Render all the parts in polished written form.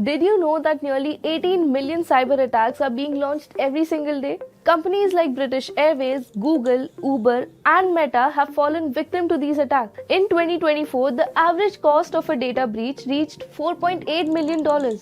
Did you know that nearly 18 million cyber attacks are being launched every single day? Companies like British Airways, Google, Uber, and Meta have fallen victim to these attacks. In 2024, the average cost of a data breach reached $4.8 million.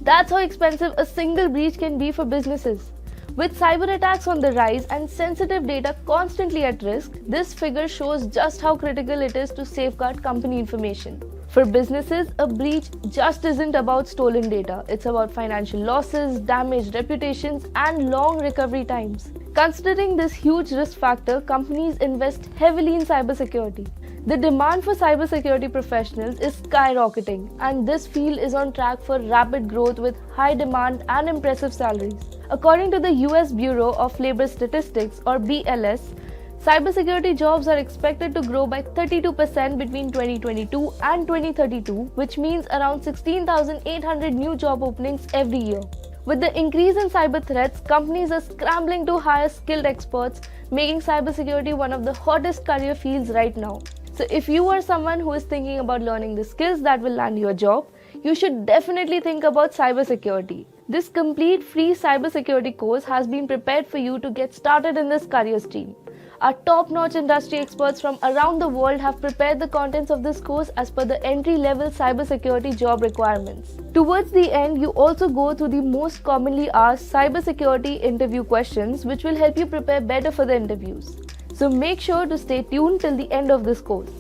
That's how expensive a single breach can be for businesses. With cyber attacks on the rise and sensitive data constantly at risk, this figure shows just how critical it is to safeguard company information. For businesses, a breach just isn't about stolen data. It's about financial losses, damaged reputations, and long recovery times. Considering this huge risk factor, companies invest heavily in cybersecurity. The demand for cybersecurity professionals is skyrocketing, and this field is on track for rapid growth with high demand and impressive salaries. According to the US Bureau of Labor Statistics, or BLS, cybersecurity jobs are expected to grow by 32% between 2022 and 2032, which means around 16,800 new job openings every year. With the increase in cyber threats, companies are scrambling to hire skilled experts, making cybersecurity one of the hottest career fields right now. So if you are someone who is thinking about learning the skills that will land you a job, you should definitely think about cybersecurity. This complete free cybersecurity course has been prepared for you to get started in this career stream. Our top-notch industry experts from around the world have prepared the contents of this course as per the entry-level cybersecurity job requirements. Towards the end, you also go through the most commonly asked cybersecurity interview questions, which will help you prepare better for the interviews. So make sure to stay tuned till the end of this course.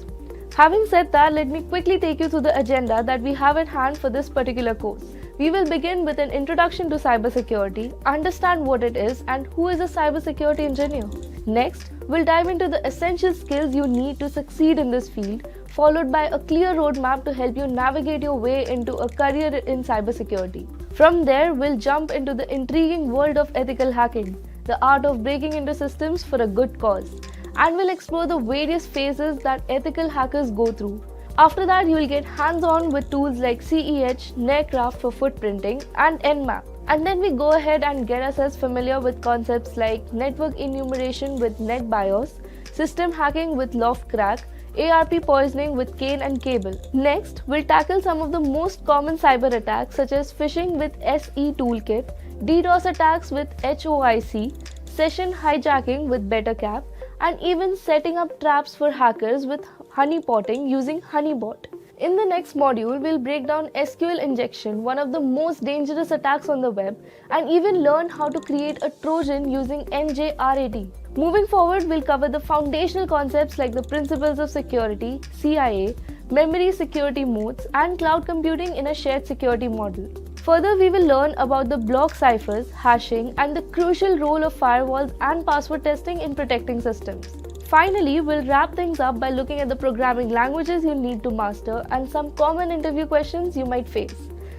Having said that, let me quickly take you through the agenda that we have at hand for this particular course. We will begin with an introduction to cybersecurity, understand what it is and who is a cybersecurity engineer. Next, we'll dive into the essential skills you need to succeed in this field, followed by a clear roadmap to help you navigate your way into a career in cybersecurity. From there, we'll jump into the intriguing world of ethical hacking, the art of breaking into systems for a good cause, and we'll explore the various phases that ethical hackers go through. After that, you will get hands-on with tools like CEH, Nercraft for footprinting, and Nmap. And then we go ahead and get ourselves familiar with concepts like network enumeration with NetBIOS, system hacking with Loftcrack, ARP Poisoning with Cain Able. Next, we'll tackle some of the most common cyber attacks such as phishing with SE Toolkit, DDoS attacks with H.O.I.C, session hijacking with BetterCap, and even setting up traps for hackers with Honeypotting using HoneyBOT. In the next module, we'll break down Sql Injection, one of the most dangerous attacks on the web, and even learn how to create a Trojan using njRAT. Moving forward, we'll cover the foundational concepts like the principles of security, CIA, memory security modes, and cloud computing in a shared security model. Further, we will learn about the block ciphers, hashing, and the crucial role of firewalls and password testing in protecting systems. Finally, we'll wrap things up by looking at the programming languages you need to master and some common interview questions you might face.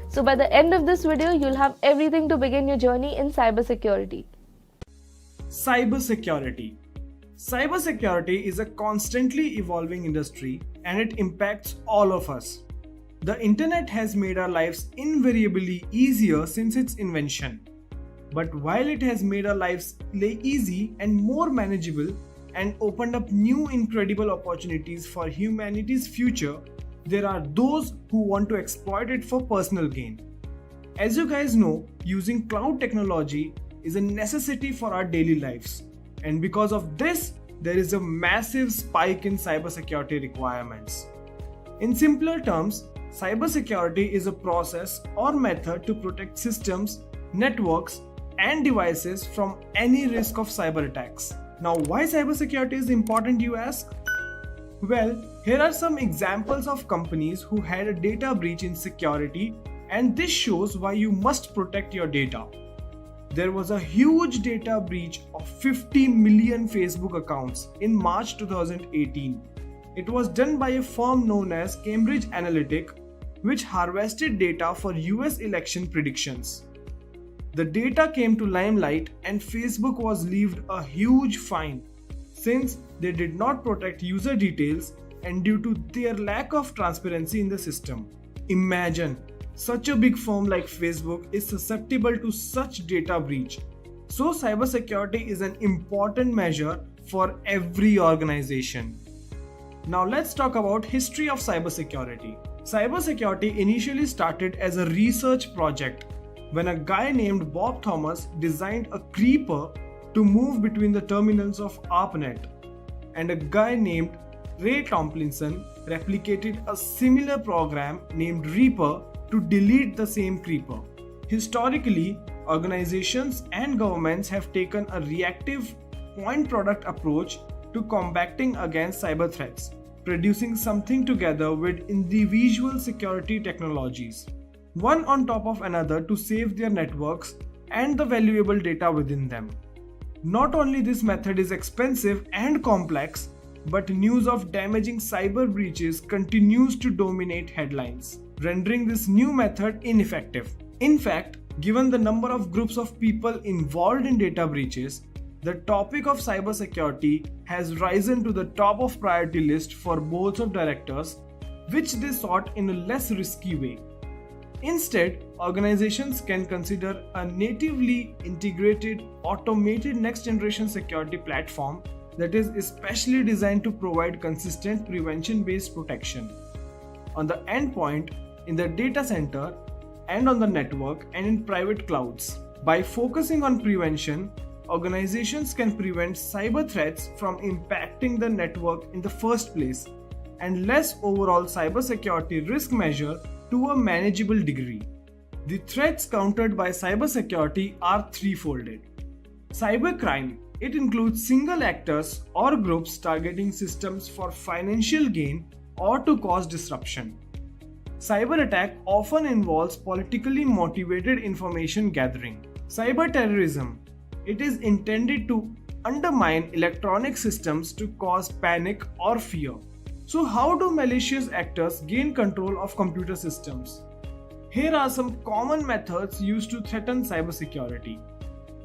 So by the end of this video, you'll have everything to begin your journey in cybersecurity. Cybersecurity. Cybersecurity is a constantly evolving industry and it impacts all of us. The internet has made our lives invariably easier since its invention. But while it has made our lives easy and more manageable and opened up new incredible opportunities for humanity's future, there are those who want to exploit it for personal gain. As you guys know, using cloud technology is a necessity for our daily lives. And because of this, there is a massive spike in cybersecurity requirements. In simpler terms, cybersecurity is a process or method to protect systems, networks, and devices from any risk of cyber attacks. Now, why cybersecurity is important, you ask? Well, here are some examples of companies who had a data breach in security, and this shows why you must protect your data. There was a huge data breach of 50 million Facebook accounts in March 2018. It was done by a firm known as Cambridge Analytica, which harvested data for US election predictions. The data came to limelight and Facebook was levied a huge fine since they did not protect user details and due to their lack of transparency in the system. Imagine, such a big firm like Facebook is susceptible to such data breach. So cybersecurity is an important measure for every organization. Now let's talk about history of cybersecurity. Cybersecurity initially started as a research project when a guy named Bob Thomas designed a creeper to move between the terminals of ARPANET, and a guy named Ray Tomlinson replicated a similar program named Reaper to delete the same creeper. Historically, organizations and governments have taken a reactive point product approach to combating against cyber threats, producing something together with individual security technologies, one on top of another to save their networks and the valuable data within them. Not only this method is expensive and complex, but news of damaging cyber breaches continues to dominate headlines, rendering this new method ineffective. In fact, given the number of groups of people involved in data breaches, the topic of cybersecurity has risen to the top of priority list for boards of directors, which they sought in a less risky way. Instead, organizations can consider a natively integrated, automated next-generation security platform that is especially designed to provide consistent prevention-based protection on the endpoint, in the data center, and on the network and in private clouds. By focusing on prevention, organizations can prevent cyber threats from impacting the network in the first place and less overall cybersecurity risk measure to a manageable degree. The threats countered by cybersecurity are threefolded. Cybercrime. It includes single actors or groups targeting systems for financial gain or to cause disruption. Cyber attack often involves politically motivated information gathering. Cyber terrorism. It is intended to undermine electronic systems to cause panic or fear. So how do malicious actors gain control of computer systems? Here are some common methods used to threaten cybersecurity.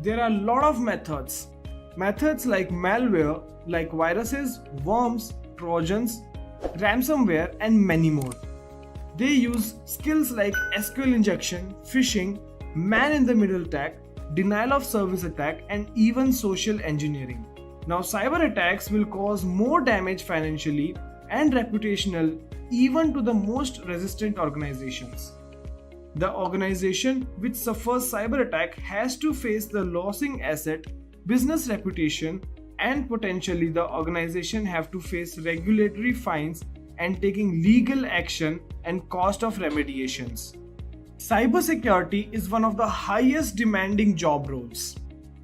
There are a lot of methods. Methods like malware, like viruses, worms, trojans, ransomware, and many more. They use skills like SQL injection, phishing, man-in-the-middle attack, denial of service attack, and even social engineering. Now, cyber attacks will cause more damage financially and reputational even to the most resistant organizations. The organization which suffers cyber attack has to face the losing asset, business reputation, and potentially the organization have to face regulatory fines and taking legal action and cost of remediations. Cybersecurity is one of the highest demanding job roles.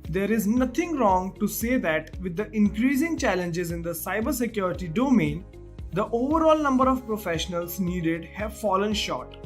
There is nothing wrong to say that with the increasing challenges in the cybersecurity domain, the overall number of professionals needed have fallen short.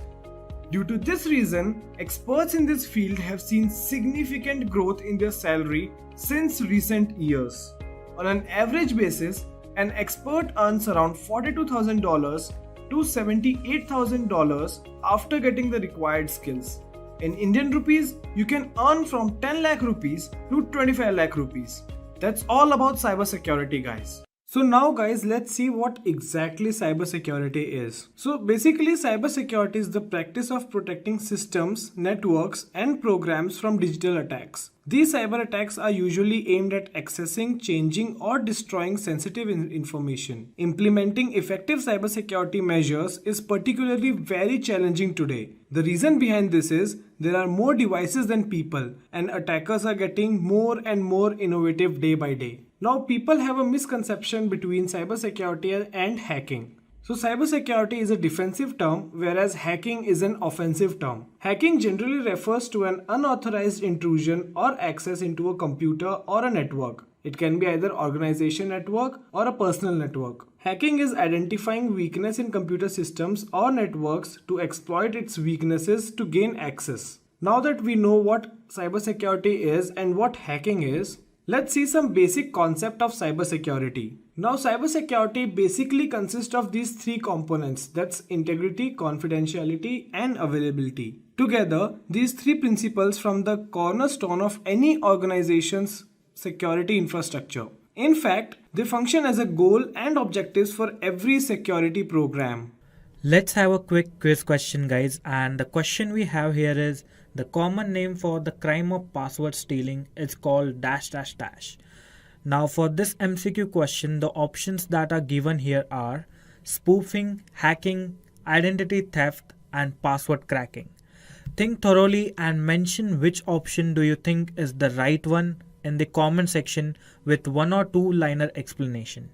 Due to this reason, experts in this field have seen significant growth in their salary since recent years. On an average basis, an expert earns around $42,000 to $78,000 after getting the required skills. In Indian rupees, you can earn from 10 lakh rupees to 25 lakh rupees. That's all about cybersecurity, guys. So now guys, let's see what exactly cybersecurity is. So basically, cybersecurity is the practice of protecting systems, networks, and programs from digital attacks. These cyber attacks are usually aimed at accessing, changing, or destroying sensitive information. Implementing effective cybersecurity measures is particularly very challenging today. The reason behind this is there are more devices than people, and attackers are getting more and more innovative day by day. Now, people have a misconception between cybersecurity and hacking. So, cybersecurity is a defensive term, whereas hacking is an offensive term. Hacking generally refers to an unauthorized intrusion or access into a computer or a network. It can be either organization network or a personal network. Hacking is identifying weakness in computer systems or networks to exploit its weaknesses to gain access. Now that we know what cybersecurity is and what hacking is, let's see some basic concept of cybersecurity. Now, cybersecurity basically consists of these three components, that's integrity, confidentiality, and availability. Together, these three principles form the cornerstone of any organization's security infrastructure. In fact, they function as a goal and objectives for every security program. Let's have a quick quiz question, guys, and the question we have here is the common name for the crime of password stealing is called --. Now for this MCQ question, the options that are given here are spoofing, hacking, identity theft, and password cracking. Think thoroughly and mention which option do you think is the right one in the comment section with 1 or 2 liner explanation.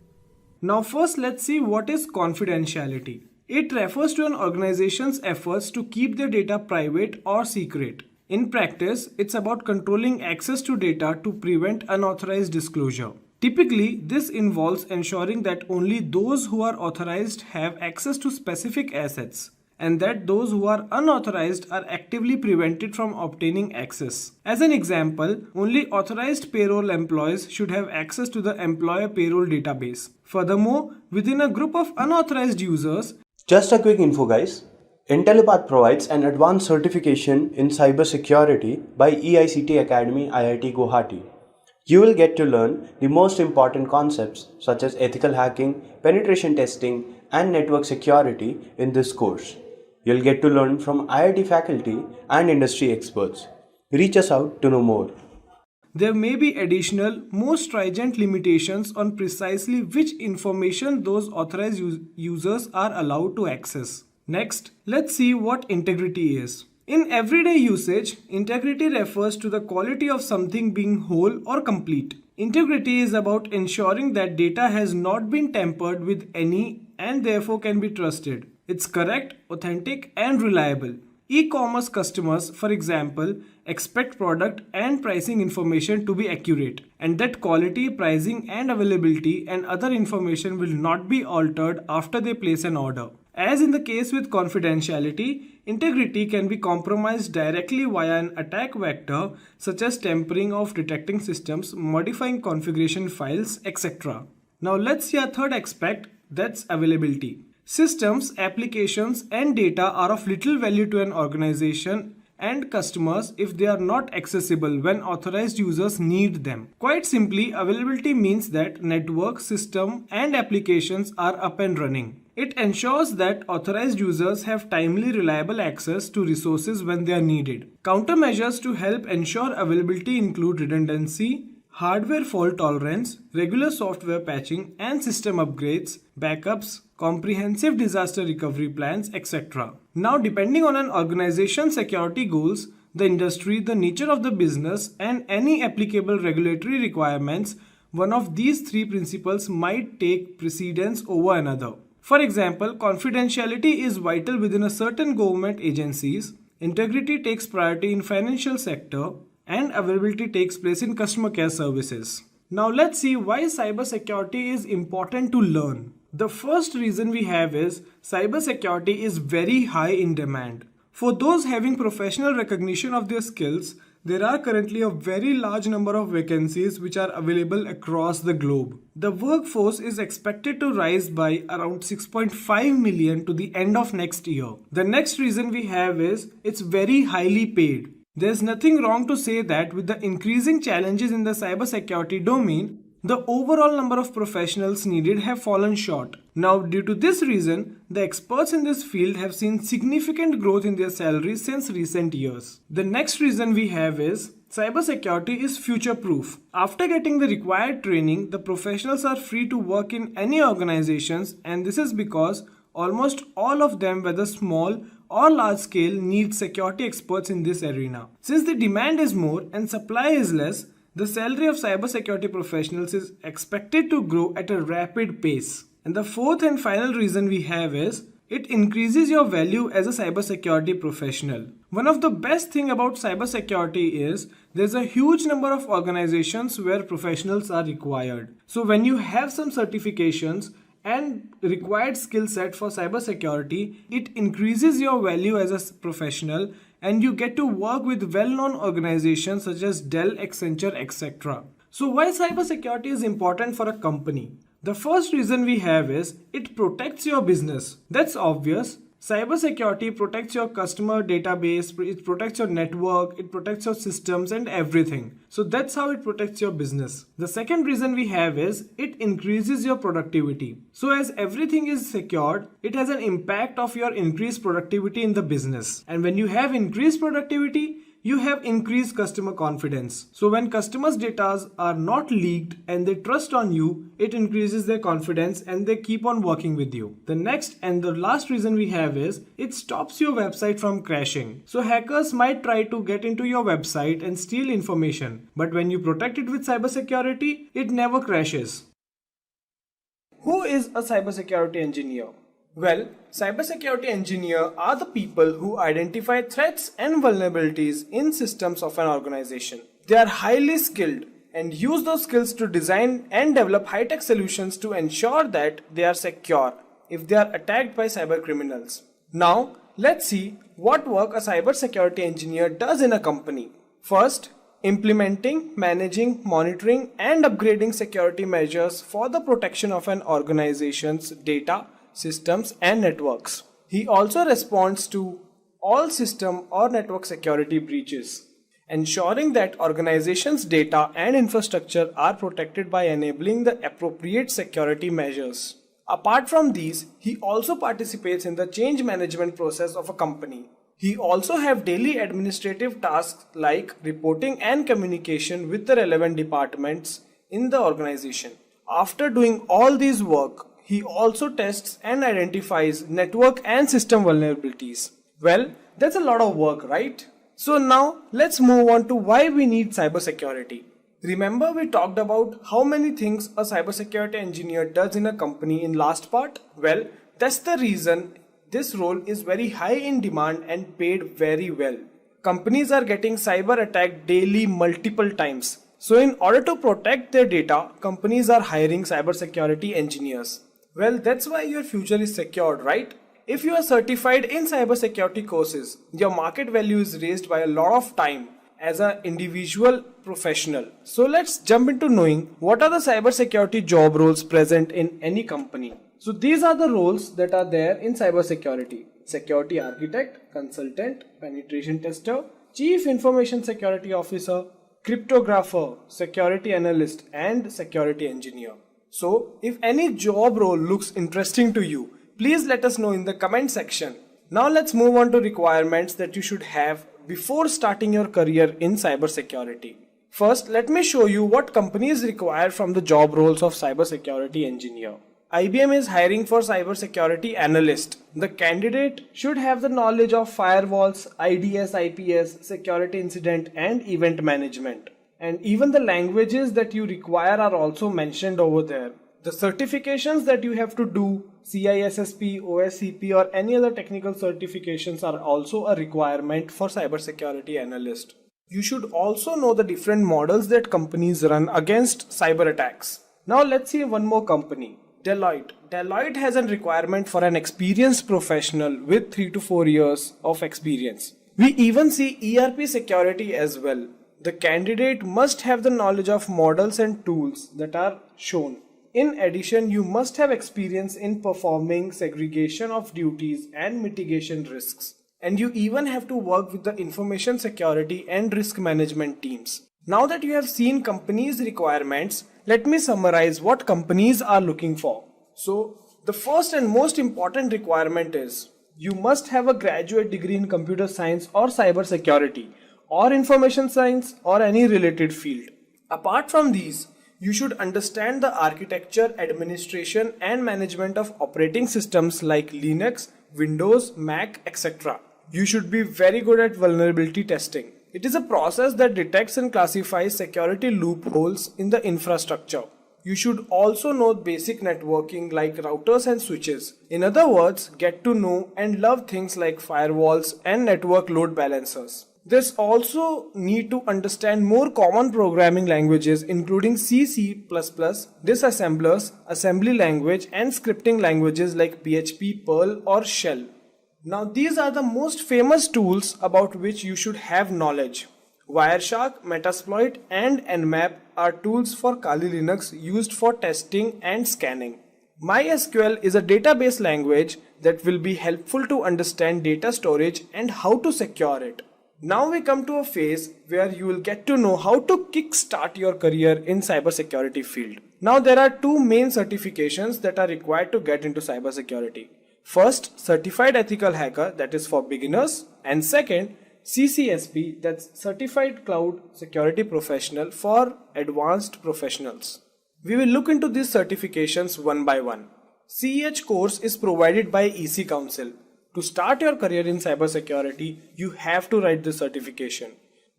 Now first let's see what is confidentiality. It refers to an organization's efforts to keep their data private or secret. In practice, it's about controlling access to data to prevent unauthorized disclosure. Typically, this involves ensuring that only those who are authorized have access to specific assets, and that those who are unauthorized are actively prevented from obtaining access. As an example, only authorized payroll employees should have access to the employer payroll database. Furthermore, within a group of unauthorized users, just a quick info guys, Intellipaat provides an advanced certification in cybersecurity by EICT Academy IIT Guwahati. You will get to learn the most important concepts such as ethical hacking, penetration testing, and network security in this course. You'll get to learn from IIT faculty and industry experts. Reach us out to know more. there may be additional, more stringent limitations on precisely which information those authorized users are allowed to access. Next, let's see what integrity is. In everyday usage, integrity refers to the quality of something being whole or complete. Integrity is about ensuring that data has not been tampered with and therefore can be trusted. It's correct, authentic, and reliable. E-commerce customers, for example, expect product and pricing information to be accurate, and that quality, pricing, and availability and other information will not be altered after they place an order. As in the case with confidentiality, integrity can be compromised directly via an attack vector such as tampering of detecting systems, modifying configuration files, etc. Now let's see a third aspect, that's availability. Systems, applications, and data are of little value to an organization and customers if they are not accessible when authorized users need them. Quite simply, availability means that network, system, and applications are up and running. It ensures that authorized users have timely, reliable access to resources when they are needed. Countermeasures to help ensure availability include redundancy, hardware fault tolerance, regular software patching and system upgrades, backups, comprehensive disaster recovery plans, etc. Now, depending on an organization's security goals, the industry, the nature of the business, and any applicable regulatory requirements, one of these three principles might take precedence over another. For example, confidentiality is vital within a certain government agencies, integrity takes priority in financial sector, and availability takes place in customer care services. Now let's see why cybersecurity is important to learn. The first reason we have is cybersecurity is very high in demand. For those having professional recognition of their skills, there are currently a very large number of vacancies which are available across the globe. The workforce is expected to rise by around 6.5 million to the end of next year. The next reason we have is it's very highly paid. There's nothing wrong to say that with the increasing challenges in the cybersecurity domain, the overall number of professionals needed have fallen short. Now, due to this reason, the experts in this field have seen significant growth in their salaries since recent years. The next reason we have is cybersecurity is future-proof. After getting the required training, the professionals are free to work in any organizations, and this is because almost all of them, whether small or large scale, need security experts in this arena. Since the demand is more and supply is less, the salary of cybersecurity professionals is expected to grow at a rapid pace. And the fourth and final reason we have is it increases your value as a cybersecurity professional. One of the best things about cybersecurity is there's a huge number of organizations where professionals are required. So when you have some certifications and required skill set for cybersecurity, it increases your value as a professional and you get to work with well-known organizations such as Dell, Accenture, etc. So why cybersecurity is important for a company? The first reason we have is it protects your business. That's obvious. Cybersecurity protects your customer database, it protects your network, it protects your systems and everything. So that's how it protects your business. The second reason we have is it increases your productivity. So as everything is secured, it has an impact of your increased productivity in the business. And when you have increased productivity, you have increased customer confidence. So when customers' data are not leaked and they trust on you, it increases their confidence and they keep on working with you. The next and the last reason we have is it stops your website from crashing. So hackers might try to get into your website and steal information, but when you protect it with cybersecurity, it never crashes. Who is a cybersecurity engineer? Well, cybersecurity engineers are the people who identify threats and vulnerabilities in systems of an organization. They are highly skilled and use those skills to design and develop high-tech solutions to ensure that they are secure if they are attacked by cyber criminals. Now, let's see what work a cybersecurity engineer does in a company. First, implementing, managing, monitoring, and upgrading security measures for the protection of an organization's data, systems, and networks. He also responds to all system or network security breaches, ensuring that organizations' data and infrastructure are protected by enabling the appropriate security measures. Apart from these, he also participates in the change management process of a company. He also have daily administrative tasks like reporting and communication with the relevant departments in the organization. After doing all these work, he also tests and identifies network and system vulnerabilities. Well, that's a lot of work, right? So now let's move on to why we need cybersecurity. Remember we talked about how many things a cybersecurity engineer does in a company in last part? Well, that's the reason this role is very high in demand and paid very well. Companies are getting cyber attacked daily multiple times. So in order to protect their data, companies are hiring cybersecurity engineers. Well, that's why your future is secured, right? If you are certified in cybersecurity courses, your market value is raised by a lot of time as an individual professional. So let's jump into knowing what are the cybersecurity job roles present in any company. So these are the roles that are there in cybersecurity: security architect, consultant, penetration tester, chief information security officer, cryptographer, security analyst, and security engineer. So if any job role looks interesting to you, please let us know in the comment section. Now let's move on to requirements that you should have before starting your career in cybersecurity. First, let me show you what companies require from the job roles of cybersecurity engineer. IBM is hiring for cybersecurity analyst. The candidate should have the knowledge of firewalls, IDS, IPS, security incident and event management. And even the languages that you require are also mentioned over there. The certifications that you have to do, CISSP, OSCP or any other technical certifications are also a requirement for cybersecurity analyst. You should also know the different models that companies run against cyber attacks. Now let's see one more company. Deloitte. Deloitte has a requirement for an experienced professional with 3 to 4 years of experience. We even see ARP security as well. The candidate must have the knowledge of models and tools that are shown. In addition, you must have experience in performing segregation of duties and mitigation risks. And you even have to work with the information security and risk management teams. Now that you have seen companies' requirements, let me summarize what companies are looking for. So, the first and most important requirement is you must have a graduate degree in computer science or cyber security or information science or any related field. Apart from these, you should understand the architecture, administration and management of operating systems like Linux, Windows, Mac, etc. You should be very good at vulnerability testing. It is a process that detects and classifies security loopholes in the infrastructure. You should also know basic networking like routers and switches. In other words, get to know and love things like firewalls and network load balancers. This also need to understand more common programming languages including C, C++, disassemblers, assembly language and scripting languages like PHP, Perl or Shell. Now these are the most famous tools about which you should have knowledge. Wireshark, Metasploit and Nmap are tools for Kali Linux used for testing and scanning. MySQL is a database language that will be helpful to understand data storage and how to secure it. Now we come to a phase where you will get to know how to kickstart your career in cybersecurity field. Now there are two main certifications that are required to get into cybersecurity. First, Certified Ethical Hacker, that is for beginners, and second, CCSP, that's Certified Cloud Security Professional for Advanced Professionals. We will look into these certifications one by one. CEH course is provided by EC Council. To start your career in cybersecurity, you have to write this certification.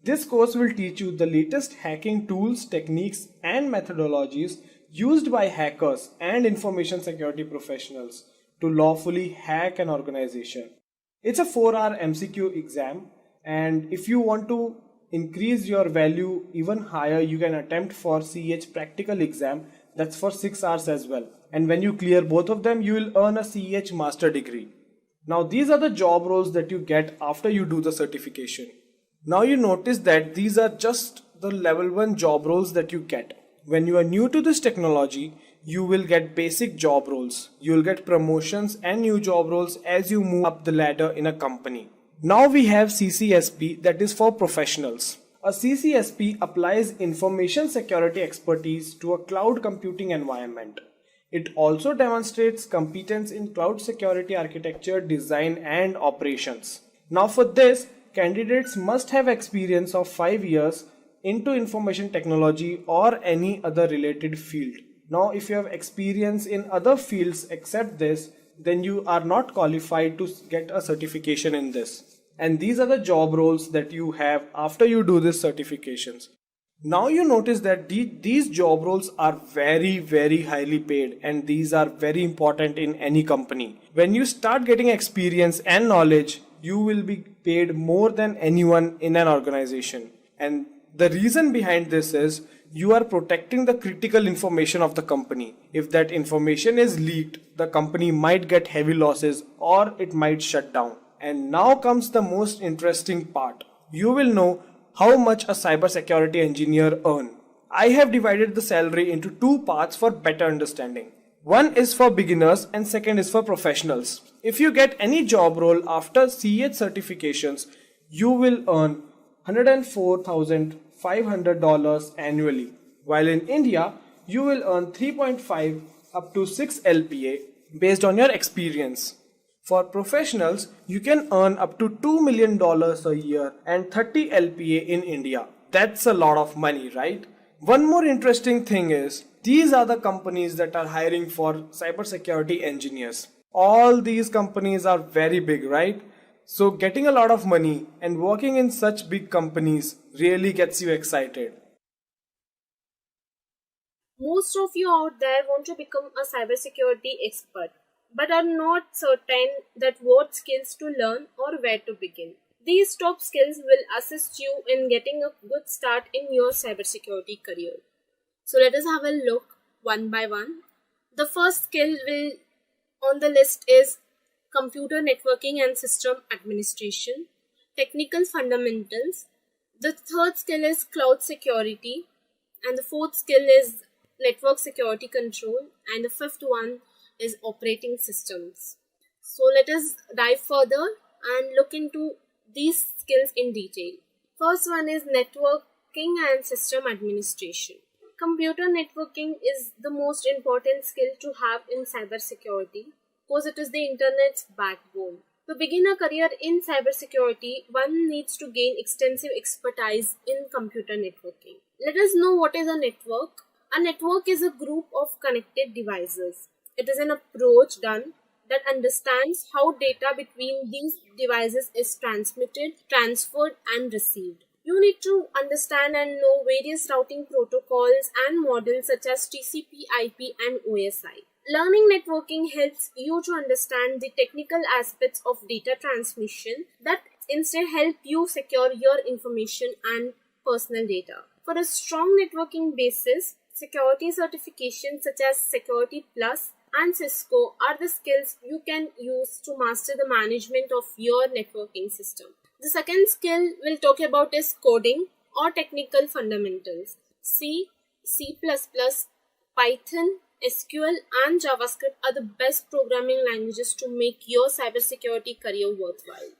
This course will teach you the latest hacking tools, techniques, and methodologies used by hackers and information security professionals to lawfully hack an organization. It's a 4-hour MCQ exam, and if you want to increase your value even higher, you can attempt for CEH practical exam. That's for 6 hours as well. And when you clear both of them, you will earn a CEH master degree. Now these are the job roles that you get after you do the certification. Now you notice that these are just the level 1 job roles that you get. When you are new to this technology, you will get basic job roles. You will get promotions and new job roles as you move up the ladder in a company. Now we have CCSP, that is for professionals. A CCSP applies information security expertise to a cloud computing environment. It also demonstrates competence in cloud security architecture, design, and operations. Now for this, candidates must have experience of 5 years into information technology or any other related field. Now if you have experience in other fields except this, then you are not qualified to get a certification in this. And these are the job roles that you have after you do these certifications. Now you notice that these job roles are very highly paid, and these are very important in any company. When you start getting experience and knowledge, you will be paid more than anyone in an organization. And the reason behind this is you are protecting the critical information of the company. If that information is leaked, the company might get heavy losses or it might shut down. And now comes the most interesting part. You will know how much a cybersecurity engineer earns. I have divided the salary into 2 parts for better understanding. One is for beginners and second is for professionals. If you get any job role after CEH certifications, you will earn $104,500 annually. While in India, you will earn 3.5 up to 6 LPA based on your experience. For professionals, you can earn up to $2 million a year and 30 LPA in India. That's a lot of money, right? One more interesting thing is, these are the companies that are hiring for cybersecurity engineers. All these companies are very big, right? So getting a lot of money and working in such big companies really gets you excited. Most of you out there want to become a cybersecurity expert, but are not certain that what skills to learn or where to begin. These top skills will assist you in getting a good start in your cybersecurity career. So let us have a look one by one. The first skill on the list is computer networking and system administration, technical fundamentals. The third skill is cloud security, and the fourth skill is network security control, and the fifth one is operating systems. So let us dive further and look into these skills in detail. First one is networking and system administration. Computer networking is the most important skill to have in cybersecurity because it is the internet's backbone. To begin a career in cybersecurity, one needs to gain extensive expertise in computer networking. Let us know what is a network. A network is a group of connected devices. It is an approach done that understands how data between these devices is transmitted, transferred, and received. You need to understand and know various routing protocols and models such as TCP, IP, and OSI. Learning networking helps you to understand the technical aspects of data transmission that instead help you secure your information and personal data. For a strong networking basis, security certifications such as Security Plus and Cisco are the skills you can use to master the management of your networking system. The second skill we'll talk about is coding or technical fundamentals. C, C++, Python, SQL and JavaScript are the best programming languages to make your cybersecurity career worthwhile.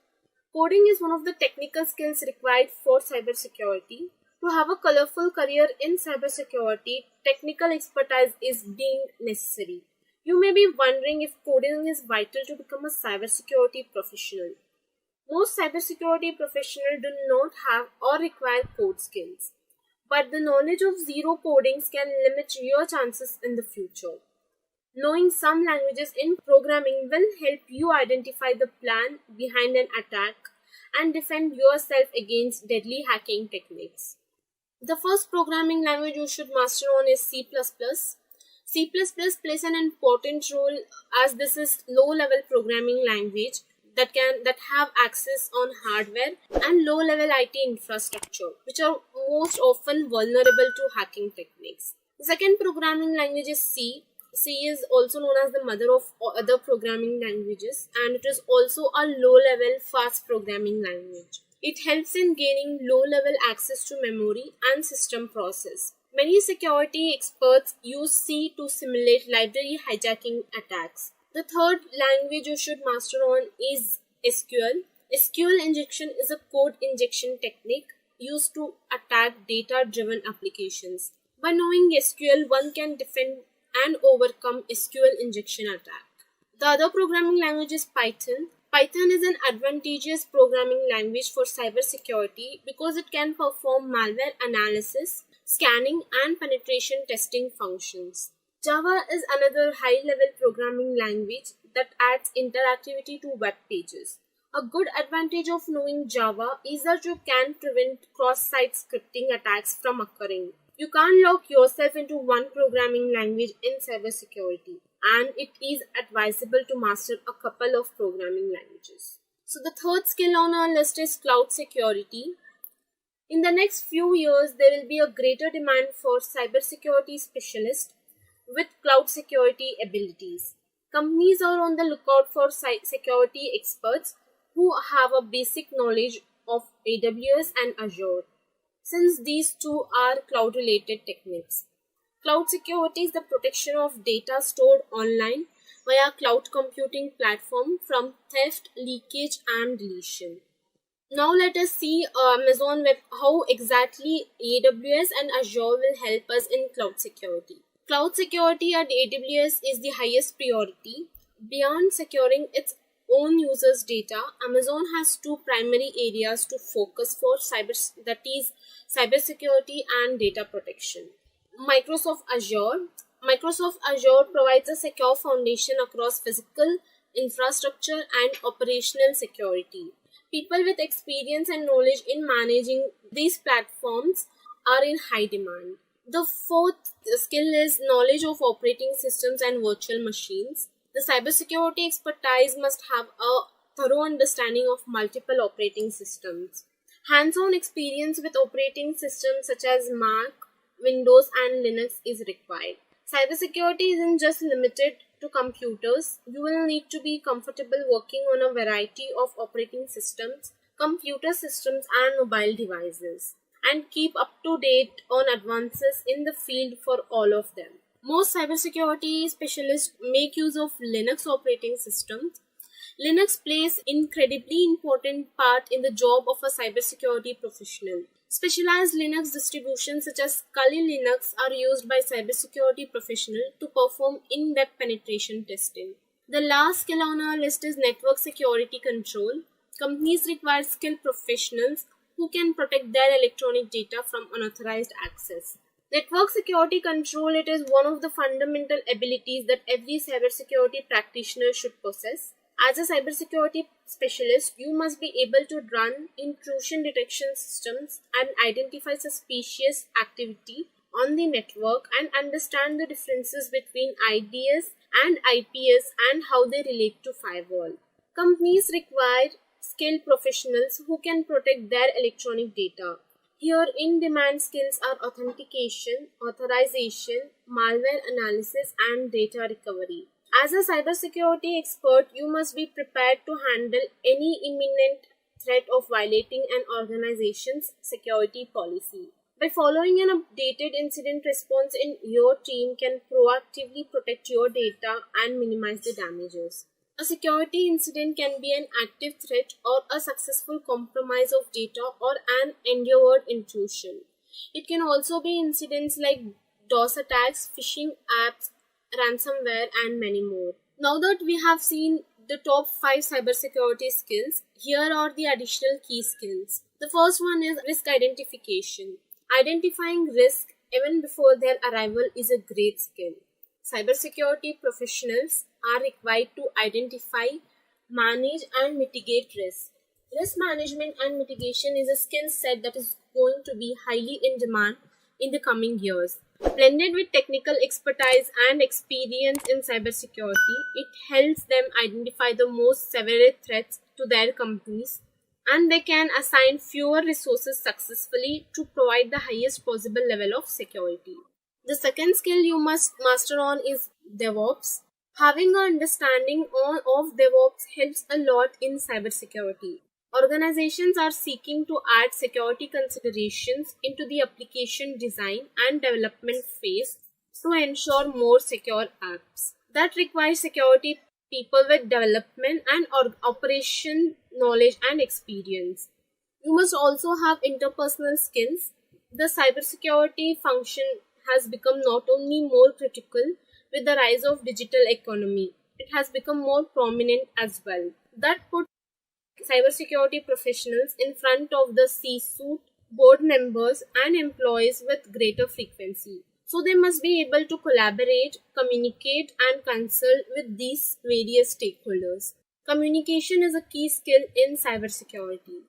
Coding is one of the technical skills required for cybersecurity. To have a colorful career in cybersecurity, technical expertise is deemed necessary. You may be wondering if coding is vital to become a cybersecurity professional. Most cybersecurity professionals do not have or require code skills, but the knowledge of zero codings can limit your chances in the future. Knowing some languages in programming will help you identify the plan behind an attack and defend yourself against deadly hacking techniques. The first programming language you should master on is C++. C++ plays an important role as this is low-level programming language that have access on hardware and low-level IT infrastructure, which are most often vulnerable to hacking techniques. The second programming language is C. C is also known as the mother of other programming languages, and it is also a low-level fast programming language. It helps in gaining low-level access to memory and system process. Many security experts use C to simulate library hijacking attacks. The third language you should master on is SQL. Sql injection is a code injection technique used to attack data-driven applications. By knowing SQL, one can defend and overcome SQL injection attack. The other programming language is Python. Python is an advantageous programming language for cybersecurity because it can perform malware analysis, scanning, and penetration testing functions. Java is another high-level programming language that adds interactivity to web pages. A good advantage of knowing Java is that you can prevent cross-site scripting attacks from occurring. You can't lock yourself into one programming language in cybersecurity, and it is advisable to master a couple of programming languages. So the third skill on our list is cloud security. In the next few years, there will be a greater demand for cybersecurity specialists with cloud security abilities. Companies are on the lookout for security experts who have a basic knowledge of AWS and Azure, since these two are cloud-related techniques. Cloud security is the protection of data stored online via cloud computing platform from theft, leakage, and deletion. Now let us see Amazon Web how exactly AWS and Azure will help us in cloud security. Cloud security at AWS is the highest priority. Beyond securing its own users' data, Amazon has two primary areas to focus for cybersecurity and data protection. Microsoft Azure provides a secure foundation across physical infrastructure and operational security. People with experience and knowledge in managing these platforms are in high demand. The fourth skill is knowledge of operating systems and virtual machines. The cybersecurity expertise must have a thorough understanding of multiple operating systems. Hands-on experience with operating systems such as Mac, Windows, and Linux is required. Cybersecurity isn't just limited to computers. You will need to be comfortable working on a variety of operating systems, computer systems, and mobile devices, and keep up to date on advances in the field for all of them. Most cybersecurity specialists make use of Linux operating systems. Linux plays an incredibly important part in the job of a cybersecurity professional. Specialized Linux distributions such as Sql Linux are used by cybersecurity professionals to perform in-depth penetration testing. The last skill on our list is network security control. Companies require skilled professionals who can protect their electronic data from unauthorized access. Network security control, it is one of the fundamental abilities that every cybersecurity practitioner should possess. As a cybersecurity specialist, you must be able to run intrusion detection systems and identify suspicious activity on the network and understand the differences between IDS and IPS and how they relate to firewall. Companies require skilled professionals who can protect their electronic data. Here, in-demand skills are authentication, authorization, malware analysis, and data recovery. As a cybersecurity expert, you must be prepared to handle any imminent threat of violating an organization's security policy. By following an updated incident response in your team can proactively protect your data and minimize the damages. A security incident can be an active threat or a successful compromise of data or an endured intrusion. It can also be incidents like DOS attacks, phishing apps, ransomware, and many more. Now that we have seen the top 5 cybersecurity skills, here are the additional key skills. The first one is risk identification. Identifying risk even before their arrival is a great skill. Cybersecurity professionals are required to identify, manage, and mitigate risk. Risk management and mitigation is a skill set that is going to be highly in demand in the coming years. Blended with technical expertise and experience in cybersecurity, it helps them identify the most severe threats to their companies, and they can assign fewer resources successfully to provide the highest possible level of security. The second skill you must master on is DevOps. Having an understanding of DevOps helps a lot in cybersecurity. Organizations are seeking to add security considerations into the application design and development phase to ensure more secure apps. That requires security people with development and operation knowledge and experience. You must also have interpersonal skills. The cybersecurity function has become not only more critical with the rise of digital economy, it has become more prominent as well. That puts cybersecurity professionals in front of the C-suite, board members, and employees with greater frequency. So they must be able to collaborate, communicate, and consult with these various stakeholders. Communication is a key skill in cybersecurity.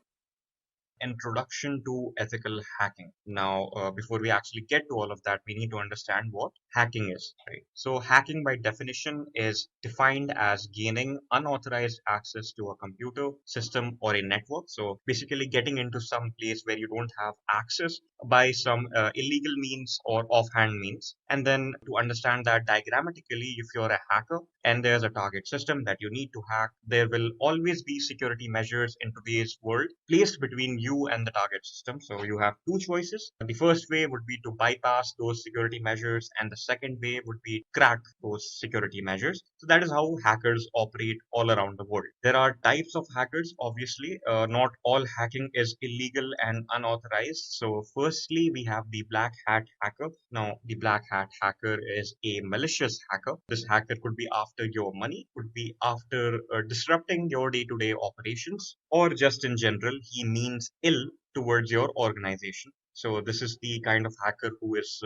Introduction to ethical hacking. Now, before we actually get to all of that, we need to understand what hacking is, right? So, hacking by definition is defined as gaining unauthorized access to a computer, system, or a network. So, basically getting into some place where you don't have access by some illegal means or offhand means. And then to understand that diagrammatically, if you're a hacker and there's a target system that you need to hack, there will always be security measures in today's world placed between you and the target system. So you have two choices. The first way would be to bypass those security measures, and the second way would be crack those security measures. So that is how hackers operate all around the world. There are types of hackers, obviously. Not all hacking is illegal and unauthorized. So firstly, we have the black hat hacker. Now, the black hat hacker is a malicious hacker. This hacker could be after your money, could be after disrupting your day-to-day operations, or just in general, he means ill towards your organization. So this is the kind of hacker who is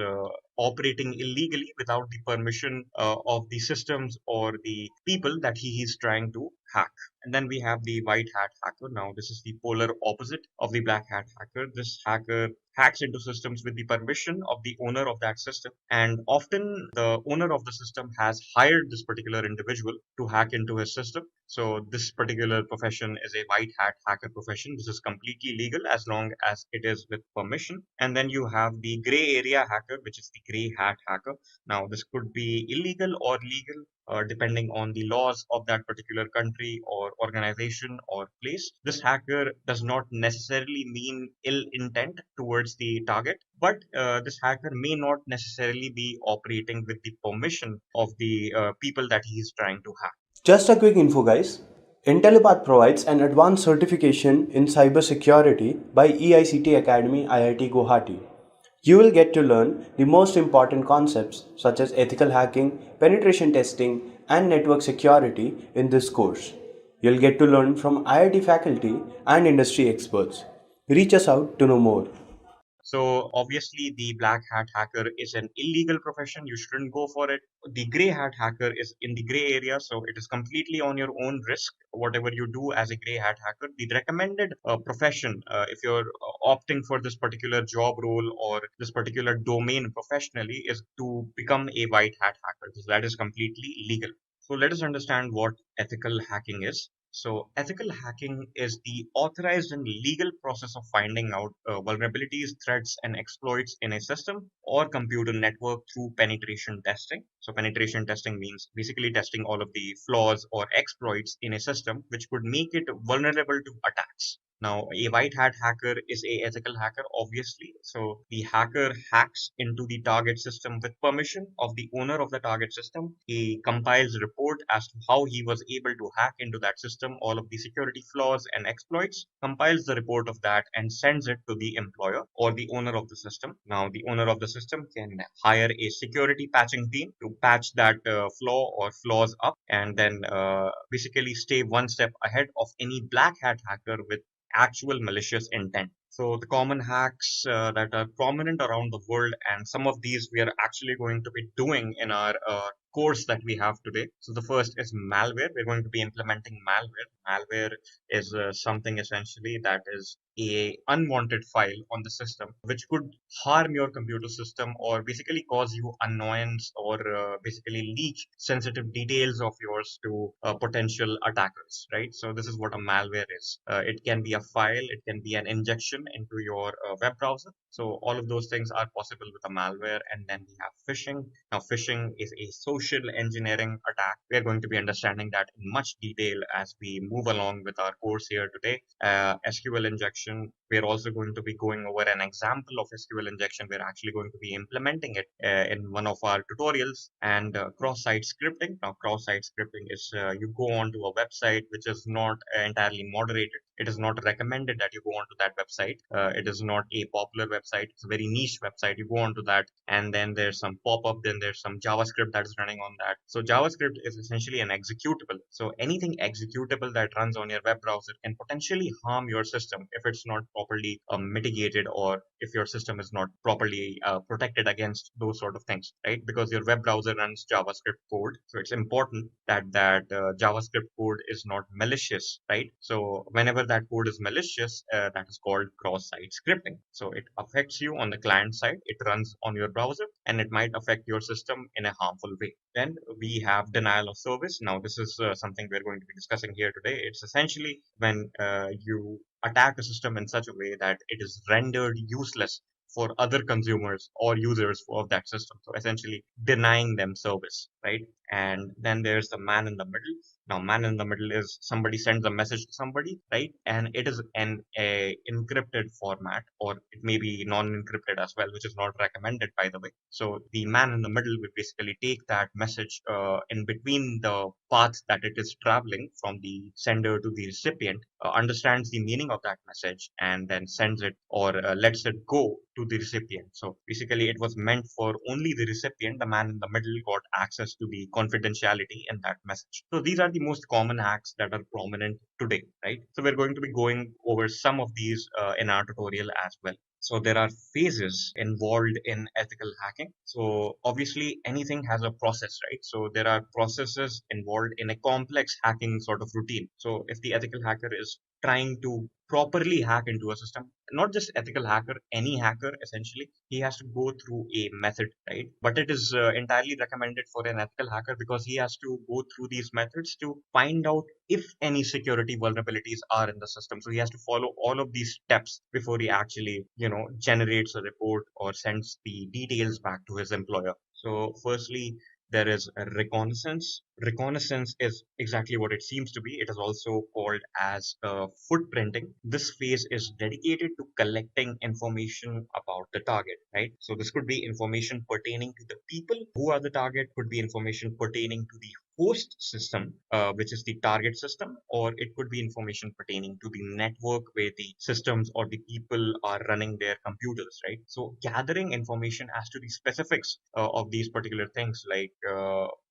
operating illegally without the permission of the systems or the people that he is trying to hack. And then we have the white hat hacker. Now, this is the polar opposite of the black hat hacker. This hacker hacks into systems with the permission of the owner of that system. And often the owner of the system has hired this particular individual to hack into his system. So this particular profession is a white hat hacker profession. This is completely legal as long as it is with permission. And then you have the gray area hacker, which is the gray hat hacker. Now, this could be illegal or legal, depending on the laws of that particular country or organization or place. This hacker does not necessarily mean ill intent towards the target, but this hacker may not necessarily be operating with the permission of the people that he is trying to hack. Just a quick info, guys. Intellipaat provides an advanced certification in cybersecurity by EICT Academy IIT Guwahati. You will get to learn the most important concepts such as ethical hacking, penetration testing, and network security in this course. You'll get to learn from IIT faculty and industry experts. Reach us out to know more. So obviously the black hat hacker is an illegal profession. You shouldn't go for it. The gray hat hacker is in the gray area. So it is completely on your own risk, whatever you do as a gray hat hacker. The recommended profession, if you're opting for this particular job role or this particular domain professionally, is to become a white hat hacker, because that is completely legal. So let us understand what ethical hacking is. So, ethical hacking is the authorized and legal process of finding out vulnerabilities, threats, and exploits in a system or computer network through penetration testing. So, penetration testing means basically testing all of the flaws or exploits in a system which could make it vulnerable to attacks. Now, a white hat hacker is a ethical hacker, obviously. So the hacker hacks into the target system with permission of the owner of the target system. He compiles a report as to how he was able to hack into that system, all of the security flaws and exploits, compiles the report of that and sends it to the employer or the owner of the system. Now, the owner of the system can hire a security patching team to patch that flaw or flaws up, and then basically stay one step ahead of any black hat hacker with actual malicious intent. So the common hacks that are prominent around the world, and some of these we are actually going to be doing in our course that we have today. So the first is malware. We're going to be implementing malware. Malware is something essentially that is a unwanted file on the system which could harm your computer system or basically cause you annoyance or basically leak sensitive details of yours to potential attackers, right? So this is what a malware is. It can be a file, it can be an injection into your web browser. So all of those things are possible with a malware. And then we have phishing. Now, phishing is a social engineering attack. We are going to be understanding that in much detail as we move along with our course here today. SQL injection, we're also going to be going over an example of SQL injection. We're actually going to be implementing it in one of our tutorials. And cross-site scripting. Now, cross-site scripting is you go onto a website which is not entirely moderated. It is not recommended that you go onto that website. It is not a popular website. It's a very niche website. You go onto that, and then there's some pop-up, then there's some JavaScript that is running on that. So JavaScript is essentially an executable. So anything executable that runs on your web browser can potentially harm your system if it's not properly mitigated, or if your system is not properly protected against those sort of things, right? Because your web browser runs JavaScript code. So it's important that JavaScript code is not malicious, right? So whenever that code is malicious, that is called cross-site scripting. So it affects you on the client side, it runs on your browser, and it might affect your system in a harmful way. Then we have denial of service. Now, this is something we're going to be discussing here today. It's essentially when you attack a system in such a way that it is rendered useless for other consumers or users of that system. So essentially denying them service, right? And then there's the man in the middle. Now, man in the middle is somebody sends a message to somebody, right? And it is a encrypted format, or it may be non-encrypted as well, which is not recommended, by the way. So the man in the middle will basically take that message in between the path that it is traveling from the sender to the recipient, understands the meaning of that message, and then sends it or lets it go to the recipient. So basically, it was meant for only the recipient. The man in the middle got access to the confidentiality in that message. So these are the most common hacks that are prominent today, right? So we're going to be going over some of these in our tutorial as well. So there are phases involved in ethical hacking. So obviously anything has a process, right? So there are processes involved in a complex hacking sort of routine. So if the ethical hacker is trying to properly hack into a system, not just ethical hacker, any hacker essentially, he has to go through a method, right? But it is entirely recommended for an ethical hacker because he has to go through these methods to find out if any security vulnerabilities are in the system. So he has to follow all of these steps before he actually, generates a report or sends the details back to his employer. So firstly, there is a reconnaissance. Reconnaissance is exactly what it seems to be. It is also called as footprinting. This phase is dedicated to collecting information about the target, right? So this could be information pertaining to the people who are the target, could be information pertaining to the host system, which is the target system, or it could be information pertaining to the network where the systems or the people are running their computers, right? So gathering information as to the specifics of these particular things, like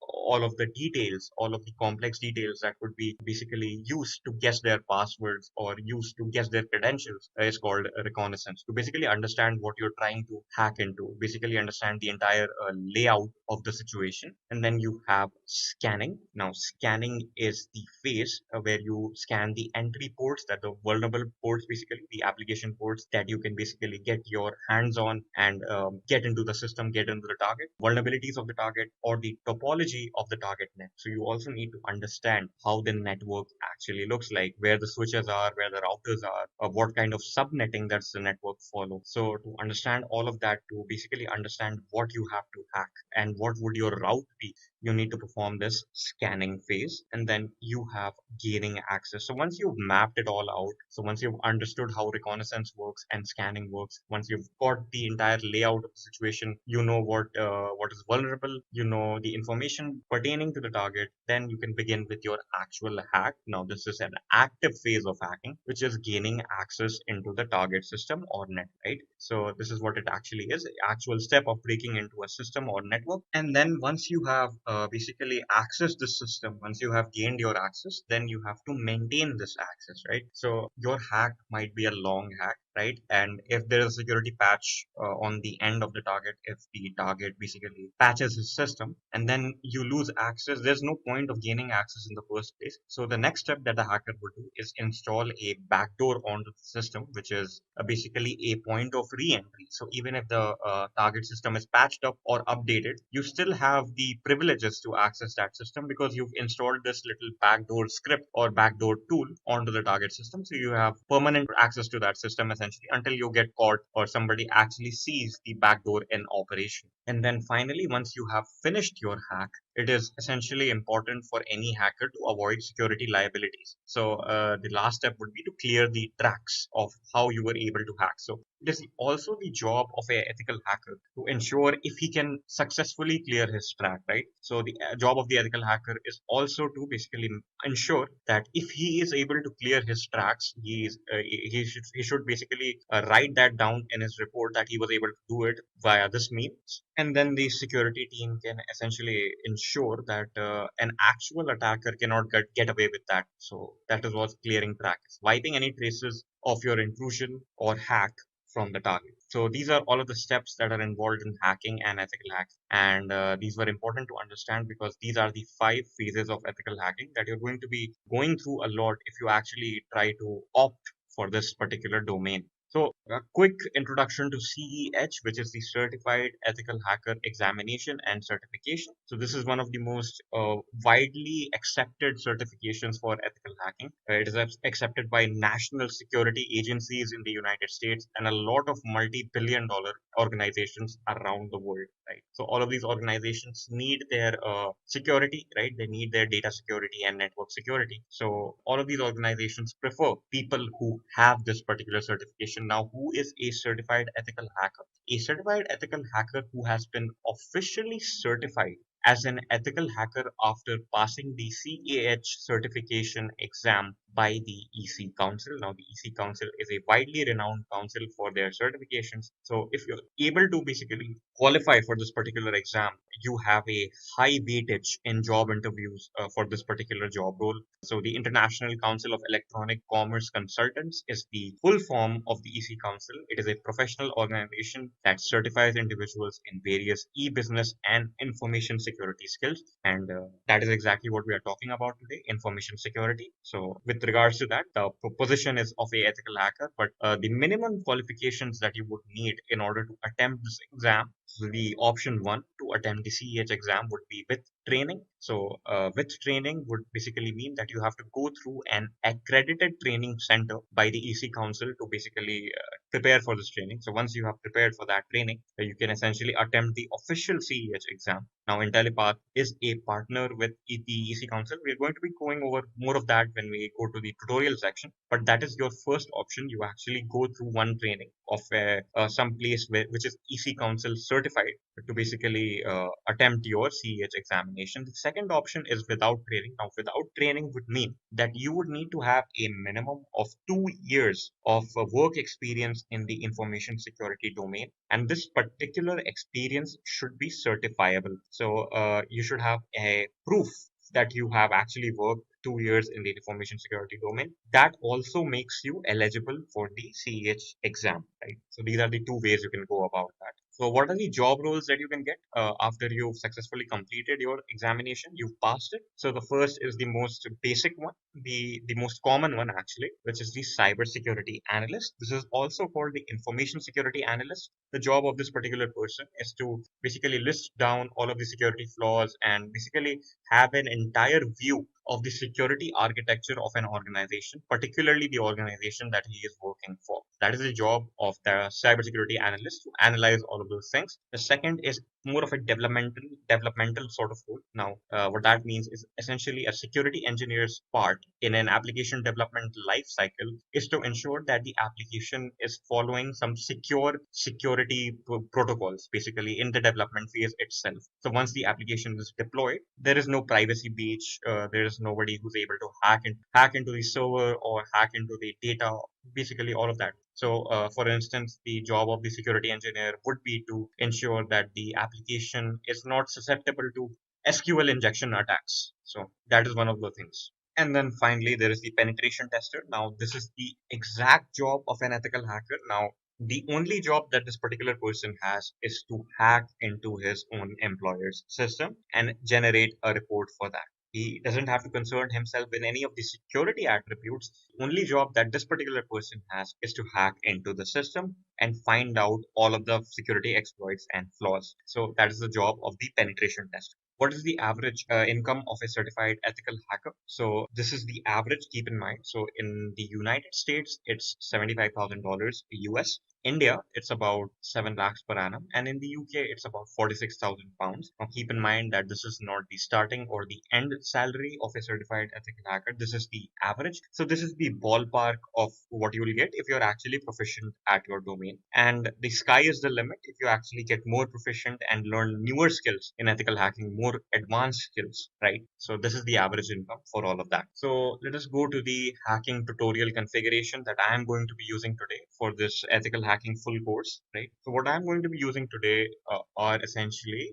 all of the details, all of the complex details that could be basically used to guess their passwords or used to guess their credentials, is called a reconnaissance. To basically understand what you're trying to hack into, basically understand the entire layout of the situation. And then you have scanning. Now, scanning is the phase where you scan the entry ports, that the vulnerable ports, basically the application ports that you can basically get your hands on and get into the system, get into the target, vulnerabilities of the target, or the topology of the target net. So you also need to understand how the network actually looks like, where the switches are, where the routers are, what kind of subnetting does the network follow. So to understand all of that, to basically understand what you have to hack and what would your route be, you need to perform this scanning phase, and then you have gaining access. So once you've mapped it all out, so once you've understood how reconnaissance works and scanning works, once you've got the entire layout of the situation, you know what is vulnerable, you know the information pertaining to the target, then you can begin with your actual hack. Now this is an active phase of hacking, which is gaining access into the target system or net, right? So this is what it actually is, the actual step of breaking into a system or network. And then once you have basically accessed the system, once you have gained your access, then you have to maintain this access, right? So your hack might be a long hack, right? And if there is a security patch on the end of the target, if the target basically patches his system and then you lose access, there's no point of gaining access in the first place. So the next step that the hacker would do is install a backdoor onto the system, which is basically a point of re-entry. So even if the target system is patched up or updated, you still have the privileges to access that system because you've installed this little backdoor script or backdoor tool onto the target system. So you have permanent access to that system essentially until you get caught or somebody actually sees the backdoor in operation. And then finally, once you have finished your hack, it is essentially important for any hacker to avoid security liabilities. So the last step would be to clear the tracks of how you were able to hack. So it is also the job of an ethical hacker to ensure if he can successfully clear his track, right? So the job of the ethical hacker is also to basically ensure that if he is able to clear his tracks, he should basically write that down in his report that he was able to do it via this means, and then the security team can essentially ensure that an actual attacker cannot get away with that. So that is what clearing tracks, wiping any traces of your intrusion or hack from the target. So these are all of the steps that are involved in hacking and ethical hacks. And these were important to understand because these are the 5 phases of ethical hacking that you're going to be going through a lot if you actually try to opt for this particular domain. So, a quick introduction to CEH, which is the Certified Ethical Hacker Examination and Certification. So, this is one of the most widely accepted certifications for ethical hacking. It is accepted by national security agencies in the United States and a lot of multi-billion-dollar organizations around the world. Right. So, all of these organizations need their security, right? They need their data security and network security. So, all of these organizations prefer people who have this particular certification. Now, who is a certified ethical hacker? A certified ethical hacker who has been officially certified as an ethical hacker after passing the CAH certification exam by the EC Council. Now, the EC Council is a widely renowned council for their certifications. So, if you're able to basically qualify for this particular exam, you have a high weightage in job interviews for this particular job role. So, the International Council of Electronic Commerce Consultants is the full form of the EC Council. It is a professional organization that certifies individuals in various e-business and information security skills. And that is exactly what we are talking about today, information security. So, with regards to that, the position is of a ethical hacker, but the minimum qualifications that you would need in order to attempt this exam, so the option 1 to attempt the CEH exam would be with training. So, with training would basically mean that you have to go through an accredited training center by the EC Council to basically prepare for this training. So, once you have prepared for that training, you can essentially attempt the official CEH exam. Now, Intellipaat is a partner with the EC Council. We're going to be going over more of that when we go to the tutorial section, but that is your first option. You actually go through one training of some place which is EC Council certified to basically attempt your CEH examination. The second option is without training. Now, without training would mean that you would need to have a minimum of 2 years of work experience in the information security domain, and this particular experience should be certifiable. So, you should have a proof that you have actually worked 2 years in the information security domain. That also makes you eligible for the CEH exam, right? So these are the 2 ways you can go about that. So what are the job roles that you can get after you've successfully completed your examination? You've passed it. So the first is the most basic one, the most common one actually, which is the cybersecurity analyst. This is also called the information security analyst. The job of this particular person is to basically list down all of the security flaws and basically have an entire view of the security architecture of an organization, particularly the organization that he is working for. That is the job of the cybersecurity analyst to analyze all of those things. The second is more of a developmental sort of role. Now, what that means is essentially a security engineer's part in an application development life cycle is to ensure that the application is following some secure security protocols, basically in the development phase itself. So once the application is deployed, there is no privacy breach. There is nobody who's able to hack into the server or hack into the data. Basically, all of that. So, for instance, the job of the security engineer would be to ensure that the application is not susceptible to SQL injection attacks. So that is one of the things. And then finally, there is the penetration tester. Now, this is the exact job of an ethical hacker. Now, the only job that this particular person has is to hack into his own employer's system and generate a report for that. He doesn't have to concern himself with any of the security attributes. The only job that this particular person has is to hack into the system and find out all of the security exploits and flaws. So that is the job of the penetration tester. What is the average income of a certified ethical hacker? So this is the average, keep in mind. So in the United States, it's $75,000 US. India, it's about 7 lakhs per annum, and in the UK, it's about 46,000 pounds. Now, keep in mind that this is not the starting or the end salary of a certified ethical hacker. This is the average. So, this is the ballpark of what you will get if you're actually proficient at your domain. And the sky is the limit if you actually get more proficient and learn newer skills in ethical hacking, more advanced skills, right? So, this is the average income for all of that. So, let us go to the hacking tutorial configuration that I am going to be using today for this ethical hacking full course, right? So what I'm going to be using today are essentially,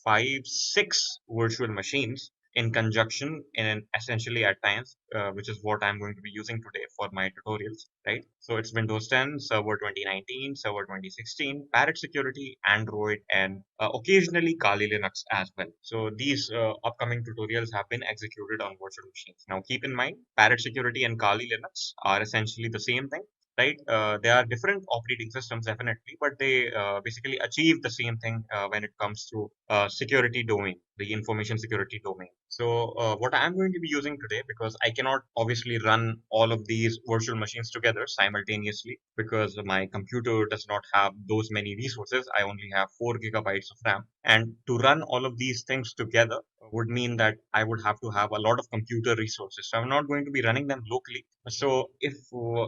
five, six virtual machines in conjunction in essentially at times, which is what I'm going to be using today for my tutorials, right? So it's Windows 10, Server 2019, Server 2016, Parrot Security, Android, and occasionally Kali Linux as well. So these upcoming tutorials have been executed on virtual machines. Now keep in mind, Parrot Security and Kali Linux are essentially the same thing, right? They are different operating systems, definitely, but they basically achieve the same thing when it comes to security domain, the information security domain. So what I'm going to be using today, because I cannot obviously run all of these virtual machines together simultaneously because my computer does not have those many resources. I only have 4 gigabytes of RAM. And to run all of these things together would mean that I would have to have a lot of computer resources. So I'm not going to be running them locally. So if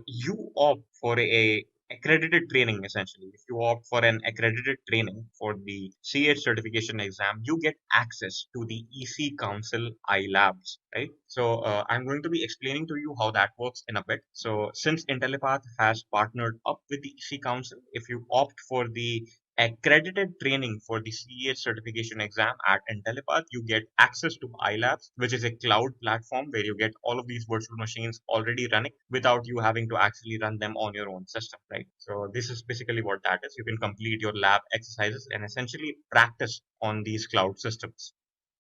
you opt for a accredited training, essentially, if you opt for an accredited training for the CH certification exam, you get access to the EC Council iLabs, right? So I'm going to be explaining to you how that works in a bit. So since Intellipaat has partnered up with the EC Council, if you opt for the accredited training for the CEH certification exam at Intellipaat, you get access to iLabs, which is a cloud platform where you get all of these virtual machines already running without you having to actually run them on your own system, right? So this is basically what that is. You can complete your lab exercises and essentially practice on these cloud systems.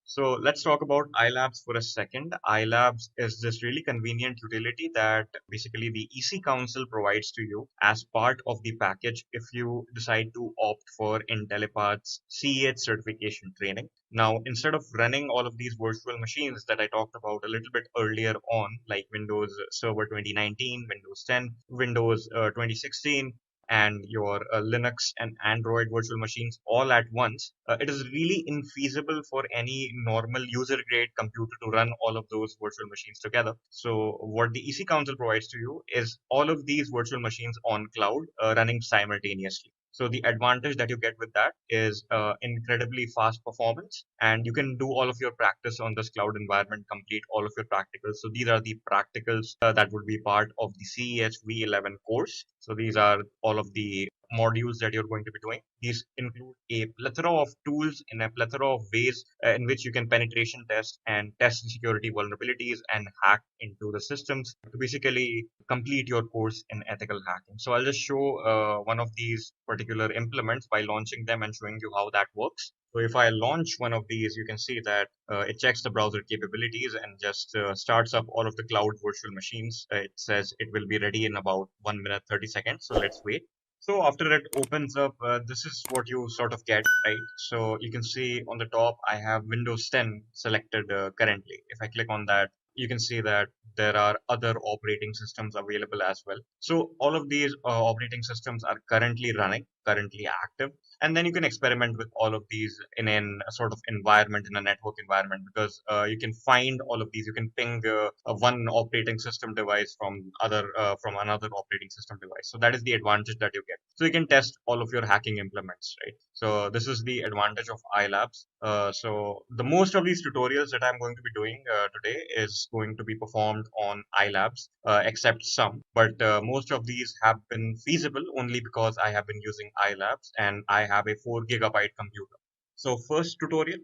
So let's talk about iLabs for a second. iLabs is this really convenient utility that basically the EC Council provides to you as part of the package if you decide to opt for Intellipaat's CEH certification training. Now, instead of running all of these virtual machines that I talked about a little bit earlier on, like Windows Server 2019, Windows 10, Windows 2016, and your Linux and Android virtual machines all at once, it is really infeasible for any normal user grade computer to run all of those virtual machines together. So, what the EC Council provides to you is all of these virtual machines on cloud running simultaneously. So the advantage that you get with that is incredibly fast performance, and you can do all of your practice on this cloud environment, complete all of your practicals. So these are the practicals that would be part of the CEH V11 course. So these are all of the modules that you're going to be doing. These include a plethora of tools in a plethora of ways in which you can penetration test and test security vulnerabilities and hack into the systems to basically complete your course in ethical hacking. So I'll just show one of these particular implements by launching them and showing you how that works. So if I launch one of these, you can see that it checks the browser capabilities and just starts up all of the cloud virtual machines. It says it will be ready in about 1 minute 30 seconds. So let's wait. So after it opens up, this is what you sort of get, right? So you can see on the top, I have Windows 10 selected currently. If I click on that, you can see that there are other operating systems available as well. So all of these operating systems are currently running, currently active, and then you can experiment with all of these in a sort of environment, in a network environment, because you can find all of these. You can ping one operating system device from another operating system device. So that is the advantage that you get. So you can test all of your hacking implements, right? So this is the advantage of iLabs. So the most of these tutorials that I'm going to be doing today is going to be performed on iLabs, except some. But most of these have been feasible only because I have been using iLabs and I have a 4 GB computer. So first tutorial,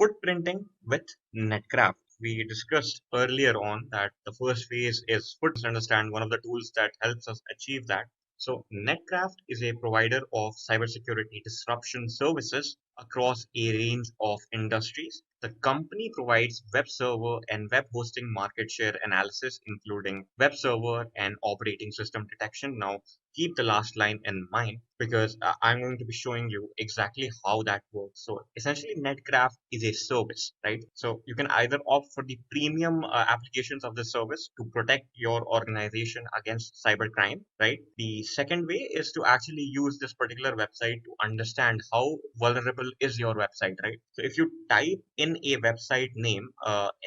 footprinting with Nercraft. We discussed earlier on that the first phase is footprint. Understand one of the tools that helps us achieve that. So Nercraft is a provider of cybersecurity disruption services across a range of industries. The company provides web server and web hosting market share analysis, including web server and operating system detection. Now, keep the last line in mind because I'm going to be showing you exactly how that works. So essentially, Netcraft is a service, right? So you can either opt for the premium applications of the service to protect your organization against cybercrime, right? The second way is to actually use this particular website to understand how vulnerable is your website, right? So if you type in a website name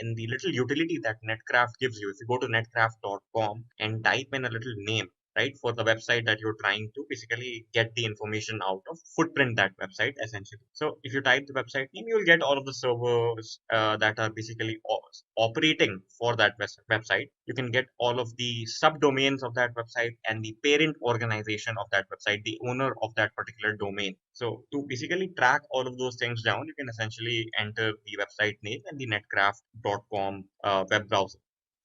in the little utility that Netcraft gives you, if you go to netcraft.com and type in a little name, right, for the website that you're trying to basically get the information out of, footprint that website essentially. So if you type the website name, you'll get all of the servers that are basically operating for that website. You can get all of the subdomains of that website and the parent organization of that website, the owner of that particular domain. So to basically track all of those things down, you can essentially enter the website name and the netcraft.com web browser.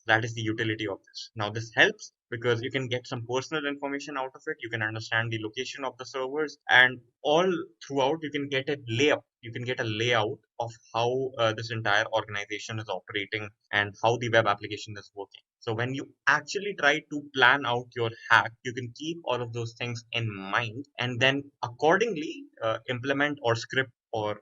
That is the utility of this. Now, this helps because you can get some personal information out of it. You can understand the location of the servers, and all throughout, you can get a layout. You can get a layout of how this entire organization is operating and how the web application is working. So, when you actually try to plan out your hack, you can keep all of those things in mind and then accordingly implement or script or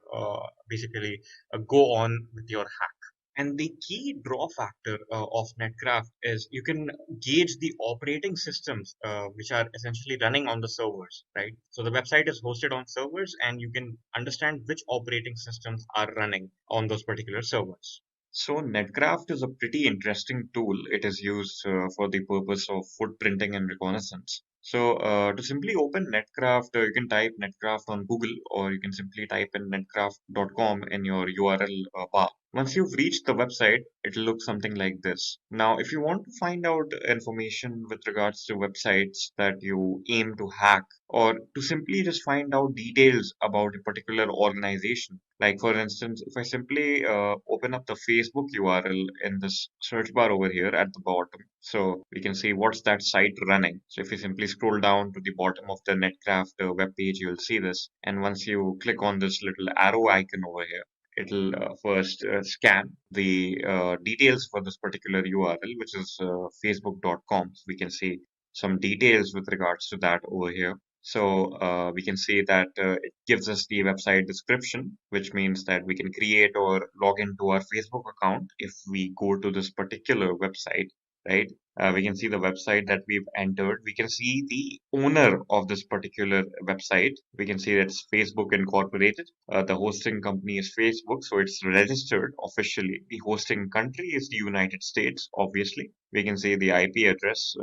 basically go on with your hack. And the key draw factor of Netcraft is you can gauge the operating systems which are essentially running on the servers, right? So the website is hosted on servers and you can understand which operating systems are running on those particular servers. So Netcraft is a pretty interesting tool. It is used for the purpose of footprinting and reconnaissance. So to simply open Netcraft, you can type Netcraft on Google or you can simply type in netcraft.com in your URL bar. Once you've reached the website, it'll look something like this. Now, if you want to find out information with regards to websites that you aim to hack, or to simply just find out details about a particular organization, like for instance, if I simply open up the Facebook URL in this search bar over here at the bottom, so we can see what's that site running. So if you simply scroll down to the bottom of the Netcraft web page, you'll see this. And once you click on this little arrow icon over here, it'll first scan the details for this particular URL, which is facebook.com. So we can see some details with regards to that over here. So we can see that it gives us the website description, which means that we can create or log into our Facebook account if we go to this particular website, right? We can see the website that we've entered. We can see the owner of this particular website. We can see that's Facebook Incorporated. The hosting company is Facebook, so it's registered officially. The hosting country is the United States, obviously. We can see the IP address.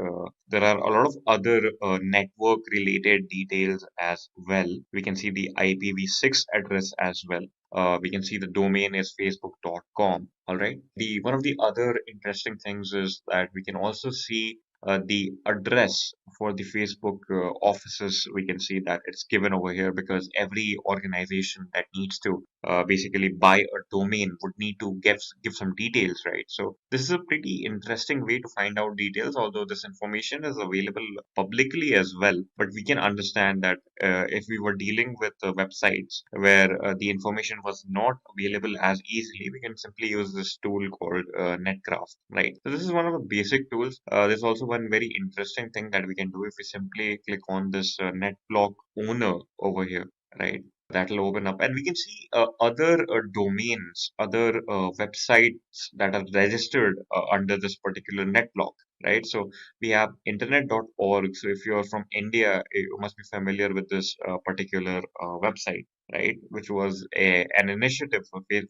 There are a lot of other network related details as well. We can see the IPv6 address as well. We can see the domain is facebook.com. All right. The one of the other interesting things is that we can also see the address for the Facebook offices. We can see that it's given over here because every organization that needs to basically buy a domain would need to give some details, right? So this is a pretty interesting way to find out details, although this information is available publicly as well. But we can understand that if we were dealing with websites where the information was not available as easily, we can simply use this tool called Netcraft, right? So this is one of the basic tools. There's also one very interesting thing that we can do if we simply click on this NetBlock owner over here, right? That'll open up, and we can see other domains, other websites that are registered under this particular NetBlock, right? So we have internet.org. So if you're from India, you must be familiar with this particular website, right? Which was an initiative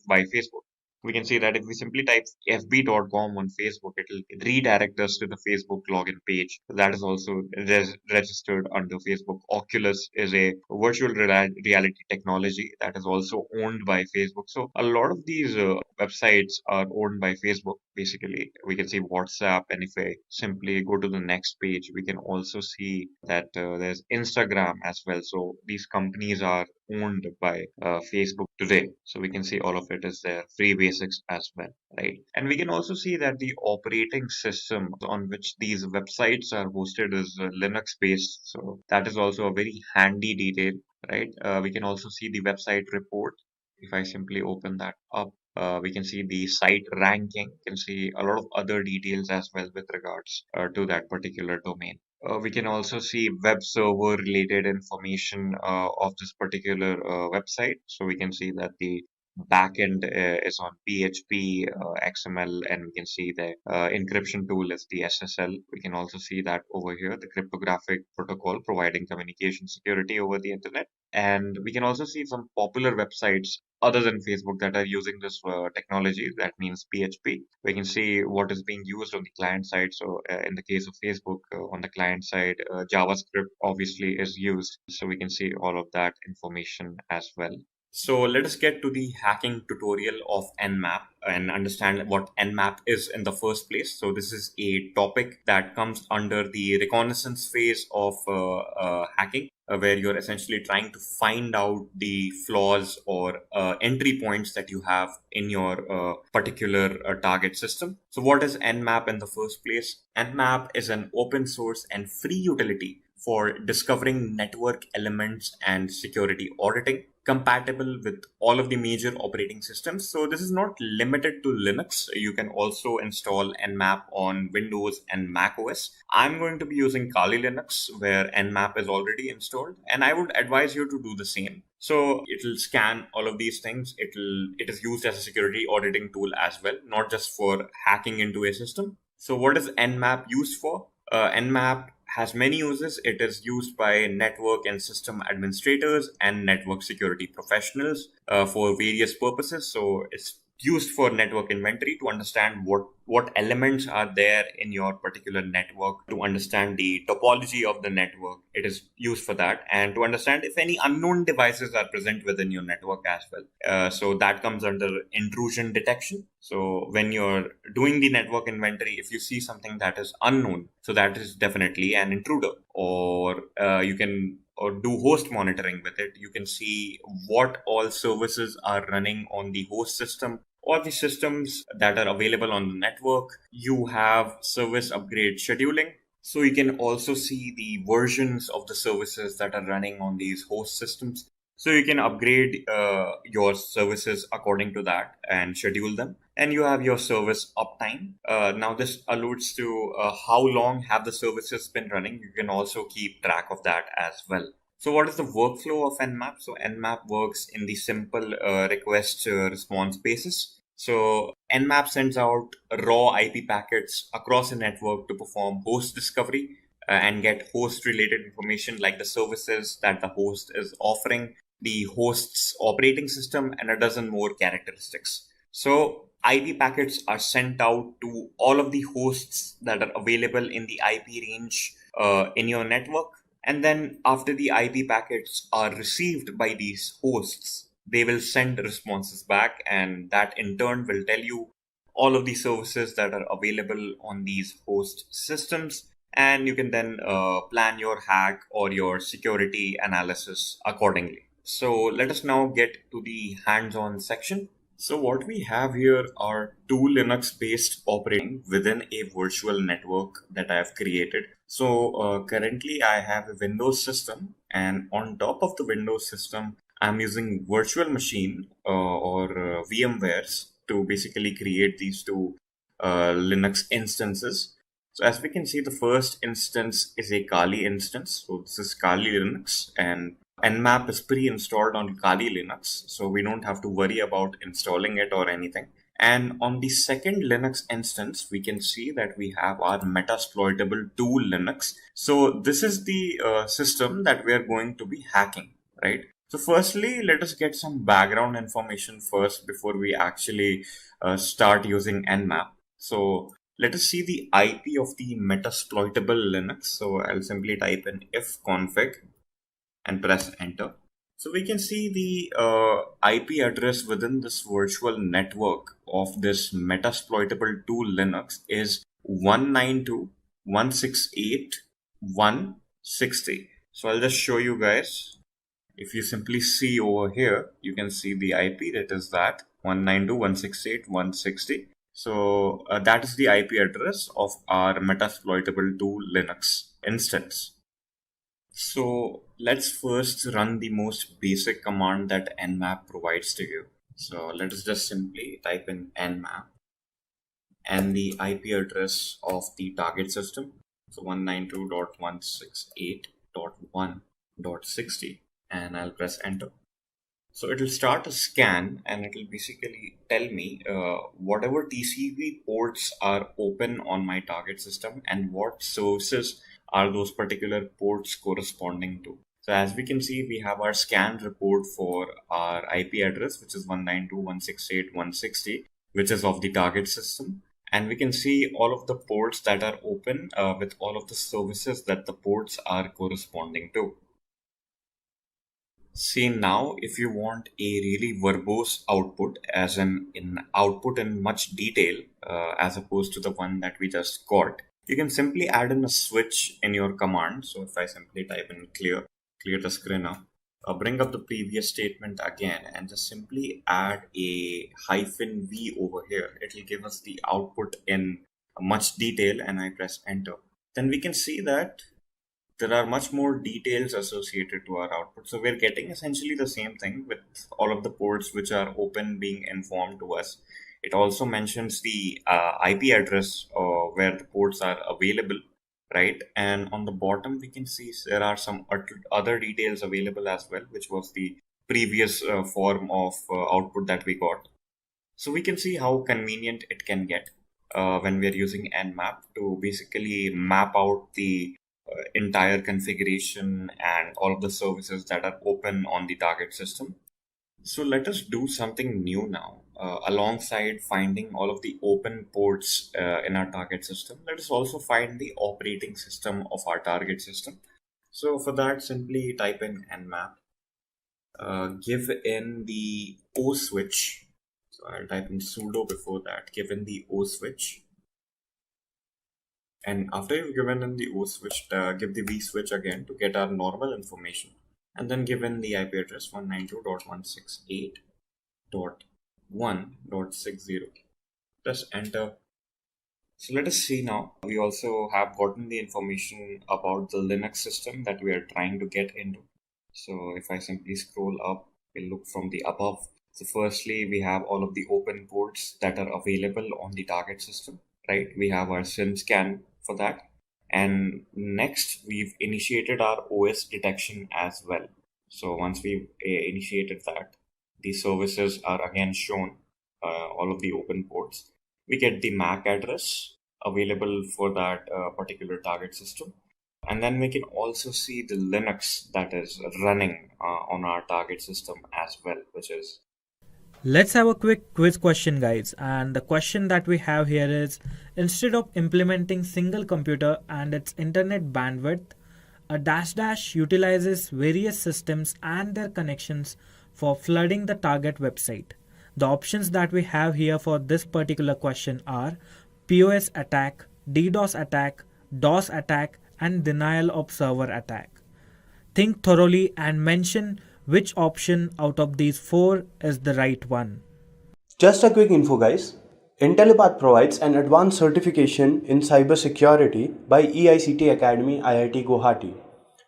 by Facebook. We can see that if we simply type fb.com on Facebook, it'll redirect us to the Facebook login page. That is also registered under Facebook. Oculus is a virtual reality technology that is also owned by Facebook. So a lot of these websites are owned by Facebook. Basically, we can see WhatsApp, and if I simply go to the next page, we can also see that there's Instagram as well. So these companies are owned by Facebook today. So we can see all of it is there, free basics as well, right? And we can also see that the operating system on which these websites are hosted is Linux based. So that is also a very handy detail, right? We can also see the website report. If I simply open that up, we can see the site ranking, can see a lot of other details as well with regards to that particular domain. We can also see web server related information of this particular website. So we can see that the backend is on PHP, XML, and we can see the encryption tool is the SSL. We can also see that over here, the cryptographic protocol providing communication security over the internet. And we can also see some popular websites other than Facebook that are using this technology. That means PHP. We can see what is being used on the client side. So in the case of Facebook, on the client side, JavaScript obviously is used. So we can see all of that information as well. So let us get to the hacking tutorial of Nmap and understand what Nmap is in the first place. So this is a topic that comes under the reconnaissance phase of hacking, where you're essentially trying to find out the flaws or entry points that you have in your particular target system. So what is Nmap in the first place? Nmap is an open source and free utility for discovering network elements and security auditing, compatible with all of the major operating systems. So this is not limited to Linux. You can also install Nmap on Windows and Mac OS. I'm going to be using Kali Linux, where Nmap is already installed, and I would advise you to do the same. So it'll scan all of these things. It is used as a security auditing tool as well, not just for hacking into a system. So what is Nmap used for? Nmap has many uses. It is used by network and system administrators and network security professionals for various purposes. So it's used for network inventory to understand what elements are there in your particular network, to understand the topology of the network. It is used for that, and to understand if any unknown devices are present within your network as well. So that comes under intrusion detection. So when you're doing the network inventory, if you see something that is unknown, so that is definitely an intruder. Or you can do host monitoring with it. You can see what all services are running on the host system or the systems that are available on the network. You have service upgrade scheduling. So you can also see the versions of the services that are running on these host systems. So you can upgrade your services according to that and schedule them. And you have your service uptime. Now this alludes to how long have the services been running. You can also keep track of that as well. So what is the workflow of Nmap? So Nmap works in the simple request response basis. So Nmap sends out raw IP packets across a network to perform host discovery and get host related information like the services that the host is offering, the host's operating system, and a dozen more characteristics. So IP packets are sent out to all of the hosts that are available in the IP range in your network. And then after the IP packets are received by these hosts, they will send responses back, and that in turn will tell you all of the services that are available on these host systems. And you can then plan your hack or your security analysis accordingly. So let us now get to the hands-on section. So what we have here are two Linux-based operating within a virtual network that I have created. So currently I have a Windows system, and on top of the Windows system, I'm using virtual machine or VMwares to basically create these two Linux instances. So as we can see, the first instance is a Kali instance. So this is Kali Linux, and Nmap is pre-installed on Kali Linux. So we don't have to worry about installing it or anything. And on the second Linux instance, we can see that we have our Metasploitable 2 Linux. So this is the system that we are going to be hacking, right? So firstly, let us get some background information first before we actually start using Nmap. So let us see the IP of the Metasploitable Linux. So I'll simply type in ifconfig and press enter. So we can see the IP address within this virtual network of this Metasploitable 2 Linux is 192.168.160. So I'll just show you guys. If you simply see over here, you can see the IP, that is that 192.168.160. So that is the IP address of our Metasploitable 2 Linux instance. So let's first run the most basic command that Nmap provides to you. So let us just simply type in Nmap and the IP address of the target system. So 192.168.1.60, and I'll press enter. So it will start a scan and it will basically tell me whatever TCP ports are open on my target system and what services are those particular ports corresponding to. So as we can see, we have our scan report for our IP address, which is 192.168.160, which is of the target system. And we can see all of the ports that are open with all of the services that the ports are corresponding to. See now, if you want a really verbose output, as in output in much detail, as opposed to the one that we just got, you can simply add in a switch in your command. So if I simply type in clear the screen up, bring up the previous statement again, and just simply add a -v over here. It will give us the output in much detail, and I press enter. Then we can see that there are much more details associated to our output. So we're getting essentially the same thing with all of the ports which are open being informed to us. It also mentions the IP address where the ports are available, right? And on the bottom, we can see there are some other details available as well, which was the previous form of output that we got. So we can see how convenient it can get when we are using Nmap to basically map out the entire configuration and all of the services that are open on the target system. So let us do something new now. Alongside finding all of the open ports in our target system, let us also find the operating system of our target system. So for that, simply type in Nmap, give in the O switch. So I'll type in sudo before that, give in the O switch. And after you've given in the O switch, give the V switch again to get our normal information. And then give in the IP address 192.168.1.60. Press enter. So let us see now. We also have gotten the information about the Linux system that we are trying to get into. So if I simply scroll up, we'll look from the above. So firstly, we have all of the open ports that are available on the target system, right? We have our SIM scan for that. And next, we've initiated our OS detection as well. So once we've initiated that, the services are again shown, all of the open ports. We get the MAC address available for that particular target system. And then we can also see the Linux that is running on our target system as well, which is... Let's have a quick quiz question, guys. And the question that we have here is, instead of implementing single computer and its internet bandwidth, a -- utilizes various systems and their connections for flooding the target website. The options that we have here for this particular question are POS attack, DDoS attack, DOS attack, and denial of server attack. Think thoroughly and mention which option out of these 4 is the right one. Just a quick info, guys. Intellipaat provides an advanced certification in cybersecurity by EICT Academy IIT Guwahati.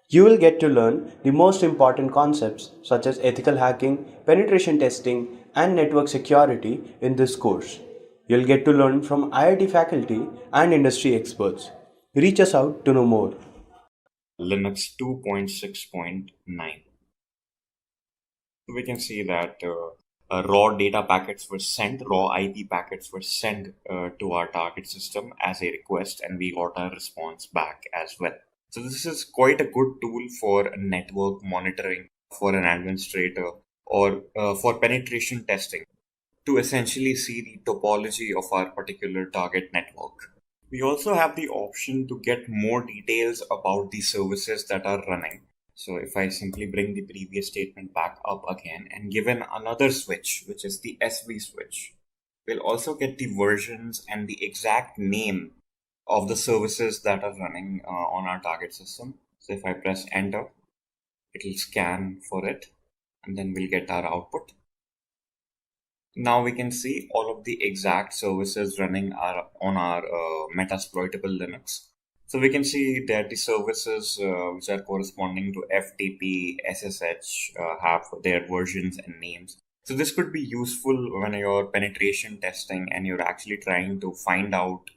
You will get to learn the most important concepts such as ethical hacking, penetration testing, and network security in this course. You'll get to learn from IIT faculty and industry experts. Reach us out to know more. Linux 2.6.9. We can see that raw data packets were sent, raw IP packets were sent to our target system as a request, and we got a response back as well. So this is quite a good tool for network monitoring for an administrator or for penetration testing to essentially see the topology of our particular target network. We also have the option to get more details about the services that are running. So if I simply bring the previous statement back up again and given another switch, which is the SV switch, we'll also get the versions and the exact name of the services that are running on our target system. So if I press enter, it'll scan for it, and then we'll get our output. Now we can see all of the exact services running on our Metasploitable Linux. So we can see that the services which are corresponding to FTP, SSH have their versions and names. So this could be useful when you're penetration testing and you're actually trying to find out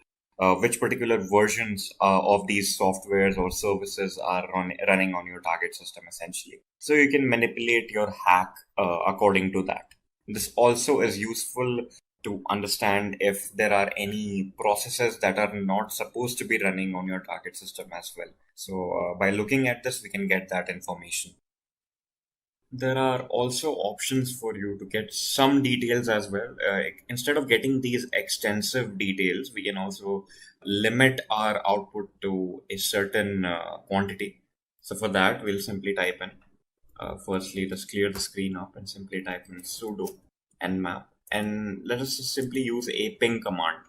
which particular versions of these softwares or services are running on your target system essentially. So you can manipulate your hack according to that. This also is useful to understand if there are any processes that are not supposed to be running on your target system as well. So by looking at this, we can get that information. There are also options for you to get some details as well. Instead of getting these extensive details, we can also limit our output to a certain quantity. So for that, we'll simply type in firstly, just clear the screen up and simply type in sudo nmap. And let us just simply use a ping command,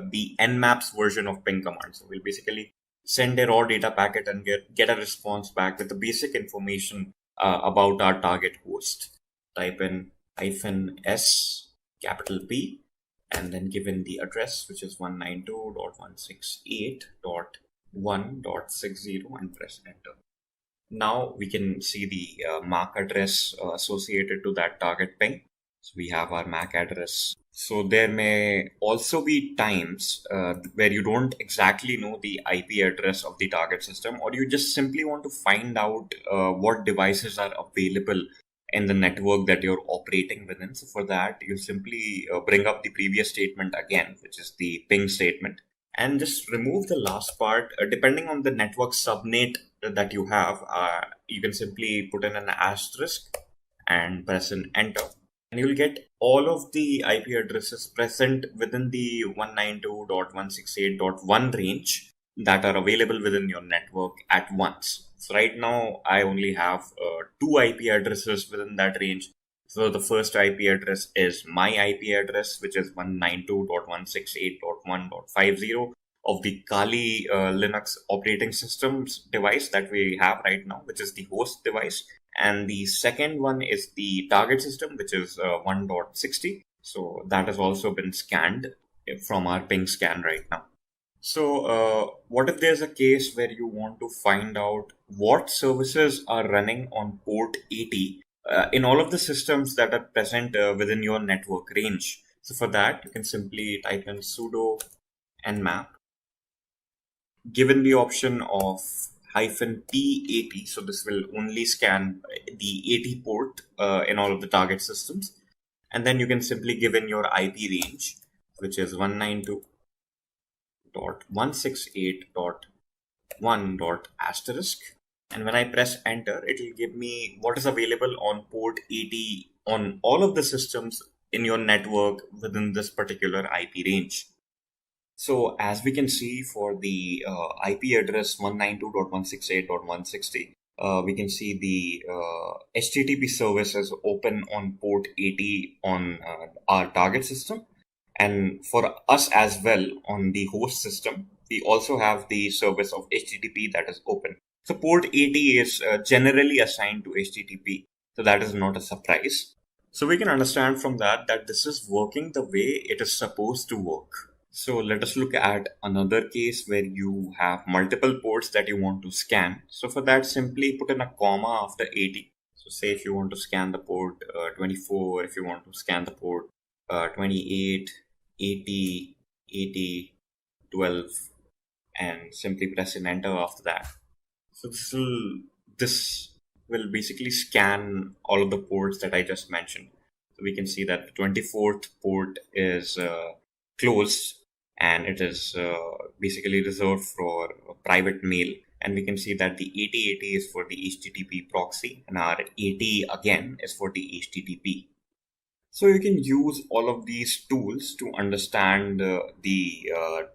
the nmap's version of ping command. So we'll basically send a raw data packet and get a response back with the basic information about our target host. Type in -s, capital P, and then given the address, which is 192.168.1.60, and press enter. Now we can see the MAC address associated to that target ping. So we have our MAC address. So there may also be times where you don't exactly know the IP address of the target system, or you just simply want to find out what devices are available in the network that you're operating within. So for that, you simply bring up the previous statement again, which is the ping statement, and just remove the last part. Depending on the network subnet that you have, you can simply put in an asterisk and press an enter. And you'll get all of the IP addresses present within the 192.168.1 range that are available within your network at once. So right now, I only have 2 IP addresses within that range. So the first IP address is my IP address, which is 192.168.1.50 of the Kali Linux operating systems device that we have right now, which is the host device. And the second one is the target system, which is 1.60. So that has also been scanned from our ping scan right now. So what if there's a case where you want to find out what services are running on port 80 in all of the systems that are present within your network range? So for that, you can simply type in sudo nmap, given the option of -p80, so this will only scan the 80 port in all of the target systems. And then you can simply give in your IP range, which is 192.168.1. And when I press enter, it will give me what is available on port 80 on all of the systems in your network within this particular IP range. So as we can see for the IP address 192.168.160, we can see the HTTP service is open on port 80 on our target system. And for us as well on the host system, we also have the service of HTTP that is open. So port 80 is generally assigned to HTTP. So that is not a surprise. So we can understand from that this is working the way it is supposed to work. So let us look at another case where you have multiple ports that you want to scan. So for that, simply put in a comma after 80. So say if you want to scan the port 24, if you want to scan the port 28, 80, 80, 12, and simply press in enter after that. So this will basically scan all of the ports that I just mentioned. So we can see that the 24th port is closed, and it is basically reserved for private mail. And we can see that the 8080 is for the HTTP proxy, and our 80 again is for the HTTP. So you can use all of these tools to understand the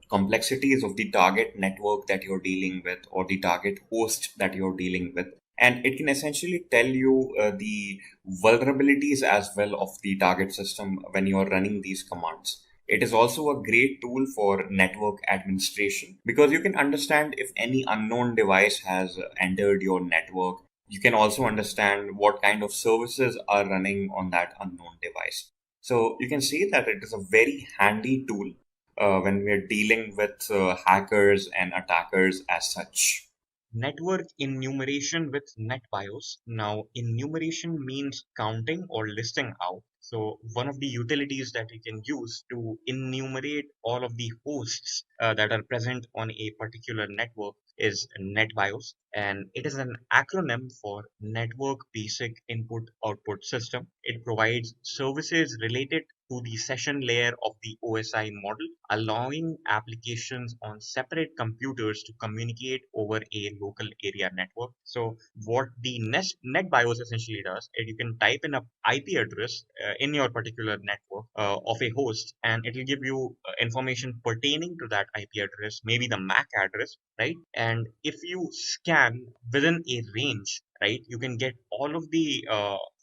complexities of the target network that you're dealing with, or the target host that you're dealing with. And it can essentially tell you the vulnerabilities as well of the target system when you're running these commands. It is also a great tool for network administration because you can understand if any unknown device has entered your network. You can also understand what kind of services are running on that unknown device. So you can see that it is a very handy tool when we're dealing with hackers and attackers as such. Network enumeration with NetBIOS. Now, enumeration means counting or listing out. So, one of the utilities that you can use to enumerate all of the hosts that are present on a particular network is NetBIOS, and it is an acronym for Network Basic Input Output System. It provides services related to the session layer of the OSI model, allowing applications on separate computers to communicate over a local area network. So, what the NetBIOS essentially does is you can type in a IP address in your particular network of a host, and it will give you information pertaining to that IP address, maybe the MAC address, right? And if you scan within a range, right, you can get all of the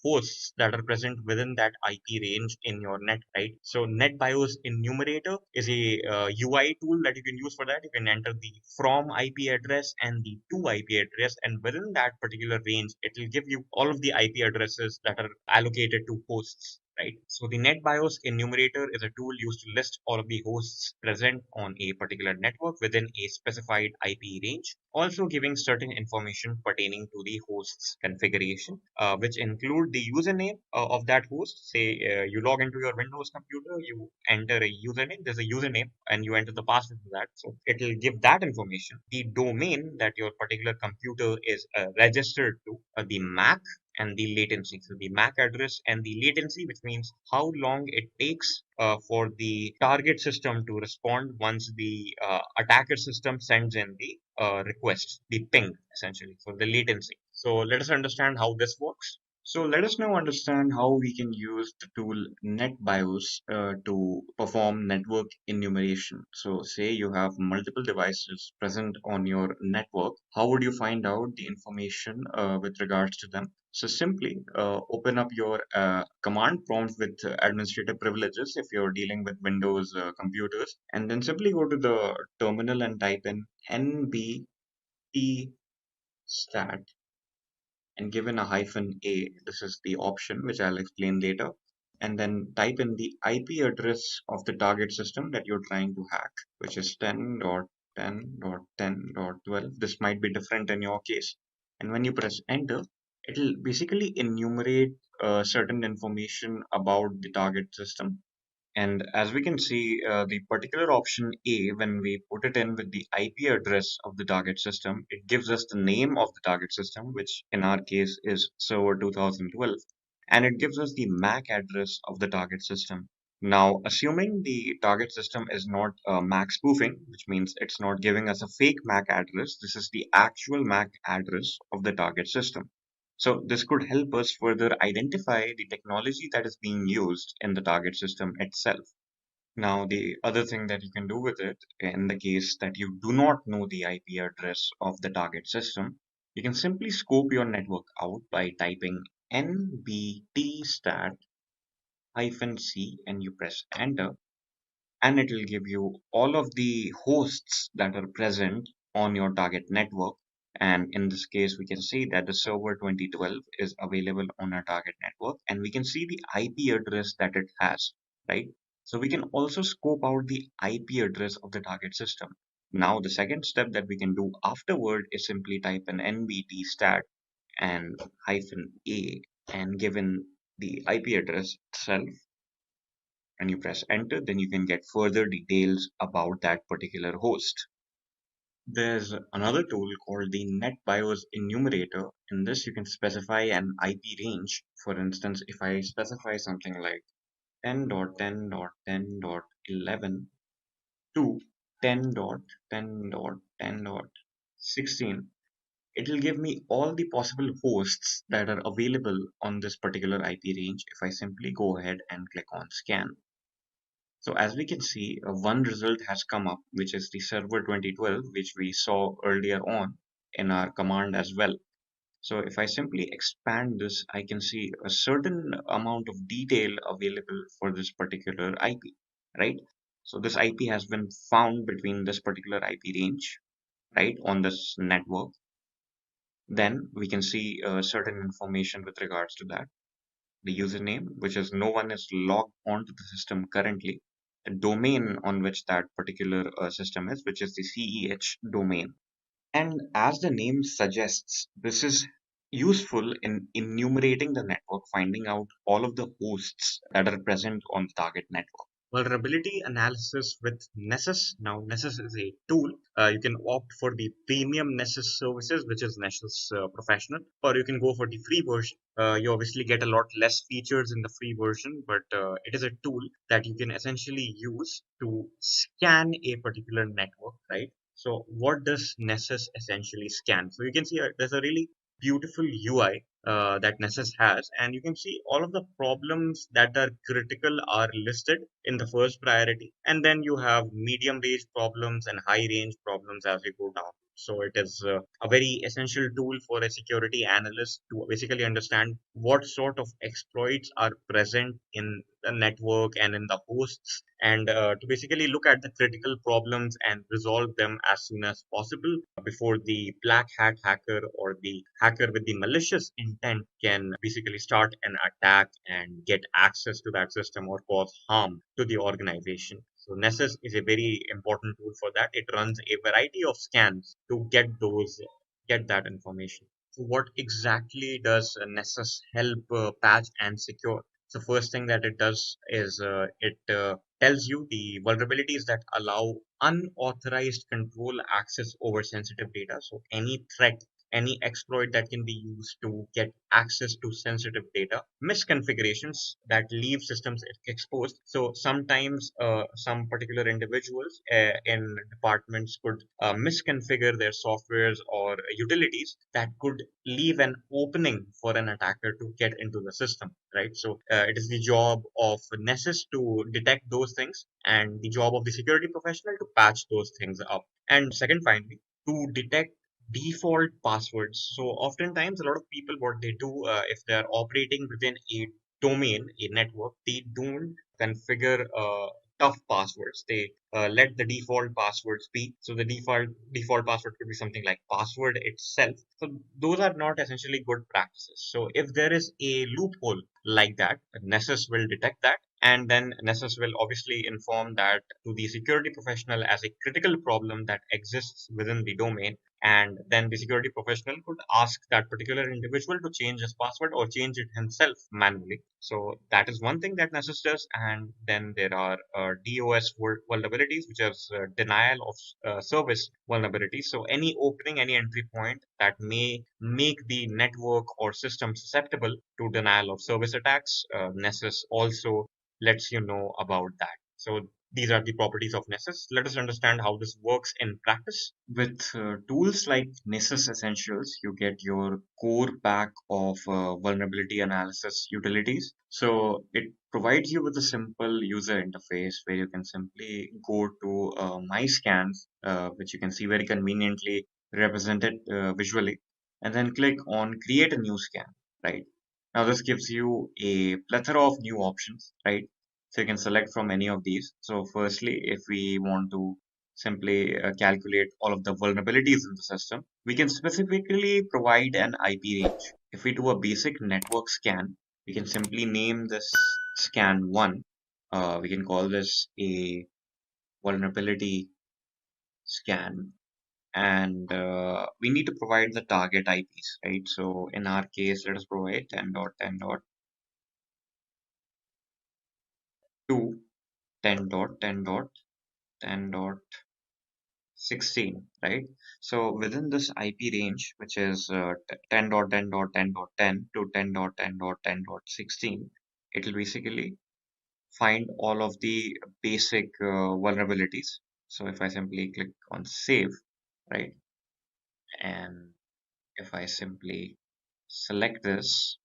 hosts that are present within that IP range in your net, right? So NetBIOS enumerator is a UI tool that you can use for that. You can enter the from IP address and the to IP address, and within that particular range, it will give you all of the IP addresses that are allocated to hosts. Right. So the NetBIOS enumerator is a tool used to list all of the hosts present on a particular network within a specified IP range, also giving certain information pertaining to the host's configuration, which include the username of that host. Say you log into your Windows computer, you enter a username. There's a username, and you enter the password for that. So it will give that information. The domain that your particular computer is registered to, the MAC, and the latency. So the MAC address and the latency, which means how long it takes for the target system to respond once the attacker system sends in the request, the ping essentially, for the latency. So let us understand how this works. So let us now understand how we can use the tool NetBIOS to perform network enumeration. So say you have multiple devices present on your network. How would you find out the information with regards to them? So simply open up your command prompt with administrative privileges if you're dealing with Windows computers, and then simply go to the terminal and type in nbt stat and given a hyphen a. This is the option which I'll explain later. And then type in the IP address of the target system that you're trying to hack, which is 10.10.10.12. This might be different in your case. And when you press enter, it'll basically enumerate certain information about the target system. And as we can see, the particular option A, when we put it in with the IP address of the target system, it gives us the name of the target system, which in our case is server 2012, and it gives us the MAC address of the target system. Now, assuming the target system is not MAC spoofing, which means it's not giving us a fake MAC address, this is the actual MAC address of the target system. So this could help us further identify the technology that is being used in the target system itself. Now, the other thing that you can do with it, in the case that you do not know the IP address of the target system, you can simply scope your network out by typing nbt stat-c and you press enter, and it will give you all of the hosts that are present on your target network. And in this case, we can see that the server 2012 is available on our target network, and we can see the IP address that it has, right? So we can also scope out the IP address of the target system. Now, the second step that we can do afterward is simply type in nbt stat and hyphen a, and given the IP address itself, and you press enter, then you can get further details about that particular host. There's another tool called the NetBIOS enumerator. In this, you can specify an IP range. For instance, if I specify something like 10.10.10.11 to 10.10.10.16, it will give me all the possible hosts that are available on this particular IP range if I simply go ahead and click on scan. So as we can see, one result has come up, which is the server 2012, which we saw earlier on in our command as well. So if I simply expand this, I can see a certain amount of detail available for this particular IP, right? So this IP has been found between this particular IP range, right, on this network. Then we can see certain information with regards to that. The username, which is no one is logged onto the system currently, the domain on which that particular system is, which is the CEH domain. And as the name suggests, this is useful in enumerating the network, finding out all of the hosts that are present on the target network. Vulnerability analysis with Nessus. Now, Nessus is a tool. You can opt for the premium Nessus services, which is Nessus Professional, or you can go for the free version. You obviously get a lot less features in the free version, but it is a tool that you can essentially use to scan a particular network, right? So what does Nessus essentially scan? So you can see there's a really beautiful UI that Nessus has, and you can see all of the problems that are critical are listed in the first priority, and then you have medium range problems and high range problems as we go down. So it is a very essential tool for a security analyst to basically understand what sort of exploits are present in the network and in the hosts, and to basically look at the critical problems and resolve them as soon as possible before the black hat hacker or the hacker with the malicious intent can basically start an attack and get access to that system or cause harm to the organization. So Nessus is a very important tool for that. It runs a variety of scans to get that information. So what exactly does Nessus help patch and secure? So first thing that it does is it tells you the vulnerabilities that allow unauthorized control access over sensitive data. So any threat, any exploit that can be used to get access to sensitive data, misconfigurations that leave systems exposed. So sometimes some particular individuals in departments could misconfigure their softwares or utilities that could leave an opening for an attacker to get into the system, right? So it is the job of Nessus to detect those things, and the job of the security professional to patch those things up. And second, finally, to detect default passwords. So oftentimes a lot of people, what they do, if they are operating within a domain, a network, they don't configure tough passwords. They let the default passwords be. So the default password could be something like password itself. So those are not essentially good practices. So if there is a loophole like that, Nessus will detect that, and then Nessus will obviously inform that to the security professional as a critical problem that exists within the domain, and then the security professional could ask that particular individual to change his password or change it himself manually. So that is one thing that Nessus does. And then there are DOS vulnerabilities, which is denial of service vulnerabilities. So any opening, any entry point that may make the network or system susceptible to denial of service attacks, Nessus also lets you know about that. So these are the properties of Nessus. Let us understand how this works in practice. With tools like Nessus Essentials, you get your core pack of vulnerability analysis utilities. So it provides you with a simple user interface where you can simply go to My Scans, which you can see very conveniently represented visually, and then click on Create a New Scan, right? Now this gives you a plethora of new options, right? So you can select from any of these. So firstly, if we want to simply calculate all of the vulnerabilities in the system, we can specifically provide an IP range. If we do a basic network scan, we can simply name this scan 1. We can call this a vulnerability scan, and we need to provide the target IPs, right? So in our case, let us provide 10.10.10.2, 10.10.10.10.16, right? So within this IP range, which is 10.10.10.10 to 10.10.10.16, it will basically find all of the basic vulnerabilities. So if I simply click on save, right, and if I simply select this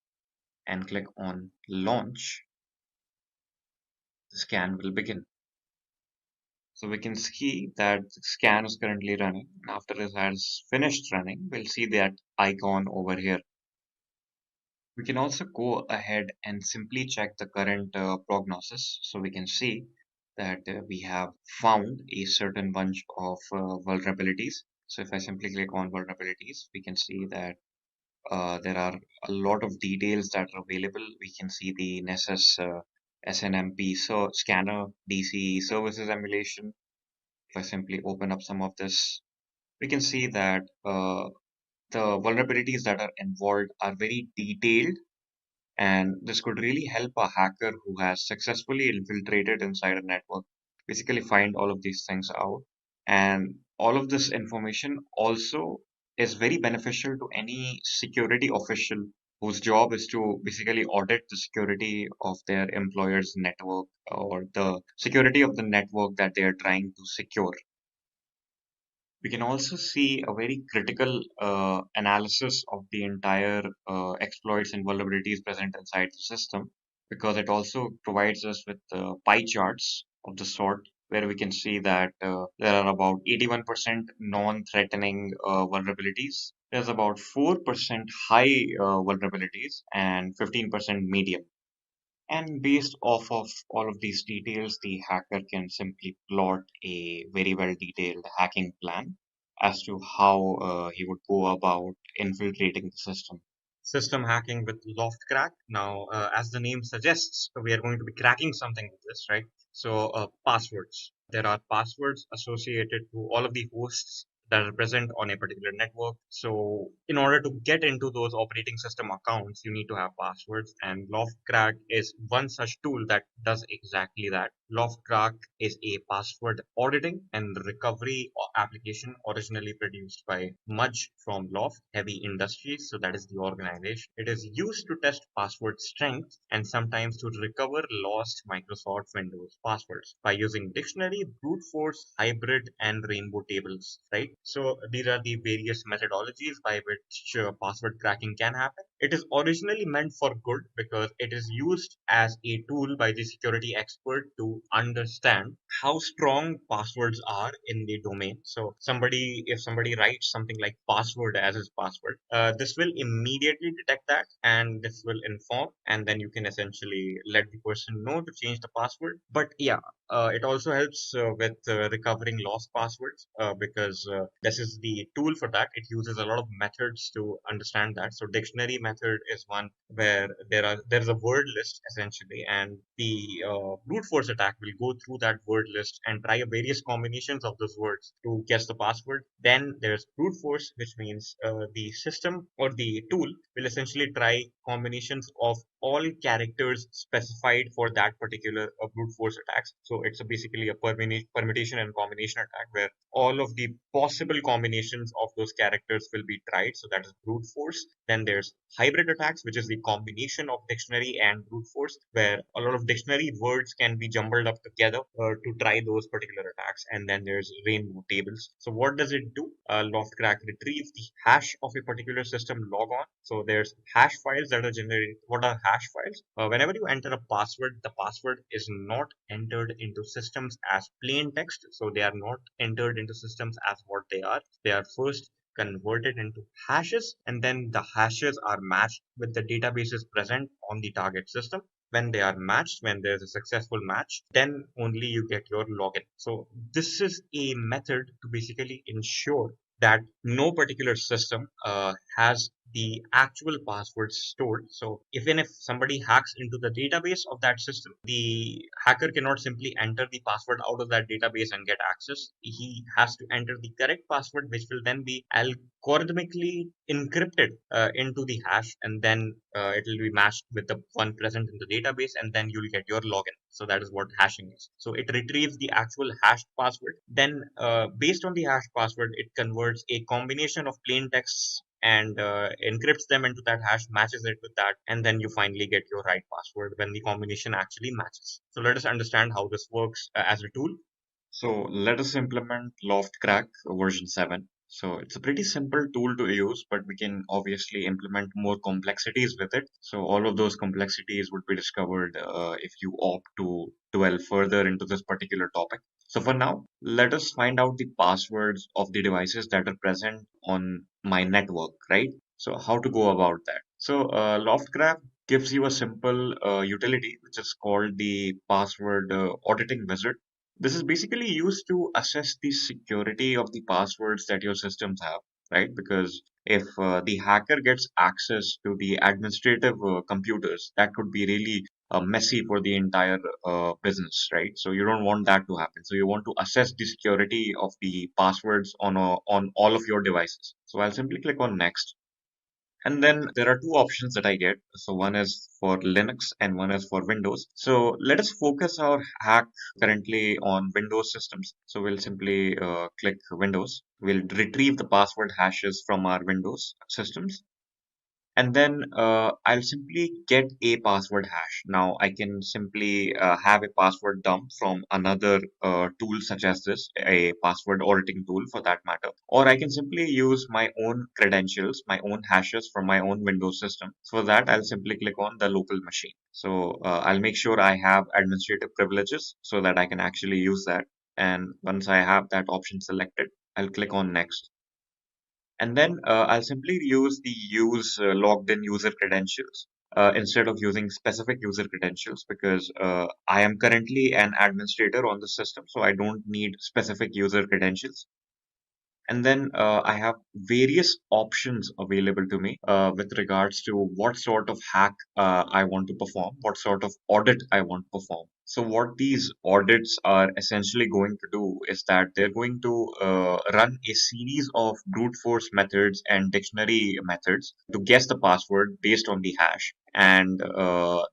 and click on launch, the scan will begin. So we can see that the scan is currently running. And after it has finished running, we'll see that icon over here. We can also go ahead and simply check the current prognosis. So we can see that we have found a certain bunch of vulnerabilities. So if I simply click on vulnerabilities, we can see that there are a lot of details that are available. We can see the Nessus SNMP so scanner, DC services emulation. If I simply open up some of this, we can see that the vulnerabilities that are involved are very detailed, and this could really help a hacker who has successfully infiltrated inside a network basically find all of these things out. And all of this information also is very beneficial to any security official whose job is to basically audit the security of their employer's network or the security of the network that they are trying to secure. We can also see a very critical analysis of the entire exploits and vulnerabilities present inside the system, because it also provides us with pie charts of the sort where we can see that there are about 81% non-threatening vulnerabilities. There's about 4% high vulnerabilities and 15% medium. And based off of all of these details, the hacker can simply plot a very well detailed hacking plan as to how he would go about infiltrating the system. System hacking with Loftcrack. Now, as the name suggests, we are going to be cracking something with this, right? So, passwords. There are passwords associated to all of the hosts that are present on a particular network. So, in order to get into those operating system accounts, you need to have passwords, and Loftcrack is one such tool that does exactly that. Loftcrack is a password auditing and recovery application originally produced by Mudge from Loft Heavy Industries, so that is the organization. It is used to test password strength and sometimes to recover lost Microsoft Windows passwords by using dictionary, brute force, hybrid, and rainbow tables, right? So these are the various methodologies by which password cracking can happen. It is originally meant for good because it is used as a tool by the security expert to understand how strong passwords are in the domain. So if somebody writes something like password as his password, this will immediately detect that and this will inform, and then you can essentially let the person know to change the password. But yeah, it also helps with recovering lost passwords because this is the tool for that. It uses a lot of methods to understand that. So dictionary method is one where there's a word list essentially, and the brute force attack will go through that word list and try various combinations of those words to guess the password. Then there's brute force, which means the system or the tool will essentially try combinations of all characters specified for that particular brute force attacks. So it's basically a permutation and combination attack where all of the possible combinations of those characters will be tried. So that is brute force. Then there's hybrid attacks, which is the combination of dictionary and brute force, where a lot of dictionary words can be jumbled up together to try those particular attacks. And then there's rainbow tables. So what does it do? Loftcrack retrieves the hash of a particular system logon. So there's hash files that are generated. What are hash files? Whenever you enter a password, the password is not entered into systems as plain text. So they are not entered into systems as what they are. They are first converted into hashes, and then the hashes are matched with the databases present on the target system. When they are matched, when there's a successful match, then only you get your login. So this is a method to basically ensure that no particular system has the actual passwords stored. So even if somebody hacks into the database of that system, the hacker cannot simply enter the password out of that database and get access. He has to enter the correct password, which will then be algorithmically encrypted into the hash, and then it will be matched with the one present in the database, and then you'll get your login. So that is what hashing is. So it retrieves the actual hashed password. Then based on the hashed password, it converts a combination of plain text and encrypts them into that hash, matches it with that, and then you finally get your right password when the combination actually matches. So let us understand how this works as a tool. So let us implement LoftCrack version 7. So it's a pretty simple tool to use, but we can obviously implement more complexities with it. So all of those complexities would be discovered if you opt to dwell further into this particular topic. So for now, let us find out the passwords of the devices that are present on my network, right? So how to go about that? So LoftCrack gives you a simple utility which is called the password auditing wizard. This is basically used to assess the security of the passwords that your systems have, right? Because if the hacker gets access to the administrative computers, that could be really messy for the entire business, right? So you don't want that to happen. So you want to assess the security of the passwords on all of your devices. So I'll simply click on next. And then there are two options that I get. So one is for Linux and one is for Windows. So let us focus our hack currently on Windows systems. So we'll simply click Windows. We'll retrieve the password hashes from our Windows systems. And then I'll simply get a password hash. Now I can simply have a password dump from another tool such as this, a password auditing tool for that matter. Or I can simply use my own credentials, my own hashes from my own Windows system. For that, I'll simply click on the local machine. So I'll make sure I have administrative privileges so that I can actually use that. And once I have that option selected, I'll click on next. And then I'll simply use the use logged in user credentials instead of using specific user credentials because I am currently an administrator on the system, so I don't need specific user credentials. And then I have various options available to me with regards to what sort of hack I want to perform, what sort of audit I want to perform. So what these audits are essentially going to do is that they're going to run a series of brute force methods and dictionary methods to guess the password based on the hash. And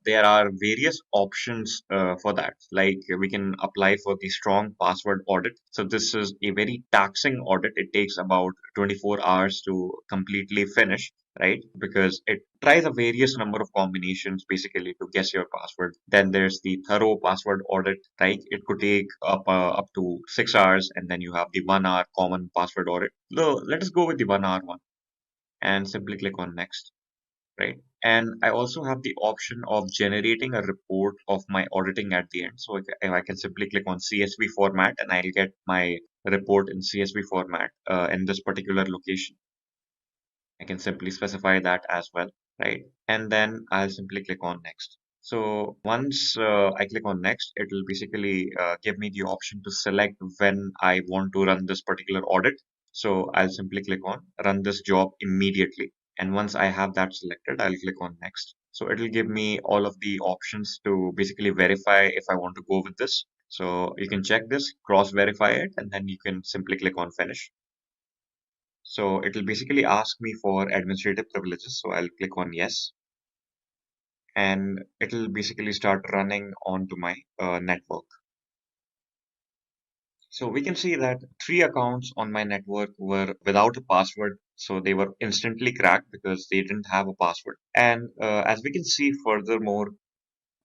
there are various options for that. Like we can apply for the strong password audit. So this is a very taxing audit. It takes about 24 hours to completely finish, right? Because it tries a various number of combinations basically to guess your password. Then there's the thorough password audit, right? It could take up to 6 hours, and then you have the 1 hour common password audit. So let us go with the 1 hour one and simply click on next, right? And I also have the option of generating a report of my auditing at the end. So I can simply click on CSV format and I'll get my report in CSV format in this particular location. I can simply specify that as well, right? And then I'll simply click on next. So once I click on next, it will basically give me the option to select when I want to run this particular audit. So I'll simply click on run this job immediately. And once I have that selected, I'll click on next. So it will give me all of the options to basically verify if I want to go with this. So you can check this, cross verify it, and then you can simply click on finish. So it will basically ask me for administrative privileges. So I'll click on yes. And it'll basically start running onto my network. So we can see that 3 accounts on my network were without a password. So they were instantly cracked because they didn't have a password. And as we can see furthermore,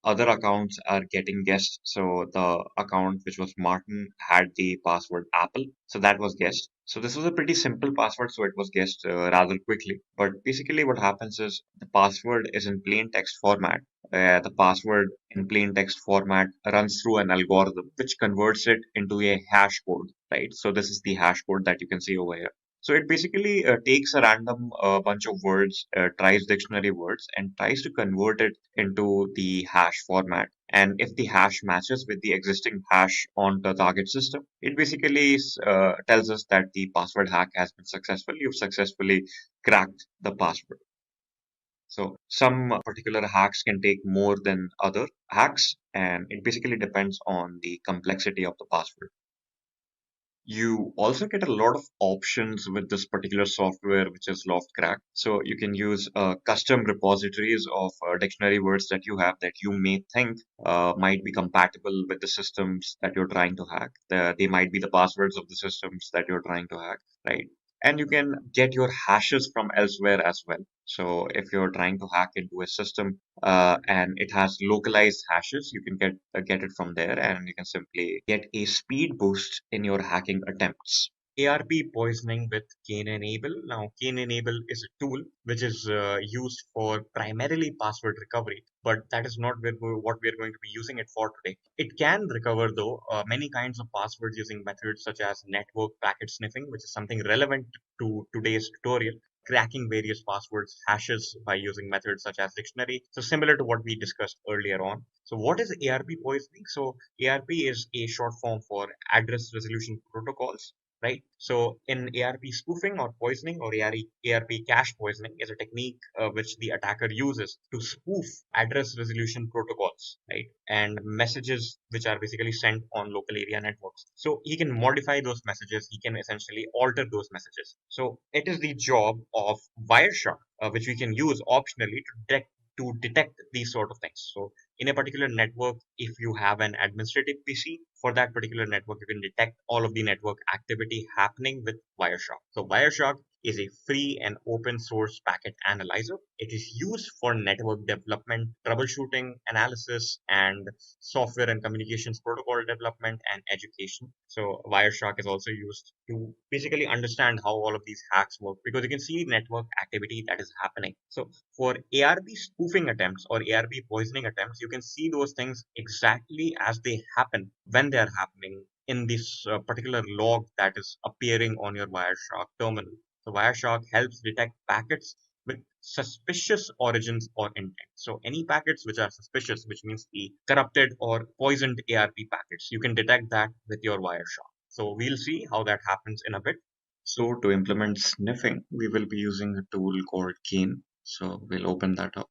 other accounts are getting guessed. So the account which was Martin had the password Apple. So that was guessed. So this was a pretty simple password. So it was guessed rather quickly. But basically what happens is the password is in plain text format. The password in plain text format runs through an algorithm which converts it into a hash code, right? So this is the hash code that you can see over here. So it basically takes a random bunch of words, tries dictionary words, and tries to convert it into the hash format. And if the hash matches with the existing hash on the target system, it basically tells us that the password hack has been successful. You've successfully cracked the password. So some particular hacks can take more than other hacks, and it basically depends on the complexity of the password. You also get a lot of options with this particular software, which is Loftcrack. So you can use custom repositories of dictionary words that you have that you may think might be compatible with the systems that you're trying to hack. They might be the passwords of the systems that you're trying to hack, right? And you can get your hashes from elsewhere as well. So if you're trying to hack into a system and it has localized hashes, you can get it from there, and you can simply get a speed boost in your hacking attempts. ARP poisoning with Cain Able. Now, Cain Able is a tool which is used for primarily password recovery, but that is not what we are going to be using it for today. It can recover, though, many kinds of passwords using methods such as network packet sniffing, which is something relevant to today's tutorial, cracking various passwords hashes by using methods such as dictionary. So similar to what we discussed earlier on. So what is ARP poisoning? So ARP is a short form for address resolution protocols, right? So in ARP spoofing or poisoning, or ARP cache poisoning is a technique which the attacker uses to spoof address resolution protocols, right? And messages which are basically sent on local area networks. So he can modify those messages. He can essentially alter those messages. So it is the job of Wireshark, which we can use optionally to detect these sort of things. So in a particular network, if you have an administrative PC, for that particular network, you can detect all of the network activity happening with Wireshark. So Wireshark is a free and open source packet analyzer. It is used for network development, troubleshooting, analysis, and software and communications protocol development and education. So Wireshark is also used to basically understand how all of these hacks work, because you can see network activity that is happening. So for ARP spoofing attempts or ARP poisoning attempts, you can see those things exactly as they happen when they are happening in this particular log that is appearing on your Wireshark terminal. So Wireshark helps detect packets with suspicious origins or intent. So any packets which are suspicious, which means the corrupted or poisoned ARP packets, you can detect that with your Wireshark. So we'll see how that happens in a bit. So to implement sniffing, we will be using a tool called Cain. So we'll open that up.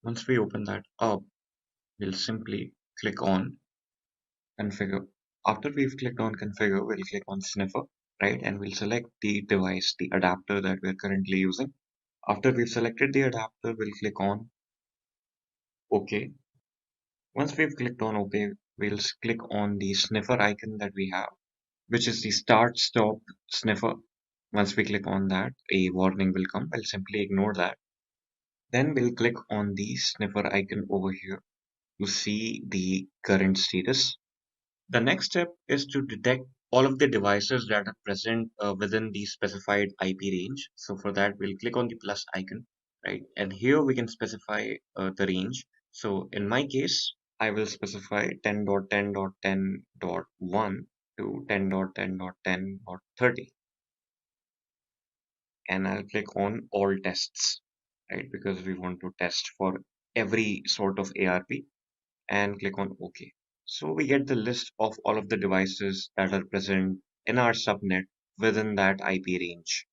Once we open that up, we'll simply click on configure. After we've clicked on configure, we'll click on sniffer, right? And we'll select the device, the adapter that we're currently using. After we've selected the adapter, we'll click on OK. Once we've clicked on OK, we'll click on the sniffer icon that we have, which is the start stop sniffer. Once we click on that, a warning will come. We'll simply ignore that. Then we'll click on the sniffer icon over here to see the current status. The next step is to detect all of the devices that are present within the specified IP range. So for that, we'll click on the plus icon, right? And here we can specify the range. So in my case, I will specify 10.10.10.1 to 10.10.10.30. And I'll click on all tests, right? Because we want to test for every sort of ARP, and click on OK. So we get the list of all of the devices that are present in our subnet within that IP range.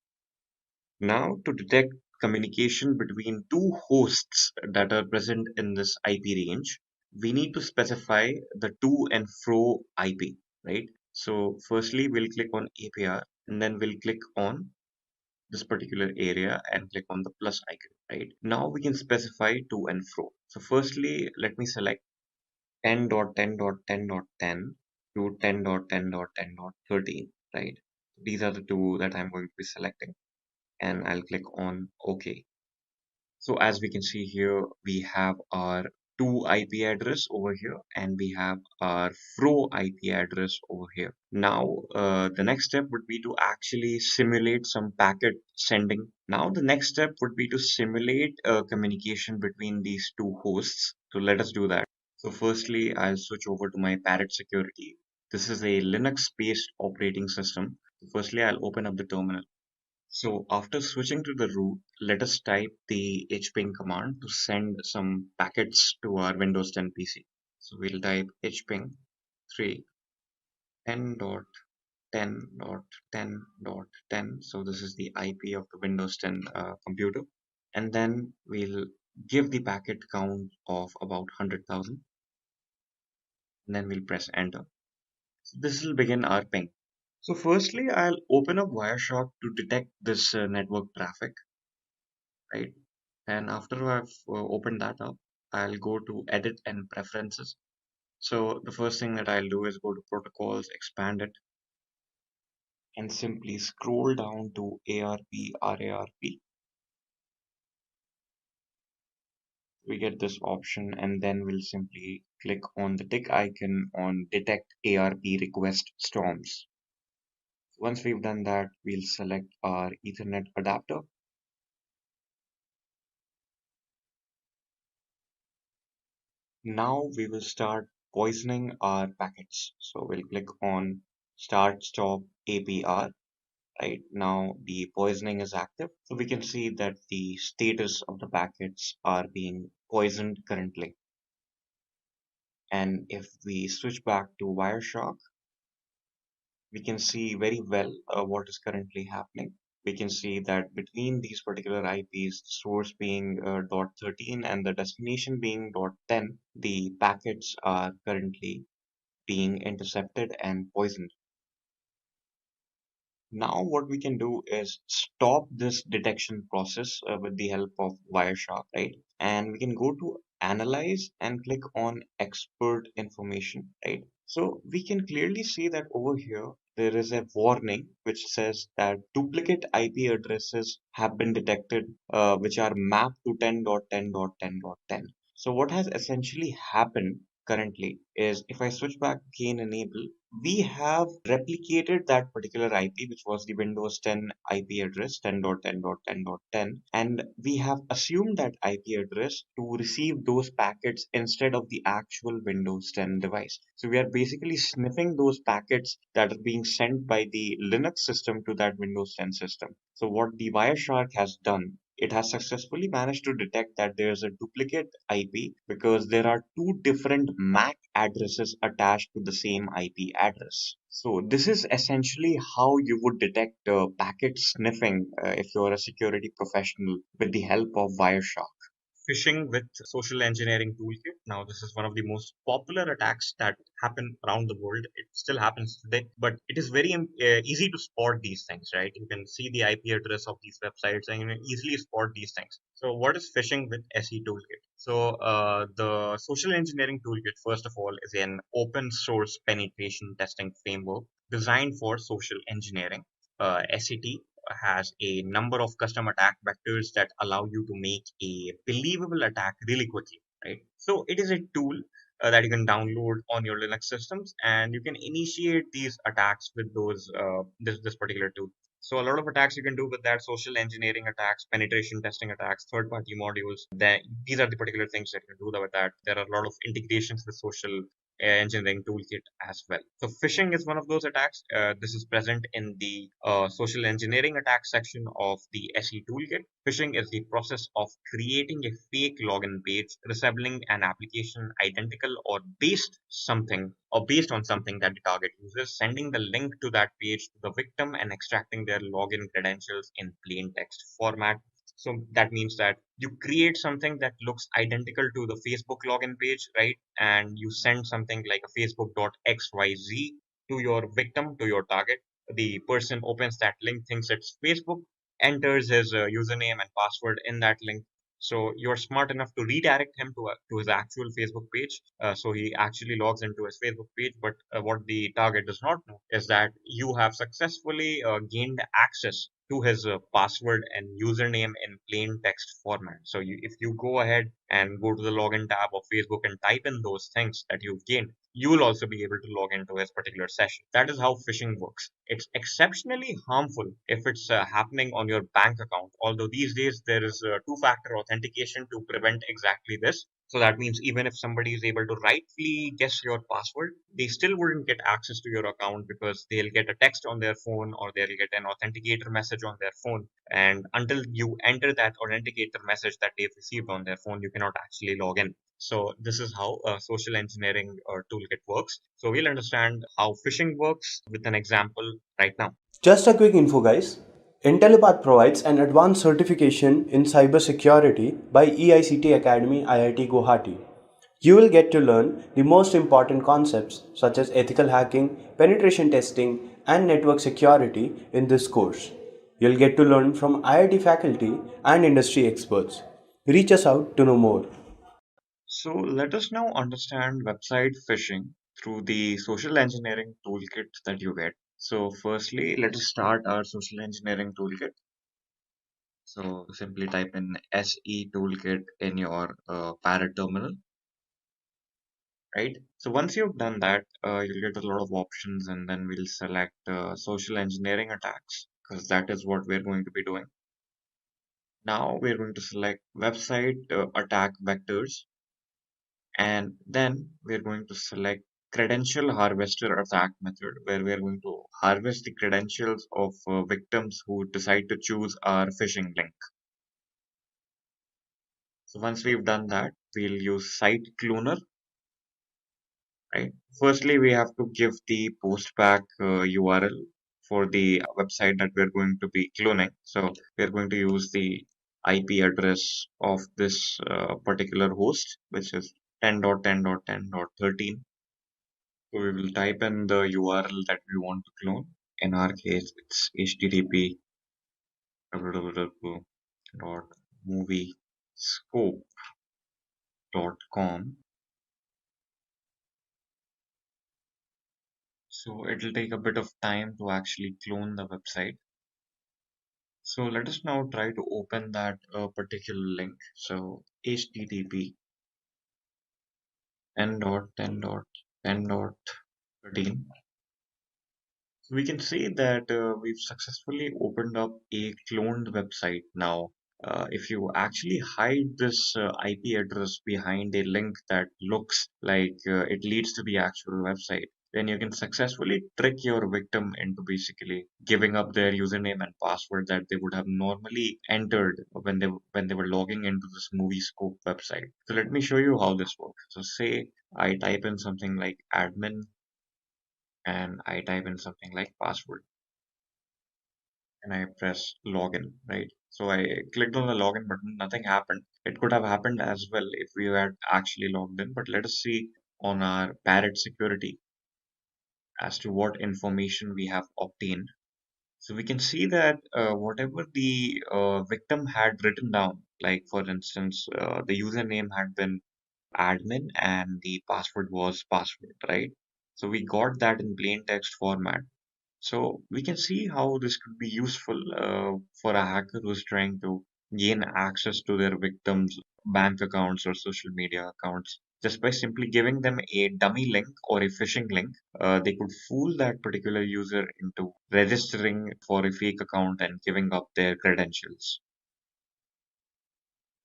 Now, to detect communication between two hosts that are present in this IP range, we need to specify the to and fro IP, right? So firstly, we'll click on APR, and then we'll click on this particular area and click on the plus icon, right? Now we can specify to and fro. So firstly, let me select 10.10.10.10 to 10.10.10.13, right? These are the two that I'm going to be selecting, and I'll click on OK. So as we can see here, we have our to IP address over here, and we have our fro IP address over here. Now, the next step would be to actually simulate some packet sending. Now, the next step would be to simulate communication between these two hosts. So let us do that. So firstly, I'll switch over to my Parrot Security. This is a Linux-based operating system. Firstly, I'll open up the terminal. So after switching to the root, let us type the hping command to send some packets to our Windows 10 PC. So we'll type hping 3 10.10.10.10. So this is the IP of the Windows 10 computer. And then we'll give the packet count of about 100,000. And then we'll press enter. So this will begin our ping. So firstly, I'll open up Wireshark to detect this network traffic, right? And after I've opened that up, I'll go to edit and preferences. So the first thing that I'll do is go to protocols, expand it, and simply scroll down to ARP RARP. We get this option, and then we'll simply click on the tick icon on detect ARP request storms. Once we've done that, we'll select our Ethernet adapter. Now we will start poisoning our packets. So we'll click on start stop APR. Right now the poisoning is active. So we can see that the status of the packets are being poisoned currently. And if we switch back to Wireshark, we can see very well what is currently happening. We can see that between these particular IPs, the source being .13 and the destination being .10, the packets are currently being intercepted and poisoned. Now what we can do is stop this detection process with the help of Wireshark, right? And we can go to analyze and click on expert information, right? So we can clearly see that over here there is a warning which says that duplicate IP addresses have been detected, which are mapped to 10.10.10.10. So what has essentially happened currently is if I switch back to Cain Enable, we have replicated that particular IP, which was the Windows 10 IP address 10.10.10.10, and we have assumed that IP address to receive those packets instead of the actual Windows 10 device. So we are basically sniffing those packets that are being sent by the Linux system to that Windows 10 system. So what the Wireshark has done, it has successfully managed to detect that there's a duplicate IP because there are two different MAC addresses attached to the same IP address. So this is essentially how you would detect packet sniffing if you're a security professional with the help of Wireshark. Phishing with social engineering toolkit. Now, this is one of the most popular attacks that happen around the world. It still happens today, but it is very easy to spot these things, right? You can see the IP address of these websites and you can easily spot these things. So, what is phishing with SE Toolkit? So, the social engineering toolkit, first of all, is an open source penetration testing framework designed for social engineering. SET has a number of custom attack vectors that allow you to make a believable attack really quickly, right? So it is a tool that you can download on your Linux systems, and you can initiate these attacks with this particular tool. So a lot of attacks you can do with that: social engineering attacks, penetration testing attacks, third-party modules. These are the particular things that you can do with that. There are a lot of integrations with social engineering toolkit as well. So phishing is one of those attacks. This is present in the social engineering attack section of the SE toolkit. Phishing is the process of creating a fake login page resembling an application identical or based on something that the target uses, sending the link to that page to the victim and extracting their login credentials in plain text format. So that means that you create something that looks identical to the Facebook login page, right? And you send something like a facebook.xyz to your victim, to your target. The person opens that link, thinks it's Facebook, enters his username and password in that link. So you're smart enough to redirect him to his actual Facebook page. So he actually logs into his Facebook page. But what the target does not know is that you have successfully gained access to his password and username in plain text format. So if you go ahead and go to the login tab of Facebook and type in those things that you've gained, you will also be able to log into his particular session. That is how phishing works. It's exceptionally harmful if it's happening on your bank account, although these days there is two-factor authentication to prevent exactly this. So that means even if somebody is able to rightfully guess your password, they still wouldn't get access to your account because they'll get a text on their phone or they'll get an authenticator message on their phone. And until you enter that authenticator message that they've received on their phone, you cannot actually log in. So this is how a social engineering toolkit works. So we'll understand how phishing works with an example right now. Just a quick info, guys. Intellipaat provides an advanced certification in cybersecurity by EICT Academy IIT Guwahati. You will get to learn the most important concepts such as ethical hacking, penetration testing, and network security in this course. You'll get to learn from IIT faculty and industry experts. Reach us out to know more. So let us now understand website phishing through the social engineering toolkit that you get. So firstly, let us start our social engineering toolkit. So simply type in SE Toolkit in your Parrot terminal, right? So once you've done that, you'll get a lot of options, and then we'll select social engineering attacks because that is what we're going to be doing. Now we're going to select website attack vectors, and then we're going to select credential harvester attack method, where we're going to harvest the credentials of victims who decide to choose our phishing link. So once we've done that, we'll use site cloner, right? Firstly, we have to give the postback URL for the website that we're going to be cloning. So we're going to use the IP address of this particular host, which is 10.10.10.13. So we will type in the URL that we want to clone. In our case, it's http www.moviescope.com. So it'll take a bit of time to actually clone the website. So let us now try to open that particular link. So http 10.10.10.13. So we can see that we've successfully opened up a cloned website now. If you actually hide this IP address behind a link that looks like it leads to the actual website, then you can successfully trick your victim into basically giving up their username and password that they would have normally entered when they were logging into this movie scope website. So let me show you how this works. So say I type in something like admin and I type in something like password and I press login, right? So I clicked on the login button, nothing happened. It could have happened as well if we had actually logged in, but let us see on our Parrot security as to what information we have obtained. So we can see that whatever the victim had written down, like for instance, the username had been admin and the password was password, right? So we got that in plain text format. So we can see how this could be useful for a hacker who's trying to gain access to their victims' bank accounts or social media accounts. Just by simply giving them a dummy link or a phishing link, they could fool that particular user into registering for a fake account and giving up their credentials.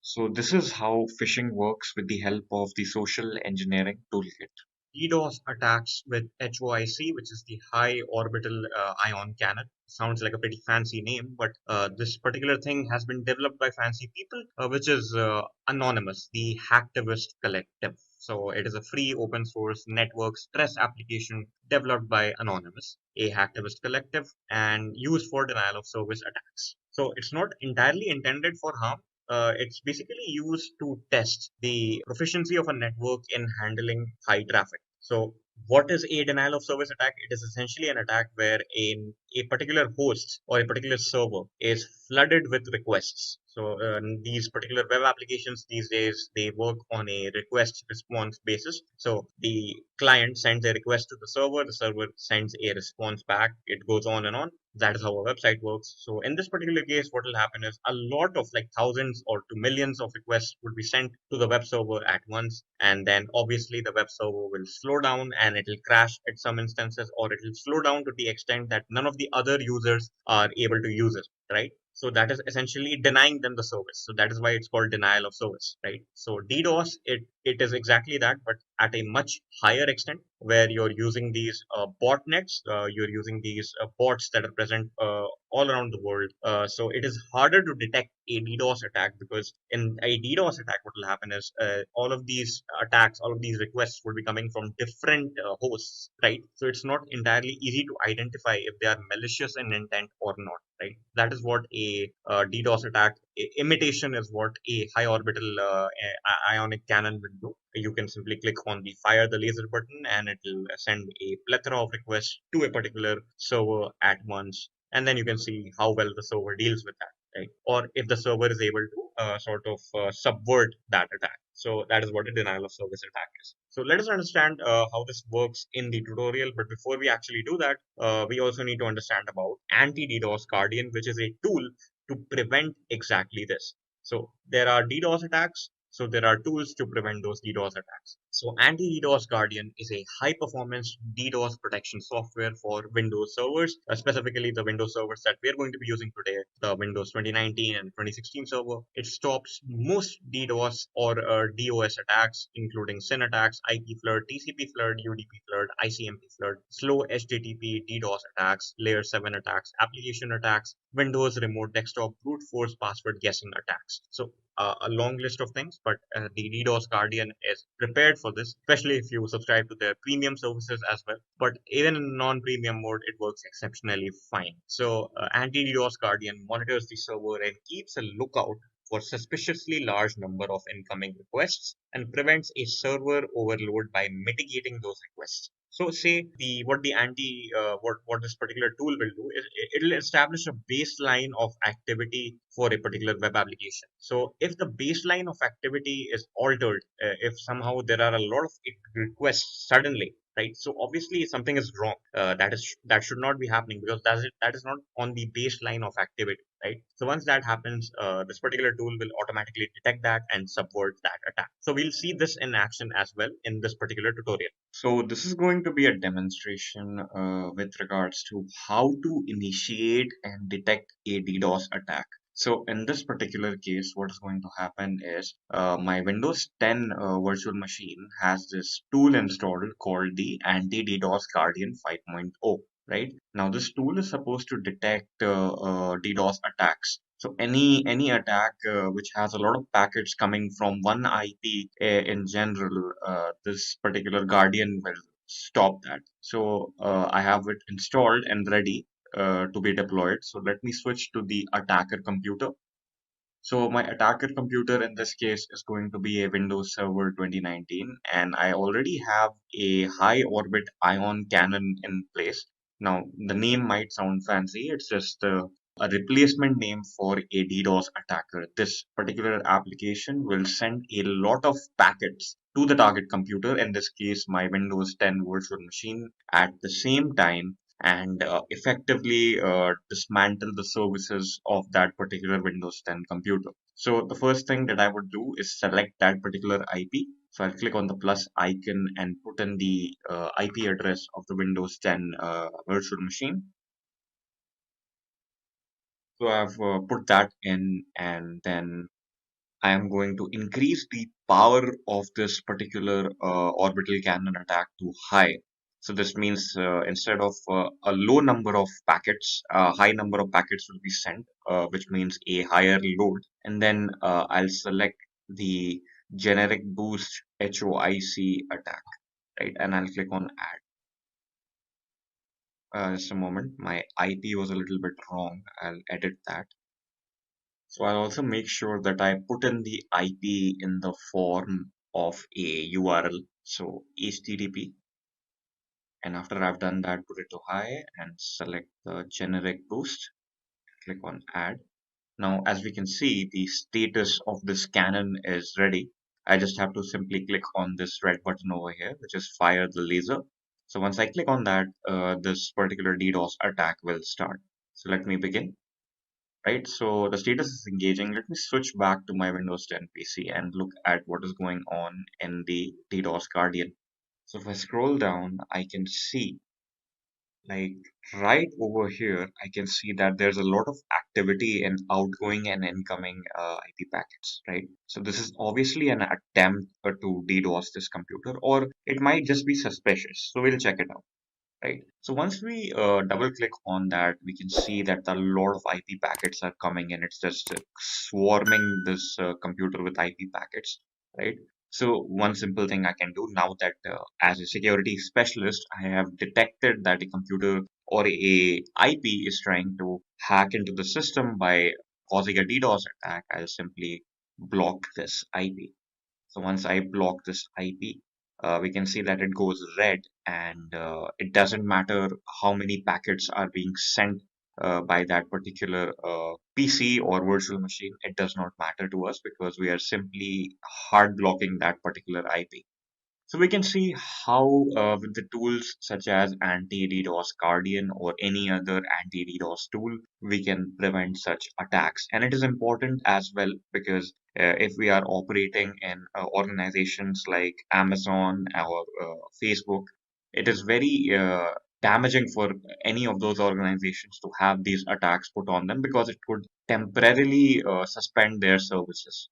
So this is how phishing works with the help of the social engineering toolkit. DDoS attacks with H.O.I.C, which is the high orbital ion cannon. Sounds like a pretty fancy name, but this particular thing has been developed by fancy people, which is Anonymous, the Hacktivist Collective. So it is a free open source network stress application developed by Anonymous, a hacktivist collective, and used for denial of service attacks. So it's not entirely intended for harm. It's basically used to test the proficiency of a network in handling high traffic. So, what is a denial of service attack? It is essentially an attack where a particular host or a particular server is flooded with requests. So, these particular web applications these days they work on a request response basis. So, the client sends a request to the server sends a response back. It goes on and on. That is how a website works. So in this particular case, what will happen is a lot of like thousands or to millions of requests would be sent to the web server at once. And then obviously the web server will slow down and it will crash at some instances, or it will slow down to the extent that none of the other users are able to use it, right? So that is essentially denying them the service. So that is why it's called denial of service, right? So DDoS, it it is exactly that, but at a much higher extent, where you're using these botnets, you're using these bots that are present all around the world. So it is harder to detect a DDoS attack, because in a DDoS attack, what will happen is all of these attacks, all of these requests will be coming from different hosts, right? So it's not entirely easy to identify if they are malicious in intent or not, right? That is what a DDoS attack imitation is, what a high orbital ionic cannon will do. You can simply click on the fire the laser button, and it will send a plethora of requests to a particular server at once, and then you can see how well the server deals with that. Right? Or if the server is able to subvert that attack. So that is what a denial of service attack is. So let us understand how this works in the tutorial. But before we actually do that, we also need to understand about anti-DDoS Guardian, which is a tool to prevent exactly this. So there are DDoS attacks. So there are tools to prevent those DDoS attacks. So anti-DDoS Guardian is a high-performance DDoS protection software for Windows servers, specifically the Windows servers that we are going to be using today, the Windows 2019 and 2016 server. It stops most DDoS or DOS attacks, including SYN attacks, IP flood, TCP flood, UDP flood, ICMP flood, slow HTTP DDoS attacks, layer 7 attacks, application attacks, Windows remote desktop brute force password guessing attacks. So a long list of things, but the DDoS Guardian is prepared for this, especially if you subscribe to their premium services as well. But even in non-premium mode, it works exceptionally fine. So anti-DDoS Guardian monitors the server and keeps a lookout for suspiciously large number of incoming requests and prevents a server overload by mitigating those requests. So say what this particular tool will do is it'll establish a baseline of activity for a particular web application. So if the baseline of activity is altered, if somehow there are a lot of requests suddenly, right? So obviously something is wrong. That should not be happening, because that is not on the baseline of activity, right? So once that happens, this particular tool will automatically detect that and subvert that attack. So we'll see this in action as well in this particular tutorial. So this is going to be a demonstration with regards to how to initiate and detect a DDoS attack. So in this particular case, what is going to happen is my Windows 10 virtual machine has this tool installed called the Anti-DDoS Guardian 5.0. Right now, this tool is supposed to detect DDoS attacks. So any attack which has a lot of packets coming from one IP in general, this particular Guardian will stop that. So I have it installed and ready to be deployed. So let me switch to the attacker computer. So my attacker computer in this case is going to be a Windows Server 2019, and I already have a high orbit ion cannon in place. Now the name might sound fancy, it's just a replacement name for a DDoS attacker. This particular application will send a lot of packets to the target computer, in this case my Windows 10 virtual machine, at the same time, and effectively dismantle the services of that particular Windows 10 computer. So the first thing that I would do is select that particular IP. So I'll click on the plus icon and put in the IP address of the Windows 10 virtual machine. So I've put that in, and then I am going to increase the power of this particular orbital cannon attack to high. So this means instead of a low number of packets, a high number of packets will be sent, which means a higher load. And then I'll select the generic boost H.O.I.C attack, right? And I'll click on add. Just a moment, my IP was a little bit wrong. I'll edit that. So I'll also make sure that I put in the IP in the form of a URL. So HTTP. And after I've done that, put it to high and select the generic boost. Click on add. Now, as we can see, the status of this cannon is ready. I just have to simply click on this red button over here, which is fire the laser. So once I click on that, this particular DDoS attack will start. So let me begin. Right, so the status is engaging. Let me switch back to my Windows 10 PC and look at what is going on in the DDoS Guardian. So if I scroll down, I can see like right over here, I can see that there's a lot of activity in outgoing and incoming IP packets, right? So this is obviously an attempt to DDoS this computer, or it might just be suspicious. So we'll check it out. Right. So once we double click on that, we can see that a lot of IP packets are coming in. It's just swarming this computer with IP packets, right? So one simple thing I can do now that as a security specialist, I have detected that a computer or a IP is trying to hack into the system by causing a DDoS attack. I'll simply block this IP. So once I block this IP, we can see that it goes red, and it doesn't matter how many packets are being sent by that particular PC or virtual machine. It does not matter to us because we are simply hard blocking that particular IP. So we can see how with the tools such as anti-DDoS Guardian or any other anti-DDoS tool, we can prevent such attacks. And it is important as well because if we are operating in organizations like Amazon or Facebook, it is very damaging for any of those organizations to have these attacks put on them because it could temporarily suspend their services.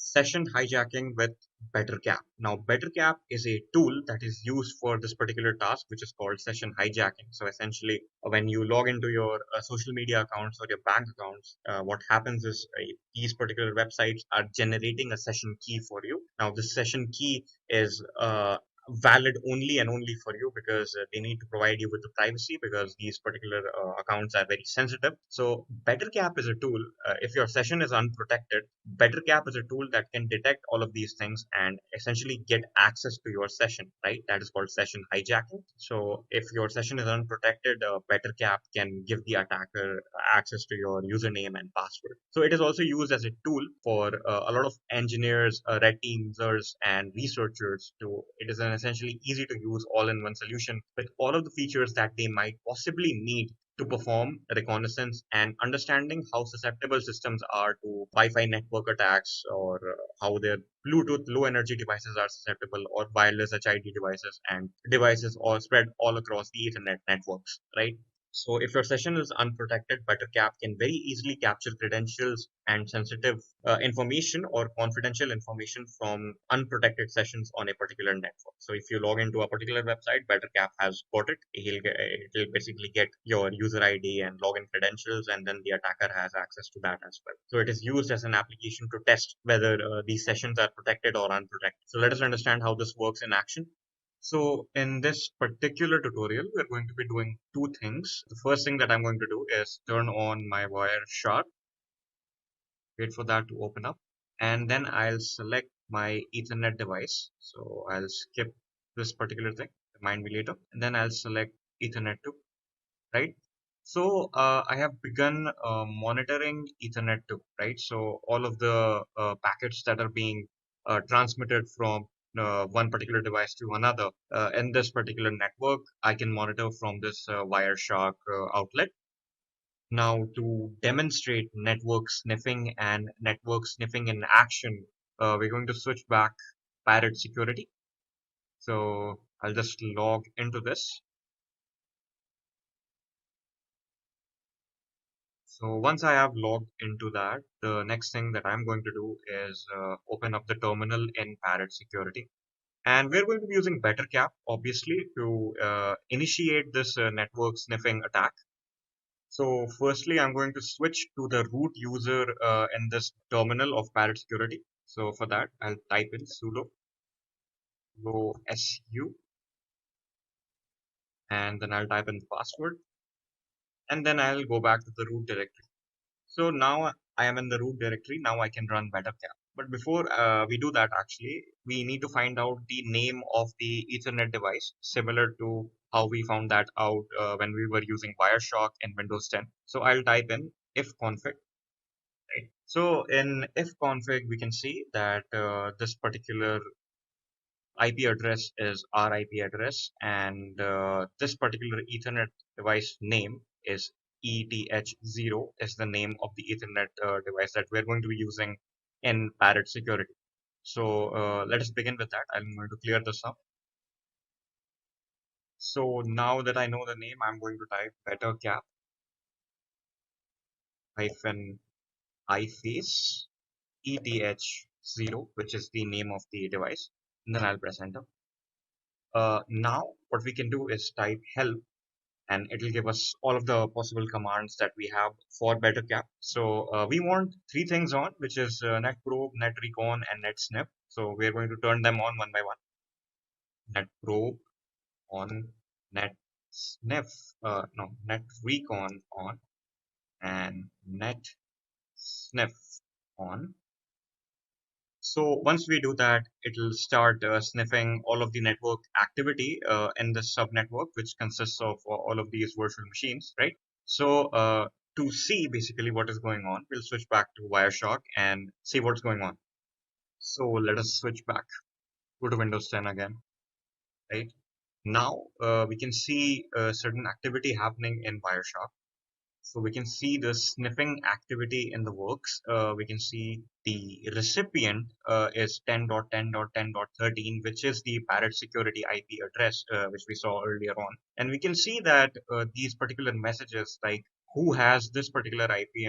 Session hijacking with BetterCap. Now, BetterCap is a tool that is used for this particular task, which is called session hijacking. So, essentially, when you log into your social media accounts or your bank accounts, what happens is these particular websites are generating a session key for you. Now, this session key is valid only and only for you because they need to provide you with the privacy because these particular accounts are very sensitive. So BetterCap is a tool. If your session is unprotected, BetterCap is a tool that can detect all of these things and essentially get access to your session, right? That is called session hijacking. So if your session is unprotected, BetterCap can give the attacker access to your username and password. So it is also used as a tool for a lot of engineers, red team users, and researchers. It is an essentially easy to use all-in-one solution with all of the features that they might possibly need to perform reconnaissance and understanding how susceptible systems are to Wi-Fi network attacks or how their Bluetooth low energy devices are susceptible or wireless HID devices and devices all spread all across the Ethernet networks, right? So if your session is unprotected, BetterCap can very easily capture credentials and sensitive information or confidential information from unprotected sessions on a particular network. So if you log into a particular website, BetterCap has got it. It'll basically get your user ID and login credentials, and then the attacker has access to that as well. So it is used as an application to test whether these sessions are protected or unprotected. So let us understand how this works in action. So in this particular tutorial, we're going to be doing two things. The first thing that I'm going to do is turn on my Wireshark, wait for that to open up, and then I'll select my Ethernet device. So I'll skip this particular thing, remind me later, and then I'll select Ethernet 2, right? So I have begun monitoring Ethernet 2, right? So all of the packets that are being transmitted from one particular device to another in this particular network, I can monitor from this Wireshark outlet. Now, to demonstrate network sniffing and network sniffing in action, we're going to switch back Parrot Security. So I'll just log into this. So once I have logged into that, the next thing that I'm going to do is open up the terminal in Parrot Security. And we're going to be using BetterCap, obviously, to initiate this network sniffing attack. So firstly, I'm going to switch to the root user in this terminal of Parrot Security. So for that, I'll type in sudo su, and then I'll type in the password, and then I'll go back to the root directory. So now I am in the root directory. Now I can run BetterCap. But before we do that, actually, we need to find out the name of the Ethernet device, similar to how we found that out when we were using Wireshark in Windows 10. So I'll type in ifconfig. Right. So in ifconfig, we can see that this particular IP address is our IP address, and this particular Ethernet device name is ETH0 is the name of the Ethernet device that we're going to be using in Parrot Security. So let us begin with that. I'm going to clear this up. So now that I know the name, I'm going to type BetterCap hyphen iFace ETH0, which is the name of the device, and then I'll press enter. Now what we can do is type help, and it will give us all of the possible commands that we have for BetterCap. So we want three things on, which is netprobe, netrecon, and netsnif. So we're going to turn them on one by one. Netprobe on, netsnif, no, netrecon on, and netsnif on. So once we do that, it will start sniffing all of the network activity in the subnetwork, which consists of all of these virtual machines, right? So to see basically what is going on, we'll switch back to Wireshark and see what's going on. So let us switch back, go to Windows 10 again, right? Now we can see certain activity happening in Wireshark. So we can see the sniffing activity in the works. We can see the recipient is 10.10.10.13, which is the Parrot Security IP address, which we saw earlier on. And we can see that these particular messages, like who has this particular IP,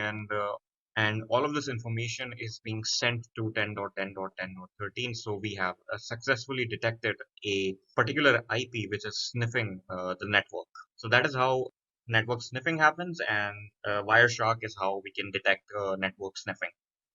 and all of this information is being sent to 10.10.10.13. So we have successfully detected a particular IP which is sniffing the network. So that is how network sniffing happens, and Wireshark is how we can detect network sniffing.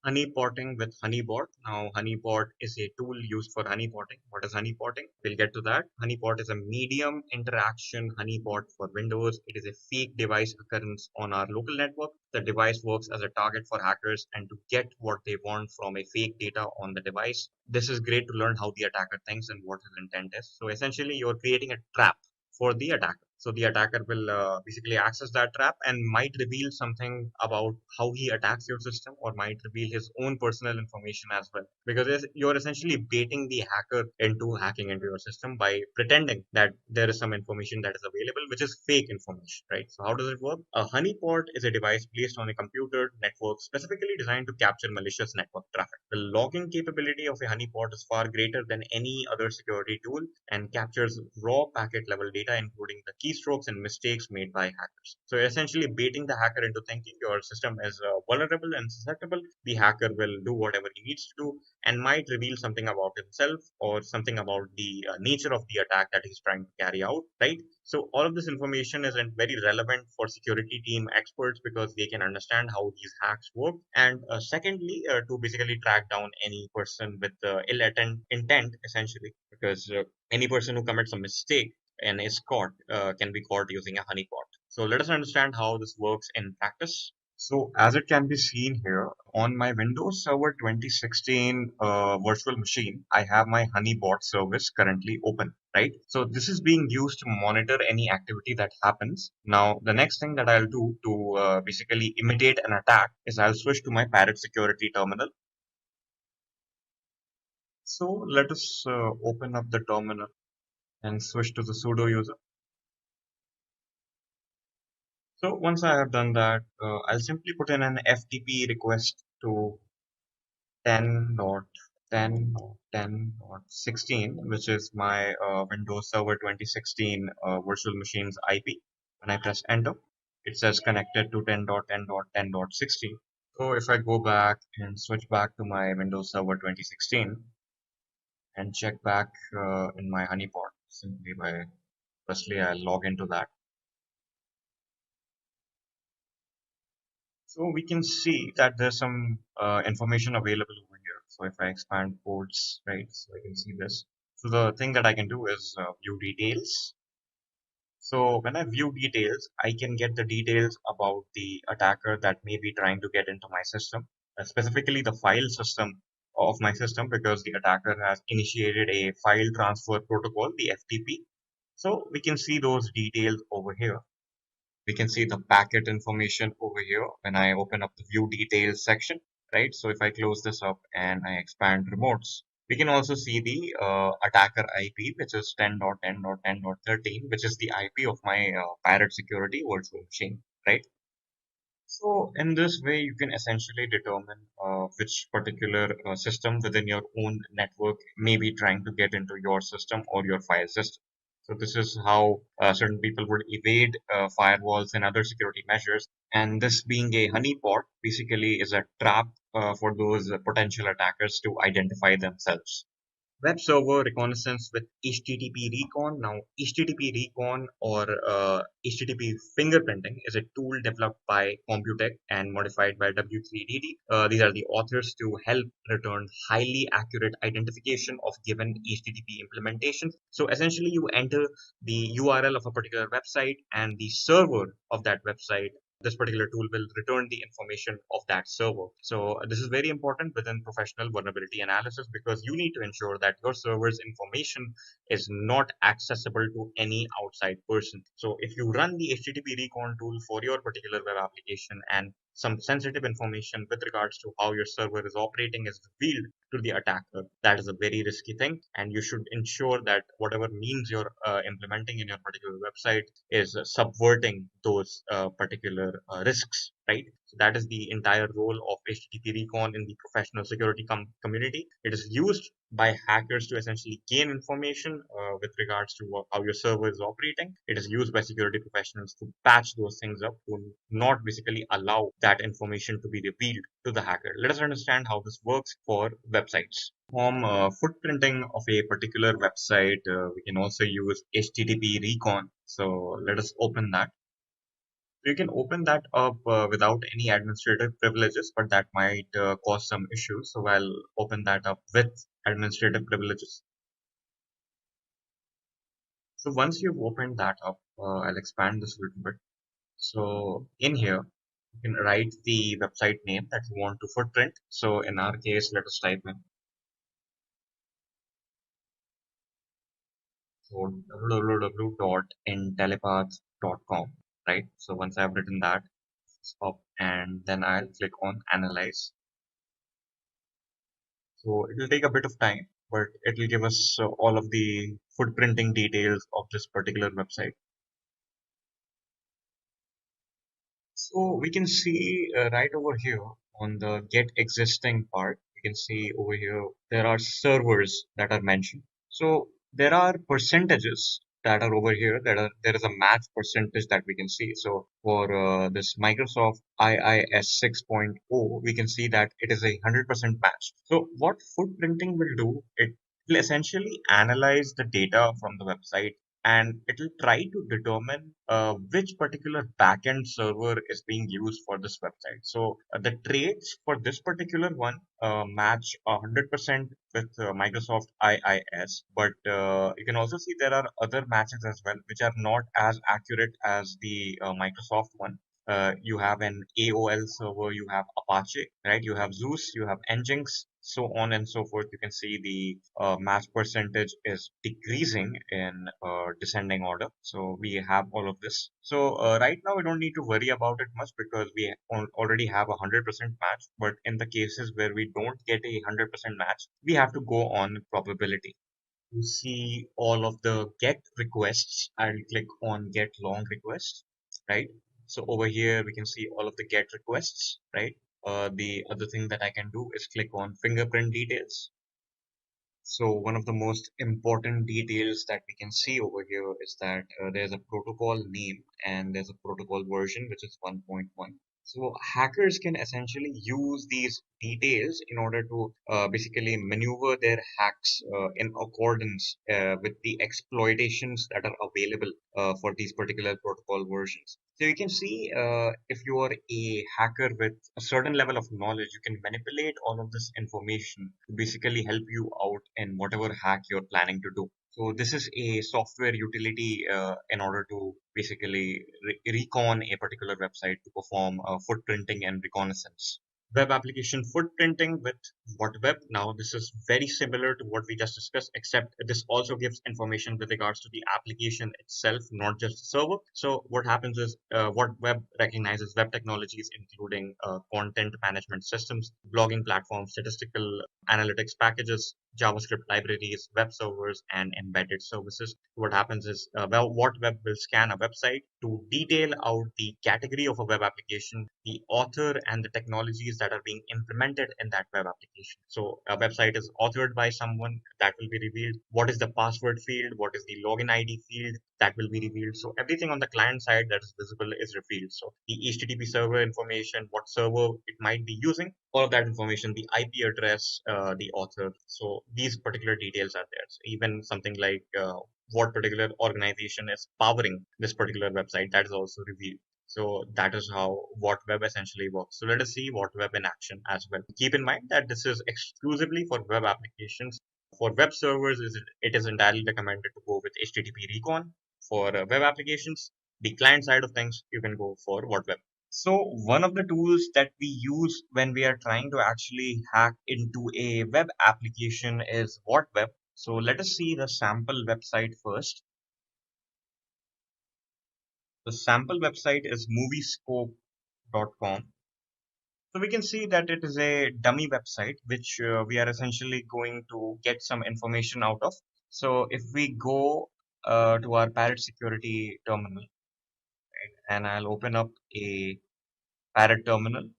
Honeypotting with HoneyBOT. Now, HoneyBOT is a tool used for honeypotting. What is honeypotting? We'll get to that. HoneyBOT is a medium interaction honeypot for Windows. It is a fake device occurrence on our local network. The device works as a target for hackers and to get what they want from a fake data on the device. This is great to learn how the attacker thinks and what his intent is. So essentially, you're creating a trap for the attacker. So the attacker will basically access that trap and might reveal something about how he attacks your system, or might reveal his own personal information as well. Because you're essentially baiting the hacker into hacking into your system by pretending that there is some information that is available, which is fake information, right? So how does it work? A honeypot is a device placed on a computer network specifically designed to capture malicious network traffic. The logging capability of a honeypot is far greater than any other security tool and captures raw packet level data, including the keystrokes and mistakes made by hackers. So essentially baiting the hacker into thinking your system is vulnerable and susceptible. The hacker will do whatever he needs to do and might reveal something about himself or something about the nature of the attack that he's trying to carry out, right? So all of this information isn't very relevant for security team experts because they can understand how these hacks work. And secondly, to basically track down any person with ill intent, essentially, because any person who commits a mistake and is caught can be caught using a honeypot. So let us understand how this works in practice. So as it can be seen here on my Windows Server 2016 virtual machine, I have my HoneyBOT service currently open, right? So this is being used to monitor any activity that happens. Now, the next thing that I'll do to basically imitate an attack is I'll switch to my Parrot Security terminal. So let us open up the terminal and switch to the sudo user. So once I have done that, I'll simply put in an FTP request to 10.10.10.16, which is my Windows Server 2016 virtual machines IP. When I press enter, it says connected to 10.10.10.16. So if I go back and switch back to my Windows Server 2016 and check back in my honeypot, simply by firstly I'll log into that. So we can see that there's some information available over here. So if I expand ports, right, so I can see this. So the thing that I can do is view details. So when I view details, I can get the details about the attacker that may be trying to get into my system, specifically the file system of my system, because the attacker has initiated a file transfer protocol, the FTP. So we can see those details over here. We can see the packet information over here when I open up the view details section, right? So if I close this up and I expand remotes, we can also see the attacker IP, which is 10.10.10.13, which is the IP of my Parrot Security virtual machine, right? So in this way, you can essentially determine which particular system within your own network may be trying to get into your system or your file system. So this is how certain people would evade firewalls and other security measures. And this being a honeypot basically is a trap for those potential attackers to identify themselves. Web server reconnaissance with HTTP recon. Now, HTTP recon or HTTP fingerprinting is a tool developed by Computec and modified by W3DD. These are the authors to help return highly accurate identification of given HTTP implementation. So essentially, you enter the URL of a particular website and the server of that website. This particular tool will return the information of that server. So this is very important within professional vulnerability analysis because you need to ensure that your server's information is not accessible to any outside person. So if you run the HTTP recon tool for your particular web application and some sensitive information with regards to how your server is operating is revealed to the attacker, that is a very risky thing, and you should ensure that whatever means you're implementing in your particular website is subverting those particular risks, right? So that is the entire role of HTTP recon in the professional security community. It is used by hackers to essentially gain information with regards to how your server is operating. It is used by security professionals to patch those things up, to not basically allow that information to be revealed to the hacker. Let us understand how this works for websites. From footprinting of a particular website, we can also use HTTP recon. So let us open that. You can open that up without any administrative privileges, but that might cause some issues. So I'll open that up with administrative privileges. So once you've opened that up, I'll expand this a little bit. So in here, you can write the website name that you want to footprint. So in our case, let us type in www.intellipaat.com, right? So once I've written that, stop, and then I'll click on analyze. So it will take a bit of time, but it will give us all of the footprinting details of this particular website. So we can see right over here on the get existing part, we can see over here there are servers that are mentioned. So there are percentages that are over here. There is a match percentage that we can see. So for this Microsoft IIS 6.0, we can see that it is a 100% match. So what footprinting will do, it will essentially analyze the data from the website and it will try to determine which particular backend server is being used for this website. So the traits for this particular one match 100% with Microsoft IIS, but you can also see there are other matches as well, which are not as accurate as the Microsoft one. You have an AOL server, you have Apache, right? You have Zeus, you have Nginx, so on and so forth. You can see the match percentage is decreasing in descending order. So we have all of this. So right now we don't need to worry about it much because we already have 100% match. But in the cases where we don't get a 100% match, we have to go on probability. To see all of the get requests, I'll click on get long request, right? So over here we can see all of the get requests, right? The other thing that I can do is click on fingerprint details. So one of the most important details that we can see over here is that there's a protocol name and there's a protocol version which is 1.1. So hackers can essentially use these details in order to basically maneuver their hacks in accordance with the exploitations that are available for these particular protocol versions. So you can see if you are a hacker with a certain level of knowledge, you can manipulate all of this information to basically help you out in whatever hack you're planning to do. So this is a software utility in order to basically recon a particular website to perform footprinting and reconnaissance. Web application footprinting with what web? Now, this is very similar to what we just discussed, except this also gives information with regards to the application itself, not just the server. So what happens is what web recognizes web technologies, including content management systems, blogging platforms, statistical analytics packages, JavaScript libraries, web servers, and embedded services. What happens is, what web will scan a website to detail out the category of a web application, the author, and the technologies that are being implemented in that web application. application. So a website is authored by someone, that will be revealed. What is the password field? What is the login ID field? That will be revealed. So everything on the client side that is visible is revealed. So the HTTP server information, what server it might be using, all of that information, the IP address, the author. So these particular details are there. So even something like what particular organization is powering this particular website, that is also revealed. So that is how what web essentially works. So let us see what web in action as well. Keep in mind that this is exclusively for web applications. For web servers, it is entirely recommended to go with HTTP recon. For web applications, the client side of things, you can go for what web. So one of the tools that we use when we are trying to actually hack into a web application is what web. So let us see the sample website first. The sample website is moviescope.com. So we can see that it is a dummy website which we are essentially going to get some information out of. So if we go to our Parrot Security terminal, right, and I'll open up a Parrot terminal.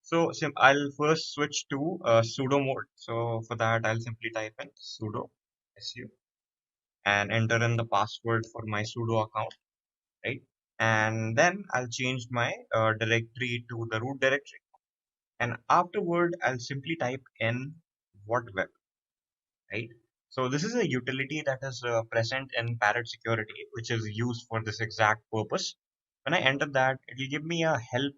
So I'll first switch to sudo mode. So for that, I'll simply type in sudo su and enter in the password for my sudo account, right? And then I'll change my directory to the root directory. And afterward, I'll simply type in what web, right? So this is a utility that is present in Parrot Security, which is used for this exact purpose. When I enter that, it will give me a help,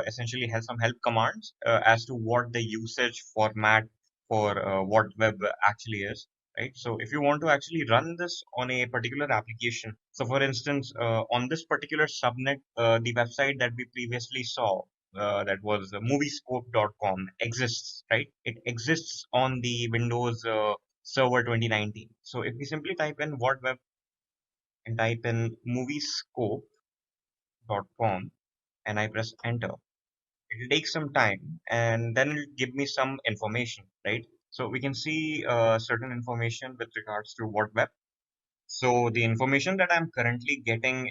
essentially has some help commands as to what the usage format for what web actually is, right? So if you want to actually run this on a particular application, so for instance, on this particular subnet, the website that we previously saw, that was moviescope.com exists, right? It exists on the Windows Server 2019. So if we simply type in what web and type in moviescope.com and I press enter, it'll take some time and then it'll give me some information, right? So we can see certain information with regards to what web. So the information that I'm currently getting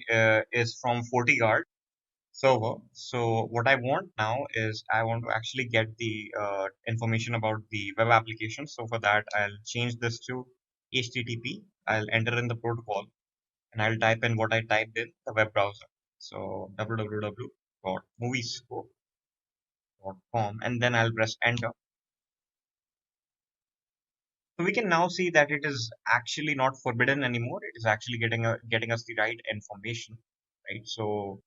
is from FortiGuard server. So what I want now is I want to actually get the information about the web application. So for that, I'll change this to HTTP. I'll enter in the protocol and I'll type in what I typed in the web browser. So www.moviescope.com and then I'll press enter. So we can now see that it is actually not forbidden anymore. It is actually getting us the right information, right? So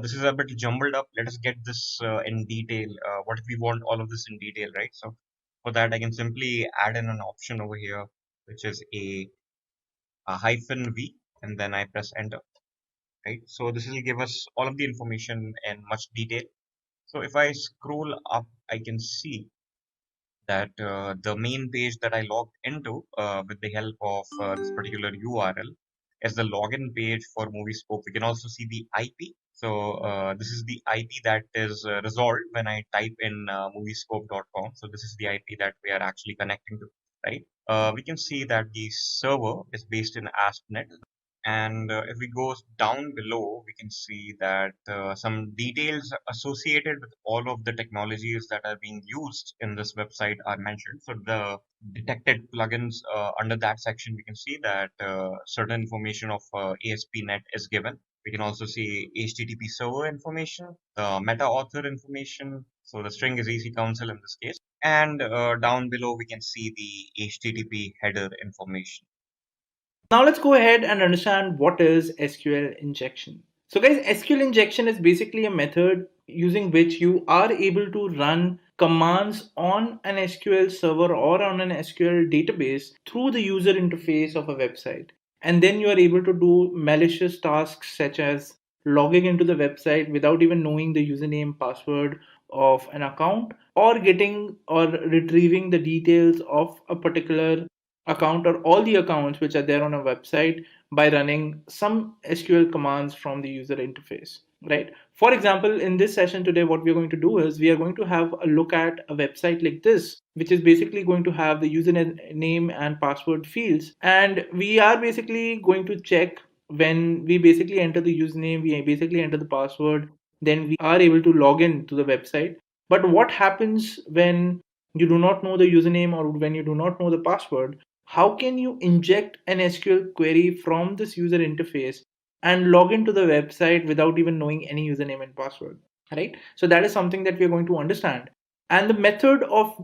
this is a bit jumbled up. Let us get this in detail. What if we want all of this in detail, right? So for that, I can simply add in an option over here, which is a hyphen V, and then I press enter, right? So this will give us all of the information in much detail. So if I scroll up, I can see that the main page that I logged into with the help of this particular URL is the login page for Moviescope. We can also see the IP. So this is the IP that is resolved when I type in moviescope.com. So this is the IP that we are actually connecting to, right? We can see that the server is based in ASP.NET. And if we go down below, we can see that some details associated with all of the technologies that are being used in this website are mentioned. So the detected plugins under that section, we can see that certain information of ASP.NET is given. We can also see HTTP server information, the meta author information. So the string is EC council in this case. And down below, we can see the HTTP header information. Now let's go ahead and understand what is SQL injection. So guys, SQL injection is basically a method using which you are able to run commands on an SQL server or on an SQL database through the user interface of a website. And then you are able to do malicious tasks such as logging into the website without even knowing the username, password of an account, or getting or retrieving the details of a particular account or all the accounts which are there on a website by running some SQL commands from the user interface, right? For example, in this session today, what we're going to do is we are going to have a look at a website like this, which is basically going to have the username and password fields. And we are basically going to check when we basically enter the username, we basically enter the password, then we are able to log in to the website. But what happens when you do not know the username or when you do not know the password, how can you inject an SQL query from this user interface and log into the website without even knowing any username and password, right? So that is something that we are going to understand. And the method of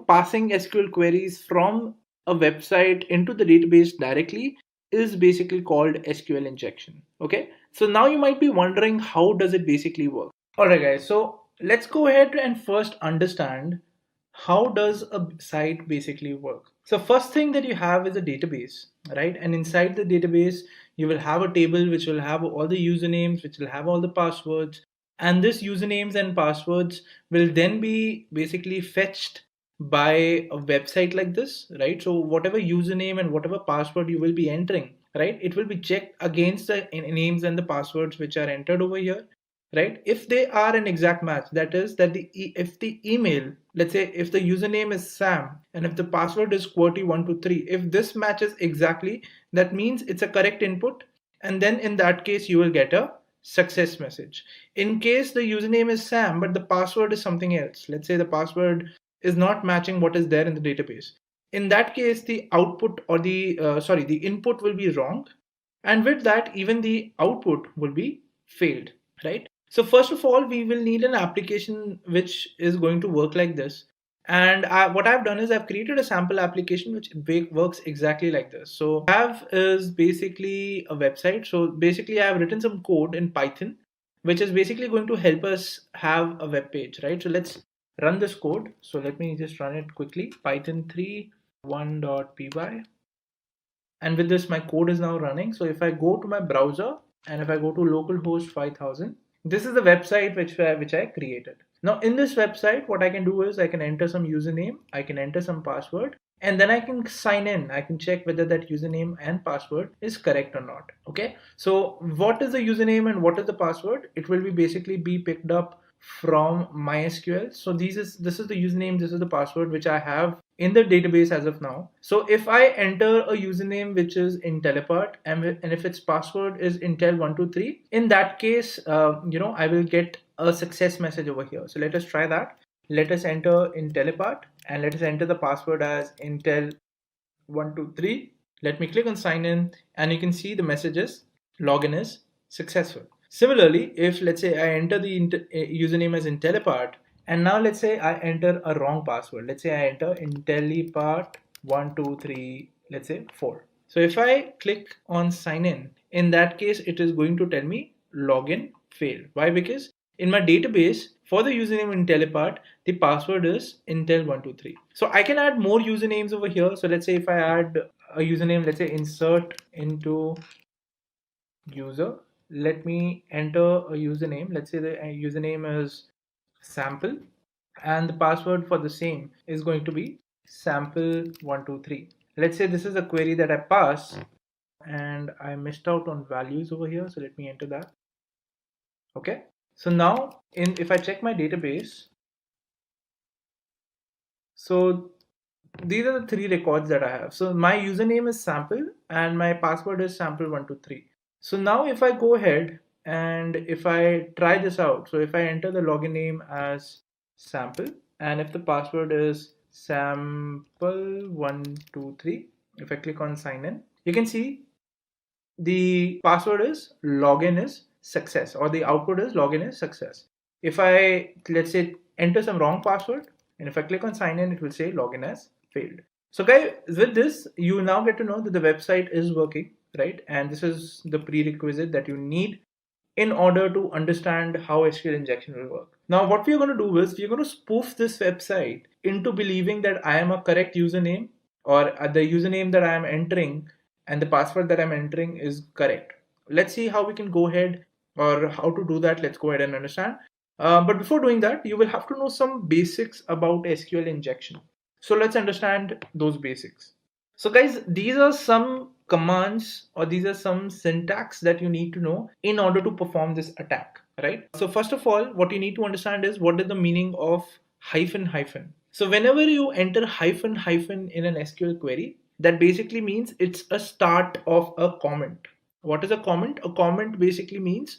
passing SQL queries from a website into the database directly is basically called SQL injection. Okay, so now you might be wondering, how does it basically work? All right, guys, so let's go ahead and first understand how does a site basically work. So first thing that you have is a database, right? And inside the database you will have a table which will have all the usernames, which will have all the passwords, and this usernames and passwords will then be basically fetched by a website like this, right? So whatever username and whatever password you will be entering, right, it will be checked against the names and the passwords which are entered over here, right? If they are an exact match, that is that if the email, let's say if the username is Sam and if the password is QWERTY123, if this matches exactly, that means it's a correct input, and then in that case you will get a success message. In case the username is Sam but the password is something else, let's say the password is not matching what is there in the database, in that case the output or the input will be wrong, and with that even the output will be failed, right? So first of all, we will need an application which is going to work like this. And what I've done is I've created a sample application which works exactly like this. So I have is basically a website. So basically I've written some code in Python, which is basically going to help us have a web page, right? So let's run this code. So let me just run it quickly. Python 3 1.py. And with this, my code is now running. So if I go to my browser and if I go to localhost 5000, this is the website which I created. Now in this website, what I can do is I can enter some username, I can enter some password, and then I can sign in. I can check whether that username and password is correct or not. Okay. So what is the username and what is the password? It will be basically be picked up from MySQL. So this is the username, this is the password which I have in the database as of now. So if I enter a username which is Intellipaat and if its password is Intel123, in that case, I will get a success message over here. So let us try that. Let us enter Intellipaat and let us enter the password as Intel123. Let me click on sign in and you can see the messages. Login is successful. Similarly, if let's say I enter the username as Intellipaat, and now let's say I enter a wrong password. Let's say I enter Intellipaat123, let's say 4. So if I click on sign in that case, it is going to tell me login failed. Why? Because in my database for the username Intellipaat, the password is Intel123. So I can add more usernames over here. So let's say if I add a username, let's say insert into user, let me enter a username. Let's say the username is sample and the password for the same is going to be sample123. Let's say this is a query that I pass and I missed out on values over here, so let me enter that. Okay, so now if I check my database, so these are the 3 records that I have. So my username is sample and my password is sample123. So now if I go ahead and if I try this out, so if I enter the login name as sample and if the password is sample123, if I click on sign in, you can see the password is login is success, or the output is login is success. If I, let's say, enter some wrong password and if I click on sign in, it will say login has failed. So guys, with this, you now get to know that the website is working, right? And this is the prerequisite that you need in order to understand how SQL injection will work. Now, what we're going to do is we're going to spoof this website into believing that I am a correct username, or the username that I am entering and the password that I'm entering is correct. Let's see how we can go ahead, or how to do that. Let's go ahead and understand. But before doing that, you will have to know some basics about SQL injection. So let's understand those basics. So guys, these are some commands, or these are some syntax that you need to know in order to perform this attack, right? So first of all, what you need to understand is what is the meaning of hyphen hyphen. So whenever you enter hyphen hyphen in an SQL query, that basically means it's a start of a comment. What is a comment? A comment basically means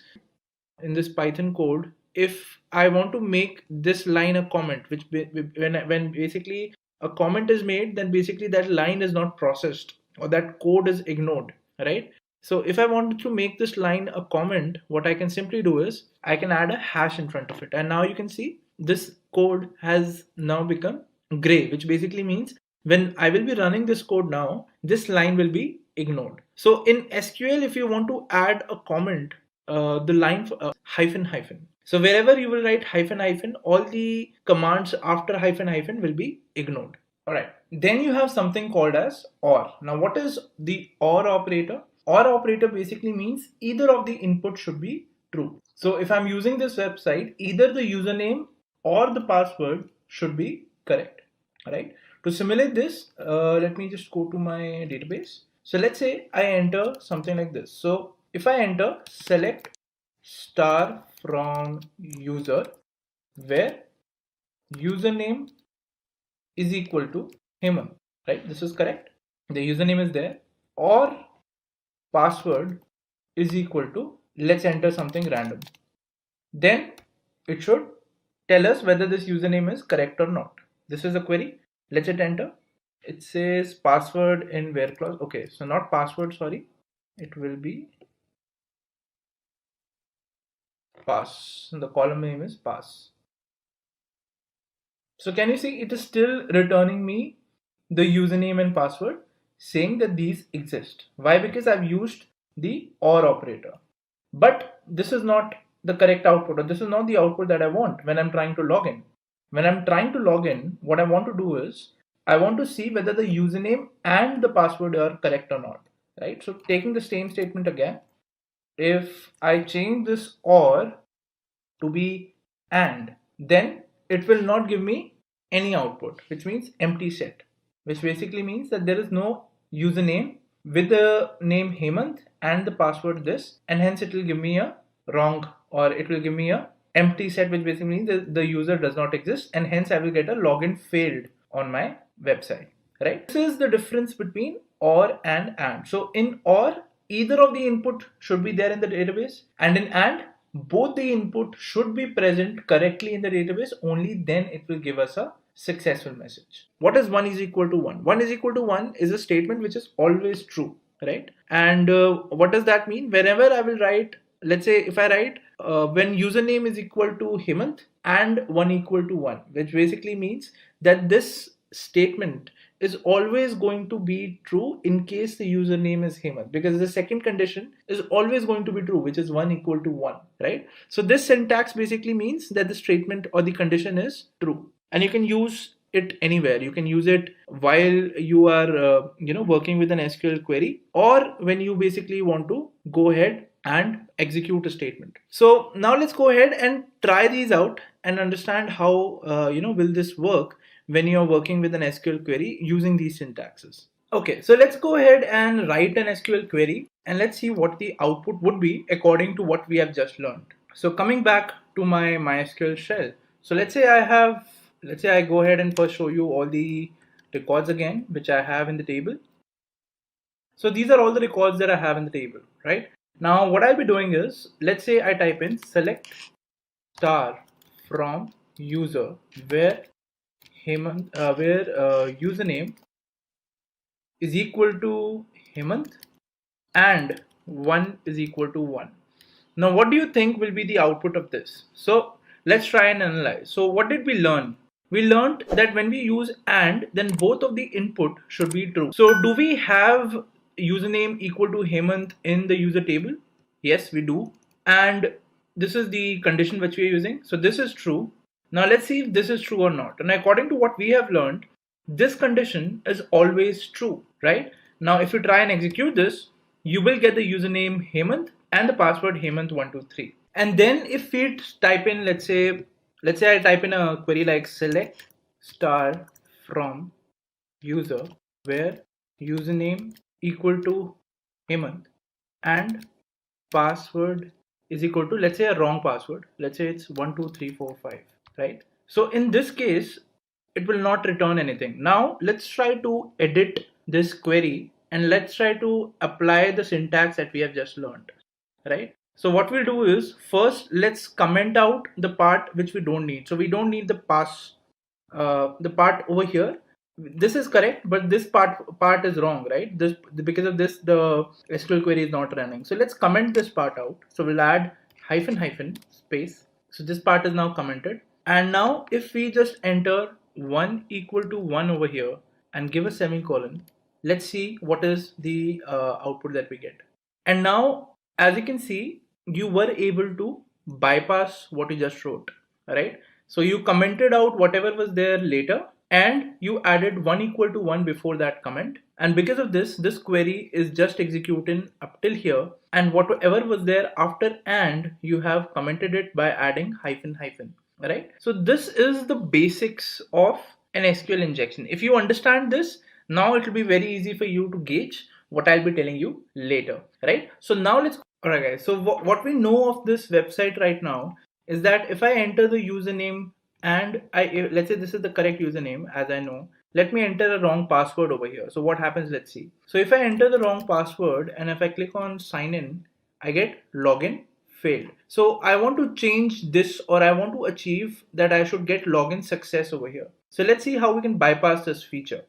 in this Python code, if I want to make this line a comment, which when basically a comment is made, then basically that line is not processed or that code is ignored, right? So if I wanted to make this line a comment, what I can simply do is I can add a hash in front of it. And now you can see this code has now become gray, which basically means when I will be running this code now, this line will be ignored. So in SQL, if you want to add a comment, the line hyphen hyphen. So wherever you will write hyphen hyphen, all the commands after hyphen hyphen will be ignored. All right. Then you have something called as OR. Now what is the OR operator? OR operator basically means either of the inputs should be true. So if I'm using this website, either the username or the password should be correct. All right. To simulate this, let me just go to my database. So let's say I enter something like this. So if I enter select star from user where username is equal to Hemant, right? This is correct. The username is there, or password is equal to, let's enter something random. Then it should tell us whether this username is correct or not. This is a query. Let's hit enter. It says password in where clause. Okay, so not password, sorry. It will be pass. The column name is pass. So can you see it is still returning me the username and password saying that these exist. Why? Because I've used the OR operator. But this is not the correct output, or this is not the output that I want when I'm trying to log in. When I'm trying to log in, what I want to do is I want to see whether the username and the password are correct or not, right? So taking the same statement again, if I change this OR to be AND, then it will not give me any output, which means empty set, which basically means that there is no username with the name Hemant and the password this, and hence it will give me a wrong, or it will give me a empty set, which basically means that the user does not exist, and hence I will get a login failed on my website, right? This is the difference between OR and AND. So in OR, either of the input should be there in the database, and in AND, both the input should be present correctly in the database. Only then it will give us a successful message. What is 1 is equal to 1? 1 is equal to 1 is a statement which is always true, right? And what does that mean? Whenever I will write, let's say if I write when username is equal to Hemant and 1 equal to 1, which basically means that this statement is always going to be true in case the username is Hemant, because the second condition is always going to be true, which is 1 equal to 1, right? So this syntax basically means that the statement or the condition is true, and you can use it anywhere. You can use it while you are working with an SQL query, or when you basically want to go ahead and execute a statement. So now let's go ahead and try these out and understand how will this work when you're working with an SQL query using these syntaxes. Okay, so let's go ahead and write an SQL query and let's see what the output would be according to what we have just learned. So coming back to my MySQL shell. So let's say I go ahead and first show you all the records again, which I have in the table. So these are all the records that I have in the table, right? Now what I'll be doing is, let's say I type in select star from user where Hemant, username is equal to Hemant and 1 is equal to 1. Now what do you think will be the output of this? So let's try and analyze. So what did we learn? We learned that when we use AND, then both of the input should be true. So do we have username equal to Hemant in the user table? Yes, we do. And this is the condition which we are using. So this is true. Now let's see if this is true or not. And according to what we have learned, this condition is always true, right? Now if you try and execute this, you will get the username Hemant and the password Hemant123. And then if we type in, let's say I type in a query like select star from user where username equal to Hemant and password is equal to, let's say, a wrong password. Let's say it's 12345, right? So in this case, it will not return anything. Now let's try to edit this query and let's try to apply the syntax that we have just learned, right? So what we'll do is, first let's comment out the part which we don't need. So we don't need the the part over here. This is correct, but this part is wrong, right? This, because of this, the SQL query is not running. So let's comment this part out. So we'll add hyphen hyphen space. So this part is now commented. And now if we just enter 1 equal to 1 over here and give a semicolon, let's see what is the output that we get. And now, as you can see, you were able to bypass what you just wrote, right? So you commented out whatever was there later, and you added 1 equal to 1 before that comment. And because of this, this query is just executing up till here, and whatever was there after and, you have commented it by adding hyphen hyphen, right? So this is the basics of an SQL injection. If you understand this, now it will be very easy for you to gauge what I'll be telling you later, right? So now let's, alright guys, so what we know of this website right now is that if I enter the username and let's say this is the correct username as I know, let me enter a wrong password over here. So what happens, let's see. So if I enter the wrong password and if I click on sign in, I get login failed. So I want to change this, or I want to achieve that I should get login success over here. So let's see how we can bypass this feature.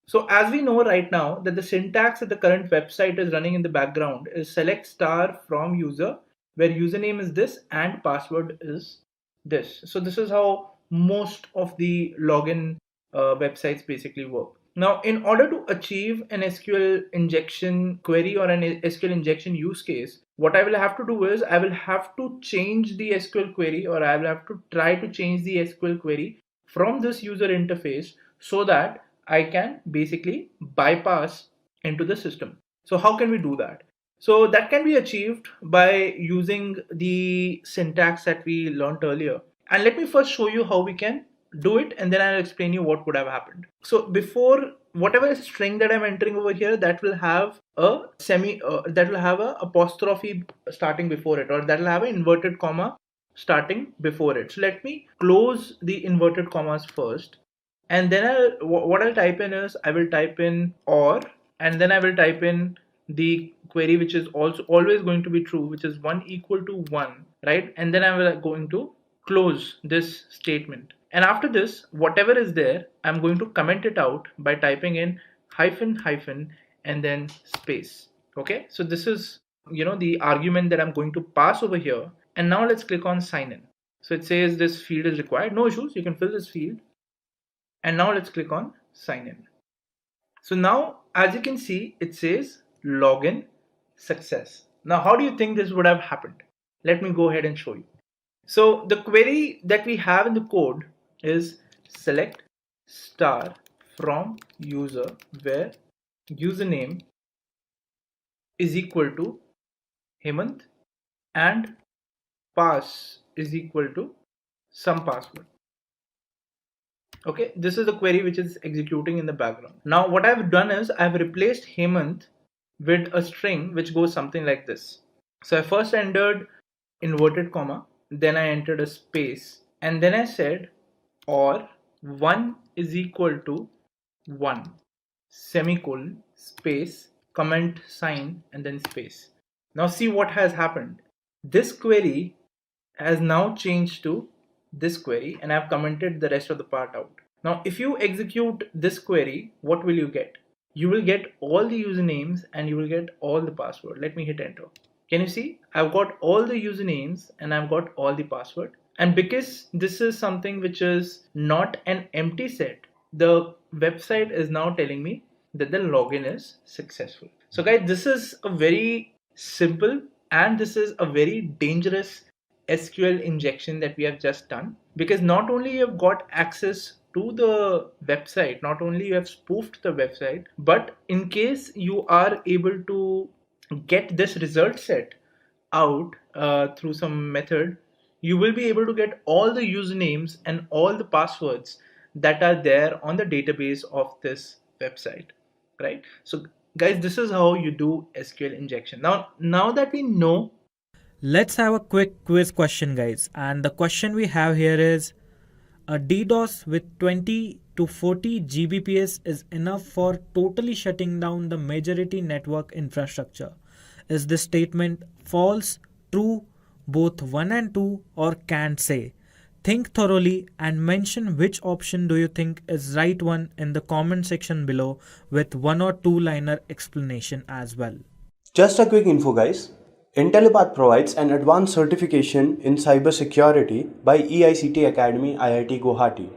So as we know right now that the syntax that the current website is running in the background is select star from user, where username is this and password is this. So this is how most of the login websites basically work. Now, in order to achieve an SQL injection query or an SQL injection use case, what I will have to do is I will have to change the SQL query, or I will have to try to change the SQL query from this user interface so that I can basically bypass into the system. So how can we do that? So that can be achieved by using the syntax that we learned earlier. And let me first show you how we can do it, and then I'll explain you what would have happened. So before, whatever string that I'm entering over here, that will have a that will have a apostrophe starting before it, or that will have an inverted comma starting before it. So let me close the inverted commas first, and then what I'll type in is I will type in or, and then I will type in the query which is also always going to be true, which is 1 equal to 1, right? And then I will going to close this statement. And after this, whatever is there, I'm going to comment it out by typing in hyphen hyphen and then space. Okay, so this is, the argument that I'm going to pass over here. And now let's click on sign in. So it says this field is required. No issues, you can fill this field. And now let's click on sign in. So now, as you can see, it says login success. Now, how do you think this would have happened? Let me go ahead and show you. So the query that we have in the code is select star from user, where username is equal to Hemant and pass is equal to some password. Okay, this is the query which is executing in the background. Now what I've done is I've replaced Hemant with a string which goes something like this. So I first entered inverted comma, then I entered a space, and then I said or 1 is equal to 1 semicolon space comment sign and then space. Now see what has happened. This query has now changed to this query, and I've commented the rest of the part out. Now if you execute this query, what will you get? You will get all the usernames and you will get all the password. Let me hit enter. Can you see? I've got all the usernames and I've got all the password. And because this is something which is not an empty set, the website is now telling me that the login is successful. So guys, this is a very simple and this is a very dangerous SQL injection that we have just done, because not only you have got access to the website, not only you have spoofed the website, but in case you are able to get this result set out through some method, you will be able to get all the usernames and all the passwords that are there on the database of this website, right? So guys, this is how you do SQL injection. Now that we know, let's have a quick quiz question, guys. And the question we have here is, a DDoS with 20 to 40 Gbps is enough for totally shutting down the majority network infrastructure. Is this statement false, true, both 1 and 2, or can't say? Think thoroughly and mention which option do you think is right one in the comment section below with 1 or 2 liner explanation as well. Just a quick info, guys. Intellipaat provides an advanced certification in cybersecurity by EICT Academy IIT Guwahati.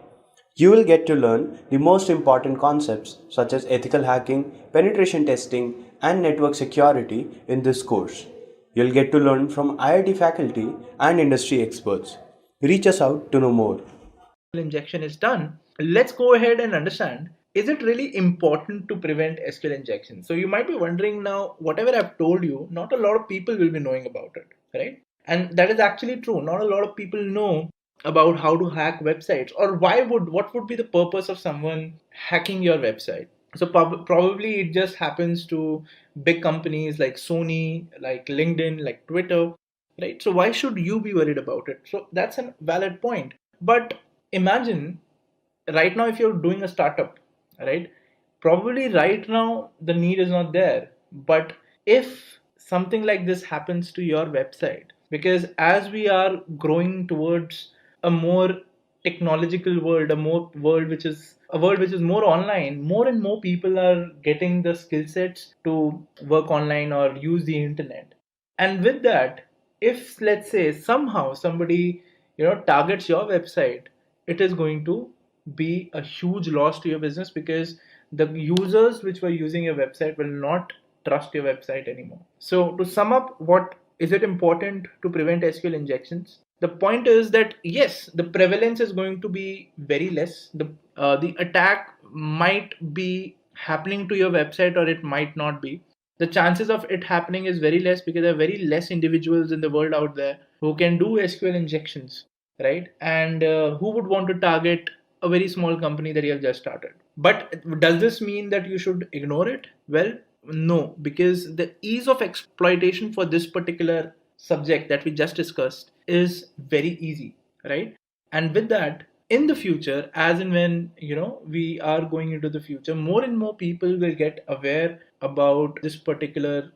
You will get to learn the most important concepts such as ethical hacking, penetration testing, and network security in this course. You'll get to learn from IIT faculty and industry experts. Reach us out to know more. Injection is done, let's go ahead and understand, is it really important to prevent SQL injection? So you might be wondering now, whatever I've told you, not a lot of people will be knowing about it, right? And that is actually true. Not a lot of people know about how to hack websites, or what would be the purpose of someone hacking your website. So probably it just happens to big companies like Sony, like LinkedIn, like Twitter, right? So why should you be worried about it? So that's a valid point. But imagine right now if you're doing a startup, right? Probably right now the need is not there. But if something like this happens to your website, because as we are growing towards a more technological world, a world which is more online, more and more people are getting the skill sets to work online or use the internet. And with that, if let's say somehow somebody targets your website, it is going to be a huge loss to your business, because the users which were using your website will not trust your website anymore. So to sum up, what is it important to prevent SQL injections? The point is that yes, the prevalence is going to be very less. The attack might be happening to your website, or it might not be. The chances of it happening is very less, because there are very less individuals in the world out there who can do SQL injections, right? And who would want to target a very small company that you have just started? But does this mean that you should ignore it? Well, no, because the ease of exploitation for this particular subject that we just discussed is very easy, right? And with that, in the future, as and when we are going into the future, more and more people will get aware about this particular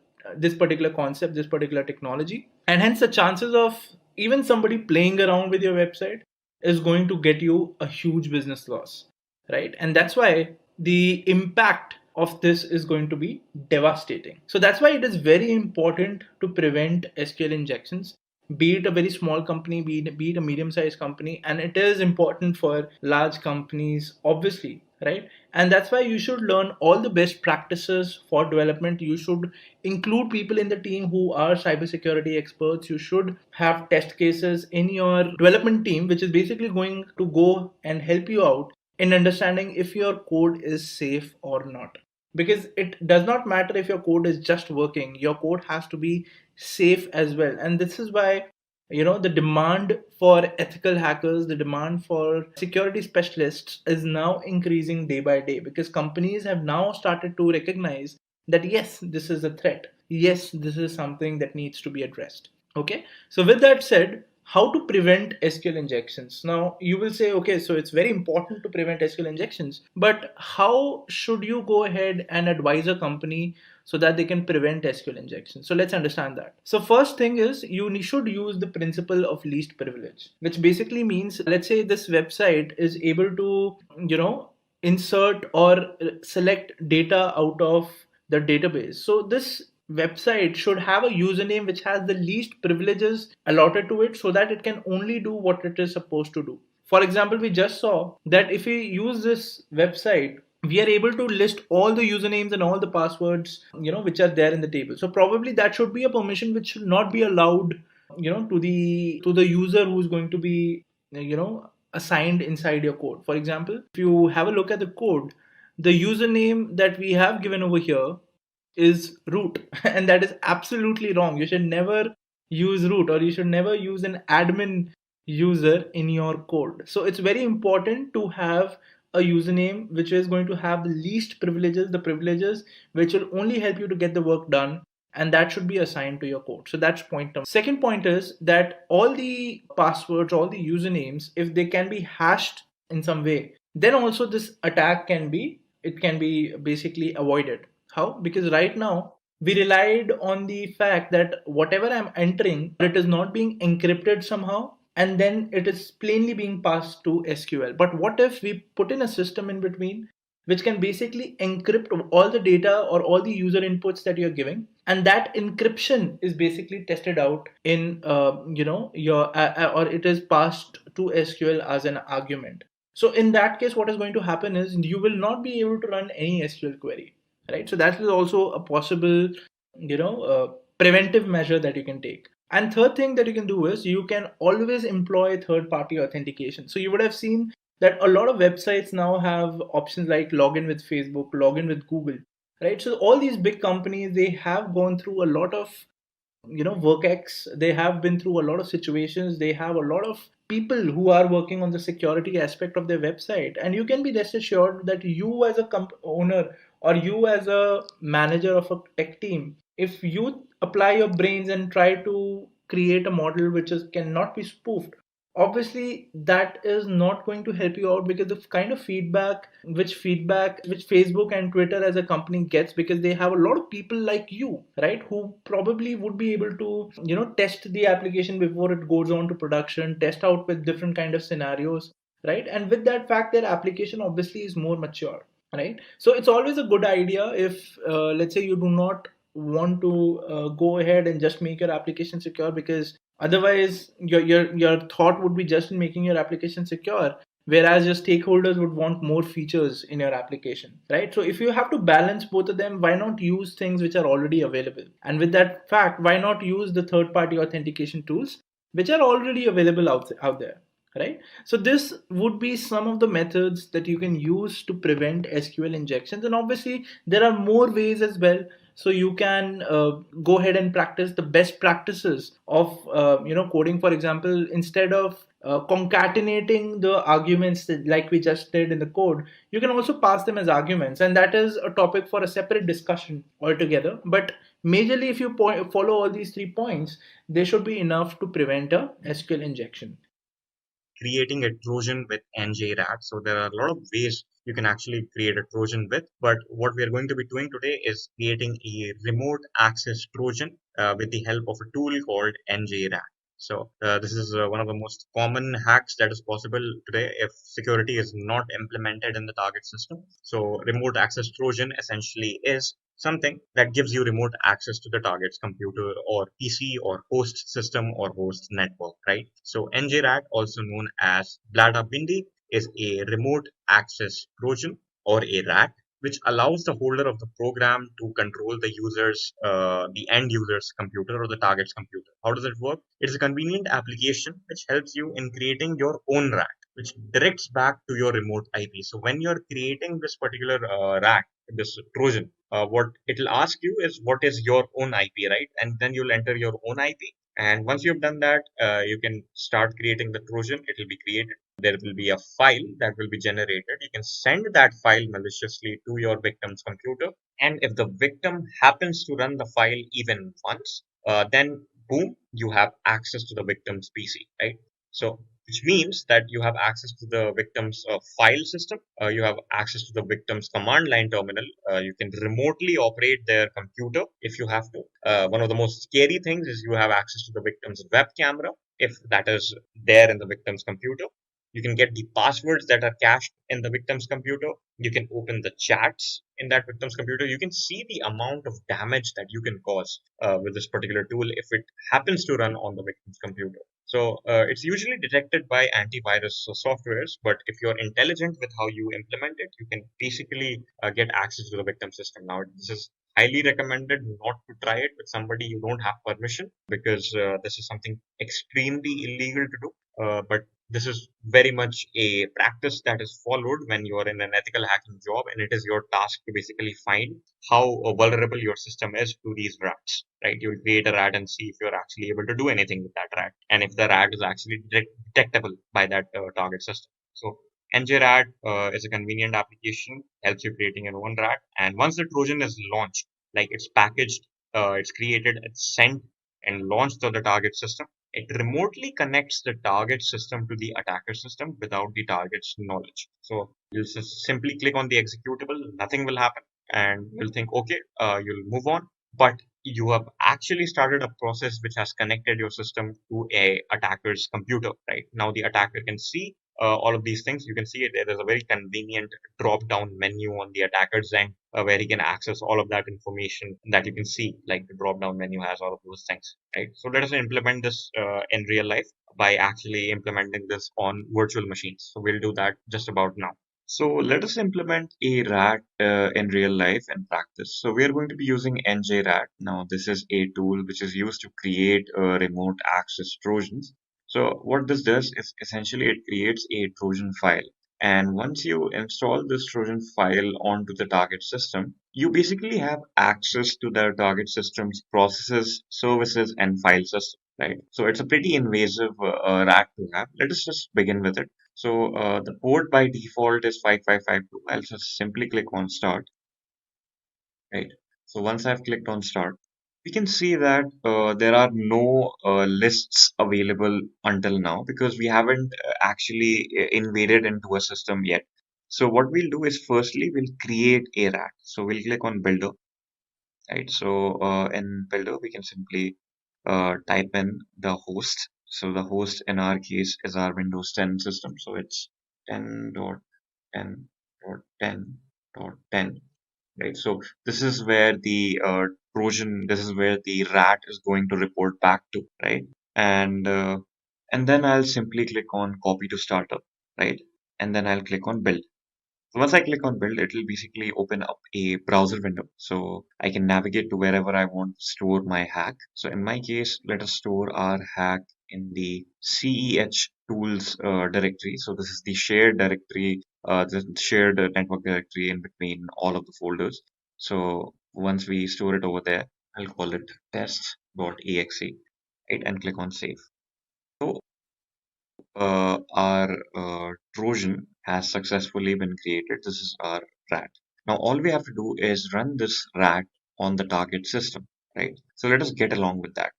concept, this particular technology, and hence the chances of even somebody playing around with your website is going to get you a huge business loss, right? And that's why the impact of this is going to be devastating. So that's why it is very important to prevent SQL injections, be it a very small company, be it a medium-sized company, and it is important for large companies, obviously, right? And that's why you should learn all the best practices for development. You should include people in the team who are cybersecurity experts. You should have test cases in your development team, which is basically going to go and help you out in understanding if your code is safe or not. Because it does not matter if your code is just working, your code has to be safe as well. And this is why the demand for ethical hackers, the demand for security specialists is now increasing day by day, because companies have now started to recognize that yes, this is a threat, yes, this is something that needs to be addressed. Okay, so with that said, how to prevent SQL injections? Now you will say, okay, so it's very important to prevent SQL injections, but how should you go ahead and advise a company so that they can prevent SQL injections? So let's understand that. So first thing is, you should use the principle of least privilege, which basically means, let's say this website is able to insert or select data out of the database. So this website should have a username which has the least privileges allotted to it, so that it can only do what it is supposed to do. For example, we just saw that if we use this website, we are able to list all the usernames and all the passwords which are there in the table. So probably that should be a permission which should not be allowed to the user who's going to be assigned inside your code. For example, if you have a look at the code, the username that we have given over here is root, and that is absolutely wrong. You should never use root, or you should never use an admin user in your code. So it's very important to have a username which is going to have the least privileges, the privileges which will only help you to get the work done, and that should be assigned to your code. So that's point number. Second point is that all the passwords, all the usernames, if they can be hashed in some way, then also this attack can be basically avoided. How? Because right now we relied on the fact that whatever I'm entering, it is not being encrypted somehow, and then it is plainly being passed to SQL. But what if we put in a system in between which can basically encrypt all the data or all the user inputs that you're giving, and that encryption is basically tested out in your or it is passed to SQL as an argument. So in that case, what is going to happen is you will not be able to run any SQL query, right? So that is also a possible preventive measure that you can take. And third thing that you can do is you can always employ third party authentication. So you would have seen that a lot of websites now have options like login with Facebook, login with Google, right? So all these big companies, they have gone through a lot of workx, they have been through a lot of situations, they have a lot of people who are working on the security aspect of their website, and you can be rest assured that you as a owner or you as a manager of a tech team, if you apply your brains and try to create a model which is cannot be spoofed, obviously that is not going to help you out, because the kind of feedback which Facebook and Twitter as a company gets, because they have a lot of people like you, right, who probably would be able to test the application before it goes on to production, test out with different kind of scenarios, right? And with that fact, their application obviously is more mature, right? So it's always a good idea if let's say you do not want to go ahead and just make your application secure, because otherwise your thought would be just in making your application secure, whereas your stakeholders would want more features in your application, right? So if you have to balance both of them, why not use things which are already available? And with that fact, why not use the third party authentication tools which are already available out there, right? So this would be some of the methods that you can use to prevent SQL injections, and obviously there are more ways as well. So you can go ahead and practice the best practices of coding. For example, instead of concatenating the arguments like we just did in the code, you can also pass them as arguments, and that is a topic for a separate discussion altogether. But majorly, if you follow all these 3 points, they should be enough to prevent a SQL injection. Creating a Trojan with njRAT. So there are a lot of ways you can actually create a Trojan with, but what we are going to be doing today is creating a remote access Trojan with the help of a tool called njRAT. So this is one of the most common hacks that is possible today if security is not implemented in the target system. So remote access Trojan essentially is something that gives you remote access to the target's computer or PC or host system or host network, right? So njRAT, also known as Blada Bindi, is a remote access Trojan or a RAT, which allows the holder of the program to control the end user's computer or the target's computer. How does it work? It's a convenient application which helps you in creating your own RAT, which directs back to your remote IP. So when you're creating this particular RAT, this Trojan, what it'll ask you is what is your own IP, right? And then you'll enter your own IP. And once you've done that, you can start creating the Trojan. It will be created. There will be a file that will be generated. You can send that file maliciously to your victim's computer. And if the victim happens to run the file even once, then boom, you have access to the victim's PC, right? So which means that you have access to the victim's file system, you have access to the victim's command line terminal, you can remotely operate their computer if you have to. One of the most scary things is you have access to the victim's web camera if that is there in the victim's computer. You can get the passwords that are cached in the victim's computer. You can open the chats in that victim's computer. You can see the amount of damage that you can cause with this particular tool if it happens to run on the victim's computer. So it's usually detected by antivirus softwares, but if you're intelligent with how you implement it, you can basically get access to the victim system. Now, this is highly recommended not to try it with somebody you don't have permission, because this is something extremely illegal to do. But this is very much a practice that is followed when you are in an ethical hacking job, and it is your task to basically find how vulnerable your system is to these rats, right? You'll create a rat and see if you're actually able to do anything with that rat, and if the rat is actually detectable by that target system. So njRAT is a convenient application, helps you creating your own rat, and once the Trojan is launched, like it's packaged, it's created, it's sent and launched to the target system, it remotely connects the target system to the attacker system without the target's knowledge. So you'll just simply click on the executable, nothing will happen, and you'll think, okay, you'll move on. but you have actually started a process which has connected your system to a attacker's computer, right? Now the attacker can see all of these things. You can see it. There is a very convenient drop-down menu on the attacker's end where he can access all of that information that you can see, like the drop-down menu has all of those things, right? So let us implement this in real life by actually implementing this on virtual machines. So we'll do that just about now. So let us implement a RAT in real life and practice. So we are going to be using njRAT. Now this is a tool which is used to create remote access Trojans. So what this does is essentially it creates a Trojan file. And once you install this Trojan file onto the target system, you basically have access to the target system's processes, services, and file system, right? So it's a pretty invasive RAT to have. Let us just begin with it. So the port by default is 5552. I'll just simply click on start, right? So once I've clicked on start, we can see that there are no lists available until now because we haven't actually invaded into a system yet. So what we'll do is firstly, we'll create a RAT. So we'll click on builder, right? So in builder, we can simply type in the host. So the host in our case is our Windows 10 system. So it's 10.10.10.10, right? So this is where the Trojan, this is where the RAT is going to report back to, right? And then I'll simply click on copy to startup, right? And then I'll click on build. So once I click on build, it will basically open up a browser window. So I can navigate to wherever I want to store my hack. So in my case, let us store our hack in the CEH tools directory. So this is the shared directory, the shared network directory in between all of the folders. So once we store it over there, I'll call it test.exe, right, and click on save. So our Trojan has successfully been created. This is our RAT. Now all we have to do is run this RAT on the target system, right? So let us get along with that.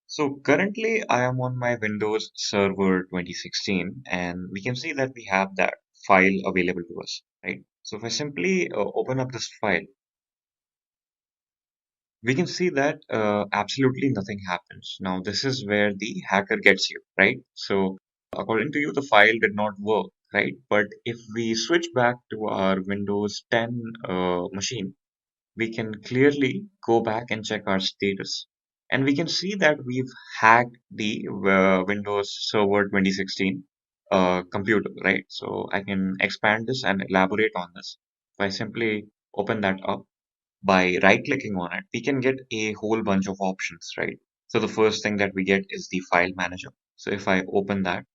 So currently I am on my Windows Server 2016 and we can see that we have that file available to us, right? So if I simply open up this file, we can see that absolutely nothing happens. Now, this is where the hacker gets you, right? So, according to you, the file did not work, right? But if we switch back to our Windows 10 machine, we can clearly go back and check our status. And we can see that we've hacked the Windows Server 2016 computer, right? So, I can expand this and elaborate on this. If I simply open that up, by right clicking on it, we can get a whole bunch of options, right? So the first thing that we get is the file manager. So if I open that,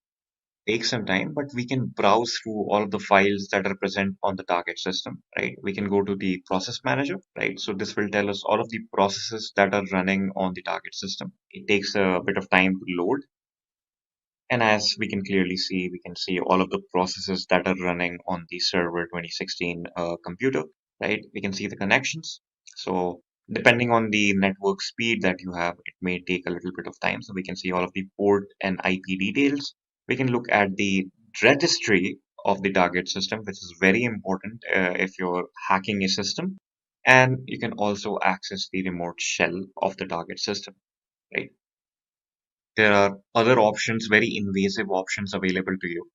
takes some time, but we can browse through all of the files that are present on the target system, right? We can go to the process manager, right? So this will tell us all of the processes that are running on the target system. It takes a bit of time to load. And as we can clearly see, we can see all of the processes that are running on the server 2016 computer, right? We can see the connections. So depending on the network speed that you have, it may take a little bit of time. So we can see all of the port and IP details. We can look at the registry of the target system, which is very important if you're hacking a system. And you can also access the remote shell of the target system, right? There are other options, very invasive options available to you.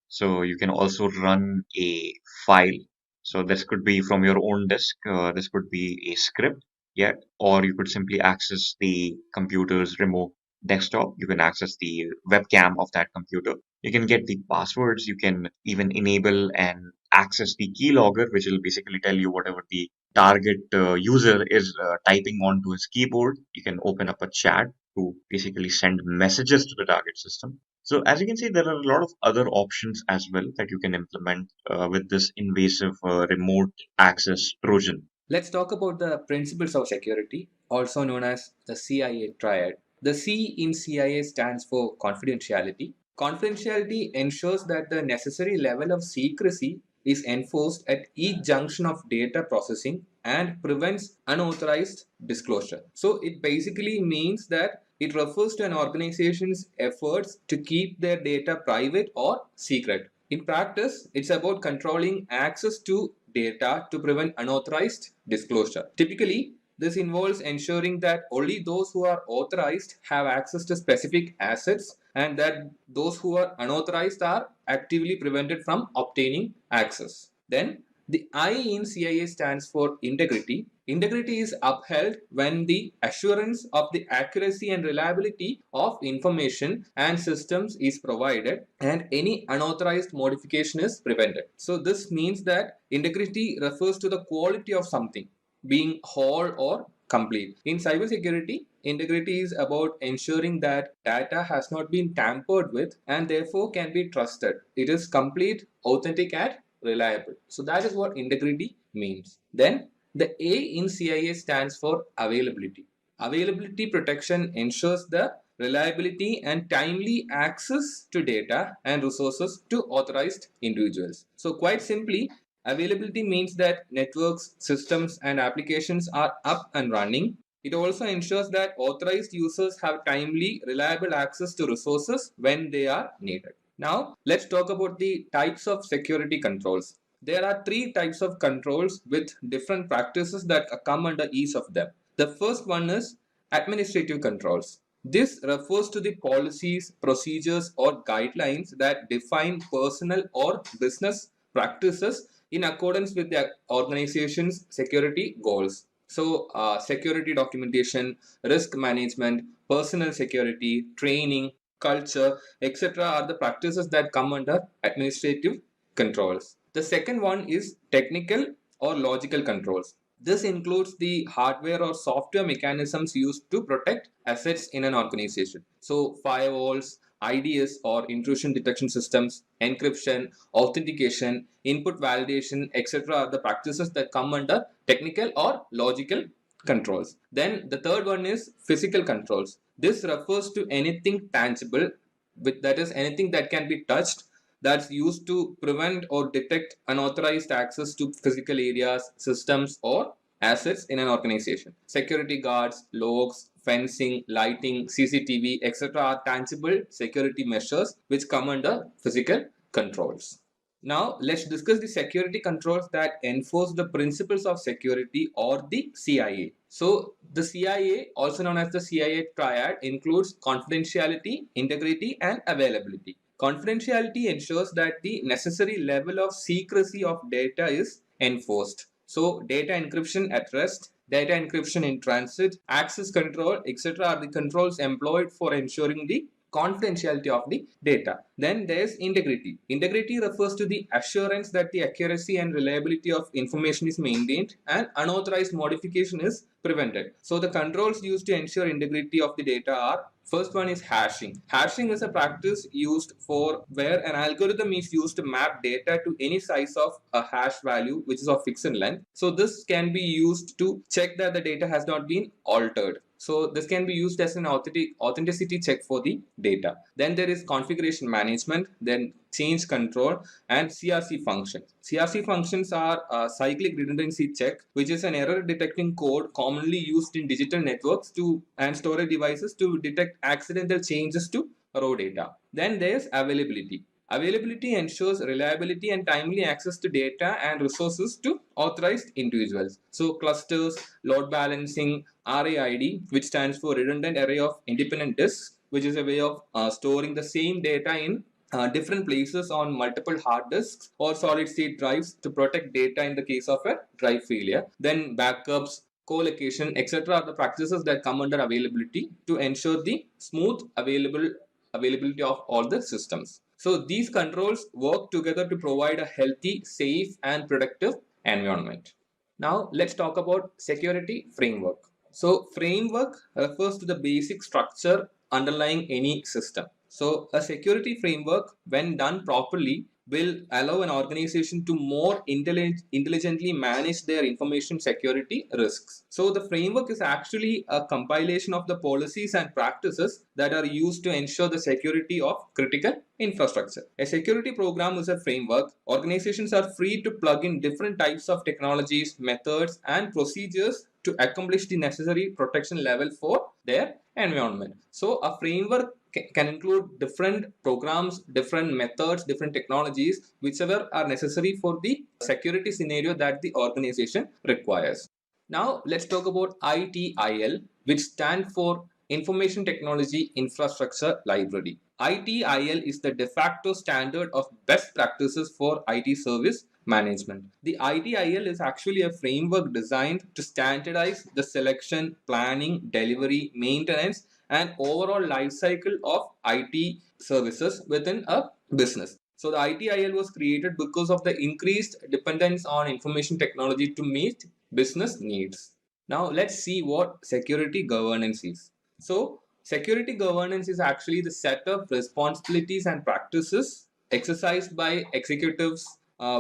So you can also run a file. So this could be from your own disk. This could be a script, yeah, or you could simply access the computer's remote desktop. You can access the webcam of that computer. You can get the passwords. You can even enable and access the keylogger, which will basically tell you whatever the target user is typing onto his keyboard. You can open up a chat to basically send messages to the target system. So as you can see, there are a lot of other options as well that you can implement with this invasive remote access Trojan. Let's talk about the principles of security, also known as the CIA triad. The C in CIA stands for confidentiality. Confidentiality ensures that the necessary level of secrecy is enforced at each junction of data processing and prevents unauthorized disclosure. So it basically means that it refers to an organization's efforts to keep their data private or secret. In practice, it's about controlling access to data to prevent unauthorized disclosure. Typically, This involves ensuring that only those who are authorized have access to specific assets and that those who are unauthorized are actively prevented from obtaining access. Then the I in CIA stands for integrity. Integrity is upheld when the assurance of the accuracy and reliability of information and systems is provided and any unauthorized modification is prevented. So this means that integrity refers to the quality of something being whole or complete. In cybersecurity, integrity is about ensuring that data has not been tampered with and therefore can be trusted. It is complete, authentic, and reliable. So that is what integrity means. Then the A in CIA stands for availability. Availability protection ensures the reliability and timely access to data and resources to authorized individuals. So quite simply, availability means that networks, systems, and applications are up and running. It also ensures that authorized users have timely, reliable access to resources when they are needed. Now, let's talk about the types of security controls. There are three types of controls with different practices that come under each of them. The first one is administrative controls. This refers to the policies, procedures, or guidelines that define personal or business practices in accordance with the organization's security goals. So, security documentation, risk management, personal security, training, culture, etc. are the practices that come under administrative controls. The second one is technical or logical controls. This includes the hardware or software mechanisms used to protect assets in an organization. So, firewalls, IDS or intrusion detection systems, encryption, authentication, input validation, etc. are the practices that come under technical or logical controls. Then the third one is physical controls. This refers to anything tangible, that is anything that can be touched, that's used to prevent or detect unauthorized access to physical areas, systems, or assets in an organization. Security guards, logs, fencing, lighting, CCTV, etc. are tangible security measures which come under physical controls. Now, let's discuss the security controls that enforce the principles of security or the CIA. So, the CIA, also known as the CIA triad, includes confidentiality, integrity, and availability. Confidentiality ensures that the necessary level of secrecy of data is enforced. So, data encryption at rest, data encryption in transit, access control, etc. are the controls employed for ensuring the confidentiality of the data. Then there's integrity. Integrity refers to the assurance that the accuracy and reliability of information is maintained and unauthorized modification is prevented. So the controls used to ensure integrity of the data are: first one is hashing. Hashing is a practice used for where an algorithm is used to map data to any size of a hash value which is of fixed length. So this can be used to check that the data has not been altered. So this can be used as an authenticity check for the data. Then there is configuration management, then change control, and CRC functions. CRC functions are a cyclic redundancy check, which is an error detecting code commonly used in digital networks and storage devices to detect accidental changes to raw data. Then there's availability. Availability ensures reliability and timely access to data and resources to authorized individuals. So clusters, load balancing, RAID, which stands for redundant array of independent disks, which is a way of storing the same data in different places on multiple hard disks or solid state drives to protect data in the case of a drive failure. Then backups, co-location, etc. are the practices that come under availability to ensure the smooth availability of all the systems. So these controls work together to provide a healthy, safe, and productive environment. Now let's talk about security framework. So framework refers to the basic structure underlying any system. So a security framework, when done properly, will allow an organization to more intelligently manage their information security risks. So the framework is actually a compilation of the policies and practices that are used to ensure the security of critical infrastructure. A security program is a framework. Organizations are free to plug in different types of technologies, methods, and procedures to accomplish the necessary protection level for their environment. So a framework can include different programs, different methods, different technologies, whichever are necessary for the security scenario that the organization requires. Now let's talk about ITIL, which stands for Information Technology Infrastructure Library. ITIL is the de facto standard of best practices for IT service management. The ITIL is actually a framework designed to standardize the selection, planning, delivery, maintenance, and overall life cycle of IT services within a business. So the ITIL was created because of the increased dependence on information technology to meet business needs. Now let's see what security governance is. So security governance is actually the set of responsibilities and practices exercised by executives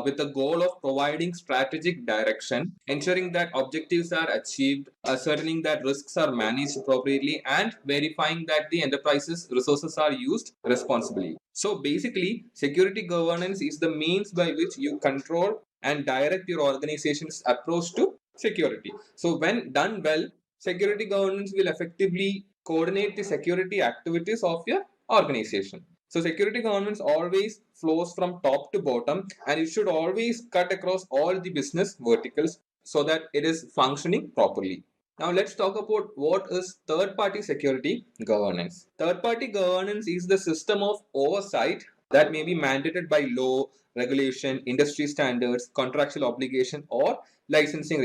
with the goal of providing strategic direction, ensuring that objectives are achieved, ascertaining that risks are managed appropriately, and verifying that the enterprise's resources are used responsibly. So basically, security governance is the means by which you control and direct your organization's approach to security. So when done well, security governance will effectively coordinate the security activities of your organization. So security governance always flows from top to bottom, and it should always cut across all the business verticals so that it is functioning properly. Now let's talk about what is third-party security governance. Third-party governance is the system of oversight that may be mandated by law, regulation, industry standards, contractual obligation, or licensing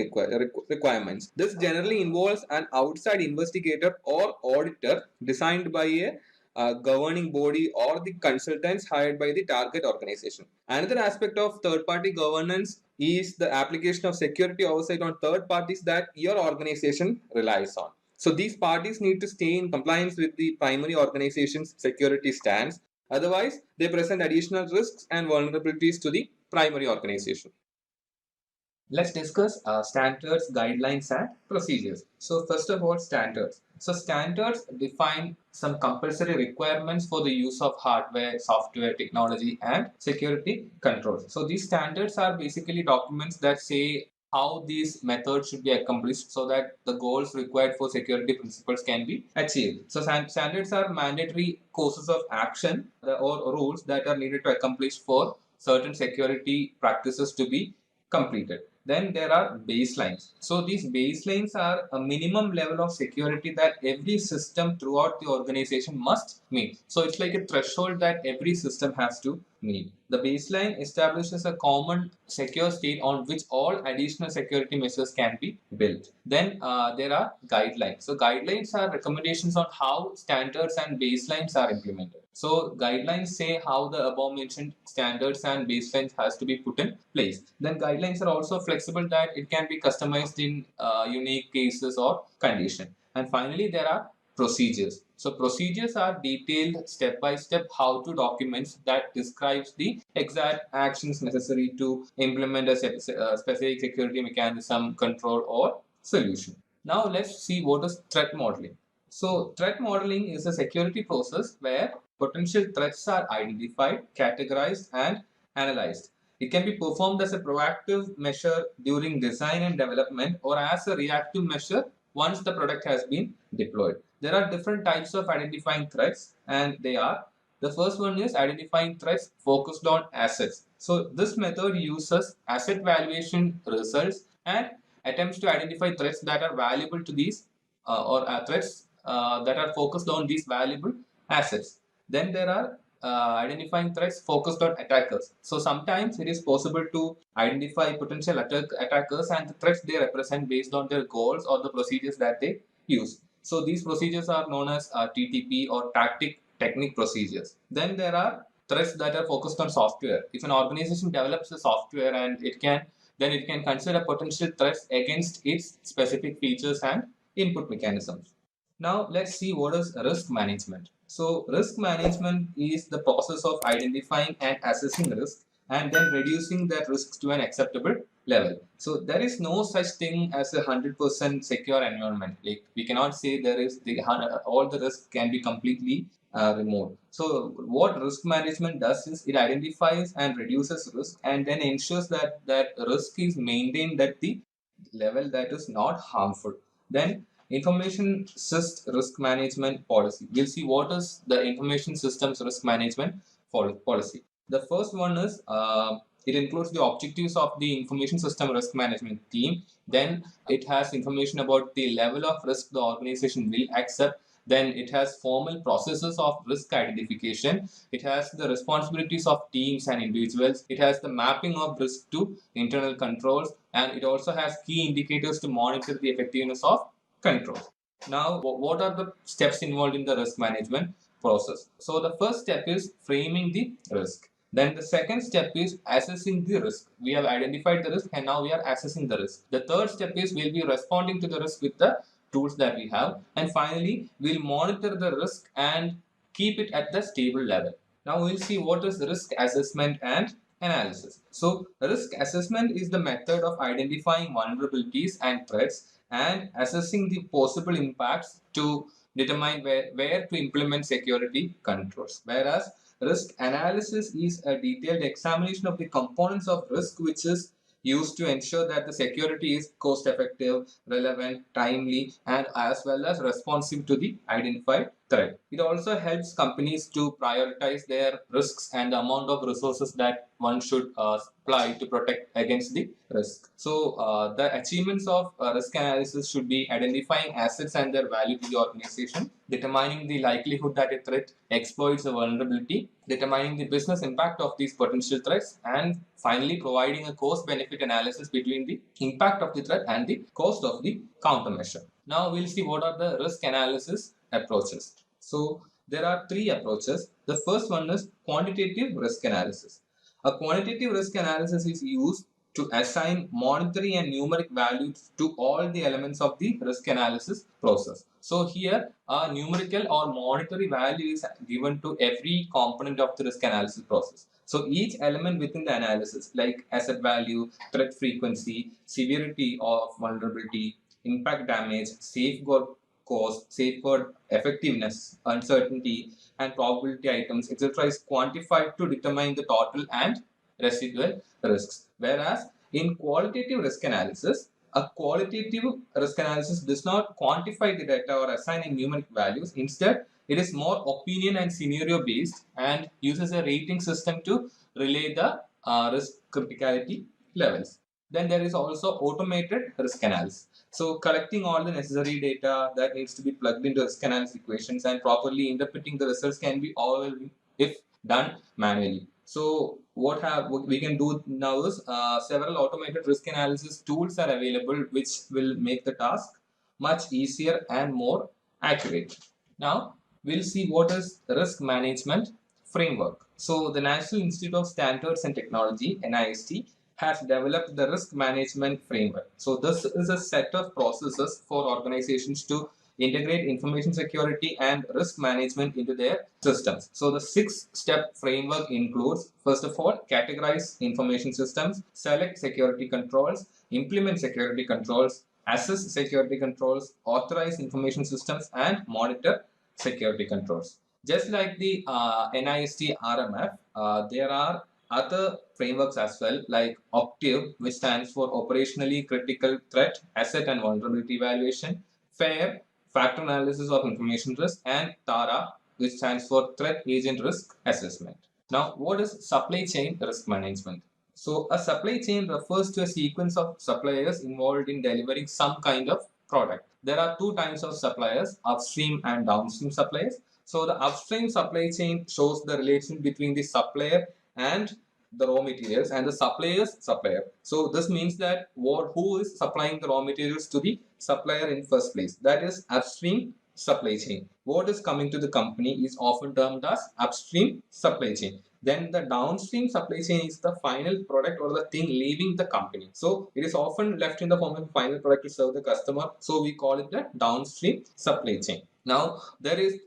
requirements. This generally involves an outside investigator or auditor designed by a governing body or the consultants hired by the target organization. Another aspect of third party governance is the application of security oversight on third parties that your organization relies on. So these parties need to stay in compliance with the primary organization's security stands. Otherwise, they present additional risks and vulnerabilities to the primary organization. Let's discuss standards, guidelines, and procedures. So first of all, standards. So standards define some compulsory requirements for the use of hardware, software, technology, and security controls. So these standards are basically documents that say how these methods should be accomplished so that the goals required for security principles can be achieved. So standards are mandatory courses of action or rules that are needed to accomplish for certain security practices to be completed. Then there are baselines. So these baselines are a minimum level of security that every system throughout the organization must meet. So it's like a threshold that every system has to meet. The baseline establishes a common secure state on which all additional security measures can be built. Then there are guidelines. So guidelines are recommendations on how standards and baselines are implemented. So guidelines say how the above mentioned standards and baselines has to be put in place. Then guidelines are also flexible that it can be customized in unique cases or condition. And finally, there are procedures. So procedures are detailed step by step how to documents that describes the exact actions necessary to implement a specific security mechanism, control, or solution. Now let's see what is threat modeling. So threat modeling is a security process where potential threats are identified, categorized, and analyzed. It can be performed as a proactive measure during design and development or as a reactive measure once the product has been deployed. There are different types of identifying threats, and they are: the first one is identifying threats focused on assets. So this method uses asset valuation results and attempts to identify threats that are valuable to these or threats that are focused on these valuable assets. Then there are identifying threats focused on attackers. So sometimes it is possible to identify potential attackers and the threats they represent based on their goals or the procedures that they use. So these procedures are known as TTP or technique procedures. Then there are threats that are focused on software. If an organization develops a software and it can consider potential threats against its specific features and input mechanisms. Now let's see what is risk management. So risk management is the process of identifying and assessing risk and then reducing that risk to an acceptable level. So there is no such thing as 100% secure environment. Like we cannot say there is all the risk can be completely removed. So what risk management does is it identifies and reduces risk and then ensures that risk is maintained at the level that is not harmful. Then information syst risk management policy. We'll see what is the information systems risk management policy. The first one is It includes the objectives of the information system risk management team. Then it has information about the level of risk the organization will accept. Then it has formal processes of risk identification. It has the responsibilities of teams and individuals. It has the mapping of risk to internal controls, and it also has key indicators to monitor the effectiveness of controls. Now, what are the steps involved in the risk management process? So the first step is framing the risk. Then the second step is assessing the risk. We have identified the risk and now we are assessing the risk. The third step is we'll be responding to the risk with the tools that we have. And finally, we'll monitor the risk and keep it at the stable level. Now we'll see what is risk assessment and analysis. So risk assessment is the method of identifying vulnerabilities and threats and assessing the possible impacts to determine where to implement security controls. Whereas risk analysis is a detailed examination of the components of risk which is used to ensure that the security is cost effective, relevant, timely, and as well as responsive to the identified threat. It also helps companies to prioritize their risks and the amount of resources that one should apply to protect against the risk. So the achievements of risk analysis should be identifying assets and their value to the organization, determining the likelihood that a threat exploits a vulnerability, determining the business impact of these potential threats, and finally providing a cost benefit analysis between the impact of the threat and the cost of the countermeasure. Now we'll see what are the risk analysis approaches. So there are three approaches. The first one is quantitative risk analysis. A quantitative risk analysis is used to assign monetary and numeric values to all the elements of the risk analysis process. So here a numerical or monetary value is given to every component of the risk analysis process. So each element within the analysis like asset value, threat frequency, severity of vulnerability, impact damage, safeguard cost, safeguard effectiveness, uncertainty, and probability items, etc. is quantified to determine the total and residual risks. Whereas in qualitative risk analysis, a qualitative risk analysis does not quantify the data or assign numeric values. Instead, it is more opinion and scenario based and uses a rating system to relay the risk criticality levels. Then there is also automated risk analysis. So collecting all the necessary data that needs to be plugged into risk analysis equations and properly interpreting the results can be all if done manually. So what we can do now is several automated risk analysis tools are available which will make the task much easier and more accurate. Now we'll see what is risk management framework. So the National Institute of Standards and Technology, NIST, has developed the risk management framework. So this is a set of processes for organizations to integrate information security and risk management into their systems. So the 6-step framework includes, first of all, categorize information systems, select security controls, implement security controls, assess security controls, authorize information systems, and monitor security controls. Just like the NIST RMF, there are other frameworks as well, like OCTIV, which stands for Operationally Critical Threat, Asset and Vulnerability Evaluation, FAIR, Factor Analysis of Information Risk, and TARA, which stands for Threat Agent Risk Assessment. Now, what is supply chain risk management? So, a supply chain refers to a sequence of suppliers involved in delivering some kind of product. There are two types of suppliers, upstream and downstream suppliers. So, the upstream supply chain shows the relation between the supplier and the raw materials and the supplier's supplier. So this means that who is supplying the raw materials to the supplier in first place. That is upstream supply chain. What is coming to the company is often termed as upstream supply chain. Then the downstream supply chain is the final product or the thing leaving the company. So it is often left in the form of a final product to serve the customer. So we call it the downstream supply chain. Now, there is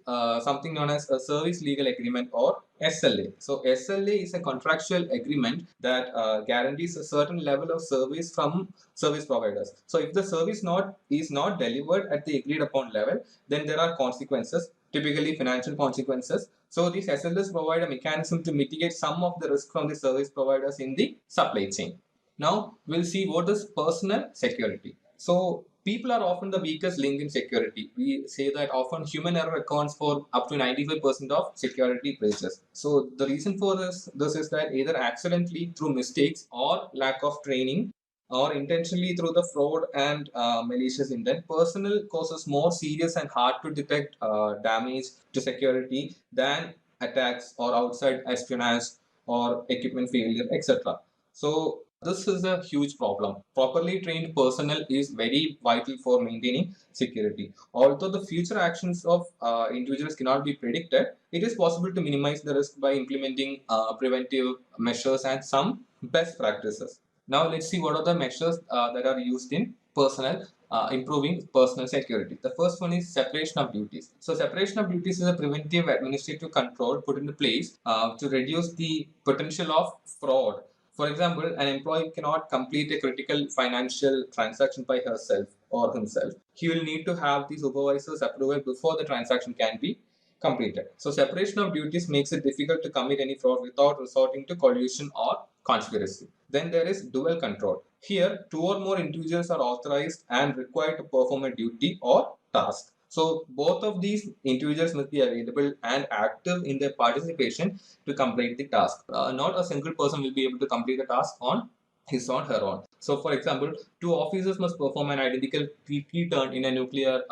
something known as a service legal agreement or SLA. So, SLA is a contractual agreement that guarantees a certain level of service from service providers. So, if the service is not delivered at the agreed upon level, then there are consequences, typically financial consequences. So, these SLAs provide a mechanism to mitigate some of the risk from the service providers in the supply chain. Now, we'll see what is personal security. So, People are often the weakest link in security. We say that often human error accounts for up to 95% of security breaches. So the reason for this is that either accidentally through mistakes or lack of training, or intentionally through the fraud and malicious intent, personal causes more serious and hard to detect damage to security than attacks or outside espionage or equipment failure, etc. So this is a huge problem. Properly trained personnel is very vital for maintaining security. Although the future actions of individuals cannot be predicted, it is possible to minimize the risk by implementing preventive measures and some best practices. Now let's see what are the measures that are used in personnel improving personal security. The first one is separation of duties. So separation of duties is a preventive administrative control put into place to reduce the potential of fraud. For example, an employee cannot complete a critical financial transaction by herself or himself. He will need to have the supervisor's approval before the transaction can be completed. So separation of duties makes it difficult to commit any fraud without resorting to collusion or conspiracy. Then there is dual control. Here, two or more individuals are authorized and required to perform a duty or task. So both of these individuals must be available and active in their participation to complete the task. Not a single person will be able to complete the task on his or her own. So, for example, two officers must perform an identical key turn in a nuclear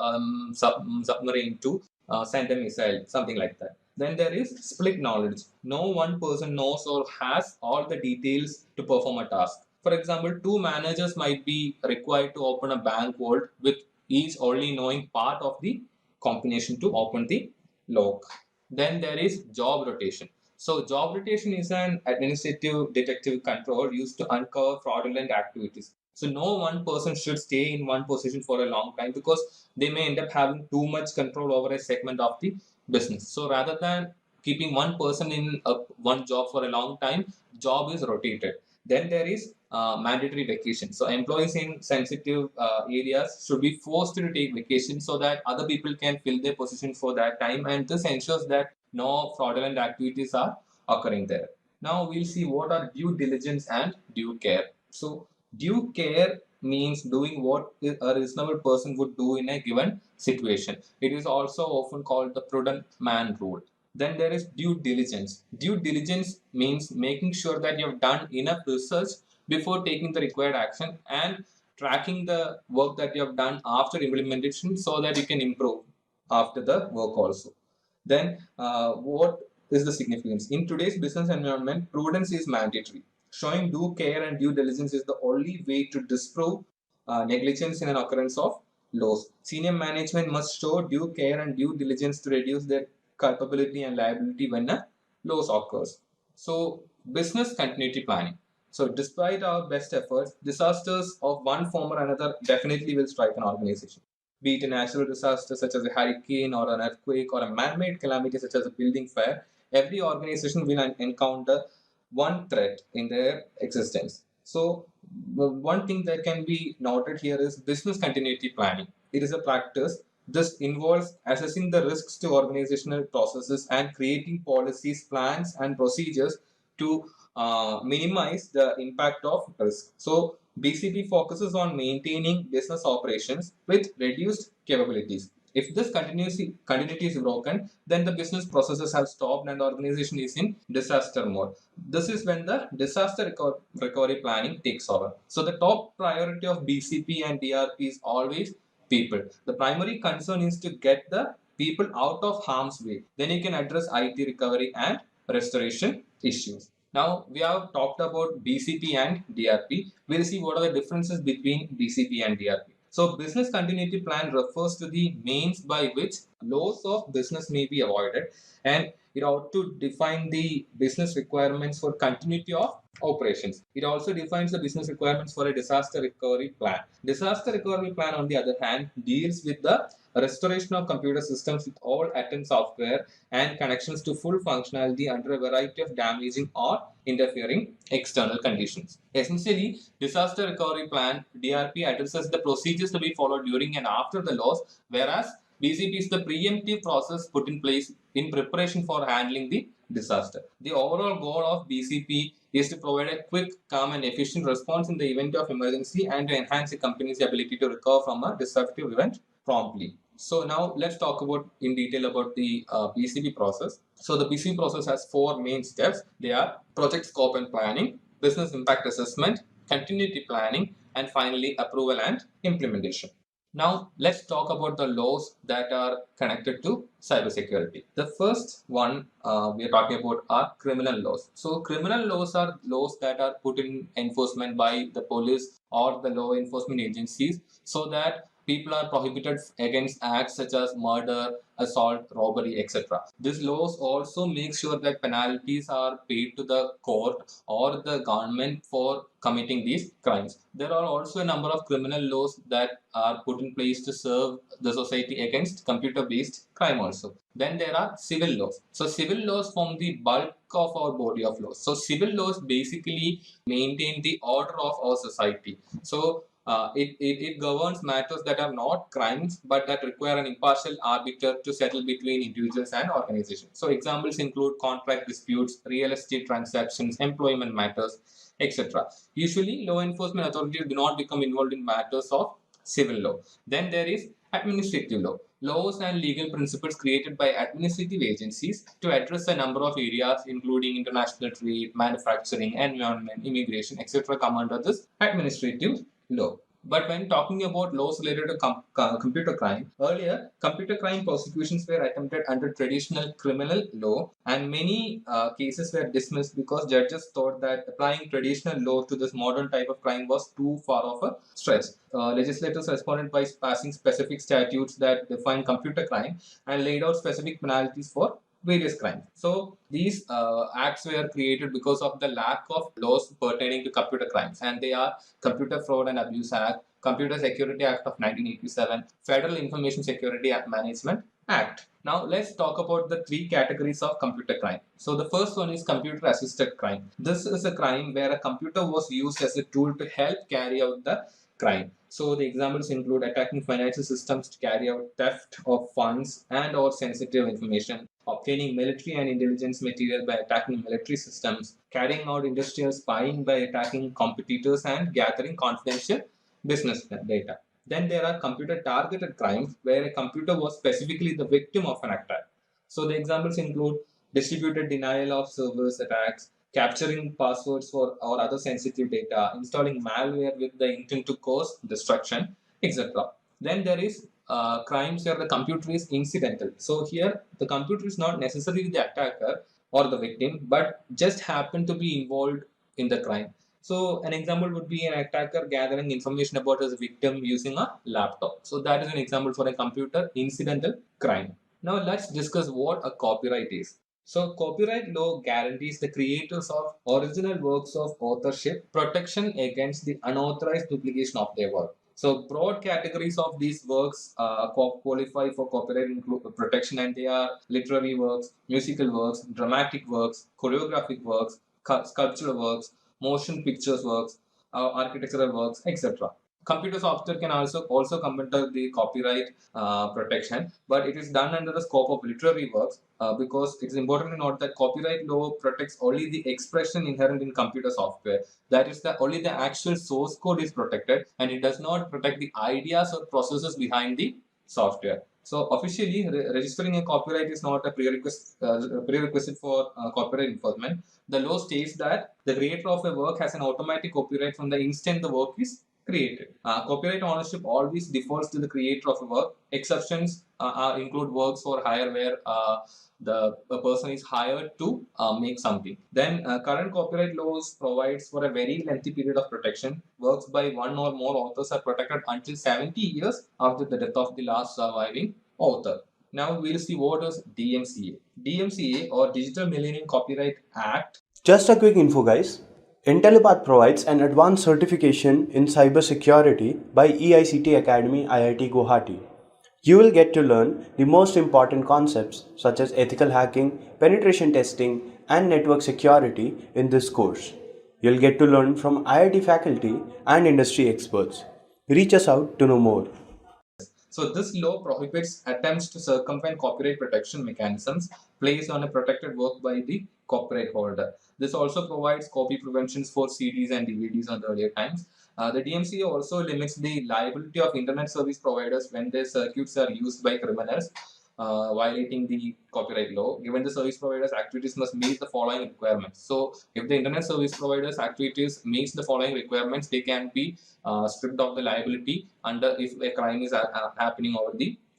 submarine to send a missile, something like that. Then there is split knowledge. No one person knows or has all the details to perform a task. For example, two managers might be required to open a bank vault with each only knowing part of the combination to open the lock. Then there is job rotation. So job rotation is an administrative detective control used to uncover fraudulent activities. So no one person should stay in one position for a long time because they may end up having too much control over a segment of the business. So rather than keeping one person in one job for a long time, job is rotated. Then there is mandatory vacation. So employees in sensitive areas should be forced to take vacation so that other people can fill their position for that time, and this ensures that no fraudulent activities are occurring there. Now we'll see what are due diligence and due care. So due care means doing what a reasonable person would do in a given situation. It is also often called the prudent man rule. Then there is due diligence. Due diligence means making sure that you have done enough research before taking the required action and tracking the work that you have done after implementation so that you can improve after the work also. Then what is the significance? In today's business environment, prudence is mandatory. Showing due care and due diligence is the only way to disprove negligence in an occurrence of loss. Senior management must show due care and due diligence to reduce their culpability and liability when a loss occurs. So, business continuity planning. So, despite our best efforts, disasters of one form or another definitely will strike an organization. Be it a natural disaster such as a hurricane or an earthquake or a man-made calamity such as a building fire, every organization will encounter one threat in their existence. So, one thing that can be noted here is business continuity planning. It is a practice. This involves assessing the risks to organizational processes and creating policies, plans, and procedures to minimize the impact of risk. So, BCP focuses on maintaining business operations with reduced capabilities. If this continuity is broken, then the business processes have stopped and the organization is in disaster mode. This is when the disaster recovery planning takes over. So the top priority of BCP and DRP is always people. The primary concern is to get the people out of harm's way. Then you can address IT recovery and restoration issues. Now we have talked about BCP and DRP. We'll see what are the differences between BCP and DRP. So business continuity plan refers to the means by which loss of business may be avoided, and it ought to define the business requirements for continuity of operations. It also defines the business requirements for a disaster recovery plan. Disaster recovery plan, on the other hand, deals with the restoration of computer systems with all attend software and connections to full functionality under a variety of damaging or interfering external conditions. Essentially, disaster recovery plan DRP addresses the procedures to be followed during and after the loss, whereas BCP is the preemptive process put in place in preparation for handling the disaster. The overall goal of BCP is to provide a quick, calm, and efficient response in the event of emergency and to enhance the company's ability to recover from a disruptive event promptly. So now let's talk about in detail about the PCP process. So the PCP process has 4 main steps. They are project scope and planning, business impact assessment, continuity planning, and finally approval and implementation. Now let's talk about the laws that are connected to cybersecurity. The first one we are talking about are criminal laws. So criminal laws are laws that are put in enforcement by the police or the law enforcement agencies so that people are prohibited against acts such as murder, assault, robbery, etc. These laws also make sure that penalties are paid to the court or the government for committing these crimes. There are also a number of criminal laws that are put in place to serve the society against computer-based crime also. Then there are civil laws. So civil laws form the bulk of our body of laws. So civil laws basically maintain the order of our society. So it governs matters that are not crimes but that require an impartial arbiter to settle between individuals and organizations. So examples include contract disputes, real estate transactions, employment matters, etc. Usually, law enforcement authorities do not become involved in matters of civil law. Then there is administrative law. Laws and legal principles created by administrative agencies to address a number of areas including international trade, manufacturing, environment, immigration, etc. come under this administrative law. But when talking about laws related to computer crime, earlier computer crime prosecutions were attempted under traditional criminal law, and many cases were dismissed because judges thought that applying traditional law to this modern type of crime was too far of a stretch. Legislators responded by passing specific statutes that define computer crime and laid out specific penalties for various crimes. So these acts were created because of the lack of laws pertaining to computer crimes, and they are Computer Fraud and Abuse Act, Computer Security Act of 1987, Federal Information Security Management Act. Now let's talk about the 3 categories of computer crime. So the first one is computer assisted crime. This is a crime where a computer was used as a tool to help carry out the crime. So the examples include attacking financial systems to carry out theft of funds and or sensitive information, obtaining military and intelligence material by attacking military systems, carrying out industrial spying by attacking competitors and gathering confidential business data. Then there are computer targeted crimes where a computer was specifically the victim of an attack. So the examples include distributed denial of service attacks, capturing passwords for or other sensitive data, installing malware with the intent to cause destruction, etc. Then there is crimes where the computer is incidental. So here the computer is not necessarily the attacker or the victim, but just happen to be involved in the crime. So an example would be an attacker gathering information about his victim using a laptop. So that is an example for a computer incidental crime. Now let's discuss what a copyright is. So copyright law guarantees the creators of original works of authorship protection against the unauthorized duplication of their work. So broad categories of these works qualify for copyright protection, and they are literary works, musical works, dramatic works, choreographic works, sculptural works, motion pictures works, architectural works, etc. Computer software can also come under the copyright protection, but it is done under the scope of literary works because it is important to note that copyright law protects only the expression inherent in computer software. That is, only the actual source code is protected, and it does not protect the ideas or processes behind the software. So officially, registering a copyright is not a prerequisite for copyright enforcement. The law states that the creator of a work has an automatic copyright from the instant the work is created. Copyright ownership always defaults to the creator of a work. Exceptions include works for hire where the person is hired to make something. Then current copyright laws provides for a very lengthy period of protection. Works by one or more authors are protected until 70 years after the death of the last surviving author. Now we'll see what is DMCA. DMCA, or Digital Millennium Copyright Act. Just a quick info, guys. Intellipaat provides an advanced certification in cybersecurity by EICT Academy IIT Guwahati. You will get to learn the most important concepts such as ethical hacking, penetration testing, and network security in this course. You'll get to learn from IIT faculty and industry experts. Reach us out to know more. So this law prohibits attempts to circumvent copyright protection mechanisms placed on a protected work by the copyright holder. This also provides copy preventions for CDs and DVDs on the earlier times. The DMCA also limits the liability of internet service providers when their circuits are used by criminals violating the copyright law, given the service providers' activities must meet the following requirements. So, if the internet service providers' activities meets the following requirements, they can be stripped of the liability under if a crime is happening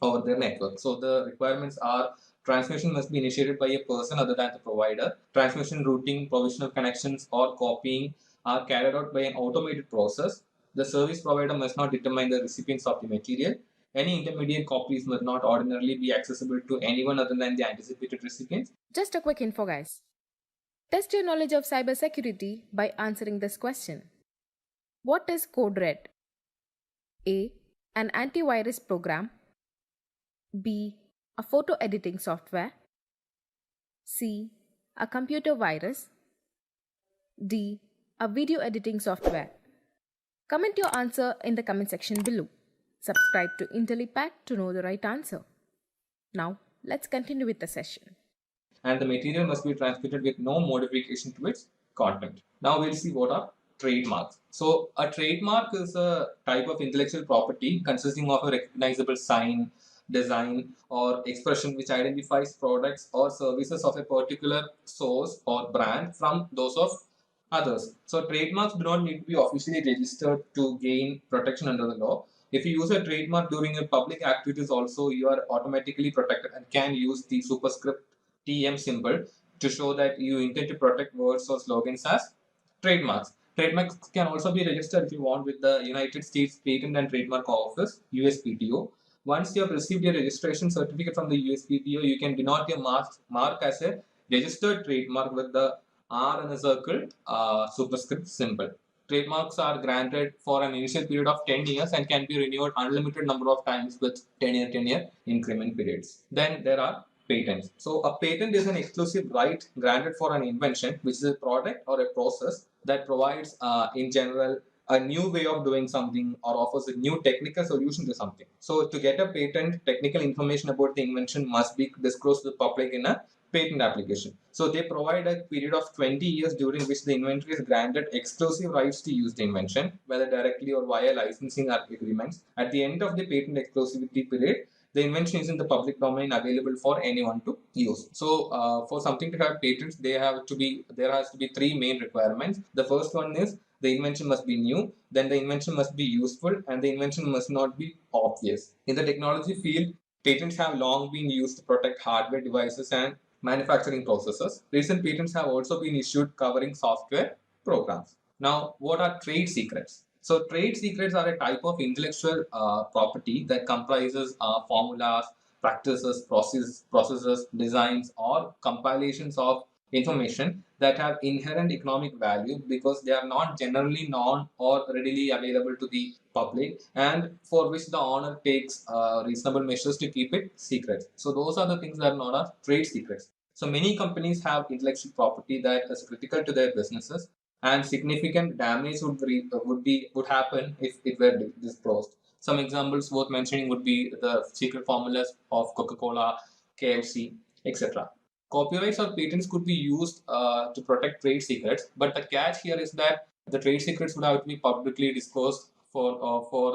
over their network. So, the requirements are: transmission must be initiated by a person other than the provider. Transmission, routing, provision of connections, or copying are carried out by an automated process. The service provider must not determine the recipients of the material. Any intermediate copies must not ordinarily be accessible to anyone other than the anticipated recipients. Just a quick info, guys. Test your knowledge of cybersecurity by answering this question. What is code red? A. An antivirus program. B. A photo editing software. C. A computer virus. D. A video editing software. Comment your answer in the comment section below. Subscribe to Intellipaat to know the right answer. Now, let's continue with the session. And the material must be transmitted with no modification to its content. Now we'll see what are trademarks. So a trademark is a type of intellectual property consisting of a recognizable sign, design, or expression which identifies products or services of a particular source or brand from those of others. So trademarks do not need to be officially registered to gain protection under the law. If you use a trademark during your public activities also, you are automatically protected and can use the superscript TM symbol to show that you intend to protect words or slogans as trademarks. Trademarks can also be registered if you want with the United States Patent and Trademark Office, USPTO. Once you have received your registration certificate from the USPTO, you can denote your mark as a registered trademark with the R in a circle superscript symbol. Trademarks are granted for an initial period of 10 years and can be renewed unlimited number of times with 10-year increment periods. Then there are patents. So a patent is an exclusive right granted for an invention, which is a product or a process that provides, in general, a new way of doing something or offers a new technical solution to something. So to get a patent, technical information about the invention must be disclosed to the public in a patent application. So they provide a period of 20 years during which the inventor is granted exclusive rights to use the invention, whether directly or via licensing agreements. At the end of the patent exclusivity period, the invention is in the public domain, available for anyone to use. So for something to have patents, there has to be three main requirements. The first one is the invention must be new, then the invention must be useful, and the invention must not be obvious. In the technology field, patents have long been used to protect hardware devices and manufacturing processes. Recent patents have also been issued covering software programs. Now, what are trade secrets? So, trade secrets are a type of intellectual property that comprises formulas, practices, processes, designs, or compilations of information that have inherent economic value because they are not generally known or readily available to the public, and for which the owner takes reasonable measures to keep it secret. So those are the things that are known as trade secrets. So many companies have intellectual property that is critical to their businesses, and significant damage would happen if it were disclosed. Some examples worth mentioning would be the secret formulas of Coca-Cola, KFC, etc. Copyrights or patents could be used to protect trade secrets, but the catch here is that the trade secrets would have to be publicly disclosed for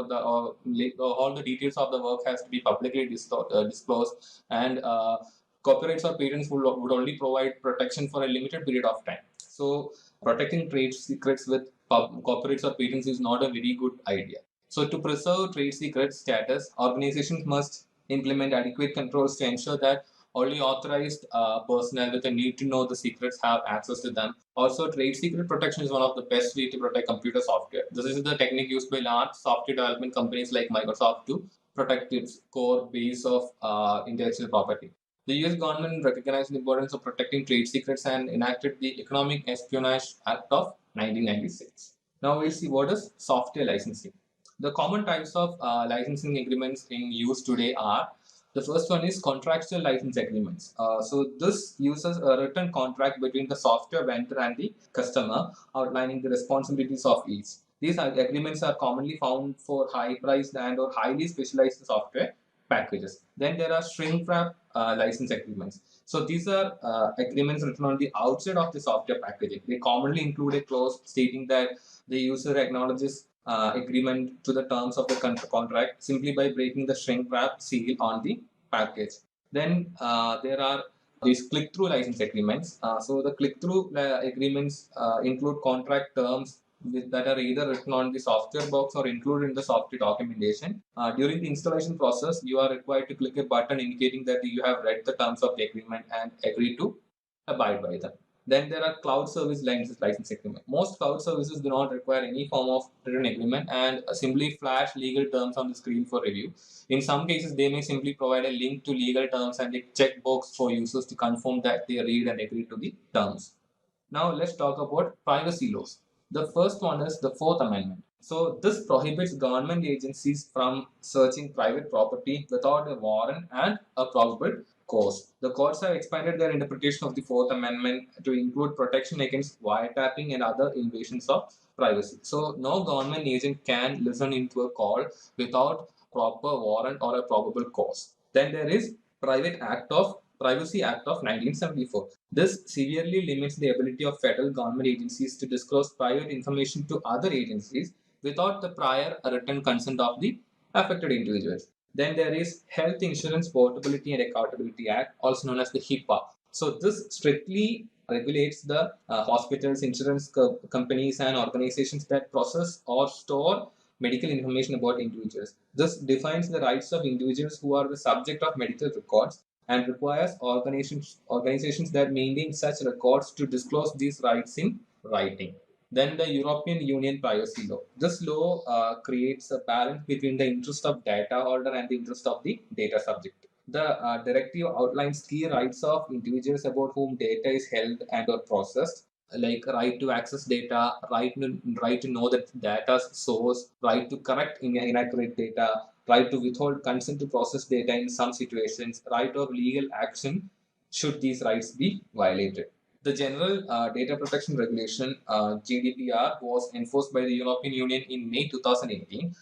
the all the details of the work has to be publicly disclosed, and copyrights or patents would only provide protection for a limited period of time. So protecting trade secrets with copyrights or patents is not a very good idea. So to preserve trade secret status, organizations must implement adequate controls to ensure that only authorized personnel with a need to know the secrets have access to them. Also, trade secret protection is one of the best way to protect computer software. This is the technique used by large software development companies like Microsoft to protect its core base of intellectual property. The US government recognized the importance of protecting trade secrets and enacted the Economic Espionage Act of 1996. Now we'll see what is software licensing. The common types of licensing agreements in use today are: the first one is contractual license agreements. So this uses a written contract between the software vendor and the customer, outlining the responsibilities of each. These agreements are commonly found for high-priced and or highly specialized software packages. Then there are shrink-wrap license agreements. So these are agreements written on the outside of the software packaging. They commonly include a clause stating that the user acknowledges agreement to the terms of the contract simply by breaking the shrink-wrap seal on the package. Then there are these click-through license agreements. So the click-through agreements include contract terms that are either written on the software box or included in the software documentation. During the installation process, you are required to click a button indicating that you have read the terms of the agreement and agree to abide by them. Then there are cloud service license agreement. Most cloud services do not require any form of written agreement and simply flash legal terms on the screen for review. In some cases, they may simply provide a link to legal terms and a checkbox for users to confirm that they read and agree to the terms. Now let's talk about privacy laws. The first one is the Fourth Amendment. So this prohibits government agencies from searching private property without a warrant and a probable cause. The courts have expanded their interpretation of the Fourth Amendment to include protection against wiretapping and other invasions of privacy. So no government agent can listen into a call without proper warrant or a probable cause. Then there is Privacy Act of 1974. This severely limits the ability of federal government agencies to disclose private information to other agencies without the prior written consent of the affected individuals. Then there is Health Insurance Portability and Accountability Act, also known as the HIPAA. So this strictly regulates the hospitals, insurance companies, and organizations that process or store medical information about individuals. This defines the rights of individuals who are the subject of medical records and requires organizations that maintain such records to disclose these rights in writing. Then the European Union Privacy Law. This law creates a balance between the interest of data holder and the interest of the data subject. The directive outlines key rights of individuals about whom data is held and or processed, like right to access data, right to know the data's source, right to correct inaccurate data, right to withhold consent to process data in some situations, right of legal action should these rights be violated. The General Data Protection Regulation (GDPR) was enforced by the European Union in May 2018.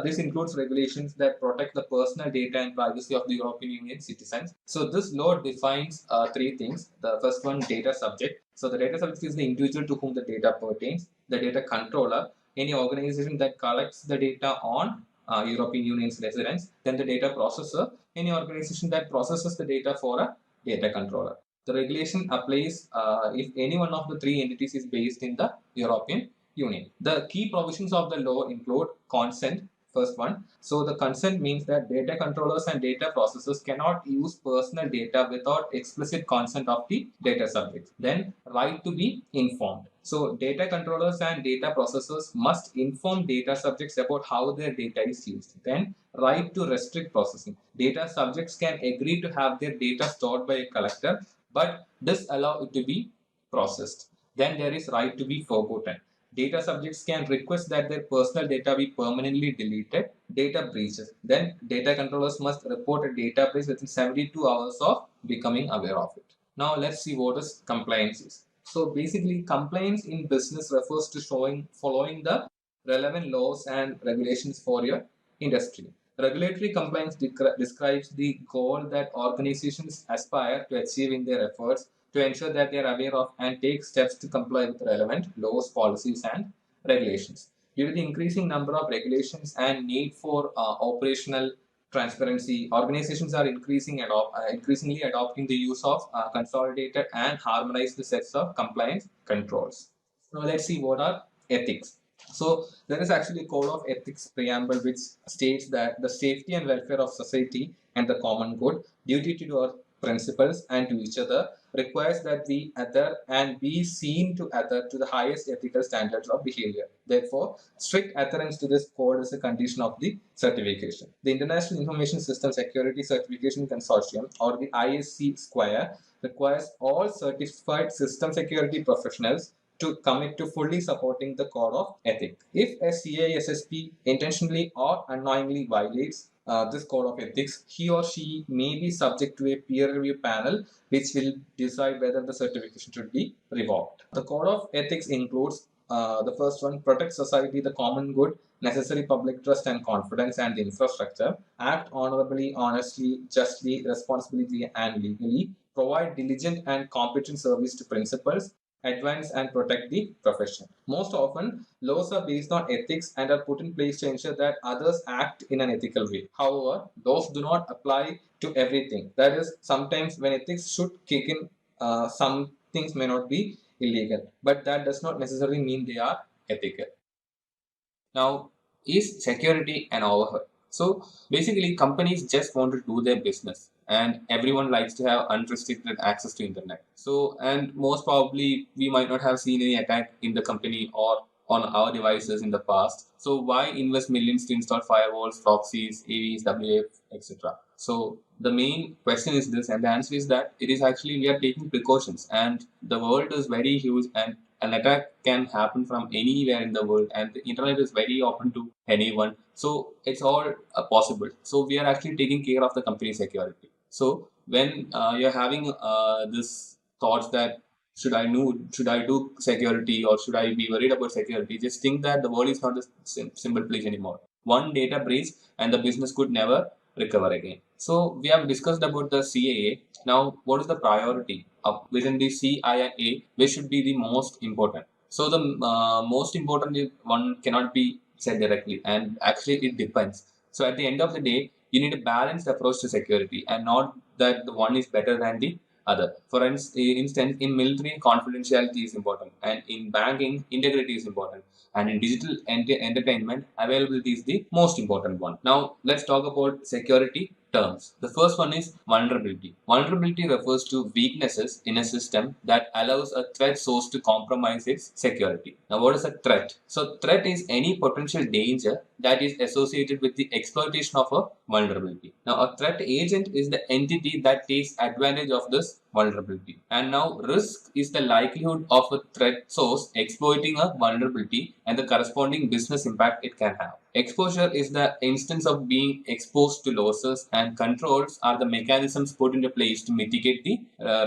This includes regulations that protect the personal data and privacy of the European Union citizens. So this law defines three things. The first one, data subject. So the data subject is the individual to whom the data pertains. The data controller, any organization that collects the data on European Union's residents. Then the data processor, any organization that processes the data for a data controller. The regulation applies if any one of the three entities is based in the European Union. The key provisions of the law include consent, first one. So the consent means that data controllers and data processors cannot use personal data without explicit consent of the data subject. Then right to be informed. So data controllers and data processors must inform data subjects about how their data is used. Then right to restrict processing. Data subjects can agree to have their data stored by a collector but disallow it to be processed. Then there is right to be forgotten. Data subjects can request that their personal data be permanently deleted. Data breaches. Then data controllers must report a data breach within 72 hours of becoming aware of it. Now let's see what is compliance is. So basically compliance in business refers to following the relevant laws and regulations for your industry. Regulatory compliance describes the goal that organizations aspire to achieve in their efforts to ensure that they are aware of and take steps to comply with relevant laws, policies, and regulations. Due to the increasing number of regulations and need for operational transparency, organizations are increasingly adopting the use of consolidated and harmonized sets of compliance controls. Now let's see what are ethics. So there is actually a code of ethics preamble which states that the safety and welfare of society and the common good, duty to our principles and to each other, requires that we adhere and be seen to adhere to the highest ethical standards of behavior. Therefore, strict adherence to this code is a condition of the certification. The International Information System Security Certification Consortium, or the ISC Square, requires all certified system security professionals to commit to fully supporting the code of ethics. If a CISSP intentionally or unknowingly violates this code of ethics, he or she may be subject to a peer review panel which will decide whether the certification should be revoked. The code of ethics includes The first one, protect society, the common good, necessary public trust and confidence, and the infrastructure. Act honorably, honestly, justly, responsibly, and legally. Provide diligent and competent service to principals. Advance and protect the profession. Most often, laws are based on ethics and are put in place to ensure that others act in an ethical way. However, those do not apply to everything. That is, sometimes when ethics should kick in, some things may not be illegal, but that does not necessarily mean they are ethical. Now, is security an overhead? So basically, companies just want to do their business, and everyone likes to have unrestricted access to internet. So, and most probably, we might not have seen any attack in the company or on our devices in the past. So why invest millions to install firewalls, proxies, AVs, WAF, etc.? So the main question is this, and the answer is that it is actually we are taking precautions, and the world is very huge, and an attack can happen from anywhere in the world, and the internet is very open to anyone. So it's all possible. So we are actually taking care of the company security. So when you're having this thoughts that should I do security or should I be worried about security, just think that the world is not a simple place anymore. One data breach and the business could never recover again. So we have discussed about the CIA. Now, what is the priority within the CIA? Which should be the most important? So the most important one cannot be said directly, and actually it depends. So at the end of the day, you need a balanced approach to security, and not that the one is better than the other. For instance, in military, confidentiality is important, and in banking, integrity is important, and in digital entertainment, availability is the most important one. Now, let's talk about security terms. The first one is vulnerability. Vulnerability refers to weaknesses in a system that allows a threat source to compromise its security. Now, what is a threat? So, threat is any potential danger that is associated with the exploitation of a vulnerability. Now, a threat agent is the entity that takes advantage of this vulnerability. And now, risk is the likelihood of a threat source exploiting a vulnerability and the corresponding business impact it can have. Exposure is the instance of being exposed to losses, and controls are the mechanisms put into place to mitigate the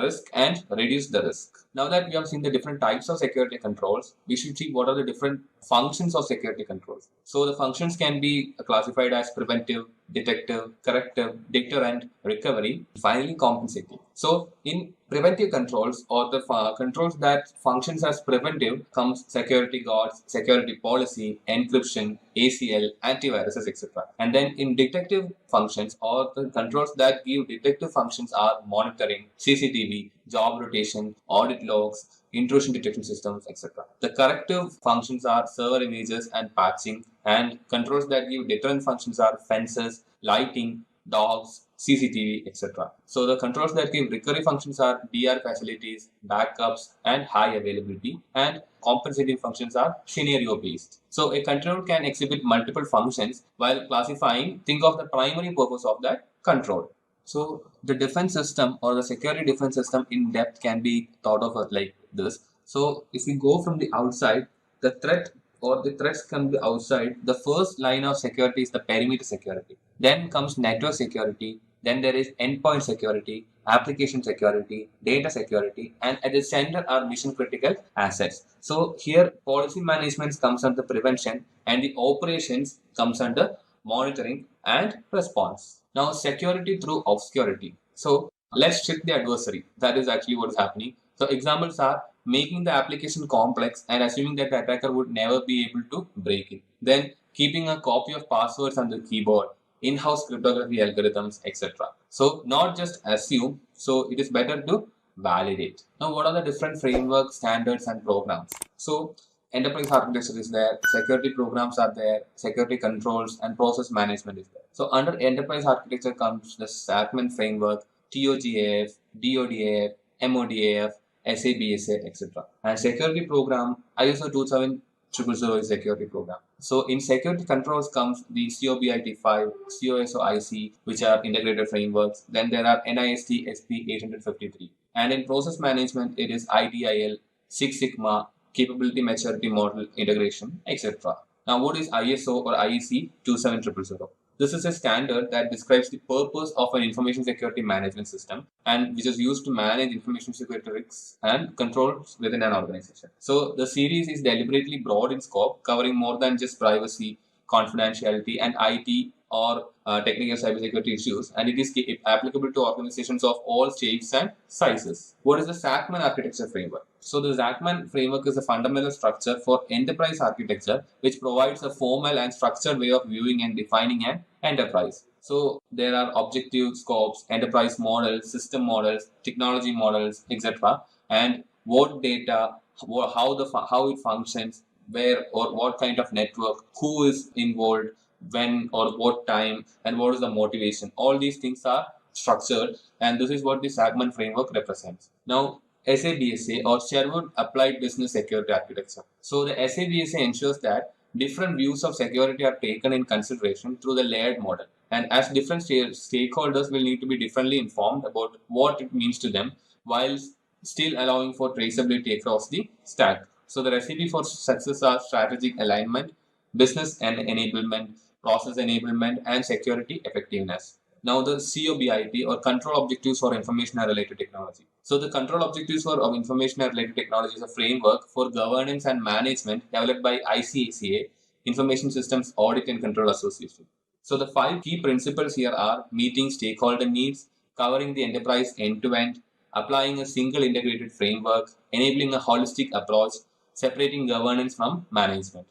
risk and reduce the risk. Now that we have seen the different types of security controls, we should see what are the different functions of security controls. So the functions can be classified as preventive, detective, corrective, deterrent, recovery, finally compensating. So in preventive controls, or the controls that functions as preventive, comes security guards, security policy, encryption, ACL, antiviruses, etc. And then in detective functions, or the controls that give detective functions, are monitoring, CCTV, job rotation, audit logs, intrusion detection systems, etc. The corrective functions are server images and patching, and controls that give deterrent functions are fences, lighting, dogs, CCTV, etc. So the controls that give recovery functions are DR facilities, backups, and high availability, and compensating functions are scenario based. So a control can exhibit multiple functions. While classifying, think of the primary purpose of that control. So the defense system, or the security defense system in depth, can be thought of like this. So if we go from the outside, the threat or the threats come the outside. The first line of security is the perimeter security. Then comes network security. Then there is endpoint security, application security, data security, and at the center are mission critical assets. So here policy management comes under prevention, and the operations comes under monitoring and response. Now security through obscurity. So let's check the adversary. That is actually what is happening. So examples are making the application complex and assuming that the attacker would never be able to break it. Then keeping a copy of passwords on the keyboard, in-house cryptography algorithms, etc. So not just assume, so it is better to validate. Now what are the different frameworks, standards, and programs? So enterprise architecture is there, security programs are there, security controls and process management is there. So under enterprise architecture comes the SACMAN framework, TOGAF, DODAF, MODAF, SABSA, etc. And security program, ISO 27000 is security program. So in security controls comes the COBIT5, H.O.I.C, which are integrated frameworks. Then there are NIST SP 853. And in process management, it is ITIL, Six Sigma, capability maturity model integration, etc. Now what is ISO or IEC 27000? This is a standard that describes the purpose of an information security management system and which is used to manage information security risks and controls within an organization. So the series is deliberately broad in scope, covering more than just privacy, confidentiality, and IT or technical cybersecurity issues, and it is applicable to organizations of all stages and sizes. What is the Zachman architecture framework? So the Zachman framework is a fundamental structure for enterprise architecture, which provides a formal and structured way of viewing and defining an enterprise. So there are objective scopes, enterprise models, system models, technology models, etc., and what data, how it functions, where or what kind of network, who is involved, when or what time, and what is the motivation. All these things are structured, and this is what the Zachman framework represents. Now, SABSA or Sherwood Applied Business Security Architecture. So the SABSA ensures that different views of security are taken in consideration through the layered model, and as different stakeholders will need to be differently informed about what it means to them, while still allowing for traceability across the stack. So the recipe for success are strategic alignment, business and enablement, process enablement, and security effectiveness. Now the COBIT or control objectives for information related technology. So the control objectives for information related technology is a framework for governance and management developed by ICACA, Information Systems Audit and Control Association. So the 5 key principles here are meeting stakeholder needs, covering the enterprise end to end, applying a single integrated framework, enabling a holistic approach, separating governance from management.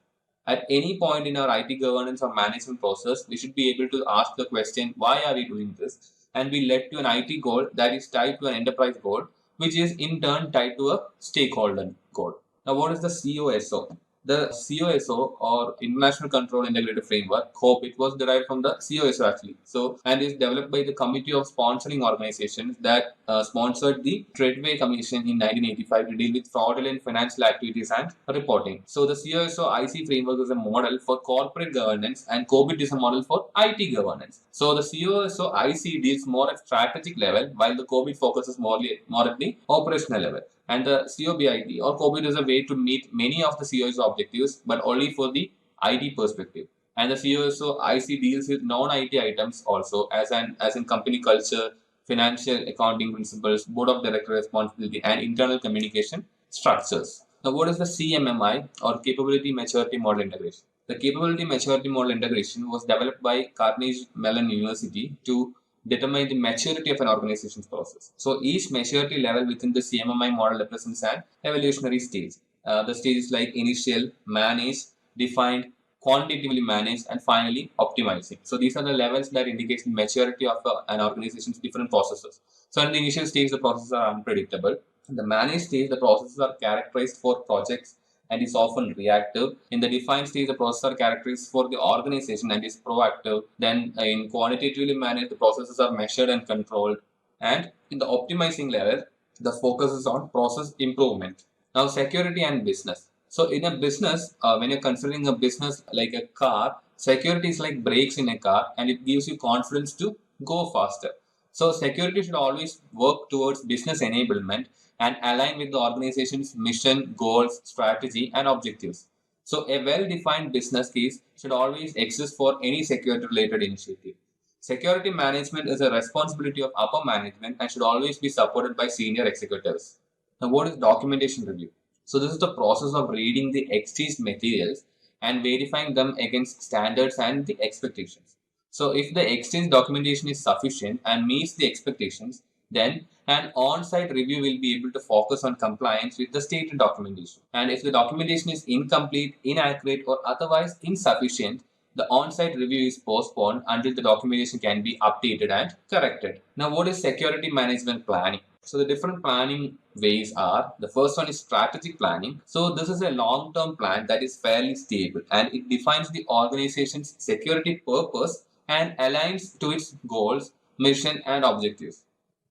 At any point in our IT governance or management process, we should be able to ask the question, why are we doing this? And we led to an IT goal that is tied to an enterprise goal, which is in turn tied to a stakeholder goal. Now, what is the COSO? The COSO or International Control Integrated Framework, HOPE, it was derived from the COSO actually. So, and is developed by the Committee of Sponsoring Organizations that sponsored the Treadway Commission in 1985 to deal with fraudulent financial activities and reporting. So, the COSO-IC framework is a model for corporate governance and COBIT is a model for IT governance. So, the COSO-IC deals more at strategic level while the COBIT focuses more at the operational level. And the COBIT or COBIT is a way to meet many of the COSO objectives, but only for the IT perspective. And the COSO-IC deals with non-IT items also, as in company culture, financial accounting principles, board of director responsibility, and internal communication structures. Now, what is the CMMI or Capability Maturity Model Integration? The Capability Maturity Model Integration was developed by Carnegie Mellon University to determine the maturity of an organization's process. So each maturity level within the CMMI model represents an evolutionary stage. The stages like initial, manage, defined, quantitatively managed, and finally optimizing. So these are the levels that indicate the maturity of an organization's different processes. So in the initial stage, the processes are unpredictable. In the managed stage, the processes are characterized for projects and is often reactive. In the defined stage, the processes are characterized for the organization and is proactive. Then in quantitatively managed, the processes are measured and controlled. And in the optimizing level, the focus is on process improvement. Now, security and business. So in a business, when you're considering a business like a car, security is like brakes in a car and it gives you confidence to go faster. So security should always work towards business enablement and align with the organization's mission, goals, strategy, and objectives. So a well-defined business case should always exist for any security-related initiative. Security management is a responsibility of upper management and should always be supported by senior executives. Now, what is documentation review? So this is the process of reading the exchanged materials and verifying them against standards and the expectations. So if the exchange documentation is sufficient and meets the expectations, then an on-site review will be able to focus on compliance with the stated documentation. And if the documentation is incomplete, inaccurate, or otherwise insufficient, the on-site review is postponed until the documentation can be updated and corrected. Now, what is security management planning? So the different planning ways are, the first one is strategic planning. So this is a long-term plan that is fairly stable and it defines the organization's security purpose and aligns to its goals, mission, and objectives.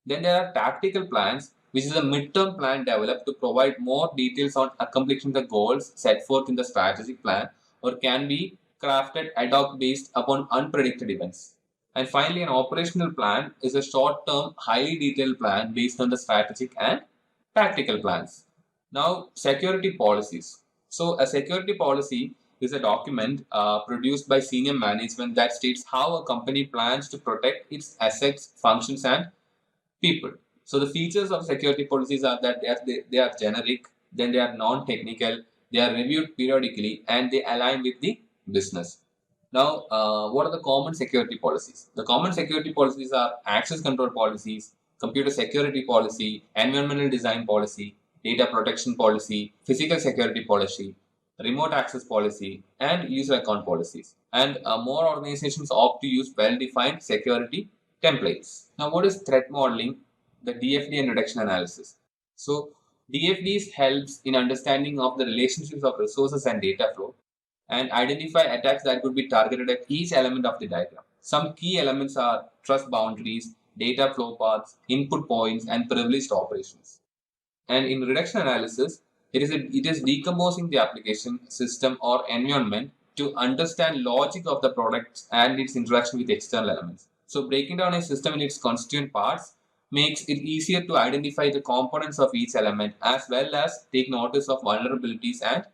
Then there are tactical plans, which is a mid-term plan developed to provide more details on accomplishing the goals set forth in the strategic plan or can be crafted ad hoc based upon unpredicted events. And finally, an operational plan is a short-term, highly detailed plan based on the strategic and tactical plans. Now, security policies. So a security policy is a document produced by senior management that states how a company plans to protect its assets, functions, and people. So the features of security policies are that they are generic, then they are non-technical, they are reviewed periodically, and they align with the business. Now, what are the common security policies? The common security policies are access control policies, computer security policy, environmental design policy, data protection policy, physical security policy, remote access policy, and user account policies. And more organizations opt to use well-defined security templates. Now, what is threat modeling? The DFD and reduction analysis. So, DFDs helps in understanding of the relationships of resources and data flow and identify attacks that could be targeted at each element of the diagram. Some key elements are trust boundaries, data flow paths, input points, and privileged operations. And in reduction analysis, it is decomposing the application, system, or environment to understand logic of the product and its interaction with external elements. So breaking down a system in its constituent parts makes it easier to identify the components of each element as well as take notice of vulnerabilities and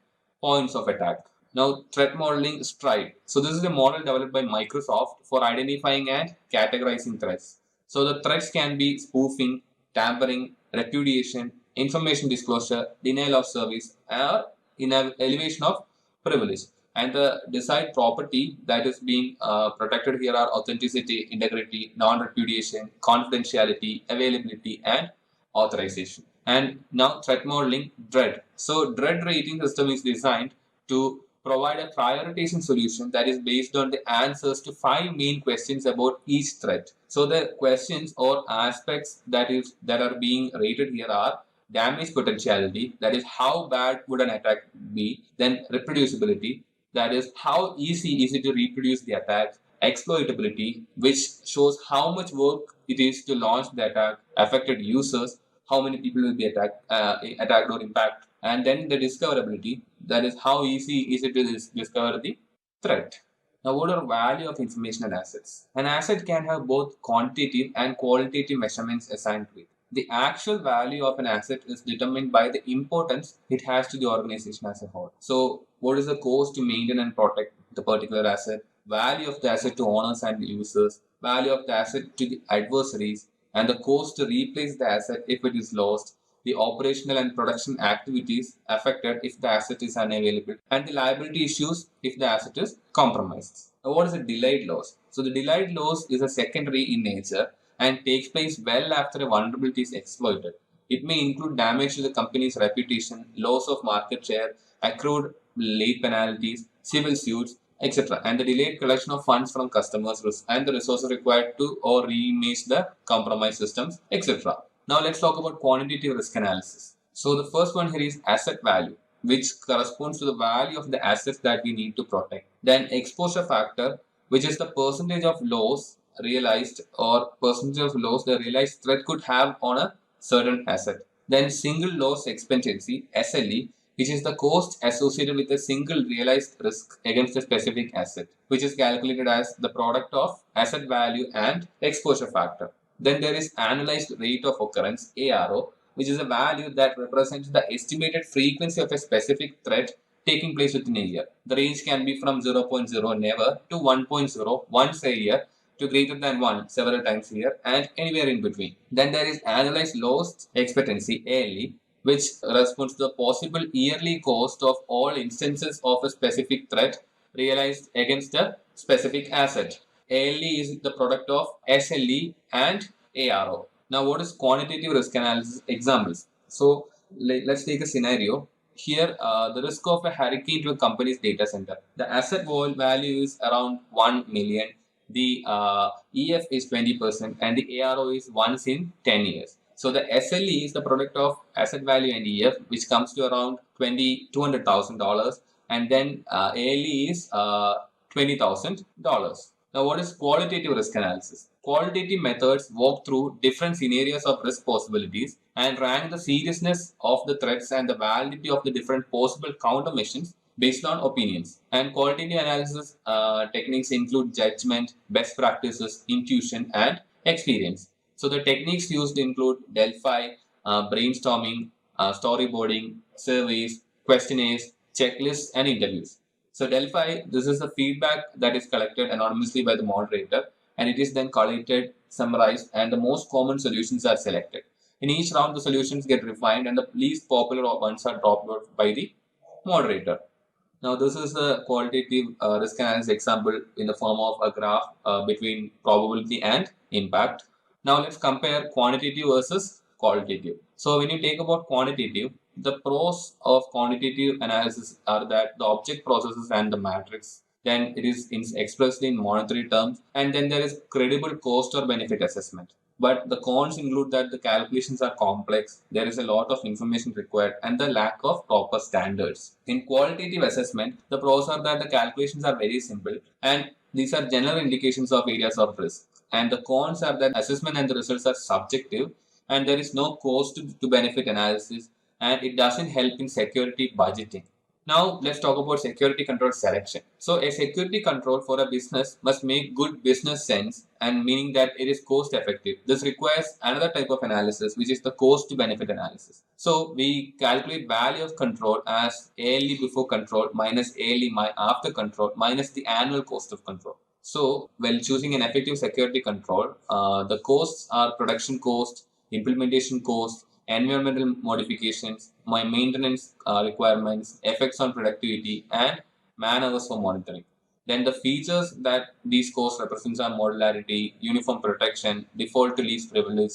points of attack. Now, threat modeling STRIDE. So this is a model developed by Microsoft for identifying and categorizing threats. So the threats can be spoofing, tampering, repudiation, information disclosure, denial of service, or elevation of privilege. And the desired property that is being protected here are authenticity, integrity, non-repudiation, confidentiality, availability, and authorization. And now threat modeling DREAD. So DREAD rating system is designed to provide a prioritization solution that is based on the answers to 5 main questions about each threat. So the questions or aspects that are being rated here are damage potentiality, that is how bad would an attack be, then reproducibility, that is how easy is it to reproduce the attack, exploitability, which shows how much work it is to launch the attack, affected users, how many people will be attacked or impacted, and then the discoverability, that is how easy is it to discover the threat. Now, what are value of information and assets? An asset can have both quantitative and qualitative measurements assigned to it. The actual value of an asset is determined by the importance it has to the organization as a whole. So, what is the cost to maintain and protect the particular asset? Value of the asset to owners and users, value of the asset to the adversaries, and the cost to replace the asset if it is lost, the operational and production activities affected if the asset is unavailable, and the liability issues if the asset is compromised. Now, what is a delayed loss? So, the delayed loss is a secondary in nature and takes place well after a vulnerability is exploited. It may include damage to the company's reputation, loss of market share, accrued late penalties, civil suits, etc., and the delayed collection of funds from customers and the resources required to or reimage the compromised systems, etc. Now let's talk about quantitative risk analysis. So the first one here is asset value, which corresponds to the value of the assets that we need to protect. Then exposure factor, which is the percentage of loss realized or percentage of loss the realized threat could have on a certain asset. Then single loss expectancy, SLE, which is the cost associated with a single realized risk against a specific asset, which is calculated as the product of asset value and exposure factor. Then there is analyzed rate of occurrence, ARO, which is a value that represents the estimated frequency of a specific threat taking place within a year. The range can be from 0.0 never to 1.0 once a year to greater than 1 several times a year and anywhere in between. Then there is analyzed loss expectancy, ALE, which corresponds to the possible yearly cost of all instances of a specific threat realized against a specific asset. ALE is the product of SLE and ARO. Now, what is quantitative risk analysis? Examples. So, let's take a scenario. Here, the risk of a hurricane to a company's data center. The asset value is around 1 million. The EF is 20% and the ARO is once in 10 years. So the SLE is the product of asset value and EF, which comes to around $200,000, and then ALE is $20,000. Now, what is qualitative risk analysis? Qualitative methods walk through different scenarios of risk possibilities and rank the seriousness of the threats and the validity of the different possible countermeasures based on opinions. And qualitative analysis techniques include judgment, best practices, intuition, and experience. So the techniques used include Delphi, brainstorming, storyboarding, surveys, questionnaires, checklists, and interviews. So Delphi, this is the feedback that is collected anonymously by the moderator, and it is then collated, summarized, and the most common solutions are selected. In each round, the solutions get refined, and the least popular ones are dropped out by the moderator. Now, this is a qualitative risk analysis example in the form of a graph between probability and impact. Now, let's compare quantitative versus qualitative. So, when you take about quantitative, the pros of quantitative analysis are that the object processes and the matrix. Then it is expressed in monetary terms, and then there is credible cost or benefit assessment. But the cons include that the calculations are complex, there is a lot of information required, and the lack of proper standards. In qualitative assessment, the pros are that the calculations are very simple, and these are general indications of areas of risk. And the cons are that assessment and the results are subjective, and there is no cost to benefit analysis, and it doesn't help in security budgeting. Now let's talk about security control selection. So a security control for a business must make good business sense, and meaning that it is cost effective. This requires another type of analysis, which is the cost to benefit analysis. So we calculate value of control as ALE before control minus ALE after control minus the annual cost of control. So when choosing an effective security control, the costs are production cost, implementation cost, environmental modifications, my maintenance requirements, effects on productivity, and man hours for monitoring. Then the features that these costs represents are modularity, uniform protection, default to least privilege,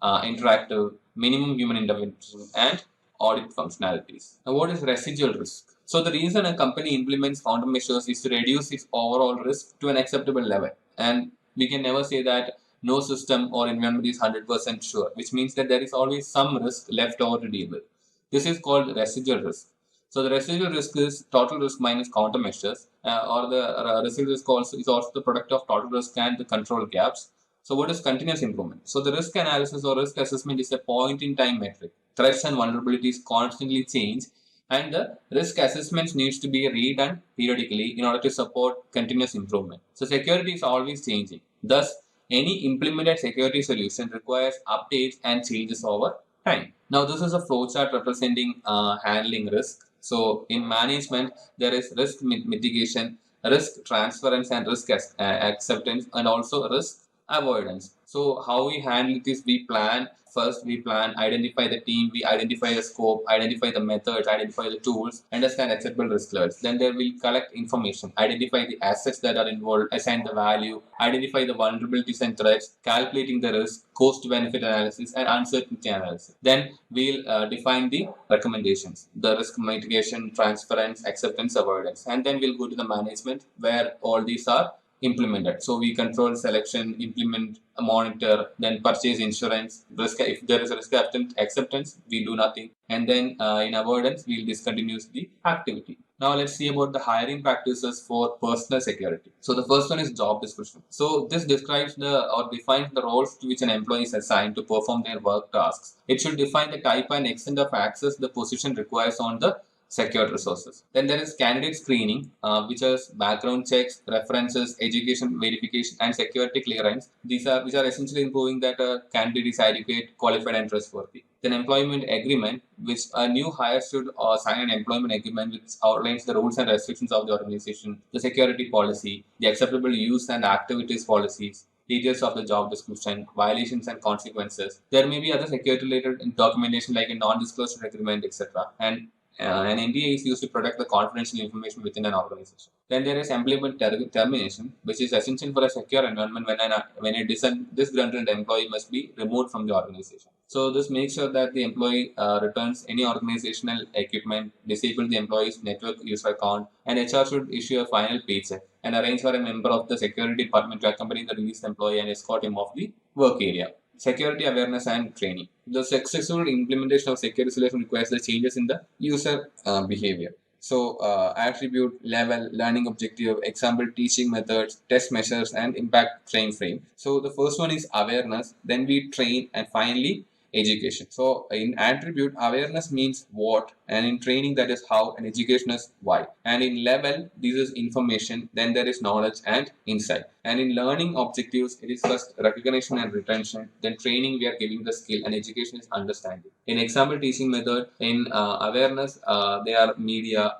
interactive, minimum human intervention, and audit functionalities. Now, what is residual risk? So the reason a company implements countermeasures is to reduce its overall risk to an acceptable level. And we can never say that no system or environment is 100% sure, which means that there is always some risk left over to deal with. This is called residual risk. So the residual risk is total risk minus countermeasures, or the residual risk is also the product of total risk and the control gaps. So what is continuous improvement? So the risk analysis or risk assessment is a point-in-time metric. Threats and vulnerabilities constantly change, and the risk assessments needs to be redone periodically in order to support continuous improvement. So security is always changing. Thus, any implemented security solution requires updates and changes over time. Now, this is a flowchart representing handling risk. So, in management, there is risk mitigation, risk transference, and risk acceptance, and also risk avoidance. So, how we handle this, we plan. First, we plan, identify the team, we identify the scope, identify the methods, identify the tools, understand acceptable risk levels. Then there will collect information, identify the assets that are involved, assign the value, identify the vulnerabilities and threats, calculating the risk, cost-benefit analysis, and uncertainty analysis. Then we'll define the recommendations, the risk mitigation, transference, acceptance, avoidance. And then we'll go to the management where all these are implemented. So we control selection, implement, monitor, then purchase insurance, risk. If there is a risk acceptance, we do nothing. And then in avoidance, we'll discontinue the activity. Now let's see about the hiring practices for personal security. So the first one is job description. So this describes or defines the roles to which an employee is assigned to perform their work tasks. It should define the type and extent of access the position requires on the secured resources. Then there is candidate screening, which is background checks, references, education verification, and security clearance. These are which are essentially proving that a candidate is adequate, qualified, and trustworthy. Then employment agreement, which a new hire should sign an employment agreement which outlines the rules and restrictions of the organization, the security policy, the acceptable use and activities policies, details of the job description, violations and consequences. There may be other security related documentation like a non-disclosure agreement, etc. And an NDA is used to protect the confidential information within an organization. Then there is employment termination, which is essential for a secure environment when a disgruntled employee must be removed from the organization. So this makes sure that the employee returns any organizational equipment, disable the employee's network user account, and HR should issue a final paycheck and arrange for a member of the security department to accompany the released employee and escort him off the work area. Security awareness and training. The successful implementation of security solution requires the changes in the user behavior. So, attribute, level, learning objective, example, teaching methods, test measures, and impact time frame. So, the first one is awareness, then we train, and finally, education. So, in attribute, awareness means what, and in training, that is how, and education is why. And in level, this is information, then there is knowledge and insight. And in learning objectives, it is first recognition and retention, then training, we are giving the skill, and education is understanding. In example teaching method, in awareness, they are media,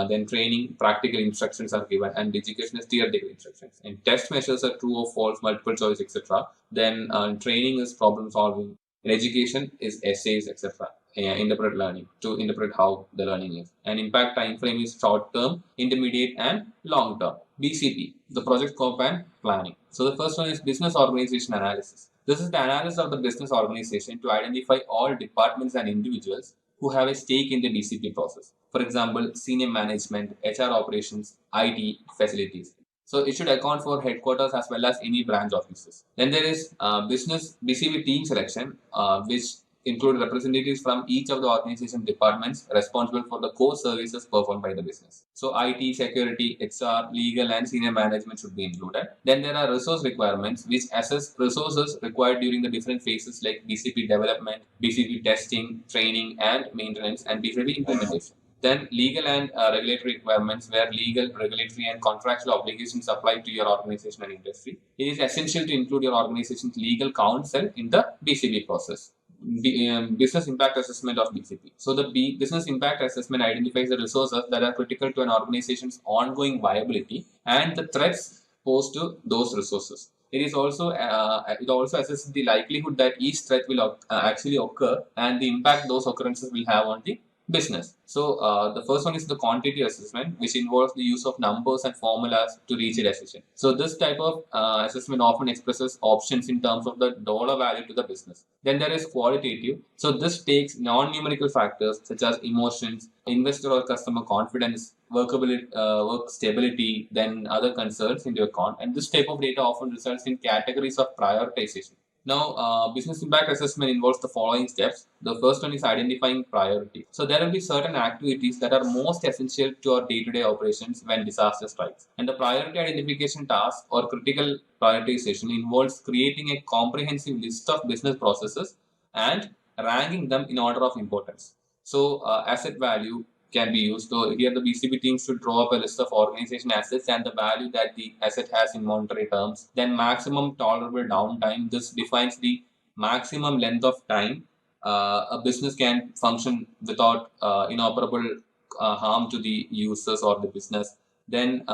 then training, practical instructions are given, and education is theoretical instructions. And test measures are true or false, multiple choice, etc. Then training is problem solving. In education is essays, etc. Interpret learning to interpret how the learning is. And impact time frame is short term, intermediate, and long term. BCP, the project scope and planning. So the first one is business organization analysis. This is the analysis of the business organization to identify all departments and individuals who have a stake in the BCP process. For example, senior management, HR operations, IT, facilities. So it should account for headquarters as well as any branch offices. Then there is business BCP team selection, which include representatives from each of the organization departments responsible for the core services performed by the business. So IT, security, HR, legal, and senior management should be included. Then there are resource requirements which assess resources required during the different phases like BCP development, BCP testing, training, and maintenance, and BCP implementation. Then legal and regulatory requirements where legal, regulatory, and contractual obligations apply to your organization and industry. It is essential to include your organization's legal counsel in the BCP process. Business impact assessment of BCP. So the business impact assessment identifies the resources that are critical to an organization's ongoing viability and the threats posed to those resources. It also assesses the likelihood that each threat will actually occur and the impact those occurrences will have on the business. So the first one is the quantitative assessment, which involves the use of numbers and formulas to reach a decision. So this type of assessment often expresses options in terms of the dollar value to the business. Then there is qualitative. So this takes non-numerical factors such as emotions, investor or customer confidence, workability, work stability, then other concerns into account. And this type of data often results in categories of prioritization. Now, business impact assessment involves the following steps. The first one is identifying priority. So there will be certain activities that are most essential to our day-to-day operations when disaster strikes. And the priority identification task or critical prioritization involves creating a comprehensive list of business processes and ranking them in order of importance. So asset value can be used. So here the BCP team should draw up a list of organization assets and the value that the asset has in monetary terms. Then maximum tolerable downtime. This defines the maximum length of time a business can function without inoperable harm to the users or the business. Then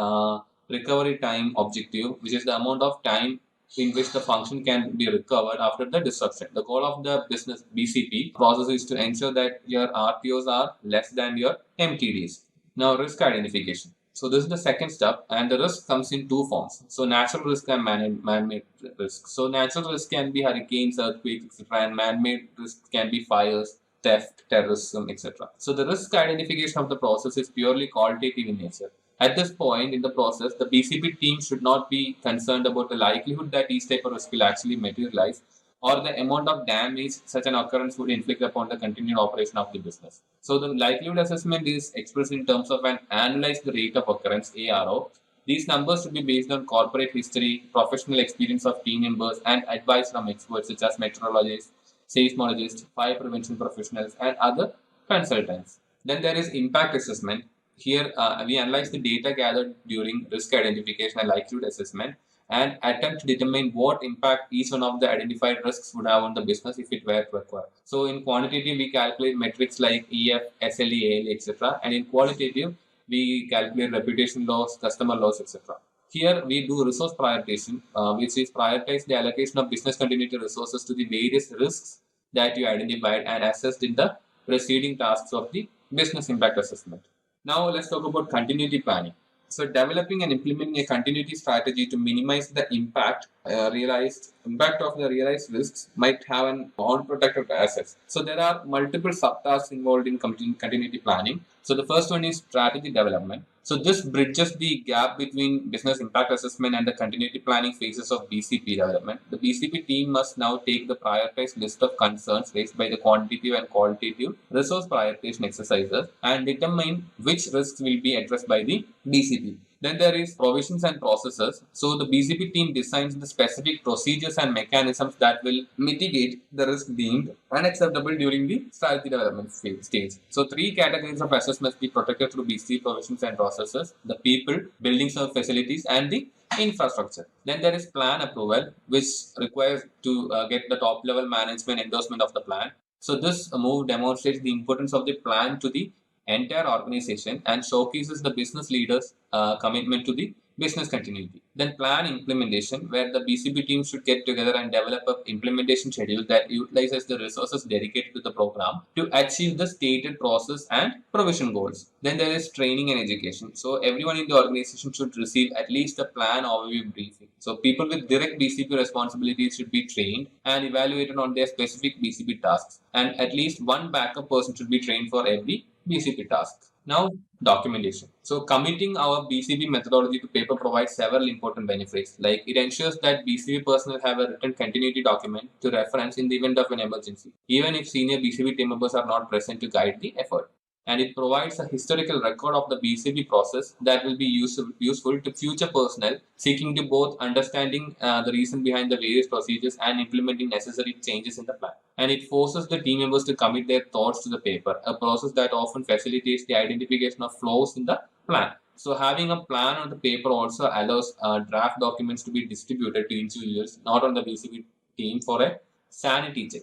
recovery time objective, which is the amount of time in which the function can be recovered after the disruption. The goal of the business BCP process is to ensure that your RPOs are less than your MTDs. Now, risk identification. So this is the second step, and the risk comes in two forms. So natural risk and man-made risk. So natural risk can be hurricanes, earthquakes, etc., and man-made risk can be fires, theft, terrorism, etc. So the risk identification of the process is purely qualitative in nature. At this point in the process, the BCP team should not be concerned about the likelihood that each type of risk will actually materialize or the amount of damage such an occurrence would inflict upon the continued operation of the business. So the likelihood assessment is expressed in terms of an annualized rate of occurrence, ARO. These numbers should be based on corporate history, professional experience of team members, and advice from experts such as meteorologists, seismologists, fire prevention professionals, and other consultants. Then there is impact assessment. Here, we analyze the data gathered during risk identification and likelihood assessment and attempt to determine what impact each one of the identified risks would have on the business if it were to occur. So, in quantitative, we calculate metrics like EF, SLE, ALE, etc. And in qualitative, we calculate reputation loss, customer loss, etc. Here, we do resource prioritization, which is prioritize the allocation of business continuity resources to the various risks that you identified and assessed in the preceding tasks of the business impact assessment. Now let's talk about continuity planning. So developing and implementing a continuity strategy to minimize the impact of the realized risks might have an unprotected assets. So there are multiple subtasks involved in continuity planning. So the first one is strategy development. So this bridges the gap between business impact assessment and the continuity planning phases of BCP development. The BCP team must now take the prioritized list of concerns raised by the quantitative and qualitative resource prioritization exercises and determine which risks will be addressed by the BCP. Then there is provisions and processes. So the BCP team designs the specific procedures and mechanisms that will mitigate the risk deemed unacceptable during the strategy development stage. So three categories of assets must be protected through BCP provisions and processes: the people, buildings or facilities, and the infrastructure. Then there is plan approval, which requires to get the top level management endorsement of the plan. So this move demonstrates the importance of the plan to the entire organization and showcases the business leaders' commitment to the business continuity. Then plan implementation, where the BCP team should get together and develop an implementation schedule that utilizes the resources dedicated to the program to achieve the stated process and provision goals. Then there is training and education. So everyone in the organization should receive at least a plan overview briefing. So people with direct BCP responsibilities should be trained and evaluated on their specific BCP tasks. And at least one backup person should be trained for every BCP task. Now, documentation. So committing our BCP methodology to paper provides several important benefits. Like it ensures that BCP personnel have a written continuity document to reference in the event of an emergency, even if senior BCP team members are not present to guide the effort. And it provides a historical record of the BCP process that will be useful to future personnel seeking to both understanding the reason behind the various procedures and implementing necessary changes in the plan. And it forces the team members to commit their thoughts to the paper, a process that often facilitates the identification of flaws in the plan. So having a plan on the paper also allows draft documents to be distributed to individuals, not on the BCP team, for a sanity check.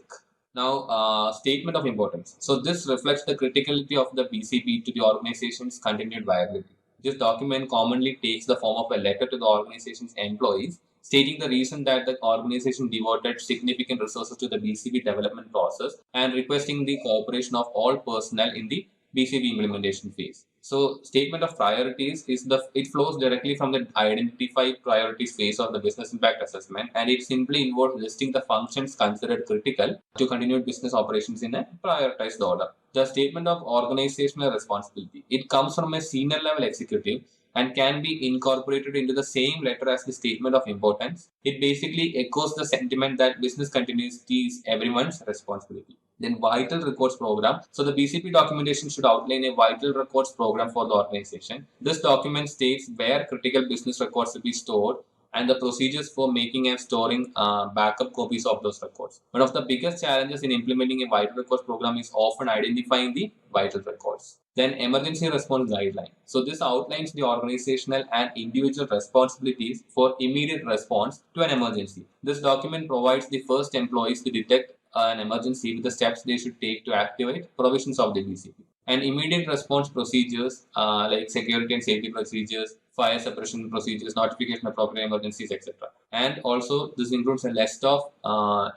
Now, statement of importance. So this reflects the criticality of the BCP to the organization's continued viability. This document commonly takes the form of a letter to the organization's employees, stating the reason that the organization devoted significant resources to the BCP development process and requesting the cooperation of all personnel in the BCP implementation phase. So statement of priorities is it flows directly from the identify priorities phase of the business impact assessment, and it simply involves listing the functions considered critical to continued business operations in a prioritized order. The statement of organizational responsibility. It comes from a senior level executive and can be incorporated into the same letter as the statement of importance. It basically echoes the sentiment that business continuity is everyone's responsibility. Then vital records program. So the BCP documentation should outline a vital records program for the organization. This document states where critical business records will be stored and the procedures for making and storing backup copies of those records. One of the biggest challenges in implementing a vital records program is often identifying the vital records. Then emergency response guideline. So this outlines the organizational and individual responsibilities for immediate response to an emergency. This document provides the first employees to detect an emergency with the steps they should take to activate provisions of the BCP. And immediate response procedures like security and safety procedures, fire suppression procedures, notification of appropriate emergencies, etc. And also this includes a list of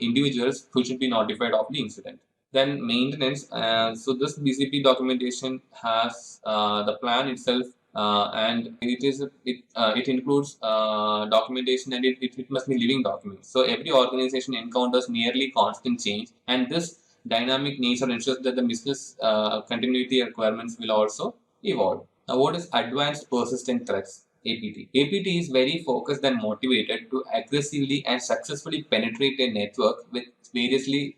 individuals who should be notified of the incident. Then maintenance. So this BCP documentation has the plan itself, and it includes documentation, and it must be living documents. So every organization encounters nearly constant change, and this dynamic nature ensures that the business continuity requirements will also evolve. Now, what is advanced persistent threats? APT. APT is very focused and motivated to aggressively and successfully penetrate a network with variously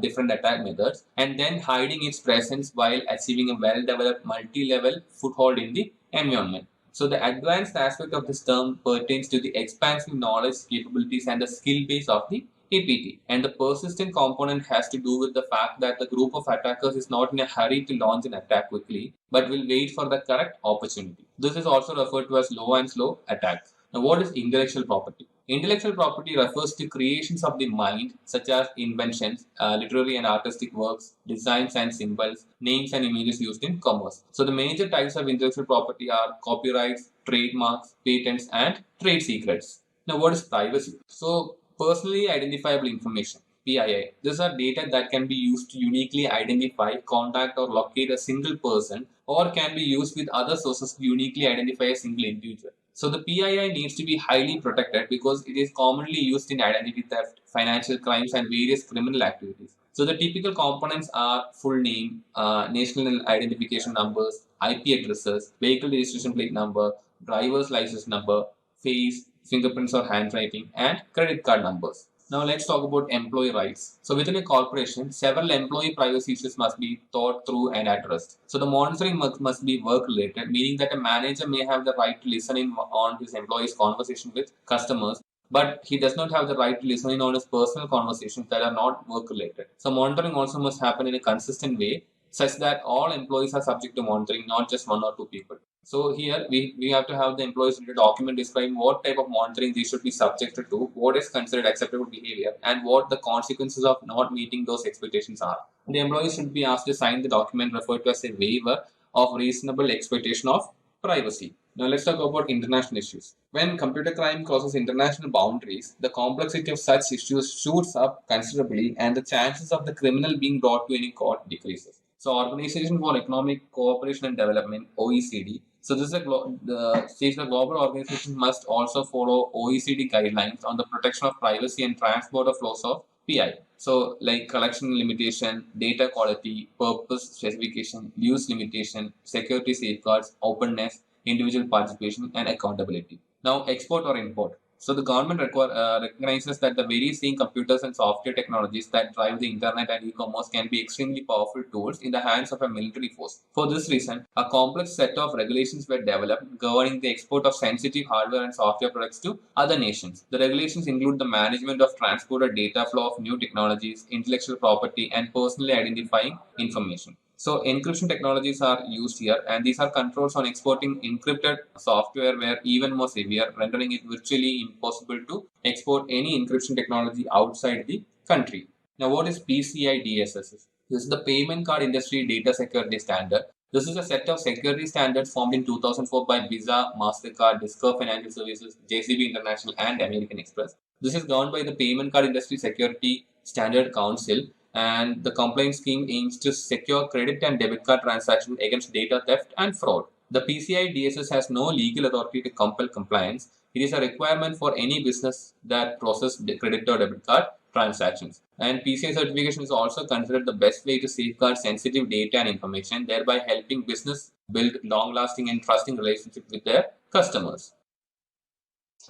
different attack methods and then hiding its presence while achieving a well-developed multi-level foothold in the environment. So the advanced aspect of this term pertains to the expansive knowledge, capabilities, and the skill base of the APT. And the persistent component has to do with the fact that the group of attackers is not in a hurry to launch an attack quickly, but will wait for the correct opportunity. This is also referred to as low and slow attack. Now, what is intellectual property? Intellectual property refers to creations of the mind, such as inventions, literary and artistic works, designs and symbols, names and images used in commerce. So the major types of intellectual property are copyrights, trademarks, patents, and trade secrets. Now, what is privacy? So personally identifiable information, PII. These are data that can be used to uniquely identify, contact, or locate a single person, or can be used with other sources to uniquely identify a single individual. So the PII needs to be highly protected because it is commonly used in identity theft, financial crimes, and various criminal activities. So the typical components are full name, national identification numbers, IP addresses, vehicle registration plate number, driver's license number, face, fingerprints or handwriting, and credit card numbers. Now let's talk about employee rights. So within a corporation, several employee privacy issues must be thought through and addressed. So the monitoring must be work related, meaning that a manager may have the right to listen in on his employee's conversation with customers, but he does not have the right to listen in on his personal conversations that are not work related. So monitoring also must happen in a consistent way such that all employees are subject to monitoring, not just one or two people. So here we have to have the employees read a document describing what type of monitoring they should be subjected to, what is considered acceptable behavior, and what the consequences of not meeting those expectations are. The employees should be asked to sign the document referred to as a waiver of reasonable expectation of privacy. Now let's talk about international issues. When computer crime crosses international boundaries, the complexity of such issues shoots up considerably and the chances of the criminal being brought to any court decreases. So Organization for Economic Cooperation and Development, OECD. So this is says the global organization must also follow OECD guidelines on the protection of privacy and transport of flows of PI. So like collection limitation, data quality, purpose specification, use limitation, security safeguards, openness, individual participation, and accountability. Now, export or import. So the government recognizes that the very same computers and software technologies that drive the internet and e-commerce can be extremely powerful tools in the hands of a military force. For this reason, a complex set of regulations were developed governing the export of sensitive hardware and software products to other nations. The regulations include the management of transported data flow of new technologies, intellectual property, and personally identifying information. So encryption technologies are used here, and these are controls on exporting encrypted software were even more severe, rendering it virtually impossible to export any encryption technology outside the country. Now, what is PCI DSS? This is the Payment Card Industry Data Security Standard. This is a set of security standards formed in 2004 by Visa, MasterCard, Discover Financial Services, JCB International, and American Express. This is governed by the Payment Card Industry Security Standard Council, and the compliance scheme aims to secure credit and debit card transactions against data theft and fraud. The PCI DSS has no legal authority to compel compliance. It is a requirement for any business that processes credit or debit card transactions. And PCI certification is also considered the best way to safeguard sensitive data and information, thereby helping business build long-lasting and trusting relationships with their customers.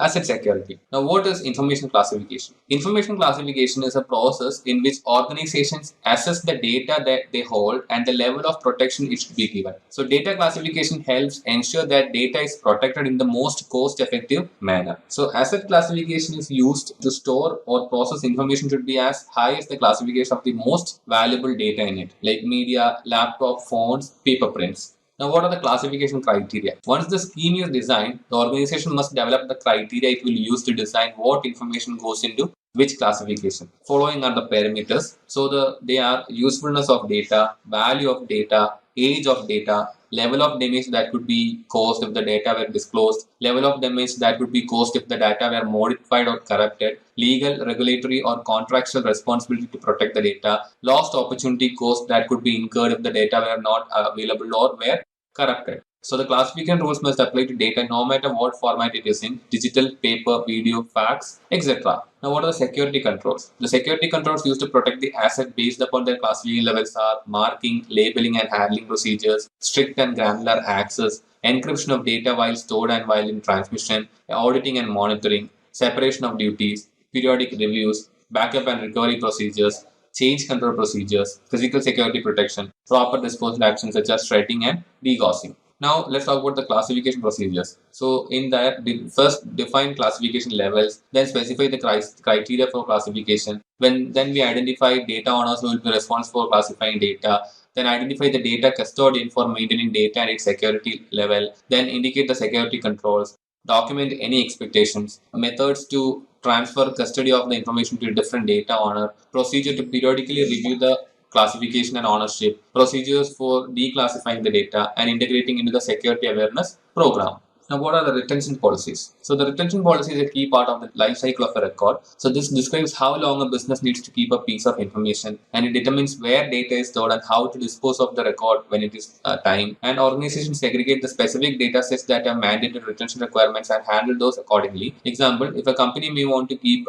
Asset security. Now, what is information classification? Information classification is a process in which organizations assess the data that they hold and the level of protection it should be given. So, data classification helps ensure that data is protected in the most cost-effective manner. So, asset classification is used to store or process information should be as high as the classification of the most valuable data in it, like media, laptop, phones, paper prints. Now, what are the classification criteria? Once the scheme is designed, the organization must develop the criteria it will use to design what information goes into which classification. Following are the parameters. So, they are usefulness of data, value of data, age of data, level of damage that could be caused if the data were disclosed, level of damage that could be caused if the data were modified or corrupted, legal, regulatory, or contractual responsibility to protect the data, lost opportunity cost that could be incurred if the data were not available or were corrupted. So the classification rules must apply to data no matter what format it is in, digital, paper, video, fax, etc. Now, what are the security controls? The security controls used to protect the asset based upon their classification levels are marking, labeling and handling procedures, strict and granular access, encryption of data while stored and while in transmission, auditing and monitoring, separation of duties, periodic reviews, backup and recovery procedures, change control procedures, physical security protection, proper disposal actions such as shredding and degaussing. Now, let's talk about the classification procedures. So, in that, first define classification levels, then specify the criteria for classification. Then we identify data owners who will be responsible for classifying data. Then identify the data custodian for maintaining data and its security level. Then indicate the security controls. Document any expectations, methods to transfer custody of the information to a different data owner, procedure to periodically review the classification and ownership, procedures for declassifying the data, and integrating into the security awareness program. Now, what are the retention policies? So, the retention policy is a key part of the life cycle of a record. So, this describes how long a business needs to keep a piece of information, and it determines where data is stored and how to dispose of the record when it is time. And organizations segregate the specific data sets that have mandated retention requirements and handle those accordingly. Example, if a company may want to keep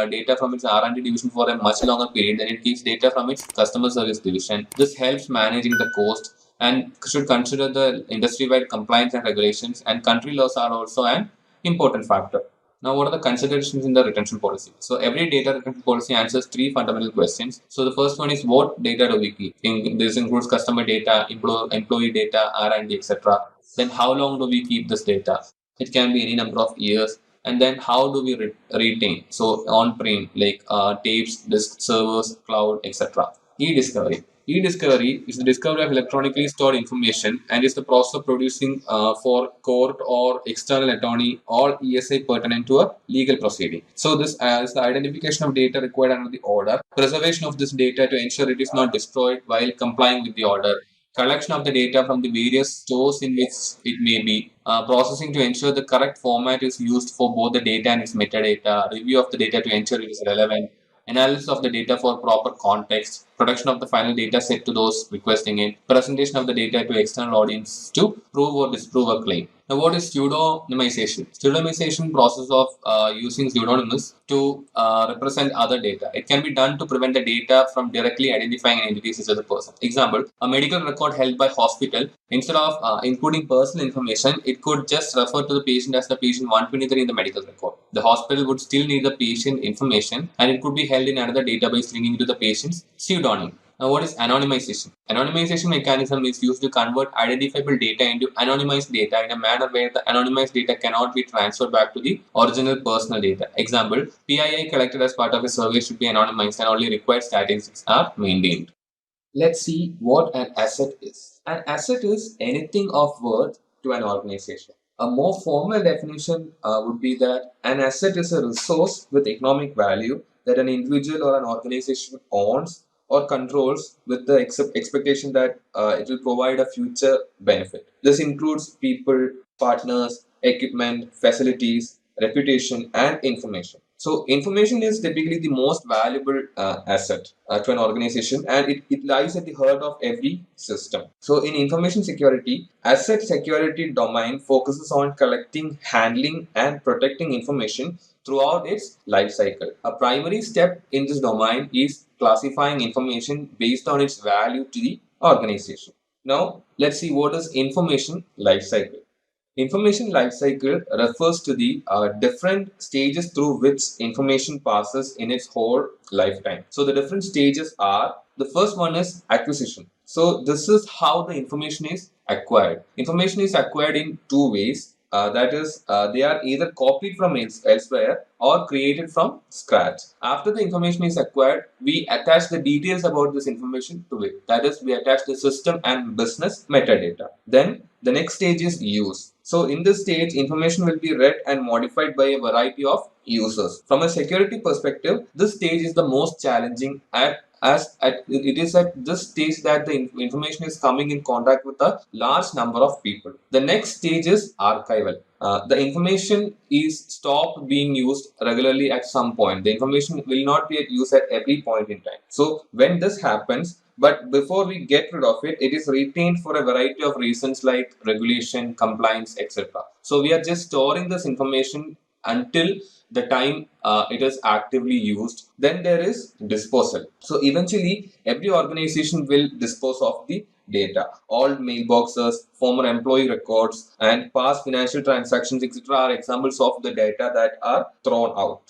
data from its R&D division for a much longer period, then it keeps data from its customer service division. This helps managing the cost and should consider the industry-wide compliance and regulations, and country laws are also an important factor. Now, what are the considerations in the retention policy? So, every data retention policy answers three fundamental questions. So, the first one is what data do we keep? This includes customer data, employee data, R&D, etc. Then, how long do we keep this data? It can be any number of years. And then, how do we retain? So, on-prem, like tapes, disk, servers, cloud, etc. E-discovery. E-discovery is the discovery of electronically stored information and is the process of producing for court or external attorney all ESI pertinent to a legal proceeding. So this is the identification of data required under the order, preservation of this data to ensure it is not destroyed while complying with the order, collection of the data from the various stores in which it may be, processing to ensure the correct format is used for both the data and its metadata, review of the data to ensure it is relevant, analysis of the data for proper context, production of the final data set to those requesting it, presentation of the data to external audience to prove or disprove a claim. Now, what is pseudonymization? Pseudonymization process of using pseudonyms to represent other data. It can be done to prevent the data from directly identifying an entity such as a person. Example, a medical record held by hospital, instead of including personal information, it could just refer to the patient as the patient 123 in the medical record. The hospital would still need the patient information and it could be held in another database linking to the patient's pseudonym. Now, what is anonymization? Anonymization mechanism is used to convert identifiable data into anonymized data in a manner where the anonymized data cannot be transferred back to the original personal data. Example, PII collected as part of a survey should be anonymized and only required statistics are maintained. Let's see what an asset is. An asset is anything of worth to an organization. A more formal definition would be that an asset is a resource with economic value that an individual or an organization owns or controls with the expectation that it will provide a future benefit. This includes people, partners, equipment, facilities, reputation, and information. So, information is typically the most valuable asset to an organization, and it lies at the heart of every system. So, in information security, asset security domain focuses on collecting, handling, and protecting information throughout its life cycle. A primary step in this domain is classifying information based on its value to the organization. Now, let's see what is information lifecycle. Information lifecycle refers to the different stages through which information passes in its whole lifetime. So the different stages are, the first one is acquisition. So this is how the information is acquired. Information is acquired in two ways. That is, they are either copied from elsewhere or created from scratch. After the information is acquired, we attach the details about this information to it. That is, we attach the system and business metadata. Then the next stage is use. So in this stage, information will be read and modified by a variety of users. From a security perspective, this stage is the most challenging it is at this stage that the information is coming in contact with a large number of people. The next stage is archival. The information is stopped being used regularly at some point. The information will not be used at every point in time. So when this happens, but before we get rid of it, it is retained for a variety of reasons like regulation, compliance, etc. So we are just storing this information until the time it is actively used. Then there is disposal. So eventually every organization will dispose of the data. All mailboxes, former employee records, and past financial transactions, etc. are examples of the data that are thrown out.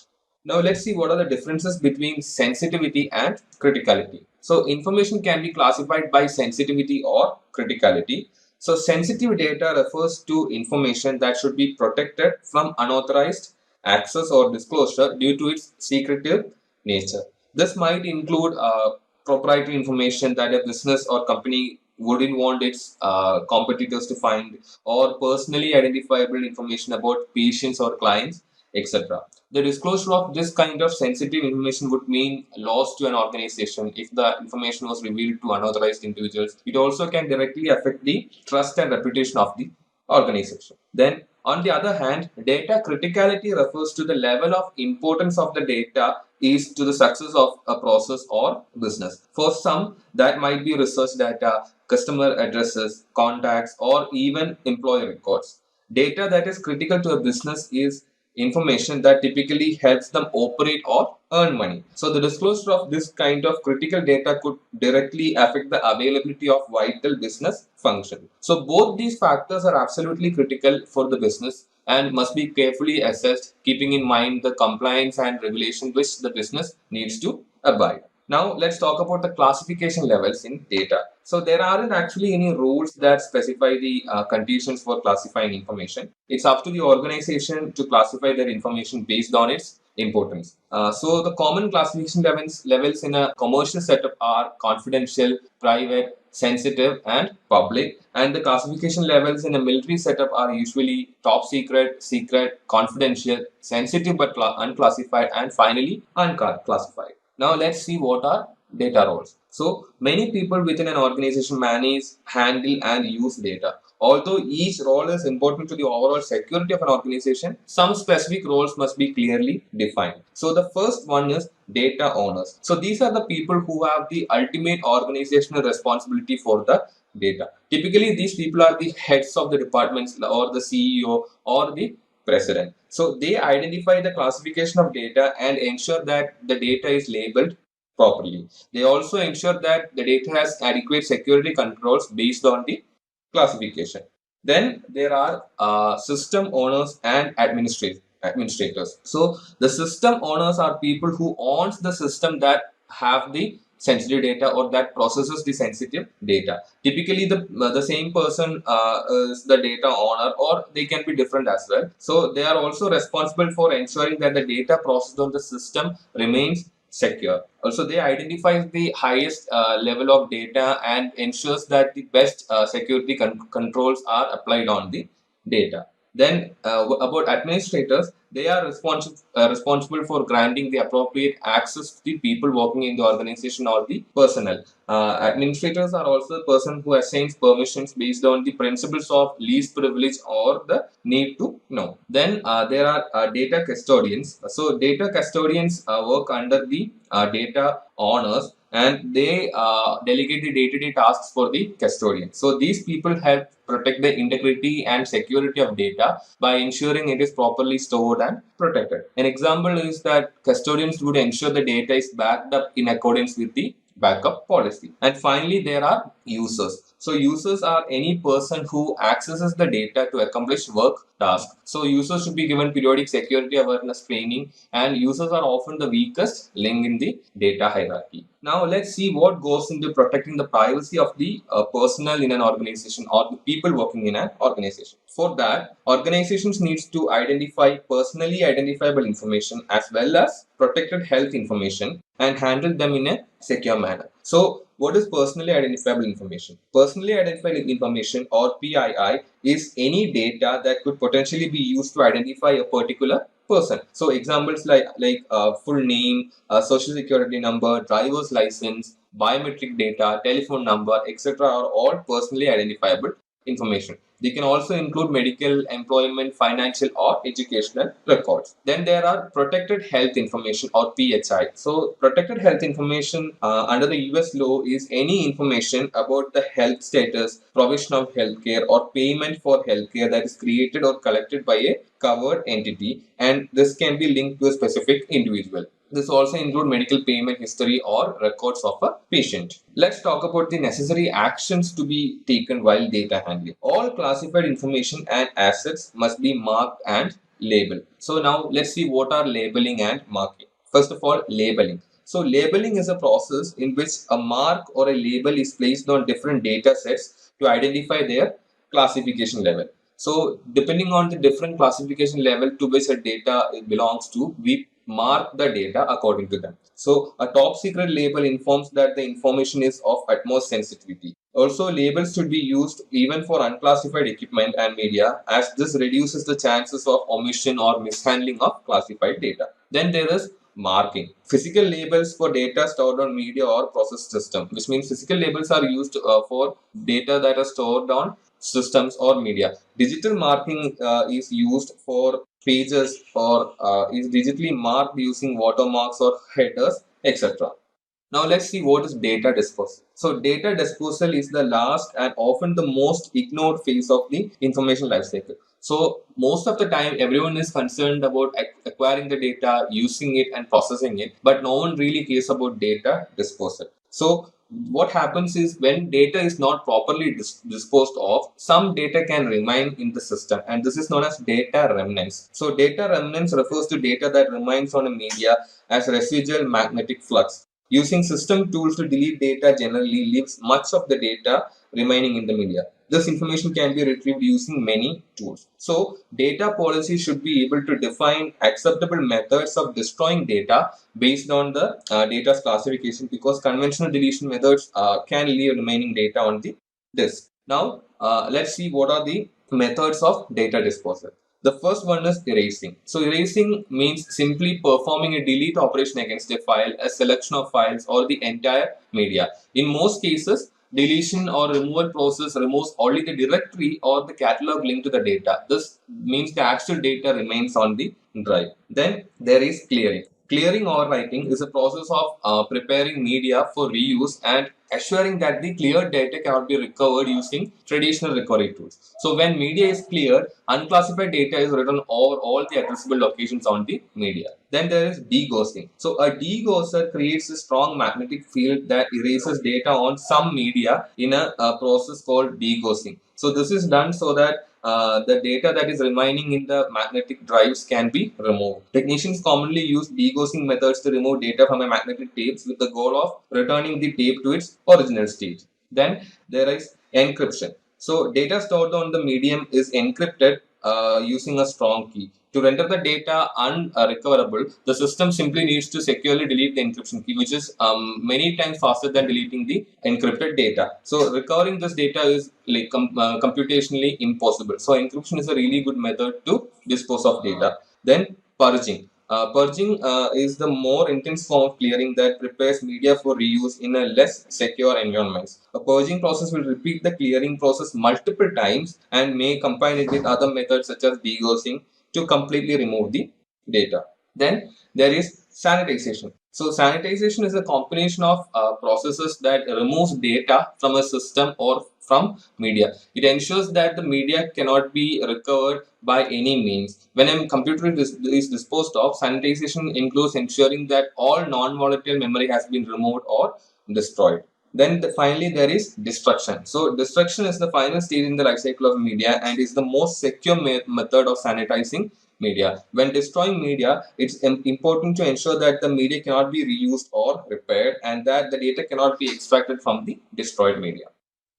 Now let's see what are the differences between sensitivity and criticality. So information can be classified by sensitivity or criticality. So sensitive data refers to information that should be protected from unauthorized access or disclosure due to its secretive nature. This might include proprietary information that a business or company wouldn't want its competitors to find, or personally identifiable information about patients or clients, etc. The disclosure of this kind of sensitive information would mean loss to an organization if the information was revealed to unauthorized individuals. It also can directly affect the trust and reputation of the organization. Then, on the other hand, data criticality refers to the level of importance of the data is to the success of a process or business. For some, that might be research data, customer addresses, contacts, or even employee records. Data that is critical to a business is information that typically helps them operate or earn money. So the disclosure of this kind of critical data could directly affect the availability of vital business function. So both these factors are absolutely critical for the business and must be carefully assessed, keeping in mind the compliance and regulation which the business needs to abide. Now let's talk about the classification levels in data. So there aren't actually any rules that specify the conditions for classifying information. It's up to the organization to classify their information based on its importance. So the common classification levels in a commercial setup are confidential, private, sensitive, and public. And the classification levels in a military setup are usually top secret, secret, confidential, sensitive but unclassified, and finally unclassified. Now let's see what are data roles. So many people within an organization manage, handle, and use data. Although each role is important to the overall security of an organization, some specific roles must be clearly defined. So the first one is data owners. So these are the people who have the ultimate organizational responsibility for the data. Typically, these people are the heads of the departments or the CEO or the president. So they identify the classification of data and ensure that the data is labeled properly. They also ensure that the data has adequate security controls based on the classification. Then there are system owners and administrators. So the system owners are people who owns the system that have the sensitive data or that processes the sensitive data. Typically, the same person is the data owner, or they can be different as well. So they are also responsible for ensuring that the data processed on the system remains secure. Also, they identify the highest level of data and ensures that the best security controls are applied on the data. Then about administrators, they are responsible for granting the appropriate access to the people working in the organization or the personnel. Administrators are also the person who assigns permissions based on the principles of least privilege or the need to know. Then there are data custodians. So data custodians work under the data owners, and they delegate the day-to-day tasks for the custodian. So these people help protect the integrity and security of data by ensuring it is properly stored and protected. An example is that custodians would ensure the data is backed up in accordance with the backup policy. And finally, there are users. So users are any person who accesses the data to accomplish work tasks. So users should be given periodic security awareness training, and users are often the weakest link in the data hierarchy. Now let's see what goes into protecting the privacy of the personnel in an organization or the people working in an organization. For that, organizations needs to identify personally identifiable information as well as protected health information and handle them in a secure manner. So what is personally identifiable information? Personally identifiable information, or PII, is any data that could potentially be used to identify a particular person. So examples like full name, social security number, driver's license, biometric data, telephone number, etc. are all personally identifiable information. They can also include medical, employment, financial, or educational records. Then there are protected health information, or PHI. So protected health information under the US law is any information about the health status, provision of healthcare, or payment for healthcare that is created or collected by a covered entity, and this can be linked to a specific individual. This also includes medical payment history or records of a patient. Let's talk about the necessary actions to be taken while data handling. All classified information and assets must be marked and labeled. So now let's see what are labeling and marking. First of all, labeling. So labeling is a process in which a mark or a label is placed on different data sets to identify their classification level. So depending on the different classification level to which a data belongs to, we mark the data according to them. So a top secret label informs that the information is of utmost sensitivity. Also, labels should be used even for unclassified equipment and media, as this reduces the chances of omission or mishandling of classified data. Then there is marking. Physical labels for data stored on media or process system, which means physical labels are used for data that are stored on systems or media. Digital marking is used for pages, or is digitally marked using watermarks or headers, etc. Now let's see what is data disposal. So data disposal is the last and often the most ignored phase of the information lifecycle. So most of the time everyone is concerned about acquiring the data, using it and processing it, but no one really cares about data disposal. So what happens is, when data is not properly disposed of, some data can remain in the system, and this is known as data remnants. So data remnants refers to data that remains on a media as residual magnetic flux. Using system tools to delete data generally leaves much of the data remaining in the media. This information can be retrieved using many tools. So data policy should be able to define acceptable methods of destroying data based on the data's classification, because conventional deletion methods can leave remaining data on the disk. Now let's see what are the methods of data disposal. The first one is erasing. So erasing means simply performing a delete operation against a file, a selection of files, or the entire media. In most cases, deletion or removal process removes only the directory or the catalog linked to the data. This means the actual data remains on the drive. Then there is clearing. Clearing or writing is a process of preparing media for reuse and assuring that the cleared data cannot be recovered using traditional recovery tools. So when media is cleared, unclassified data is written over all the addressable locations on the media. Then there is degaussing. So a degausser creates a strong magnetic field that erases data on some media in a process called degaussing. So this is done so that the data that is remaining in the magnetic drives can be removed. Technicians commonly use degaussing methods to remove data from a magnetic tapes with the goal of returning the tape to its original state. Then there is encryption. So data stored on the medium is encrypted using a strong key. To render the data unrecoverable, the system simply needs to securely delete the encryption key, which is many times faster than deleting the encrypted data. So recovering this data is like computationally impossible. So encryption is a really good method to dispose of data. Then purging. Purging is the more intense form of clearing that prepares media for reuse in a less secure environment. A purging process will repeat the clearing process multiple times and may combine it with other methods such as degaussing to completely remove the data. Then there is sanitization. So sanitization is a combination of processes that removes data from a system or from media. It ensures that the media cannot be recovered by any means. When a computer is disposed of, sanitization includes ensuring that all non-volatile memory has been removed or destroyed. Then finally there is destruction. So destruction is the final stage in the life cycle of media and is the most secure method of sanitizing media. When destroying media, it's important to ensure that the media cannot be reused or repaired and that the data cannot be extracted from the destroyed media.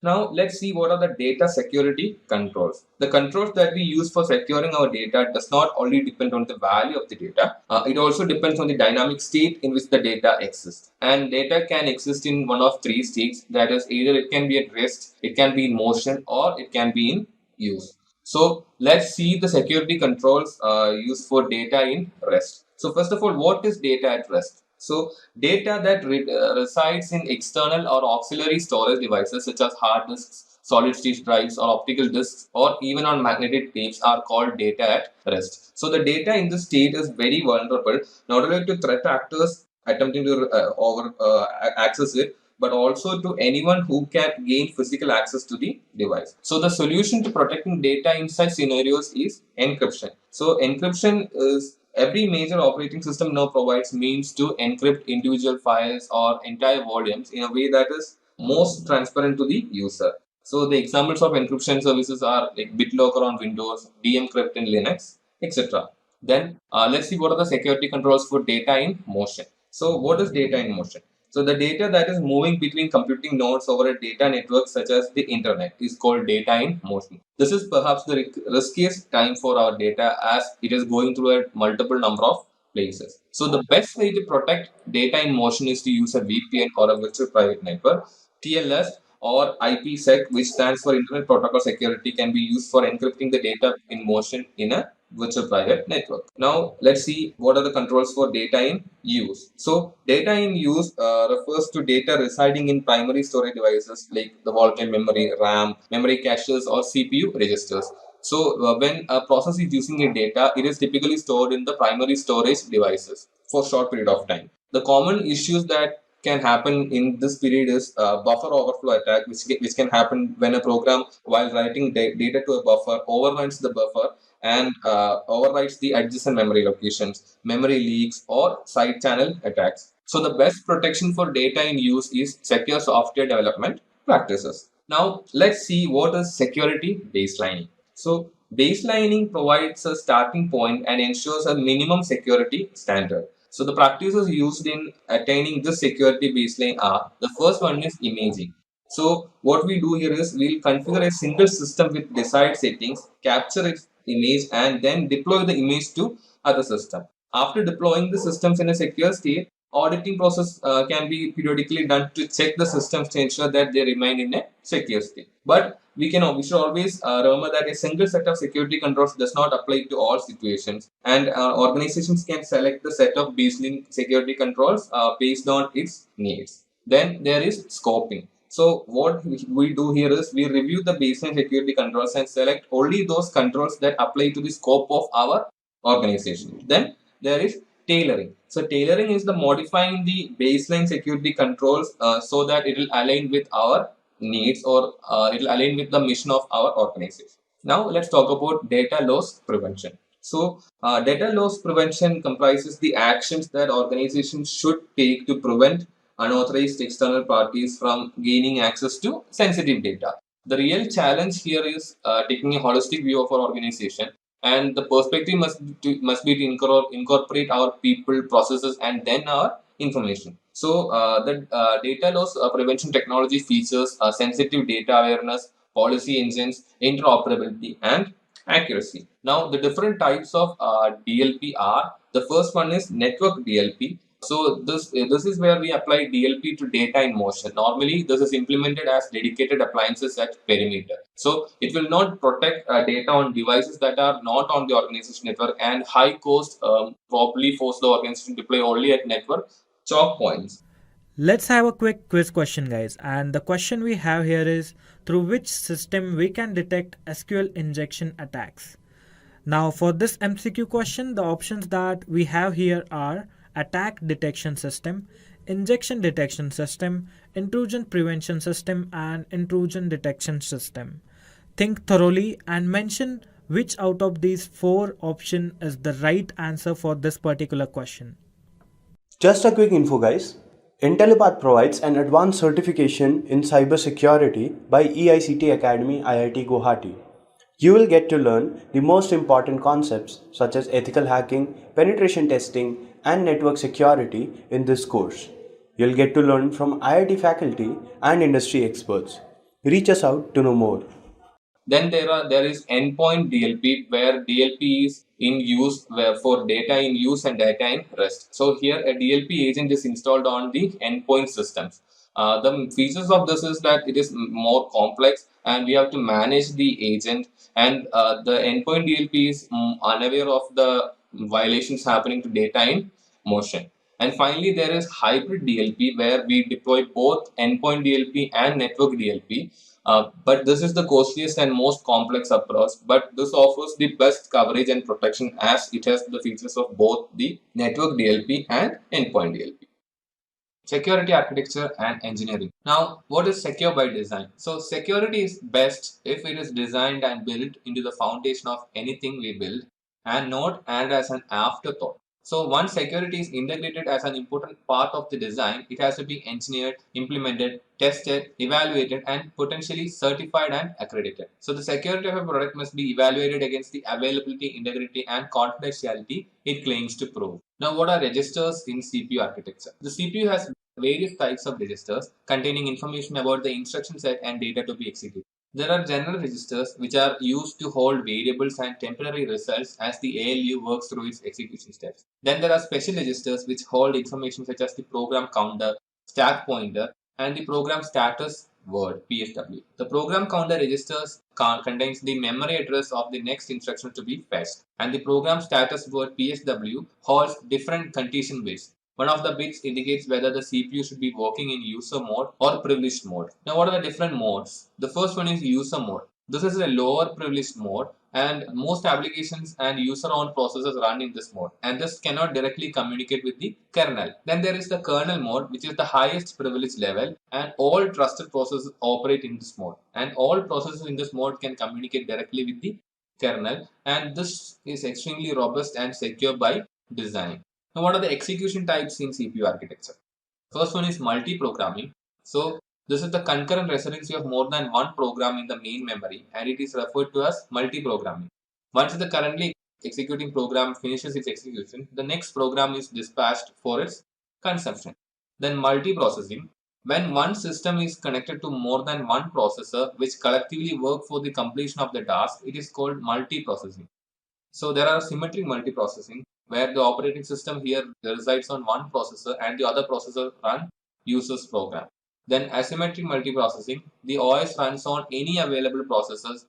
Now let's see what are the data security controls. The controls that we use for securing our data does not only depend on the value of the data, it also depends on the dynamic state in which the data exists. And data can exist in one of three states, that is either it can be at rest, it can be in motion, or it can be in use. So let's see the security controls used for data in rest. So first of all, what is data at rest? So data that resides in external or auxiliary storage devices such as hard disks, solid state drives or optical disks or even on magnetic tapes are called data at rest. So the data in this state is very vulnerable not only to threat actors attempting to access it, but also to anyone who can gain physical access to the device. So the solution to protecting data in such scenarios is encryption. So encryption is every major operating system now provides means to encrypt individual files or entire volumes in a way that is most transparent to the user. So the examples of encryption services are like BitLocker on Windows, DMCrypt in Linux, etc. Then let's see what are the security controls for data in motion. So what is data in motion? So the data that is moving between computing nodes over a data network such as the internet is called data in motion. This is perhaps the riskiest time for our data as it is going through a multiple number of places. So the best way to protect data in motion is to use a VPN or a virtual private network. TLS or IPsec, which stands for Internet Protocol Security, can be used for encrypting the data in motion in a virtual private network. Now let's see what are the controls for data in use. So data in use refers to data residing in primary storage devices like the volatile memory, RAM, memory caches or CPU registers. So when a process is using a data, it is typically stored in the primary storage devices for a short period of time. The common issues that can happen in this period is buffer overflow attack, which can happen when a program, while writing data to a buffer, overwrites the buffer and overwrites the adjacent memory locations, memory leaks, or side channel attacks. So the best protection for data in use is secure software development practices. Now let's see what is security baselining. So baselining provides a starting point and ensures a minimum security standard. So the practices used in attaining this security baseline are, the first one is imaging. So what we do here is we'll configure a single system with desired settings, capture its image and then deploy the image to other system. After deploying the systems in a secure state, auditing process can be periodically done to check the systems to ensure that they remain in a secure state. But we should always remember that a single set of security controls does not apply to all situations, and organizations can select the set of baseline security controls based on its needs. Then there is scoping. So what we do here is we review the baseline security controls and select only those controls that apply to the scope of our organization. Then there is tailoring. So tailoring is the modifying the baseline security controls so that it will align with our needs, or it will align with the mission of our organization. Now let's talk about data loss prevention. So data loss prevention comprises the actions that organizations should take to prevent unauthorized external parties from gaining access to sensitive data. The real challenge here is taking a holistic view of our organization, and the perspective must be to incorporate our people, processes, and then our information. So the data loss prevention technology features sensitive data awareness, policy engines, interoperability, and accuracy. Now the different types of DLP are: the first one is network DLP. So this is where we apply DLP to data in motion. Normally, this is implemented as dedicated appliances at perimeter. So it will not protect data on devices that are not on the organization network, and high cost probably force the organization to deploy only at network choke points. Let's have a quick quiz question, guys. And the question we have here is, through which system we can detect SQL injection attacks? Now, for this MCQ question, the options that we have here are attack detection system, injection detection system, intrusion prevention system, and intrusion detection system. Think thoroughly and mention which out of these four options is the right answer for this particular question. Just a quick info, guys. Intellipaat provides an advanced certification in cybersecurity by EICT Academy IIT Guwahati. You will get to learn the most important concepts such as ethical hacking, penetration testing, and network security in this course. You'll get to learn from IIT faculty and industry experts. Reach us out to know more. Then there is endpoint DLP, where DLP is in use for data in use and data in rest. So here a DLP agent is installed on the endpoint systems. The features of this is that it is more complex, and we have to manage the agent, and the endpoint DLP is unaware of the violations happening to data in motion. And finally, there is hybrid DLP, where we deploy both endpoint DLP and network DLP. But this is the costliest and most complex approach, but this offers the best coverage and protection as it has the features of both the network DLP and endpoint DLP. Security architecture and engineering. Now, what is secure by design? So security is best if it is designed and built into the foundation of anything we build, and not added as an afterthought. So once security is integrated as an important part of the design, it has to be engineered, implemented, tested, evaluated, and potentially certified and accredited. So the security of a product must be evaluated against the availability, integrity, and confidentiality it claims to prove. Now, what are registers in CPU architecture? The CPU has various types of registers containing information about the instruction set and data to be executed. There are general registers which are used to hold variables and temporary results as the ALU works through its execution steps. Then there are special registers which hold information such as the program counter, stack pointer, and the program status word PSW. The program counter registers contains the memory address of the next instruction to be fetched, and the program status word PSW holds different condition bits. One of the bits indicates whether the CPU should be working in user mode or privileged mode. Now, what are the different modes? The first one is user mode. This is a lower privileged mode, and most applications and user-owned processes run in this mode, and this cannot directly communicate with the kernel. Then there is the kernel mode, which is the highest privilege level, and all trusted processes operate in this mode, and all processes in this mode can communicate directly with the kernel, and this is extremely robust and secure by design. Now, what are the execution types in CPU architecture? First one is multi-programming. So this is the concurrent residency of more than one program in the main memory, and it is referred to as multi-programming. Once the currently executing program finishes its execution, the next program is dispatched for its consumption. Then multi-processing. When one system is connected to more than one processor which collectively work for the completion of the task, it is called multi-processing. So there are symmetric multiprocessing where the operating system here resides on one processor and the other processor run user's program. Then asymmetric multiprocessing, the OS runs on any available processors.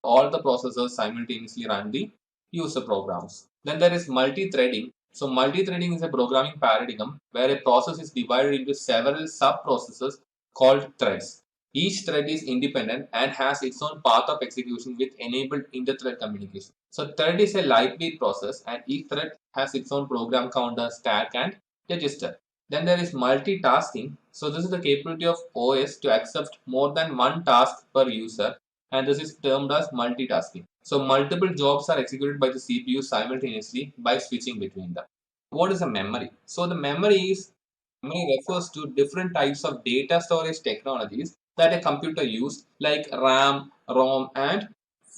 All the processors simultaneously run the user programs. Then there is multi-threading. So multi-threading is a programming paradigm where a process is divided into several sub-processes called threads. Each thread is independent and has its own path of execution with enabled inter-thread communication. So thread is a lightweight process and each thread has its own program counter, stack and register. Then there is multitasking. So this is the capability of OS to accept more than one task per user, and this is termed as multitasking. So multiple jobs are executed by the CPU simultaneously by switching between them. What is a memory? So the memory refers to different types of data storage technologies that a computer uses, like RAM, ROM, and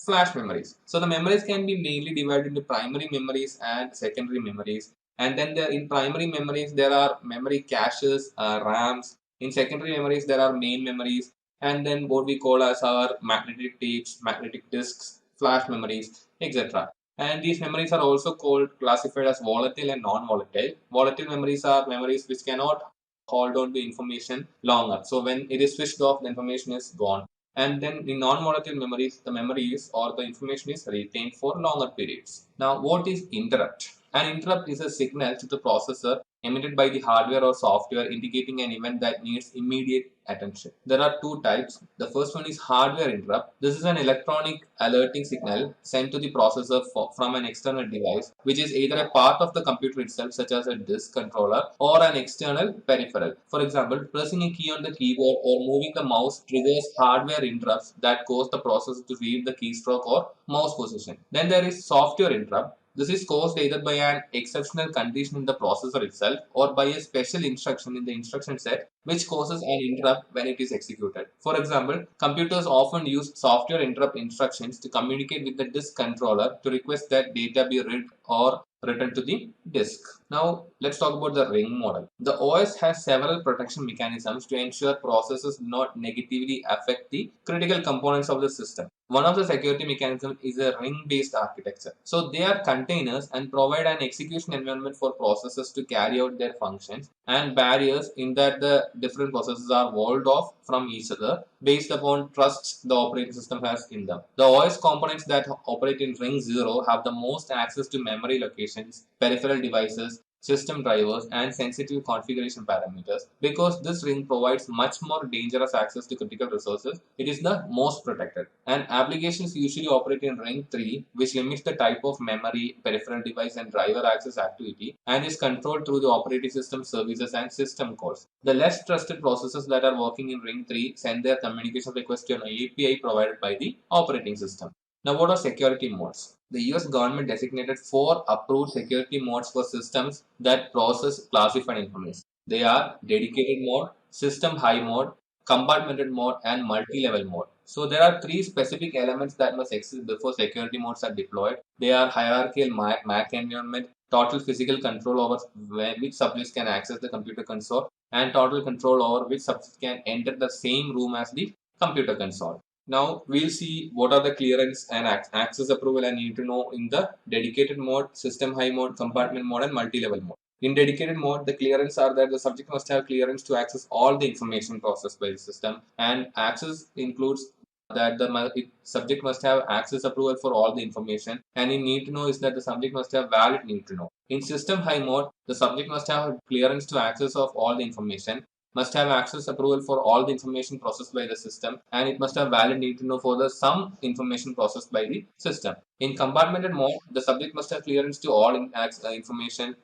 flash memories. So the memories can be mainly divided into primary memories and secondary memories. And then in primary memories there are memory caches, RAMs. In secondary memories there are main memories, and then what we call as our magnetic tapes, magnetic disks, flash memories, etc. And these memories are also classified as volatile and non-volatile. Volatile memories are memories which cannot hold on to information longer. So when it is switched off, the information is gone. And then in non-volatile memories, the memories or the information is retained for longer periods. Now, what is interrupt? An interrupt is a signal to the processor emitted by the hardware or software indicating an event that needs immediate attention. There are two types. The first one is hardware interrupt. This is an electronic alerting signal sent to the processor from an external device, which is either a part of the computer itself, such as a disk controller, or an external peripheral. For example, pressing a key on the keyboard or moving the mouse triggers hardware interrupts that cause the processor to read the keystroke or mouse position. Then there is software interrupt. This is caused either by an exceptional condition in the processor itself or by a special instruction in the instruction set which causes an interrupt when it is executed. For example, computers often use software interrupt instructions to communicate with the disk controller to request that data be read or written to the disk. Now, let's talk about the ring model. The OS has several protection mechanisms to ensure processes do not negatively affect the critical components of the system. One of the security mechanisms is a ring-based architecture. So they are containers and provide an execution environment for processes to carry out their functions, and barriers in that the different processes are walled off from each other based upon trusts the operating system has in them. The OS components that operate in ring 0 have the most access to memory locations, peripheral devices, system drivers, and sensitive configuration parameters. Because this ring provides much more dangerous access to critical resources, it is the most protected. And applications usually operate in ring 3, which limits the type of memory, peripheral device, and driver access activity, and is controlled through the operating system services and system calls. The less trusted processes that are working in ring 3 send their communication request to an API provided by the operating system. Now, what are security modes? The US government designated 4 approved security modes for systems that process classified information. They are dedicated mode, system high mode, compartmented mode, and multi-level mode. So there are 3 specific elements that must exist before security modes are deployed. They are hierarchical MAC environment, total physical control over which subjects can access the computer console, and total control over which subjects can enter the same room as the computer console. Now we'll see what are the clearance and access approval I need to know in the dedicated mode, system high mode, compartment mode, and multi-level mode. In dedicated mode, the clearance are that the subject must have clearance to access all the information processed by the system, and access includes that the subject must have access approval for all the information, and in need to know is that the subject must have valid need to know. In system high mode, the subject must have clearance to access of all the information, must have access approval for all the information processed by the system, and it must have valid need to know for the some information processed by the system. In compartmented mode, the subject must have clearance to all information.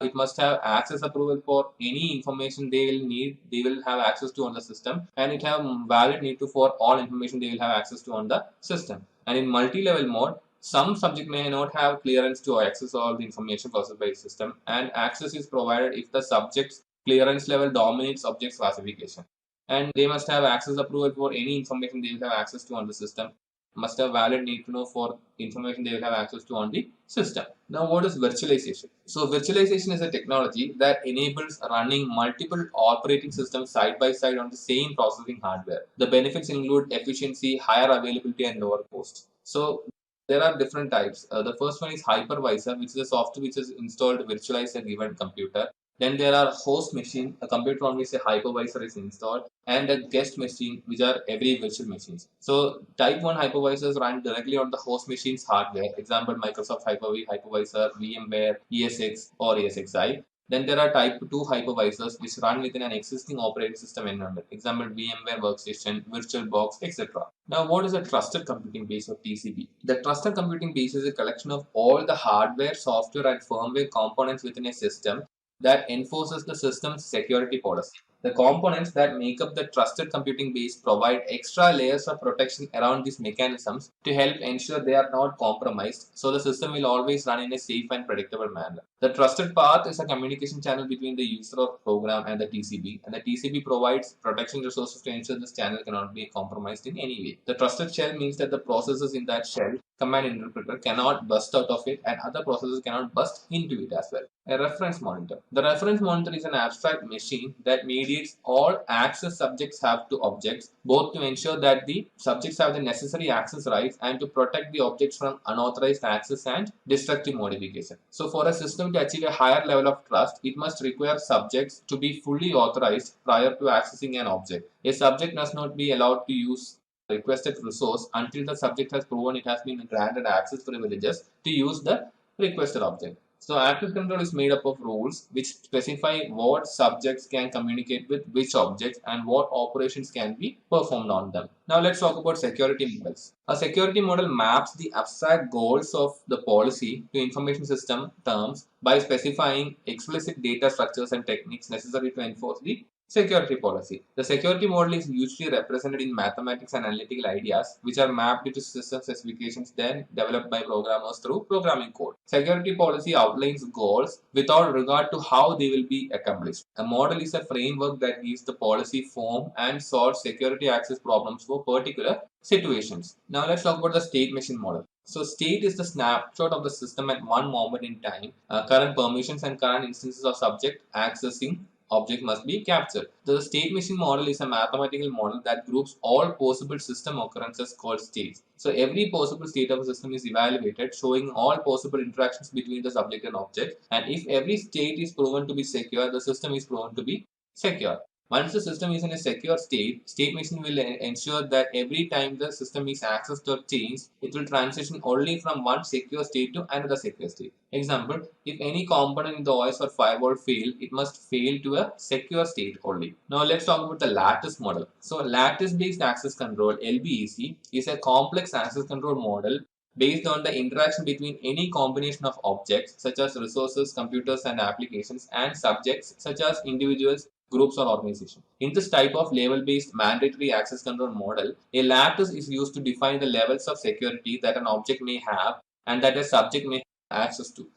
It must have access approval for any information they will have access to on the system, and it have valid need to for all information they will have access to on the system. And in multi-level mode, some subject may not have clearance to access all the information processed by the system, and access is provided if the subject's clearance level dominates object classification. And they must have access approval for any information they will have access to on the system, must have valid need to know for information they will have access to on the system. Now, what is virtualization? So, virtualization is a technology that enables running multiple operating systems side by side on the same processing hardware. The benefits include efficiency, higher availability, and lower cost. So, There are different types. The first one is hypervisor, which is a software which is installed to virtualize a given computer. Then there are host machine, a computer on which a hypervisor is installed, and a guest machine, which are every virtual machines. So type 1 hypervisors run directly on the host machine's hardware. Example, Microsoft Hyper-V hypervisor, VMware, ESX or ESXi. Then there are type 2 hypervisors which run within an existing operating system environment. Example, VMware Workstation, VirtualBox, etc. Now, what is a trusted computing base or TCB? The trusted computing base is a collection of all the hardware, software, and firmware components within a system that enforces the system's security policy. The components that make up the trusted computing base provide extra layers of protection around these mechanisms to help ensure they are not compromised, so the system will always run in a safe and predictable manner. The trusted path is a communication channel between the user or program and the TCB, and the TCB provides protection resources to ensure this channel cannot be compromised in any way. The trusted shell means that the processes in that shell, command interpreter, cannot bust out of it, and other processes cannot bust into it as well. A reference monitor. The reference monitor is an abstract machine that mediates all access subjects have to objects, both to ensure that the subjects have the necessary access rights and to protect the objects from unauthorized access and destructive modification. So for a system to achieve a higher level of trust, it must require subjects to be fully authorized prior to accessing an object. A subject does not be allowed to use requested resource until the subject has proven it has been granted access privileges to use the requested object. So access control is made up of rules which specify what subjects can communicate with which objects and what operations can be performed on them. Now let's talk about security models. A security model maps the abstract goals of the policy to information system terms by specifying explicit data structures and techniques necessary to enforce the security policy. The security model is usually represented in mathematics and analytical ideas, which are mapped into system specifications then developed by programmers through programming code. Security policy outlines goals without regard to how they will be accomplished. A model is a framework that gives the policy form and solves security access problems for particular situations. Now let's talk about the state machine model. So state is the snapshot of the system at one moment in time. Current permissions and current instances of subject accessing object must be captured. The state machine model is a mathematical model that groups all possible system occurrences called states. So every possible state of a system is evaluated, showing all possible interactions between the subject and object. And if every state is proven to be secure, the system is proven to be secure. Once the system is in a secure state, state machine will ensure that every time the system is accessed or changed, it will transition only from one secure state to another secure state. Example, if any component in the OS or firewall fail, it must fail to a secure state only. Now let's talk about the lattice model. So lattice-based access control, LBAC, is a complex access control model based on the interaction between any combination of objects such as resources, computers and applications and subjects such as individuals, groups or organizations. In this type of level-based mandatory access control model, a lattice is used to define the levels of security that an object may have and that a subject may have access to.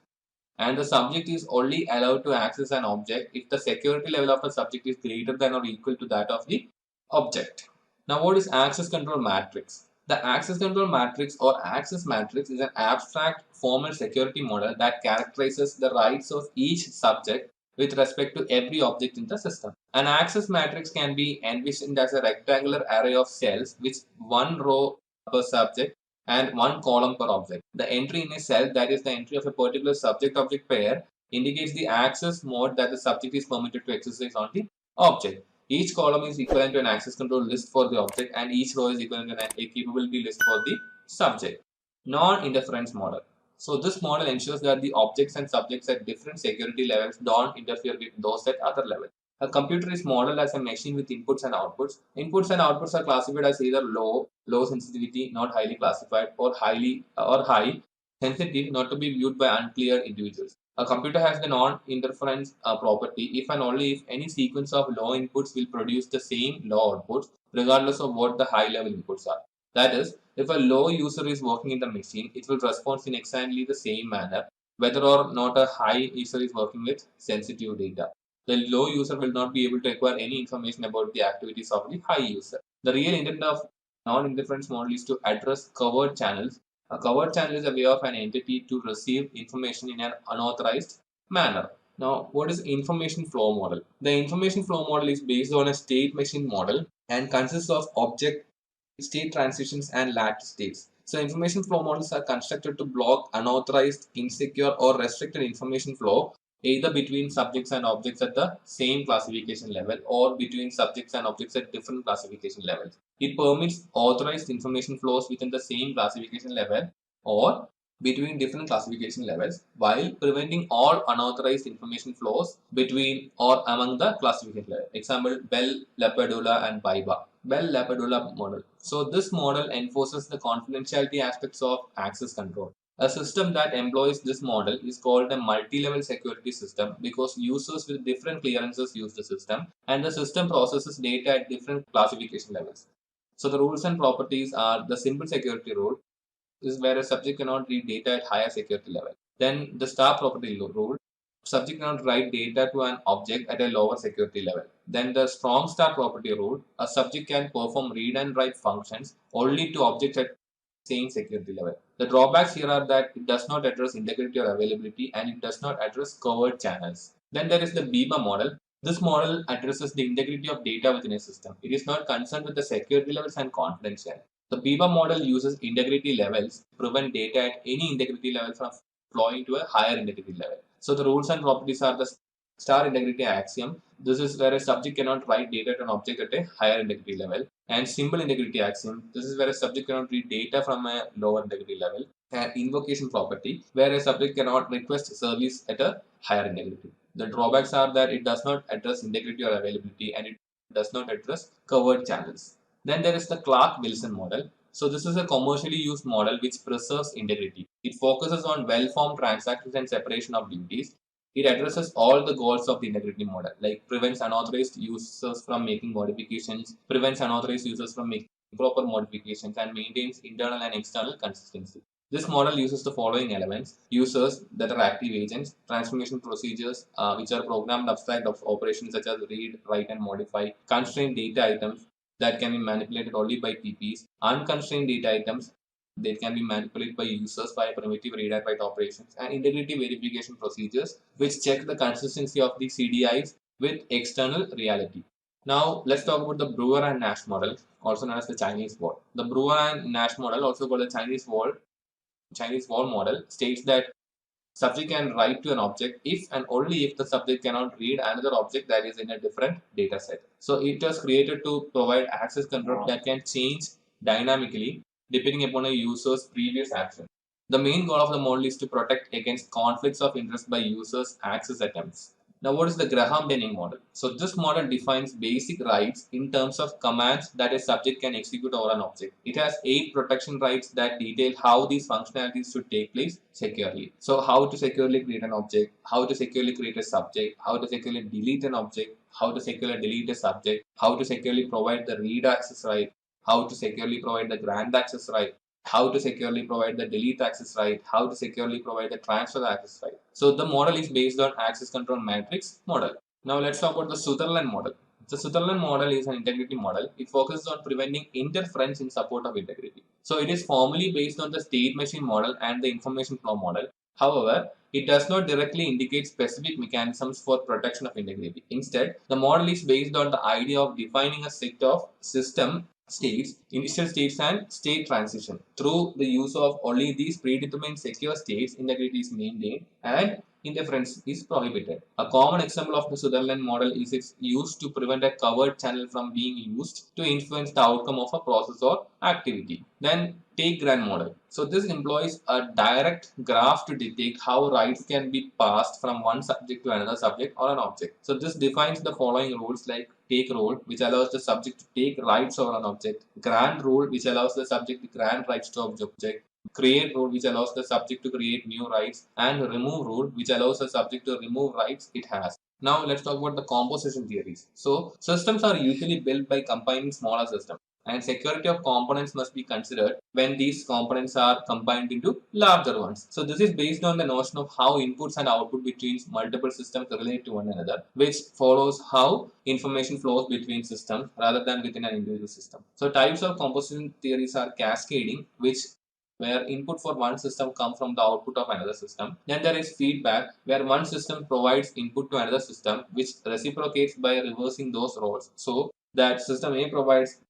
And the subject is only allowed to access an object if the security level of the subject is greater than or equal to that of the object. Now, what is access control matrix? The access control matrix or access matrix is an abstract formal security model that characterizes the rights of each subject with respect to every object in the system. An access matrix can be envisioned as a rectangular array of cells with one row per subject and one column per object. The entry in a cell, that is the entry of a particular subject-object pair, indicates the access mode that the subject is permitted to exercise on the object. Each column is equivalent to an access control list for the object and each row is equivalent to a capability list for the subject. Non-interference model. So this model ensures that the objects and subjects at different security levels don't interfere with those at other levels. A computer is modeled as a machine with inputs and outputs. Inputs and outputs are classified as either low sensitivity, not highly classified, or high sensitive, not to be viewed by unclear individuals. A computer has the non-interference property if and only if any sequence of low inputs will produce the same low outputs, regardless of what the high-level inputs are. That is, if a low user is working in the machine, it will respond in exactly the same manner, whether or not a high user is working with sensitive data. The low user will not be able to acquire any information about the activities of the high user. The real intent of non-interference model is to address covered channels. A covered channel is a way of an entity to receive information in an unauthorized manner. Now, what is information flow model? The information flow model is based on a state machine model and consists of object, state transitions and lattice states. So information flow models are constructed to block unauthorized, insecure, or restricted information flow either between subjects and objects at the same classification level or between subjects and objects at different classification levels. It permits authorized information flows within the same classification level or between different classification levels while preventing all unauthorized information flows between or among the classification levels. Example, Bell, LaPadula, and BIBA. Bell-LaPadula model. So this model enforces the confidentiality aspects of access control. A system that employs this model is called a multi-level security system because users with different clearances use the system and the system processes data at different classification levels. So the rules and properties are the simple security rule is where a subject cannot read data at higher security level. Then the star property rule, subject cannot write data to an object at a lower security level. Then the strong star property rule, a subject can perform read and write functions only to objects at same security level. The drawbacks here are that it does not address integrity or availability and it does not address covert channels. Then there is the BIBA model. This model addresses the integrity of data within a system. It is not concerned with the security levels and confidentiality. The BIBA model uses integrity levels to prevent data at any integrity level from flowing to a higher integrity level. So the rules and properties are the star integrity axiom. This is where a subject cannot write data to an object at a higher integrity level. And symbol integrity axiom. This is where a subject cannot read data from a lower integrity level. And invocation property, where a subject cannot request service at a higher integrity. The drawbacks are that it does not address integrity or availability and it does not address covert channels. Then there is the Clark-Wilson model. So this is a commercially used model which preserves integrity. It focuses on well-formed transactions and separation of duties. It addresses all the goals of the integrity model, like prevents unauthorized users from making modifications, prevents unauthorized users from making improper modifications, and maintains internal and external consistency. This model uses the following elements: users that are active agents, transformation procedures, which are programmed abstract of operations such as read, write, and modify, constrained data items that can be manipulated only by TPs, unconstrained data items that can be manipulated by users via primitive read and write operations, and integrity verification procedures which check the consistency of the CDIs with external reality. Now let's talk about the Brewer and Nash model, also known as the Chinese wall. The Brewer and Nash model, also called the Chinese wall model, states that subject can write to an object if and only if the subject cannot read another object that is in a different data set. So it was created to provide access control that can change dynamically depending upon a user's previous action. The main goal of the model is to protect against conflicts of interest by users' access attempts. Now, what is the Graham-Denning model? So, this model defines basic rights in terms of commands that a subject can execute over an object. It has 8 protection rights that detail how these functionalities should take place securely. So, how to securely create an object, how to securely create a subject, how to securely delete an object, how to securely delete a subject, how to securely provide the read access right, how to securely provide the grant access right, how to securely provide the delete access right, how to securely provide the transfer access right. So the model is based on access control matrix model. Now let's talk about the Sutherland model. The Sutherland model is an integrity model. It focuses on preventing interference in support of integrity. So it is formally based on the state machine model and the information flow model. However, it does not directly indicate specific mechanisms for protection of integrity. Instead, the model is based on the idea of defining a set of system states, initial states, and state transition. Through the use of only these predetermined secure states, integrity is maintained and interference is prohibited. A common example of the Sutherland model is its use to prevent a covered channel from being used to influence the outcome of a process or activity. Then take grant model. So this employs a direct graph to detect how rights can be passed from one subject to another subject or an object. So this defines the following rules like take rule, which allows the subject to take rights over an object, grant rule, which allows the subject to grant rights to object, create rule, which allows the subject to create new rights, and remove rule, which allows the subject to remove rights it has. Now let's talk about the composition theories. So systems are usually built by combining smaller systems, and security of components must be considered when these components are combined into larger ones. So this is based on the notion of how inputs and output between multiple systems relate to one another, which follows how information flows between systems rather than within an individual system. So types of composition theories are cascading, which where input for one system come from the output of another system. Then there is feedback, where one system provides input to another system, which reciprocates by reversing those roles. So that system A provides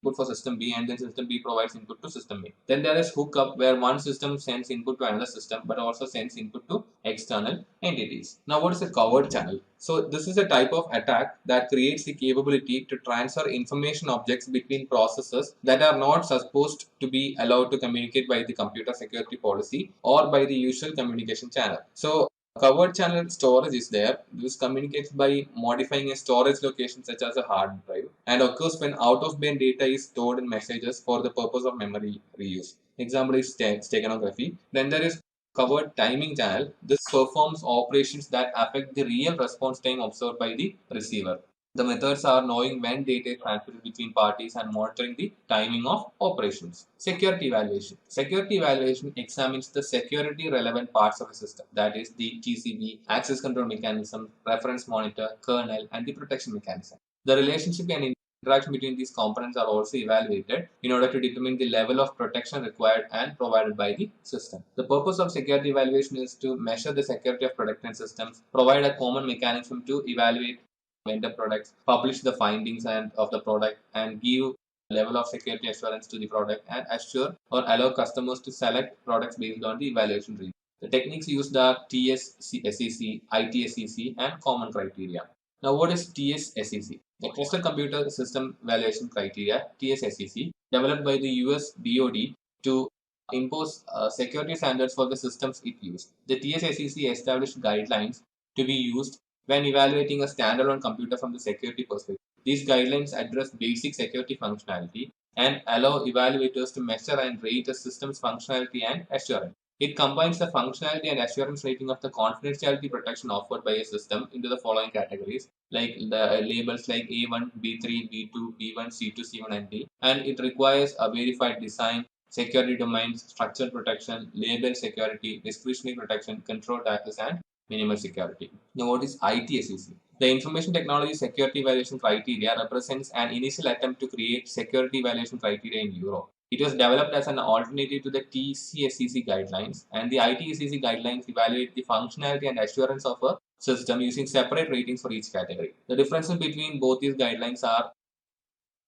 input for system B, and then system B provides input to system A. Then there is hookup, where one system sends input to another system but also sends input to external entities. Now what is a covert channel? So this is a type of attack that creates the capability to transfer information objects between processes that are not supposed to be allowed to communicate by the computer security policy or by the usual communication channel. So covered channel storage is there. This communicates by modifying a storage location such as a hard drive, and occurs when out-of-band data is stored in messages for the purpose of memory reuse. Example is steganography. Then there is covered timing channel. This performs operations that affect the real response time observed by the receiver. The methods are knowing when data is transferred between parties and monitoring the timing of operations. Security evaluation. Security evaluation examines the security relevant parts of a system, that is the TCP, access control mechanism, reference monitor, kernel, and the protection mechanism. The relationship and interaction between these components are also evaluated in order to determine the level of protection required and provided by the system. The purpose of security evaluation is to measure the security of protected systems, provide a common mechanism to evaluate vendor products, publish the findings of the product, and give level of security assurance to the product, and assure or allow customers to select products based on the evaluation results. The techniques used are TS-SEC, ITSEC, and common criteria. Now, what is TS-SEC? The Trusted Computer System Evaluation Criteria, TS-SEC, developed by the US DoD to impose security standards for the systems it used. The TS-SEC established guidelines to be used when evaluating a standalone computer from the security perspective. These guidelines address basic security functionality and allow evaluators to measure and rate a system's functionality and assurance. It combines the functionality and assurance rating of the confidentiality protection offered by a system into the following categories, like the labels like A1, B3, B2, B1, C2, C1, and D. And it requires a verified design, security domains, structured protection, label security, discretionary protection, controlled access, and minimal security. Now, what is ITSEC? The Information Technology Security Evaluation Criteria represents an initial attempt to create security evaluation criteria in Europe. It was developed as an alternative to the TCSEC guidelines, and the ITSEC guidelines evaluate the functionality and assurance of a system using separate ratings for each category. The differences between both these guidelines are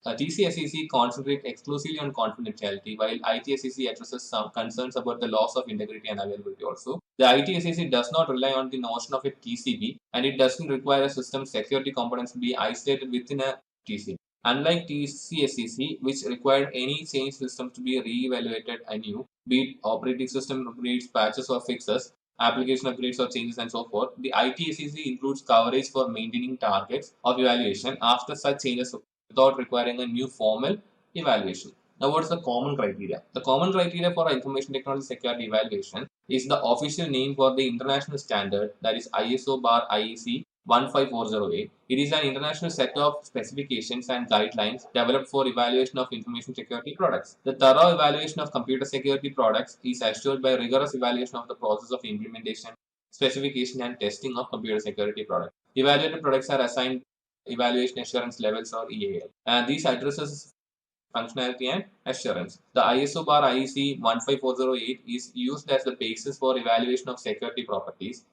TCSEC concentrates exclusively on confidentiality, while ITSEC addresses some concerns about the loss of integrity and availability also. The ITSEC does not rely on the notion of a TCP, and it doesn't require a system security components to be isolated within a TCP. Unlike TCSEC, which required any change system to be re-evaluated anew, be it operating system upgrades, patches, or fixes, application upgrades or changes, and so forth, the ITSEC includes coverage for maintaining targets of evaluation after such changes without requiring a new formal evaluation. Now, what's the common criteria? The common criteria for information technology security evaluation is the official name for the international standard, that is ISO/IEC 15408. It is an international set of specifications and guidelines developed for evaluation of information security products. The thorough evaluation of computer security products is assured by rigorous evaluation of the process of implementation, specification, and testing of computer security products. Evaluated products are assigned evaluation assurance levels, or EAL, and these addresses functionality and assurance. The ISO/IEC 15408 is used as the basis for evaluation of security properties.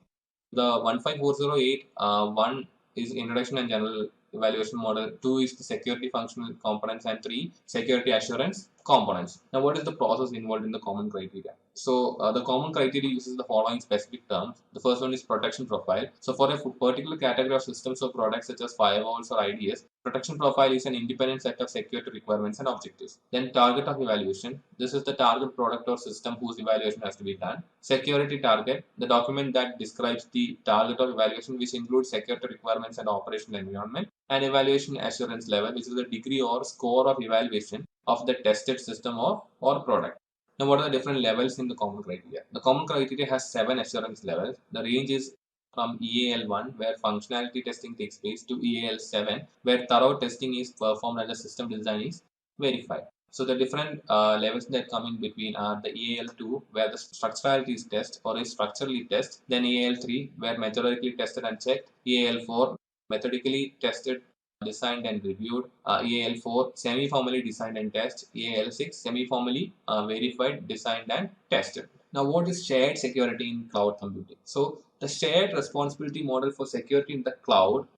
The 15408 1 is introduction and general evaluation model, 2 is the security functional components, and 3 security assurance components. Now, what is the process involved in the common criteria? So, the common criteria uses the following specific terms. The first one is protection profile. So, for a particular category of systems or products such as firewalls or IDS, protection profile is an independent set of security requirements and objectives. Then, target of evaluation. This is the target product or system whose evaluation has to be done. Security target, the document that describes the target of evaluation, which includes security requirements and operational environment. And evaluation assurance level, which is the degree or score of evaluation of the tested system or product. Now, what are the different levels in the common criteria? The common criteria has 7 assurance levels. The range is from EAL1, where functionality testing takes place, to EAL7, where thorough testing is performed and the system design is verified. So, the different levels that come in between are the EAL2, where the structurality is tested or is structurally tested, then EAL3, where methodically tested and checked, EAL4, methodically tested, designed and reviewed, EAL4 semi-formally designed and tested, EAL6 semi-formally verified, designed and tested. Now, what is shared security in cloud computing? So, the shared responsibility model for security in the cloud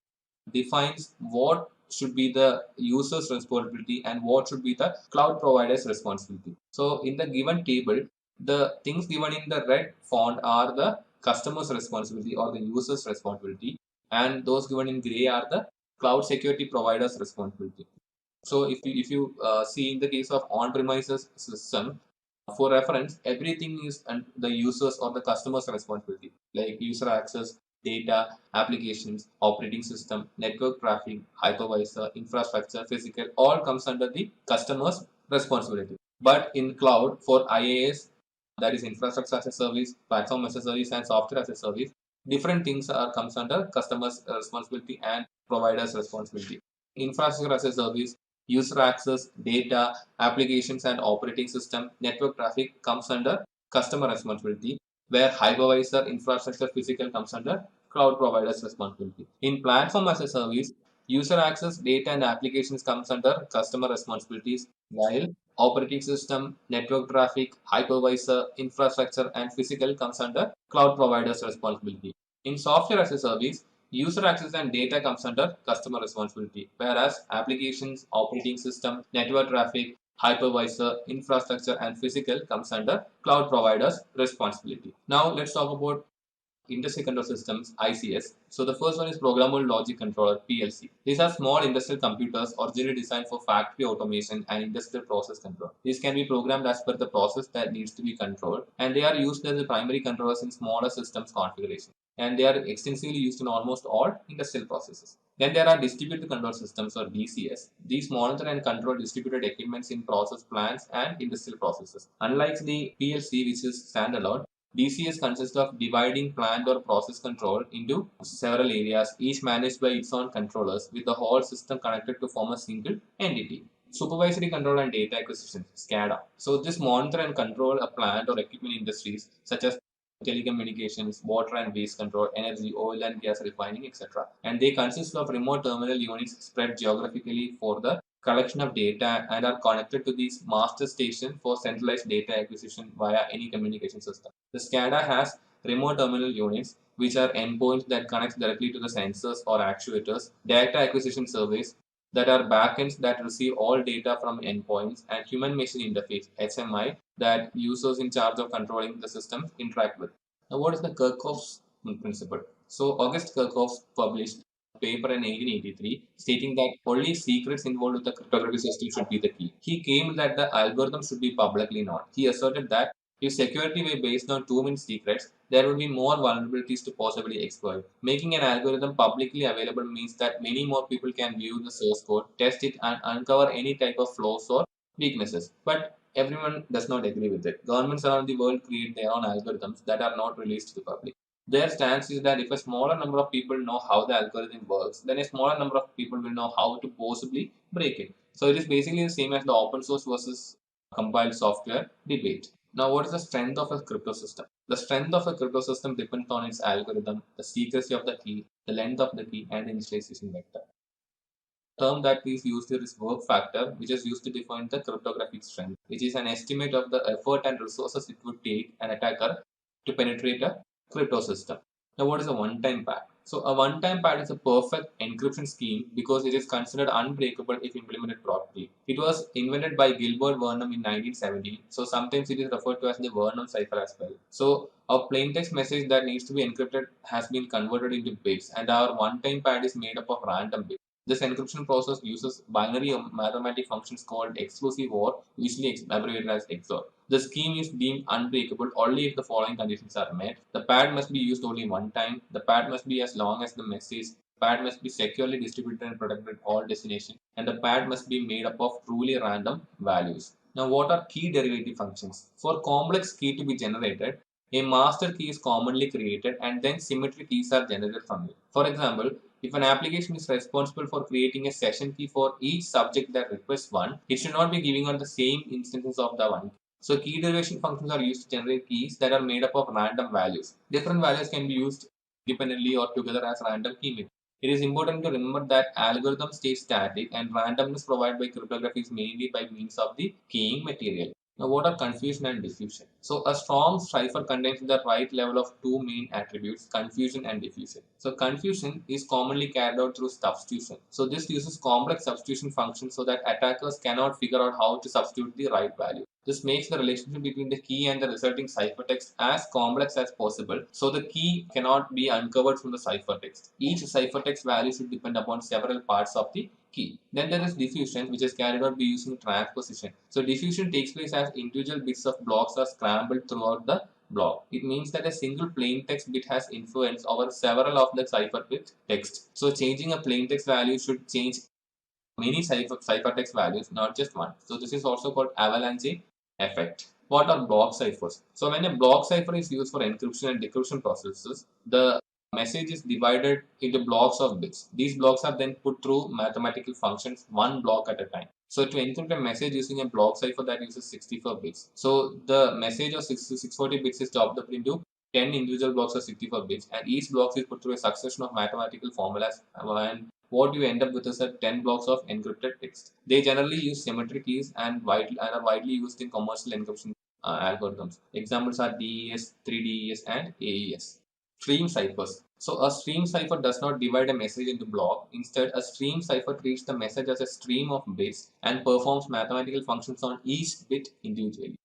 defines what should be the user's responsibility and what should be the cloud provider's responsibility. So in the given table, the things given in the red font are the customer's responsibility or the user's responsibility, and those given in gray are the cloud security provider's responsibility. So if you see in the case of on-premises system, for reference, everything is the users or the customer's responsibility, like user access, data, applications, operating system, network traffic, hypervisor, infrastructure, physical, all comes under the customer's responsibility. But in cloud, for IaaS, that is infrastructure as a service, platform as a service, and software as a service, different things are comes under customer's responsibility and provider's responsibility. Infrastructure as a service, user access, data, applications and operating system, network traffic comes under customer responsibility, where hypervisor, infrastructure, physical comes under cloud provider's responsibility. In platform as a service, user access, data and applications comes under customer responsibilities, while operating system, network traffic, hypervisor, infrastructure and physical comes under cloud provider's responsibility. In software as a service, user access and data comes under customer responsibility, whereas applications, operating system, network traffic, hypervisor, infrastructure, and physical comes under cloud provider's responsibility. Now let's talk about Industrial Control Systems, ICS. So the first one is Programmable Logic Controller, PLC. These are small industrial computers originally designed for factory automation and industrial process control. These can be programmed as per the process that needs to be controlled, and they are used as the primary controllers in smaller systems configuration, and they are extensively used in almost all industrial processes. Then there are distributed control systems, or DCS. These monitor and control distributed equipments in process plants and industrial processes. Unlike the PLC, which is standalone, DCS consists of dividing plant or process control into several areas, each managed by its own controllers, with the whole system connected to form a single entity. Supervisory control and data acquisition, SCADA. So this monitor and control a plant or equipment industries such as telecommunications, water and waste control, energy, oil and gas refining, etc. And they consist of remote terminal units spread geographically for the collection of data and are connected to this master station for centralized data acquisition via any communication system. The SCADA has remote terminal units, which are endpoints that connect directly to the sensors or actuators, data acquisition service that are backends that receive all data from endpoints, and human machine interface, HMI, that users in charge of controlling the systems interact with. Now, what is the Kirchhoff's principle? So, August Kirchhoff published a paper in 1883 stating that only secrets involved with the cryptography system should be the key. He claimed that the algorithm should be publicly known. He asserted that if security were based on too many secrets, there would be more vulnerabilities to possibly exploit. Making an algorithm publicly available means that many more people can view the source code, test it, and uncover any type of flaws or weaknesses. But everyone does not agree with it. Governments around the world create their own algorithms that are not released to the public. Their stance is that if a smaller number of people know how the algorithm works, then a smaller number of people will know how to possibly break it. So it is basically the same as the open source versus compiled software debate. Now, what is the strength of a crypto system? The strength of a crypto system depends on its algorithm, the secrecy of the key, the length of the key, and the initialization vector. The term that is used here is work factor, which is used to define the cryptographic strength, which is an estimate of the effort and resources it would take an attacker to penetrate a crypto system. Now, what is a one-time pad? So, a one-time pad is a perfect encryption scheme because it is considered unbreakable if implemented properly. It was invented by Gilbert Vernon in 1970, so sometimes it is referred to as the Vernon cipher as well. So, a plaintext message that needs to be encrypted has been converted into bits, and our one-time pad is made up of random bits. This encryption process uses binary mathematical functions called exclusive or usually abbreviated as XOR. The scheme is deemed unbreakable only if the following conditions are met. The pad must be used only one time. The pad must be as long as the message. The pad must be securely distributed and protected at all destinations. And the pad must be made up of truly random values. Now, what are key derivative functions? For complex key to be generated, a master key is commonly created and then symmetric keys are generated from it. For example, if an application is responsible for creating a session key for each subject that requests one, it should not be giving out the same instances of the one. So key derivation functions are used to generate keys that are made up of random values. Different values can be used independently or together as random key mix. It is important to remember that algorithm stays static and randomness provided by cryptography is mainly by means of the keying material. Now, what are confusion and diffusion? So, a strong cipher contains the right level of two main attributes, confusion and diffusion. So, confusion is commonly carried out through substitution. So, this uses complex substitution functions so that attackers cannot figure out how to substitute the right value. This makes the relationship between the key and the resulting ciphertext as complex as possible, so the key cannot be uncovered from the ciphertext. Each ciphertext value should depend upon several parts of the key. Then there is diffusion, which is carried out by using transposition. So diffusion takes place as individual bits of blocks are scrambled throughout the block. It means that a single plain text bit has influence over several of the ciphertext text. So changing a plain text value should change many ciphertext values, not just one. So this is also called avalanche effect. What are block ciphers? So when a block cipher is used for encryption and decryption processes, the message is divided into blocks of bits. These blocks are then put through mathematical functions one block at a time. So to encrypt a message using a block cipher that uses 64 bits. So the message of 640 bits is chopped up into 10 individual blocks of 64 bits, and each block is put through a succession of mathematical formulas, and what you end up with is a 10 blocks of encrypted text. They generally use symmetric keys and are widely used in commercial encryption algorithms. Examples are DES, 3DES, and AES. Stream ciphers. So a stream cipher does not divide a message into blocks. Instead, a stream cipher treats the message as a stream of bits and performs mathematical functions on each bit individually.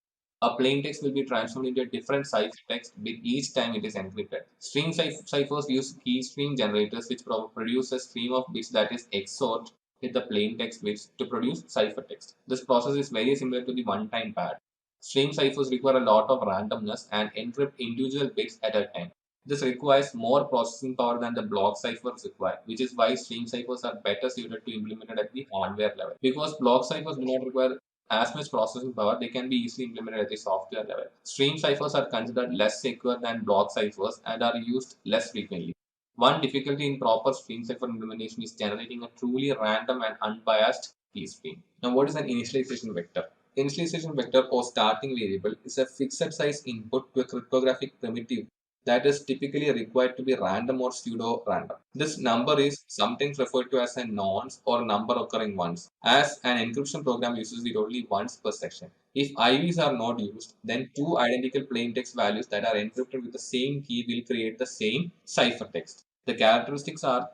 A plain text will be transformed into a different ciphertext bit each time it is encrypted. Stream ciphers use key stream generators which produce a stream of bits that is XORed with the plain text bits to produce ciphertext. This process is very similar to the one-time pad. Stream ciphers require a lot of randomness and encrypt individual bits at a time. This requires more processing power than the block ciphers require, which is why stream ciphers are better suited to implemented at the hardware level. Because block ciphers do not require as much processing power, they can be easily implemented at the software level. Stream ciphers are considered less secure than block ciphers and are used less frequently. One difficulty in proper stream cipher implementation is generating a truly random and unbiased key stream. Now, what is an initialization vector? Initialization vector or starting variable is a fixed size input to a cryptographic primitive that is typically required to be random or pseudo-random. This number is sometimes referred to as a nonce or number occurring once, as an encryption program uses it only once per section. If IVs are not used, then two identical plaintext values that are encrypted with the same key will create the same ciphertext. The characteristics are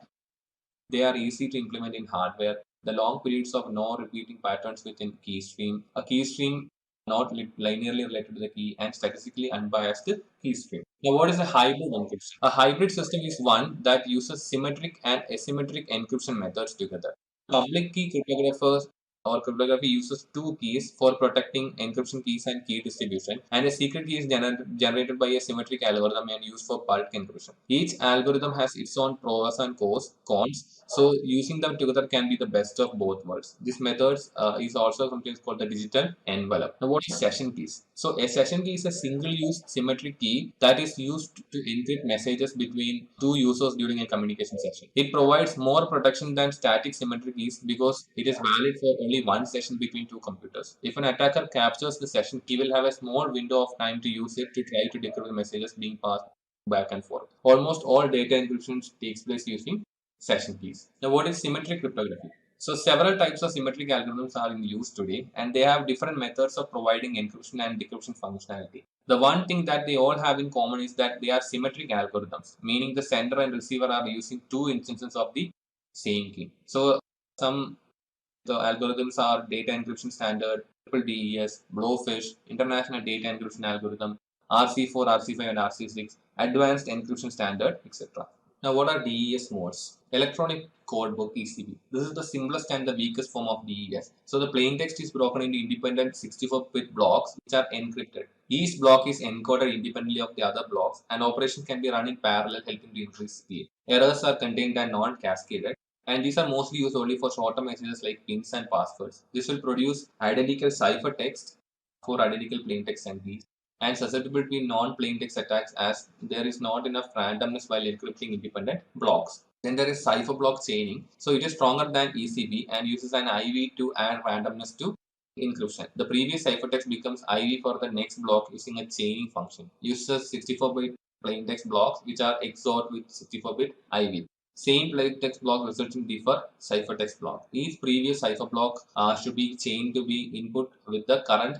they are easy to implement in hardware. The long periods of no repeating patterns within key stream, a key stream not linearly related to the key, and statistically unbiased key stream. Now, what is a hybrid encryption? A hybrid system is one that uses symmetric and asymmetric encryption methods together. Public key cryptographers or cryptography uses two keys for protecting encryption keys and key distribution, and a secret key is generated by a symmetric algorithm and used for bulk encryption. Each algorithm has its own pros and cons, so using them together can be the best of both worlds. This method is also sometimes called the digital envelope. Now, what is session keys? So a session key is a single-use symmetric key that is used to encrypt messages between two users during a communication session. It provides more protection than static symmetric keys because it is valid for only one session between two computers. If an attacker captures the session, he will have a small window of time to use it to try to decrypt the messages being passed back and forth. Almost all data encryption takes place using session keys. Now, what is symmetric cryptography? So, several types of symmetric algorithms are in use today, and they have different methods of providing encryption and decryption functionality. The one thing that they all have in common is that they are symmetric algorithms, meaning the sender and receiver are using two instances of the same key. So, some the algorithms are data encryption standard, triple DES, Blowfish, international data encryption algorithm, RC4, RC5, and RC6, advanced encryption standard, etc. Now, what are DES modes? Electronic code book ECB. This is the simplest and the weakest form of DES. So, the plain text is broken into independent 64-bit blocks which are encrypted. Each block is encoded independently of the other blocks, and operations can be run in parallel, helping to increase speed. Errors are contained and non-cascaded, and these are mostly used only for shorter messages like pins and passwords. This will produce identical ciphertext for identical plaintext and keys, and susceptible to non-plaintext attacks as there is not enough randomness while encrypting independent blocks. Then there is cipher block chaining. So it is stronger than ECB and uses an IV to add randomness to encryption. The previous ciphertext becomes IV for the next block using a chaining function. Uses 64-bit plaintext blocks which are XORed with 64-bit IV. Same plaintext block results in differ ciphertext block. Each previous cipher block should be chained to be input with the current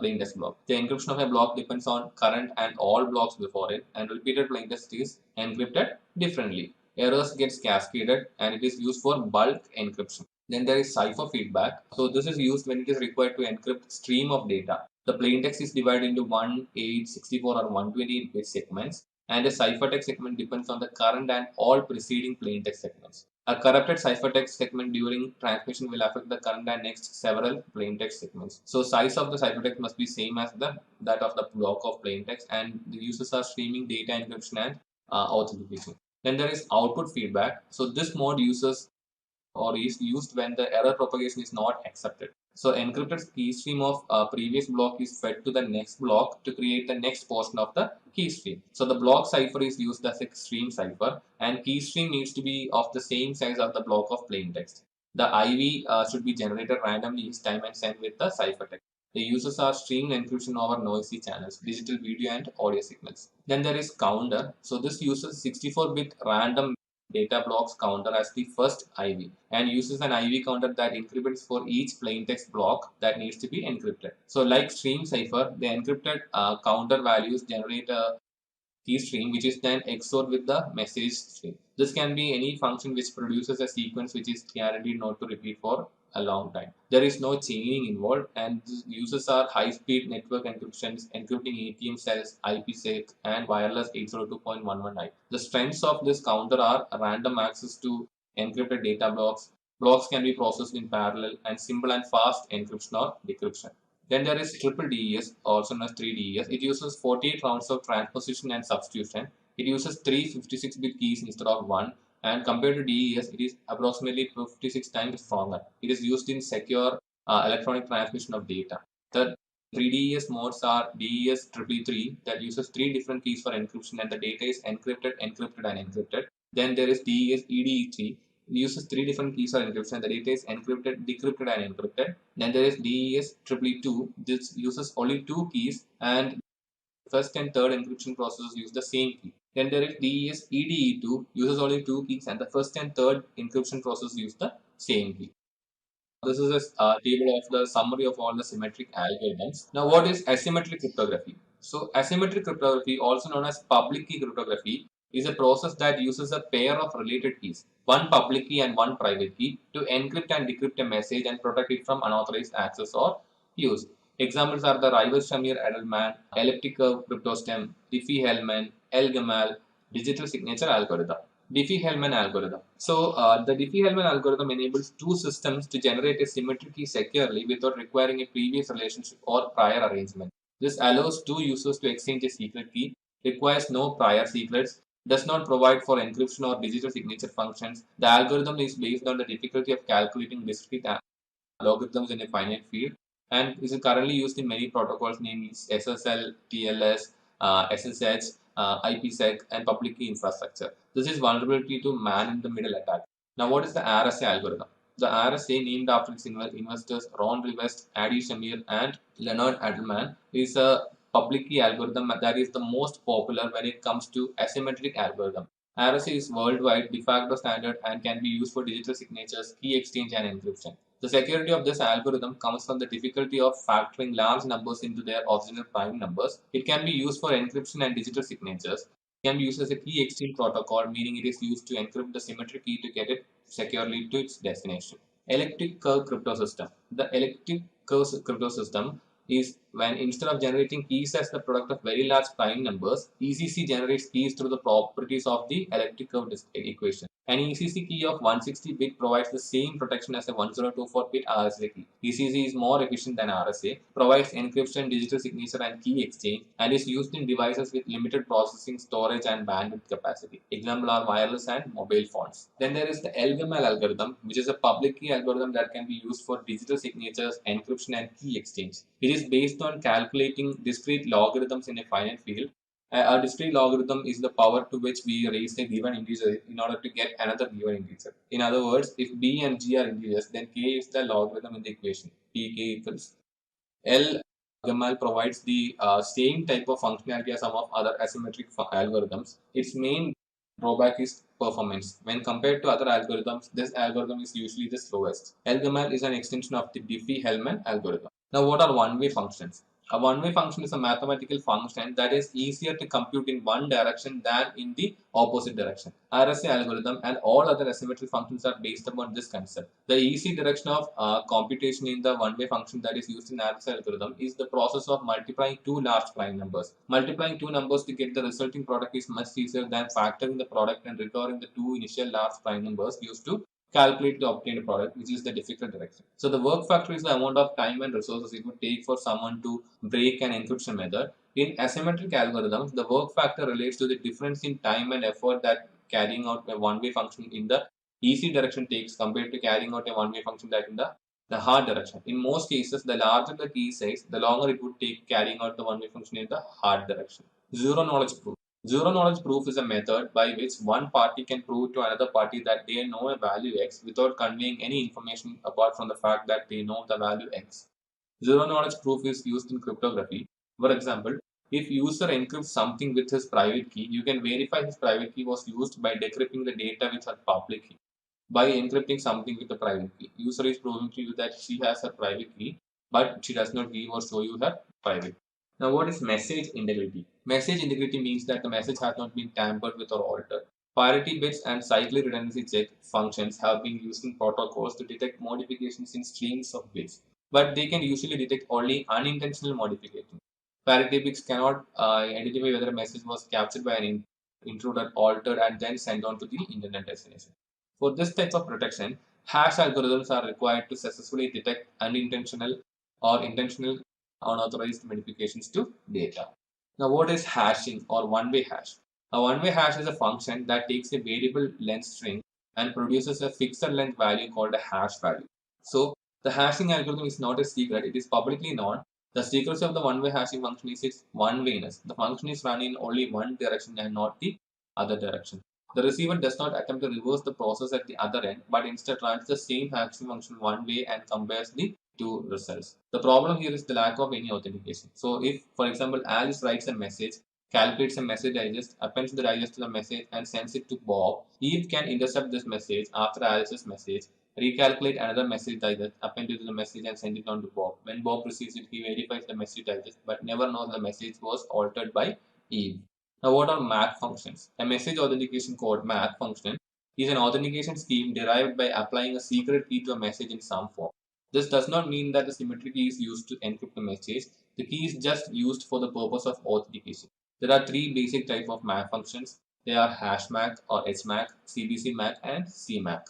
plaintext block. The encryption of a block depends on current and all blocks before it, and repeated plaintext is encrypted differently. Errors gets cascaded and it is used for bulk encryption. Then there is cipher feedback. So this is used when it is required to encrypt stream of data. The plaintext is divided into 1, 8, 64 or 128 bit segments, and a ciphertext segment depends on the current and all preceding plaintext segments. A corrupted ciphertext segment during transmission will affect the current and next several plaintext segments. So size of the ciphertext must be same as that of the block of plaintext, and the users are streaming data encryption and authentication. Then there is output feedback. So this mode uses or is used when the error propagation is not accepted. So encrypted key stream of previous block is fed to the next block to create the next portion of the key stream. So the block cipher is used as a stream cipher, and key stream needs to be of the same size as the block of plain text. The IV should be generated randomly each time and sent with the ciphertext. The uses are streamed encryption over noisy channels, digital video and audio signals. Then there is counter. So this uses 64-bit random data blocks counter as the first IV and uses an IV counter that increments for each plaintext block that needs to be encrypted. So like stream cipher, the encrypted counter values generate a key stream which is then XORed with the message stream. This can be any function which produces a sequence which is guaranteed not to repeat for a long time. There is no chaining involved, and uses are high-speed network encryptions, encrypting ATM cells, IPsec, and wireless 802.11i. The strengths of this counter are random access to encrypted data blocks. Blocks can be processed in parallel, and simple and fast encryption or decryption. Then there is triple DES, also known as 3DES. It uses 48 rounds of transposition and substitution. It uses 3 56-bit keys instead of 1. And compared to DES, it is approximately 56 times stronger. It is used in secure electronic transmission of data. The 3DES modes are DES 333 that uses 3 different keys for encryption, and the data is encrypted, encrypted, and encrypted. Then there is DES EDE3. It uses 3 different keys for encryption. The data is encrypted, decrypted, and encrypted. Then there is DES 222. This uses only 2 keys, and first and third encryption processes use the same key. Then there is DES EDE2, uses only 2 keys, and the first and third encryption process use the same key. This is a table of the summary of all the symmetric algorithms. Now, what is asymmetric cryptography? So, asymmetric cryptography, also known as public key cryptography, is a process that uses a pair of related keys, one public key and one private key, to encrypt and decrypt a message and protect it from unauthorized access or use. Examples are the Rivers-Shamir-Edelman, elliptic curve cryptostem, Diffie-Hellman, L-Gamal, digital signature algorithm. Diffie-Hellman algorithm. So, the Diffie-Hellman algorithm enables two systems to generate a symmetric key securely without requiring a previous relationship or prior arrangement. This allows two users to exchange a secret key, requires no prior secrets, does not provide for encryption or digital signature functions. The algorithm is based on the difficulty of calculating discrete logarithms in a finite field, and is currently used in many protocols, namely SSL, TLS, SSH, IPsec, and public key infrastructure. This is vulnerability to man-in-the-middle attack. Now, what is the RSA algorithm? The RSA, named after its investors Ron Rivest, Adi Shamir, and Leonard Edelman, is a public key algorithm that is the most popular when it comes to asymmetric algorithm. RSA is worldwide de facto standard and can be used for digital signatures, key exchange, and encryption. The security of this algorithm comes from the difficulty of factoring large numbers into their original prime numbers. It can be used for encryption and digital signatures. It can be used as a key exchange protocol, meaning it is used to encrypt the symmetric key to get it securely to its destination. Elliptic curve crypto system. The elliptic curve crypto system is when instead of generating keys as the product of very large prime numbers, ECC generates keys through the properties of the elliptic curve equation. An ECC key of 160-bit provides the same protection as a 1024-bit RSA key. ECC is more efficient than RSA, provides encryption, digital signature, and key exchange, and is used in devices with limited processing, storage, and bandwidth capacity. Example are wireless and mobile phones. Then there is the L-Gamal algorithm, which is a public key algorithm that can be used for digital signatures, encryption, and key exchange. It is based on calculating discrete logarithms in a finite field. A discrete logarithm is the power to which we raise a given integer in order to get another given integer. In other words, if b and g are integers, then k is the logarithm in the equation. Pk equals L. Gamal provides the same type of functionality as some of other asymmetric algorithms. Its main drawback is performance. When compared to other algorithms, this algorithm is usually the slowest. L-Gamal is an extension of the Diffie-Hellman algorithm. Now, what are one-way functions? A one-way function is a mathematical function that is easier to compute in one direction than in the opposite direction. RSA algorithm and all other asymmetric functions are based upon this concept. The easy direction of computation in the one-way function that is used in RSA algorithm is the process of multiplying two large prime numbers. Multiplying two numbers to get the resulting product is much easier than factoring the product and recovering the two initial large prime numbers used to calculate the obtained product, which is the difficult direction. So the work factor is the amount of time and resources it would take for someone to break an encryption method. In asymmetric algorithms, the work factor relates to the difference in time and effort that carrying out a one-way function in the easy direction takes compared to carrying out a one-way function that in the hard direction. In most cases, the larger the key size, the longer it would take carrying out the one-way function in the hard direction. Zero knowledge proof. Zero knowledge proof is a method by which one party can prove to another party that they know a value x without conveying any information apart from the fact that they know the value x. Zero knowledge proof is used in cryptography. For example, if user encrypts something with his private key, you can verify his private key was used by decrypting the data with her public key. By encrypting something with a private key, user is proving to you that she has her private key, but she does not give or show you her private. Now, what is message integrity? Message integrity means that the message has not been tampered with or altered. Parity bits and cyclic redundancy check functions have been used in protocols to detect modifications in streams of bits, but they can usually detect only unintentional modifications. Parity bits cannot identify whether a message was captured by an intruder, altered, and then sent on to the internet destination. For this type of protection, hash algorithms are required to successfully detect unintentional or intentional unauthorized modifications to data. Now, what is hashing or one-way hash? A one-way hash is a function that takes a variable length string and produces a fixed length value called a hash value. So, the hashing algorithm is not a secret, it is publicly known. The secret of the one-way hashing function is its one-wayness. The function is run in only one direction and not the other direction. The receiver does not attempt to reverse the process at the other end, but instead runs the same hashing function one way and compares the two results. The problem here is the lack of any authentication. So if, for example, Alice writes a message, calculates a message digest, appends the digest to the message and sends it to Bob, Eve can intercept this message after Alice's message, recalculate another message digest, append it to the message and send it on to Bob. When Bob receives it, he verifies the message digest but never knows the message was altered by Eve. Now, what are MAC functions? A message authentication code MAC function is an authentication scheme derived by applying a secret key to a message in some form. This does not mean that the symmetric key is used to encrypt the message. The key is just used for the purpose of authentication. There are three basic types of MAC functions. They are hash MAC or HMAC, CBC MAC, and CMAC.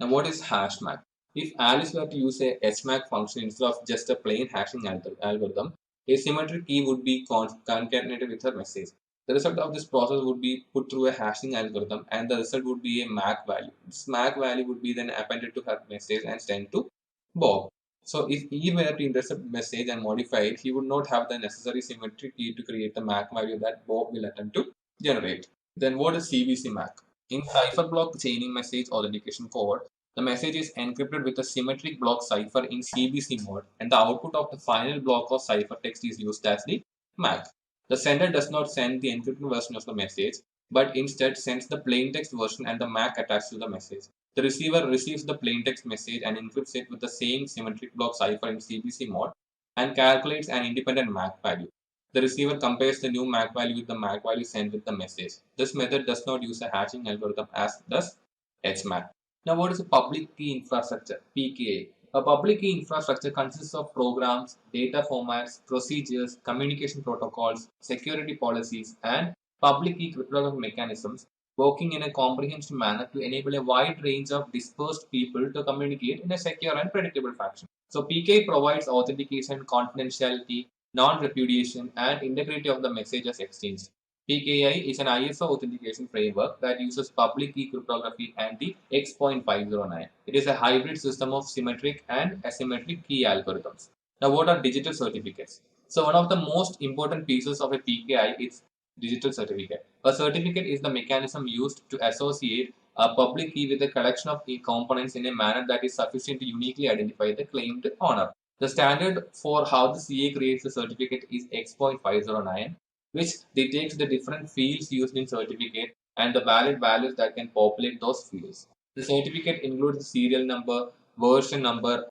Now, what is hash MAC? If Alice were to use a HMAC function instead of just a plain hashing algorithm, a symmetric key would be concatenated with her message. The result of this process would be put through a hashing algorithm and the result would be a MAC value. This MAC value would be then appended to her message and sent to Bob. So if he were to intercept the message and modify it, he would not have the necessary symmetric key to create the MAC value that Bob will attempt to generate. Then what is CBC MAC? In cipher block chaining message authentication code, the message is encrypted with a symmetric block cipher in CBC mode and the output of the final block of cipher text is used as the MAC. The sender does not send the encrypted version of the message, but instead sends the plaintext version and the MAC attached to the message. The receiver receives the plaintext message and encrypts it with the same symmetric block cipher in CBC mode and calculates an independent MAC value. The receiver compares the new MAC value with the MAC value sent with the message. This method does not use a hashing algorithm as does HMAC. Now, what is a public key infrastructure? PKI. A public key infrastructure consists of programs, data formats, procedures, communication protocols, security policies, and public key cryptographic mechanisms working in a comprehensive manner to enable a wide range of dispersed people to communicate in a secure and predictable fashion. So, PKI provides authentication, confidentiality, non-repudiation, and integrity of the messages exchanged. PKI is an ISO authentication framework that uses public key cryptography and the X.509. It is a hybrid system of symmetric and asymmetric key algorithms. Now, what are digital certificates? So, one of the most important pieces of a PKI is digital certificate. A certificate is the mechanism used to associate a public key with a collection of key components in a manner that is sufficient to uniquely identify the claimed owner. The standard for how the CA creates a certificate is X.509, which detects the different fields used in certificate and the valid values that can populate those fields. The certificate includes the serial number, version number,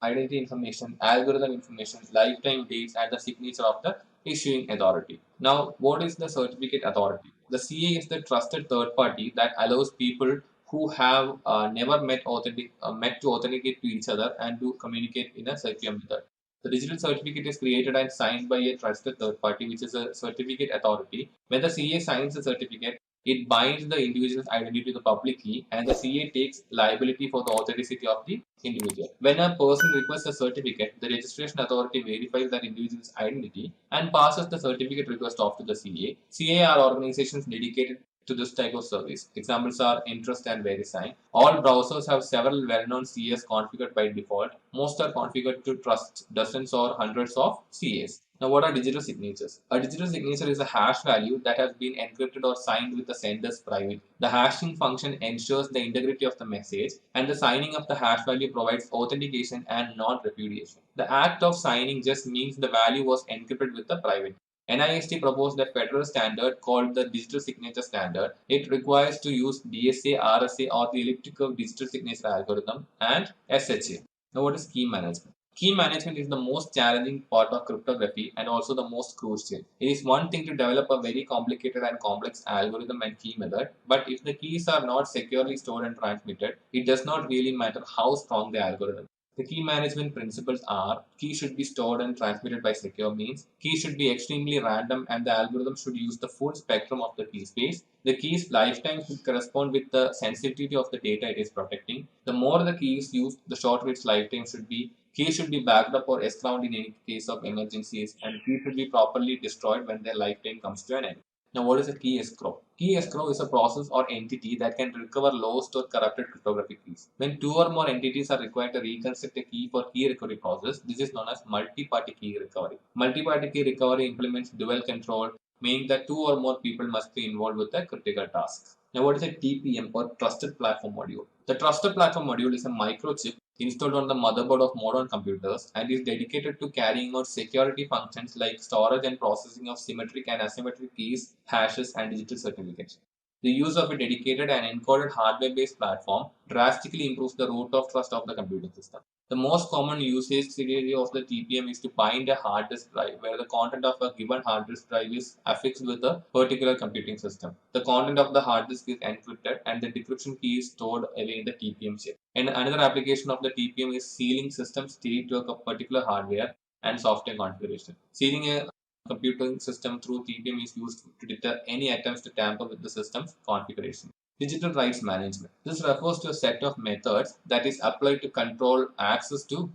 identity information, algorithm information, lifetime dates, and the signature of the issuing authority. Now, what is the certificate authority? The CA is the trusted third party that allows people who have never met to authenticate to each other and to communicate in a secure method. The digital certificate is created and signed by a trusted third party, which is a certificate authority. When the CA signs the certificate, it binds the individual's identity to the public key, and the CA takes liability for the authenticity of the individual. When a person requests a certificate, the registration authority verifies that individual's identity and passes the certificate request off to the CA. CA are organizations dedicated to this type of service. Examples are Interest and VeriSign. All browsers have several well-known CAs configured by default. Most are configured to trust dozens or hundreds of CAs. Now, what are digital signatures? A digital signature is a hash value that has been encrypted or signed with the sender's private. The hashing function ensures the integrity of the message, and the signing of the hash value provides authentication and non-repudiation. The act of signing just means the value was encrypted with the private. NIST proposed a federal standard called the Digital Signature Standard. It requires to use DSA, RSA, or the elliptic curve digital signature algorithm, and SHA. Now, what is key management? Key management is the most challenging part of cryptography and also the most crucial. It is one thing to develop a very complicated and complex algorithm and key method, but if the keys are not securely stored and transmitted, it does not really matter how strong the algorithm. The key management principles are: key should be stored and transmitted by secure means, key should be extremely random, and the algorithm should use the full spectrum of the key space. The key's lifetime should correspond with the sensitivity of the data it is protecting. The more the key is used, the shorter its lifetime should be. Key should be backed up or escrowed in any case of emergencies, and key should be properly destroyed when their lifetime comes to an end. Now, what is a key escrow? Key escrow is a process or entity that can recover lost or corrupted cryptographic keys. When two or more entities are required to reconstruct a key for key recovery process, this is known as multi-party key recovery. Multi-party key recovery implements dual control, meaning that two or more people must be involved with the critical tasks. Now, what is a TPM or Trusted Platform Module? The Trusted Platform Module is a microchip installed on the motherboard of modern computers and is dedicated to carrying out security functions like storage and processing of symmetric and asymmetric keys, hashes, and digital certificates. The use of a dedicated and encoded hardware-based platform drastically improves the root of trust of the computing system. The most common usage scenario of the TPM is to bind a hard disk drive, where the content of a given hard disk drive is affixed with a particular computing system. The content of the hard disk is encrypted, and the decryption key is stored away in the TPM chip. And another application of the TPM is sealing system state to a particular hardware and software configuration. Sealing a computing system through TPM is used to deter any attempts to tamper with the system's configuration. Digital rights management. This refers to a set of methods that is applied to control access to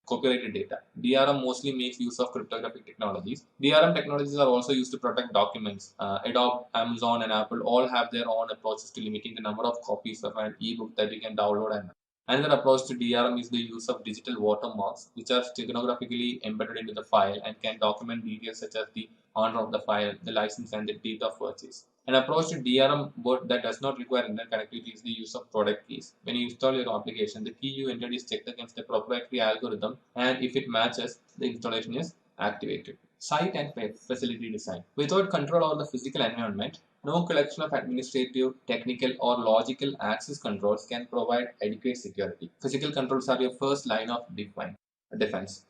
copyrighted data. DRM mostly makes use of cryptographic technologies. DRM technologies are also used to protect documents. Adobe, Amazon, and Apple all have their own approaches to limiting the number of copies of an ebook that you can download. And another approach to DRM is the use of digital watermarks, which are stenographically embedded into the file and can document details such as the owner of the file, the license, and the date of purchase. An approach to DRM that does not require internet connectivity is the use of product keys. When you install your application, the key you entered is checked against the proprietary algorithm, and if it matches, the installation is activated. Site and facility design. Without control over the physical environment, no collection of administrative, technical, or logical access controls can provide adequate security. Physical controls are your first line of defense.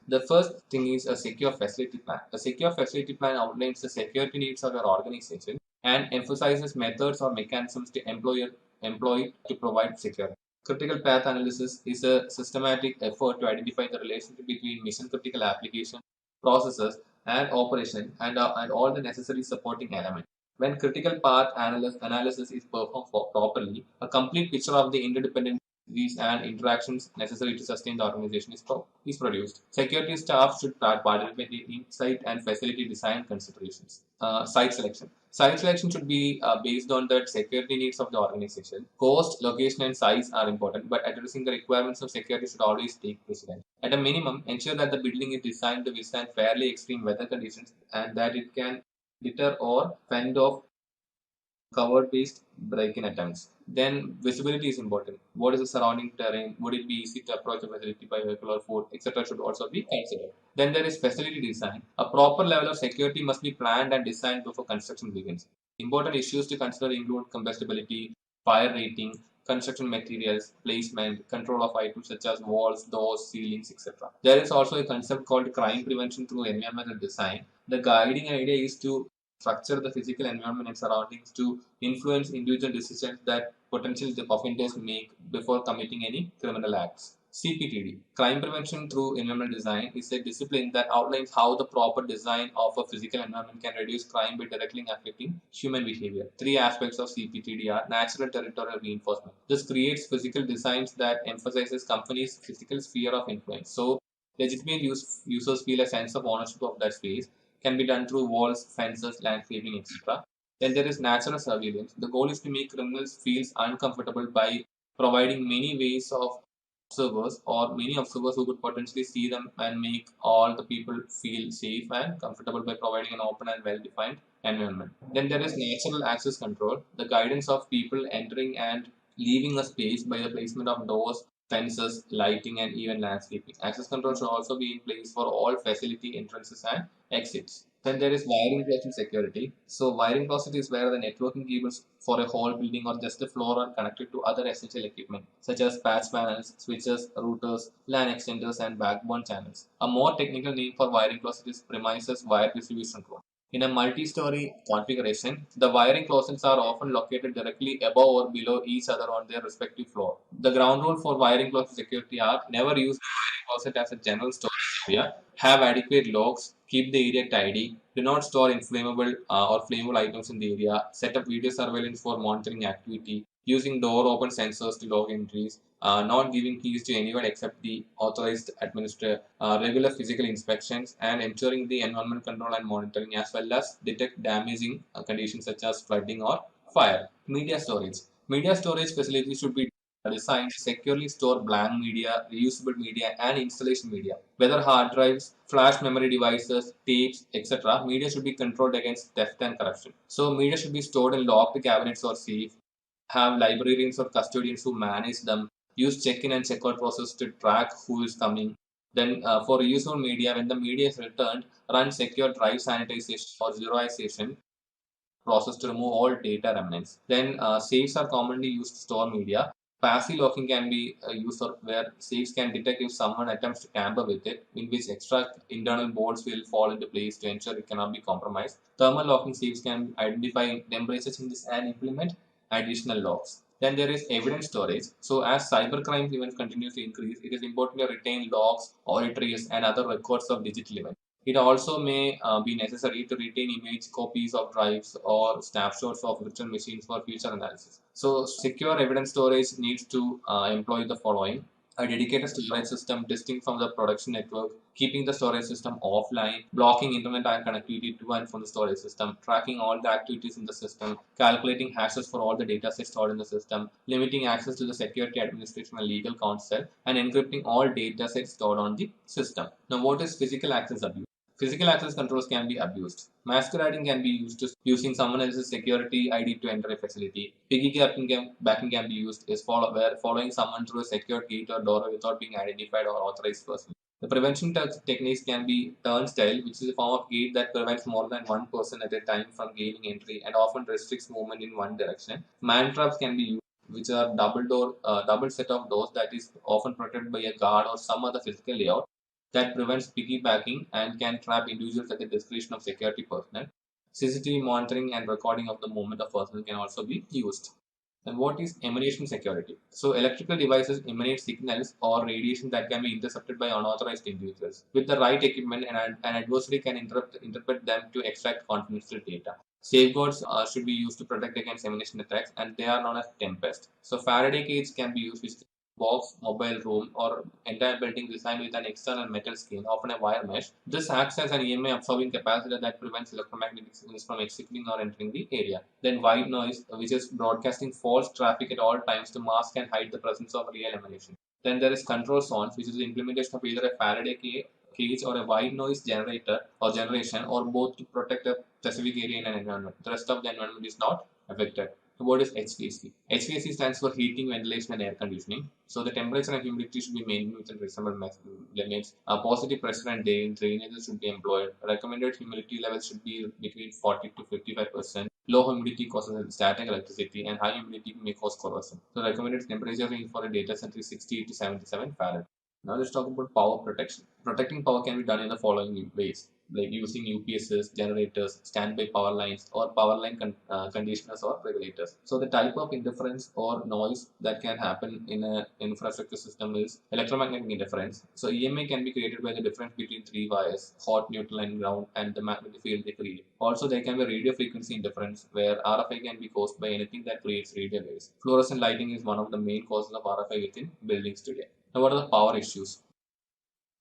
The first thing is a secure facility plan. A secure facility plan outlines the security needs of your organization and emphasizes methods or mechanisms to employ to provide security. Critical path analysis is a systematic effort to identify the relationship between mission critical application, processes, and operation, and all the necessary supporting elements. When critical path analysis is performed properly, a complete picture of the interdependencies and interactions necessary to sustain the organization is produced. Security staff should participate in site and facility design considerations. Site selection. Site selection should be based on the security needs of the organization. Cost, location, and size are important, but addressing the requirements of security should always take precedence. At a minimum, ensure that the building is designed to withstand fairly extreme weather conditions and that it can deter or fend off cover-based break-in attempts. Then visibility is important. What is the surrounding terrain? Would it be easy to approach a facility by vehicle or foot, etc. should also be considered. Then there is facility design. A proper level of security must be planned and designed before construction begins. Important issues to consider include combustibility, fire rating, construction materials, placement, control of items such as walls, doors, ceilings, etc. There is also a concept called crime prevention through environmental design. The guiding idea is to structure the physical environment and surroundings to influence individual decisions that potential offenders make before committing any criminal acts. CPTD, Crime Prevention Through Environmental Design, is a discipline that outlines how the proper design of a physical environment can reduce crime by directly affecting human behavior. Three aspects of CPTD are natural territorial reinforcement. This creates physical designs that emphasizes companies' physical sphere of influence. So, legitimate users feel a sense of ownership of that space. Can be done through walls, fences, landscaping, etc. Then there is natural surveillance. The goal is to make criminals feel uncomfortable by providing many ways of observers or many observers who could potentially see them and make all the people feel safe and comfortable by providing an open and well-defined environment. Then there is natural access control, the guidance of people entering and leaving a space by the placement of doors, fences, lighting, and even landscaping. Access control should also be in place for all facility entrances and exits. Then there is wiring closet security. So wiring closet is where the networking cables for a whole building or just a floor are connected to other essential equipment such as patch panels, switches, routers, LAN extenders, and backbone channels. A more technical name for wiring closet is premises wire distribution room. In a multi-story configuration, the wiring closets are often located directly above or below each other on their respective floor. The ground rule for wiring closet security are never use the wiring closet as a general storage area, have adequate locks, keep the area tidy, do not store inflammable or flammable items in the area, set up video surveillance for monitoring activity, using door open sensors to log entries, not giving keys to anyone except the authorized administrator, regular physical inspections, and ensuring the environment control and monitoring as well as detect damaging conditions such as flooding or fire. Media storage. Media storage facilities should be designed to securely store blank media, reusable media, and installation media. Whether hard drives, flash memory devices, tapes, etc., media should be controlled against theft and corruption. So, media should be stored in locked cabinets or safe, have librarians or custodians who manage them, use check-in and check-out process to track who is coming. Then for reusable media, when the media is returned, run secure drive sanitization or zeroization process to remove all data remnants. Then safes are commonly used to store media. Passive locking can be used for where safes can detect if someone attempts to tamper with it, in which extra internal boards will fall into place to ensure it cannot be compromised. Thermal locking safes can identify temperature changes and implement additional locks. Then there is evidence storage. So as cybercrime events continue to increase, it is important to retain logs, auditories, and other records of digital events. It also may be necessary to retain image copies of drives or snapshots of virtual machines for future analysis. So, secure evidence storage needs to employ the following: a dedicated storage system distinct from the production network, keeping the storage system offline, blocking internet connectivity to and from the storage system, tracking all the activities in the system, calculating hashes for all the data sets stored in the system, limiting access to the security administration and legal counsel, and encrypting all data sets stored on the system. Now, what is physical access abuse? Physical access controls can be abused. Masquerading can be used to using someone else's security ID to enter a facility. Backing can be used is where following someone through a secure gate or door without being identified or authorized person. The prevention techniques can be turnstile, which is a form of gate that prevents more than one person at a time from gaining entry and often restricts movement in one direction. Man traps can be used, which are double set of doors that is often protected by a guard or some other physical layout that prevents piggybacking and can trap individuals at the discretion of security personnel. CCTV monitoring and recording of the movement of personnel can also be used. And what is emanation security? So, electrical devices emanate signals or radiation that can be intercepted by unauthorized individuals. With the right equipment, an adversary can interpret them to extract confidential data. Safeguards should be used to protect against emanation attacks, and they are known as Tempest. So, Faraday cage can be used, which box, mobile room, or entire building designed with an external metal skin, often a wire mesh. This acts as an EMA absorbing capacitor that prevents electromagnetic signals from exiting or entering the area. Then white noise, which is broadcasting false traffic at all times to mask and hide the presence of real emanation. Then there is control zones, which is the implementation of either a Faraday cage or a white noise generator or generation, or both to protect a specific area in an environment. The rest of the environment is not affected. So what is HVAC? HVAC stands for heating, ventilation, and air conditioning. So the temperature and humidity should be maintained within reasonable limits. Positive pressure and drainages should be employed. Recommended humidity levels should be between 40 to 55%. Low humidity causes static electricity, and high humidity may cause corrosion. So recommended temperature range for a data center is 68 to 77 Fahrenheit. Now let's talk about power protection. Protecting power can be done in the following ways, like using UPSs, generators, standby power lines, or power line conditioners or regulators. So the type of interference or noise that can happen in an infrastructure system is electromagnetic interference. So EMA can be created by the difference between three wires, hot, neutral, and ground, and the magnetic field they create. Also, there can be radio frequency interference, where RFI can be caused by anything that creates radio waves. Fluorescent lighting is one of the main causes of RFI within buildings today. Now, what are the power issues?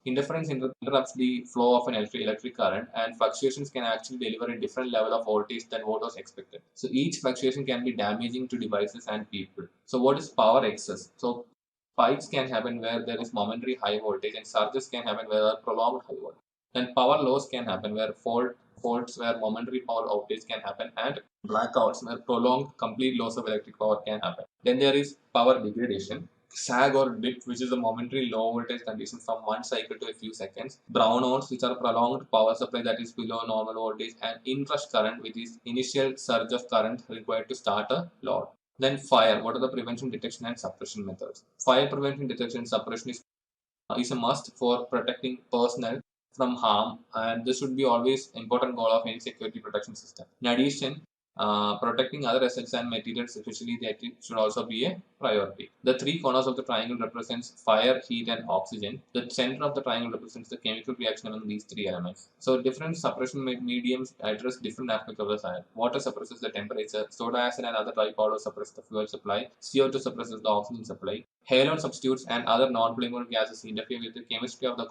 Interference interrupts the flow of an electric current, and fluctuations can actually deliver a different level of voltage than what was expected. So each fluctuation can be damaging to devices and people. So what is power excess? So spikes can happen where there is momentary high voltage, and surges can happen where there are prolonged high voltage. Then power loss can happen where faults where momentary power outage can happen, and blackouts where prolonged complete loss of electric power can happen. Then there is power degradation, sag or dip, which is a momentary low voltage condition from one cycle to a few seconds. Brownouts, which are prolonged power supply that is below normal voltage, and inrush current, which is initial surge of current required to start a load. Then fire. What are the prevention, detection, and suppression methods? Fire prevention, detection, and suppression is a must for protecting personnel from harm, and this should be always important goal of any security protection system. In addition, protecting other assets and materials, especially the IT, should also be a priority. The three corners of the triangle represents fire, heat, and oxygen. The center of the triangle represents the chemical reaction among these three elements. So different suppression mediums address different aspects of the fire. Water suppresses the temperature, soda acid and other dry powder suppress the fuel supply, CO2 suppresses the oxygen supply, halon substitutes and other non-flammable gases interfere with the chemistry of the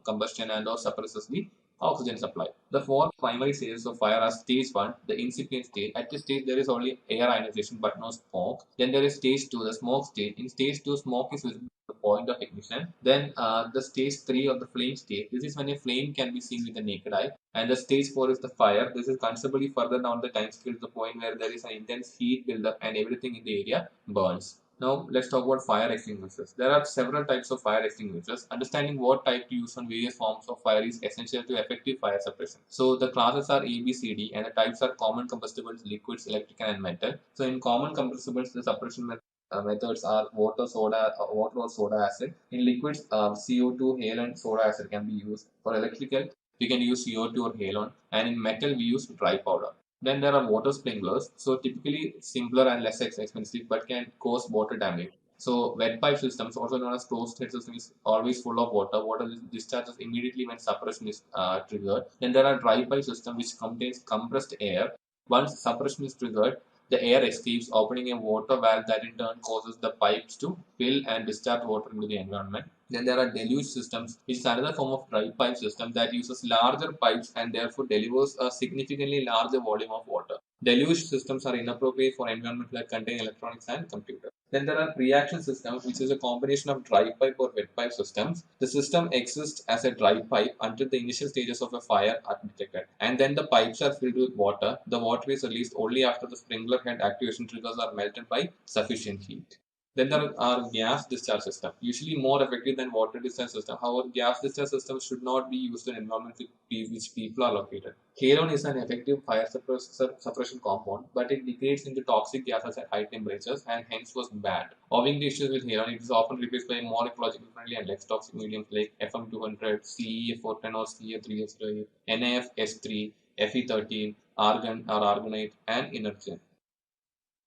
combustion and or suppresses the oxygen supply. The four primary stages of fire are stage 1, the incipient stage. At this stage, there is only air ionization but no smoke. Then there is stage 2, the smoke stage. In stage 2, smoke is visible at the point of ignition. Then the stage 3 of the flame stage. This is when a flame can be seen with the naked eye. And the stage 4 is the fire. This is considerably further down the time scale to the point where there is an intense heat buildup and everything in the area burns. Now let's talk about fire extinguishers. There are several types of fire extinguishers. Understanding what type to use on various forms of fire is essential to effective fire suppression. So the classes are A, B, C, D, and the types are common combustibles, liquids, electrical, and metal. So in common combustibles, the suppression methods are water, water or soda acid. In liquids, CO2, halon, soda acid can be used. For electrical, we can use CO2 or halon, and in metal, we use dry powder. Then there are water sprinklers, so typically simpler and less expensive but can cause water damage. So wet pipe systems, also known as closed head system, is always full of water. Water discharges immediately when suppression is triggered. Then there are dry pipe system which contains compressed air. Once suppression is triggered, the air escapes, opening a water valve that in turn causes the pipes to fill and discharge water into the environment. Then there are deluge systems, which is another form of dry pipe system that uses larger pipes and therefore delivers a significantly larger volume of water. Deluge systems are inappropriate for environments that contain electronics and computers. Then there are pre-action systems, which is a combination of dry pipe or wet pipe systems. The system exists as a dry pipe until the initial stages of a fire are detected, and then the pipes are filled with water. The water is released only after the sprinkler head activation triggers are melted by sufficient heat. Then there are gas discharge systems, usually more effective than water discharge system. However, gas discharge systems should not be used in environments with which people are located. Halon is an effective fire suppression compound, but it degrades into toxic gases at high temperatures and hence was banned. Owing to issues with halon, it is often replaced by more ecologically friendly and less toxic mediums like FM200, CE410 or CA3H8, NAF-S3, Fe13, argon or argonite, and energen.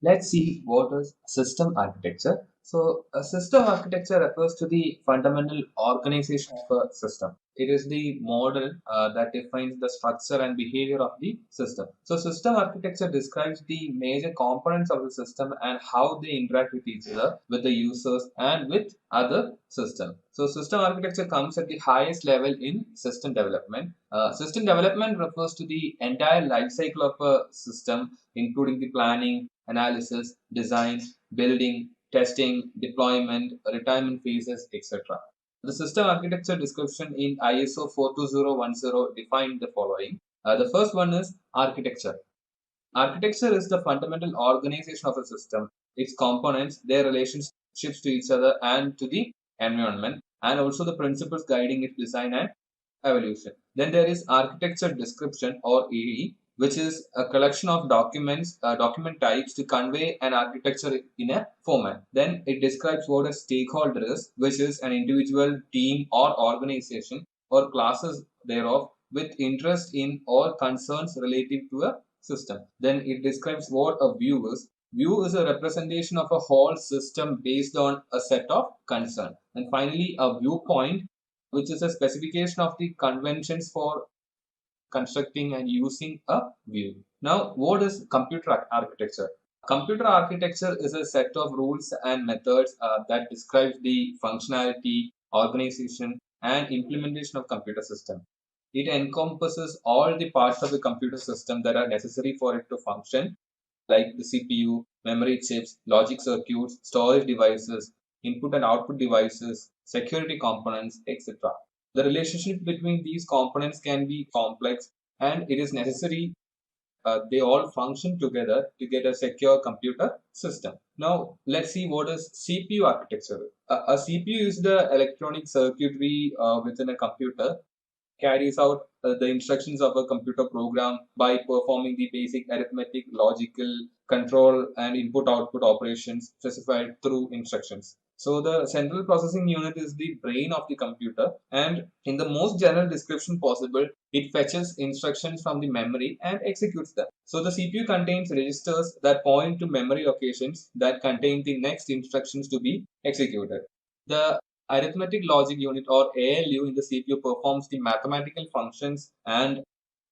Let's see what is system architecture. So, a system architecture refers to the fundamental organization of a system. It is the model that defines the structure and behavior of the system. So, system architecture describes the major components of the system and how they interact with each other, with the users, and with other systems. So, system architecture comes at the highest level in system development. System development refers to the entire life cycle of a system, including the planning, analysis, design, building, testing, deployment, retirement phases, etc. The system architecture description in ISO 42010 defined the following. The first one is architecture. Architecture is the fundamental organization of a system, its components, their relationships to each other and to the environment, and also the principles guiding its design and evolution. Then there is architecture description or AE. which is a collection of documents, document types to convey an architecture in a format. Then it describes what a stakeholder is, which is an individual, team, or organization or classes thereof with interest in or concerns relative to a system. Then it describes what a view is. View is a representation of a whole system based on a set of concern. And finally, a viewpoint, which is a specification of the conventions for constructing and using a view. Now, what is computer architecture? Computer architecture is a set of rules and methods that describes the functionality, organization, and implementation of computer system. It encompasses all the parts of the computer system that are necessary for it to function, like the CPU, memory chips, logic circuits, storage devices, input and output devices, security components, etc. The relationship between these components can be complex, and it is necessary they all function together to get a secure computer system. Now, let's see what is CPU architecture. A CPU is the electronic circuitry within a computer, carries out the instructions of a computer program by performing the basic arithmetic, logical, control, and input-output operations specified through instructions. So the central processing unit is the brain of the computer, and in the most general description possible, it fetches instructions from the memory and executes them. So the CPU contains registers that point to memory locations that contain the next instructions to be executed. The arithmetic logic unit or ALU in the CPU performs the mathematical functions and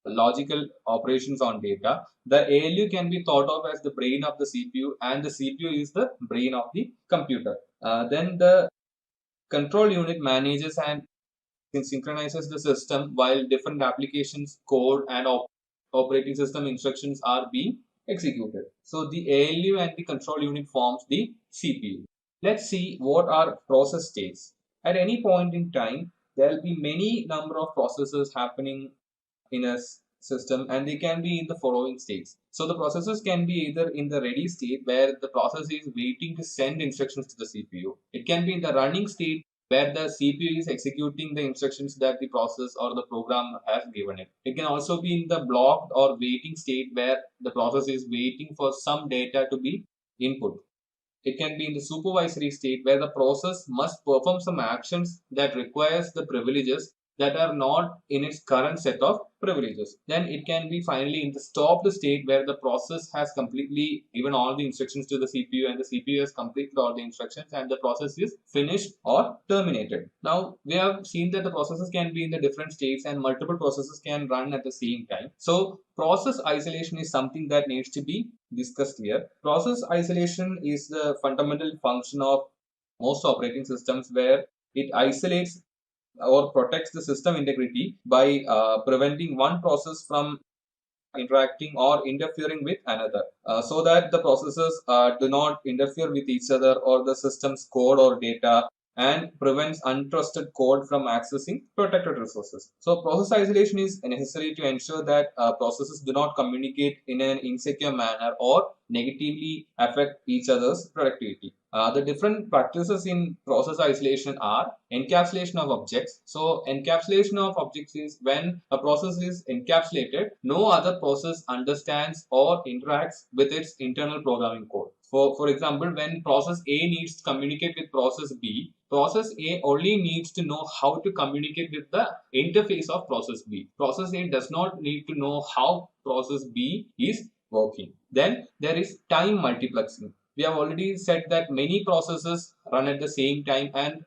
logical operations on data. The ALU can be thought of as the brain of the CPU, and the CPU is the brain of the computer. Then the control unit manages and synchronizes the system while different applications, code, and operating system instructions are being executed. So the ALU and the control unit forms the CPU. Let's see what are process states. At any point in time, there will be many number of processes happening in a system, and they can be in the following states. So the processes can be either in the ready state where the process is waiting to send instructions to the CPU. It can be in the running state where the CPU is executing the instructions that the process or the program has given it. It can also be in the blocked or waiting state where the process is waiting for some data to be input. It can be in the supervisory state where the process must perform some actions that requires the privileges that are not in its current set of privileges. Then it can be finally in the stopped state where the process has completely given all the instructions to the CPU and the CPU has completed all the instructions and the process is finished or terminated. Now we have seen that the processes can be in the different states and multiple processes can run at the same time. So process isolation is something that needs to be discussed here. Process isolation is the fundamental function of most operating systems where it isolates or protects the system integrity by preventing one process from interacting or interfering with another, so that the processes do not interfere with each other or the system's code or data, and prevents untrusted code from accessing protected resources. So process isolation is necessary to ensure that processes do not communicate in an insecure manner or negatively affect each other's productivity. The different practices in process isolation are encapsulation of objects. So encapsulation of objects is when a process is encapsulated, no other process understands or interacts with its internal programming code. For example, when process A needs to communicate with process B, process A only needs to know how to communicate with the interface of process B. Process A does not need to know how process B is working. Then there is time multiplexing. We have already said that many processes run at the same time and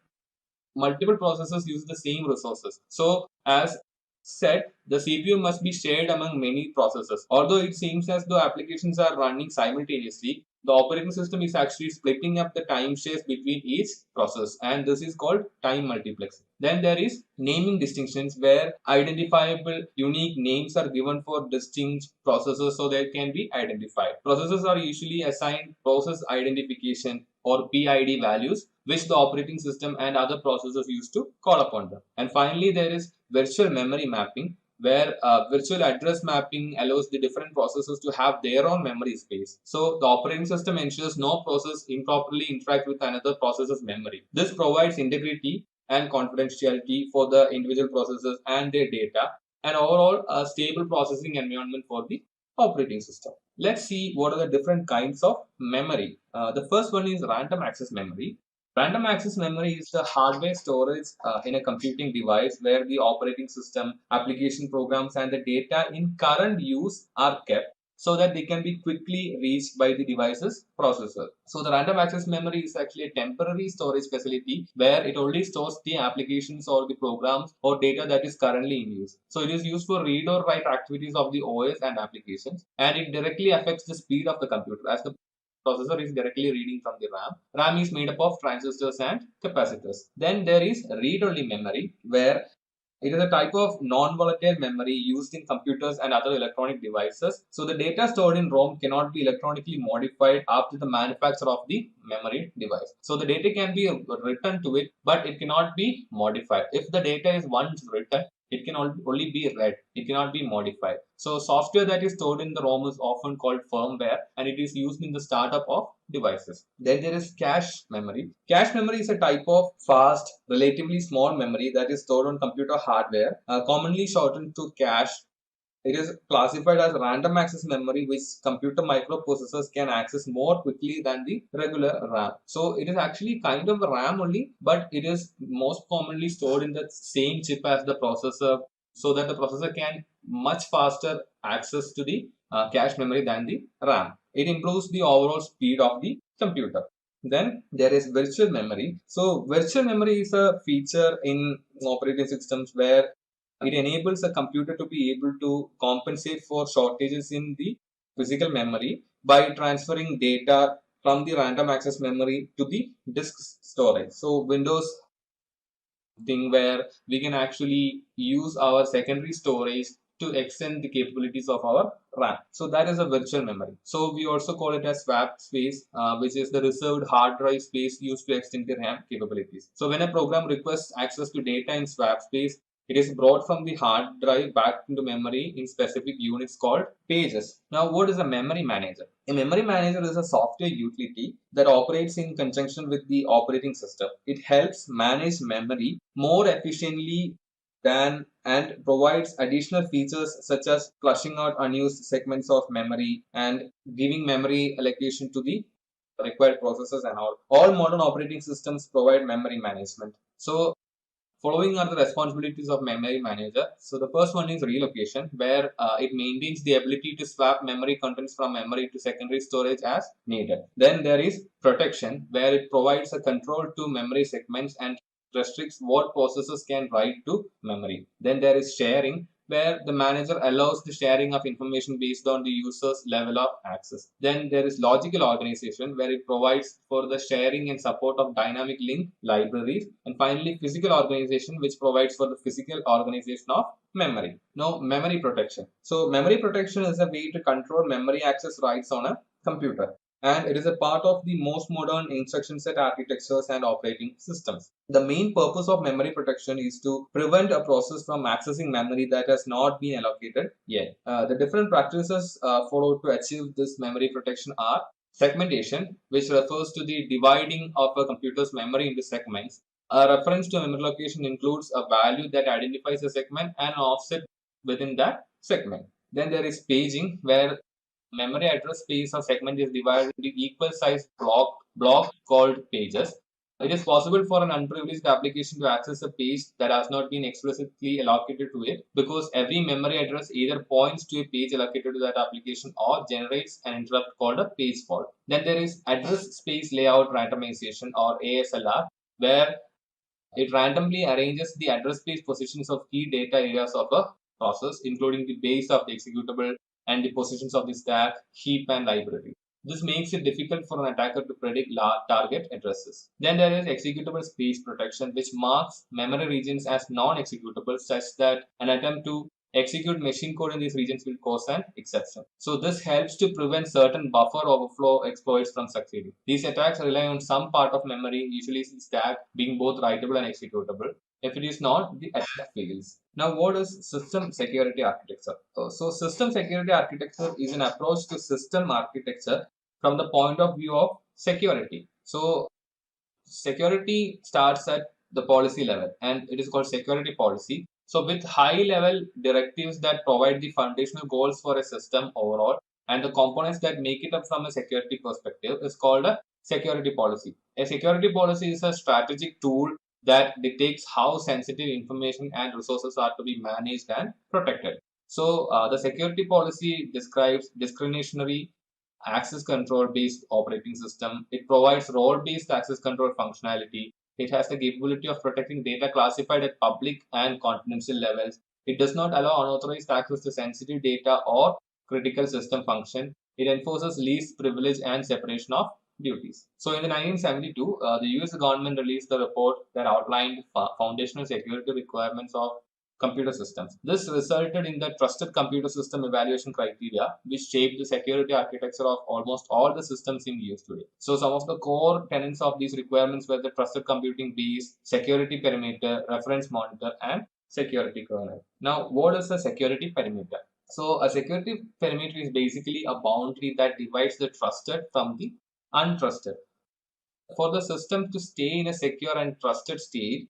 multiple processes use the same resources. So as said, the CPU must be shared among many processes. Although it seems as though applications are running simultaneously, the operating system is actually splitting up the time shares between each process, and this is called time multiplexing. Then there is naming distinctions where identifiable unique names are given for distinct processes so they can be identified. Processes are usually assigned process identification or PID values, which the operating system and other processes use to call upon them. And finally, there is virtual memory mapping, where virtual address mapping allows the different processes to have their own memory space. So the operating system ensures no process improperly interact with another process's memory. This provides integrity and confidentiality for the individual processes and their data, and overall a stable processing environment for the operating system. Let's see what are the different kinds of memory. The first one is random access memory. Random access memory is the hardware storage in a computing device where the operating system, application programs, and the data in current use are kept so that they can be quickly reached by the device's processor. So the random access memory is actually a temporary storage facility where it only stores the applications or the programs or data that is currently in use. So it is used for read or write activities of the OS and applications, and it directly affects the speed of the computer as the processor is directly reading from the RAM. RAM is made up of transistors and capacitors. Then there is read-only memory, where it is a type of non-volatile memory used in computers and other electronic devices. So the data stored in ROM cannot be electronically modified after the manufacture of the memory device. So the data can be written to it, but it cannot be modified. If the data is once written, it can only be read. It cannot be modified. So software that is stored in the ROM is often called firmware, and it is used in the startup of devices. Then there is cache memory. Cache memory is a type of fast, relatively small memory that is stored on computer hardware, commonly shortened to cache. It is classified as random access memory, which computer microprocessors can access more quickly than the regular RAM. So it is actually kind of a RAM only, but it is most commonly stored in the same chip as the processor, so that the processor can much faster access to the cache memory than the RAM. It improves the overall speed of the computer. Then there is virtual memory. So virtual memory is a feature in operating systems where it enables a computer to be able to compensate for shortages in the physical memory by transferring data from the random access memory to the disk storage. So Windows thing where we can actually use our secondary storage to extend the capabilities of our RAM. So that is a virtual memory. So we also call it as swap space, which is the reserved hard drive space used to extend the RAM capabilities. So when a program requests access to data in swap space, it is brought from the hard drive back into memory in specific units called pages. Now, what is a memory manager? A memory manager is a software utility that operates in conjunction with the operating system. It helps manage memory more efficiently than and provides additional features such as flushing out unused segments of memory and giving memory allocation to the required processors and all. All modern operating systems provide memory management. So following are the responsibilities of memory manager. So the first one is relocation, where it maintains the ability to swap memory contents from memory to secondary storage as needed. Then there is protection, where it provides a control to memory segments and restricts what processors can write to memory. Then there is sharing, where the manager allows the sharing of information based on the user's level of access. Then there is logical organization, where it provides for the sharing and support of dynamic link libraries. And finally, physical organization, which provides for the physical organization of memory. Now, memory protection. So memory protection is a way to control memory access rights on a computer, and it is a part of the most modern instruction set architectures and operating systems. The main purpose of memory protection is to prevent a process from accessing memory that has not been allocated yet. The different practices followed to achieve this memory protection are segmentation, which refers to the dividing of a computer's memory into segments. A reference to memory location includes a value that identifies a segment and an offset within that segment. Then there is paging, where memory address space or segment is divided into equal sized block called pages. It is possible for an unprivileged application to access a page that has not been explicitly allocated to it, because every memory address either points to a page allocated to that application or generates an interrupt called a page fault. Then there is address space layout randomization, or ASLR, where it randomly arranges the address space positions of key data areas of a process, including the base of the executable and the positions of the stack, heap, and library. This makes it difficult for an attacker to predict target addresses. Then there is executable space protection, which marks memory regions as non-executable, such that an attempt to execute machine code in these regions will cause an exception. So this helps to prevent certain buffer overflow exploits from succeeding. These attacks rely on some part of memory, usually stack, being both writable and executable. If it is not, the attack fails. Now, what is system security architecture? So system security architecture is an approach to system architecture from the point of view of security. So security starts at the policy level, and it is called security policy. So with high level directives that provide the foundational goals for a system overall and the components that make it up from a security perspective is called a security policy. A security policy is a strategic tool that dictates how sensitive information and resources are to be managed and protected. So the security policy describes discretionary access control based operating system. It provides role based access control functionality. It has the capability of protecting data classified at public and confidential levels. It does not allow unauthorized access to sensitive data or critical system function. It enforces least privilege and separation of duties. So in the 1972, the US government released a report that outlined foundational security requirements of computer systems. This resulted in the Trusted Computer System Evaluation Criteria, which shaped the security architecture of almost all the systems in use today. So some of the core tenets of these requirements were the trusted computing base, security perimeter, reference monitor, and security kernel. Now, what is a security perimeter? So a security perimeter is basically a boundary that divides the trusted from the untrusted. For the system to stay in a secure and trusted state,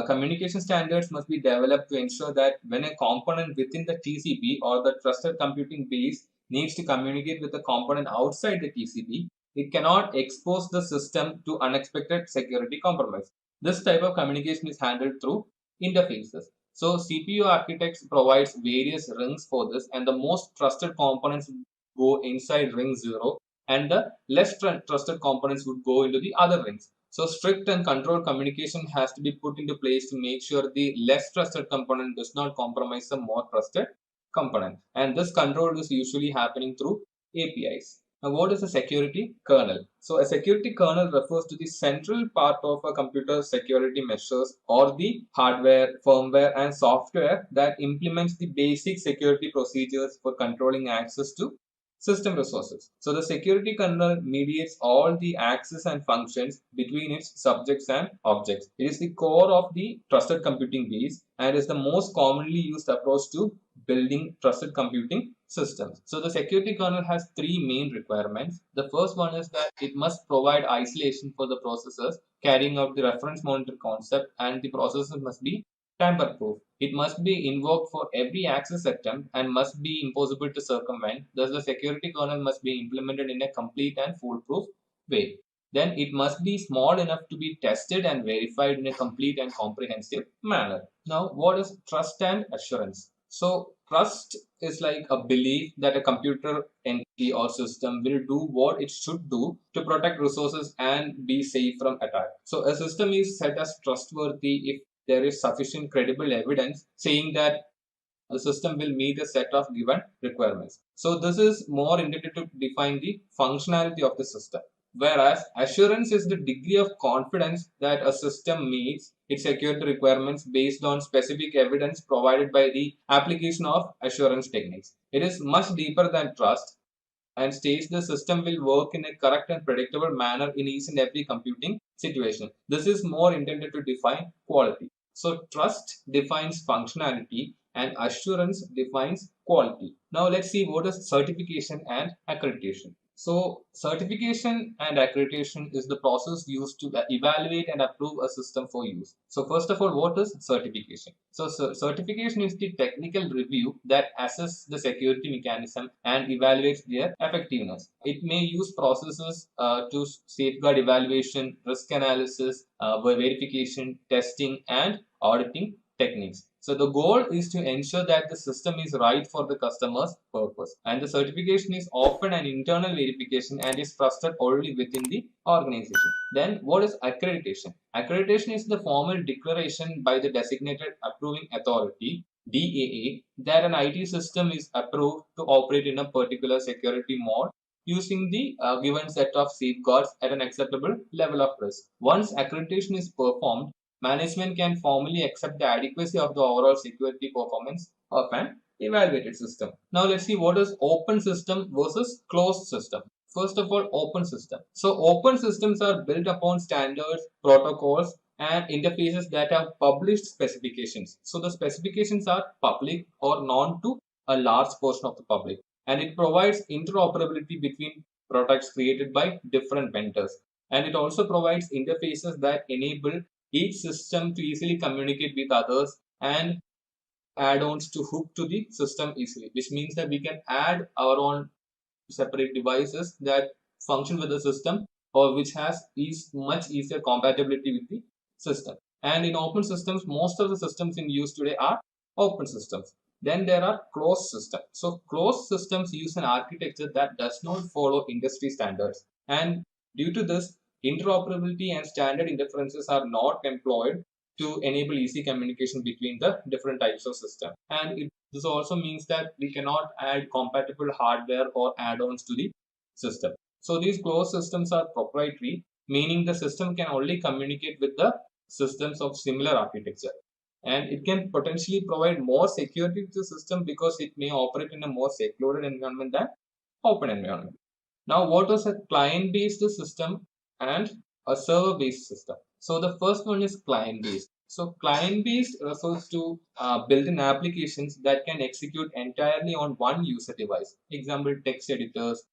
communication standards must be developed to ensure that when a component within the TCP or the trusted computing base needs to communicate with a component outside the TCP, it cannot expose the system to unexpected security compromise. This type of communication is handled through interfaces. So CPU architects provides various rings for this, and the most trusted components go inside ring 0 and the less trusted components would go into the other rings. So strict and controlled communication has to be put into place to make sure the less trusted component does not compromise the more trusted component. And this control is usually happening through APIs. Now, what is a security kernel? So a security kernel refers to the central part of a computer security measures or the hardware, firmware, and software that implements the basic security procedures for controlling access to system resources. So the security kernel mediates all the access and functions between its subjects and objects. It is the core of the trusted computing base and is the most commonly used approach to building trusted computing systems. So the security kernel has three main requirements. The first one is that it must provide isolation for the processors carrying out the reference monitor concept, and the processors must be tamper-proof. It must be invoked for every access attempt and must be impossible to circumvent. Thus, the security kernel must be implemented in a complete and foolproof way. Then it must be small enough to be tested and verified in a complete and comprehensive manner. Now, what is trust and assurance? So, trust is like a belief that a computer entity or system will do what it should do to protect resources and be safe from attack. So, a system is set as trustworthy if there is sufficient credible evidence saying that the system will meet a set of given requirements. So this is more intended to define the functionality of the system. Whereas assurance is the degree of confidence that a system meets its security requirements based on specific evidence provided by the application of assurance techniques. It is much deeper than trust and states the system will work in a correct and predictable manner in each and every computing situation. This is more intended to define quality. So trust defines functionality and assurance defines quality. Now let's see what is certification and accreditation. So certification and accreditation is the process used to evaluate and approve a system for use. So first of all, what is certification? So certification is the technical review that assesses the security mechanism and evaluates their effectiveness. It may use processes to safeguard evaluation, risk analysis, verification, testing, and auditing techniques. So the goal is to ensure that the system is right for the customer's purpose. And the certification is often an internal verification and is trusted only within the organization. Then what is accreditation? Accreditation is the formal declaration by the designated approving authority, DAA, that an IT system is approved to operate in a particular security mode using the given set of safeguards at an acceptable level of risk. Once accreditation is performed, management can formally accept the adequacy of the overall security performance of an evaluated system. Now let's see what is open system versus closed system. First of all, open system. So open systems are built upon standards, protocols, and interfaces that have published specifications. So the specifications are public or known to a large portion of the public, and it provides interoperability between products created by different vendors. And it also provides interfaces that enable each system to easily communicate with others and add-ons to hook to the system easily, which means that we can add our own separate devices that function with the system or which has much easier compatibility with the system. And in open systems, most of the systems in use today are open systems. Then there are closed systems. So closed systems use an architecture that does not follow industry standards. And due to this, interoperability and standard interferences are not employed to enable easy communication between the different types of system. And this also means that we cannot add compatible hardware or add-ons to the system. So these closed systems are proprietary, meaning the system can only communicate with the systems of similar architecture. And it can potentially provide more security to the system because it may operate in a more secluded environment than open environment. Now, what is a client-based system and a server-based system? So the first one is client-based. So client-based refers to built-in applications that can execute entirely on one user device. Example, text editors,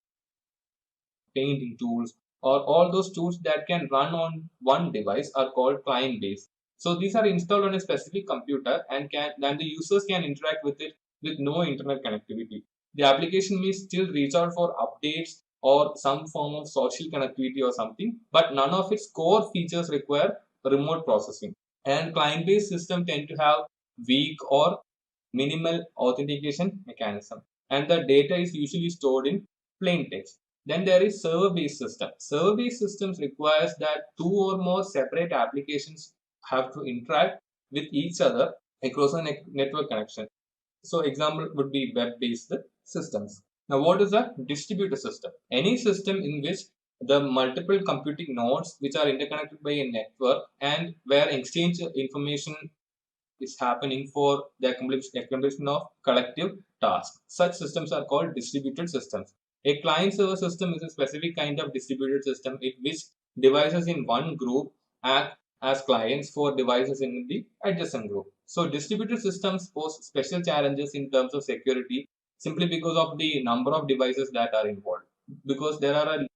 painting tools, or all those tools that can run on one device are called client-based. So these are installed on a specific computer and the users can interact with it with no internet connectivity. The application may still reach out for updates or some form of social connectivity or something, but none of its core features require remote processing. And client-based systems tend to have weak or minimal authentication mechanism, and the data is usually stored in plain text. Then there is server-based system. Server-based systems requires that two or more separate applications have to interact with each other across a network connection. So example would be web-based systems. Now what is a distributed system? Any system in which the multiple computing nodes which are interconnected by a network and where exchange information is happening for the accomplishment of collective tasks. Such systems are called distributed systems. A client server system is a specific kind of distributed system in which devices in one group act as clients for devices in the adjacent group. So distributed systems pose special challenges in terms of security simply because of the number of devices that are involved. Because there are a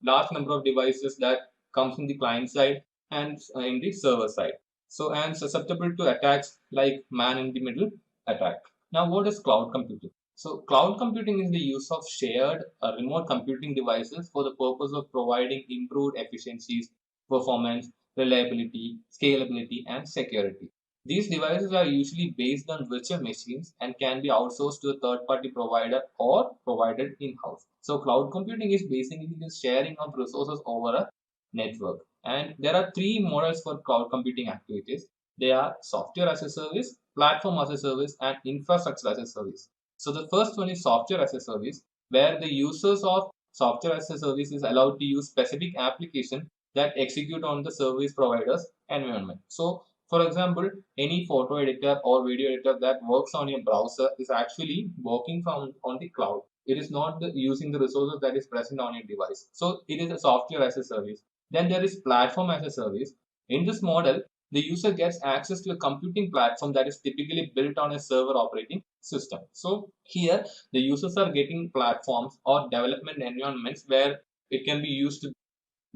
large number of devices that comes in the client side and in the server side. So and susceptible to attacks like man in the middle attack. Now what is cloud computing? So cloud computing is the use of shared remote computing devices for the purpose of providing improved efficiencies, performance, reliability, scalability, and security. These devices are usually based on virtual machines and can be outsourced to a third-party provider or provided in-house. So cloud computing is basically the sharing of resources over a network. And there are three models for cloud computing activities. They are software as a service, platform as a service, and infrastructure as a service. So the first one is software as a service, where the users of software as a service is allowed to use specific application that execute on the service provider's environment. So for example, any photo editor or video editor that works on your browser is actually working on the cloud. It is not using the resources that is present on your device. So it is a software as a service. Then there is platform as a service. In this model, the user gets access to a computing platform that is typically built on a server operating system. So here the users are getting platforms or development environments where it can be used to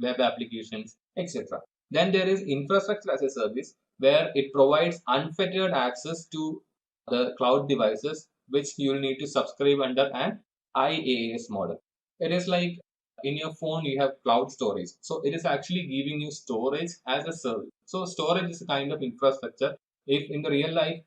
web applications, etc. Then there is infrastructure as a service where it provides unfettered access to the cloud devices which you will need to subscribe under an IaaS model. It is like in your phone you have cloud storage. So it is actually giving you storage as a service. So storage is a kind of infrastructure. If in the real life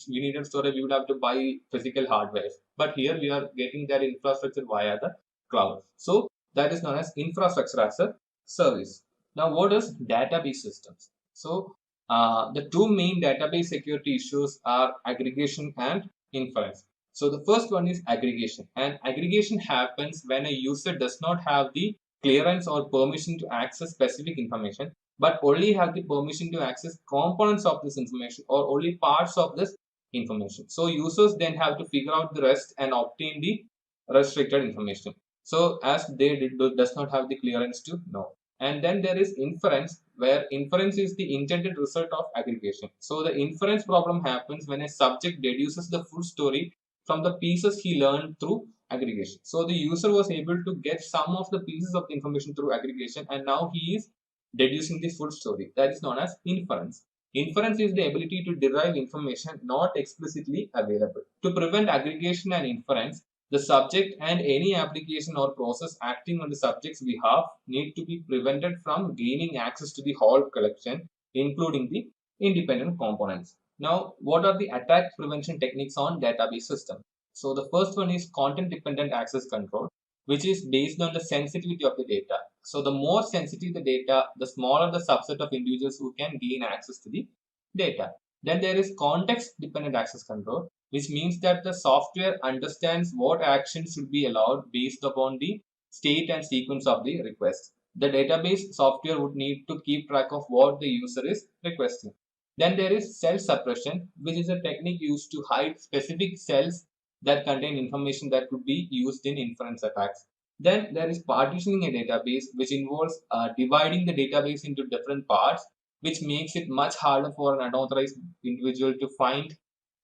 we needed storage, we would have to buy physical hardware. But here we are getting that infrastructure via the cloud. So that is known as infrastructure as a service. Now, what is database systems? So, the two main database security issues are aggregation and inference. So, the first one is aggregation, and aggregation happens when a user does not have the clearance or permission to access specific information, but only have the permission to access components of this information or only parts of this information. So, users then have to figure out the rest and obtain the restricted information. So, as does not have the clearance to know. And then there is inference, where inference is the intended result of aggregation. So the inference problem happens when a subject deduces the full story from the pieces he learned through aggregation. So the user was able to get some of the pieces of the information through aggregation, and now he is deducing the full story. That is known as inference. Inference is the ability to derive information not explicitly available. To prevent aggregation and inference, the subject and any application or process acting on the subject's behalf need to be prevented from gaining access to the whole collection, including the independent components. Now, what are the attack prevention techniques on database system? So the first one is content dependent access control, which is based on the sensitivity of the data. So the more sensitive the data, the smaller the subset of individuals who can gain access to the data. Then there is context dependent access control, which means that the software understands what actions should be allowed based upon the state and sequence of the request. The database software would need to keep track of what the user is requesting. Then there is cell suppression, which is a technique used to hide specific cells that contain information that could be used in inference attacks. Then there is partitioning a database, which involves dividing the database into different parts, which makes it much harder for an unauthorized individual to find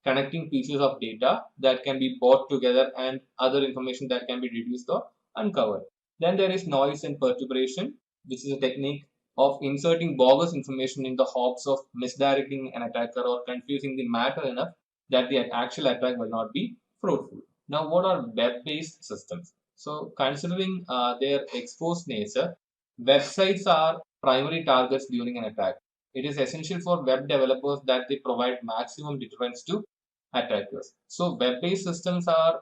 connecting pieces of data that can be brought together and other information that can be reduced or uncovered. Then there is noise and perturbation, which is a technique of inserting bogus information in the hopes of misdirecting an attacker or confusing the matter enough that the actual attack will not be fruitful. Now, what are web-based systems? So, considering their exposed nature, websites are primary targets during an attack. It is essential for web developers that they provide maximum deterrence to attackers. So, web-based systems are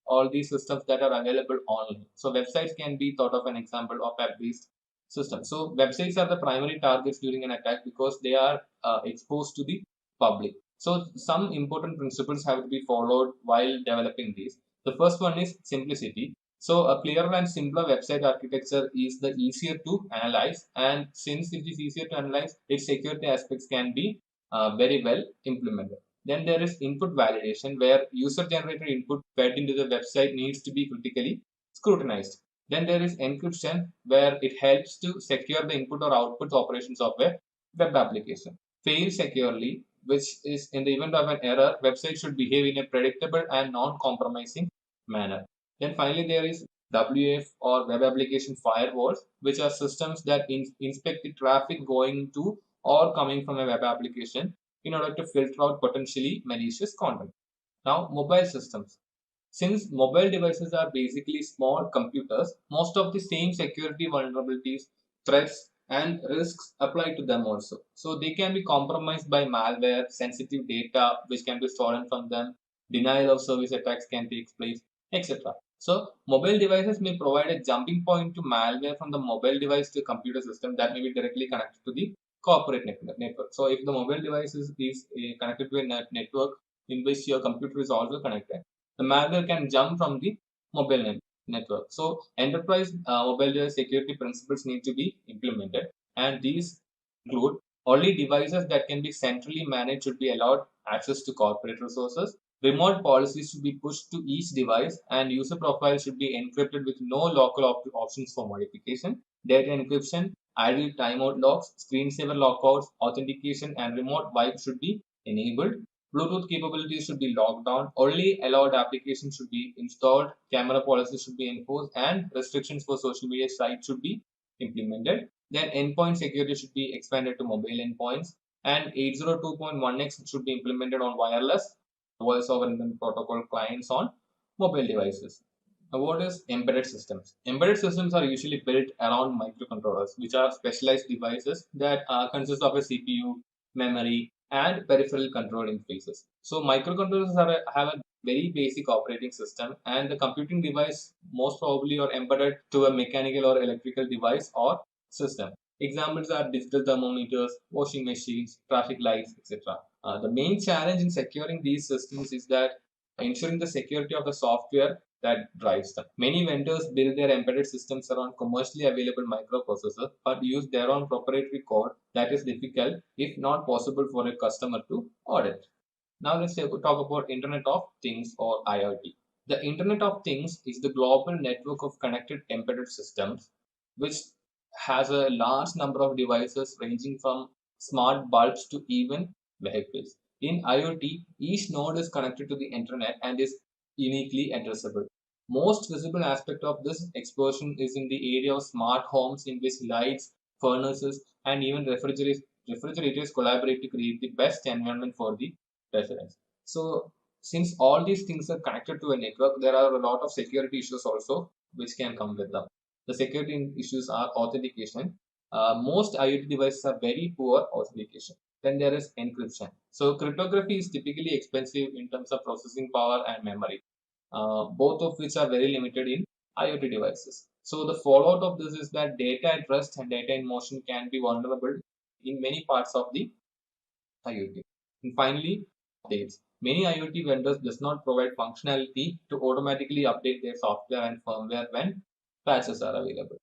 all these systems that are available online. So, websites can be thought of an example of web-based system. So, websites are the primary targets during an attack because they are exposed to the public. So, some important principles have to be followed while developing these. The first one is simplicity. So, a clearer and simpler website architecture is the easier to analyze, and since it is easier to analyze, its security aspects can be very well implemented. Then there is input validation, where user-generated input fed into the website needs to be critically scrutinized. Then there is encryption, where it helps to secure the input or output operations of a web application. Fail securely, which is in the event of an error, website should behave in a predictable and non-compromising manner. Then finally, there is WAF or web application firewalls, which are systems that inspect the traffic going to or coming from a web application in order to filter out potentially malicious content. Now, mobile systems. Since mobile devices are basically small computers, most of the same security vulnerabilities, threats, and risks apply to them also. So they can be compromised by malware, sensitive data which can be stolen from them, denial of service attacks can take place, etc. So mobile devices may provide a jumping point to malware from the mobile device to computer system that may be directly connected to the corporate network. So if the mobile device is connected to a network in which your computer is also connected, the malware can jump from the mobile network. So enterprise mobile device security principles need to be implemented, and these include only devices that can be centrally managed should be allowed access to corporate resources. Remote policies should be pushed to each device, and user profiles should be encrypted with no local options for modification. Data encryption, idle timeout locks, screensaver lockouts, authentication, and remote wipe should be enabled. Bluetooth capabilities should be locked down. Only allowed applications should be installed. Camera policies should be enforced, and restrictions for social media sites should be implemented. Then endpoint security should be expanded to mobile endpoints, and 802.1x should be implemented on wireless voice over Internet protocol clients on mobile devices. Now, what is embedded systems? Embedded systems are usually built around microcontrollers, which are specialized devices that consist of a CPU, memory, and peripheral control interfaces. So microcontrollers have a very basic operating system, and the computing device most probably are embedded to a mechanical or electrical device or system. Examples are digital thermometers, washing machines, traffic lights, etc. The main challenge in securing these systems is that ensuring the security of the software that drives them. Many vendors build their embedded systems around commercially available microprocessors but use their own proprietary code that is difficult, if not possible, for a customer to audit. Now let's talk about Internet of Things or IoT. The Internet of Things is the global network of connected embedded systems which has a large number of devices ranging from smart bulbs to even vehicles. In IoT, each node is connected to the internet and is uniquely addressable. Most visible aspect of this explosion is in the area of smart homes, in which lights, furnaces, and even refrigerators collaborate to create the best environment for the residents. So since all these things are connected to a network, there are a lot of security issues also which can come with them. The security issues are authentication. Most IoT devices are very poor authentication. Then there is encryption. So cryptography is typically expensive in terms of processing power and memory, both of which are very limited in IoT devices. So the fallout of this is that data at rest and data in motion can be vulnerable in many parts of the IoT. And finally, updates. Many IoT vendors does not provide functionality to automatically update their software and firmware when patches are available.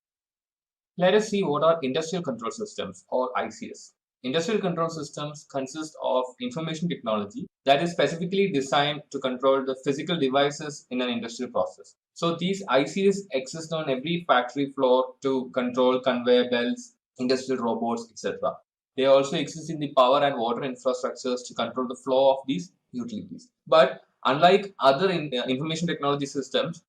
Let us see what are industrial control systems or ICS. Industrial control systems consist of information technology that is specifically designed to control the physical devices in an industrial process. So these ICS exist on every factory floor to control conveyor belts, industrial robots, etc. They also exist in the power and water infrastructures to control the flow of these utilities. But unlike other information technology systems,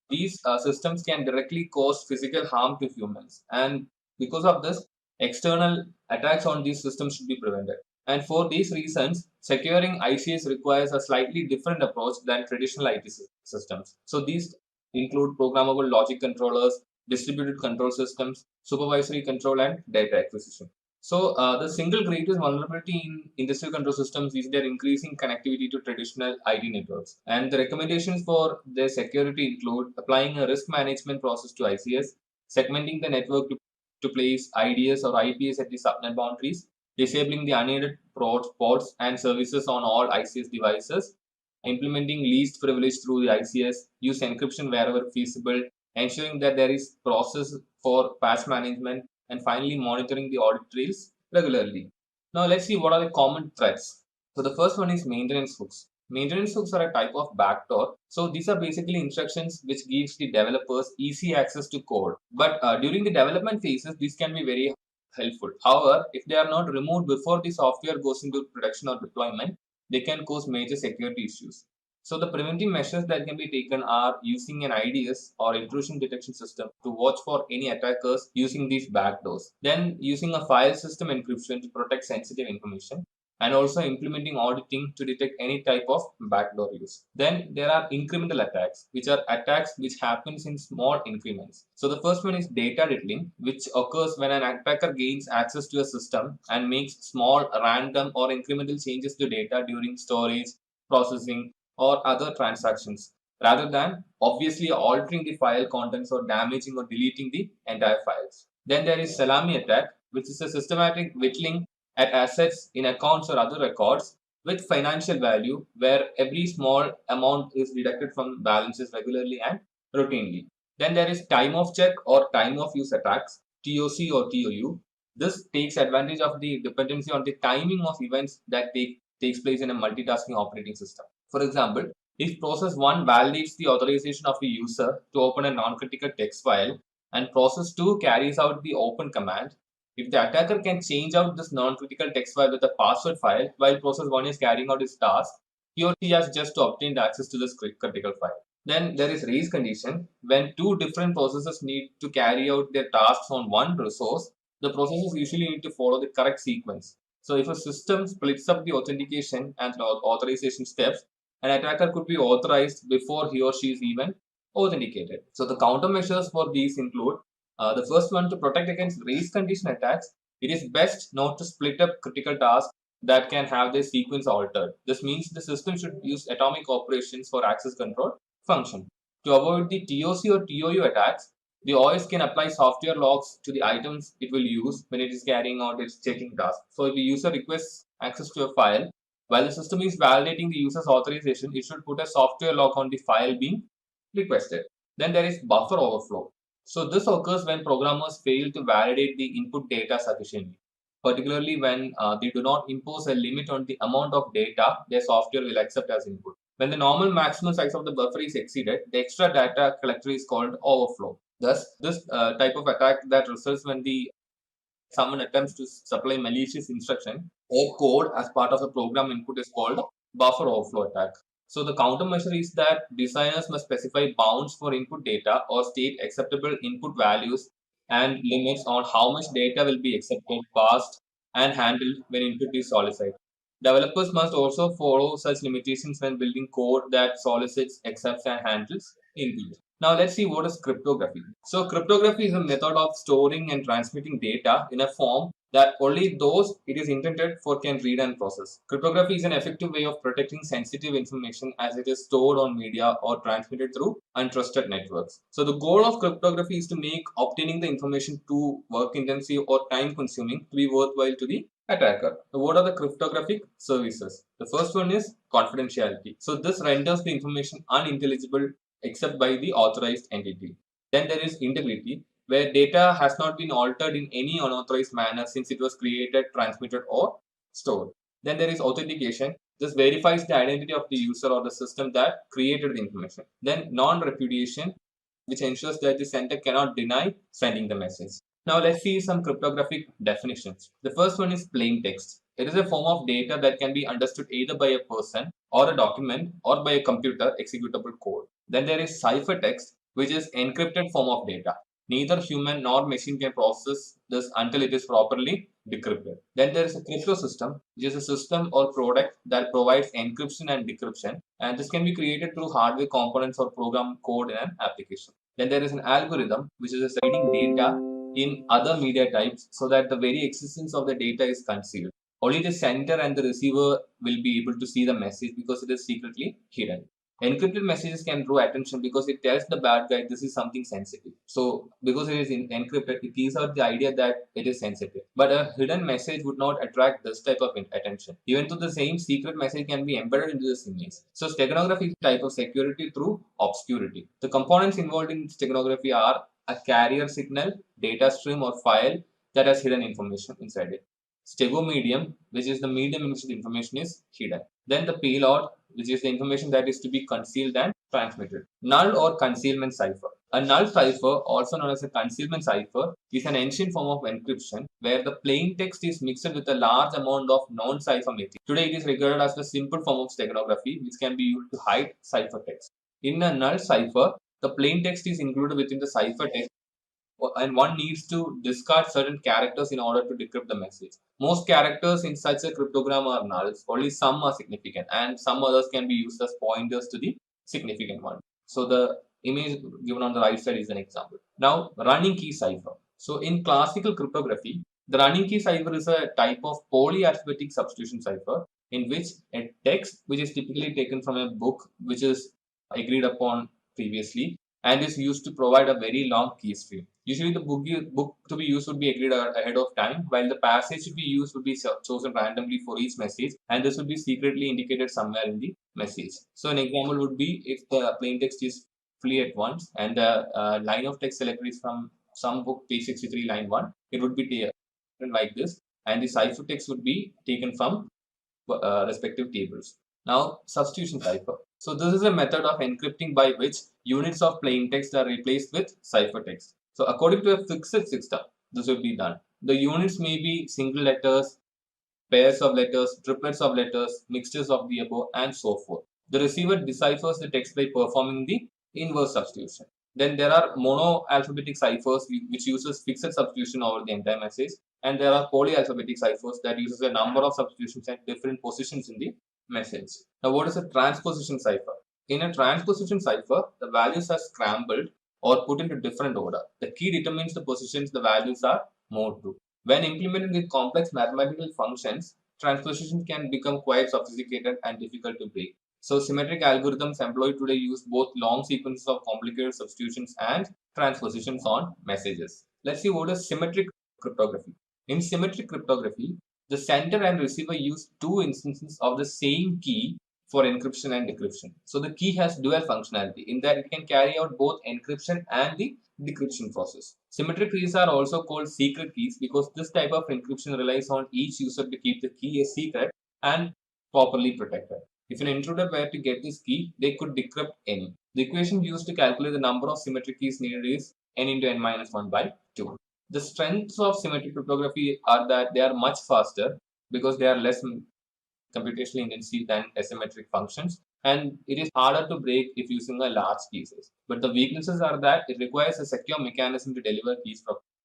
these systems can directly cause physical harm to humans, and because of this, external attacks on these systems should be prevented. And for these reasons, securing ICS requires a slightly different approach than traditional IT systems. So these include programmable logic controllers, distributed control systems, supervisory control, and data acquisition. So the single greatest vulnerability in industrial control systems is their increasing connectivity to traditional IT networks. And the recommendations for their security include applying a risk management process to ICS, segmenting the network to place IDS or IPS at the subnet boundaries, disabling the unaided ports and services on all ICS devices, implementing least privilege through the ICS, use encryption wherever feasible, ensuring that there is process for patch management, and finally monitoring the audit trails regularly. Now let's see what are the common threats. So the first one is maintenance hooks. Maintenance hooks are a type of backdoor. So these are basically instructions which gives the developers easy access to code. But during the development phases, these can be very helpful. However, if they are not removed before the software goes into production or deployment, they can cause major security issues. So the preventive measures that can be taken are using an IDS or intrusion detection system to watch for any attackers using these backdoors. Then using a file system encryption to protect sensitive information, and also implementing auditing to detect any type of backdoor use. Then there are incremental attacks, which are attacks which happens in small increments. So the first one is data diddling, which occurs when an attacker gains access to a system and makes small random or incremental changes to data during storage, processing, or other transactions, rather than obviously altering the file contents or damaging or deleting the entire files. Then there is salami attack, which is a systematic whittling at assets in accounts or other records with financial value, where every small amount is deducted from balances regularly and routinely. Then there is time of check or time of use attacks, TOC or TOU. This takes advantage of the dependency on the timing of events that takes place in a multitasking operating system. For example, if process 1 validates the authorization of a user to open a non-critical text file and process 2 carries out the open command, if the attacker can change out this non-critical text file with a password file while process 1 is carrying out its task, he or she has just obtained access to this critical file. Then there is race condition. When two different processes need to carry out their tasks on one resource, the processes usually need to follow the correct sequence. So if a system splits up the authentication and authorization steps, an attacker could be authorized before he or she is even authenticated. So the countermeasures for these include the first one, to protect against race condition attacks. It is best not to split up critical tasks that can have their sequence altered. This means the system should use atomic operations for access control function. To avoid the TOC or TOU attacks, the OS can apply software locks to the items it will use when it is carrying out its checking task. So if the user requests access to a file, while the system is validating the user's authorization, it should put a software lock on the file being requested. Then there is buffer overflow. So this occurs when programmers fail to validate the input data sufficiently, particularly when they do not impose a limit on the amount of data their software will accept as input. When the normal maximum size of the buffer is exceeded, the extra data collector is called overflow. Thus, this type of attack that results when someone attempts to supply malicious instruction or code as part of a program input is called buffer overflow attack. So the countermeasure is that designers must specify bounds for input data or state acceptable input values and limits on how much data will be accepted, passed, and handled when input is solicited. Developers must also follow such limitations when building code that solicits, accepts, and handles input. Now let's see what is cryptography. So cryptography is a method of storing and transmitting data in a form that only those it is intended for can read and process. Cryptography is an effective way of protecting sensitive information as it is stored on media or transmitted through untrusted networks. So the goal of cryptography is to make obtaining the information too work intensive or time consuming to be worthwhile to the attacker. So what are the cryptographic services? The first one is confidentiality. So this renders the information unintelligible except by the authorized entity. Then there is integrity, where data has not been altered in any unauthorized manner since it was created, transmitted, or stored. Then there is authentication. This verifies the identity of the user or the system that created the information. Then non-repudiation, which ensures that the sender cannot deny sending the message. Now let's see some cryptographic definitions. The first one is plain text. It is a form of data that can be understood either by a person or a document or by a computer executable code. Then there is ciphertext, which is encrypted form of data. Neither human nor machine can process this until it is properly decrypted. Then there is a crypto system, which is a system or product that provides encryption and decryption, and this can be created through hardware components or program code in an application. Then there is an algorithm, which is a reading data in other media types so that the very existence of the data is concealed. Only the sender and the receiver will be able to see the message because it is secretly hidden. Encrypted messages can draw attention because it tells the bad guy this is something sensitive. So, because it is encrypted, it gives out the idea that it is sensitive. But a hidden message would not attract this type of attention. Even though the same secret message can be embedded into this image. So, steganography is a type of security through obscurity. The components involved in steganography are a carrier signal, data stream, or file that has hidden information inside it. Stegomedium, which is the medium in which the information is hidden. Then the payload, which is the information that is to be concealed and transmitted. Null or concealment cipher. A null cipher, also known as a concealment cipher, is an ancient form of encryption where the plain text is mixed with a large amount of non-cipher material. Today, it is regarded as the simple form of steganography, which can be used to hide ciphertext. In a null cipher, the plain text is included within the ciphertext, and one needs to discard certain characters in order to decrypt the message. Most characters in such a cryptogram are nulls, only some are significant, and some others can be used as pointers to the significant one. So the image given on the right side is an example. Now, running key cipher. So in classical cryptography, the running key cipher is a type of polyalphabetic substitution cipher in which a text which is typically taken from a book which is agreed upon previously and is used to provide a very long key stream. Usually, the book to be used would be agreed ahead of time, while the passage to be used would be chosen randomly for each message, and this would be secretly indicated somewhere in the message. So, an example would be if the plain text is fully at once and the line of text selected is from some book, page 63, line 1, it would be taken like this, and the ciphertext would be taken from respective tables. Now, substitution cipher. So, this is a method of encrypting by which units of plain text are replaced with ciphertext. So, according to a fixed system, this will be done. The units may be single letters, pairs of letters, triplets of letters, mixtures of the above, and so forth. The receiver deciphers the text by performing the inverse substitution. Then there are monoalphabetic ciphers which uses fixed substitution over the entire message, and there are polyalphabetic ciphers that uses a number of substitutions at different positions in the message. Now, what is a transposition cipher? In a transposition cipher, the values are scrambled or put into different order. The key determines the positions the values are moved to. When implemented with complex mathematical functions, transposition can become quite sophisticated and difficult to break. So, symmetric algorithms employed today use both long sequences of complicated substitutions and transpositions on messages. Let's see what is symmetric cryptography. In symmetric cryptography, the sender and receiver use two instances of the same key for encryption and decryption. So the key has dual functionality in that it can carry out both encryption and the decryption process. Symmetric keys are also called secret keys because this type of encryption relies on each user to keep the key a secret and properly protected. If an intruder were to get this key, they could decrypt any. The equation used to calculate the number of symmetric keys needed is n into n minus 1 by 2. The strengths of symmetric cryptography are that they are much faster because they are less computationally intensive than asymmetric functions, and it is harder to break if using a large key size. But the weaknesses are that it requires a secure mechanism to deliver keys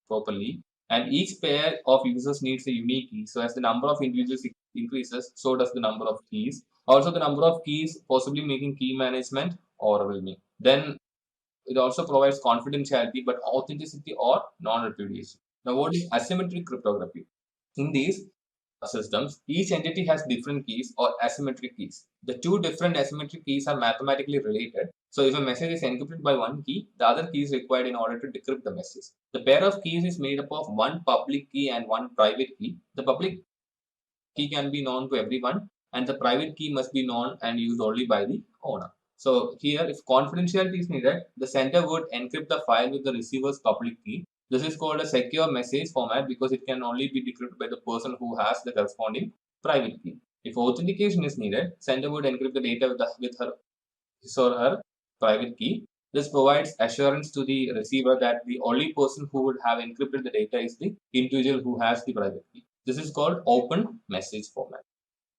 properly, And each pair of users needs a unique key. So as the number of individuals increases, so does the number of keys. Also, the number of keys possibly making key management overwhelming. Then it also provides confidentiality but authenticity or non-repudiation. Now, what is asymmetric cryptography? In these systems, each entity has different keys or asymmetric keys. The two different asymmetric keys are mathematically related. So if a message is encrypted by one key, the other key is required in order to decrypt the message. The pair of keys is made up of one public key and one private key. The public key can be known to everyone, and the private key must be known and used only by the owner. So here, if confidentiality is needed, the sender would encrypt the file with the receiver's public key. This is called a secure message format because it can only be decrypted by the person who has the corresponding private key. If authentication is needed, sender would encrypt the data with his or her private key. This provides assurance to the receiver that the only person who would have encrypted the data is the individual who has the private key. This is called open message format.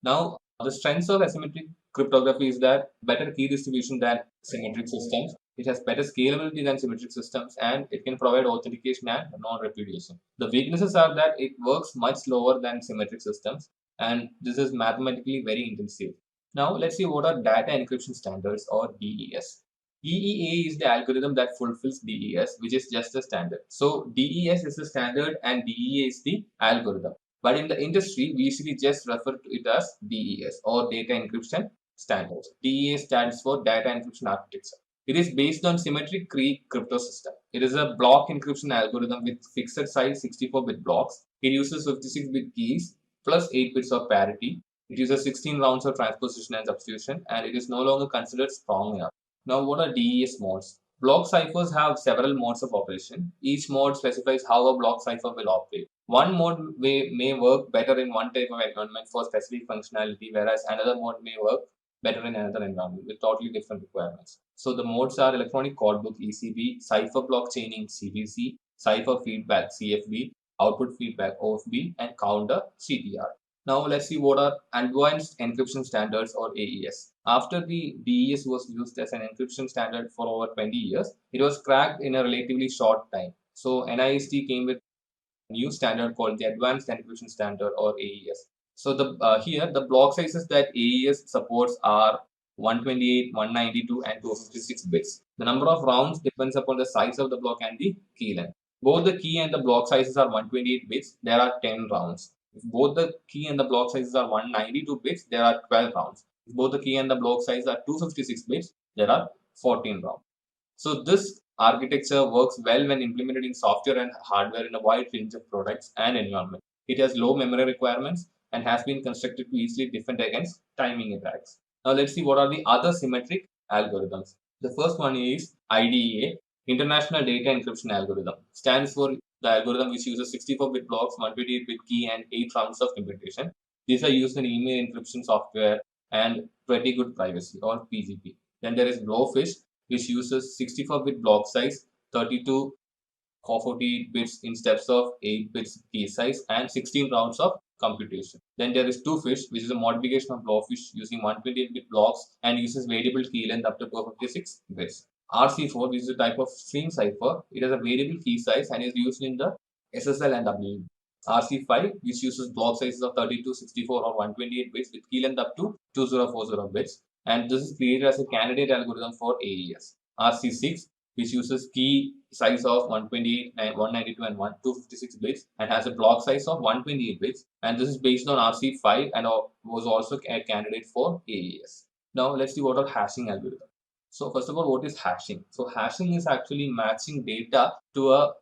Now, the strengths of asymmetric cryptography is that better key distribution than symmetric systems. It has better scalability than symmetric systems, and it can provide authentication and non-repudiation. The weaknesses are that it works much slower than symmetric systems, and this is mathematically very intensive. Now, let's see what are data encryption standards or DES. DEA is the algorithm that fulfills DES, which is just a standard. So, DES is the standard and DEA is the algorithm. But in the industry, we usually just refer to it as DES or Data Encryption Standards. DEA stands for Data Encryption Architecture. It is based on symmetric key crypto system. It is a block encryption algorithm with fixed size 64-bit blocks. It uses 56-bit keys plus 8 bits of parity. It uses 16 rounds of transposition and substitution, and it is no longer considered strong enough. Now, what are DES modes? Block ciphers have several modes of operation. Each mode specifies how a block cipher will operate. One mode may work better in one type of environment for specific functionality, whereas another mode may work better in another environment with totally different requirements. So the modes are electronic codebook ECB, cipher block chaining CBC, cipher feedback CFB, output feedback OFB, and counter CTR. Now let's see what are advanced encryption standards or AES. After the DES was used as an encryption standard for over 20 years, it was cracked in a relatively short time. So NIST came with a new standard called the Advanced Encryption Standard or AES. So here the block sizes that AES supports are 128, 192, and 256 bits. The number of rounds depends upon the size of the block and the key length. Both the key and the block sizes are 128 bits. There are 10 rounds. If both the key and the block sizes are 192 bits, there are 12 rounds. If both the key and the block size are 256 bits, there are 14 rounds. So this architecture works well when implemented in software and hardware in a wide range of products and environment. It has low memory requirements and has been constructed to easily defend against timing attacks. Now let's see what are the other symmetric algorithms. The first one is IDEA, International Data Encryption Algorithm. Stands for the algorithm which uses 64-bit blocks, 128-bit key, and 8 rounds of computation. These are used in email encryption software and pretty good privacy or PGP. Then there is Blowfish, which uses 64-bit block size, 32 448 bits in steps of 8 bits key size, and 16 rounds of computation. Then there is Twofish, which is a modification of Blowfish using 128-bit blocks and uses variable key length up to 256 bits. RC4, which is a type of string cipher. It has a variable key size and is used in the SSL and WE. RC5, which uses block sizes of 32, 64, or 128 bits with key length up to 2040 bits. And this is created as a candidate algorithm for AES. RC6, which uses key size of 128, 192, and 256 bits and has a block size of 128 bits. And this is based on RC5 and was also a candidate for AES. Now let's see what are hashing algorithms. So first of all, what is hashing? So hashing is actually matching data to a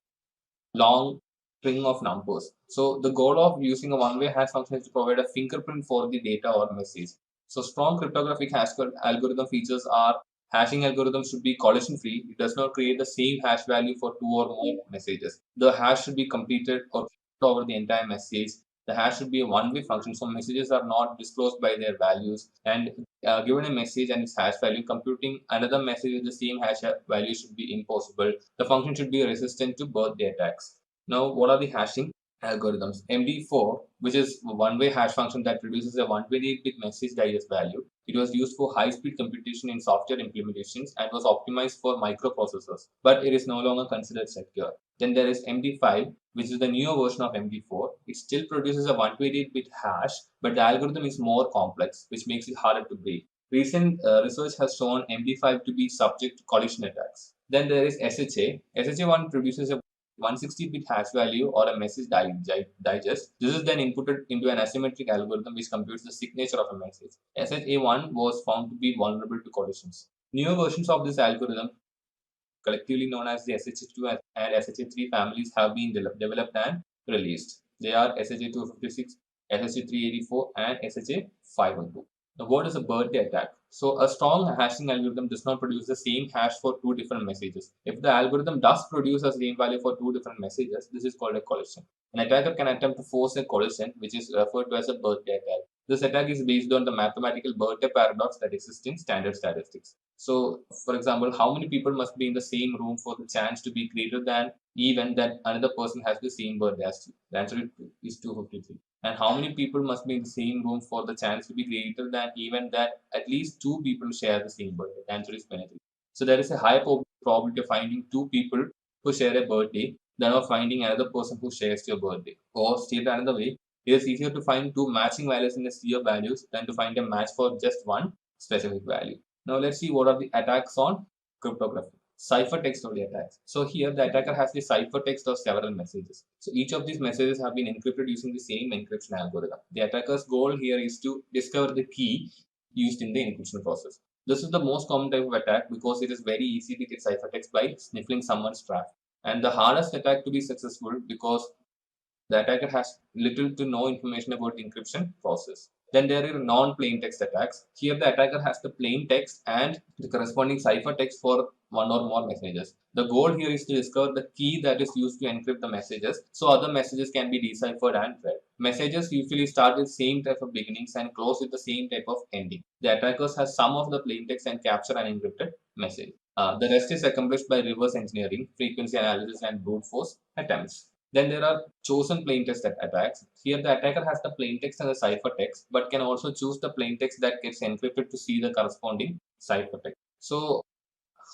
long string of numbers. So the goal of using a one-way hash function is to provide a fingerprint for the data or message. So strong cryptographic hash algorithm features are hashing algorithm should be collision free. It does not create the same hash value for 2 or more messages. The hash should be completed or over the entire message. The hash should be a one-way function, so messages are not disclosed by their values. And given a message and its hash value, computing another message with the same hash value should be impossible. The function should be resistant to birthday attacks. Now, what are the hashing? algorithms. MD4, which is a one-way hash function that produces a 128-bit message digest value. It was used for high-speed computation in software implementations and was optimized for microprocessors, but it is no longer considered secure. Then there is MD5, which is the newer version of MD4. It still produces a 128-bit hash, but the algorithm is more complex, which makes it harder to break. Recent research has shown MD5 to be subject to collision attacks. Then there is SHA. SHA1 produces a 160-bit hash value or a message digest. This is then inputted into an asymmetric algorithm which computes the signature of a message. SHA1 was found to be vulnerable to collisions. Newer versions of this algorithm, collectively known as the SHA2 and SHA3 families, have been developed and released. They are SHA256, SHA384, and SHA512. Now, what is a birthday attack? So, a strong hashing algorithm does not produce the same hash for two different messages. If the algorithm does produce the same value for two different messages, this is called a collision. An attacker can attempt to force a collision, which is referred to as a birthday attack. This attack is based on the mathematical birthday paradox that exists in standard statistics. So, for example, how many people must be in the same room for the chance to be greater than even that another person has the same birthday as you? The answer is 253. And how many people must be in the same room for the chance to be greater than even that at least two people share the same birthday? The answer is 23. So there is a high probability of finding two people who share a birthday than of finding another person who shares your birthday. Or stated another way, it is easier to find two matching values in a sea of values than to find a match for just one specific value. Now let's see what are the attacks on cryptography. Ciphertext of the attacks. So here the attacker has the ciphertext of several messages. So each of these messages have been encrypted using the same encryption algorithm. The attacker's goal here is to discover the key used in the encryption process. This is the most common type of attack because it is very easy to get ciphertext by sniffing someone's traffic. And the hardest attack to be successful because the attacker has little to no information about the encryption process. Then there are non-plain text attacks. Here the attacker has the plain text and the corresponding ciphertext for one or more messages. The goal here is to discover the key that is used to encrypt the messages so other messages can be deciphered and read. Messages usually start with same type of beginnings and close with the same type of ending. The attackers has some of the plain text and capture an encrypted message. The rest is accomplished by reverse engineering, frequency analysis, and brute force attempts. Then there are chosen plaintext attacks. Here the attacker has the plaintext and the ciphertext, but can also choose the plaintext that gets encrypted to see the corresponding ciphertext. So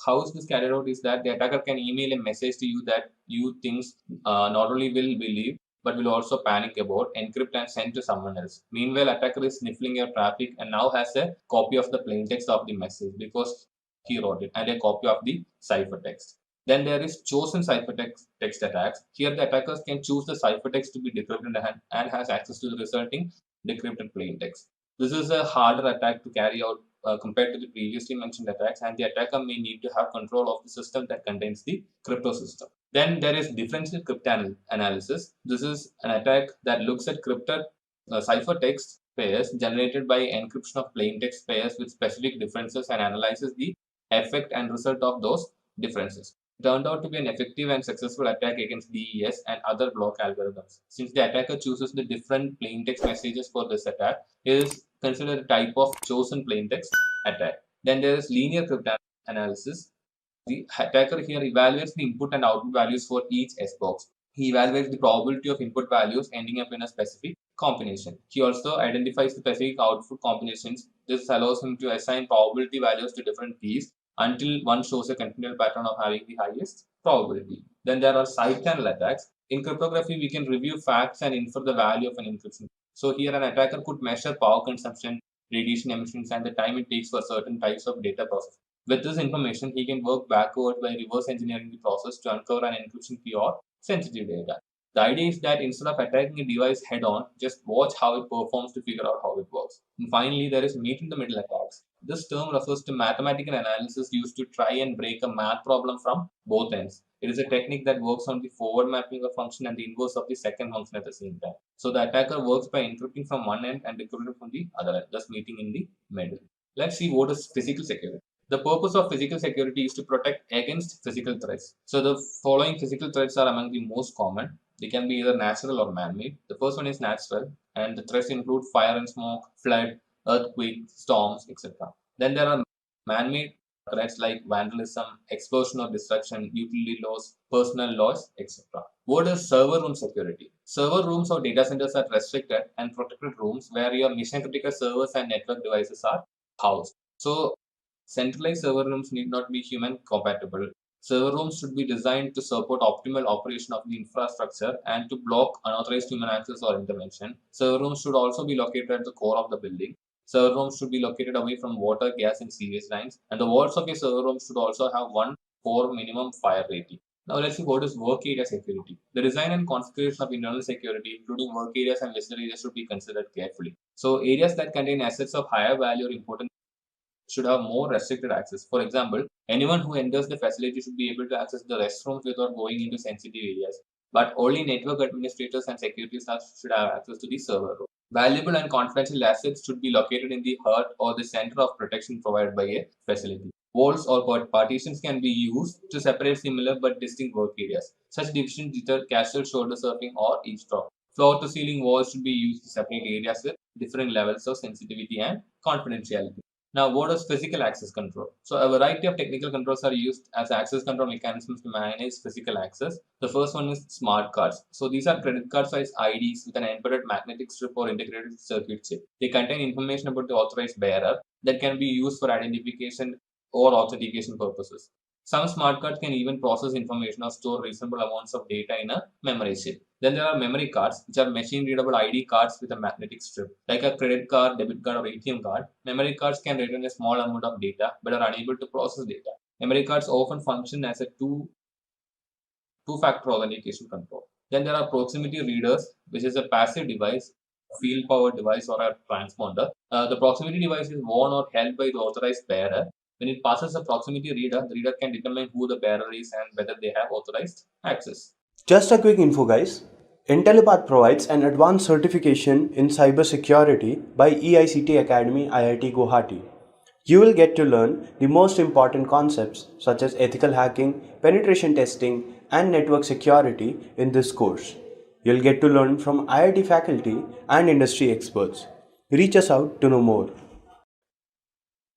how is this carried out is that the attacker can email a message to you that you thinks not only will believe but will also panic about, encrypt and send to someone else. Meanwhile, attacker is sniffing your traffic and now has a copy of the plaintext of the message because he wrote it and a copy of the ciphertext. Then there is chosen ciphertext attacks. Here the attackers can choose the ciphertext to be decrypted and has access to the resulting decrypted plaintext. This is a harder attack to carry out compared to the previously mentioned attacks, and the attacker may need to have control of the system that contains the crypto system. Then there is differential cryptanalysis. This is an attack that looks at ciphertext pairs generated by encryption of plaintext pairs with specific differences and analyzes the effect and result of those differences. Turned out to be an effective and successful attack against DES and other block algorithms. Since the attacker chooses the different plaintext messages for this attack, it is considered a type of chosen plaintext attack. Then there is linear cryptanalysis. The attacker here evaluates the input and output values for each S box. He evaluates the probability of input values ending up in a specific combination. He also identifies the specific output combinations. This allows him to assign probability values to different keys until one shows a continual pattern of having the highest probability. Then there are side channel attacks. In cryptography, we can review facts and infer the value of an encryption. So here an attacker could measure power consumption, radiation emissions, and the time it takes for certain types of data processing. With this information, he can work backward by reverse engineering the process to uncover an encryption key or sensitive data. The idea is that instead of attacking a device head on, just watch how it performs to figure out how it works. And finally, there is meet in the middle attacks. This term refers to mathematical analysis used to try and break a math problem from both ends. It is a technique that works on the forward mapping of a function and the inverse of the second function at the same time. So the attacker works by encrypting from one end and decrypting from the other end, thus meeting in the middle. Let's see what is physical security. The purpose of physical security is to protect against physical threats. So the following physical threats are among the most common. They can be either natural or man-made. The first one is natural, and the threats include fire and smoke, flood, earthquake, storms, etc. Then there are man-made threats like vandalism, explosion or destruction, utility loss, personal loss, etc. What is server room security? Server rooms or data centers are restricted and protected rooms where your mission critical servers and network devices are housed. So, centralized server rooms need not be human compatible. Server rooms should be designed to support optimal operation of the infrastructure and to block unauthorized human access or intervention. Server rooms should also be located at the core of the building. Server rooms should be located away from water, gas, and sewage lines. And the walls of your server rooms should also have 1 4 minimum fire rating. Now let's see what is work area security. The design and configuration of internal security, including work areas and visitor areas, should be considered carefully. So areas that contain assets of higher value or important should have more restricted access. For example, anyone who enters the facility should be able to access the restrooms without going into sensitive areas. But only network administrators and security staff should have access to the server room. Valuable and confidential assets should be located in the heart or the center of protection provided by a facility. Walls or partitions can be used to separate similar but distinct work areas. Such divisions deter casual shoulder surfing or eavesdrop. Floor to ceiling walls should be used to separate areas with different levels of sensitivity and confidentiality. Now, what is physical access control? So, a variety of technical controls are used as access control mechanisms to manage physical access. The first one is smart cards. So, these are credit card size IDs with an embedded magnetic strip or integrated circuit chip. They contain information about the authorized bearer that can be used for identification or authentication purposes. Some smart cards can even process information or store reasonable amounts of data in a memory chip. Then there are memory cards, which are machine-readable ID cards with a magnetic strip. Like a credit card, debit card, or ATM card, memory cards can retain a small amount of data but are unable to process data. Memory cards often function as a two-factor authentication control. Then there are proximity readers, which is a passive device, field-powered device, or a transponder. The proximity device is worn or held by the authorized bearer. When it passes a proximity reader, the reader can determine who the bearer is and whether they have authorized access. Just a quick info, guys. Intellipaat provides an advanced certification in cybersecurity by EICT Academy IIT Guwahati. You will get to learn the most important concepts such as ethical hacking, penetration testing, and network security in this course. You'll get to learn from IIT faculty and industry experts. Reach us out to know more.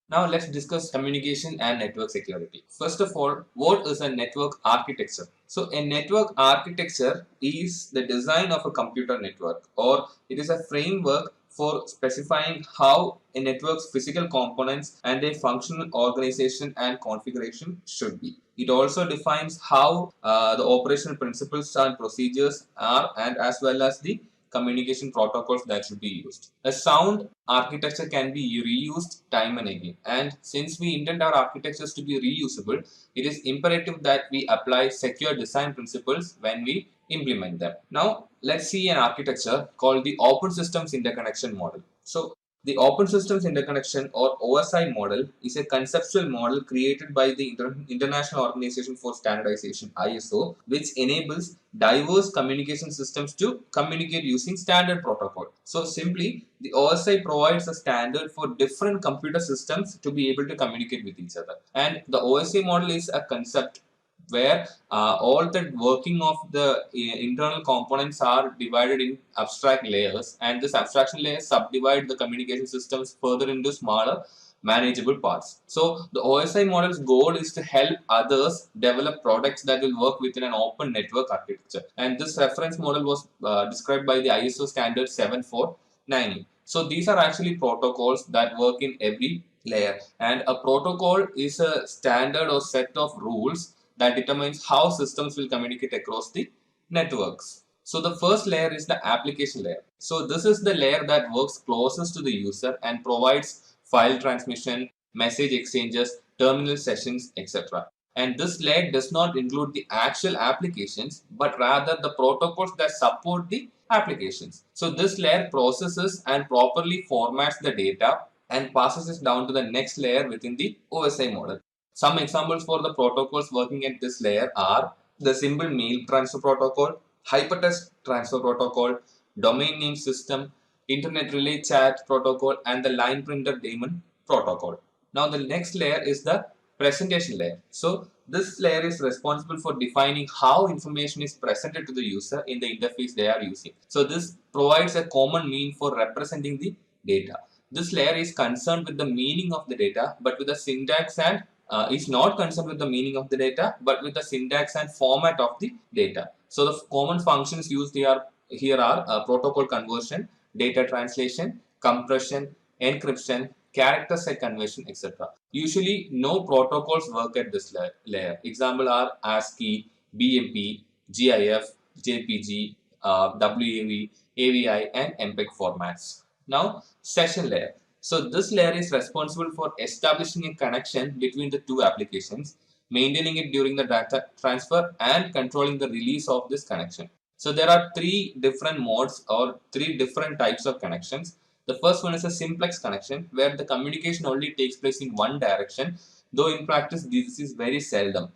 Now let's discuss communication and network security. First of all, what is a network architecture? So a network architecture is the design of a computer network, or it is a framework for specifying how a network's physical components and a functional organization and configuration should be. It also defines how the operational principles and procedures are, and as well as the communication protocols that should be used. A sound architecture can be reused time and again. And since we intend our architectures to be reusable, it is imperative that we apply secure design principles when we implement them. Now, let's see an architecture called the Open Systems Interconnection model. So, the Open Systems Interconnection or OSI model is a conceptual model created by the International Organization for Standardization ISO, which enables diverse communication systems to communicate using standard protocol. So simply, the OSI provides a standard for different computer systems to be able to communicate with each other. And the OSI model is a concept where all the working of the internal components are divided in abstract layers, and this abstraction layers subdivide the communication systems further into smaller manageable parts. So the OSI model's goal is to help others develop products that will work within an open network architecture, and this reference model was described by the ISO standard 7490. So these are actually protocols that work in every layer, and a protocol is a standard or set of rules that determines how systems will communicate across the networks. So the first layer is the application layer. So this is the layer that works closest to the user and provides file transmission, message exchanges, terminal sessions, etc. And this layer does not include the actual applications, but rather the protocols that support the applications. So this layer processes and properly formats the data and passes it down to the next layer within the OSI model. Some examples for the protocols working at this layer are the Symbol Mail Transfer Protocol, Hypertext Transfer Protocol, Domain Name System, Internet Relay Chat Protocol, and the Line Printer Daemon Protocol. Now the next layer is the presentation layer. So this layer is responsible for defining how information is presented to the user in the interface they are using. So this provides a common mean for representing the data. This layer is concerned with the meaning of the data, but with the syntax and is not concerned with the meaning of the data, but with the syntax and format of the data. So the common functions used here are protocol conversion, data translation, compression, encryption, character set conversion, etc. Usually, no protocols work at this layer. Example are ASCII, BMP, GIF, JPG, WAV, AVI, and MPEG formats. Now, session layer. So this layer is responsible for establishing a connection between the two applications, maintaining it during the data transfer, and controlling the release of this connection. So there are three different modes or three different types of connections. The first one is a simplex connection, where the communication only takes place in one direction, though in practice this is very seldom,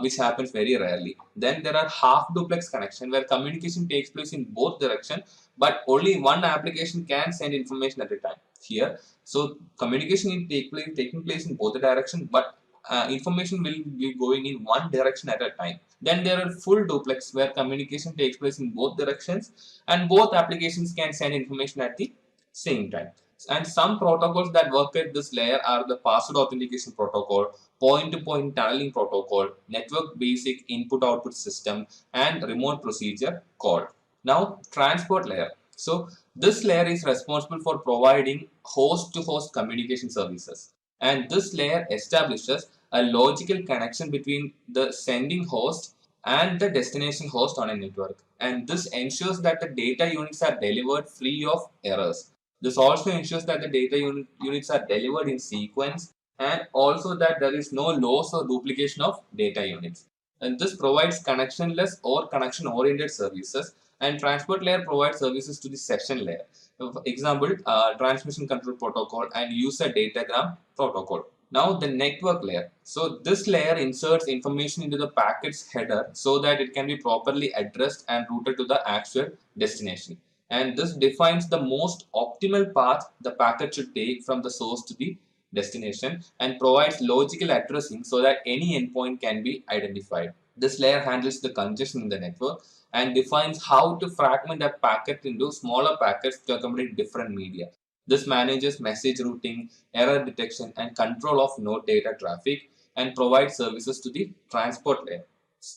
which happens very rarely. Then there are half duplex connection, where communication takes place in both directions, but only one application can send information at a time. Here, so communication is taking place in both the direction, but information will be going in one direction at a time. Then there are full duplex, where communication takes place in both directions and both applications can send information at the same time. And some protocols that work at this layer are the password authentication protocol, point-to-point tunneling protocol, network basic input-output system, and remote procedure called. Now, transport layer. So this layer is responsible for providing host-to-host communication services. And this layer establishes a logical connection between the sending host and the destination host on a network. And this ensures that the data units are delivered free of errors. This also ensures that the data units are delivered in sequence, and also that there is no loss or duplication of data units. And this provides connectionless or connection-oriented services, and transport layer provides services to the session layer. For example, transmission control protocol and user datagram protocol. Now the network layer. So this layer inserts information into the packet's header so that it can be properly addressed and routed to the actual destination. And this defines the most optimal path the packet should take from the source to the destination and provides logical addressing so that any endpoint can be identified. This layer handles the congestion in the network and defines how to fragment a packet into smaller packets to accommodate different media. This manages message routing, error detection, and control of node data traffic and provides services to the transport layer.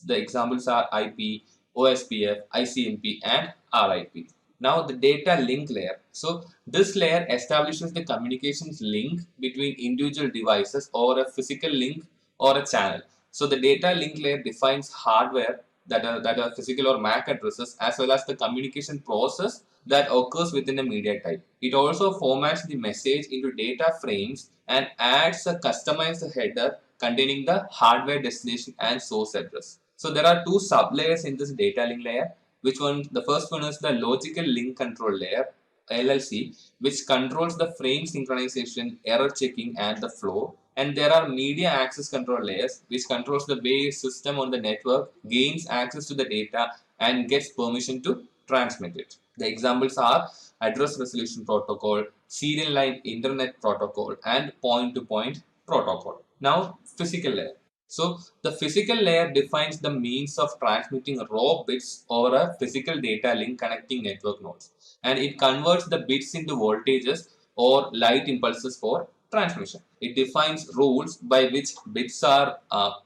The examples are IP, OSPF, ICMP, and RIP. Now the data link layer. So this layer establishes the communications link between individual devices over a physical link or a channel. So the data link layer defines hardware that are physical or MAC addresses, as well as the communication process that occurs within a media type. It also formats the message into data frames and adds a customized header containing the hardware destination and source address. So there are two sublayers in this data link layer. Which one? The first one is the logical link control layer, LLC, which controls the frame synchronization, error checking, and the flow. And there are media access control layers, which controls the way system on the network gains access to the data and gets permission to transmit it. The examples are address resolution protocol, serial line internet protocol, and point-to-point protocol. Now, physical layer. So the physical layer defines the means of transmitting raw bits over a physical data link connecting network nodes, and it converts the bits into voltages or light impulses for transmission. It defines rules by which bits are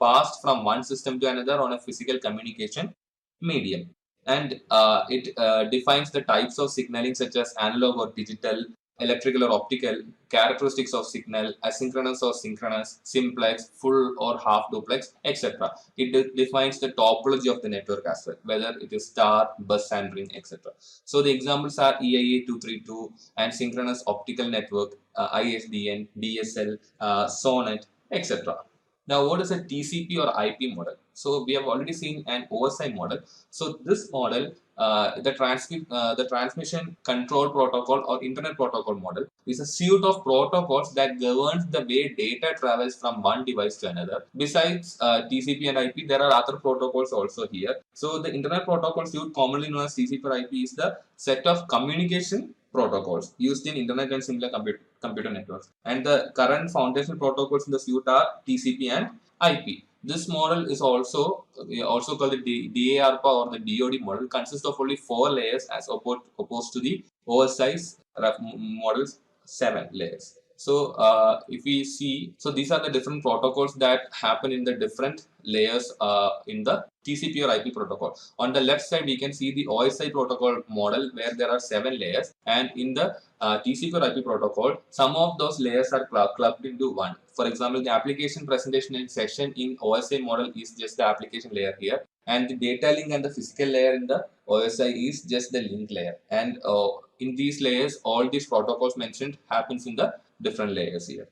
passed from one system to another on a physical communication medium, and it defines the types of signaling such as analog or digital, electrical or optical, characteristics of signal, asynchronous or synchronous, simplex, full or half duplex, etc. It defines the topology of the network as well, whether it is star, bus and ring, etc. So the examples are EIA 232 and synchronous optical network, ISDN, DSL, SONET, etc. Now, what is a TCP or IP model? So we have already seen an OSI model. So this model, the transmission control protocol or internet protocol model, is a suite of protocols that governs the way data travels from one device to another. Besides TCP and IP, there are other protocols also here. So the internet protocol suite, commonly known as TCP or IP, is the set of communication protocols used in internet and similar computer networks. And the current foundational protocols in the suite are TCP and IP. This model is also called the DARPA or the DoD model, consists of only 4 layers as opposed to the OSI's model's 7 layers. So if we see, so these are the different protocols that happen in the different layers in the TCP or IP protocol. On the left side, we can see the O.S.I protocol model where there are 7 layers, and in the TCP or IP protocol, some of those layers are clubbed into one. For example, the application presentation and session in O.S.I model is just the application layer here, and the data link and the physical layer in the O.S.I is just the link layer. And in these layers, all these protocols mentioned happens in the different layers here.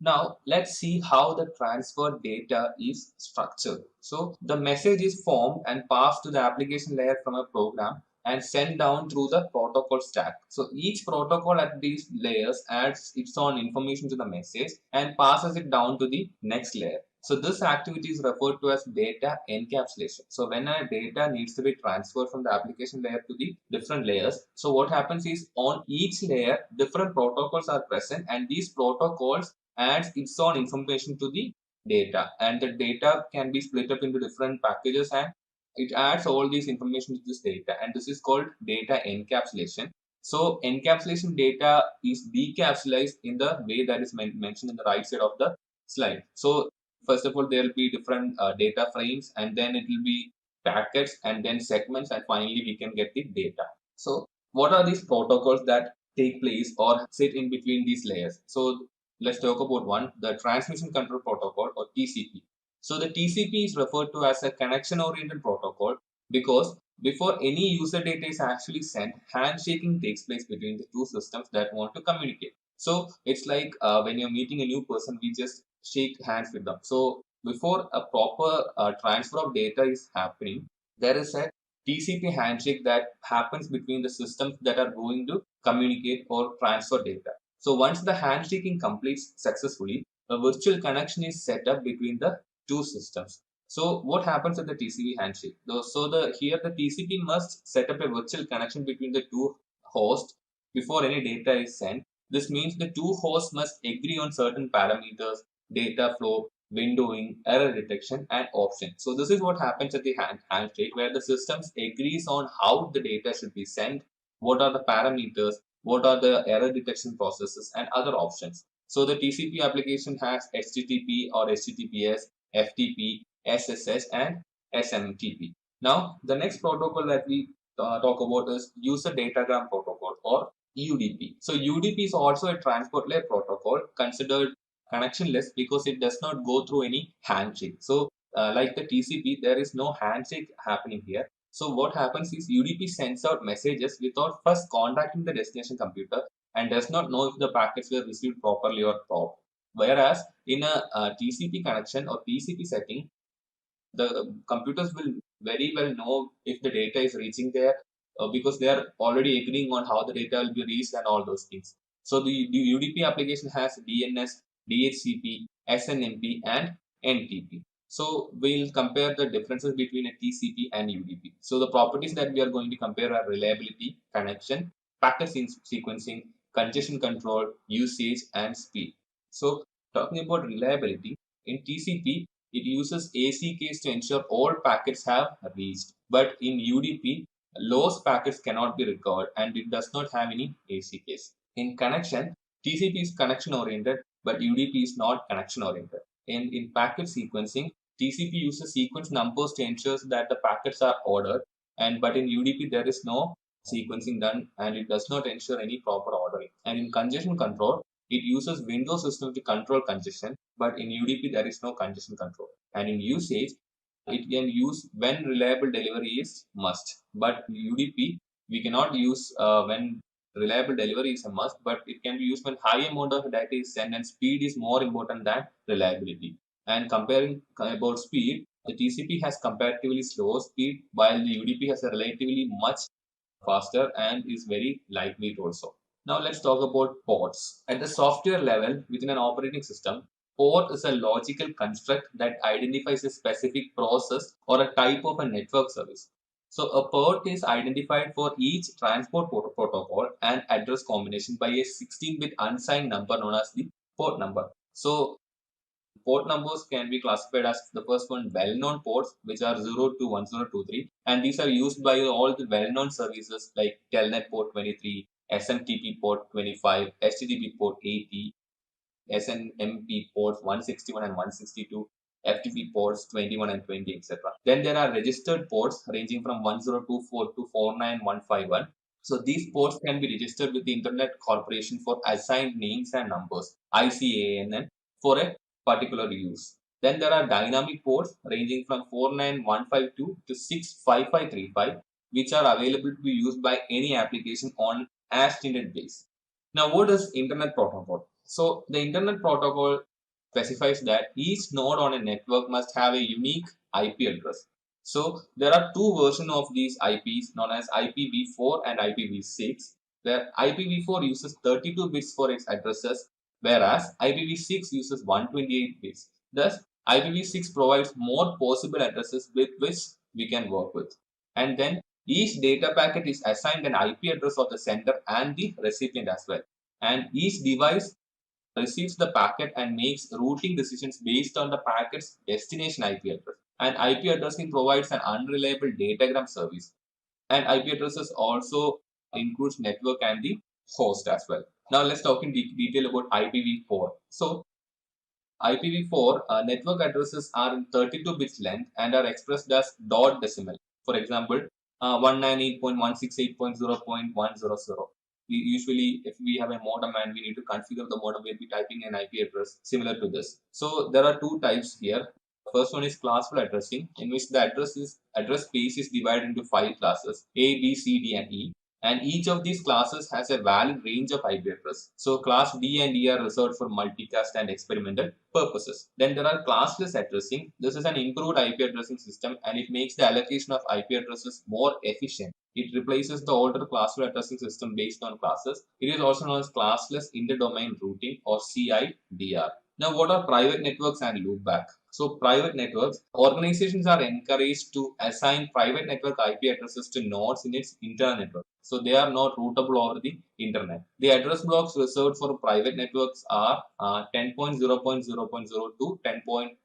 Now let's see how the transfer data is structured. So the message is formed and passed to the application layer from a program and sent down through the protocol stack. So each protocol at these layers adds its own information to the message and passes it down to the next layer. So this activity is referred to as data encapsulation. So when a data needs to be transferred from the application layer to the different layers, so what happens is on each layer, different protocols are present, and these protocols adds its own information to the data, and the data can be split up into different packages, and it adds all these information to this data, and this is called data encapsulation. So encapsulation data is decapsulized in the way that is mentioned in the right side of the slide. So first of all, there will be different data frames, and then it will be packets, and then segments, and finally we can get the data. So what are these protocols that take place or sit in between these layers? So let's talk about one, the transmission control protocol or TCP. So the TCP is referred to as a connection oriented protocol because before any user data is actually sent, handshaking takes place between the two systems that want to communicate. So it's like when you're meeting a new person, we just shake hands with them. So before a proper transfer of data is happening, there is a TCP handshake that happens between the systems that are going to communicate or transfer data. So once the handshaking completes successfully, a virtual connection is set up between the two systems. So what happens at the TCP handshake? Here the TCP must set up a virtual connection between the two hosts before any data is sent. This means the two hosts must agree on certain parameters, data flow, windowing, error detection, and option. So this is what happens at the handshake, where the systems agrees on how the data should be sent, what are the parameters, what are the error detection processes, and other options. So the TCP application has HTTP or HTTPS, FTP, SSH, and SMTP. Now the next protocol that we talk about is user datagram protocol or UDP. So UDP is also a transport layer protocol considered connectionless because it does not go through any handshake. So like the TCP, there is no handshake happening here. So what happens is UDP sends out messages without first contacting the destination computer and does not know if the packets were received properly or not. Whereas in a TCP connection or TCP setting, the computers will very well know if the data is reaching there because they are already agreeing on how the data will be reached and all those things. So the UDP application has DNS, DHCP, SNMP, and NTP. So we'll compare the differences between a TCP and UDP. So the properties that we are going to compare are reliability, connection, packet sequencing, congestion control, usage, and speed. So talking about reliability, in TCP, it uses ACKs to ensure all packets have reached. But in UDP, lost packets cannot be recovered and it does not have any ACKs. In connection, TCP is connection oriented, but UDP is not connection oriented. In packet sequencing, TCP uses sequence numbers to ensure that the packets are ordered, but in UDP there is no sequencing done and it does not ensure any proper ordering. And in congestion control, it uses Windows system to control congestion, but in UDP there is no congestion control. And in usage, it can use when reliable delivery is must, but in UDP we cannot use when reliable delivery is a must, but it can be used when high amount of data is sent and speed is more important than reliability. And comparing about speed, the TCP has comparatively slower speed while the UDP has a relatively much faster and is very lightweight also. Now let's talk about ports. At the software level within an operating system, port is a logical construct that identifies a specific process or a type of a network service. So a port is identified for each transport protocol and address combination by a 16-bit unsigned number known as the port number. So port numbers can be classified as the first one, well-known ports, which are 0 to 1023, and these are used by all the well-known services like Telnet port 23, SMTP port 25, HTTP port 80, SNMP ports 161 and 162, FTP ports 21 and 20, etc. Then there are registered ports ranging from 1024 to 49151. So these ports can be registered with the Internet Corporation for assigned names and numbers, ICANN, for a particular use. Then there are dynamic ports ranging from 49152 to 65535, which are available to be used by any application on as needed base. Now, what is Internet Protocol? So, the Internet Protocol specifies that each node on a network must have a unique IP address. So, there are two versions of these IPs known as IPv4 and IPv6, where IPv4 uses 32 bits for its addresses, whereas IPv6 uses 128 bits. Thus, IPv6 provides more possible addresses with which we can work with. And then each data packet is assigned an IP address of the sender and the recipient as well. And each device receives the packet and makes routing decisions based on the packet's destination IP address. And IP addressing provides an unreliable datagram service. And IP addresses also includes network and the host as well. Now let's talk in detail about IPv4. So IPv4 network addresses are in 32 bits length and are expressed as dot decimal. For example, 198.168.0.100. We usually, if we have a modem and we need to configure the modem, we'll be typing an IP address similar to this. So there are two types here. First one is classful addressing, in which the address space is divided into 5 classes: A, B, C, D, and E. And each of these classes has a valid range of IP address. So class D and E are reserved for multicast and experimental purposes. Then there are classless addressing. This is an improved IP addressing system and it makes the allocation of IP addresses more efficient. It replaces the older classful addressing system based on classes. It is also known as classless inter-domain routing or CIDR. Now, what are private networks and loopback? So, private networks, organizations are encouraged to assign private network IP addresses to nodes in its internal network. So, they are not routable over the internet. The address blocks reserved for private networks are 10.0.0.02,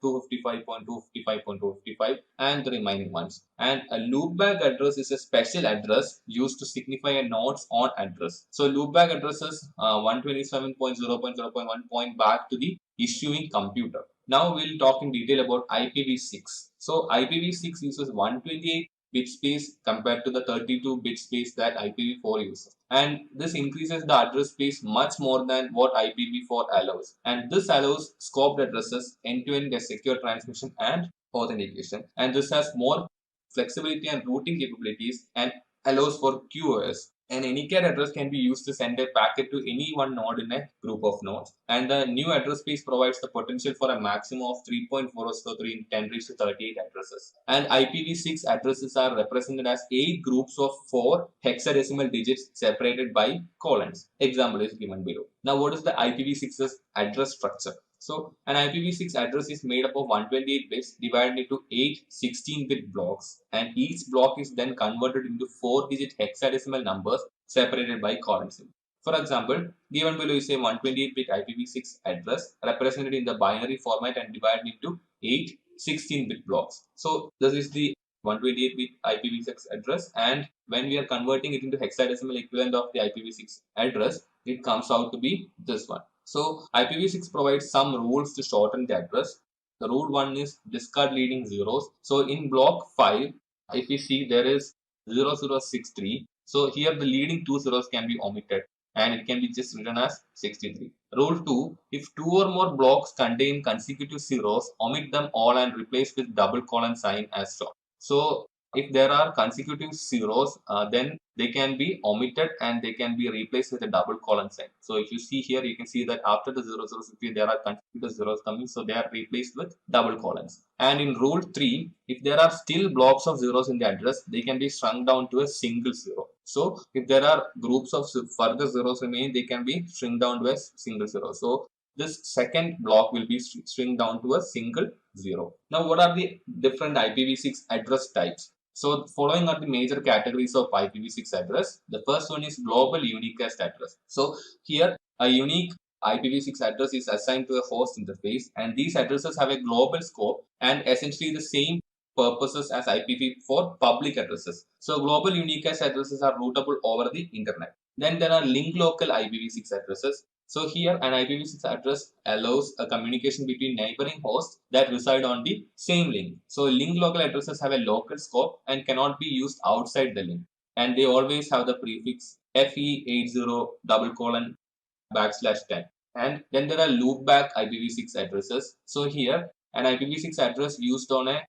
10.255.255.255, and the remaining ones. And a loopback address is a special address used to signify a node's on address. So, loopback addresses 127.0.0.1 point back to the issuing computer. Now we'll talk in detail about IPv6. So IPv6 uses 128 bit space compared to the 32 bit space that IPv4 uses. And this increases the address space much more than what IPv4 allows. And this allows scoped addresses, end-to-end secure transmission and authentication. And this has more flexibility and routing capabilities and allows for QoS. An anycat address can be used to send a packet to any one node in a group of nodes. And the new address space provides the potential for a maximum of 3.403 in 10 raised to 38 addresses. And IPv6 addresses are represented as 8 groups of 4 hexadecimal digits separated by colons. Example is given below. Now, what is the IPv6's address structure? So, an IPv6 address is made up of 128 bits divided into 8 16-bit blocks, and each block is then converted into 4-digit hexadecimal numbers separated by colon symbol. For example, given below is a 128-bit IPv6 address represented in the binary format and divided into 8 16-bit blocks. So, this is the 128-bit IPv6 address, and when we are converting it into hexadecimal equivalent of the IPv6 address, it comes out to be this one. So IPv6 provides some rules to shorten the address. The rule 1 is discard leading zeros. So in block 5, if you see there is 0063. So here the leading 2 zeros can be omitted and it can be just written as 63. Rule 2, if 2 or more blocks contain consecutive zeros, omit them all and replace with double colon sign as shown. So if there are consecutive zeros, then they can be omitted and they can be replaced with a double colon sign. So if you see here, you can see that after the 0063, there are consecutive zeros coming, so they are replaced with double colons. And in rule 3, if there are still blocks of zeros in the address, they can be shrunk down to a single zero. So if there are groups of further zeros remaining, they can be shrunk down to a single zero. So this second block will be shrunk down to a single zero. Now, what are the different IPv6 address types? So, following are the major categories of IPv6 address. The first one is global unicast address. So, here a unique IPv6 address is assigned to a host interface, and these addresses have a global scope and essentially the same purposes as IPv4 public addresses. So, global unicast addresses are routable over the internet. Then there are link local IPv6 addresses. So here an IPv6 address allows a communication between neighboring hosts that reside on the same link. So link local addresses have a local scope and cannot be used outside the link. And they always have the prefix FE80::10. And then there are loopback IPv6 addresses. So here an IPv6 address used on a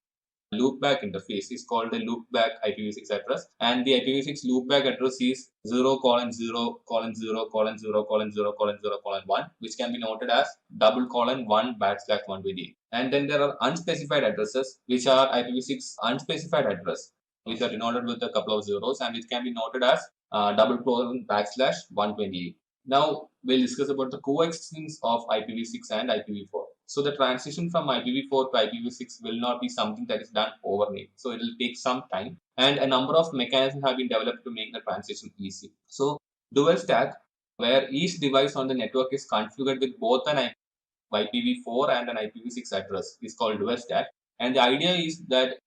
loopback interface is called a loopback IPv6 address, and the IPv6 loopback address is 0:0:0:0:0:0:1, which can be noted as :1/128. And then there are unspecified addresses, which are IPv6 unspecified address, which are denoted with a couple of zeros, and it can be noted as :128. Now we'll discuss about the coexistence of IPv6 and IPv4. So the transition from IPv4 to IPv6 will not be something that is done overnight. So it will take some time, and a number of mechanisms have been developed to make the transition easy. So dual stack, where each device on the network is configured with both an IPv4 and an IPv6 address, is called dual stack. And the idea is that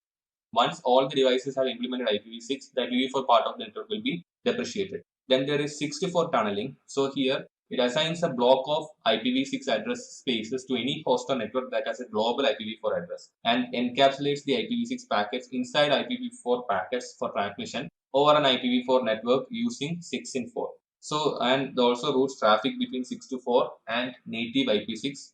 once all the devices have implemented IPv6, the IPv4 part of the network will be deprecated. Then there is 64 tunneling. So here it assigns a block of IPv6 address spaces to any host or network that has a global IPv4 address and encapsulates the IPv6 packets inside IPv4 packets for transmission over an IPv4 network using 6 in 4. So, and also routes traffic between 6 to 4 and native IPv6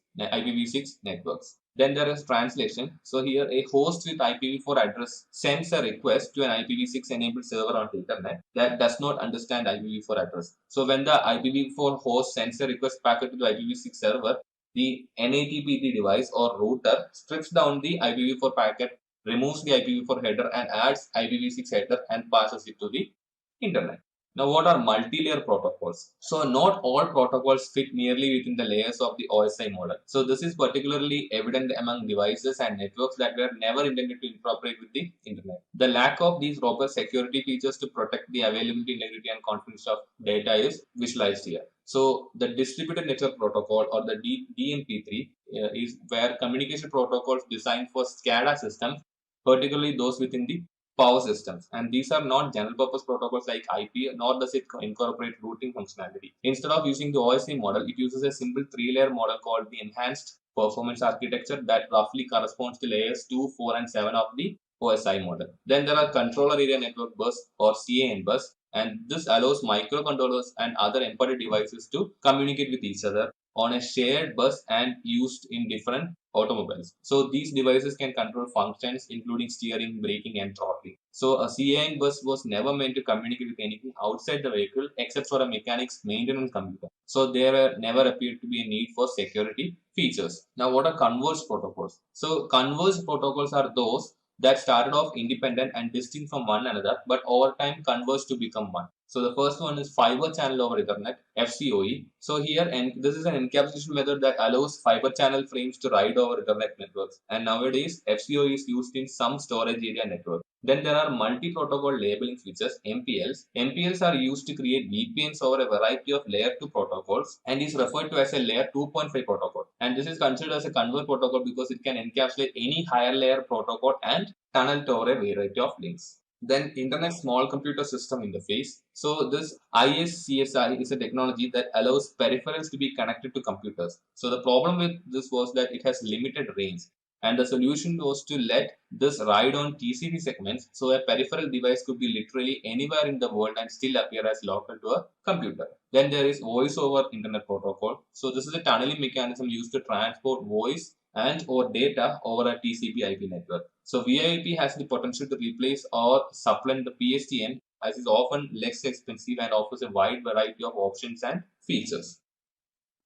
networks. Then there is translation. So here a host with IPv4 address sends a request to an IPv6 enabled server on the internet that does not understand IPv4 address. So when the IPv4 host sends a request packet to the IPv6 server, the NATPT device or router strips down the IPv4 packet, removes the IPv4 header and adds IPv6 header and passes it to the internet. Now, what are multi-layer protocols? So, not all protocols fit nearly within the layers of the OSI model. So, this is particularly evident among devices and networks that were never intended to interoperate with the internet. The lack of these robust security features to protect the availability, integrity, and confidence of data is visualized here. So, the distributed network protocol or the DNP3 is where communication protocols designed for SCADA systems, particularly those within the power systems, and these are not general purpose protocols like IP, nor does it incorporate routing functionality. Instead of using the OSI model, it uses a simple 3-layer model called the enhanced performance architecture that roughly corresponds to layers 2, 4 and 7 of the OSI model. Then there are controller area network bus or CAN bus, and this allows microcontrollers and other embedded devices to communicate with each other on a shared bus and used in different automobiles. So these devices can control functions including steering, braking and throttling. So a CAN bus was never meant to communicate with anything outside the vehicle except for a mechanic's maintenance computer. So there never appeared to be a need for security features. Now what are converged protocols? So converged protocols are those that started off independent and distinct from one another but over time converged to become one. So the first one is fiber channel over Ethernet, FCOE. So here, and this is an encapsulation method that allows fiber channel frames to ride over Ethernet networks. And nowadays, FCOE is used in some storage area network. Then there are multi-protocol labeling features, MPLs. MPLs are used to create VPNs over a variety of layer 2 protocols and is referred to as a layer 2.5 protocol. And this is considered as a converged protocol because it can encapsulate any higher layer protocol and tunnel to over a variety of links. Then Internet Small Computer System Interface. So this ISCSI is a technology that allows peripherals to be connected to computers. So the problem with this was that it has limited range. And the solution was to let this ride on TCP segments so a peripheral device could be literally anywhere in the world and still appear as local to a computer. Then there is Voice over Internet Protocol. So this is a tunneling mechanism used to transport voice and or data over a TCP IP network. So VoIP has the potential to replace or supplant the PSTN as is often less expensive and offers a wide variety of options and features.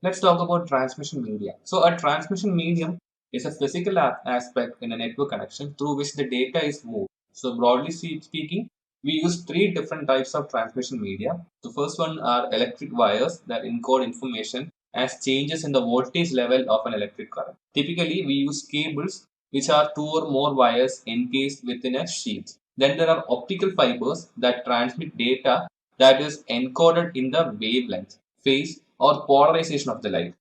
Let's talk about transmission media. So a transmission medium is a physical aspect in a network connection through which the data is moved. So broadly speaking, we use 3 different types of transmission media. The first one are electric wires that encode information as changes in the voltage level of an electric current. Typically, we use cables which are 2 or more wires encased within a sheet. Then there are optical fibers that transmit data that is encoded in the wavelength, phase or polarization of the light.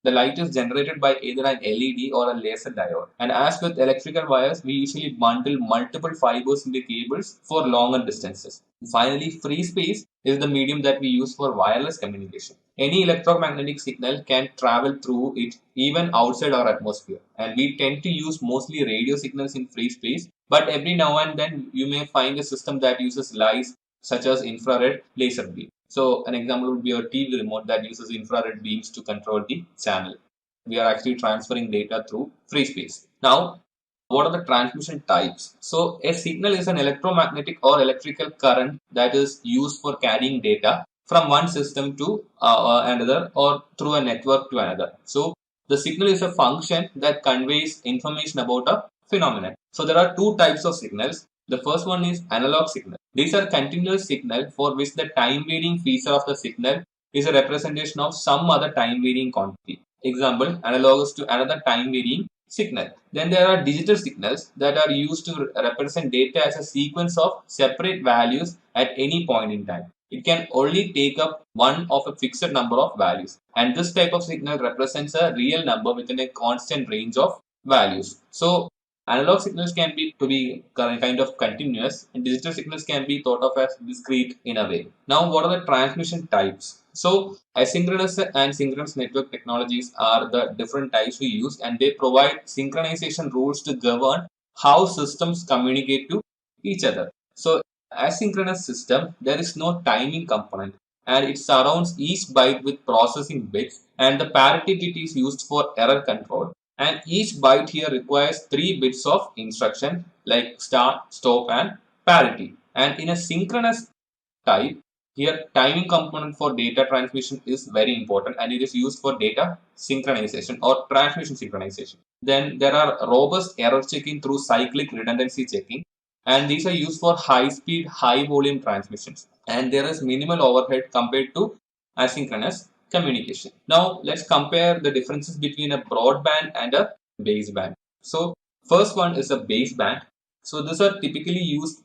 The light is generated by either an LED or a laser diode. And as with electrical wires, we usually bundle multiple fibers in the cables for longer distances. Finally, free space is the medium that we use for wireless communication. Any electromagnetic signal can travel through it even outside our atmosphere. And we tend to use mostly radio signals in free space, but every now and then you may find a system that uses lights such as infrared laser beam. So an example would be a TV remote that uses infrared beams to control the channel. We are actually transferring data through free space. Now, what are the transmission types? So a signal is an electromagnetic or electrical current that is used for carrying data from one system to another or through a network to another. So the signal is a function that conveys information about a phenomenon. So there are two types of signals. The first one is analog signal. These are continuous signal for which the time varying feature of the signal is a representation of some other time varying quantity. Example, analogous to another time varying signal. Then there are digital signals that are used to represent data as a sequence of separate values at any point in time. It can only take up one of a fixed number of values, and this type of signal represents a real number within a constant range of values. So analog signals can be kind of continuous, and digital signals can be thought of as discrete in a way. Now, what are the transmission types? So asynchronous and synchronous network technologies are the different types we use, and they provide synchronization rules to govern how systems communicate to each other. So asynchronous system, there is no timing component, and it surrounds each byte with processing bits, and the parity bit is used for error control. And each byte here requires 3 bits of instruction like start, stop, and parity. And in a synchronous type, here timing component for data transmission is very important, and it is used for data synchronization or transmission synchronization. Then there are robust error checking through cyclic redundancy checking, and these are used for high speed, high volume transmissions. And there is minimal overhead compared to asynchronous communication. Now let's compare the differences between a broadband and a baseband. So first one is a baseband. So these are typically used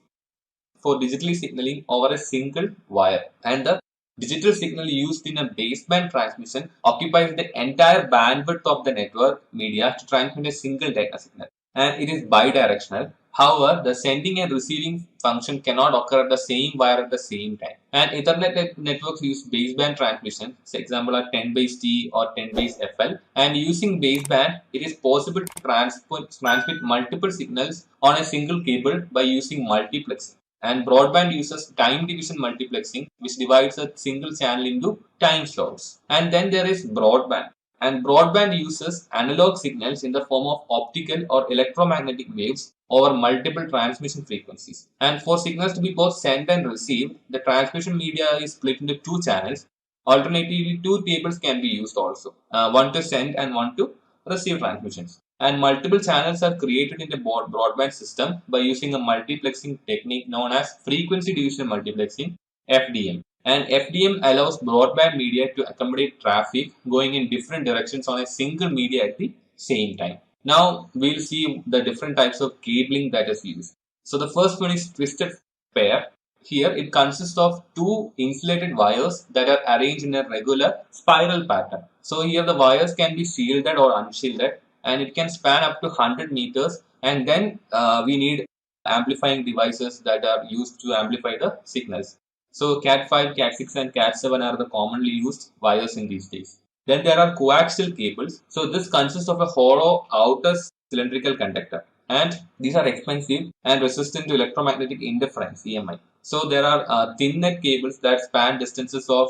for digitally signaling over a single wire, and the digital signal used in a baseband transmission occupies the entire bandwidth of the network media to transmit a single data signal, and it is bidirectional. However, the sending and receiving function cannot occur at the same wire at the same time. And Ethernet networks use baseband transmission. For example, are 10 base T or 10 base FL. And using baseband, it is possible to transmit multiple signals on a single cable by using multiplexing. And broadband uses time division multiplexing, which divides a single channel into time slots. And then there is broadband. And broadband uses analog signals in the form of optical or electromagnetic waves over multiple transmission frequencies. And for signals to be both sent and received, the transmission media is split into two channels. Alternatively, two cables can be used also, one to send and one to receive transmissions. And multiple channels are created in the broadband system by using a multiplexing technique known as frequency division multiplexing, FDM. And FDM allows broadband media to accommodate traffic going in different directions on a single media at the same time. Now we'll see the different types of cabling that is used. So the first one is twisted pair. Here it consists of two insulated wires that are arranged in a regular spiral pattern. So here the wires can be shielded or unshielded, and it can span up to 100 meters, and then we need amplifying devices that are used to amplify the signals. So Cat5, Cat6 and Cat7 are the commonly used wires in these days. Then there are coaxial cables. So this consists of a hollow outer cylindrical conductor, and these are expensive and resistant to electromagnetic interference (EMI). So there are thin net cables that span distances of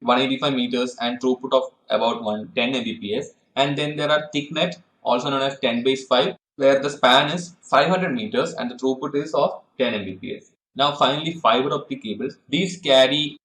185 meters and throughput of about 10 Mbps. And then there are thick net, also known as 10 base 5, where the span is 500 meters and the throughput is of 10 Mbps. Now finally, fiber optic cables. These carry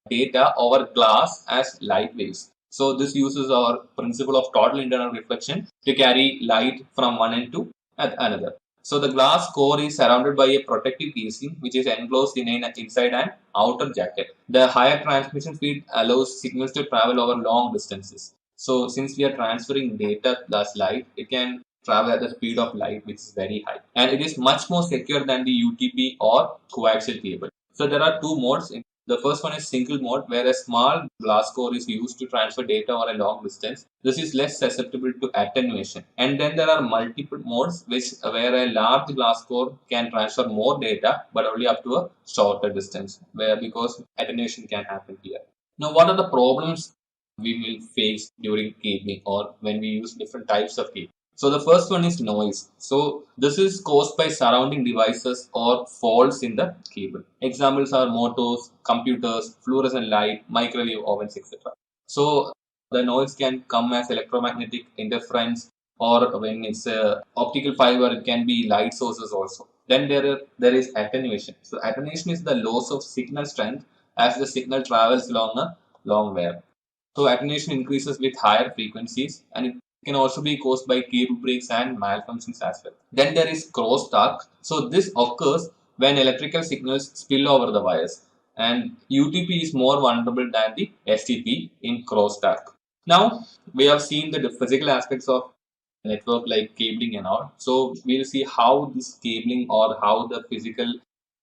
data over glass as light waves. So this uses our principle of total internal reflection to carry light from one end to another. So the glass core is surrounded by a protective casing which is enclosed in inside an outer jacket. The higher transmission speed allows signals to travel over long distances. So since we are transferring data plus light, it can travel at the speed of light, which is very high. And it is much more secure than the UTP or coaxial cable. So there are two modes. The first one is single mode, where a small glass core is used to transfer data over a long distance. This is less susceptible to attenuation. And then there are multiple modes, where a large glass core can transfer more data, but only up to a shorter distance, because attenuation can happen here. Now, what are the problems we will face during cabling or when we use different types of cabling? So the first one is noise. So this is caused by surrounding devices or faults in the cable. Examples are motors, computers, fluorescent light, microwave ovens, etc. So the noise can come as electromagnetic interference, or when it's a optical fiber, it can be light sources also. Then there is attenuation. So attenuation is the loss of signal strength as the signal travels along a long wire. So attenuation increases with higher frequencies, and it can also be caused by cable breaks and malfunctions as well. Then there is crosstalk. So this occurs when electrical signals spill over the wires, and UTP is more vulnerable than the STP in crosstalk. Now we have seen the physical aspects of network like cabling and all. So we'll see how this cabling or how the physical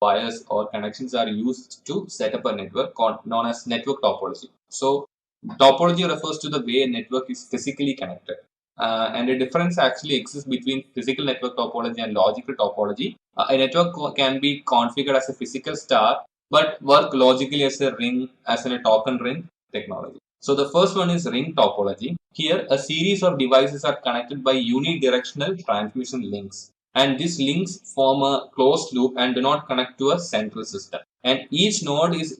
wires or connections are used to set up a network known as network topology. So topology refers to the way a network is physically connected. And a difference actually exists between physical network topology and logical topology. A network can be configured as a physical star, but work logically as a ring, as in a token ring technology. So the first one is ring topology. Here, a series of devices are connected by unidirectional transmission links. And these links form a closed loop and do not connect to a central system. And each node is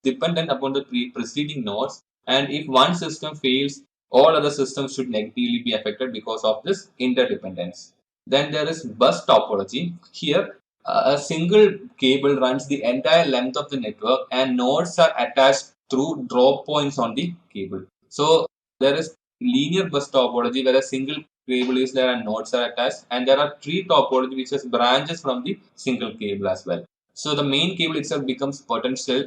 dependent upon the preceding nodes. And if one system fails, all other systems should negatively be affected because of this interdependence. Then there is bus topology. Here, a single cable runs the entire length of the network, and nodes are attached through drop points on the cable. So there is linear bus topology, where a single cable is there and nodes are attached, and there are tree topology, which has branches from the single cable as well. So the main cable itself becomes potential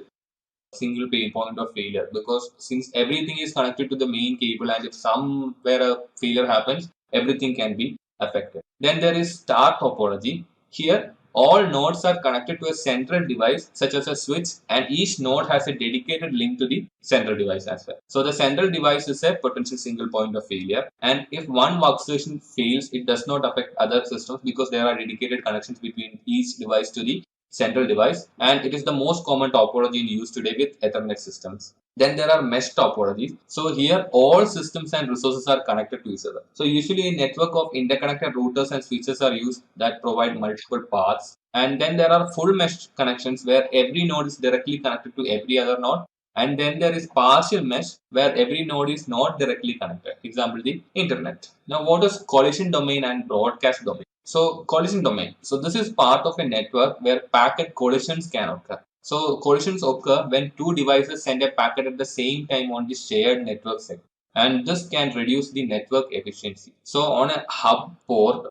single point of failure, because since everything is connected to the main cable, and if somewhere a failure happens, everything can be affected. Then there is star topology. Here, all nodes are connected to a central device such as a switch, and each node has a dedicated link to the central device as well. So the central device is a potential single point of failure, and if one workstation fails, it does not affect other systems because there are dedicated connections between each device to the central device, and it is the most common topology in use today with Ethernet systems. Then there are mesh topologies. So here all systems and resources are connected to each other. So usually a network of interconnected routers and switches are used that provide multiple paths. And then there are full mesh connections where every node is directly connected to every other node. And then there is partial mesh where every node is not directly connected. Example, the internet. Now what is collision domain and broadcast domain? So collision domain. So this is part of a network where packet collisions can occur. So collisions occur when two devices send a packet at the same time on the shared network segment, and this can reduce the network efficiency. So on a hub port,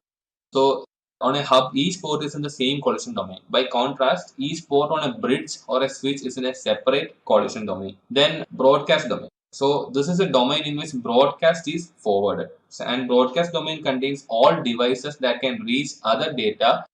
each port is in the same collision domain. By contrast, each port on a bridge or a switch is in a separate collision domain. Then broadcast domain. So this is a domain in which broadcast is forwarded. And broadcast domain contains all devices that can reach other data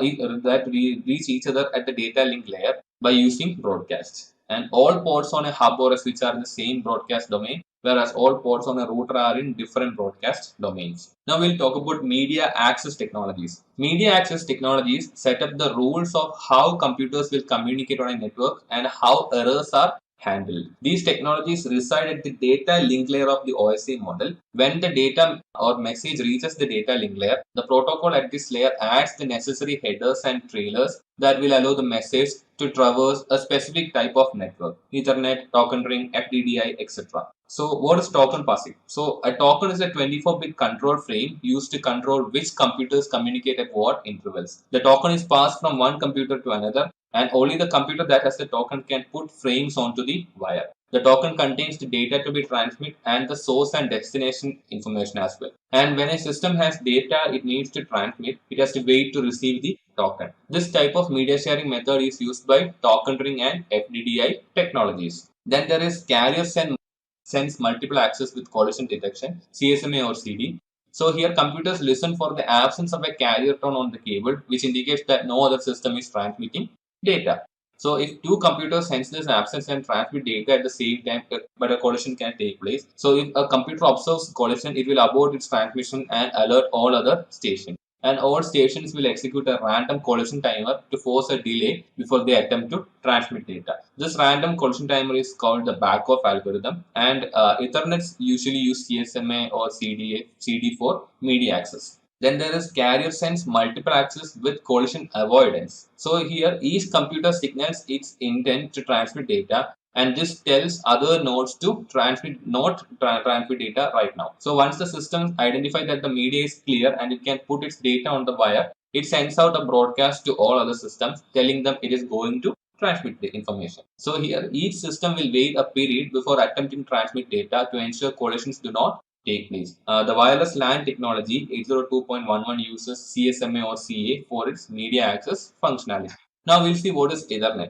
reach each other at the data link layer by using broadcast. And all ports on a hub or a switch are in the same broadcast domain, whereas all ports on a router are in different broadcast domains. Now we'll talk about media access technologies. Media access technologies set up the rules of how computers will communicate on a network and how errors are handled. These technologies reside at the data link layer of the OSI model. When the data or message reaches the data link layer, the protocol at this layer adds the necessary headers and trailers that will allow the message to traverse a specific type of network: Ethernet, token ring, FDDI, etc. So what is token passing? So a token is a 24-bit control frame used to control which computers communicate at what intervals. The token is passed from one computer to another, and only the computer that has the token can put frames onto the wire. The token contains the data to be transmitted and the source and destination information as well. And when a system has data it needs to transmit, it has to wait to receive the token. This type of media sharing method is used by token ring and FDDI technologies. Then there is carrier sense multiple access with collision detection, CSMA or CD. So here computers listen for the absence of a carrier tone on the cable, which indicates that no other system is transmitting data. So if two computers sense this absence and transmit data at the same time, but a collision can take place. So if a computer observes collision, it will abort its transmission and alert all other stations. And all stations will execute a random collision timer to force a delay before they attempt to transmit data. This random collision timer is called the back-off algorithm, and Ethernets usually use CSMA or CD for media access. Then there is carrier sense multiple access with collision avoidance. So here each computer signals its intent to transmit data, and this tells other nodes to transmit data right now. So once the system identifies that the media is clear and it can put its data on the wire, it sends out a broadcast to all other systems telling them it is going to transmit the information. So here each system will wait a period before attempting to transmit data to ensure collisions do not take place. The wireless LAN technology 802.11 uses CSMA or CA for its media access functionality. Now we'll see what is Ethernet.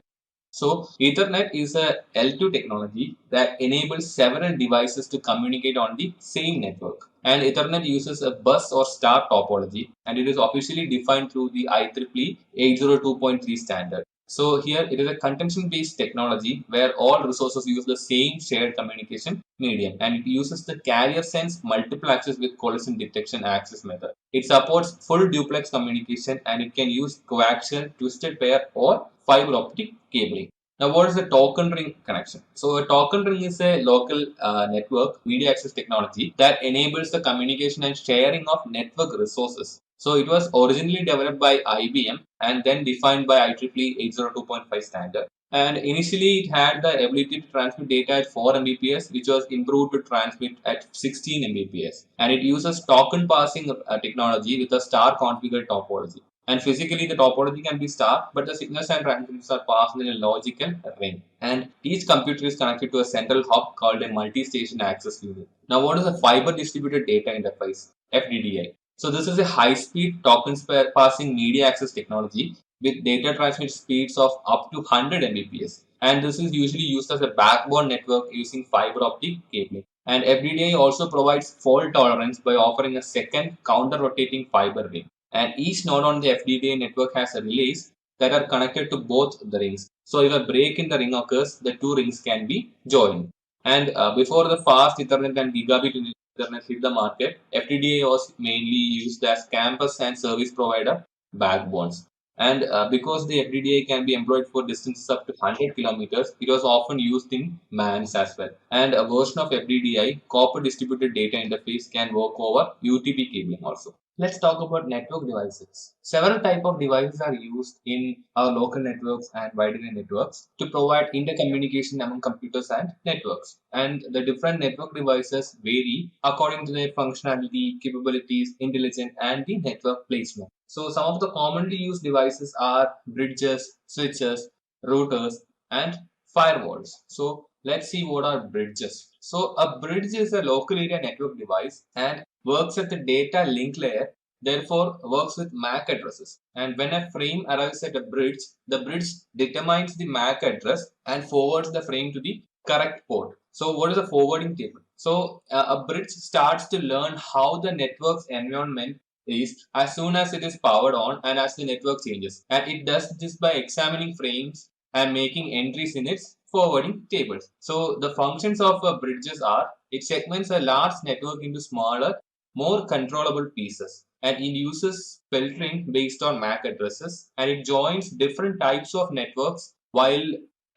So Ethernet is a L2 technology that enables several devices to communicate on the same network. And Ethernet uses a bus or star topology, and it is officially defined through the IEEE 802.3 standard. So here it is a contention-based technology where all resources use the same shared communication medium, and it uses the carrier sense multiple access with collision detection access method. It supports full duplex communication, and it can use coaxial, twisted pair, or fiber optic cabling. Now, what is a token ring connection? So, a token ring is a local network media access technology that enables the communication and sharing of network resources. So, it was originally developed by IBM and then defined by IEEE 802.5 standard. And initially, it had the ability to transmit data at 4 Mbps, which was improved to transmit at 16 Mbps. And it uses token passing technology with a star configured topology. And physically, the topology can be star, but the signals and transmissions are passed in a logical ring. And each computer is connected to a central hub called a multi-station access unit. Now, what is a fiber distributed data interface? FDDI. So, this is a high-speed token passing media access technology with data transmit speeds of up to 100 Mbps. And this is usually used as a backbone network using fiber optic cabling. And FDDI also provides fault tolerance by offering a second counter-rotating fiber ring. And each node on the FDDI network has relays that are connected to both the rings. So if a break in the ring occurs, the two rings can be joined. And before the fast Ethernet and gigabit Ethernet hit the market, FDDI was mainly used as campus and service provider backbones. And because the FDDI can be employed for distances up to 100 kilometers, it was often used in MANs as well. And a version of FDDI, copper distributed data interface, can work over UTP cabling also. Let's talk about network devices. Several types of devices are used in our local networks and wide area networks to provide intercommunication among computers and networks. And the different network devices vary according to their functionality, capabilities, intelligence, and the network placement. So some of the commonly used devices are bridges, switches, routers, and firewalls. So let's see what are bridges. So a bridge is a local area network device and works at the data link layer, therefore works with MAC addresses. And when a frame arrives at a bridge, the bridge determines the MAC address and forwards the frame to the correct port. So what is a forwarding table? So a bridge starts to learn how the network's environment is as soon as it is powered on and as the network changes. And it does this by examining frames and making entries in its forwarding tables. So the functions of bridges are, it segments a large network into smaller, more controllable pieces, and it uses filtering based on MAC addresses, and it joins different types of networks while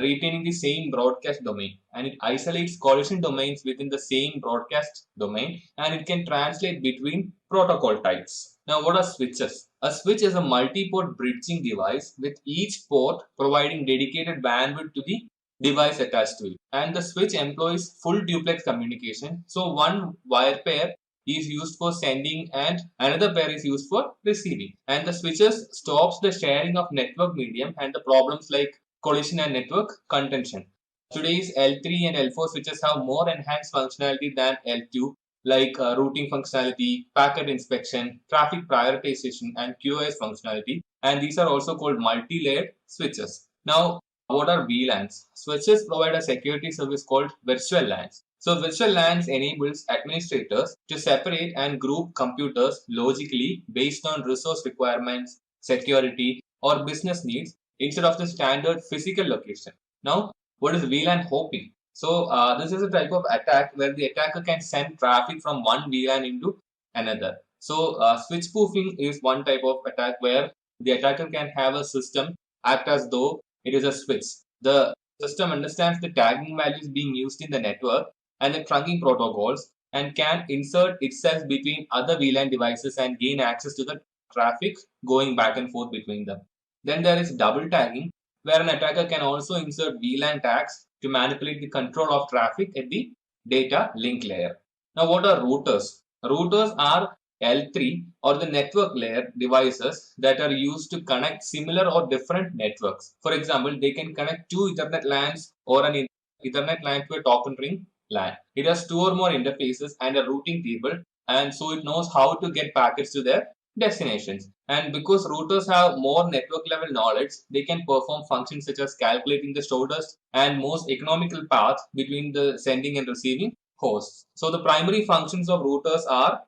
retaining the same broadcast domain, and it isolates collision domains within the same broadcast domain, and it can translate between protocol types. Now, what are switches? A switch is a multi-port bridging device with each port providing dedicated bandwidth to the device attached to it, and the switch employs full duplex communication. So one wire pair is used for sending and another pair is used for receiving, and the switches stops the sharing of network medium and the problems like collision and network contention. Today's L3 and L4 switches have more enhanced functionality than L2, like routing functionality, packet inspection, traffic prioritization, and QoS functionality, and these are also called multi-layered switches. Now, what are VLANs? Switches provide a security service called virtual LANs. So virtual LANs enables administrators to separate and group computers logically based on resource requirements, security, or business needs instead of the standard physical location. Now, what is VLAN hopping? So this is a type of attack where the attacker can send traffic from one VLAN into another. So switch spoofing is one type of attack where the attacker can have a system act as though it is a switch. The system understands the tagging values being used in the network and the trunking protocols and can insert itself between other VLAN devices and gain access to the traffic going back and forth between them. Then there is double tagging, where an attacker can also insert VLAN tags to manipulate the control of traffic at the data link layer. Now, what are routers? Routers are L3 or the network layer devices that are used to connect similar or different networks. For example, they can connect two Ethernet LANs or an Ethernet LAN to a token ring LAN. It has two or more interfaces and a routing table, and so it knows how to get packets to their destinations. And because routers have more network level knowledge, they can perform functions such as calculating the shortest and most economical path between the sending and receiving hosts. So the primary functions of routers are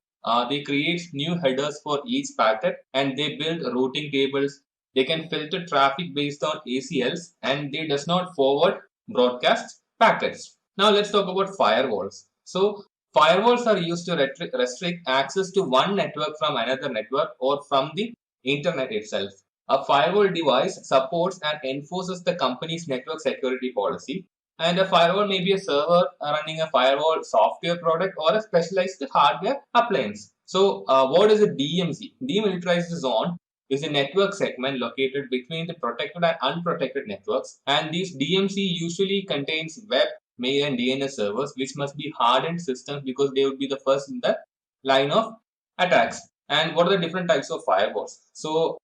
they create new headers for each packet and they build routing tables. They can filter traffic based on ACLs and they does not forward broadcast packets. Now let's talk about firewalls. So firewalls are used to restrict access to one network from another network or from the internet itself. A firewall device supports and enforces the company's network security policy. And a firewall may be a server running a firewall software product or a specialized hardware appliance. So, what is a DMZ? Demilitarized zone is a network segment located between the protected and unprotected networks. And these DMZ usually contains web, mail, and DNS servers, which must be hardened systems because they would be the first in the line of attacks. And what are the different types of firewalls? So,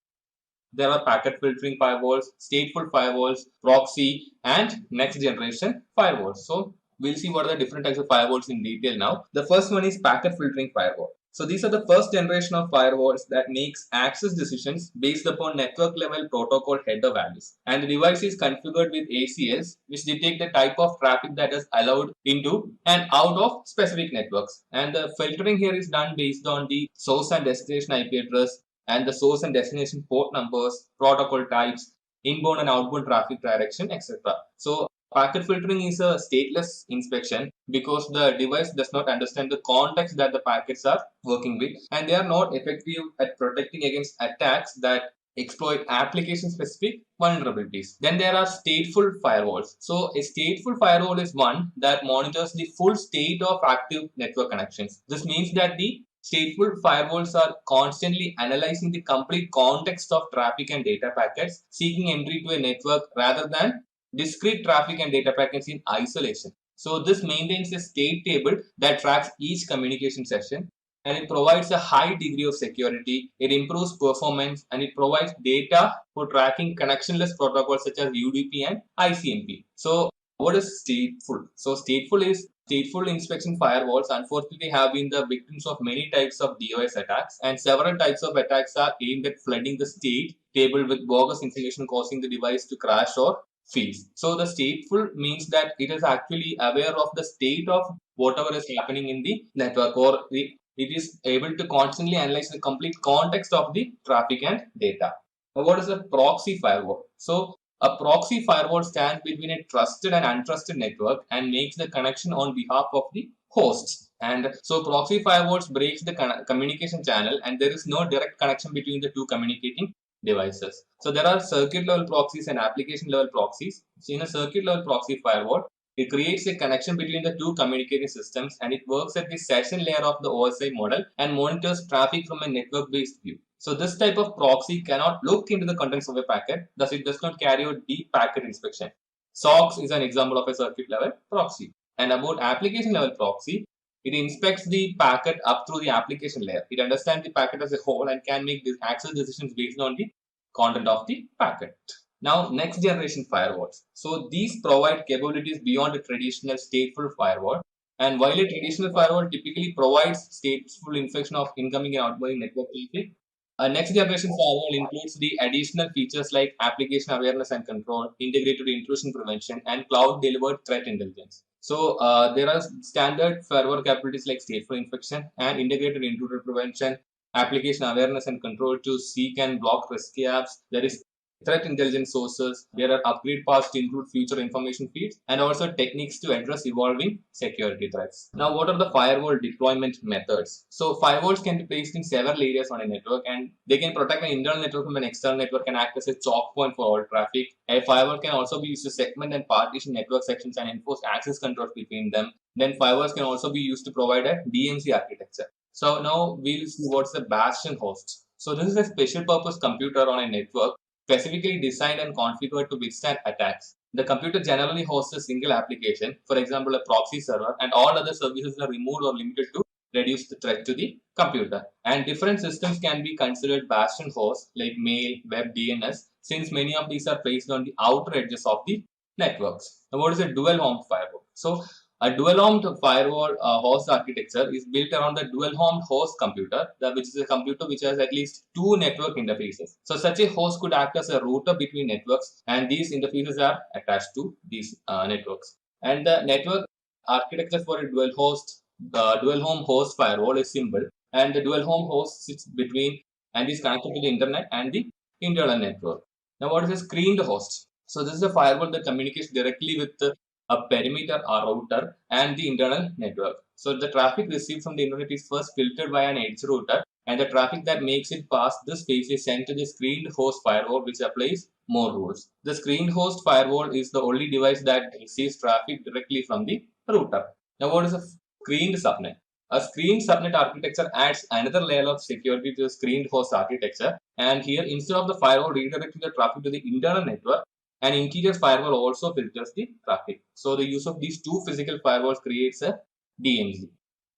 there are packet filtering firewalls, stateful firewalls, proxy, and next generation firewalls. So we'll see what are the different types of firewalls in detail now. The first one is packet filtering firewall. So these are the first generation of firewalls that makes access decisions based upon network level protocol header values. And the device is configured with ACLs, which detect the type of traffic that is allowed into and out of specific networks. And the filtering here is done based on the source and destination IP address and the source and destination port numbers, protocol types, inbound and outbound traffic direction, etc. So packet filtering is a stateless inspection because the device does not understand the context that the packets are working with, and they are not effective at protecting against attacks that exploit application specific vulnerabilities. Then there are stateful firewalls. So a stateful firewall is one that monitors the full state of active network connections. This means that the stateful firewalls are constantly analyzing the complete context of traffic and data packets, seeking entry to a network rather than discrete traffic and data packets in isolation. So this maintains a state table that tracks each communication session, and it provides a high degree of security. It improves performance and it provides data for tracking connectionless protocols such as UDP and ICMP. So what is stateful? So stateful inspection firewalls unfortunately have been the victims of many types of DOS attacks, and several types of attacks are aimed at flooding the state table with bogus information causing the device to crash or freeze. So the stateful means that it is actually aware of the state of whatever is happening in the network, or it is able to constantly analyze the complete context of the traffic and data. Now, what is a proxy firewall? So a proxy firewall stands between a trusted and untrusted network and makes the connection on behalf of the hosts. And so proxy firewalls breaks the communication channel, and there is no direct connection between the two communicating devices. So there are circuit level proxies and application level proxies. So in a circuit level proxy firewall, it creates a connection between the two communicating systems, and it works at the session layer of the OSI model and monitors traffic from a network based view. So this type of proxy cannot look into the contents of a packet, thus it does not carry out deep packet inspection. SOX is an example of a circuit level proxy. And about application level proxy, it inspects the packet up through the application layer. It understands the packet as a whole and can make the access decisions based on the content of the packet. Now, next generation firewalls. So these provide capabilities beyond a traditional stateful firewall. And while a traditional firewall typically provides stateful inspection of incoming and outgoing network traffic, a next generation firewall includes the additional features like application awareness and control, integrated intrusion prevention, and cloud delivered threat intelligence. So there are standard firewall capabilities like stateful inspection and integrated intruder prevention, application awareness and control to seek and block risky apps. There is threat intelligence sources, there are upgrade paths to include future information feeds, and also techniques to address evolving security threats. Now, what are the firewall deployment methods? So, firewalls can be placed in several areas on a network, and they can protect an internal network from an external network and act as a choke point for all traffic. A firewall can also be used to segment and partition network sections and enforce access controls between them. Then, firewalls can also be used to provide a DMZ architecture. So, now we'll see what's the bastion host. So, this is a special purpose computer on a network specifically designed and configured to withstand attacks. The computer generally hosts a single application, for example, a proxy server, and all other services are removed or limited to reduce the threat to the computer. And different systems can be considered bastion hosts like mail, web, DNS, since many of these are placed on the outer edges of the networks. Now, what is a dual home firewall? So, a dual-homed firewall host architecture is built around the dual-homed host computer, which is a computer which has at least two network interfaces. So such a host could act as a router between networks, and these interfaces are attached to these networks. And the network architecture for a dual-home host firewall is simple, and the dual-home host sits between and is connected to the internet and the internal network. Now, what is a screened host? So this is a firewall that communicates directly with a perimeter or router and the internal network. So the traffic received from the internet is first filtered by an edge router, and the traffic that makes it past this phase is sent to the screened host firewall, which applies more rules. The screened host firewall is the only device that receives traffic directly from the router. Now, what is a screened subnet? A screened subnet architecture adds another layer of security to the screened host architecture, and here instead of the firewall redirecting the traffic to the internal network, an interior firewall also filters the traffic. So the use of these two physical firewalls creates a DMZ.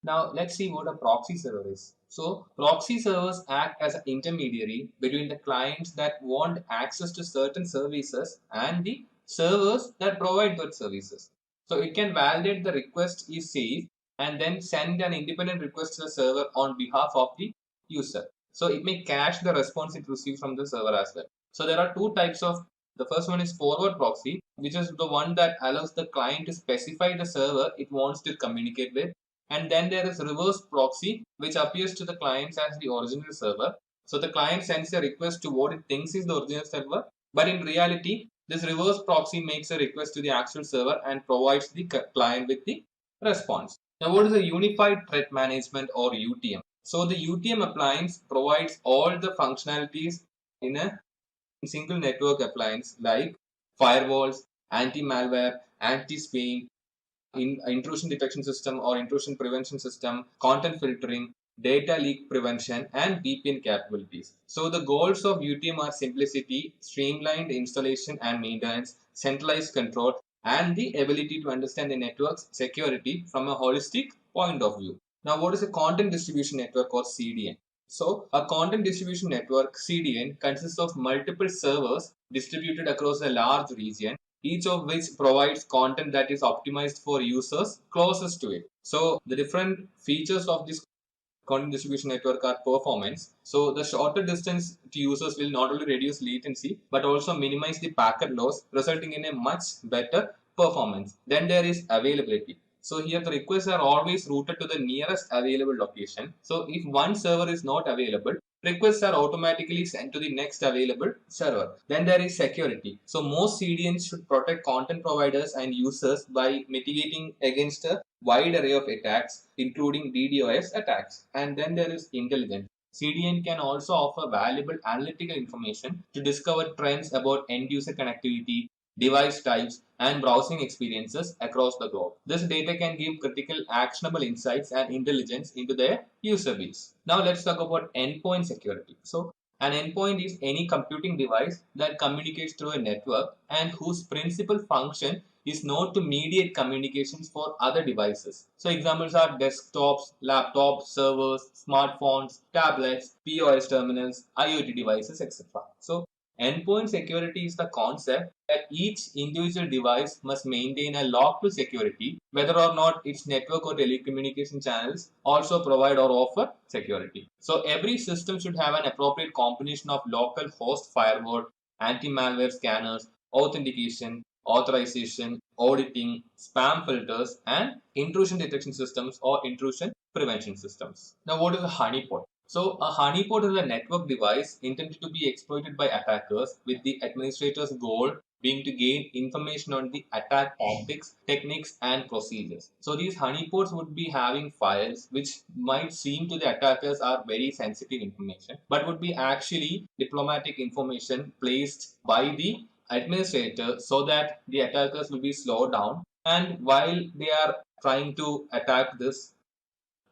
Now let's see what a proxy server is. So proxy servers act as an intermediary between the clients that want access to certain services and the servers that provide those services. So it can validate the request is safe and then send an independent request to the server on behalf of the user. So it may cache the response it receives from the server as well. So there are two types of. The first one is forward proxy, which is the one that allows the client to specify the server it wants to communicate with. And then there is reverse proxy, which appears to the clients as the original server. So the client sends a request to what it thinks is the original server. But in reality, this reverse proxy makes a request to the actual server and provides the client with the response. Now, what is a unified threat management or UTM? So the UTM appliance provides all the functionalities in a single network appliance like firewalls, anti-malware, anti-spam, intrusion detection system or intrusion prevention system, content filtering, data leak prevention, and VPN capabilities. So the goals of UTM are simplicity, streamlined installation and maintenance, centralized control, and the ability to understand the network's security from a holistic point of view. Now, what is a content distribution network or CDN? So, a content distribution network CDN consists of multiple servers distributed across a large region, each of which provides content that is optimized for users closest to it. So, the different features of this content distribution network are performance. So, the shorter distance to users will not only reduce latency but also minimize the packet loss, resulting in a much better performance. Then there is availability. So here the requests are always routed to the nearest available location. So if one server is not available, requests are automatically sent to the next available server. Then there is security. So most CDNs should protect content providers and users by mitigating against a wide array of attacks, including DDoS attacks. And then there is intelligence. CDN can also offer valuable analytical information to discover trends about end user connectivity, device types, and browsing experiences across the globe. This data can give critical actionable insights and intelligence into their user base. Now let's talk about endpoint security. So an endpoint is any computing device that communicates through a network and whose principal function is not to mediate communications for other devices. So examples are desktops, laptops, servers, smartphones, tablets, POS terminals, IoT devices, etc. So endpoint security is the concept that each individual device must maintain a local security, whether or not its network or telecommunication channels also provide or offer security. So every system should have an appropriate combination of local host firewall, anti-malware scanners, authentication, authorization, auditing, spam filters, and intrusion detection systems or intrusion prevention systems. Now, what is a honeypot? So a honeypot is a network device intended to be exploited by attackers with the administrator's goal being to gain information on the attack tactics, techniques, and procedures. So these honeypots would be having files which might seem to the attackers are very sensitive information, but would be actually diplomatic information placed by the administrator so that the attackers will be slowed down. And while they are trying to attack this,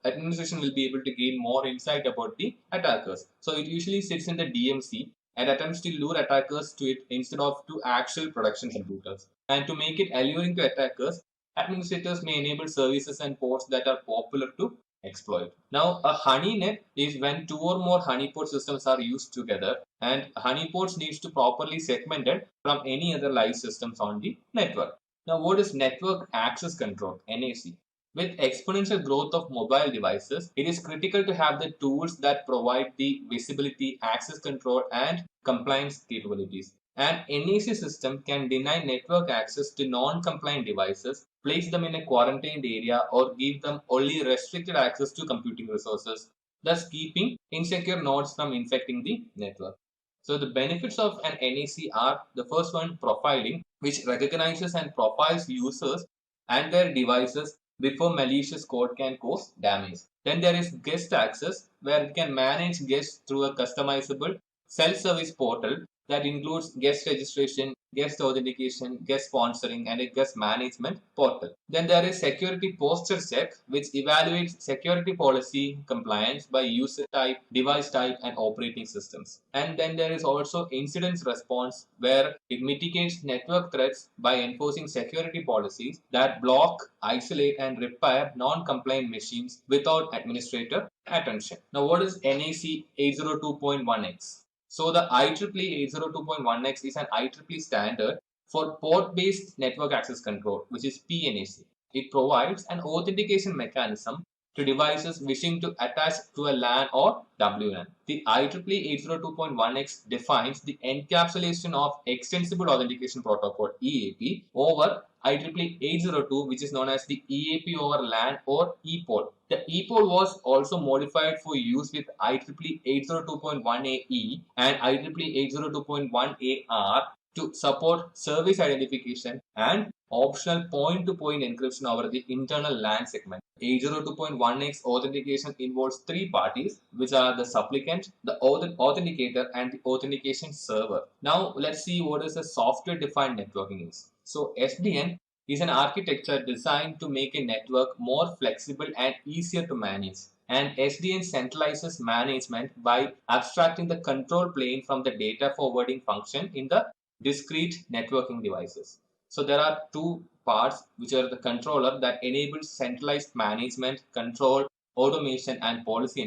administration will be able to gain more insight about the attackers. So it usually sits in the DMC and attempts to lure attackers to it instead of to actual production computers. And to make it alluring to attackers, administrators may enable services and ports that are popular to exploit. Now, a honeynet is when two or more honeypot systems are used together, and honeypots needs to properly segmented from any other live systems on the network. Now, what is network access control, NAC? With exponential growth of mobile devices, it is critical to have the tools that provide the visibility, access control, and compliance capabilities. An NAC system can deny network access to non-compliant devices, place them in a quarantined area, or give them only restricted access to computing resources, thus keeping insecure nodes from infecting the network. So the benefits of an NAC are the first one, profiling, which recognizes and profiles users and their devices before malicious code can cause damage. Then there is guest access, where it can manage guests through a customizable self-service portal that includes guest registration, guest authentication, guest sponsoring, and a guest management portal. Then there is security posture check, which evaluates security policy compliance by user type, device type, and operating systems. And then there is also incident response, where it mitigates network threats by enforcing security policies that block, isolate, and repair non-compliant machines without administrator attention. Now, what is NAC 802.1x? So the IEEE 802.1x is an IEEE standard for port-based network access control, which is PNAC. It provides an authentication mechanism to devices wishing to attach to a LAN or WLAN. The IEEE 802.1x defines the encapsulation of Extensible Authentication Protocol EAP over IEEE 802, which is known as the EAP over LAN or EPOL. The EPOL was also modified for use with IEEE 802.1aE and IEEE 802.1ar to support service identification and optional point-to-point encryption over the internal LAN segment. 802.1x authentication involves three parties, which are the supplicant, the authenticator, and the authentication server. Now, let's see what is a software-defined networking is. So, SDN is an architecture designed to make a network more flexible and easier to manage. And SDN centralizes management by abstracting the control plane from the data forwarding function in the discrete networking devices. So there are two parts, which are the controller that enables centralized management, control, automation, and policy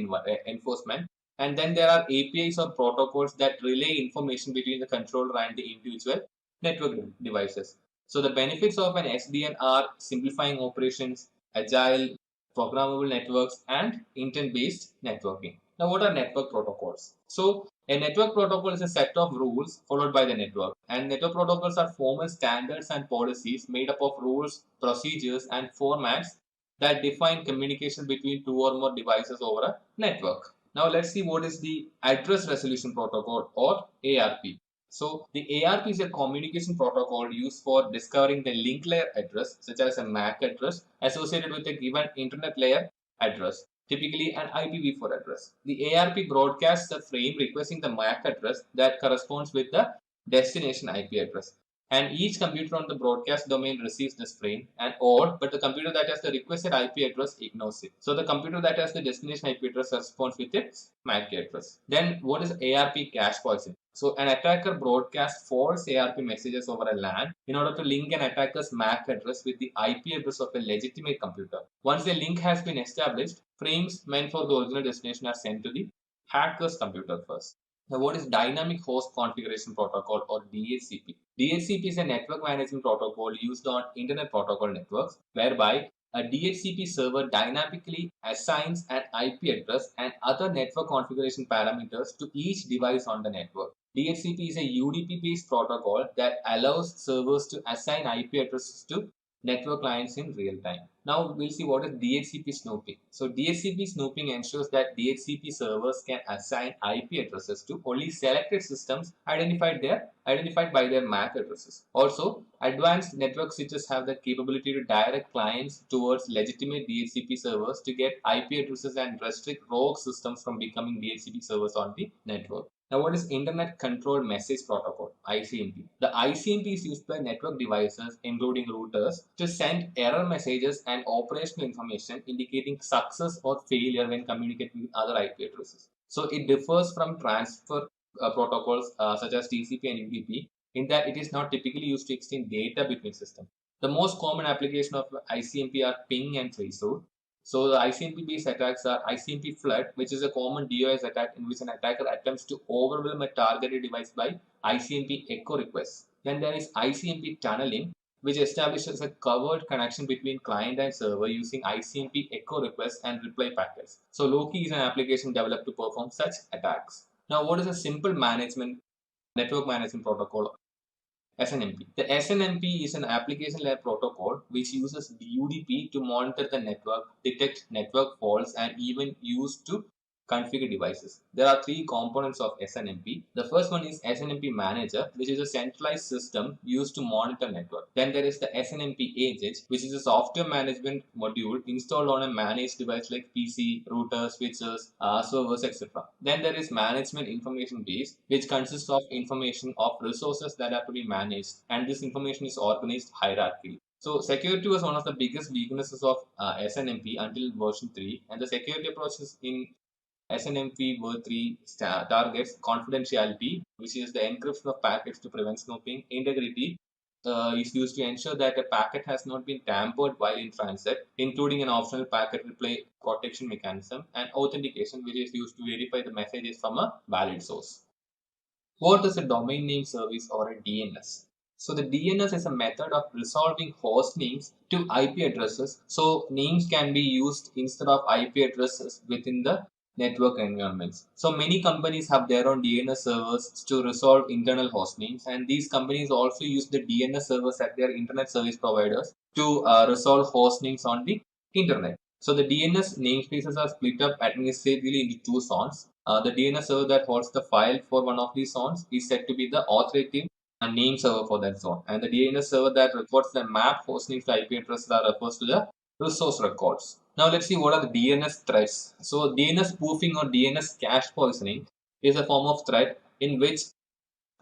enforcement. And then there are APIs or protocols that relay information between the controller and the individual network devices. So the benefits of an SDN are simplifying operations, agile, programmable networks, and intent-based networking. Now, what are network protocols? So a network protocol is a set of rules followed by the network, and network protocols are formal standards and policies made up of rules, procedures, and formats that define communication between two or more devices over a network. Now let's see what is the address resolution protocol, or ARP. So the ARP is a communication protocol used for discovering the link layer address, such as a MAC address associated with a given internet layer address, typically an IPv4 address. The ARP broadcasts a frame requesting the MAC address that corresponds with the destination IP address. And each computer on the broadcast domain receives this frame and odd, but the computer that has the requested IP address ignores it. So the computer that has the destination IP address responds with its MAC address. Then what is ARP cache poisoning? So an attacker broadcasts false ARP messages over a LAN in order to link an attacker's MAC address with the IP address of a legitimate computer. Once the link has been established, frames meant for the original destination are sent to the hacker's computer first. Now, what is Dynamic Host Configuration Protocol, or DHCP? DHCP is a network management protocol used on Internet Protocol networks, whereby a DHCP server dynamically assigns an IP address and other network configuration parameters to each device on the network. DHCP is a UDP-based protocol that allows servers to assign IP addresses to network clients in real time. Now we'll see what is DHCP snooping. So DHCP snooping ensures that DHCP servers can assign IP addresses to only selected systems identified by their MAC addresses. Also, advanced network switches have the capability to direct clients towards legitimate DHCP servers to get IP addresses and restrict rogue systems from becoming DHCP servers on the network. Now, what is Internet Controlled Message Protocol, ICMP? The ICMP is used by network devices, including routers, to send error messages and operational information indicating success or failure when communicating with other IP addresses. So, it differs from transfer protocols such as TCP and UDP in that it is not typically used to exchange data between systems. The most common application of ICMP are ping and traceroute. So the ICMP based attacks are ICMP flood, which is a common DOS attack in which an attacker attempts to overwhelm a targeted device by ICMP echo requests. Then there is ICMP tunneling, which establishes a covered connection between client and server using ICMP echo requests and reply packets. So Loki is an application developed to perform such attacks. Now, what is a simple network management protocol? SNMP. The SNMP is an application layer protocol which uses UDP to monitor the network, detect network faults, and even used to configure devices. There are three components of SNMP. The first one is SNMP Manager, which is a centralized system used to monitor network. Then there is the SNMP Agent, which is a software management module installed on a managed device like PC, routers, switches, servers, etc. Then there is Management Information Base, which consists of information of resources that have to be managed, and this information is organized hierarchically. So security was one of the biggest weaknesses of SNMP until version 3, and the security approaches in SNMP v3 targets confidentiality, which is the encryption of packets to prevent snooping. Integrity is used to ensure that a packet has not been tampered while in transit, including an optional packet replay protection mechanism. And authentication, which is used to verify the messages from a valid source. What is a domain name service or a DNS? So the DNS is a method of resolving host names to IP addresses. So names can be used instead of IP addresses within the network environments. So many companies have their own DNS servers to resolve internal host names, and these companies also use the DNS servers at their internet service providers to resolve host names on the internet. So the DNS namespaces are split up administratively into two zones. The DNS server that holds the file for one of these zones is said to be the authoritative name server for that zone, and the DNS server that records the map hostnames to IP addresses refers to the resource records. Now let's see what are the DNS threats. So DNS spoofing or DNS cache poisoning is a form of threat in which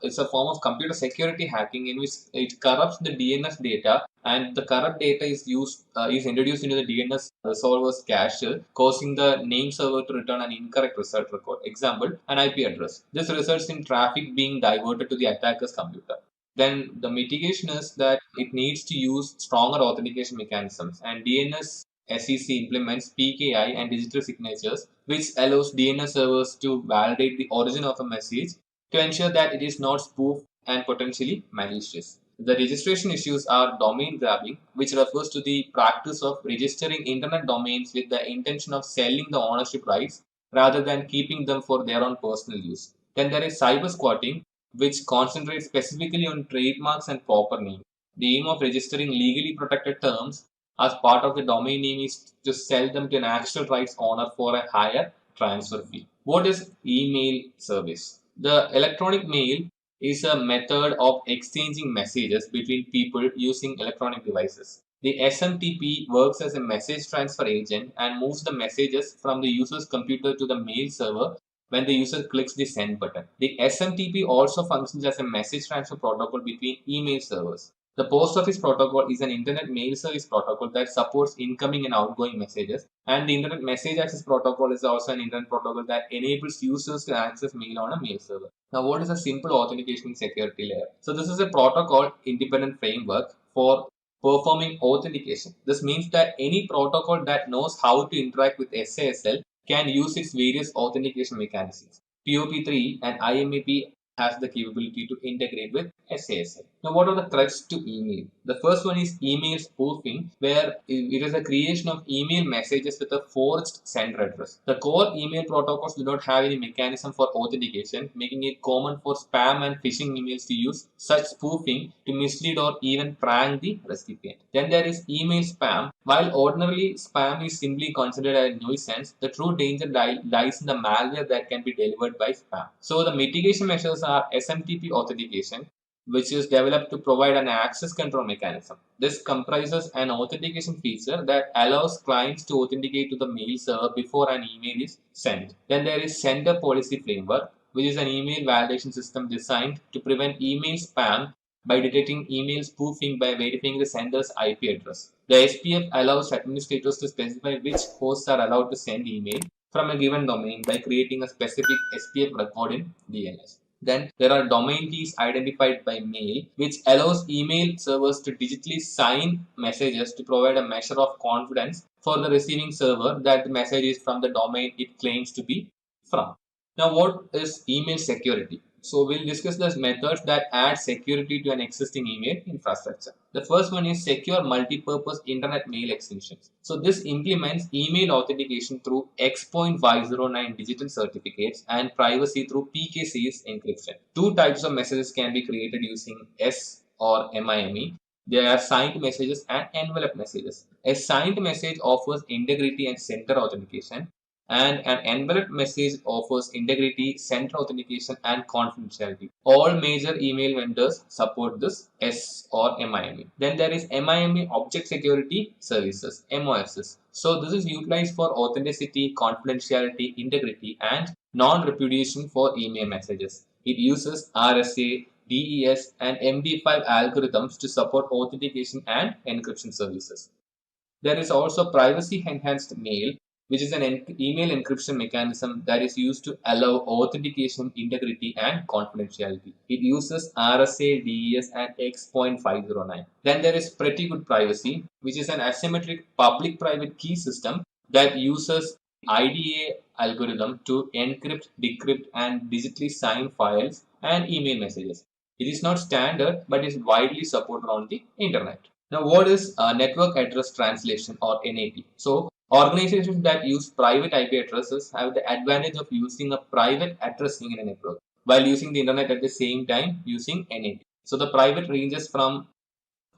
it's a form of computer security hacking in which it corrupts the DNS data, and the corrupt data is introduced into the DNS resolver's cache, causing the name server to return an incorrect result record. Example, an IP address. This results in traffic being diverted to the attacker's computer. Then the mitigation is that it needs to use stronger authentication mechanisms, and DNS SEC implements PKI and digital signatures, which allows DNS servers to validate the origin of a message to ensure that it is not spoofed and potentially malicious. The registration issues are domain grabbing, which refers to the practice of registering internet domains with the intention of selling the ownership rights rather than keeping them for their own personal use. Then there is cyber squatting, which concentrates specifically on trademarks and proper name. The aim of registering legally protected terms as part of the domain name is to sell them to an actual rights owner for a higher transfer fee. What is email service? The electronic mail is a method of exchanging messages between people using electronic devices. The SMTP works as a message transfer agent and moves the messages from the user's computer to the mail server when the user clicks the send button. The SMTP also functions as a message transfer protocol between email servers. The post office protocol is an internet mail service protocol that supports incoming and outgoing messages, and the internet message access protocol is also an internet protocol that enables users to access mail on a mail server. Now, what is a simple authentication security layer? So this is a protocol independent framework for performing authentication. This means that any protocol that knows how to interact with SASL can use its various authentication mechanisms. POP3 and IMAP has the capability to integrate with SASL. Now, what are the threats to email? The first one is email spoofing, where it is a creation of email messages with a forged sender address. The core email protocols do not have any mechanism for authentication, making it common for spam and phishing emails to use such spoofing to mislead or even prank the recipient. Then there is email spam. While ordinarily spam is simply considered a nuisance, the true danger lies in the malware that can be delivered by spam. So the mitigation measures are SMTP authentication, which is developed to provide an access control mechanism. This comprises an authentication feature that allows clients to authenticate to the mail server before an email is sent. Then there is Sender Policy Framework, which is an email validation system designed to prevent email spam by detecting email spoofing by verifying the sender's IP address. The SPF allows administrators to specify which hosts are allowed to send email from a given domain by creating a specific SPF record in DNS. Then there are domain keys identified by mail, which allows email servers to digitally sign messages to provide a measure of confidence for the receiving server that the message is from the domain it claims to be from. Now, what is email security? So we'll discuss the methods that add security to an existing email infrastructure. The first one is secure multi-purpose internet mail extensions. So this implements email authentication through X.509 digital certificates and privacy through PKC's encryption. Two types of messages can be created using S or MIME. There are signed messages and envelope messages. A signed message offers integrity and sender authentication, and an envelope message offers integrity, sender authentication, and confidentiality. All major email vendors support this S or MIME. Then there is MIME Object Security Services, MOSS. So this is utilized for authenticity, confidentiality, integrity, and non-repudiation for email messages. It uses RSA, DES, and MD5 algorithms to support authentication and encryption services. There is also privacy enhanced mail, which is an email encryption mechanism that is used to allow authentication, integrity, and confidentiality. It uses RSA, DES, and X.509. Then there is pretty good privacy, which is an asymmetric public-private key system that uses IDA algorithm to encrypt, decrypt, and digitally sign files and email messages. It is not standard, but is widely supported on the internet. Now, what is network address translation or NAT? So, organizations that use private IP addresses have the advantage of using a private addressing in a network while using the internet at the same time using NAT. So, the private ranges from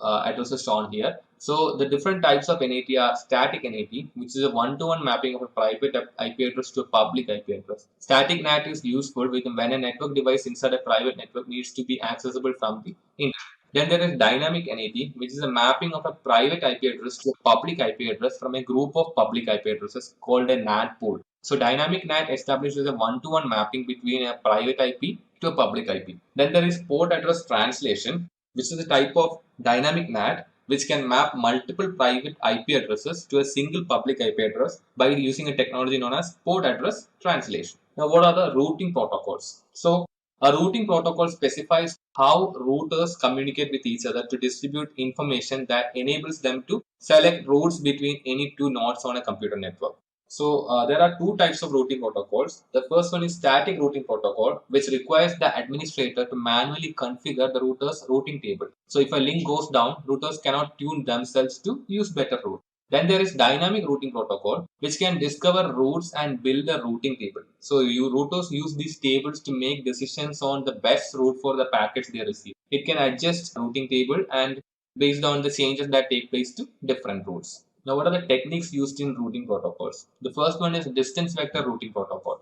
addresses shown here. So, the different types of NAT are static NAT, which is a one-to-one mapping of a private IP address to a public IP address. Static NAT is useful when a network device inside a private network needs to be accessible from the internet. Then there is dynamic NAT, which is a mapping of a private IP address to a public IP address from a group of public IP addresses called a NAT pool. So dynamic NAT establishes a one-to-one mapping between a private IP to a public IP. Then there is port address translation, which is a type of dynamic NAT which can map multiple private IP addresses to a single public IP address by using a technology known as port address translation. Now, what are the routing protocols? So, a routing protocol specifies how routers communicate with each other to distribute information that enables them to select routes between any two nodes on a computer network. So there are two types of routing protocols. The first one is static routing protocol, which requires the administrator to manually configure the router's routing table. So if a link goes down, routers cannot tune themselves to use better route. Then there is dynamic routing protocol, which can discover routes and build a routing table. So routers use these tables to make decisions on the best route for the packets they receive. It can adjust routing table and based on the changes that take place to different routes. Now, what are the techniques used in routing protocols? The first one is distance vector routing protocol.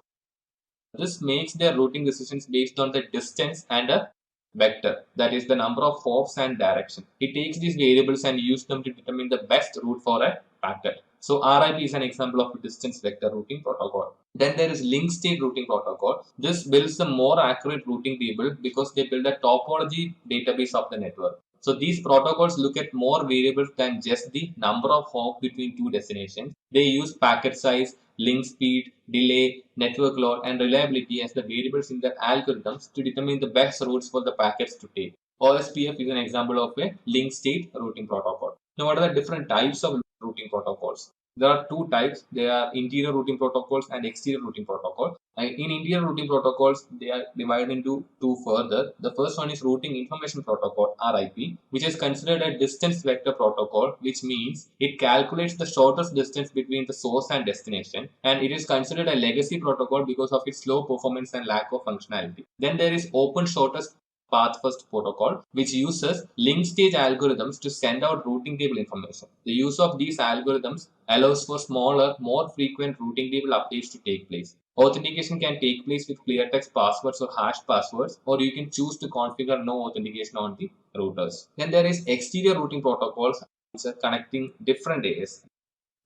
This makes their routing decisions based on the distance and a vector, that is the number of hops and direction. It takes these variables and uses them to determine the best route for a packet. So RIP is an example of a distance vector routing protocol. Then there is link state routing protocol. This builds a more accurate routing table because they build a topology database of the network. So these protocols look at more variables than just the number of hops between two destinations. They use packet size, link speed, delay, network load, and reliability as the variables in their algorithms to determine the best routes for the packets to take. OSPF is an example of a link state routing protocol. Now, what are the different types of routing protocols? There are two types. They are interior routing protocols and exterior routing protocol. In interior routing protocols, they are divided into two further. The first one is routing information protocol, RIP, which is considered a distance vector protocol, which means it calculates the shortest distance between the source and destination, and it is considered a legacy protocol because of its low performance and lack of functionality. Then there is open shortest path first protocol, which uses link stage algorithms to send out routing table information. The use of these algorithms allows for smaller, more frequent routing table updates to take place. Authentication can take place with clear text passwords or hashed passwords, or you can choose to configure no authentication on the routers. Then there is exterior routing protocols, which are connecting different AS.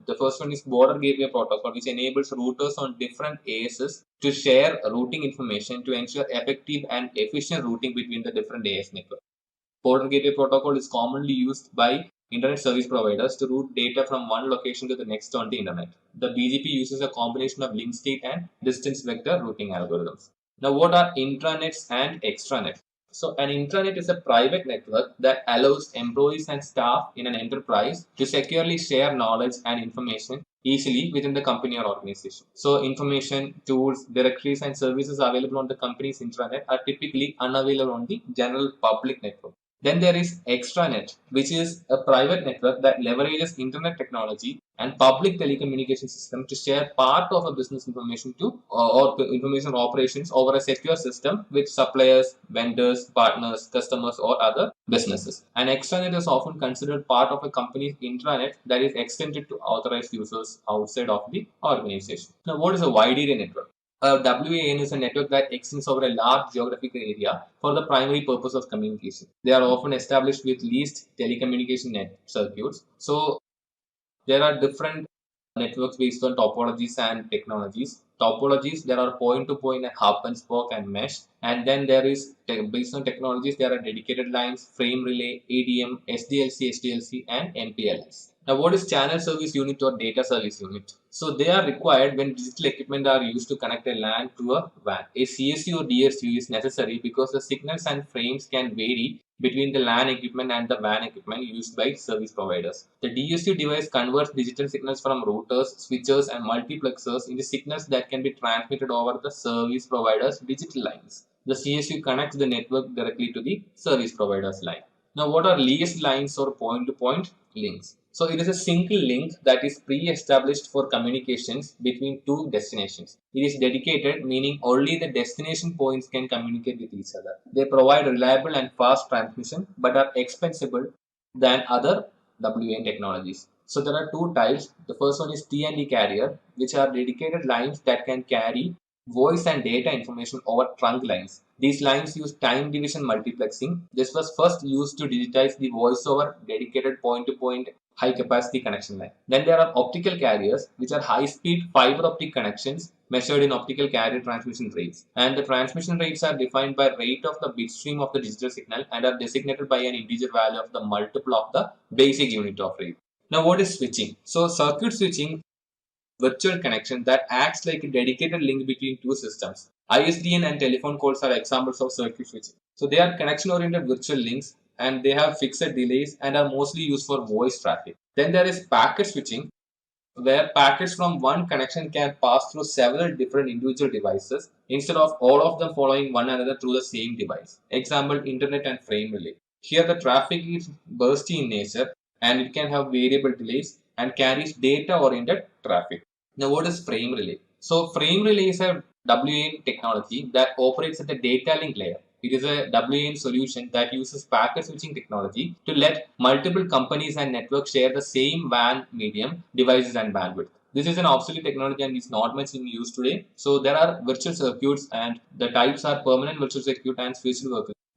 The first one is Border Gateway Protocol, which enables routers on different ASs to share routing information to ensure effective and efficient routing between the different AS networks. Border Gateway Protocol is commonly used by internet service providers to route data from one location to the next on the internet. The BGP uses a combination of link state and distance vector routing algorithms. Now, what are intranets and extranets? So, an intranet is a private network that allows employees and staff in an enterprise to securely share knowledge and information easily within the company or organization. So, information, tools, directories, and services available on the company's intranet are typically unavailable on the general public network. Then there is extranet, which is a private network that leverages internet technology and public telecommunication system to share part of a business information or information operations over a secure system with suppliers, vendors, partners, customers, or other businesses. An extranet is often considered part of a company's intranet that is extended to authorized users outside of the organization. Now, what is a wide area network? A WAN is a network that extends over a large geographical area for the primary purpose of communication. They are often established with leased telecommunication net circuits. So there are different networks based on topologies and technologies. Topologies, there are point-to-point and hub and spoke and mesh. And then there is, based on technologies, there are dedicated lines, frame relay, ADM, SDLC, and MPLS. Now, what is channel service unit or data service unit? So they are required when digital equipment are used to connect a LAN to a WAN. A CSU or DSU is necessary because the signals and frames can vary between the LAN equipment and the WAN equipment used by service providers. The DSU device converts digital signals from routers, switches, and multiplexers into signals that can be transmitted over the service provider's digital lines. The CSU connects the network directly to the service provider's line. Now, what are leased lines or point-to-point links? So, it is a single link that is pre-established for communications between two destinations. It is dedicated, meaning only the destination points can communicate with each other. They provide reliable and fast transmission, but are expensive than other WAN technologies. So, there are two types. The first one is T&D carrier, which are dedicated lines that can carry voice and data information over trunk lines. These lines use time division multiplexing. This was first used to digitize the voice over dedicated point-to-point high capacity connection line. Then there are optical carriers, which are high speed fiber optic connections measured in optical carrier transmission rates. And the transmission rates are defined by rate of the bit stream of the digital signal and are designated by an integer value of the multiple of the basic unit of rate. Now, what is switching? So, circuit switching, virtual connection that acts like a dedicated link between two systems. ISDN and telephone calls are examples of circuit switching. So they are connection-oriented virtual links and they have fixed delays and are mostly used for voice traffic. Then there is packet switching, where packets from one connection can pass through several different individual devices instead of all of them following one another through the same device. Example, internet and frame relay. Here the traffic is bursty in nature and it can have variable delays and carries data-oriented traffic. Now, what is frame relay? So, frame relay is a WAN technology that operates at the data link layer. It is a WAN solution that uses packet switching technology to let multiple companies and networks share the same WAN medium, devices, and bandwidth. This is an obsolete technology and is not much in use today. So, there are virtual circuits and the types are permanent virtual circuit and switched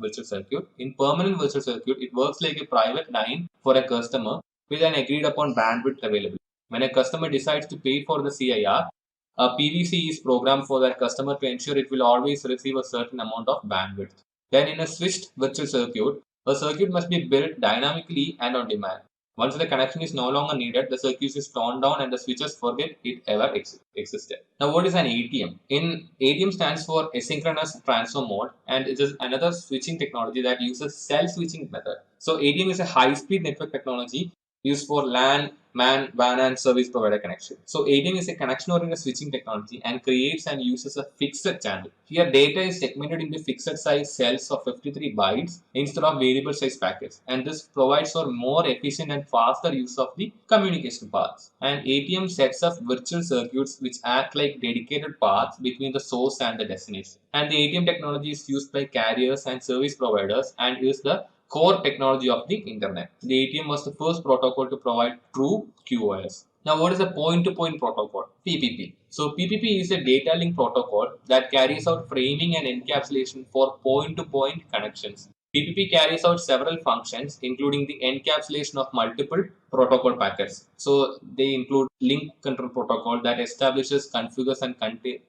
virtual circuit. In permanent virtual circuit, it works like a private line for a customer with an agreed upon bandwidth available. When a customer decides to pay for the CIR, a PVC is programmed for that customer to ensure it will always receive a certain amount of bandwidth. Then in a switched virtual circuit, a circuit must be built dynamically and on demand. Once the connection is no longer needed, the circuit is torn down and the switches forget it ever existed. Now, what is an ATM? ATM stands for asynchronous transfer mode and it is another switching technology that uses cell switching method. So, ATM is a high-speed network technology used for LAN, WAN and service provider connection. So ATM is a connection-oriented switching technology and creates and uses a fixed channel. Here data is segmented into fixed size cells of 53 bytes instead of variable size packets, and this provides for more efficient and faster use of the communication paths. And ATM sets up virtual circuits which act like dedicated paths between the source and the destination. And the ATM technology is used by carriers and service providers and is the core technology of the internet. The ATM was the first protocol to provide true QoS. Now, what is a point-to-point protocol? PPP. So, PPP is a data link protocol that carries out framing and encapsulation for point-to-point connections. PPP carries out several functions, including the encapsulation of multiple protocol packets. So, they include link control protocol that establishes, configures, and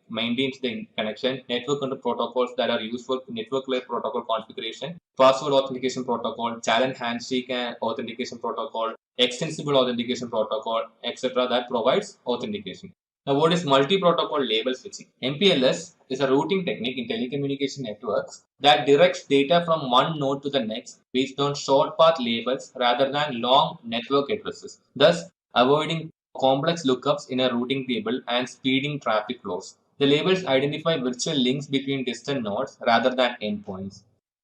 maintains the connection, network control protocols that are used for network layer protocol configuration, password authentication protocol, challenge handshake and authentication protocol, extensible authentication protocol, etc. that provides authentication. Now, what is multi-protocol label switching? MPLS is a routing technique in telecommunication networks that directs data from one node to the next based on short path labels rather than long network addresses, thus avoiding complex lookups in a routing table and speeding traffic flows. The labels identify virtual links between distant nodes rather than endpoints.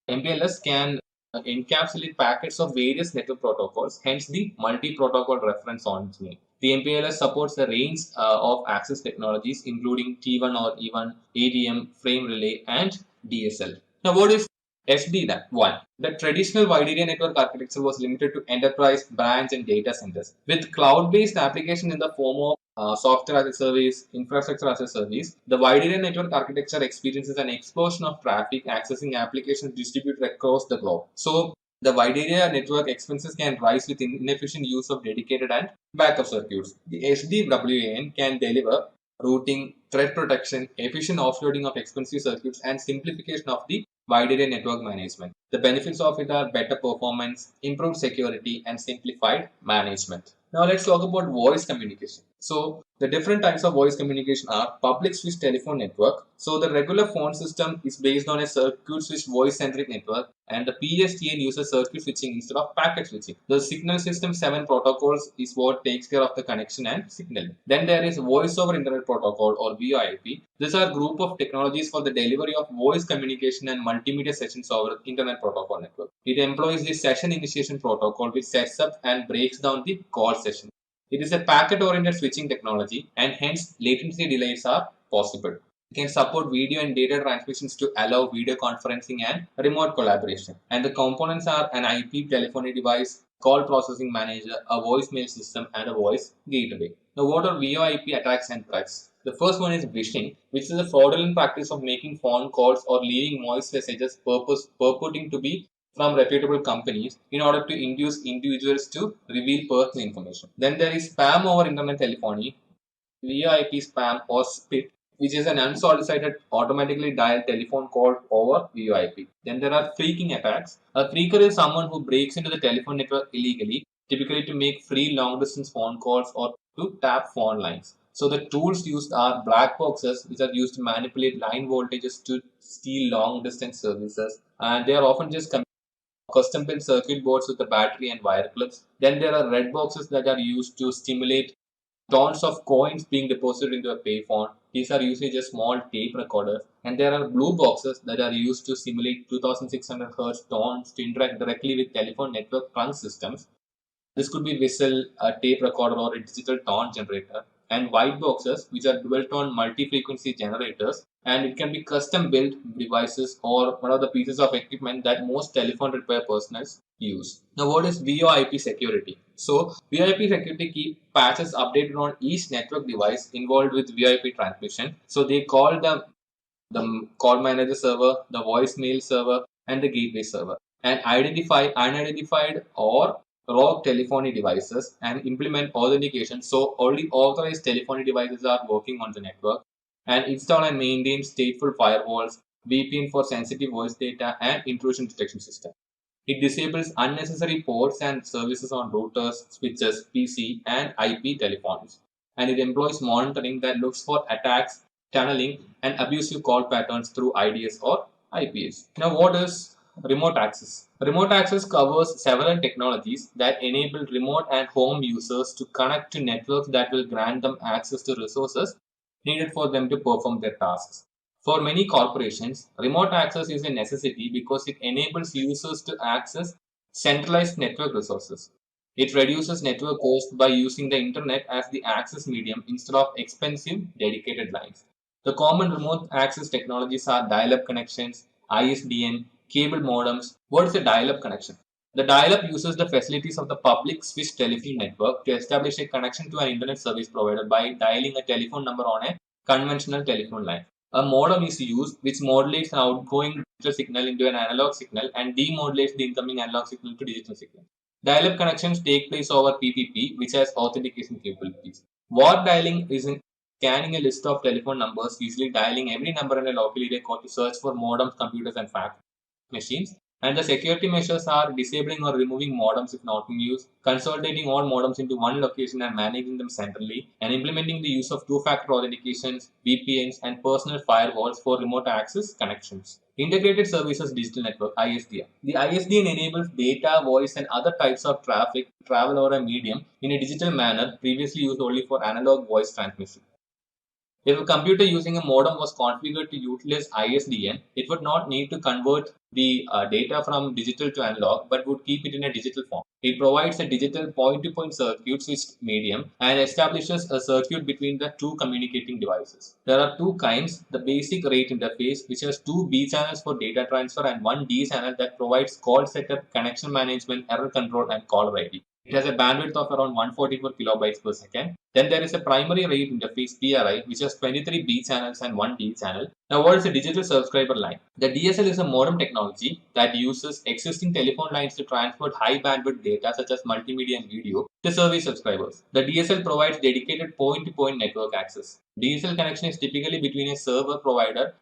MPLS can encapsulate packets of various network protocols, hence the multi-protocol reference on its name. The MPLS supports a range of access technologies including T1 or E1, ADM, frame relay, and DSL. Now, what is SD-WAN? One, the traditional wide area network architecture was limited to enterprise, branch, and data centers. With cloud-based application in the form of software as a service, infrastructure as a service, the wide area network architecture experiences an explosion of traffic accessing applications distributed across the globe. So, the wide area network expenses can rise with inefficient use of dedicated and backup circuits. The SD-WAN can deliver routing, threat protection, efficient offloading of expensive circuits, and simplification of the wide area network management. The benefits of it are better performance, improved security, and simplified management. Now let's talk about voice communication. So the different types of voice communication are public switch telephone network. So the regular phone system is based on a circuit switch voice centric network, and the PSTN uses circuit switching instead of packet switching. The signal system 7 protocols is what takes care of the connection and signaling. Then there is voice over internet protocol or VoIP. These are a group of technologies for the delivery of voice communication and multimedia sessions over internet protocol network. It employs the session initiation protocol which sets up and breaks down the call session. It is a packet-oriented switching technology and hence latency delays are possible. It can support video and data transmissions to allow video conferencing and remote collaboration. And the components are an IP telephony device, call processing manager, a voicemail system, and a voice gateway. Now, what are VoIP attacks and threats? The first one is phishing, which is a fraudulent practice of making phone calls or leaving voice messages purporting to be from reputable companies in order to induce individuals to reveal personal information. Then there is spam over internet telephony, VoIP spam or SPIT, which is an unsolicited automatically dialed telephone call over VoIP. Then there are phreaking attacks. A phreaker is someone who breaks into the telephone network illegally, typically to make free long distance phone calls or to tap phone lines. So the tools used are black boxes, which are used to manipulate line voltages to steal long distance services, and they are often just custom built circuit boards with a battery and wire clips. Then there are red boxes that are used to stimulate tons of coins being deposited into a payphone. These are usually just small tape recorders. And there are blue boxes that are used to simulate 2600 Hz tones to interact directly with telephone network trunk systems. This could be whistle, a tape recorder, or a digital tone generator. And white boxes, which are dual tone multi-frequency generators, and it can be custom built devices or one of the pieces of equipment that most telephone repair personnel use. Now, what is VoIP security? So, VoIP security keeps patches updated on each network device involved with VoIP transmission. So, they call the call manager server, the voicemail server, and the gateway server, and identify unidentified or rogue telephony devices and implement authentication so only authorized telephony devices are working on the network, and install and maintain stateful firewalls, VPN for sensitive voice data, and intrusion detection system. It disables unnecessary ports and services on routers, switches, PC, and IP telephones, and it employs monitoring that looks for attacks, tunneling, and abusive call patterns through IDS or IPS. Now, what is remote access. Remote access covers several technologies that enable remote and home users to connect to networks that will grant them access to resources needed for them to perform their tasks. For many corporations, remote access is a necessity because it enables users to access centralized network resources. It reduces network cost by using the internet as the access medium instead of expensive dedicated lines. The common remote access technologies are dial-up connections, ISDN, cable modems. What is a dial-up connection? The dial-up uses the facilities of the public switched telephone network to establish a connection to an internet service provider by dialing a telephone number on a conventional telephone line. A modem is used which modulates an outgoing digital signal into an analog signal and demodulates the incoming analog signal to digital signal. Dial-up connections take place over PPP, which has authentication capabilities. Warp dialing is in scanning a list of telephone numbers, usually dialing every number in a local area code to search for modems, computers, and fax machines. And the security measures are disabling or removing modems if not in use, consolidating all modems into one location and managing them centrally, and implementing the use of two-factor authentications, VPNs, and personal firewalls for remote access connections. Integrated Services Digital Network (ISDN). The ISDN enables data, voice, and other types of traffic to travel over a medium in a digital manner previously used only for analog voice transmission. If a computer using a modem was configured to utilize ISDN, it would not need to convert the data from digital to analog, but would keep it in a digital form. It provides a digital point-to-point circuit switched medium and establishes a circuit between the two communicating devices. There are two kinds: the basic rate interface, which has two B channels for data transfer, and one D channel that provides call setup, connection management, error control, and caller ID. It has a bandwidth of around 144 kilobytes per second. Then there is a primary rate interface (PRI), which has 23 B channels and 1 D channel. Now, what is a digital subscriber line? The DSL is a modem technology that uses existing telephone lines to transport high bandwidth data such as multimedia and video to service subscribers. The DSL provides dedicated point-to-point network access. DSL connection is typically between a service provider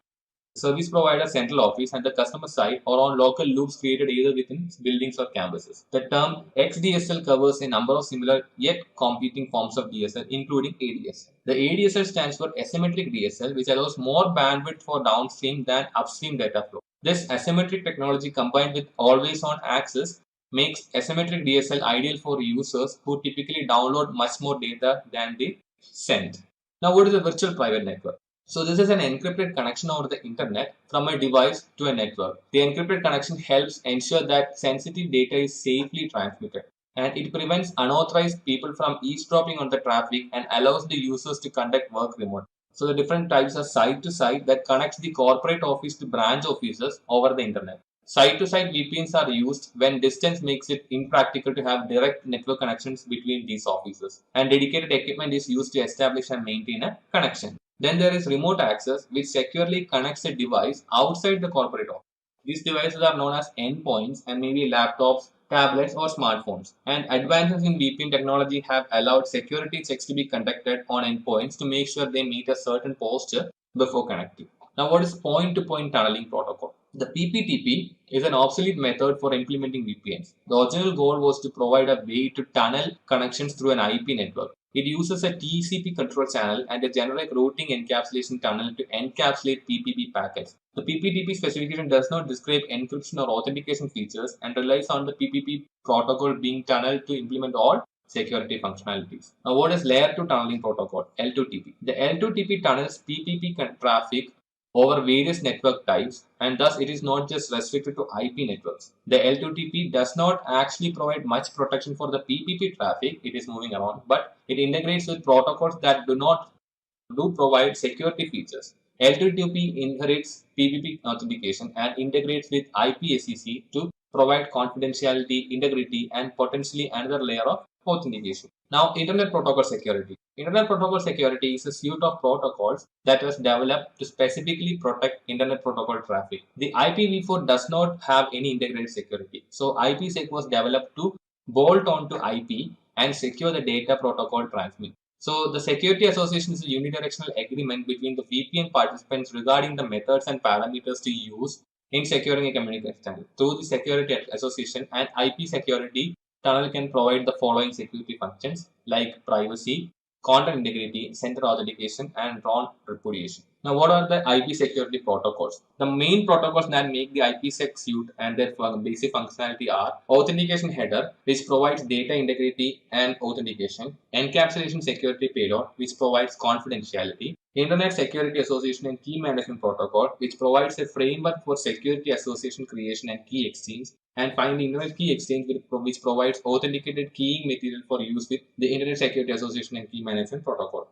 central office and the customer side, or on local loops created either within buildings or campuses. The term XDSL covers a number of similar yet competing forms of DSL, including ADSL. The ADSL stands for asymmetric DSL, which allows more bandwidth for downstream than upstream data flow. This asymmetric technology, combined with always-on access, makes asymmetric DSL ideal for users who typically download much more data than they send. Now, what is a virtual private network? So this is an encrypted connection over the internet from a device to a network. The encrypted connection helps ensure that sensitive data is safely transmitted, and it prevents unauthorized people from eavesdropping on the traffic and allows the users to conduct work remotely. So the different types are site-to-site that connects the corporate office to branch offices over the internet. Site-to-site VPNs are used when distance makes it impractical to have direct network connections between these offices, and dedicated equipment is used to establish and maintain a connection. Then there is remote access, which securely connects a device outside the corporate office. These devices are known as endpoints and may be laptops, tablets, or smartphones. And advances in VPN technology have allowed security checks to be conducted on endpoints to make sure they meet a certain posture before connecting. Now, what is point-to-point tunneling protocol? The PPTP is an obsolete method for implementing VPNs. The original goal was to provide a way to tunnel connections through an IP network. It uses a TCP control channel and a generic routing encapsulation tunnel to encapsulate PPP packets. The PPTP specification does not describe encryption or authentication features and relies on the PPP protocol being tunneled to implement all security functionalities. Now, what is Layer 2 tunneling protocol? L2TP. The L2TP tunnels PPP traffic over various network types, and thus it is not just restricted to IP networks. The L2TP does not actually provide much protection for the PPP traffic it is moving around, but it integrates with protocols that do provide security features. L2TP inherits PPP authentication and integrates with IPSEC to provide confidentiality, integrity, and potentially another layer of authentication. Now, Internet Protocol Security. Internet Protocol Security is a suite of protocols that was developed to specifically protect Internet Protocol traffic. The IPv4 does not have any integrated security. So, IPsec was developed to bolt onto IP and secure the data protocol transmit. So, the Security Association is a unidirectional agreement between the VPN participants regarding the methods and parameters to use in securing a communication channel. Through the Security Association, and IP security tunnel can provide the following security functions like privacy, content integrity, center authentication, and RON repudiation. Now, what are the IP security protocols? The main protocols that make the IPsec suite and their basic functionality are authentication header, which provides data integrity and authentication, encapsulation security payload, which provides confidentiality, Internet Security Association and Key Management Protocol, which provides a framework for security association creation and key exchange, and finally Internet Key Exchange, which provides authenticated keying material for use with the Internet Security Association and Key Management Protocol.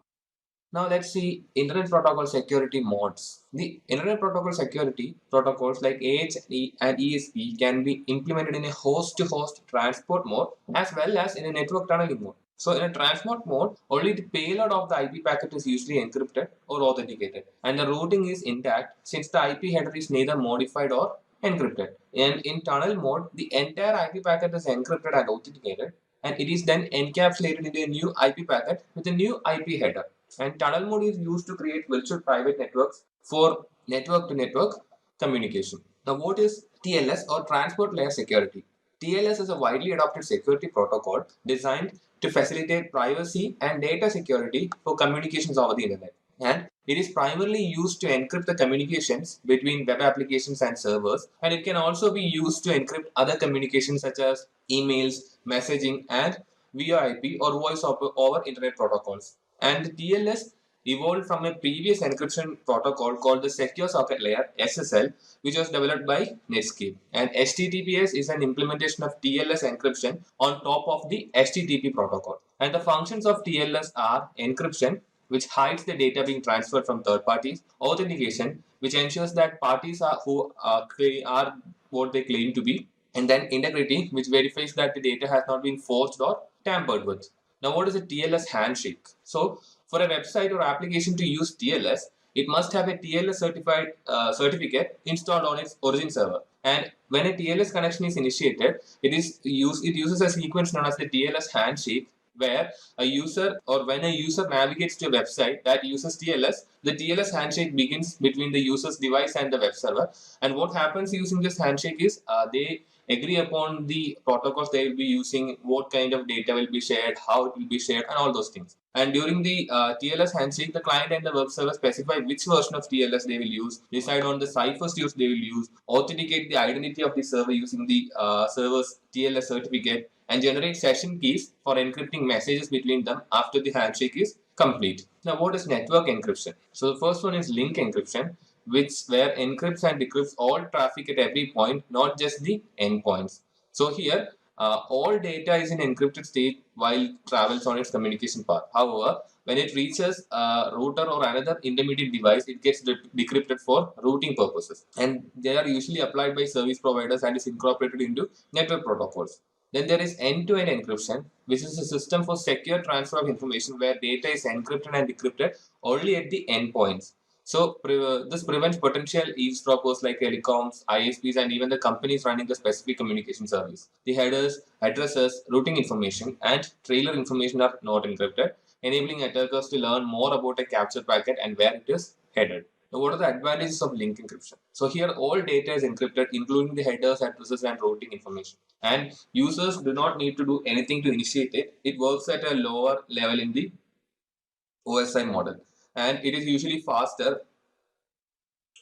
Now let's see Internet Protocol security modes. The Internet Protocol security protocols like AHE and ESP can be implemented in a host-to-host transport mode as well as in a network tunneling mode. So in a transport mode, only the payload of the IP packet is usually encrypted or authenticated, and the routing is intact since the IP header is neither modified or encrypted. And in tunnel mode, the entire IP packet is encrypted and authenticated, and it is then encapsulated into a new IP packet with a new IP header. And tunnel mode is used to create virtual private networks for network-to-network communication. Now, what is TLS or Transport Layer Security? TLS is a widely adopted security protocol designed to facilitate privacy and data security for communications over the internet. And it is primarily used to encrypt the communications between web applications and servers, and it can also be used to encrypt other communications such as emails, messaging, and via IP or voice over internet protocols. And the TLS evolved from a previous encryption protocol called the Secure Socket Layer (SSL), which was developed by Netscape. And HTTPS is an implementation of TLS encryption on top of the HTTP protocol. And the functions of TLS are encryption, which hides the data being transferred from third parties; authentication, which ensures that parties are what they claim to be; and then integrity, which verifies that the data has not been forged or tampered with. Now, what is a TLS handshake? So, for a website or application to use TLS, it must have a TLS certificate installed on its origin server. And when a TLS connection is initiated, it uses a sequence known as the TLS handshake, where when a user navigates to a website that uses TLS, the TLS handshake begins between the user's device and the web server. And what happens using this handshake is they agree upon the protocols they will be using, what kind of data will be shared, how it will be shared, and all those things. And during the TLS handshake, the client and the web server specify which version of TLS they will use, decide on the ciphers they will use, authenticate the identity of the server using the server's TLS certificate, and generate session keys for encrypting messages between them after the handshake is complete. Now, what is network encryption? So the first one is link encryption, where encrypts and decrypts all traffic at every point, not just the endpoints. So here, all data is in encrypted state while travels on its communication path. However, when it reaches a router or another intermediate device, it gets decrypted for routing purposes. And they are usually applied by service providers and is incorporated into network protocols. Then there is end-to-end encryption, which is a system for secure transfer of information where data is encrypted and decrypted only at the endpoints. So this prevents potential eavesdroppers like telecoms, ISPs, and even the companies running the specific communication service. The headers, addresses, routing information, and trailer information are not encrypted, enabling attackers to learn more about a captured packet and where it is headed. Now, what are the advantages of link encryption? So here all data is encrypted, including the headers, addresses, and routing information. And users do not need to do anything to initiate it. It works at a lower level in the OSI model. And it is usually faster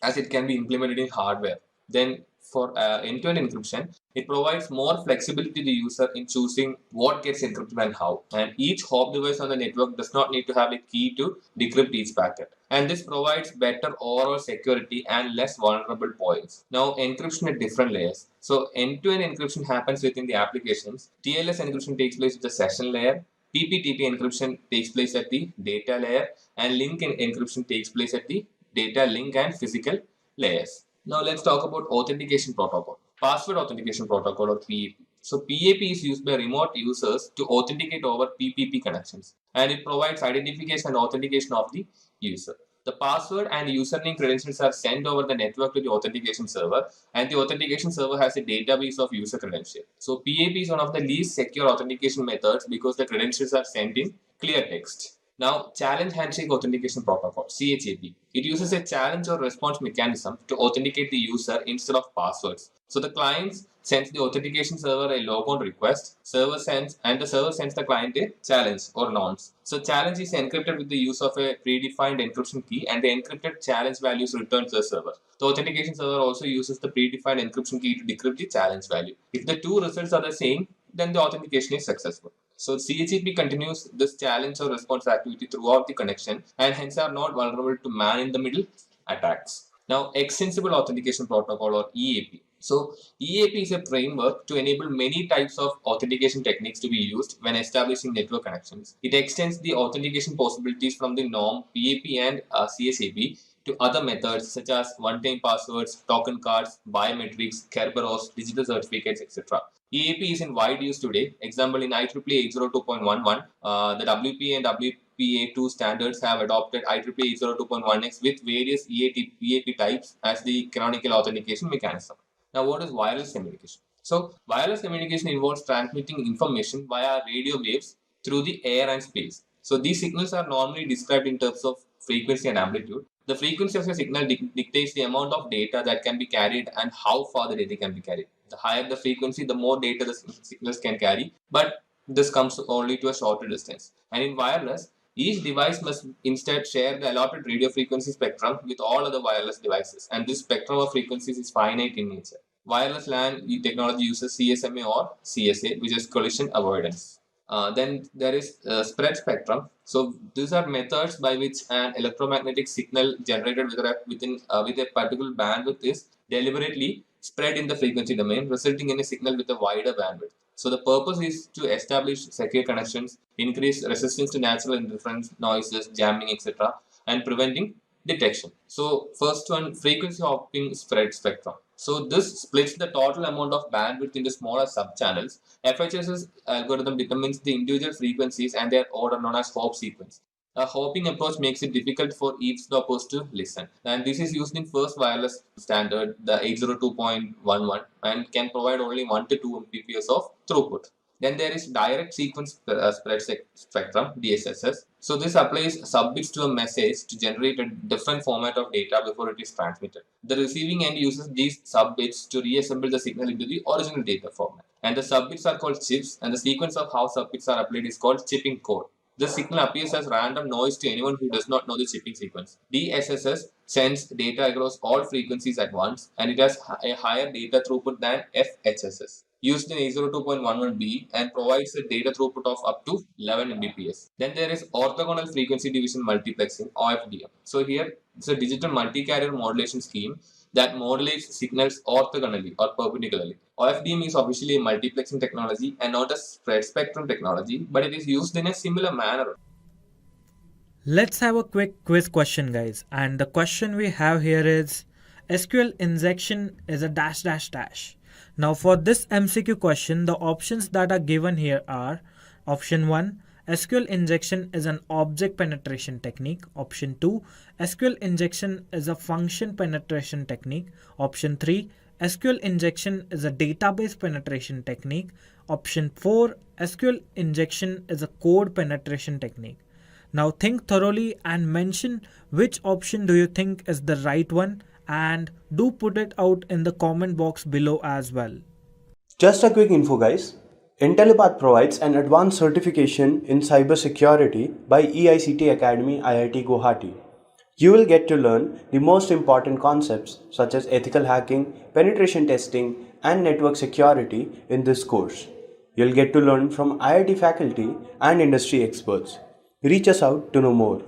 as it can be implemented in hardware. Then for end-to-end encryption, it provides more flexibility to the user in choosing what gets encrypted and how. And each hop device on the network does not need to have a key to decrypt each packet. And this provides better overall security and less vulnerable points. Now, encryption at different layers. So end-to-end encryption happens within the applications. TLS encryption takes place at the session layer. PPTP encryption takes place at the data layer, and link encryption takes place at the data link and physical layers. Now let's talk about authentication protocol. Password authentication protocol, or PAP. So PAP is used by remote users to authenticate over PPP connections, and it provides identification and authentication of the user. The password and username credentials are sent over the network to the authentication server, and the authentication server has a database of user credentials. So PAP is one of the least secure authentication methods because the credentials are sent in clear text. Now, Challenge Handshake Authentication Protocol, CHAP. It uses a challenge or response mechanism to authenticate the user instead of passwords. So the client sends the authentication server a logon request, the server sends the client a challenge or nonce. So challenge is encrypted with the use of a predefined encryption key, and the encrypted challenge values returned to the server. The authentication server also uses the predefined encryption key to decrypt the challenge value. If the two results are the same, then the authentication is successful. So CHEP continues this challenge or response activity throughout the connection, and hence are not vulnerable to man-in-the-middle attacks. Now, Extensible Authentication Protocol, or EAP. So EAP is a framework to enable many types of authentication techniques to be used when establishing network connections. It extends the authentication possibilities from the norm PAP and CSAP to other methods such as one-time passwords, token cards, biometrics, Kerberos, digital certificates, etc. EAP is in wide use today. Example, in IEEE 802.11, the WPA and WPA2 standards have adopted IEEE 802.1x with various EAP types as the canonical authentication mechanism. Now, what is wireless communication? So, wireless communication involves transmitting information via radio waves through the air and space. So, these signals are normally described in terms of frequency and amplitude. The frequency of a signal dictates the amount of data that can be carried and how far the data can be carried. The higher the frequency, the more data the signals can carry, but this comes only to a shorter distance. And in wireless, each device must instead share the allotted radio frequency spectrum with all other wireless devices, and this spectrum of frequencies is finite in nature. Wireless LAN technology uses CSMA or CSA, which is collision avoidance. Then there is spread spectrum. So these are methods by which an electromagnetic signal generated with a particular bandwidth is deliberately spread in the frequency domain, resulting in a signal with a wider bandwidth. So the purpose is to establish secure connections, increase resistance to natural interference, noises, jamming, etc., and preventing detection. So first one, frequency hopping spread spectrum. So this splits the total amount of bandwidth into smaller subchannels. FHS's algorithm determines the individual frequencies and their order, known as hop sequence. A hopping approach makes it difficult for eavesdroppers to listen, and this is used in first wireless standard, the 802.11, and can provide only 1 to 2 Mbps of throughput. Then there is direct sequence spread spectrum, DSSS. So this applies subbits to a message to generate a different format of data before it is transmitted. The receiving end uses these subbits to reassemble the signal into the original data format. And the subbits are called chips, and the sequence of how subbits are applied is called chipping code. The signal appears as random noise to anyone who does not know the chipping sequence. DSSS sends data across all frequencies at once, and it has a higher data throughput than FHSS, used in 802.11b, and provides a data throughput of up to 11 Mbps. Then there is orthogonal frequency division multiplexing, OFDM. So here it's a digital multi-carrier modulation scheme that modulates signals orthogonally or perpendicularly. OFDM is officially a multiplexing technology and not a spread spectrum technology, but it is used in a similar manner. Let's have a quick quiz question, guys. And the question we have here is SQL injection is a dash dash dash. Now for this MCQ question, the options that are given here are option 1, SQL injection is an object penetration technique. Option 2, SQL injection is a function penetration technique. Option 3, SQL injection is a database penetration technique. Option 4, SQL injection is a code penetration technique. Now think thoroughly and mention which option do you think is the right one, and do put it out in the comment box below as well. Just a quick info, guys. Intellipaat provides an advanced certification in cybersecurity by EICT Academy IIT Guwahati. You will get to learn the most important concepts such as ethical hacking, penetration testing, and network security in this course. You'll get to learn from IIT faculty and industry experts. Reach us out to know more.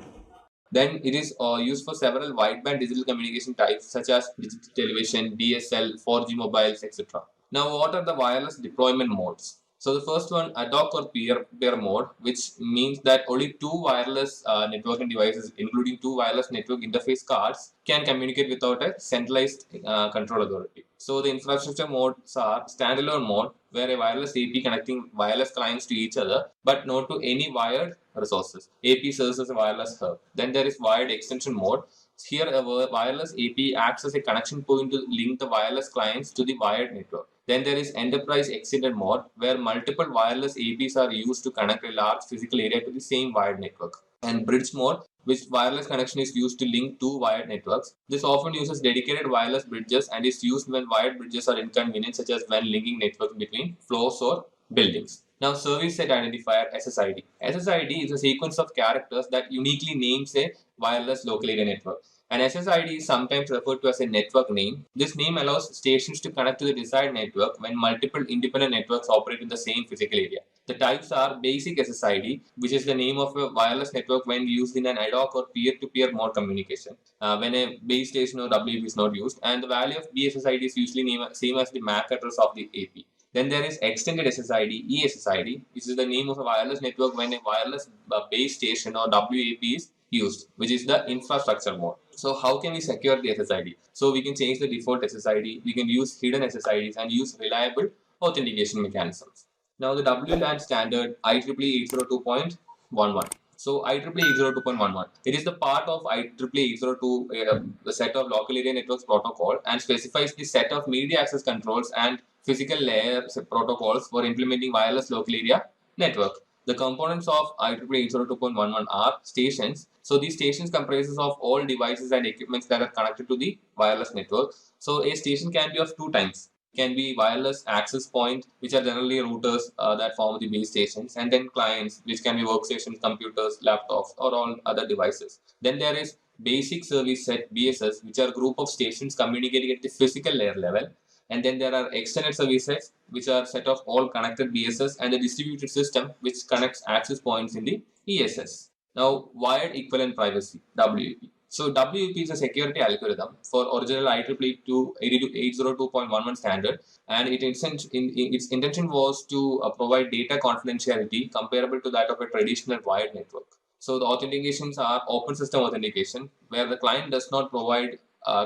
Then it is used for several wideband digital communication types such as digital television, DSL, 4G mobiles, etc. Now, what are the wireless deployment modes? So the first one, ad hoc or peer mode, which means that only two wireless networking devices, including two wireless network interface cards, can communicate without a centralized control authority. So the infrastructure modes are standalone mode, where a wireless AP connecting wireless clients to each other, but not to any wired resources. AP serves as a wireless hub. Then there is wired extension mode. Here, a wireless AP acts as a connection point to link the wireless clients to the wired network. Then there is enterprise extended mode, where multiple wireless APs are used to connect a large physical area to the same wired network. and bridge mode, which wireless connection is used to link two wired networks. This often uses dedicated wireless bridges and is used when wired bridges are inconvenient, such as when linking networks between floors or buildings. Now, service set identifier SSID. SSID is a sequence of characters that uniquely names a wireless local area network. An SSID is sometimes referred to as a network name. This name allows stations to connect to the desired network when multiple independent networks operate in the same physical area. The types are basic SSID, which is the name of a wireless network when used in an ad hoc or peer-to-peer mode communication, when a base station or WP is not used, and the value of BSSID is usually same as the MAC address of the AP. Then there is extended SSID, ESSID, which is the name of a wireless network when a wireless base station or WAP is used, which is the infrastructure mode. So how can we secure the SSID? So we can change the default SSID, we can use hidden SSIDs and use reliable authentication mechanisms. Now the WLAN standard IEEE 802.11. So IEEE 802.11, it is the part of IEEE 802, the set of local area networks protocol, and specifies the set of media access controls and physical layer protocols for implementing wireless local area network. The components of IEEE 802.11 are stations. So these stations comprises of all devices and equipments that are connected to the wireless network. So a station can be of two types. Can be wireless access point, which are generally routers that form the base stations, and then clients, which can be workstations, computers, laptops, or all other devices. Then there is basic service set BSS, which are group of stations communicating at the physical layer level. And then there are extended service sets, which are set of all connected BSS, and the distributed system, which connects access points in the ESS. Now, wired equivalent privacy, WEP. So WEP is a security algorithm for original IEEE 802.11 standard, and its intention was to provide data confidentiality comparable to that of a traditional wired network. So the authentications are open system authentication, where the client does not provide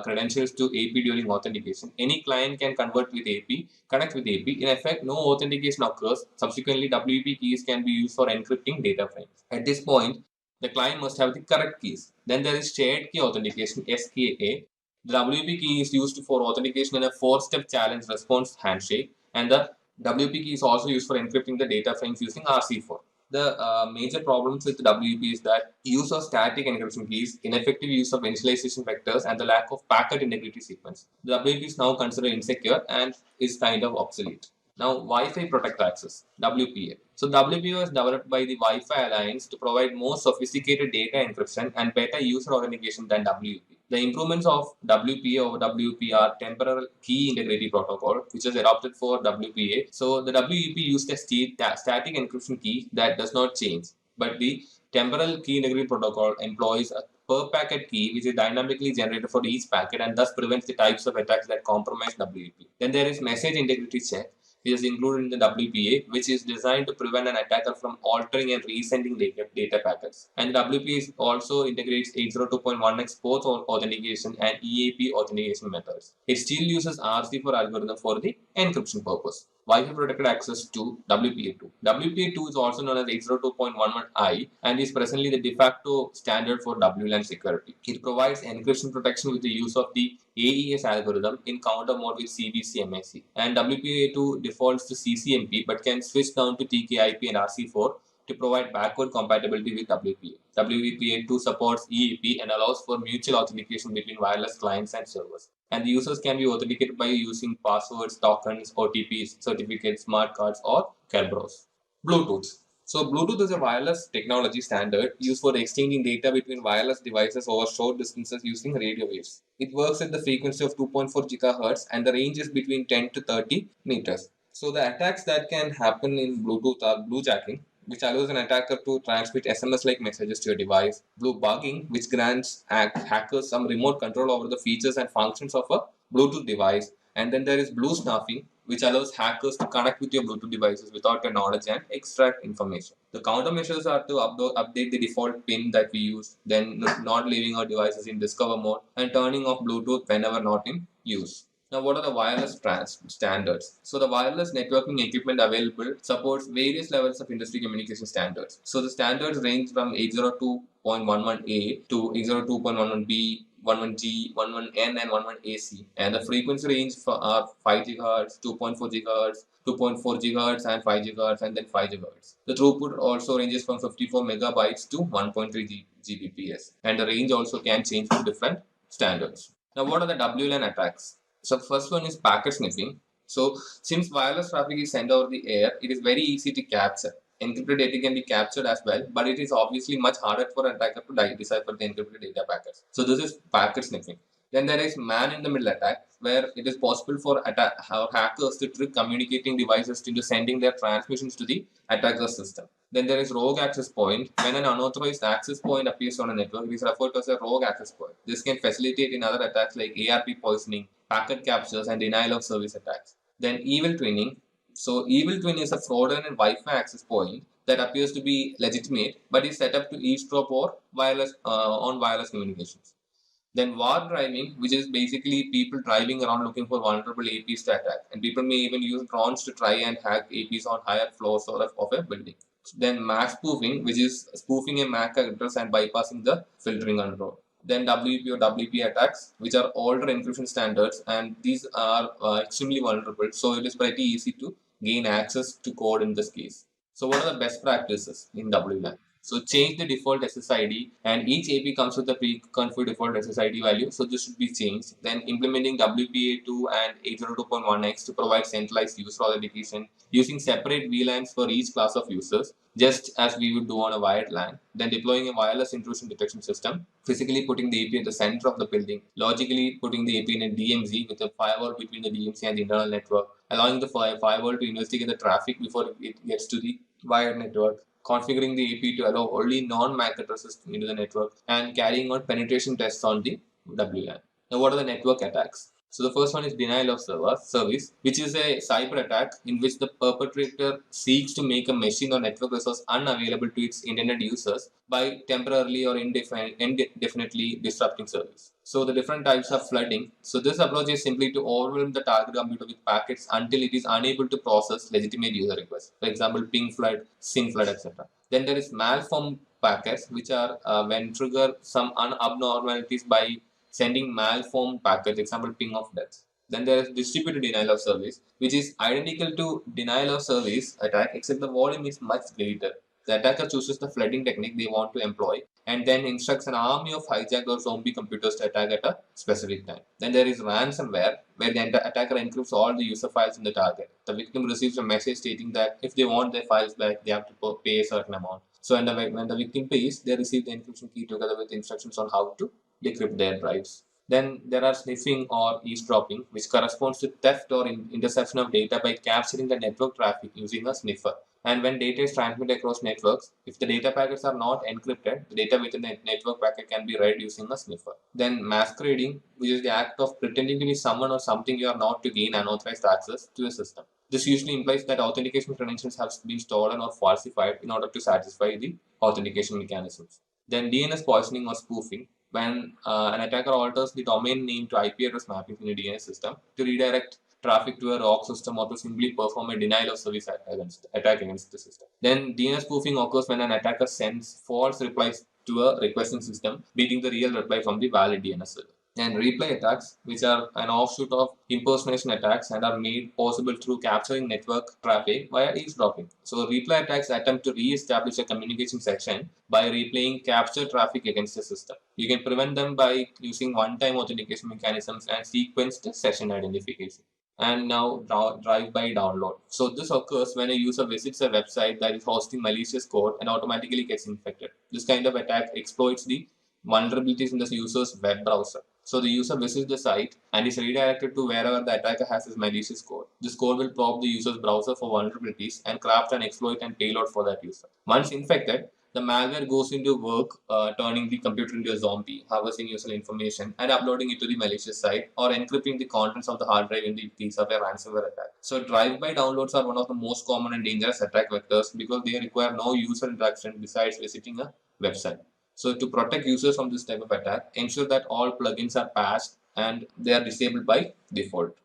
credentials to AP during authentication. Any client can convert with AP, connect with AP. In effect, no authentication occurs. Subsequently, WEP keys can be used for encrypting data frames. At this point, the client must have the correct keys. Then there is shared key authentication, SKA. The WP key is used for authentication in a four-step challenge response handshake, and the WP key is also used for encrypting the data frames using RC4. The major problems with WP is that use of static encryption keys, ineffective use of initialization vectors, and the lack of packet integrity sequence. The WP is now considered insecure and is kind of obsolete. Now, Wi-Fi Protect Access, WPA. So WPA was developed by the Wi-Fi Alliance to provide more sophisticated data encryption and better user authentication than WP. The improvements of WPA over WP are temporal key integrity protocol, which is adopted for WPA. So the WEP used a static encryption key that does not change, but the temporal key integrity protocol employs a per packet key, which is dynamically generated for each packet and thus prevents the types of attacks that compromise WEP. Then there is message integrity check, which is included in the WPA, which is designed to prevent an attacker from altering and resending data packets. And WPA also integrates 802.1x both authentication and EAP authentication methods. It still uses RC4 algorithm for the encryption purpose. Wi-Fi protected access to WPA2. WPA2 is also known as 802.11i and is presently the de facto standard for WLAN security. It provides encryption protection with the use of the AES algorithm in counter mode with CBC MAC. And WPA2 defaults to CCMP but can switch down to TKIP and RC4 to provide backward compatibility with WPA. WPA2 supports EAP and allows for mutual authentication between wireless clients and servers. And the users can be authenticated by using passwords, tokens, OTPs, certificates, smart cards, or Kerberos. Bluetooth. So Bluetooth is a wireless technology standard used for exchanging data between wireless devices over short distances using radio waves. It works at the frequency of 2.4 GHz and the range is between 10 to 30 meters. So the attacks that can happen in Bluetooth are bluejacking, which allows an attacker to transmit SMS-like messages to your device. Blue bugging, which grants hackers some remote control over the features and functions of a Bluetooth device. And then there is blue snuffing, which allows hackers to connect with your Bluetooth devices without your knowledge and extract information. The countermeasures are to update the default pin that we use, then not leaving our devices in discover mode, and turning off Bluetooth whenever not in use. Now, what are the wireless standards? So, the wireless networking equipment available supports various levels of industry communication standards. So, the standards range from 802.11a to 802.11b, 11G, 11N, and 11AC. And the frequency range are 5 GHz, 2.4 GHz, 2.4 GHz, and 5 GHz, and then 5 GHz. The throughput also ranges from 54 megabytes to 1.3 Gbps, and the range also can change for different standards. Now, what are the WLAN attacks? So, first one is packet sniffing. So, since wireless traffic is sent over the air, it is very easy to capture. Encrypted data can be captured as well, but it is obviously much harder for an attacker to decipher the encrypted data packets. So, this is packet sniffing. Then there is man-in-the-middle attack, where it is possible for hackers to trick communicating devices into sending their transmissions to the attacker's system. Then there is rogue access point. When an unauthorized access point appears on a network, it is referred to as a rogue access point. This can facilitate in other attacks like ARP poisoning, packet captures, and denial of service attacks. Then evil twinning. So evil twin is a fraudulent Wi-Fi access point that appears to be legitimate but is set up to eavesdrop or on wireless communications. Then war driving, which is basically people driving around looking for vulnerable APs to attack, and people may even use drones to try and hack APs on higher floors of a building. Then MAC spoofing, which is spoofing a MAC address and bypassing the filtering control. Then WP or WP attacks, which are older encryption standards, and these are extremely vulnerable, so it is pretty easy to gain access to code in this case. So what are the best practices in WLAN? So change the default SSID, and each AP comes with a pre-configured default SSID value, so this should be changed. Then implementing WPA2 and 802.1x to provide centralized user authentication using separate VLANs for each class of users, just as we would do on a wired LAN. Then deploying a wireless intrusion detection system, physically putting the AP at the center of the building, logically putting the AP in a DMZ with a firewall between the DMZ and the internal network, allowing the firewall to investigate the traffic before it gets to the wired network, configuring the AP to allow only non-MAC addresses into the network, and carrying out penetration tests on the WLAN. Now, what are the network attacks? So the first one is denial of service, which is a cyber attack in which the perpetrator seeks to make a machine or network resource unavailable to its intended users by temporarily or indefinitely disrupting service. So the different types of flooding. So this approach is simply to overwhelm the target computer with packets until it is unable to process legitimate user requests. For example, ping flood, SYN flood, etc. Then there is malformed packets, which are when trigger some abnormalities by sending malformed packets, example ping of death. Then there is distributed denial of service, which is identical to denial of service attack, except the volume is much greater. The attacker chooses the flooding technique they want to employ and then instructs an army of hijacked or zombie computers to attack at a specific time. Then there is ransomware, where the attacker encrypts all the user files in the target. The victim receives a message stating that if they want their files back, they have to pay a certain amount. So when the victim pays, they receive the encryption key together with instructions on how to decrypt their drives. Then there are sniffing or eavesdropping, which corresponds to theft or interception of data by capturing the network traffic using a sniffer. And when data is transmitted across networks, if the data packets are not encrypted, the data within the network packet can be read using a sniffer. Then masquerading, which is the act of pretending to be someone or something you are not to gain unauthorized access to a system. This usually implies that authentication credentials have been stolen or falsified in order to satisfy the authentication mechanisms. Then DNS poisoning or spoofing, when an attacker alters the domain name to IP address mapping in a DNS system to redirect traffic to a ROC system or to simply perform a denial of service attack against the system. Then DNS spoofing occurs when an attacker sends false replies to a requesting system, beating the real reply from the valid DNS server. And replay attacks, which are an offshoot of impersonation attacks and are made possible through capturing network traffic via eavesdropping. So replay attacks attempt to re-establish a communication section by replaying captured traffic against the system. You can prevent them by using one-time authentication mechanisms and sequenced session identification. And now drive-by download. So this occurs when a user visits a website that is hosting malicious code and automatically gets infected. This kind of attack exploits the vulnerabilities in the user's web browser. So the user visits the site and is redirected to wherever the attacker has his malicious code. This code will probe the user's browser for vulnerabilities and craft an exploit and payload for that user. Once infected, the malware goes into work, turning the computer into a zombie, harvesting user information and uploading it to the malicious site, or encrypting the contents of the hard drive in the case of a ransomware attack. So drive-by downloads are one of the most common and dangerous attack vectors because they require no user interaction besides visiting a website. So to protect users from this type of attack, ensure that all plugins are patched and they are disabled by default.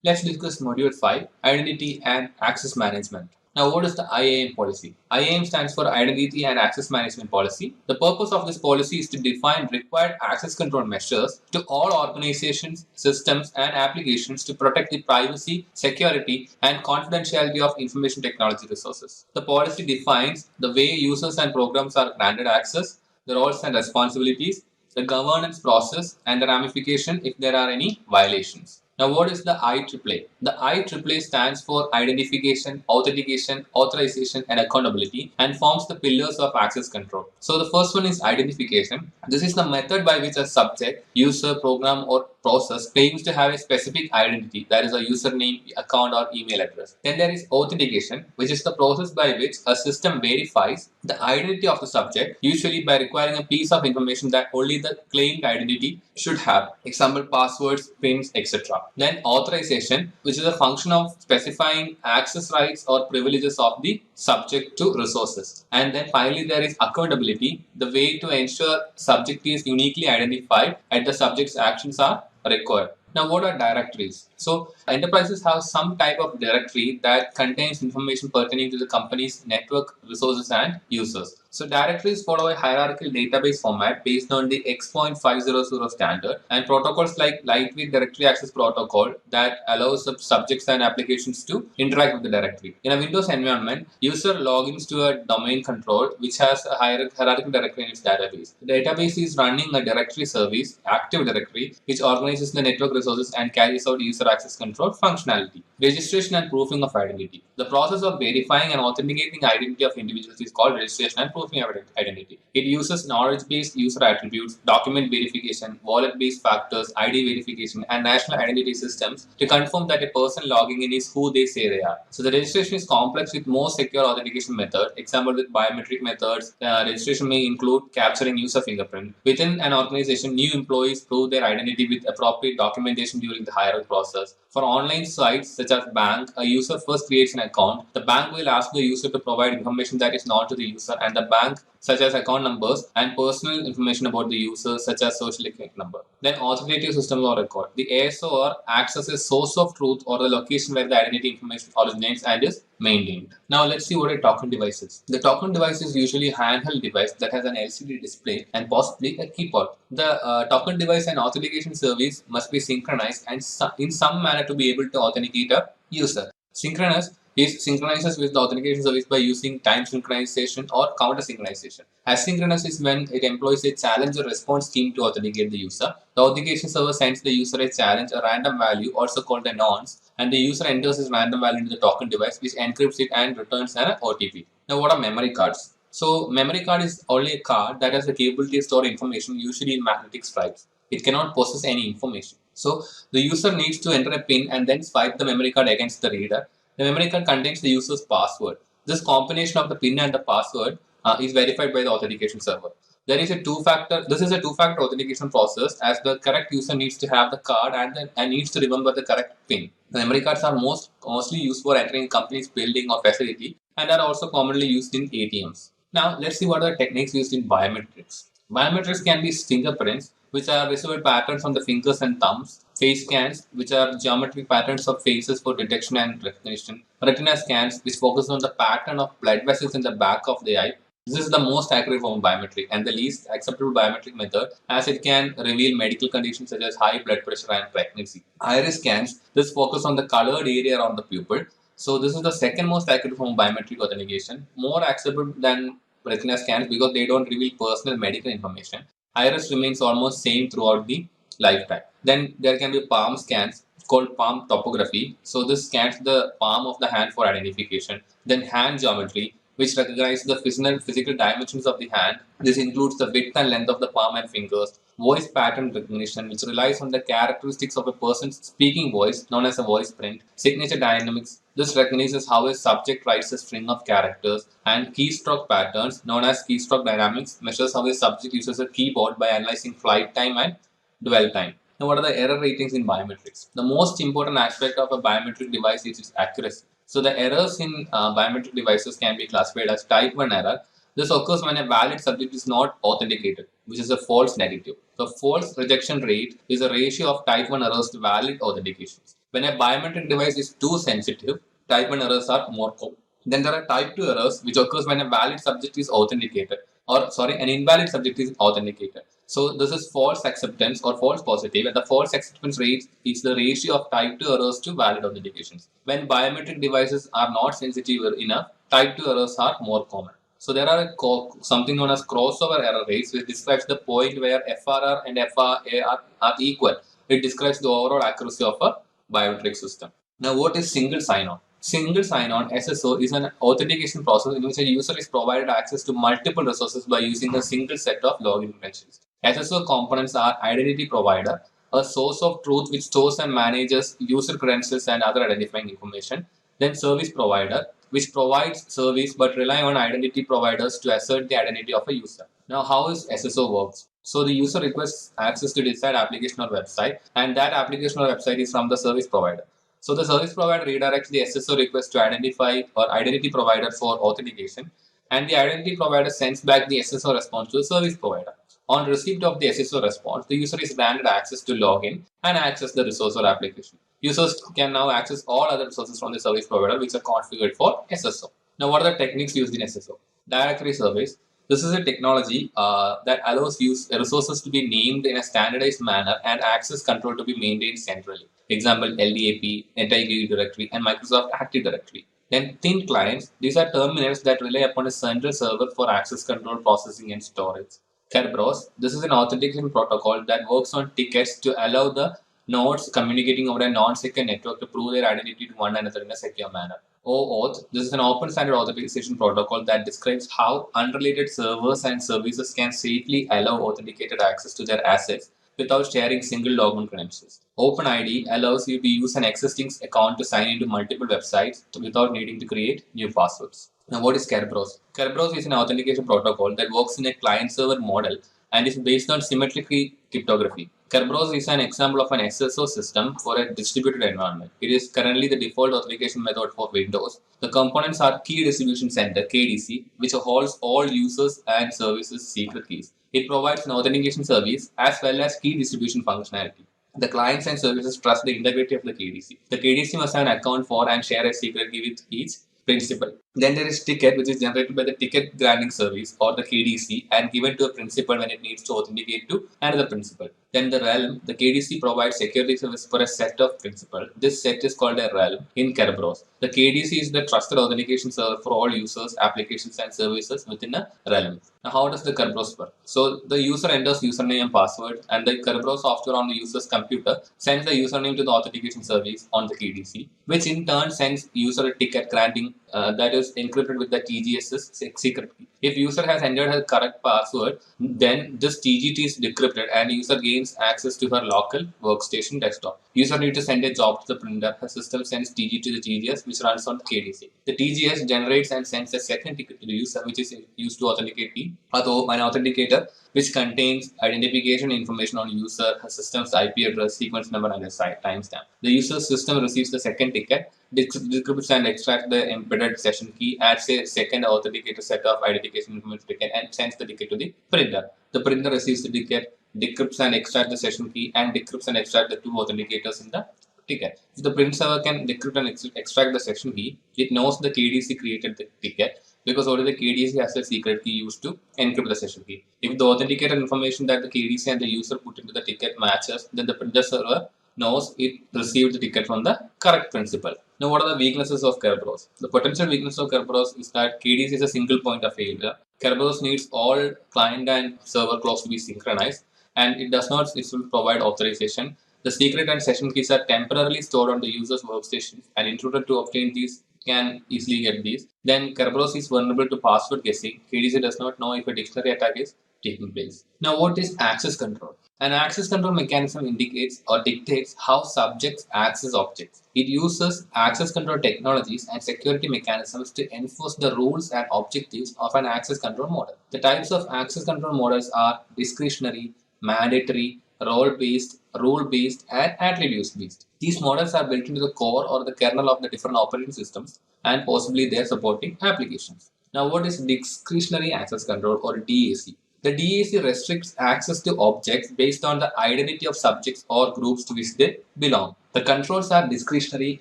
Let's discuss Module 5, Identity and Access Management. Now, what is the IAM policy? IAM stands for Identity and Access Management Policy. The purpose of this policy is to define required access control measures to all organizations, systems, and applications to protect the privacy, security, and confidentiality of information technology resources. The policy defines the way users and programs are granted access, the roles and responsibilities, the governance process, and the ramification if there are any violations. Now, what is the IAAA? The IAAA stands for Identification, Authentication, Authorization, and Accountability and forms the pillars of access control. So, the first one is identification. This is the method by which a subject, user, program, or process claims to have a specific identity, that is a username, account, or email address. Then there is authentication, which is the process by which a system verifies the identity of the subject, usually by requiring a piece of information that only the claimed identity should have. Example, passwords, pins, etc. Then authorization, which is a function of specifying access rights or privileges of the subject to resources. And then finally there is accountability, the way to ensure subject is uniquely identified and the subject's actions are required. Now, what are directories? So, enterprises have some type of directory that contains information pertaining to the company's network, resources, and users. So, directories follow a hierarchical database format based on the X.500 standard and protocols like Lightweight Directory Access Protocol that allows subjects and applications to interact with the directory. In a Windows environment, user logins to a domain control which has a hierarchical directory in its database. The database is running a directory service, Active Directory, which organizes the network resources and carries out user access control functionality. Registration and proofing of identity. The process of verifying and authenticating identity of individuals is called registration and proofing of identity. It uses knowledge-based user attributes, document verification, wallet-based factors, ID verification, and national identity systems to confirm that a person logging in is who they say they are. So the registration is complex with more secure authentication method. Example, with biometric methods, registration may include capturing user fingerprint. Within an organization, new employees prove their identity with appropriate documentation during the hiring process. For online sites such as bank, a user first creates an account. The bank will ask the user to provide information that is known to the user and the bank, such as account numbers and personal information about the user, such as social security number. Then authoritative system or record. The ASO acts as a source of truth or the location where the identity information originates and is maintained. Now let's see what a token device is. The token device is usually a handheld device that has an LCD display and possibly a keyboard. The token device and authentication service must be synchronized and in some manner to be able to authenticate a user. Synchronizes with the authentication service by using time synchronization or counter synchronization. Asynchronous is when it employs a challenge or response scheme to authenticate the user. The authentication server sends the user a challenge, a random value, also called a nonce, and the user enters this random value into the token device, which encrypts it and returns an OTP. Now, what are memory cards? So, memory card is only a card that has the capability to store information, usually in magnetic stripes. It cannot process any information. So, the user needs to enter a PIN and then swipe the memory card against the reader. The memory card contains the user's password. This combination of the PIN and the password is verified by the authentication server. This is a two-factor authentication process, as the correct user needs to have the card and needs to remember the correct PIN. The memory cards are mostly used for entering a company's building or facility and are also commonly used in ATMs. Now, let's see what are the techniques used in biometrics. Biometrics can be fingerprints, which are visible patterns on the fingers and thumbs, face scans, which are geometric patterns of faces for detection and recognition, retina scans, which focus on the pattern of blood vessels in the back of the eye. This is the most accurate form of biometric and the least acceptable biometric method, as it can reveal medical conditions such as high blood pressure and pregnancy. Iris scans, this focus on the colored area around the pupil. So this is the second most accurate form of biometric authentication, more acceptable than retina scans because they don't reveal personal medical information. Iris remains almost same throughout the lifetime. Then there can be palm scans called palm topography. So this scans the palm of the hand for identification. Then hand geometry, which recognizes the physical dimensions of the hand. This includes the width and length of the palm and fingers. Voice pattern recognition, which relies on the characteristics of a person's speaking voice, known as a voice print. Signature dynamics, this recognizes how a subject writes a string of characters. And keystroke patterns, known as keystroke dynamics, measures how a subject uses a keyboard by analyzing flight time and dwell time. Now, what are the error ratings in biometrics? The most important aspect of a biometric device is its accuracy. So the errors in biometric devices can be classified as type 1 error, This occurs when a valid subject is not authenticated, which is a false negative. The false rejection rate is a ratio of type 1 errors to valid authentications. When a biometric device is too sensitive, type 1 errors are more common. Then there are type 2 errors, which occurs when a valid subject is authenticated, an invalid subject is authenticated. So this is false acceptance or false positive, and the false acceptance rate is the ratio of type 2 errors to valid authentications. When biometric devices are not sensitive enough, type 2 errors are more common. So there are something known as crossover error rates, which describes the point where FRR and FRA are equal. It describes the overall accuracy of a biometric system. Now, what is single sign-on? Single sign-on (SSO) is an authentication process in which a user is provided access to multiple resources by using a single set of login credentials. SSO components are identity provider, a source of truth which stores and manages user credentials and other identifying information. Then service provider, which provides service but rely on identity providers to assert the identity of a user. Now, how is SSO works? So the user requests access to desired application or website, and that application or website is from the service provider. So the service provider redirects the SSO request to identify or identity provider for authentication, and the identity provider sends back the SSO response to the service provider. On receipt of the SSO response, the user is granted access to login and access the resource or application. Users can now access all other resources from the service provider which are configured for SSO. Now, what are the techniques used in SSO? Directory service. This is a technology that allows resources to be named in a standardized manner and access control to be maintained centrally. Example, LDAP, NetID directory, and Microsoft Active Directory. Then thin clients. These are terminals that rely upon a central server for access control, processing, and storage. Kerberos. This is an authentication protocol that works on tickets to allow the nodes communicating over a non-secure network to prove their identity to one another in a secure manner. OAuth. This is an open standard authentication protocol that describes how unrelated servers and services can safely allow authenticated access to their assets without sharing single login credentials. OpenID allows you to use an existing account to sign into multiple websites without needing to create new passwords. Now, what is Kerberos? Kerberos is an authentication protocol that works in a client-server model and is based on symmetric cryptography. Kerberos is an example of an SSO system for a distributed environment. It is currently the default authentication method for Windows. The components are Key Distribution Center (KDC), which holds all users and services' secret keys. It provides an authentication service as well as key distribution functionality. The clients and services trust the integrity of the KDC. The KDC must have an account for and share a secret key with each principal. Then there is ticket, which is generated by the ticket granting service or the KDC and given to a principal when it needs to authenticate to another principal. Then the realm, the KDC provides security service for a set of principals. This set is called a realm in Kerberos. The KDC is the trusted authentication server for all users, applications, and services within a realm. Now, how does the Kerberos work? So the user enters username and password, and the Kerberos software on the user's computer sends the username to the authentication service on the KDC, which in turn sends user a ticket granting that is encrypted with the TGS's secret key. If user has entered her correct password, then this TGT is decrypted and user gains access to her local workstation desktop. User needs to send a job to the printer. Her system sends TG to the TGS, which runs on KDC. The TGS generates and sends a second ticket to the user, which is used to authenticate an authenticator, which contains identification information on user, her system's IP address, sequence number, and a timestamp. The user's system receives the second ticket, decrypts and extracts the embedded session key, adds a second authenticator set of identification information ticket, and sends the ticket to the printer. The printer receives the ticket, decrypts and extracts the session key, and decrypts and extracts the two authenticators in the ticket. If the print server can decrypt and extract the session key, it knows the KDC created the ticket because only the KDC has a secret key used to encrypt the session key. If the authenticator information that the KDC and the user put into the ticket matches, then the printer server knows it received the ticket from the correct principal. Now, what are the weaknesses of Kerberos? The potential weakness of Kerberos is that KDC is a single point of failure. Kerberos needs all client and server clocks to be synchronized, and it does not provide authorization. The secret and session keys are temporarily stored on the user's workstation, and intruder to obtain these can easily get these. Then Kerberos is vulnerable to password guessing. KDC does not know if a dictionary attack is taking place. Now, what is access control? An access control mechanism indicates or dictates how subjects access objects. It uses access control technologies and security mechanisms to enforce the rules and objectives of an access control model. The types of access control models are discretionary, mandatory, role-based, rule-based, and attributes-based. These models are built into the core or the kernel of the different operating systems and possibly their supporting applications. Now, what is discretionary access control or DAC? The DAC restricts access to objects based on the identity of subjects or groups to which they belong. The controls are discretionary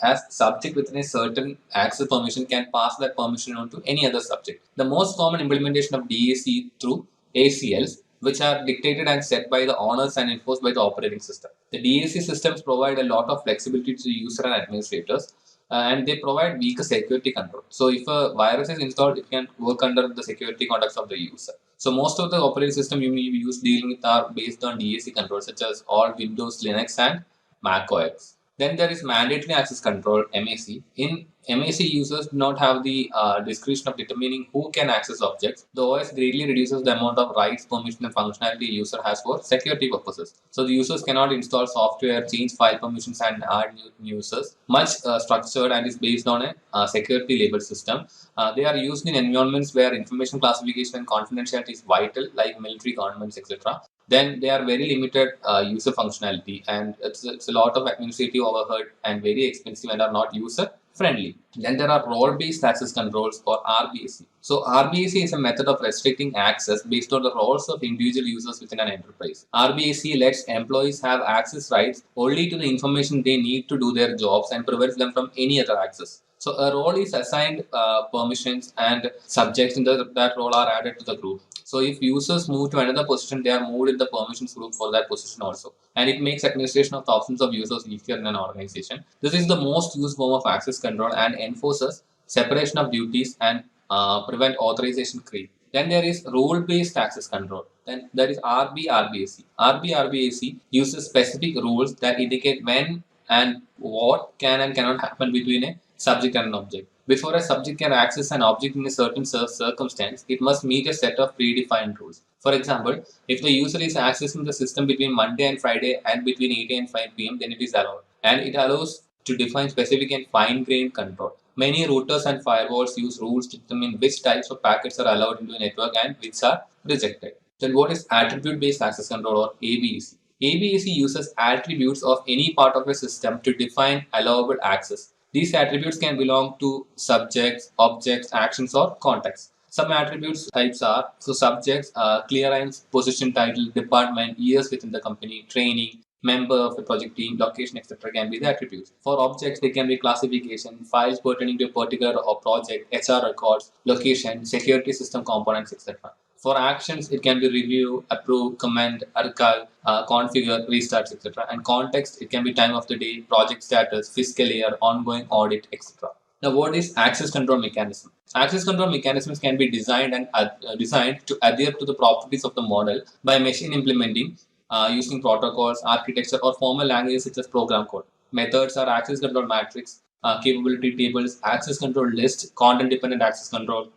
as subject within a certain access permission can pass that permission on to any other subject. The most common implementation of DAC through ACLs, which are dictated and set by the owners and enforced by the operating system. The DAC systems provide a lot of flexibility to the user and administrators, and they provide weaker security control. So if a virus is installed, it can work under the security context of the user. So most of the operating system you use dealing with are based on DAC controls, such as all Windows, Linux, and Mac OS. Then there is mandatory access control, MAC. In MAC, users do not have the discretion of determining who can access objects. The OS greatly reduces the amount of rights, permission, and functionality a user has for security purposes. So the users cannot install software, change file permissions, and add new users. Much structured and is based on a security label system. They are used in environments where information classification and confidentiality is vital, like military, governments, etc. Then they are very limited user functionality, and it's a lot of administrative overhead and very expensive and are not user friendly. Then there are role-based access controls or RBAC. So RBAC is a method of restricting access based on the roles of individual users within an enterprise. RBAC lets employees have access rights only to the information they need to do their jobs and prevents them from any other access. So a role is assigned permissions, and subjects in that role are added to the group. So if users move to another position, they are moved in the permissions group for that position also. And it makes administration of thousands of users easier in an organization. This is the most used form of access control and enforces separation of duties and prevent authorization creep. Then there is rule-based access control. Then there is RBRBAC. RBRBAC uses specific rules that indicate when and what can and cannot happen between a subject and an object. Before a subject can access an object in a certain circumstance, it must meet a set of predefined rules. For example, if the user is accessing the system between Monday and Friday and between 8 a.m. and 5 p.m., then it is allowed. And it allows to define specific and fine-grained control. Many routers and firewalls use rules to determine which types of packets are allowed into a network and which are rejected. Then what is attribute-based access control or ABAC? ABAC uses attributes of any part of a system to define allowable access. These attributes can belong to subjects, objects, actions, or contexts. Some attributes types are subjects, clearance, position, title, department, years within the company, training, member of the project team, location, etc. can be the attributes. For objects, they can be classification, files pertaining to a particular project, HR records, location, security system components, etc. For actions, it can be review, approve, comment, archive, configure, restart, etc. And context, it can be time of the day, project status, fiscal year, ongoing audit, etc. Now, what is access control mechanism? Access control mechanisms can be designed and designed to adhere to the properties of the model by machine implementing using protocols, architecture, or formal languages such as program code. Methods are access control matrix, capability tables, access control list, content-dependent access control,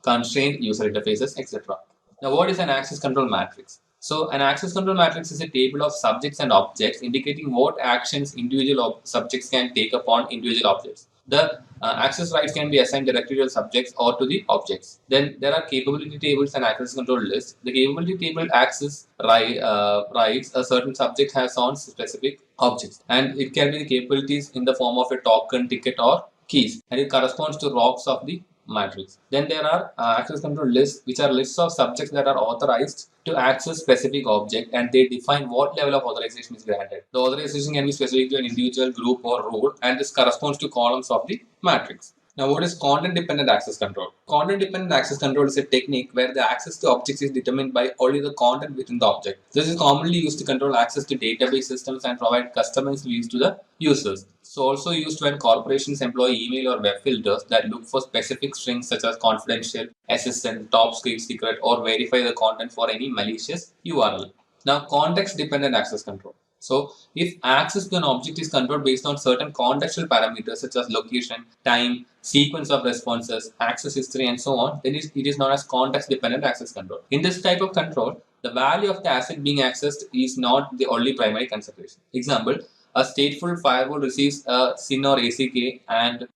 constrained user interfaces, etc. Now, what is an access control matrix? So, an access control matrix is a table of subjects and objects indicating what actions individual subjects can take upon individual objects. The access rights can be assigned directly to the subjects or to the objects. Then there are capability tables and access control lists. The capability table access rights a certain subject has on specific objects, and it can be the capabilities in the form of a token, ticket, or keys, and it corresponds to rocks of the matrix. Then there are access control lists, which are lists of subjects that are authorized to access specific object, and they define what level of authorization is granted. The authorization can be specific to an individual, group, or role, and this corresponds to columns of the matrix. Now, what is content-dependent access control? Content-dependent access control is a technique where the access to objects is determined by only the content within the object. This is commonly used to control access to database systems and provide customized views to the users. So also used when corporations employ email or web filters that look for specific strings such as confidential, assistant, top secret, or verify the content for any malicious URL. Now, context-dependent access control. So, if access to an object is controlled based on certain contextual parameters such as location, time, sequence of responses, access history, and so on, then it is known as context-dependent access control. In this type of control, the value of the asset being accessed is not the only primary consideration. Example, a stateful firewall receives a SYN or ACK and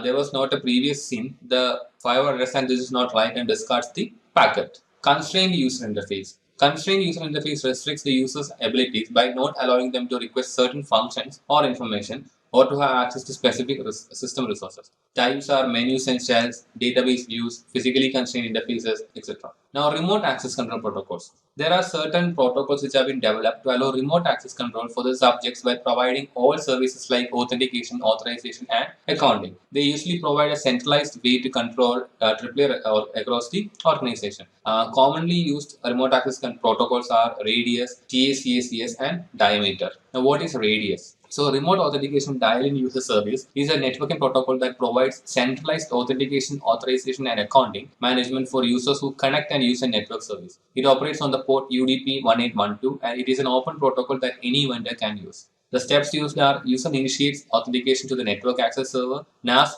there was not a previous SYN. The firewall understands this is not right and discards the packet. Constrained user interface. Constrained user interface restricts the user's abilities by not allowing them to request certain functions or information or to have access to specific system resources. Types are menus and shells, database views, physically constrained interfaces, etc. Now, remote access control protocols. There are certain protocols which have been developed to allow remote access control for the subjects by providing all services like authentication, authorization, and accounting. They usually provide a centralized way to control AAA across the organization. Commonly used remote access protocols are Radius, TACACS, and Diameter. Now, what is Radius? So, remote authentication dial-in user service is a networking protocol that provides centralized authentication, authorization, and accounting management for users who connect and use a network service. It operates on the port UDP 1812, and it is an open protocol that any vendor can use. The steps used are: user initiates authentication to the network access server, NAS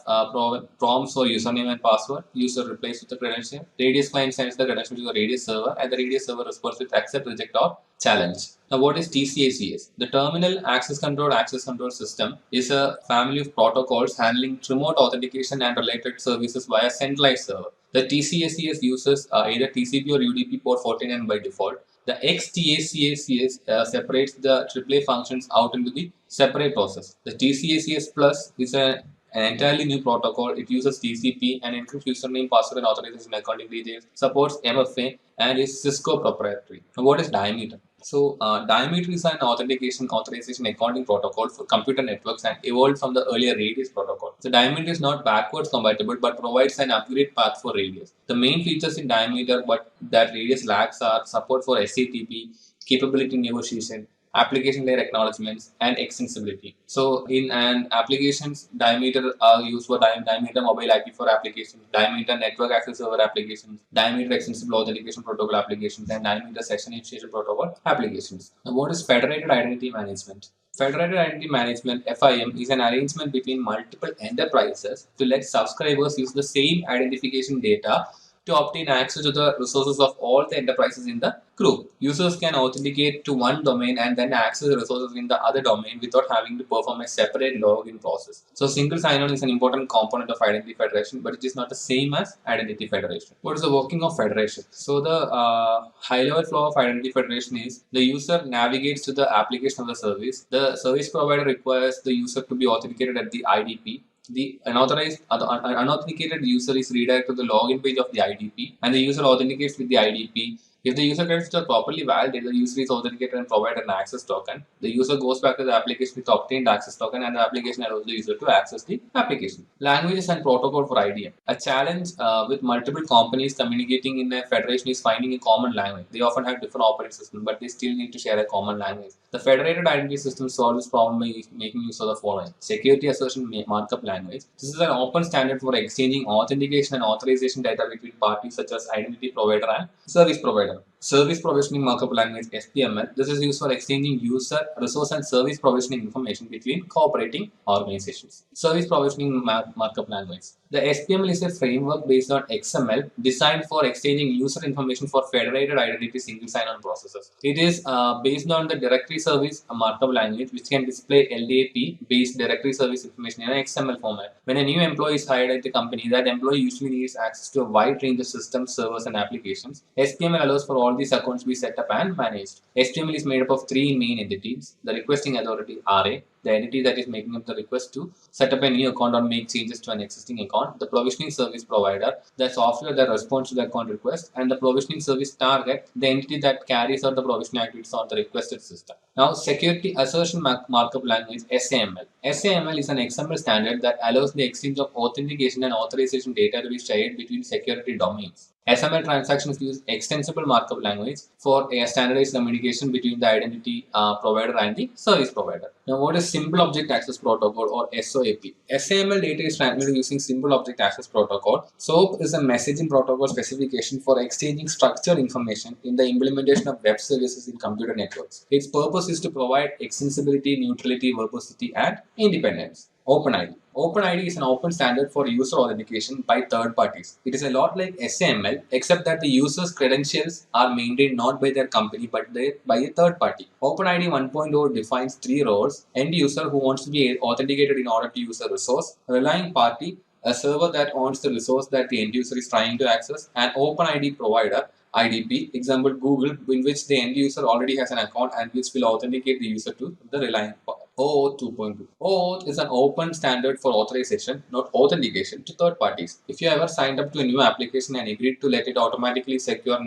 prompts for username and password, user replies with the credential, Radius client sends the credential to the Radius server, and the Radius server responds with accept, reject, or challenge. Now, what is TCACS? The Terminal Access Control System is a family of protocols handling remote authentication and related services via centralized server. The TCACS uses either TCP or UDP port 49 by default. The XTACACS separates the AAA functions out into the separate process. The TCACS Plus is an entirely new protocol. It uses TCP and encrypts username, password, and authorization accounting details, supports MFA, and is Cisco proprietary. Now, what is Diameter? So, Diameter is an authentication, authorization, accounting protocol for computer networks and evolved from the earlier Radius protocol. So, Diameter is not backwards compatible but provides an upgrade path for Radius. The main features in Diameter but that Radius lacks are support for SATP, capability negotiation, application layer acknowledgements, and extensibility. So, in an applications, Diameter are used for Diameter mobile IP for applications, Diameter network access server applications, Diameter extensible authentication protocol applications, and Diameter session initiation protocol applications. Now, what is federated identity management? Federated Identity Management (FIM) is an arrangement between multiple enterprises to let subscribers use the same identification data to obtain access to the resources of all the enterprises in the group. Users can authenticate to one domain and then access the resources in the other domain without having to perform a separate login process. So, single sign-on is an important component of identity federation, but it is not the same as identity federation. What is the working of federation? So, the high-level flow of identity federation is the user navigates to the application of the service. The service provider requires the user to be authenticated at the IDP. The unauthenticated user is redirected to the login page of the IDP, and the user authenticates with the IDP. If the user credentials are properly validated, the user is authenticated and provided an access token. The user goes back to the application with the obtained access token, and the application allows the user to access the application. Languages and protocol for IDM. A challenge with multiple companies communicating in a federation is finding a common language. They often have different operating systems, but they still need to share a common language. The federated identity system solves this problem by making use of the following: security assertion markup language. This is an open standard for exchanging authentication and authorization data between parties such as identity provider and service provider. Service provisioning markup language (SPML). This is used for exchanging user, resource, and service provisioning information between cooperating organizations. Service provisioning markup language. The SPML is a framework based on XML designed for exchanging user information for federated identity single sign-on processes. It is based on the directory service markup language, which can display LDAP-based directory service information in an XML format. When a new employee is hired at the company, that employee usually needs access to a wide range of systems, servers, and applications. SPML allows for all these accounts to be set up and managed. HTML is made up of three main entities: the requesting authority (RA), the entity that is making up the request to set up a new account or make changes to an existing account, the provisioning service provider, the software that responds to the account request, and the provisioning service target, the entity that carries out the provisioning activities on the requested system. Now, security assertion markup language (SAML). SAML is an XML standard that allows the exchange of authentication and authorization data to be shared between security domains. SML transactions use extensible markup language for a standardized communication between the identity provider and the service provider. Now, what is Simple Object Access Protocol or SOAP? SAML data is transmitted using Simple Object Access Protocol. SOAP is a messaging protocol specification for exchanging structured information in the implementation of web services in computer networks. Its purpose is to provide extensibility, neutrality, verbosity, and independence. OpenID. OpenID is an open standard for user authentication by third parties. It is a lot like SAML, except that the user's credentials are maintained not by their company but by a third party. OpenID 1.0 defines three roles: end user, who wants to be authenticated in order to use a resource; relying party, a server that owns the resource that the end user is trying to access; and OpenID provider, IDP, example Google, in which the end user already has an account and which will authenticate the user to the relying OAuth 2.2. OAuth is an open standard for authorization, not authentication, to third parties. If you ever signed up to a new application and agreed to let it automatically secure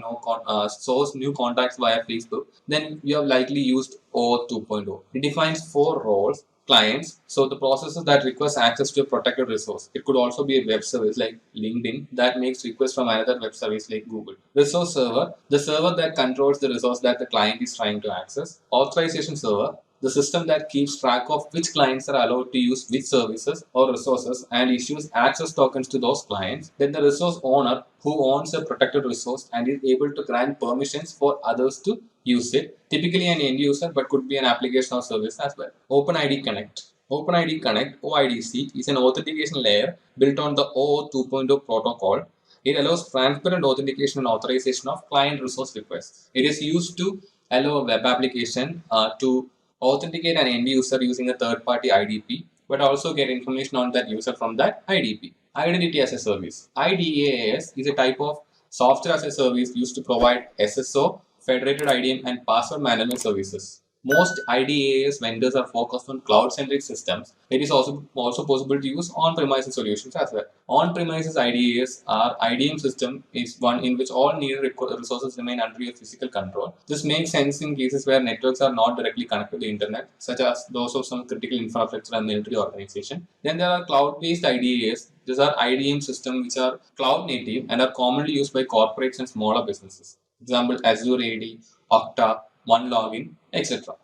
source new contacts via Facebook, then you have likely used OAuth 2.0. It defines 4 roles: clients, so the processes that request access to a protected resource. It could also be a web service like LinkedIn that makes requests from another web service like Google. Resource server, the server that controls the resource that the client is trying to access. Authorization server, the system that keeps track of which clients are allowed to use which services or resources and issues access tokens to those clients. Then the resource owner, who owns a protected resource and is able to grant permissions for others to use it, typically an end user, but could be an application or service as well. OpenID Connect. OpenID Connect, OIDC, is an authentication layer built on the OAuth 2.0 protocol. It allows transparent authentication and authorization of client resource requests. It is used to allow a web application to authenticate an end user using a third-party IDP, but also get information on that user from that IDP. Identity as a service. IDaaS is a type of software as a service used to provide SSO, federated IDM, and password management services. Most IDaaS vendors are focused on cloud-centric systems. It is also possible to use on-premises solutions as well. On-premises IDaaS or IDM system is one in which all needed resources remain under your physical control. This makes sense in cases where networks are not directly connected to the internet, such as those of some critical infrastructure and military organization. Then there are cloud-based IDaaS. These are IDM systems which are cloud-native and are commonly used by corporates and smaller businesses. Example, Azure AD, Okta, OneLogin, etc.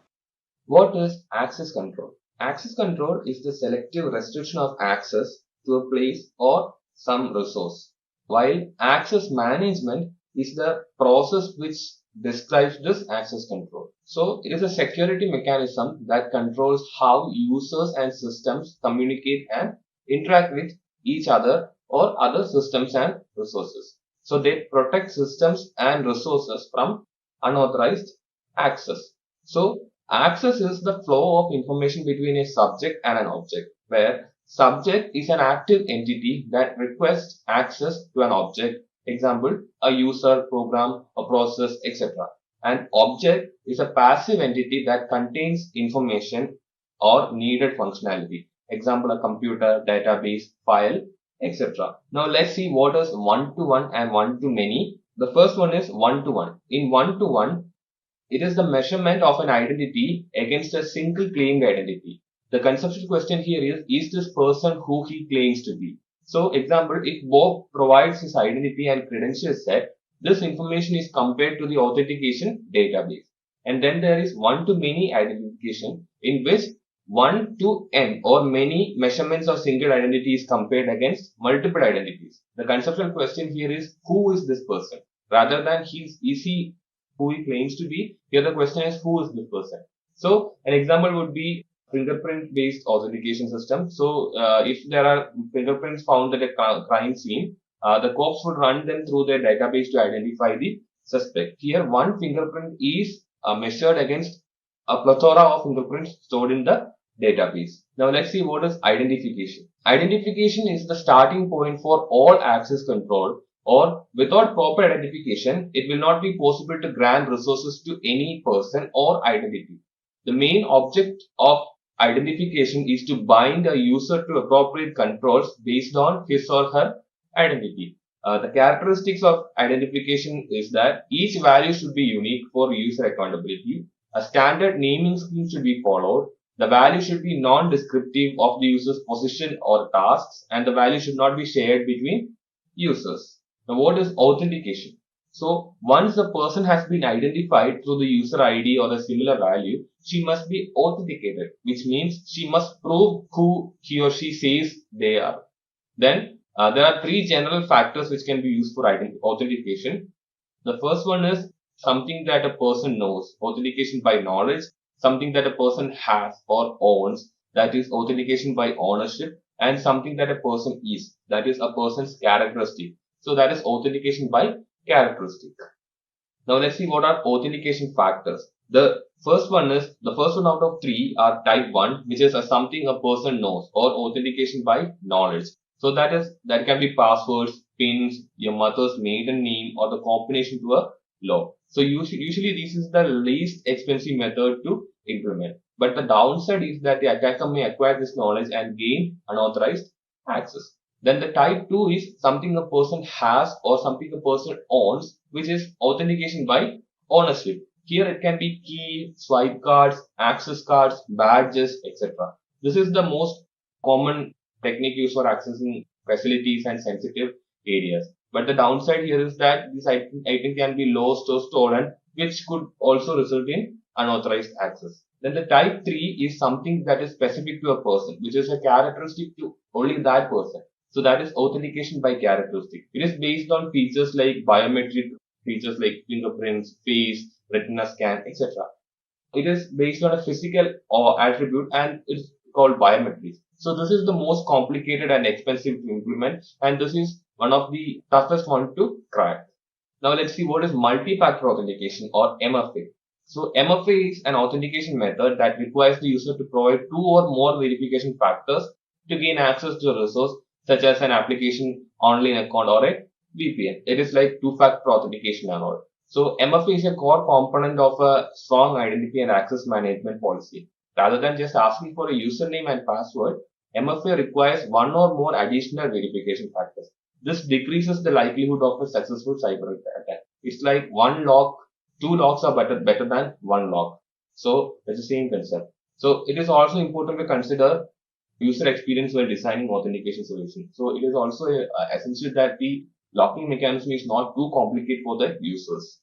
What is access control? Access control is the selective restriction of access to a place or some resource, while access management is the process which describes this access control. So, it is a security mechanism that controls how users and systems communicate and interact with each other or other systems and resources. So, they protect systems and resources from unauthorized access. So, access is the flow of information between a subject and an object, where subject is an active entity that requests access to an object, example, a user, program, a process, etc. An object is a passive entity that contains information or needed functionality, example, a computer, database, file, etc. Now, let's see what is one-to-one and one-to-many. The first one is one-to-one. In one-to-one, it is the measurement of an identity against a single claimed identity. The conceptual question here is this person who he claims to be? So, example, if Bob provides his identity and credential set, this information is compared to the authentication database. And then there is one-to-many identification, in which 1 to n or many measurements of single identity is compared against multiple identities. The conceptual question here is who is this person? Rather than is he who he claims to be, here the question is who is this person. So an example would be fingerprint based authentication system. So if there are fingerprints found at a crime scene, the cops would run them through their database to identify the suspect. Here one fingerprint is measured against a plethora of fingerprints stored in the database. Now let's see what is identification. Identification is the starting point for all access control, or without proper identification, it will not be possible to grant resources to any person or identity. The main object of identification is to bind a user to appropriate controls based on his or her identity. The characteristics of identification is that each value should be unique for user accountability. A standard naming scheme should be followed. The value should be non-descriptive of the user's position or tasks, and the value should not be shared between users. Now, what is authentication? So, once the person has been identified through the user ID or a similar value, she must be authenticated, which means she must prove who he or she says they are. Then, there are 3 general factors which can be used for authentication. The first one is something that a person knows, authentication by knowledge, something that a person has or owns, that is authentication by ownership, and something that a person is, that is a person's characteristic. So that is authentication by characteristic. Now let's see what are authentication factors. The first one out of 3 are type 1, which is something a person knows, or authentication by knowledge. So that can be passwords, pins, your mother's maiden name, or the combination to a law. So usually this is the least expensive method to implement. But the downside is that the attacker may acquire this knowledge and gain unauthorized access. Then the type 2 is something a person has or something a person owns, which is authentication by ownership. Here it can be key, swipe cards, access cards, badges, etc. This is the most common technique used for accessing facilities and sensitive areas. But the downside here is that this item can be lost or stolen, which could also result in unauthorized access. Then the type 3 is something that is specific to a person, which is a characteristic to only that person. So that is authentication by characteristic. It is based on features like biometric features like fingerprints, face, retina scan, etc. It is based on a physical or attribute and it's called biometrics. So this is the most complicated and expensive to implement, and this is one of the toughest one to crack. Now let's see what is multi-factor authentication or MFA. So MFA is an authentication method that requires the user to provide 2 or more verification factors to gain access to a resource such as an application, online account or a VPN. It is like two-factor authentication and all. So MFA is a core component of a strong identity and access management policy. Rather than just asking for a username and password, MFA requires 1 or more additional verification factors. This decreases the likelihood of a successful cyber attack. It's like 1 lock, 2 locks are better than 1 lock. So it's the same concept. So it is also important to consider user experience while designing authentication solutions. So it is also essential that the locking mechanism is not too complicated for the users.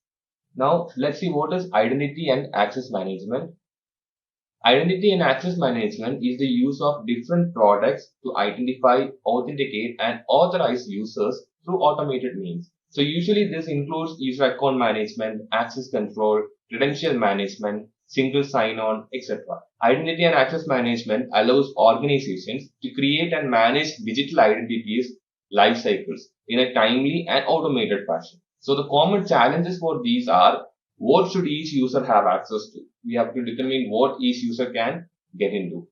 Now let's see what is identity and access management. Identity and access management is the use of different products to identify, authenticate, and authorize users through automated means. So usually this includes user account management, access control, credential management, single sign-on, etc. Identity and access management allows organizations to create and manage digital identities life cycles in a timely and automated fashion. So the common challenges for these are: what should each user have access to? We have to determine what each user can get into.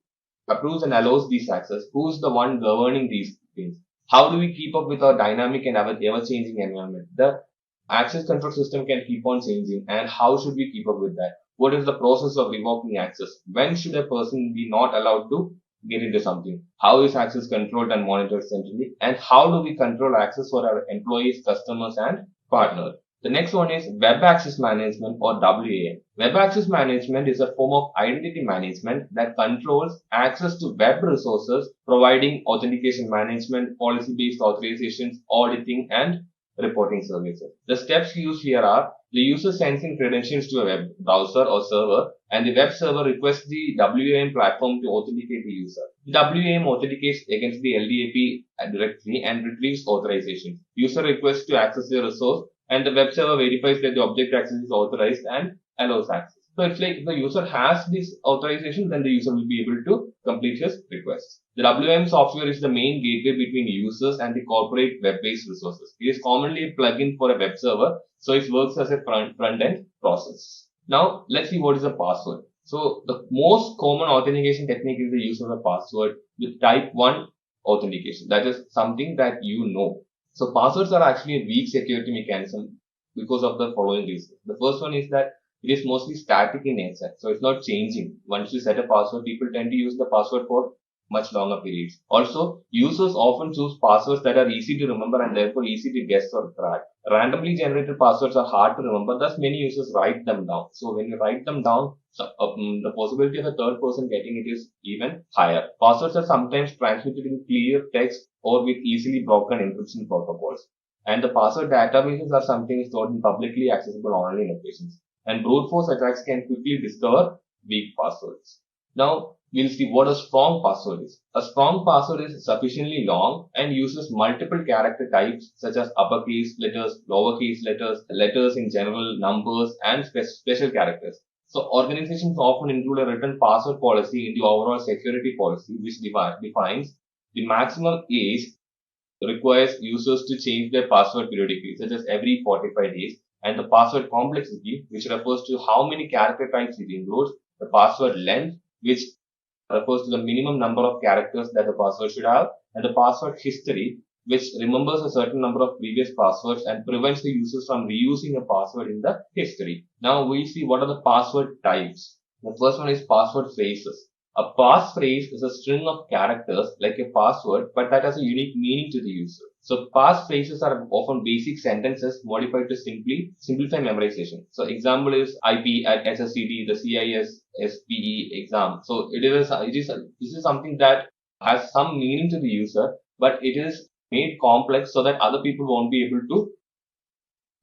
Approves and allows these access. Who's the one governing these things? How do we keep up with our dynamic and ever-changing environment? The access control system can keep on changing, and how should we keep up with that? What is the process of revoking access? When should a person be not allowed to get into something? How is access controlled and monitored centrally? And how do we control access for our employees, customers, and partners? The next one is Web Access Management or WAM. Web Access Management is a form of identity management that controls access to web resources, providing authentication management, policy-based authorizations, auditing, and reporting services. The steps used here are: the user sends in credentials to a web browser or server, and the web server requests the WAM platform to authenticate the user. The WAM authenticates against the LDAP directory and retrieves authorization. User requests to access the resource, and the web server verifies that the object access is authorized and allows access. So it's like if the user has this authorization, then the user will be able to complete his request. The WAM software is the main gateway between users and the corporate web-based resources. It is commonly a plugin for a web server, so it works as a front-end process. Now let's see what is a password. So the most common authentication technique is the use of a password with type 1 authentication. That is something that you know. So passwords are actually a weak security mechanism because of the following reasons. The first one is that it is mostly static in nature, so it's not changing. Once you set a password, people tend to use the password for much longer periods. Also, users often choose passwords that are easy to remember and therefore easy to guess or crack. Randomly generated passwords are hard to remember, thus many users write them down. So when you write them down, the possibility of a third person getting it is even higher. Passwords are sometimes transmitted in clear text or with easily broken encryption protocols. And the password databases are something stored in publicly accessible online locations. And brute force attacks can quickly discover weak passwords. Now, we'll see what a strong password is. A strong password is sufficiently long and uses multiple character types such as uppercase letters, lowercase letters, letters in general, numbers, and special characters. So organizations often include a written password policy in the overall security policy, which defines the maximum age requires users to change their password periodically, such as every 45 days, and the password complexity, which refers to how many character types it includes, the password length, which refers to the minimum number of characters that the password should have, and the password history, which remembers a certain number of previous passwords and prevents the users from reusing a password in the history. Now we see what are the password types. The first one is password phrases. A passphrase is a string of characters like a password, but that has a unique meaning to the user. So passphrases are often basic sentences modified to simplify memorization. So example is IP at SSCD, the CIS SPE exam. So this is something that has some meaning to the user, but it is made complex so that other people won't be able to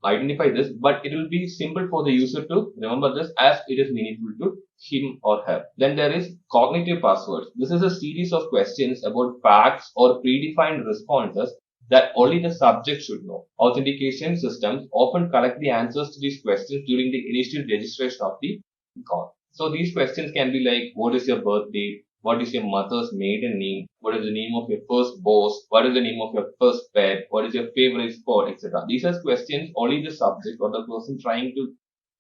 identify this, but it will be simple for the user to remember this as it is meaningful to him or her. Then there is cognitive passwords. This is a series of questions about facts or predefined responses that only the subject should know. Authentication systems often collect the answers to these questions during the initial registration of the account. So these questions can be like, what is your birth date? What is your mother's maiden name? What is the name of your first boss? What is the name of your first pet? What is your favorite sport, etc. These are questions only the subject or the person trying to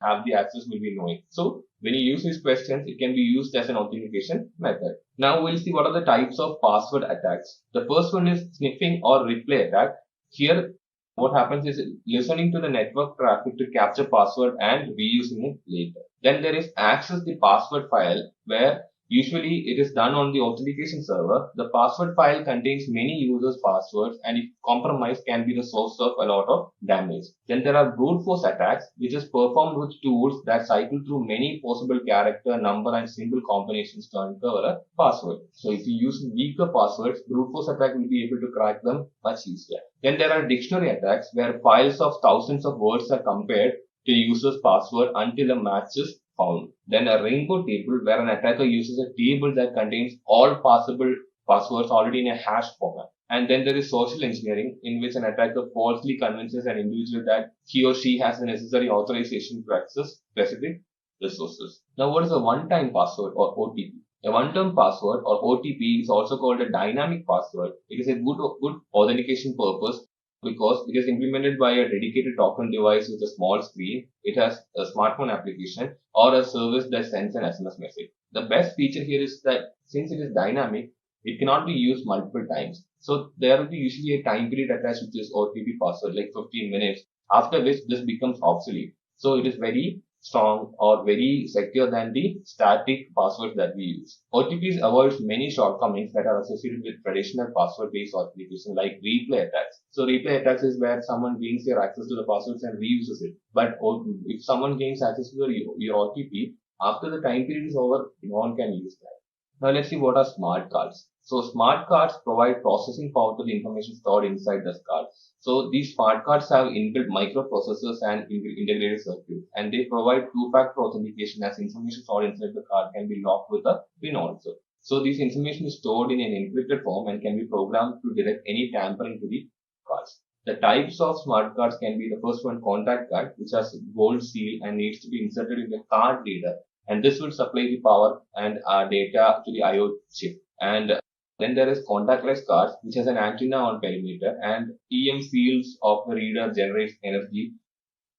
have the access will be knowing. So when you use these questions, it can be used as an authentication method. Now we'll see what are the types of password attacks. The first one is sniffing or replay attack. Here, what happens is listening to the network traffic to capture password and reusing it later. Then there is access the password file, where usually it is done on the authentication server. The password file contains many users' passwords, and if compromised can be the source of a lot of damage. Then there are brute force attacks, which is performed with tools that cycle through many possible character, number and symbol combinations to uncover a password. So if you use weaker passwords, brute force attack will be able to crack them much easier. Then there are dictionary attacks, where files of thousands of words are compared to user's password until a match is found. Then a rainbow table, where an attacker uses a table that contains all possible passwords already in a hash format. And then there is social engineering, in which an attacker falsely convinces an individual that he or she has the necessary authorization to access specific resources. Now, what is a one-time password or OTP? A one-time password or OTP is also called a dynamic password. It is a good authentication purpose because it is implemented by a dedicated token device with a small screen. It has a smartphone application or a service that sends an SMS message. The best feature here is that since it is dynamic, it cannot be used multiple times. So there will be usually a time period attached with this OTP password, like 15 minutes, after which this becomes obsolete. So it is very strong or very secure than the static passwords that we use. OTPs avoids many shortcomings that are associated with traditional password-based authentication like replay attacks. So replay attacks is where someone gains their access to the passwords and reuses it. But if someone gains access to your OTP, after the time period is over, no one can use that. Now let's see what are smart cards. So smart cards provide processing power to the information stored inside the card. So these smart cards have inbuilt microprocessors and integrated circuits, and they provide two-factor authentication as information stored inside the card can be locked with a PIN also. So this information is stored in an encrypted form and can be programmed to detect any tampering to the cards. The types of smart cards can be the first one, contact card, which has gold seal and needs to be inserted in the card reader, and this will supply the power and data to the I/O chip. And then there is contactless cards, which has an antenna on perimeter, and EM fields of the reader generates energy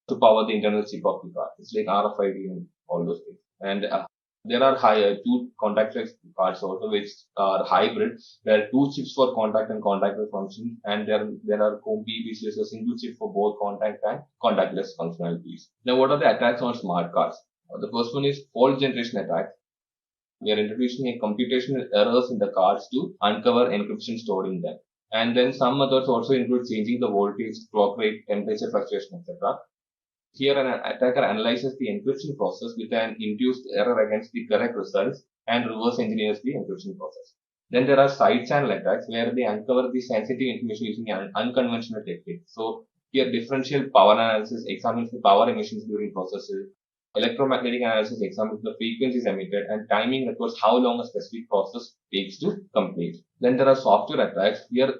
to power the internal chip of the card. It's like RFID and all those things. And there are two contactless cards also, which are hybrid. There are two chips for contact and contactless function, and there are combi, which is a single chip for both contact and contactless functionalities. Now, what are the attacks on smart cards? The first one is fault generation attack. We are introducing a computational errors in the cards to uncover encryption stored in them. And then some methods also include changing the voltage, clock rate, temperature fluctuation, etc. Here an attacker analyzes the encryption process with an induced error against the correct results and reverse engineers the encryption process. Then there are side channel attacks where they uncover the sensitive information using an unconventional technique. So here differential power analysis examines the power emissions during processes. Electromagnetic analysis examines the frequencies emitted, and timing records how long a specific process takes to complete. Then there are software attacks. Here,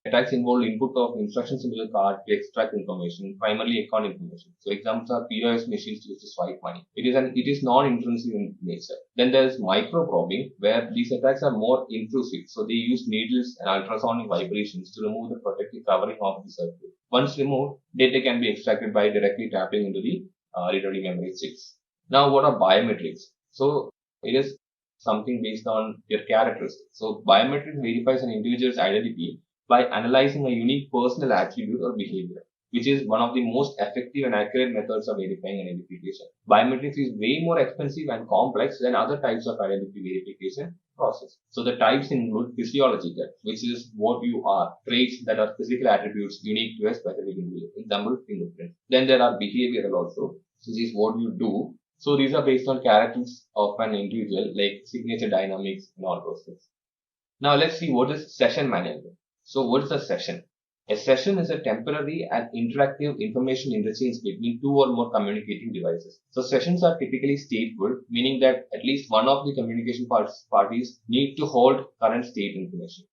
attacks involve input of instructions into the card to extract information, primarily account information. So examples are POS machines used to swipe money. It is non-intrusive in nature. Then there is micro probing, where these attacks are more intrusive. So they use needles and ultrasonic vibrations to remove the protective covering of the circuit. Once removed, data can be extracted by directly tapping into the read-only memory chips. Now, what are biometrics? So it is something based on your characteristics. So biometrics verifies an individual's identity by analyzing a unique personal attribute or behavior. which is one of the most effective and accurate methods of verifying identification. Biometrics is way more expensive and complex than other types of identity verification process. So the types include physiological, which is what you are, traits that are physical attributes unique to a specific individual, example, fingerprint. Then there are behavioral also, which is what you do. So these are based on characteristics of an individual, like signature dynamics and all those things. Now let's see what is session management. So what is a session? A session is a temporary and interactive information interchange between two or more communicating devices. So sessions are typically stateful, meaning that at least one of the communication parties need to hold current state information.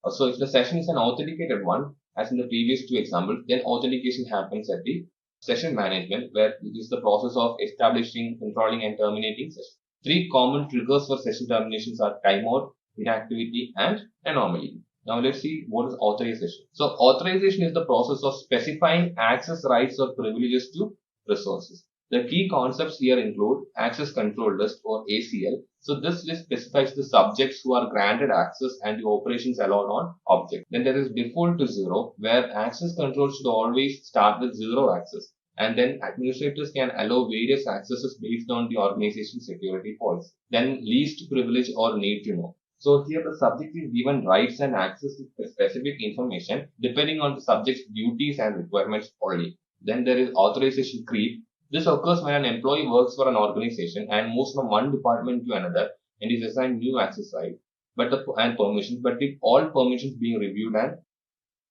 So if the session is an authenticated one, as in the previous two examples, then authentication happens at the session management, where it is the process of establishing, controlling, and terminating sessions. Three common triggers for session terminations are timeout, inactivity, and anomaly. Now let's see what is authorization. So authorization is the process of specifying access rights or privileges to resources. The key concepts here include access control list or ACL. So this list specifies the subjects who are granted access and the operations allowed on object. Then there is default to 0, where access control should always start with 0 access. And then administrators can allow various accesses based on the organization's security policy. Then least privilege or need to know. So here the subject is given rights and access to specific information depending on the subject's duties and requirements only. Then there is authorization creep. This occurs when an employee works for an organization and moves from one department to another and is assigned new access rights and permissions, but with all permissions being reviewed. And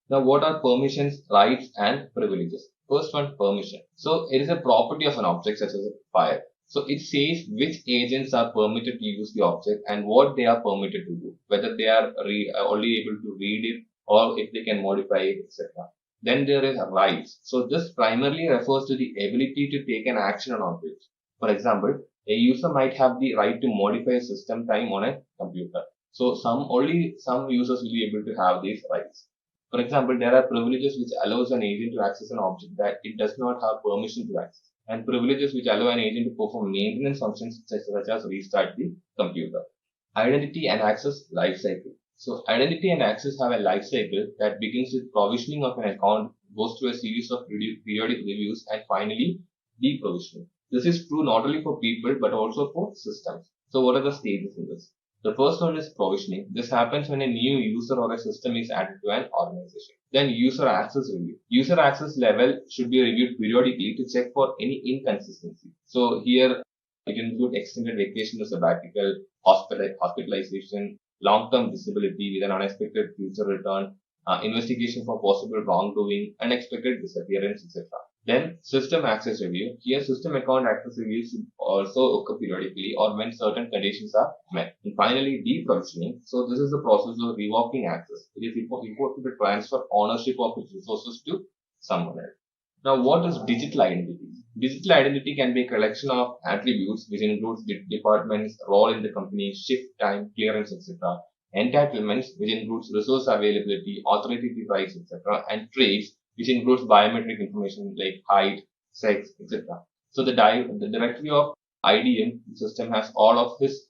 now what are permissions, rights, and privileges? First one, permission. So it is a property of an object such as a file. So it says which agents are permitted to use the object and what they are permitted to do, whether they are only able to read it or if they can modify it, etc. Then there is rights. So this primarily refers to the ability to take an action on objects. For example, a user might have the right to modify system time on a computer. So only some users will be able to have these rights. For example, there are privileges which allows an agent to access an object that it does not have permission to access, and privileges which allow an agent to perform maintenance functions such as restart the computer. Identity and access lifecycle. So identity and access have a life cycle that begins with provisioning of an account, goes through a series of periodic reviews, and finally deprovisioning. This is true not only for people but also for systems. So what are the stages in this? The first one is provisioning. This happens when a new user or a system is added to an organization. Then user access review. User access level should be reviewed periodically to check for any inconsistency. So here it includes extended vacation or sabbatical, hospitalization, long-term disability with an unexpected future return, investigation for possible wrongdoing, unexpected disappearance, etc. Then system access review. Here system account access reviews should also occur periodically or when certain conditions are met. And finally deprovisioning. So this is the process of revoking access. It is important to transfer ownership of its resources to someone else. Now what is digital identity? Digital identity can be a collection of attributes which includes the department's role in the company, shift time, clearance, etc. Entitlements, which includes resource availability, authoritative rights, etc. And traits, which includes biometric information like height, sex, etc. So the directory of IDM system has all of this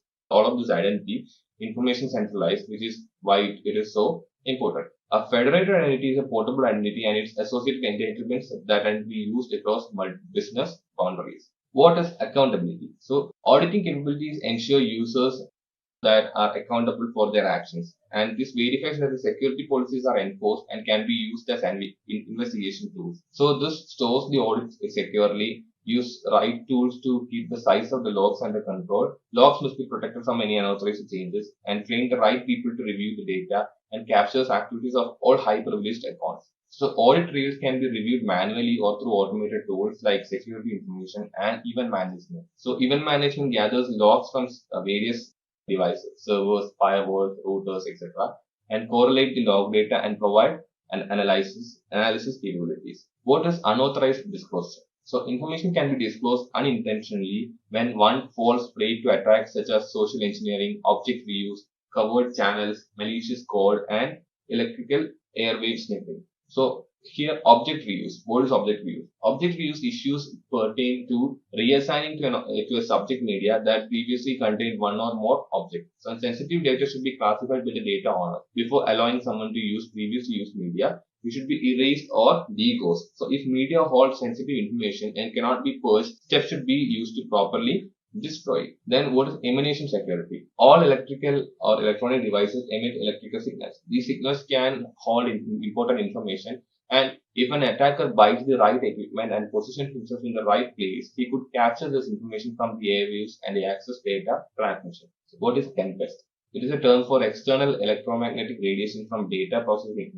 identity information centralized, which is why it is so important. A federated identity is a portable identity and its associated entitlements that can be used across business boundaries. What is accountability? So auditing capabilities ensure users that are accountable for their actions, and this verifies that the security policies are enforced and can be used as investigation tools. So this stores the audits securely, use right tools to keep the size of the logs under control. Logs must be protected from any unauthorized changes, and train the right people to review the data and captures activities of all high privileged accounts. So audit trails can be reviewed manually or through automated tools like security information and event management. So event management gathers logs from various devices, servers, firewalls, routers, etc., and correlate the log data and provide an analysis capabilities. What is unauthorized disclosure? So information can be disclosed unintentionally when one falls prey to attacks such as social engineering, object reuse, covered channels, malicious code, and electrical airwave sniffing. So here object reuse. What is object reuse? Object reuse issues pertain to reassigning to a subject media that previously contained one or more objects. So sensitive data should be classified by the data owner before allowing someone to use previously used media, It should be erased or deghost. So if media holds sensitive information and cannot be purged, steps should be used to properly destroy it. Then what is emanation security? All electrical or electronic devices emit electrical signals. These signals can hold important information, and if an attacker buys the right equipment and positions himself in the right place, he could capture this information from the airwaves and access data transmission. So what is tempest? It is a term for external electromagnetic radiation from data processing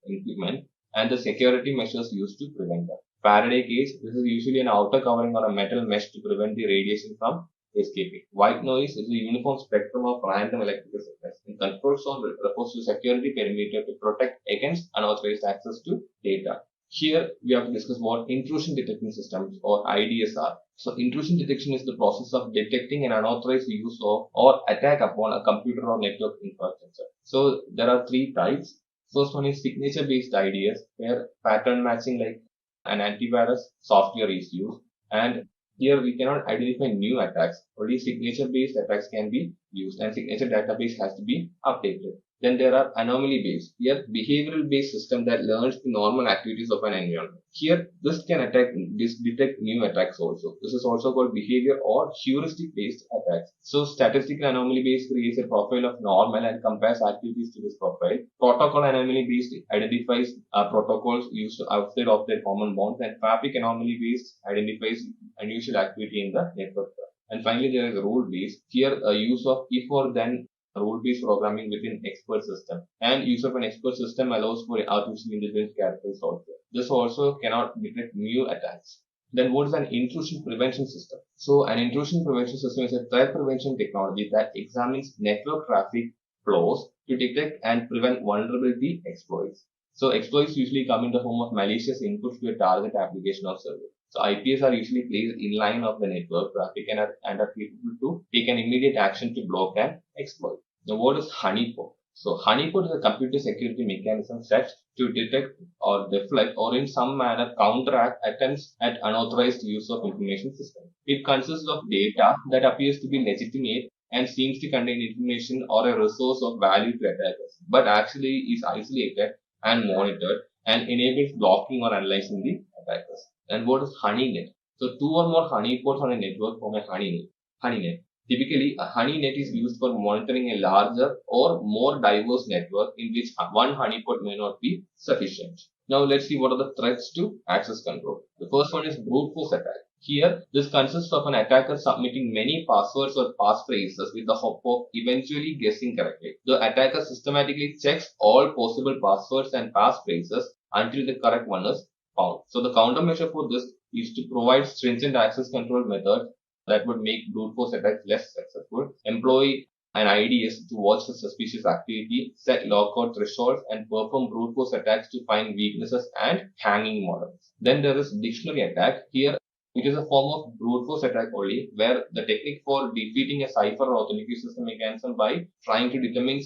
equipment and the security measures used to prevent them. Faraday cage, this is usually an outer covering or a metal mesh to prevent the radiation from escaping. White noise is a uniform spectrum of random electrical signals. And control zone refers to security perimeter to protect against unauthorized access to data. Here we have to discuss what intrusion detection systems or IDS are. So intrusion detection is the process of detecting an unauthorized use of or attack upon a computer or network infrastructure. So there are three types. First one is signature based IDS, where pattern matching like an antivirus software is used, and here we cannot identify new attacks. Only signature based attacks can be used, and signature database has to be updated. Then there are anomaly based. Here, behavioral based system that learns the normal activities of an environment. Here, this can detect new attacks also. This is also called behavior or heuristic based attacks. So statistical anomaly based creates a profile of normal and compares activities to this profile. Protocol anomaly based identifies protocols used outside of their common bonds, and fabric anomaly based identifies unusual activity in the network. And finally, there is rule based. Here, a use of if or then rule-based programming within expert system, and use of an expert system allows for artificial intelligence characters also. This also cannot detect new attacks. Then what is an intrusion prevention system? So an intrusion prevention system is a threat prevention technology that examines network traffic flows to detect and prevent vulnerability exploits. So exploits usually come in the form of malicious inputs to a target application or service. So IPs are usually placed in line of the network traffic and are capable to take an immediate action to block and exploit. Now, what is honeypot? So honeypot is a computer security mechanism set to detect or deflect or in some manner counteract attempts at unauthorized use of information system. It consists of data that appears to be legitimate and seems to contain information or a resource of value to attackers, but actually is isolated and monitored and enables blocking or analyzing the attackers. And what is honeynet? So two or more honeypots on a network form a honeynet. Typically, a honeynet is used for monitoring a larger or more diverse network in which one honeypot may not be sufficient. Now let's see what are the threats to access control. The first one is brute force attack. Here, this consists of an attacker submitting many passwords or passphrases with the hope of eventually guessing correctly. The attacker systematically checks all possible passwords and passphrases until the correct one is found. So the countermeasure for this is to provide stringent access control methods that would make brute force attacks less successful. Employ an IDS to watch for suspicious activity, set lockout thresholds, and perform brute force attacks to find weaknesses and hanging models. Then there is dictionary attack. Here, it is a form of brute force attack only, where the technique for defeating a cipher or authentication system mechanism by trying to determine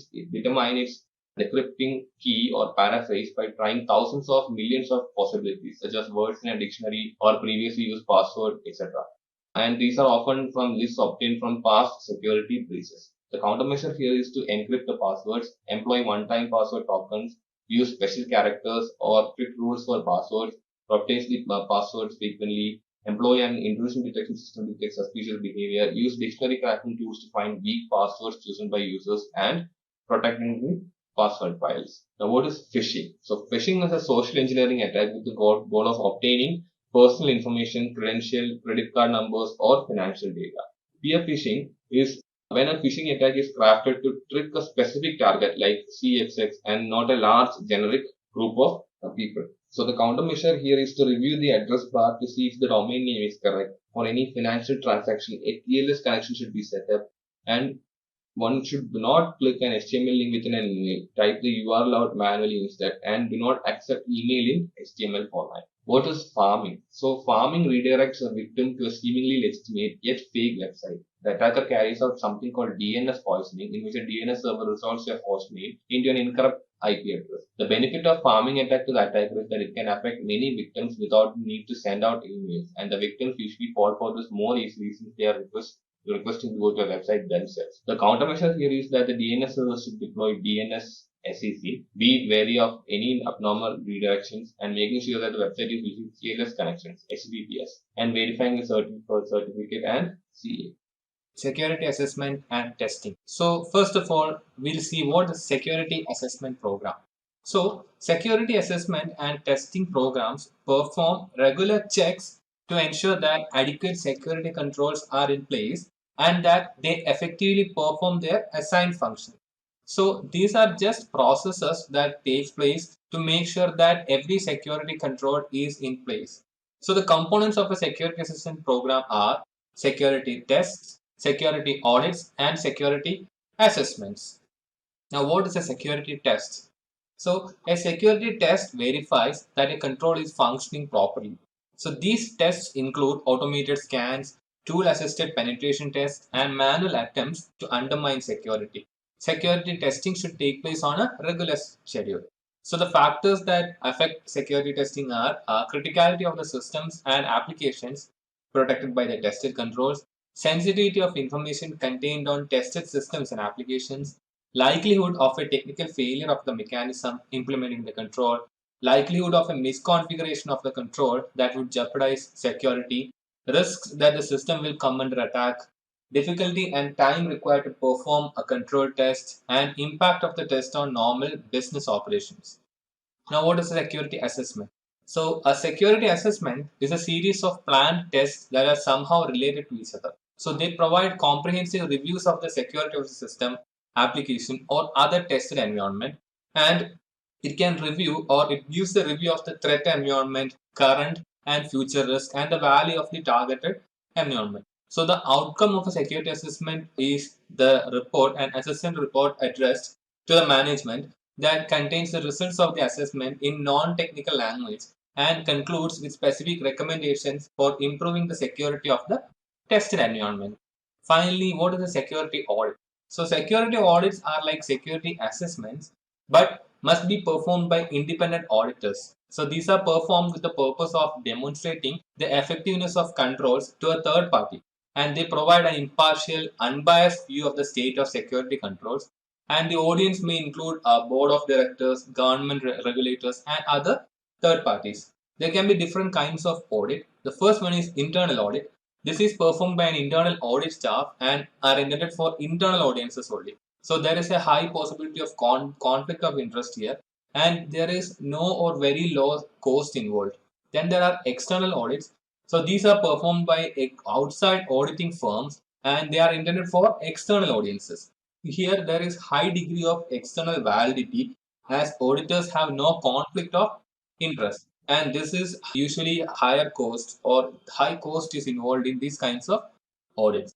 its decrypting key or paraphrase by trying thousands of millions of possibilities, such as words in a dictionary or previously used password, etc. And these are often from lists obtained from past security breaches. The countermeasure here is to encrypt the passwords, employ one-time password tokens, use special characters or strict rules for passwords, rotate the passwords frequently, employ an intrusion detection system to detect suspicious behavior, use dictionary cracking tools to find weak passwords chosen by users, and protecting the password files. Now, what is phishing? So, phishing is a social engineering attack with the goal of obtaining personal information, credential, credit card numbers, or financial data. Peer phishing is when a phishing attack is crafted to trick a specific target like CXX and not a large generic group of people. So the countermeasure here is to review the address bar to see if the domain name is correct. For any financial transaction, a TLS connection should be set up, and one should not click an HTML link within an email. Type the URL out manually instead, and do not accept email in HTML format. What is farming? So farming redirects a victim to a seemingly legitimate yet fake website. The attacker carries out something called DNS poisoning, in which a DNS server resolves your host name into an incorrect IP address. The benefit of farming attack to the attacker is that it can affect many victims without the need to send out emails, and the victims usually fall for this more easily since they are requesting to go to a website themselves. The countermeasure here is that the DNS server should deploy DNS SEC. Be wary of any abnormal redirections and making sure that the website is using scaleless connections, HTTPS, and verifying the certificate and CA. Security assessment and testing. So first of all, we'll see what is security assessment program. So security assessment and testing programs perform regular checks to ensure that adequate security controls are in place and that they effectively perform their assigned function. So these are just processes that takes place to make sure that every security control is in place. So the components of a security assessment program are security tests, security audits, and security assessments. Now, what is a security test? So, a security test verifies that a control is functioning properly. So, these tests include automated scans, tool assisted penetration tests, and manual attempts to undermine security. Security testing should take place on a regular schedule. So, the factors that affect security testing are criticality of the systems and applications protected by the tested controls, sensitivity of information contained on tested systems and applications, likelihood of a technical failure of the mechanism implementing the control, likelihood of a misconfiguration of the control that would jeopardize security, risks that the system will come under attack, difficulty and time required to perform a control test, and impact of the test on normal business operations. Now, what is a security assessment? So, a security assessment is a series of planned tests that are somehow related to each other. So, they provide comprehensive reviews of the security of the system, application, or other tested environment, and it can review or it gives the review of the threat environment, current and future risk, and the value of the targeted environment. So, the outcome of a security assessment is the report, an assessment report addressed to the management that contains the results of the assessment in non-technical language and concludes with specific recommendations for improving the security of the tested environment. Finally, what is a security audit? So security audits are like security assessments but must be performed by independent auditors. So these are performed with the purpose of demonstrating the effectiveness of controls to a third party, and they provide an impartial, unbiased view of the state of security controls, and the audience may include a board of directors, government regulators, and other third parties. There can be different kinds of audit. The first one is internal audit. This is performed by an internal audit staff and are intended for internal audiences only. So there is a high possibility of conflict of interest here, and there is no or very low cost involved. Then there are external audits. So these are performed by outside auditing firms and they are intended for external audiences. Here there is high degree of external validity as auditors have no conflict of interest, and this is usually higher cost or high cost is involved in these kinds of audits.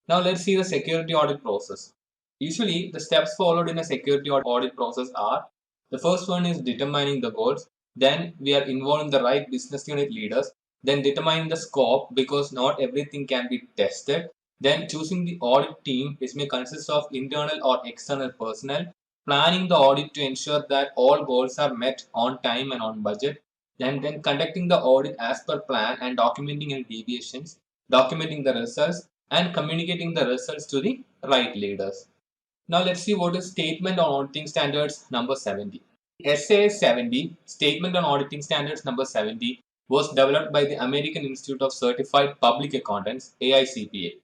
Now let's see the security audit process. Usually the steps followed in a security audit process are: the first one is determining the goals, then we are involving the right business unit leaders, then determining the scope because not everything can be tested, then choosing the audit team, which may consist of internal or external personnel, planning the audit to ensure that all goals are met on time and on budget, then conducting the audit as per plan and documenting any deviations, documenting the results, and communicating the results to the right leaders. Now let's see what is Statement on Auditing Standards number 70. SA 70, Statement on Auditing Standards number 70, was developed by the American Institute of Certified Public Accountants, AICPA.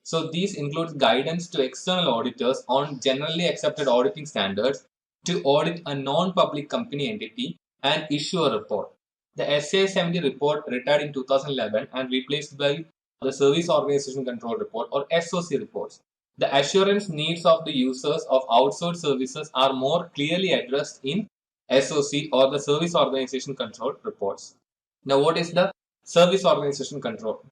So these include guidance to external auditors on generally accepted auditing standards to audit a non-public company entity and issue a report. The SA 70 report retired in 2011 and replaced by the Service Organization Control Report or SOC reports. The assurance needs of the users of outsourced services are more clearly addressed in SOC or the Service Organization Control reports. Now, what is the Service Organization Control?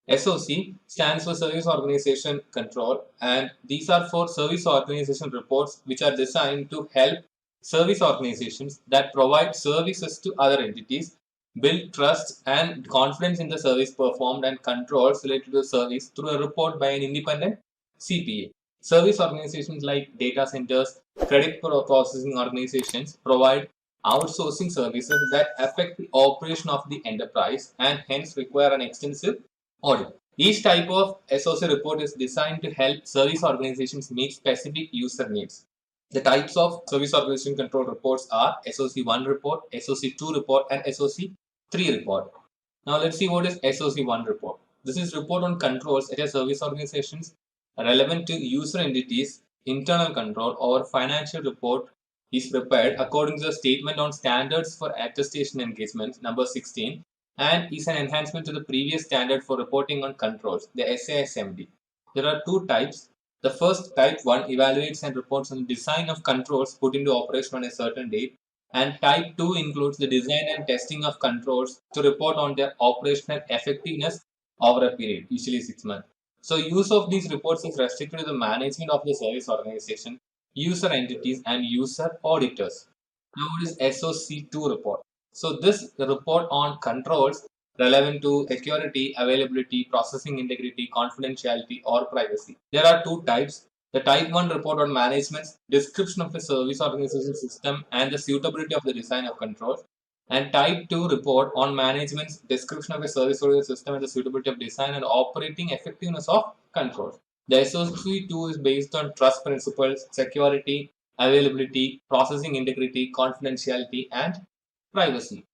SOC stands for Service Organization Control, and these are for service organization reports which are designed to help service organizations that provide services to other entities build trust and confidence in the service performed and controls related to the service through a report by an independent CPA. Service organizations like data centers, credit processing organizations provide outsourcing services that affect the operation of the enterprise and hence require an extensive audit. Each type of SOC report is designed to help service organizations meet specific user needs. The types of service organization control reports are SOC1 report, SOC2 report, and SOC3 report. Now let's see what is SOC1 report. This is report on controls at a service organizations relevant to user entities, internal control, or financial report is prepared according to the Statement on Standards for Attestation Engagement number 16 and is an enhancement to the previous standard for reporting on controls, the SASMD. There are two types. The first, type 1, evaluates and reports on the design of controls put into operation on a certain date, and type 2 includes the design and testing of controls to report on their operational effectiveness over a period, usually 6 months. So use of these reports is restricted to the management of the service organization, user entities, and user auditors. Now it is SOC2 report. So this report on controls relevant to security, availability, processing integrity, confidentiality, or privacy. There are two types. The type 1 report on management's description of the service organization system and the suitability of the design of controls, and type 2 report on management's description of a service organization system and the suitability of design and operating effectiveness of controls. The SOC2 is based on trust principles, security, availability, processing integrity, confidentiality, and privacy.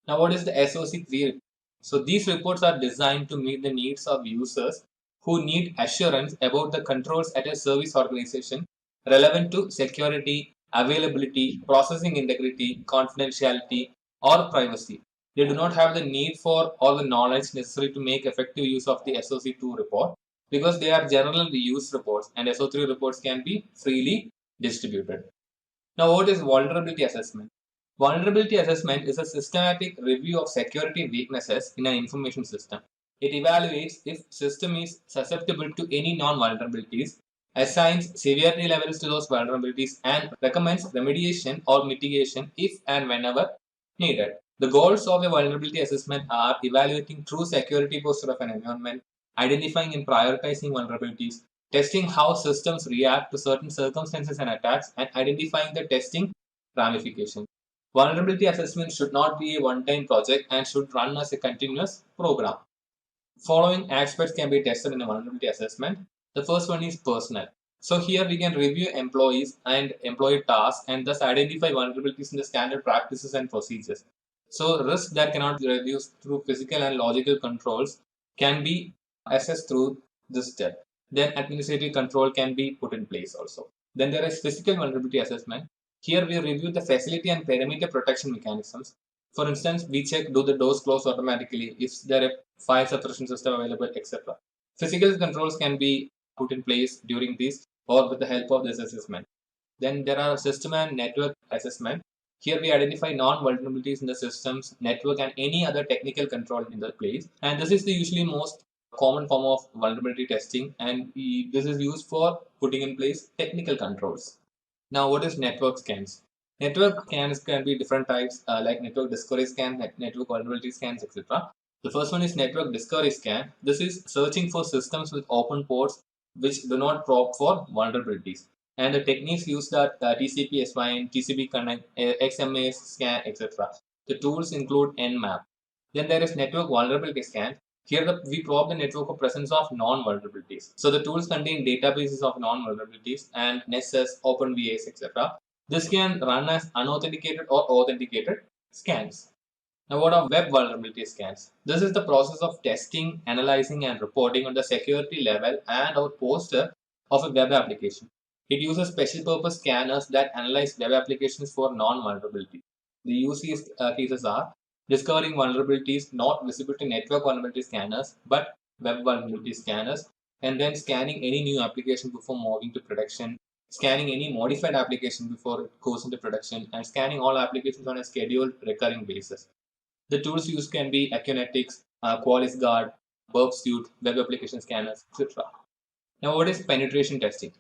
Now, what is the SOC3? So, these reports are designed to meet the needs of users who need assurance about the controls at a service organization relevant to security, availability, processing integrity, confidentiality, or privacy. They do not have the need for all the knowledge necessary to make effective use of the SOC2 report because they are generally used reports and SOC3 reports can be freely distributed. Now, what is vulnerability assessment? Vulnerability assessment is a systematic review of security weaknesses in an information system. It evaluates if system is susceptible to any non-vulnerabilities, assigns severity levels to those vulnerabilities, and recommends remediation or mitigation if and whenever needed. The goals of a vulnerability assessment are evaluating true security posture of an environment, identifying and prioritizing vulnerabilities, testing how systems react to certain circumstances and attacks, and identifying the testing ramifications. Vulnerability assessment should not be a one-time project and should run as a continuous program. Following aspects can be tested in a vulnerability assessment. The first one is personnel. So here we can review employees and employee tasks and thus identify vulnerabilities in the standard practices and procedures. So risks that cannot be reduced through physical and logical controls can be assessed through this step. Then administrative control can be put in place also. Then there is physical vulnerability assessment. Here we review the facility and perimeter protection mechanisms. For instance, we check do the doors close automatically, is there a fire suppression system available, etc. Physical controls can be put in place during this or with the help of this assessment. Then there are system and network assessment. Here we identify non-vulnerabilities in the systems, network, and any other technical control in the place. And this is the usually most common form of vulnerability testing, and this is used for putting in place technical controls. Now, what is network scans? Network scans can be different types like network discovery scan, network vulnerability scans, etc. The first one is network discovery scan. This is searching for systems with open ports which do not probe for vulnerabilities. And the techniques used are TCP, SYN, TCP connect, XMA scan, etc. The tools include Nmap. Then there is network vulnerability scan. Here we probe the network for presence of non-vulnerabilities. So the tools contain databases of non-vulnerabilities and Nessus, OpenVAs, etc. This can run as unauthenticated or authenticated scans. Now, what are web vulnerability scans? This is the process of testing, analyzing, and reporting on the security level and or posture of a web application. It uses special purpose scanners that analyze web applications for non-vulnerability. The use cases are discovering vulnerabilities not visible to network vulnerability scanners but web vulnerability scanners, and then scanning any new application before moving to production, scanning any modified application before it goes into production, and scanning all applications on a scheduled recurring basis. The tools used can be Aconetics, Qualys Guard, Burp Suite, web application scanners, etc. Now, what is penetration testing?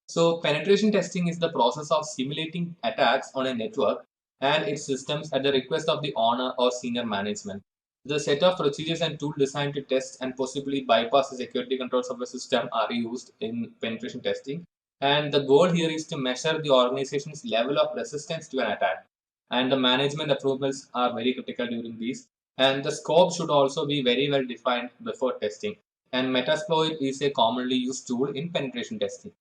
So, penetration testing is the process of simulating attacks on a network and its systems at the request of the owner or senior management. The set of procedures and tools designed to test and possibly bypass the security controls of a system are used in penetration testing. And the goal here is to measure the organization's level of resistance to an attack. And the management approvals are very critical during these. And the scope should also be very well defined before testing. And Metasploit is a commonly used tool in penetration testing.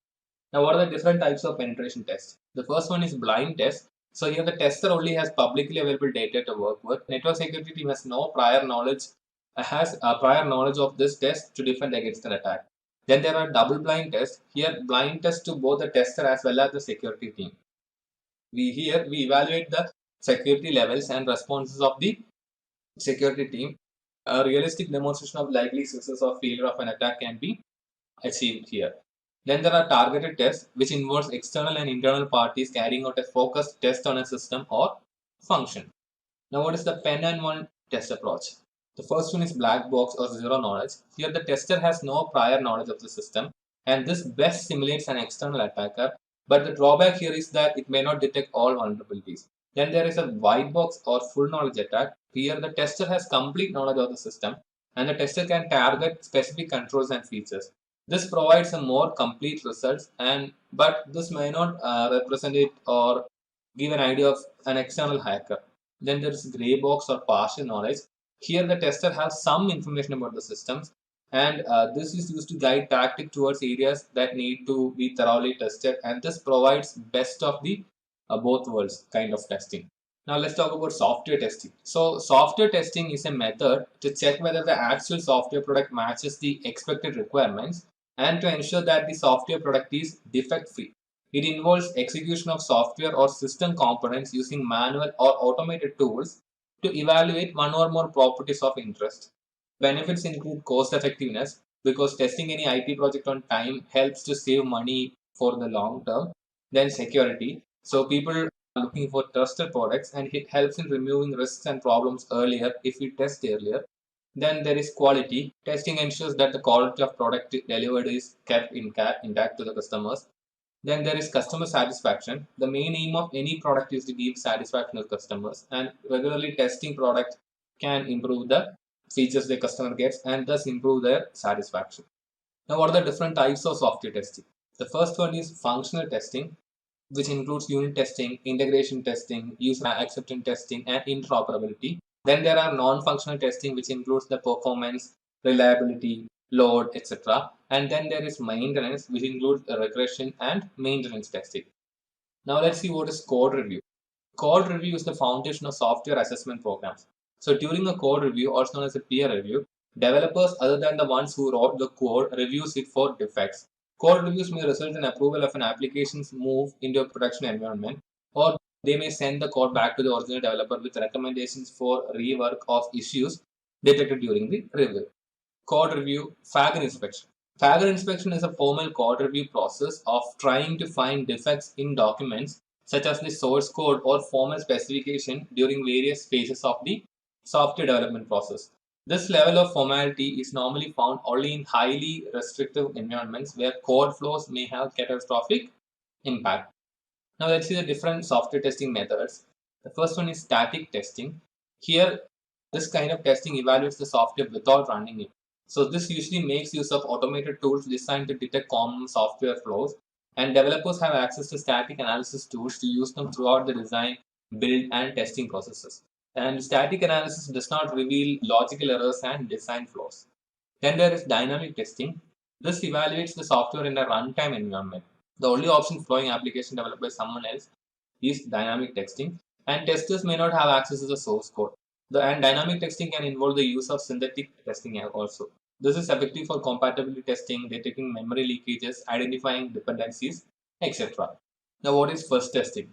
Now, what are the different types of penetration tests? The first one is blind test. So here the tester only has publicly available data to work with. Network security team has no prior knowledge, of this test to defend against an attack. Then there are double blind tests. Here blind test to both the tester as well as the security team. We evaluate the security levels and responses of the security team. A realistic demonstration of likely success or failure of an attack can be achieved here. Then there are targeted tests, which involves external and internal parties carrying out a focused test on a system or function. Now, what is the pen and one test approach? The first one is black box or zero knowledge. Here, the tester has no prior knowledge of the system, and this best simulates an external attacker. But the drawback here is that it may not detect all vulnerabilities. Then there is a white box or full knowledge attack. Here, the tester has complete knowledge of the system, and the tester can target specific controls and features. This provides a more complete results, but this may not represent it or give an idea of an external hacker. Then there is gray box or partial knowledge. Here the tester has some information about the systems, and this is used to guide tactic towards areas that need to be thoroughly tested, and this provides best of the both worlds kind of testing. Now let's talk about software testing. So software testing is a method to check whether the actual software product matches the expected requirements and to ensure that the software product is defect free. It involves execution of software or system components using manual or automated tools to evaluate one or more properties of interest. Benefits include cost effectiveness because testing any IT project on time helps to save money for the long term. Then security. So people are looking for trusted products and it helps in removing risks and problems earlier if we test earlier. Then there is quality. Testing ensures that the quality of product delivered is kept intact to the customers. Then there is customer satisfaction. The main aim of any product is to give satisfaction to customers, and regularly testing product can improve the features the customer gets and thus improve their satisfaction. Now, what are the different types of software testing? The first one is functional testing, which includes unit testing, integration testing, user acceptance testing, and interoperability. Then there are non-functional testing, which includes the performance, reliability, load, etc. And then there is maintenance, which includes regression and maintenance testing. Now let's see what is code review. Code review is the foundation of software assessment programs. So during a code review, also known as a peer review, developers other than the ones who wrote the code reviews it for defects. Code reviews may result in approval of an application's move into a production environment, or they may send the code back to the original developer with recommendations for rework of issues detected during the review. Code review, fag inspection. Fag inspection is a formal code review process of trying to find defects in documents such as the source code or formal specification during various phases of the software development process. This level of formality is normally found only in highly restrictive environments where code flows may have catastrophic impact. Now let's see the different software testing methods. The first one is static testing. Here, this kind of testing evaluates the software without running it. So this usually makes use of automated tools designed to detect common software flows, and developers have access to static analysis tools to use them throughout the design, build, and testing processes. And static analysis does not reveal logical errors and design flaws. Then there is dynamic testing. This evaluates the software in a runtime environment. The only option flowing application developed by someone else is dynamic testing, and testers may not have access to the source code. And dynamic testing can involve the use of synthetic testing also. This is effective for compatibility testing, detecting memory leakages, identifying dependencies, etc. Now, what is fuzz testing?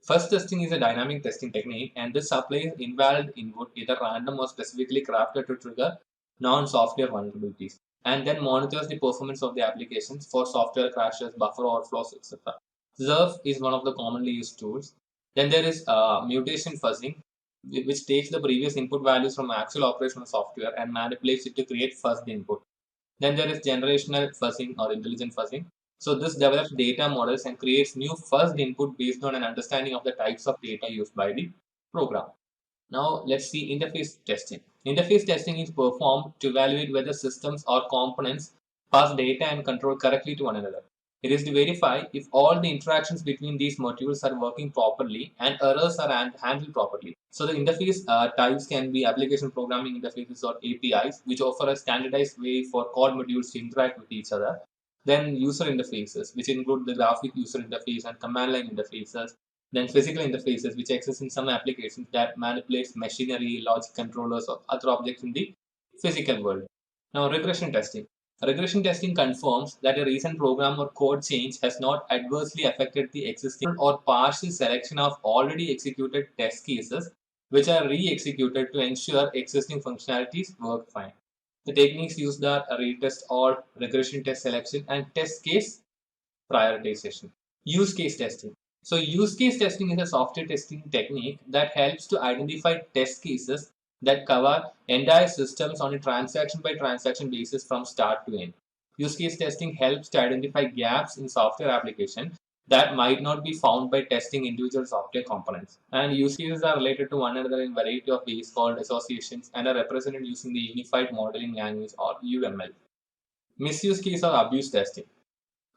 Fuzz testing is a dynamic testing technique, and this applies invalid input, either random or specifically crafted to trigger non-software vulnerabilities, and then monitors the performance of the applications for software crashes, buffer overflows, etc. ZERF is one of the commonly used tools. Then there is mutation fuzzing, which takes the previous input values from actual operational software and manipulates it to create fuzzed input. Then there is generational fuzzing or intelligent fuzzing. So this develops data models and creates new fuzzed input based on an understanding of the types of data used by the program. Now let's see interface testing. Interface testing is performed to evaluate whether systems or components pass data and control correctly to one another. It is to verify if all the interactions between these modules are working properly and errors are handled properly. So the interface types can be application programming interfaces or APIs, which offer a standardized way for core modules to interact with each other. Then user interfaces, which include the graphic user interface and command line interfaces. Then physical interfaces, which exist in some applications that manipulates machinery, logic controllers, or other objects in the physical world. Now, regression testing. Regression testing confirms that a recent program or code change has not adversely affected the existing or partial selection of already executed test cases, which are re-executed to ensure existing functionalities work fine. The techniques used are retest all, regression test selection, and test case prioritization. Use case testing. So, use case testing is a software testing technique that helps to identify test cases that cover entire systems on a transaction by transaction basis from start to end. Use case testing helps to identify gaps in software application that might not be found by testing individual software components. And use cases are related to one another in a variety of ways called associations and are represented using the Unified Modeling Language or UML. Misuse case or abuse testing.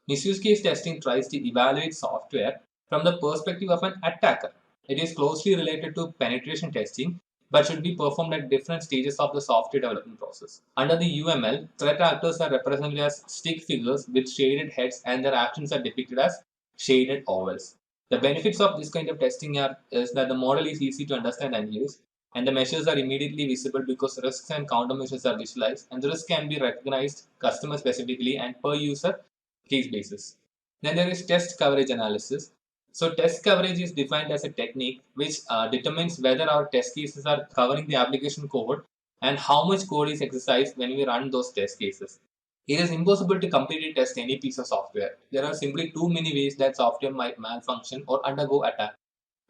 Misuse case testing tries to evaluate software from the perspective of an attacker. It is closely related to penetration testing but should be performed at different stages of the software development process. Under the UML, threat actors are represented as stick figures with shaded heads and their actions are depicted as shaded ovals. The benefits of this kind of testing is that the model is easy to understand and use, and the measures are immediately visible because risks and countermeasures are visualized, and the risk can be recognized customer specifically and per user case basis. Then there is test coverage analysis. So test coverage is defined as a technique which determines whether our test cases are covering the application code and how much code is exercised when we run those test cases. It is impossible to completely test any piece of software. There are simply too many ways that software might malfunction or undergo attack.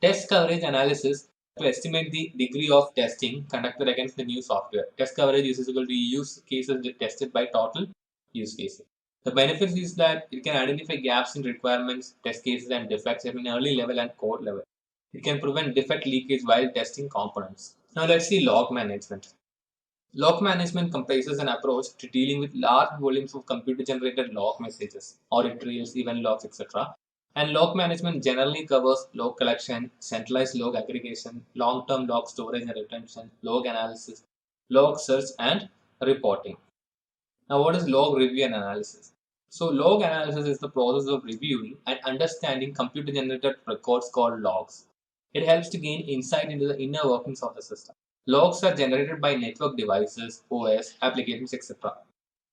Test coverage analysis to estimate the degree of testing conducted against the new software. Test coverage is equal to use cases tested by total use cases. The benefits is that it can identify gaps in requirements, test cases, and defects at an early level and code level. It can prevent defect leakage while testing components. Now let's see log management. Log management comprises an approach to dealing with large volumes of computer-generated log messages, audit trails, event logs, etc. And log management generally covers log collection, centralized log aggregation, long-term log storage and retention, log analysis, log search, and reporting. Now, what is log review and analysis? So, log analysis is the process of reviewing and understanding computer-generated records called logs. It helps to gain insight into the inner workings of the system. Logs are generated by network devices, OS, applications, etc.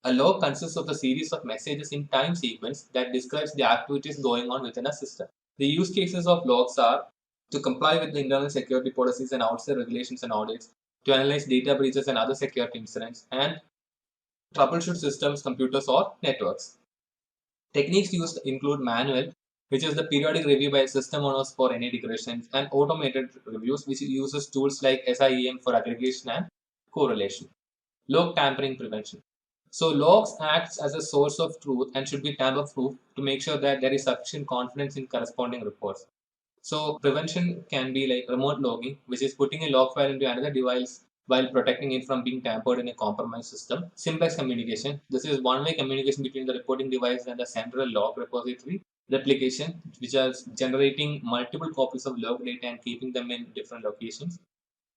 A log consists of a series of messages in time sequence that describes the activities going on within a system. The use cases of logs are to comply with the internal security policies and outside regulations and audits, to analyze data breaches and other security incidents, and troubleshoot systems, computers, or networks. Techniques used include manual, which is the periodic review by system owners for any regressions, and automated reviews, which uses tools like SIEM for aggregation and correlation. Log tampering prevention. So logs acts as a source of truth and should be tamper-proof to make sure that there is sufficient confidence in corresponding reports. So prevention can be like remote logging, which is putting a log file into another device while protecting it from being tampered in a compromised system. Simplex communication. This is one-way communication between the reporting device and the central log repository. Replication, which is generating multiple copies of log data and keeping them in different locations.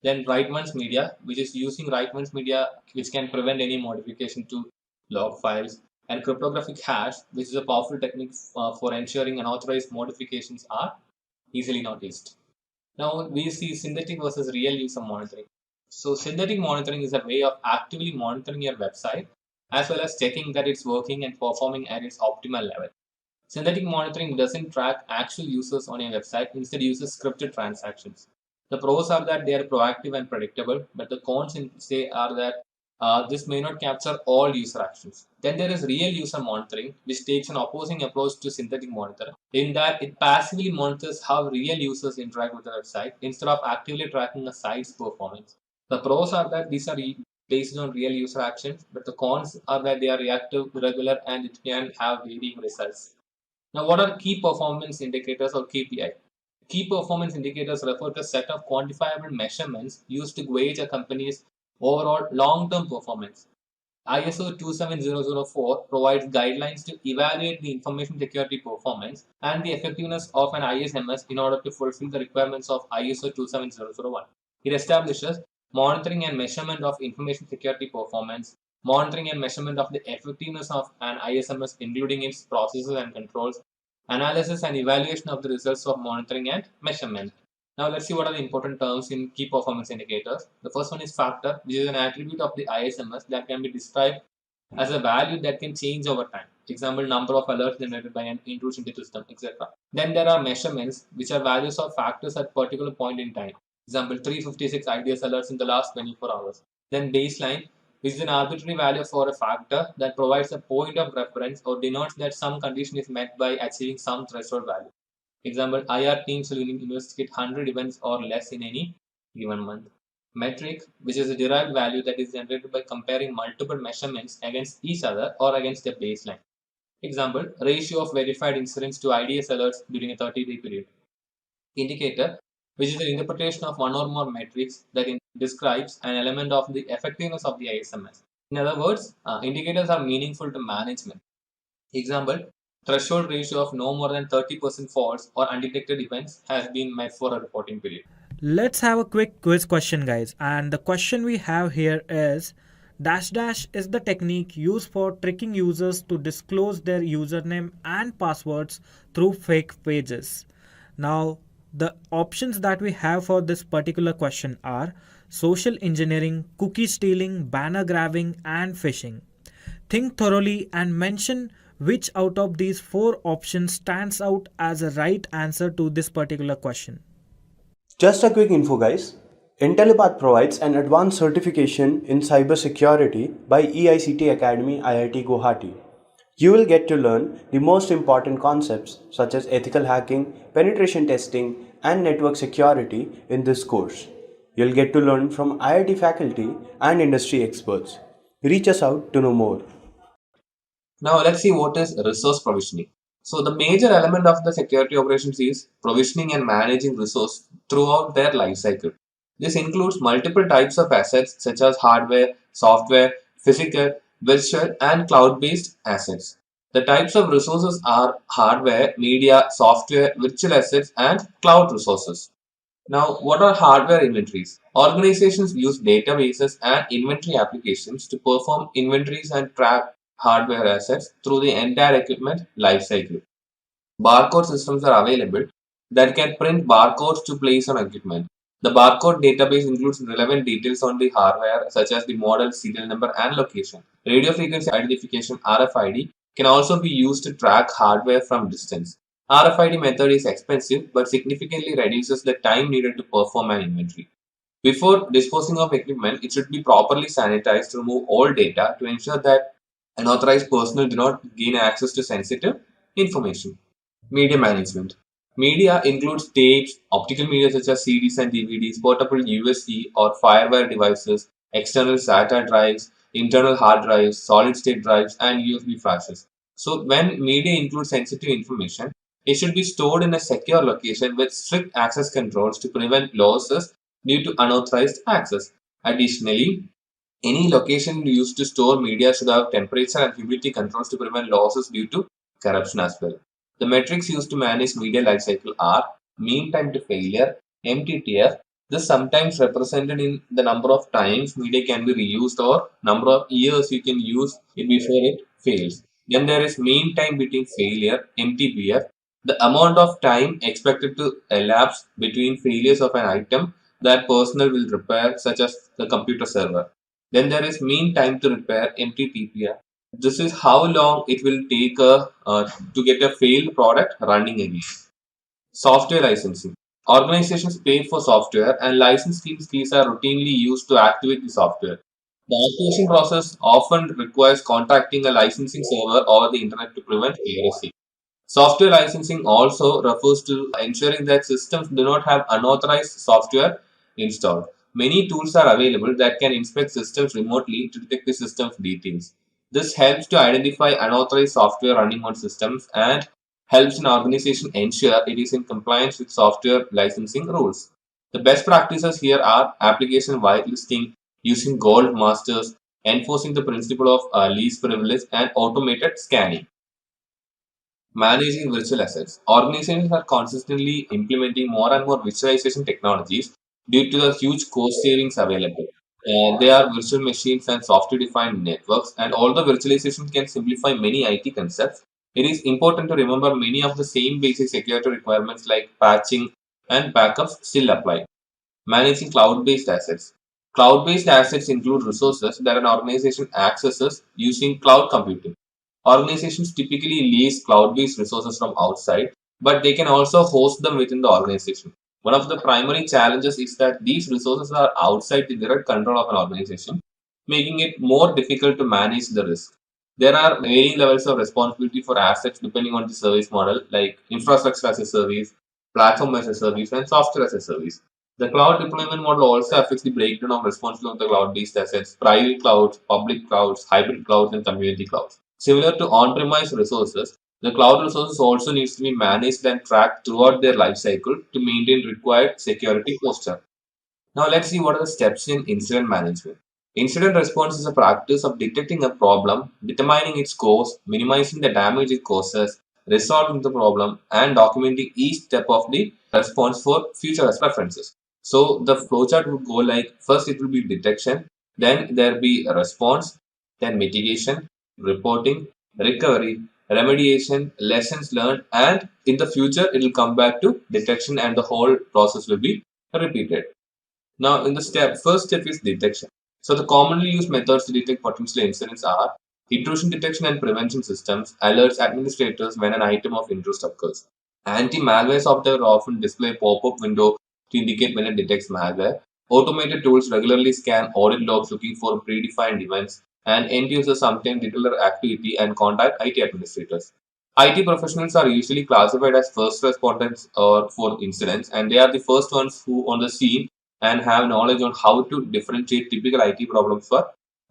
Then write-once media, which is using write-once media, which can prevent any modification to log files. And cryptographic hash, which is a powerful technique for ensuring unauthorized modifications are easily noticed. Now we see synthetic versus real user monitoring. So synthetic monitoring is a way of actively monitoring your website as well as checking that it's working and performing at its optimal level. Synthetic monitoring doesn't track actual users on a website, instead uses scripted transactions. The pros are that they are proactive and predictable, but the cons are that this may not capture all user actions. Then there is real user monitoring, which takes an opposing approach to synthetic monitoring, in that it passively monitors how real users interact with the website instead of actively tracking a site's performance. The pros are that these are based on real user actions, but the cons are that they are reactive, irregular, and it can have varying results. Now, what are key performance indicators or KPI? Key performance indicators refer to a set of quantifiable measurements used to gauge a company's overall long-term performance. ISO 27004 provides guidelines to evaluate the information security performance and the effectiveness of an ISMS in order to fulfill the requirements of ISO 27001. It establishes monitoring and measurement of information security performance, monitoring and measurement of the effectiveness of an ISMS, including its processes and controls, analysis and evaluation of the results of monitoring and measurement. Now let's see what are the important terms in key performance indicators. The first one is factor, which is an attribute of the ISMS that can be described as a value that can change over time. Example, number of alerts generated by an intrusion into the system, etc. Then there are measurements, which are values of factors at particular point in time. Example, 356 IDS alerts in the last 24 hours. Then baseline, which is an arbitrary value for a factor that provides a point of reference or denotes that some condition is met by achieving some threshold value. Example, IR teams will investigate 100 events or less in any given month. Metric, which is a derived value that is generated by comparing multiple measurements against each other or against a baseline. Example, ratio of verified incidents to IDS alerts during a 30-day period. Indicator, which is an interpretation of one or more metrics that describes an element of the effectiveness of the ISMS. In other words, indicators are meaningful to management. Example, threshold ratio of no more than 30% false or undetected events has been met for a reporting period. Let's have a quick quiz question, guys. And the question we have here is dash dash is the technique used for tricking users to disclose their username and passwords through fake pages. Now, the options that we have for this particular question are social engineering, cookie stealing, banner grabbing, and phishing. Think thoroughly and mention which out of these four options stands out as a right answer to this particular question. Just a quick info, guys. Intellipaat provides an advanced certification in cybersecurity by EICT Academy IIT Guwahati. You will get to learn the most important concepts such as ethical hacking, penetration testing, and network security in this course. You'll get to learn from IIT faculty and industry experts. Reach us out to know more. Now let's see what is resource provisioning. So the major element of the security operations is provisioning and managing resource throughout their life cycle. This includes multiple types of assets such as hardware, software, physical, virtual, and cloud-based assets. The types of resources are hardware, media, software, virtual assets, and cloud resources. Now, what are hardware inventories? Organizations use databases and inventory applications to perform inventories and track hardware assets through the entire equipment lifecycle. Barcode systems are available that can print barcodes to place on equipment. The barcode database includes relevant details on the hardware such as the model, serial number, and location. Radio frequency identification (RFID) can also be used to track hardware from distance. RFID method is expensive but significantly reduces the time needed to perform an inventory. Before disposing of equipment, it should be properly sanitized to remove all data to ensure that unauthorized personnel do not gain access to sensitive information. Media management. Media includes tapes, optical media such as CDs and DVDs, portable USB or FireWire devices, external SATA drives, internal hard drives, solid state drives, and USB flashes. So, when media includes sensitive information, it should be stored in a secure location with strict access controls to prevent losses due to unauthorized access. Additionally, any location used to store media should have temperature and humidity controls to prevent losses due to corruption as well. The metrics used to manage media lifecycle are mean time to failure, MTTF. This sometimes represented in the number of times media can be reused or number of years you can use it before it fails. Then there is mean time between failure, MTBF, the amount of time expected to elapse between failures of an item that personnel will repair, such as the computer server. Then there is mean time to repair, MTTPR. This is how long it will take to get a failed product running again. Software licensing. Organizations pay for software and license keys are routinely used to activate the software. The activation process often requires contacting a licensing server over the internet to prevent piracy. Software licensing also refers to ensuring that systems do not have unauthorized software installed. Many tools are available that can inspect systems remotely to detect the system's details. This helps to identify unauthorized software running on systems and helps an organization ensure it is in compliance with software licensing rules. The best practices here are application whitelisting, using gold masters, enforcing the principle of least privilege, and automated scanning. Managing virtual assets. Organizations are consistently implementing more and more virtualization technologies due to the huge cost savings available. They are virtual machines and software-defined networks, and although virtualization can simplify many IT concepts, it is important to remember many of the same basic security requirements like patching and backups still apply. Managing cloud-based assets. Cloud-based assets include resources that an organization accesses using cloud computing. Organizations typically lease cloud-based resources from outside, but they can also host them within the organization. One of the primary challenges is that these resources are outside the direct control of an organization, making it more difficult to manage the risk. There are varying levels of responsibility for assets depending on the service model, like infrastructure as a service, platform as a service, and software as a service. The cloud deployment model also affects the breakdown of responsibility of the cloud-based assets, private clouds, public clouds, hybrid clouds, and community clouds. Similar to on-premise resources, the cloud resources also needs to be managed and tracked throughout their life cycle to maintain required security posture. Now let's see what are the steps in incident management. Incident response is a practice of detecting a problem, determining its cause, minimizing the damage it causes, resolving the problem, and documenting each step of the response for future references. So the flowchart would go like first it will be detection, then there will be a response, then mitigation, reporting, recovery, remediation, lessons learned, and in the future it will come back to detection and the whole process will be repeated. Now, in the first step is detection. So, the commonly used methods to detect potential incidents are intrusion detection and prevention systems, alerts administrators when an item of interest occurs. Anti-malware software often display a pop-up window to indicate when it detects malware. Automated tools regularly scan audit logs looking for predefined events, and end users sometimes detect activity and contact IT administrators. IT professionals are usually classified as first responders or for incidents, and they are the first ones who on the scene and have knowledge on how to differentiate typical IT problems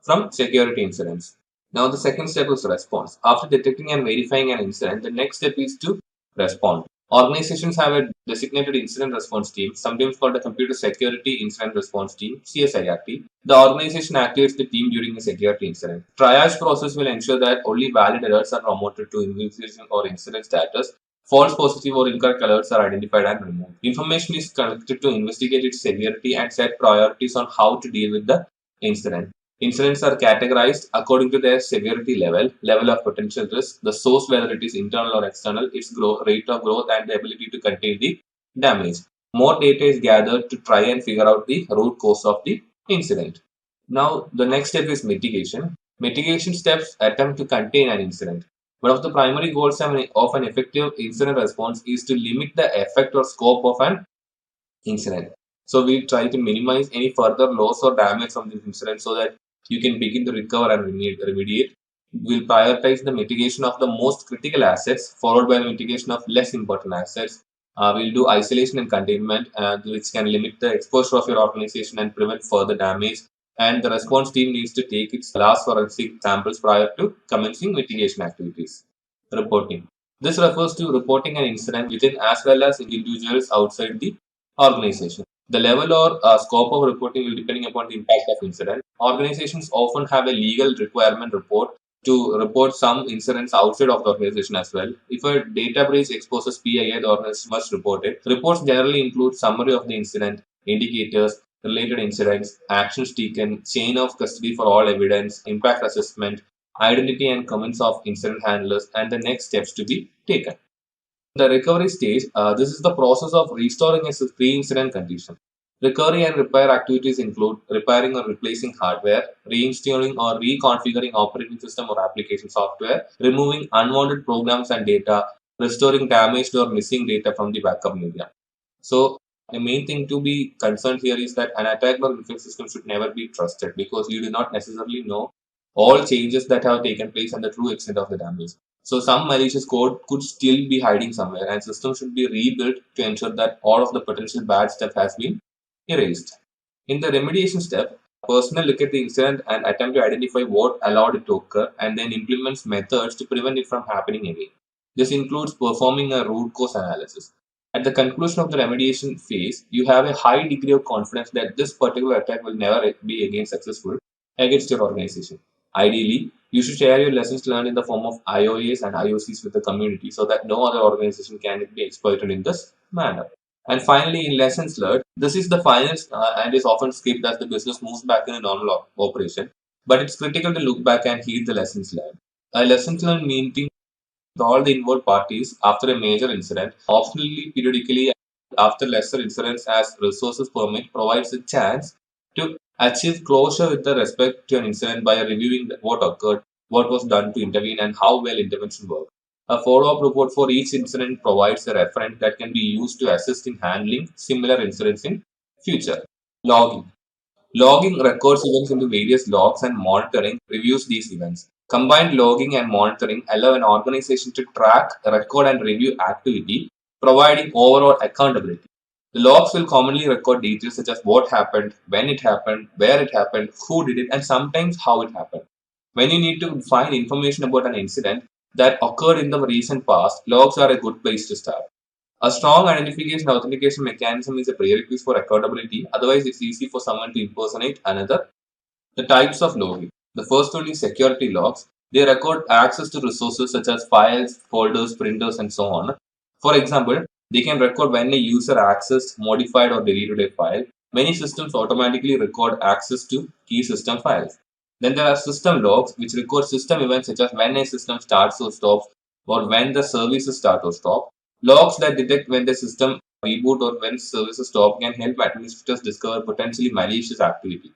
from security incidents. Now, the second step is response. After detecting and verifying an incident, the next step is to respond. Organizations have a designated incident response team, sometimes called a computer security incident response team, CSIRT. The organization activates the team during a security incident. Triage process will ensure that only valid alerts are promoted to investigation or incident status. False positive or incorrect alerts are identified and removed. Information is collected to investigate its severity and set priorities on how to deal with the incident. Incidents are categorized according to their severity level of potential risk, the source, whether it is internal or external, its rate of growth, and the ability to contain the damage. More data is gathered to try and figure out the root cause of the incident. Now, the next step is mitigation. Mitigation steps attempt to contain an incident. One of the primary goals of an effective incident response is to limit the effect or scope of an incident. So we try to minimize any further loss or damage from this incident so that you can begin to recover and remediate. We'll prioritize the mitigation of the most critical assets, followed by the mitigation of less important assets. We'll do isolation and containment, which can limit the exposure of your organization and prevent further damage. And the response team needs to take its last forensic samples prior to commencing mitigation activities. Reporting. This refers to reporting an incident within as well as individuals outside the organization. The level or scope of reporting will depending upon the impact of incident. Organizations often have a legal requirement report to report some incidents outside of the organization as well. If a data breach exposes PII, the organization must report it. Reports generally include summary of the incident, indicators, related incidents, actions taken, chain of custody for all evidence, impact assessment, identity and comments of incident handlers, and the next steps to be taken. The recovery stage, this is the process of restoring a pre-incident condition. Recovery and repair activities include repairing or replacing hardware, reinstalling or reconfiguring operating system or application software, removing unwanted programs and data, restoring damaged or missing data from the backup media. So the main thing to be concerned here is that an attack or defense system should never be trusted because you do not necessarily know all changes that have taken place and the true extent of the damage. So some malicious code could still be hiding somewhere and systems should be rebuilt to ensure that all of the potential bad stuff has been erased. In the remediation step, personnel look at the incident and attempt to identify what allowed it to occur and then implements methods to prevent it from happening again. This includes performing a root cause analysis. At the conclusion of the remediation phase, you have a high degree of confidence that this particular attack will never be again successful against your organization. Ideally, you should share your lessons learned in the form of IOAs and IOCs with the community so that no other organization can be exploited in this manner. And finally, in lessons learned, this is the final and is often skipped as the business moves back in a normal operation. But it's critical to look back and heed the lessons learned. A lessons learned meeting with all the involved parties after a major incident, optionally periodically after lesser incidents as resources permit, provides a chance to achieve closure with the respect to an incident by reviewing what occurred, what was done to intervene, and how well intervention worked. A follow-up report for each incident provides a reference that can be used to assist in handling similar incidents in future. Logging. Logging records events into various logs and monitoring reviews these events. Combined logging and monitoring allow an organization to track, record, and review activity, providing overall accountability. The logs will commonly record details such as what happened, when it happened, where it happened, who did it, and sometimes how it happened. When you need to find information about an incident that occurred in the recent past, logs are a good place to start. A strong identification authentication mechanism is a prerequisite for accountability, otherwise, it's easy for someone to impersonate another. The types of logging. The first one is security logs. They record access to resources such as files, folders, printers, and so on. For example, they can record when a user accessed, modified, or deleted a file. Many systems automatically record access to key system files. Then there are system logs, which record system events such as when a system starts or stops, or when the services start or stop. Logs that detect when the system reboot or when services stop can help administrators discover potentially malicious activity.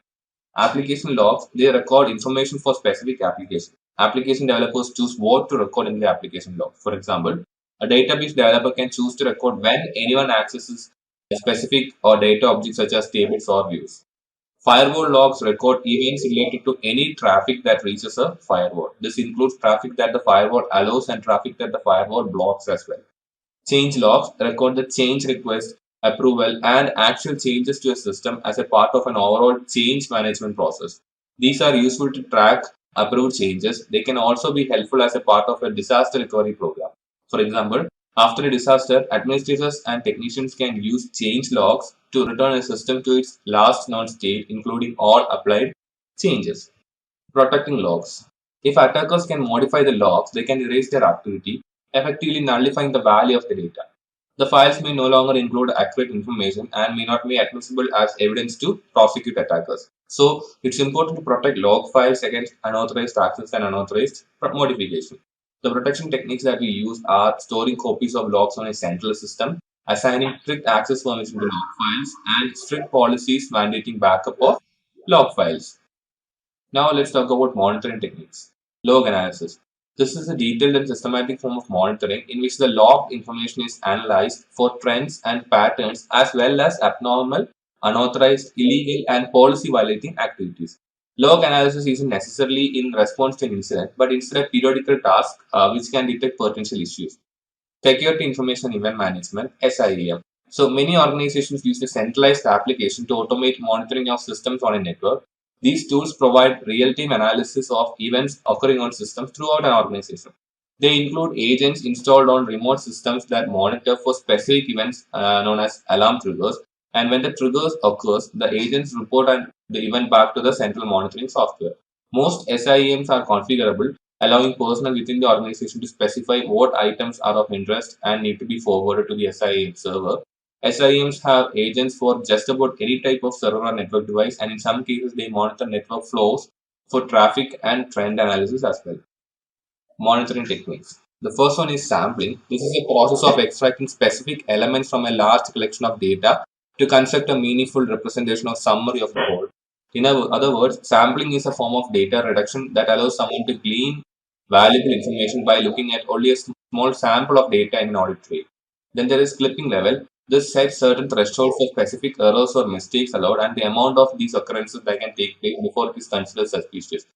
Application logs, they record information for specific applications. Application developers choose what to record in the application log. For example, a database developer can choose to record when anyone accesses a specific or data object such as tables or views. Firewall logs record events related to any traffic that reaches a firewall. This includes traffic that the firewall allows and traffic that the firewall blocks as well. Change logs record the change request, approval, and actual changes to a system as a part of an overall change management process. These are useful to track approved changes. They can also be helpful as a part of a disaster recovery program. For example, after a disaster, administrators and technicians can use change logs to return a system to its last known state, including all applied changes. Protecting logs. If attackers can modify the logs, they can erase their activity, effectively nullifying the value of the data. The files may no longer include accurate information and may not be admissible as evidence to prosecute attackers. So, it's important to protect log files against unauthorized access and unauthorized modification. The protection techniques that we use are storing copies of logs on a central system, assigning strict access permission to log files, and strict policies mandating backup of log files. Now let's talk about monitoring techniques. Log analysis. This is a detailed and systematic form of monitoring in which the log information is analyzed for trends and patterns as well as abnormal, unauthorized, illegal, and policy violating activities. Log analysis isn't necessarily in response to an incident, but instead a periodical task which can detect potential issues. Security Information Event Management (SIEM). So many organizations use a centralized application to automate monitoring of systems on a network. These tools provide real-time analysis of events occurring on systems throughout an organization. They include agents installed on remote systems that monitor for specific events known as alarm triggers. And when the triggers occurs, the agents report the event back to the central monitoring software. Most SIEMs are configurable, allowing personnel within the organization to specify what items are of interest and need to be forwarded to the SIEM server. SIEMs have agents for just about any type of server or network device, and in some cases, they monitor network flows for traffic and trend analysis as well. Monitoring techniques. The first one is sampling. This is a process of extracting specific elements from a large collection of data to construct a meaningful representation or summary of the whole. In other words, sampling is a form of data reduction that allows someone to glean valuable information by looking at only a small sample of data in an audit trail. Then there is clipping level. This sets certain thresholds for specific errors or mistakes allowed and the amount of these occurrences that can take place before it is considered suspicious.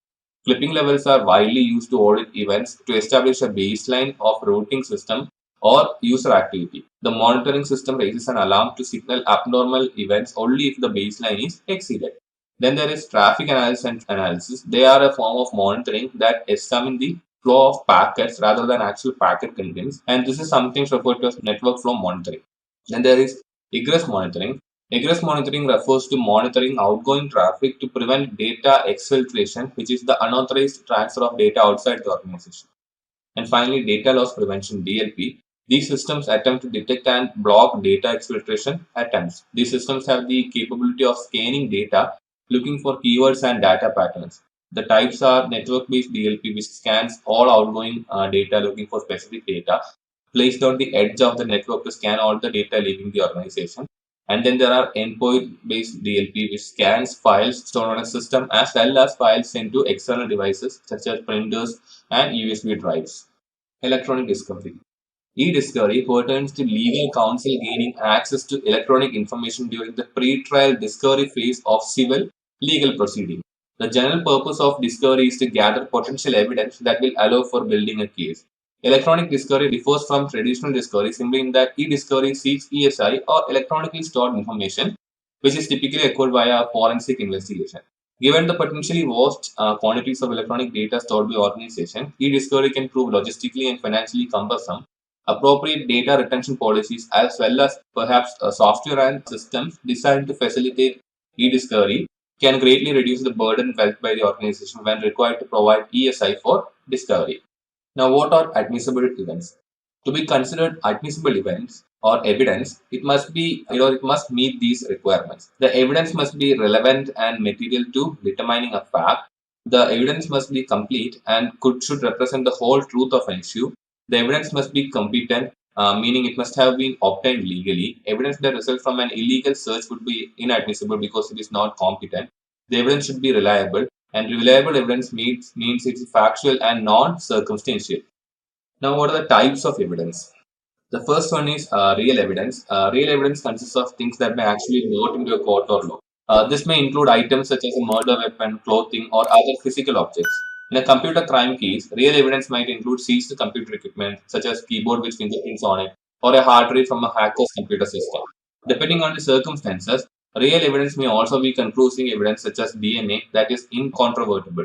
Clipping levels are widely used to audit events to establish a baseline of routing system or user activity. The monitoring system raises an alarm to signal abnormal events only if the baseline is exceeded. Then there is traffic analysis and analysis. They are a form of monitoring that examine the flow of packets rather than actual packet contents, and this is sometimes referred to as network flow monitoring. Then there is egress monitoring. Egress monitoring refers to monitoring outgoing traffic to prevent data exfiltration, which is the unauthorized transfer of data outside the organization. And finally, data loss prevention (DLP). These systems attempt to detect and block data exfiltration attempts. These systems have the capability of scanning data, looking for keywords and data patterns. The types are network-based DLP, which scans all outgoing data looking for specific data, placed on the edge of the network to scan all the data leaving the organization. And then there are endpoint-based DLP, which scans files stored on a system as well as files sent to external devices such as printers and USB drives. Electronic discovery. E-discovery pertains to legal counsel gaining access to electronic information during the pre-trial discovery phase of civil legal proceeding. The general purpose of discovery is to gather potential evidence that will allow for building a case. Electronic discovery differs from traditional discovery simply in that e-discovery seeks ESI or electronically stored information, which is typically acquired via forensic investigation. Given the potentially vast quantities of electronic data stored by organization, e-discovery can prove logistically and financially cumbersome. Appropriate data retention policies as well as perhaps software and systems designed to facilitate e-discovery can greatly reduce the burden felt by the organization when required to provide ESI for discovery. Now, what are admissible events? To be considered admissible events or evidence, it must be, it must meet these requirements. The evidence must be relevant and material to determining a fact. The evidence must be complete and should represent the whole truth of an issue. The evidence must be competent, meaning it must have been obtained legally. Evidence that results from an illegal search would be inadmissible because it is not competent. The evidence should be reliable, and reliable evidence means it is factual and non-circumstantial. Now, what are the types of evidence? The first one is real evidence. Real evidence consists of things that may actually be brought into a court or law. This may include items such as a murder weapon, clothing, or other physical objects. In a computer crime case, real evidence might include seized computer equipment such as keyboard with fingerprints on it, or a hard drive from a hacker's computer system. Depending on the circumstances, real evidence may also be conclusive evidence such as DNA that is incontrovertible.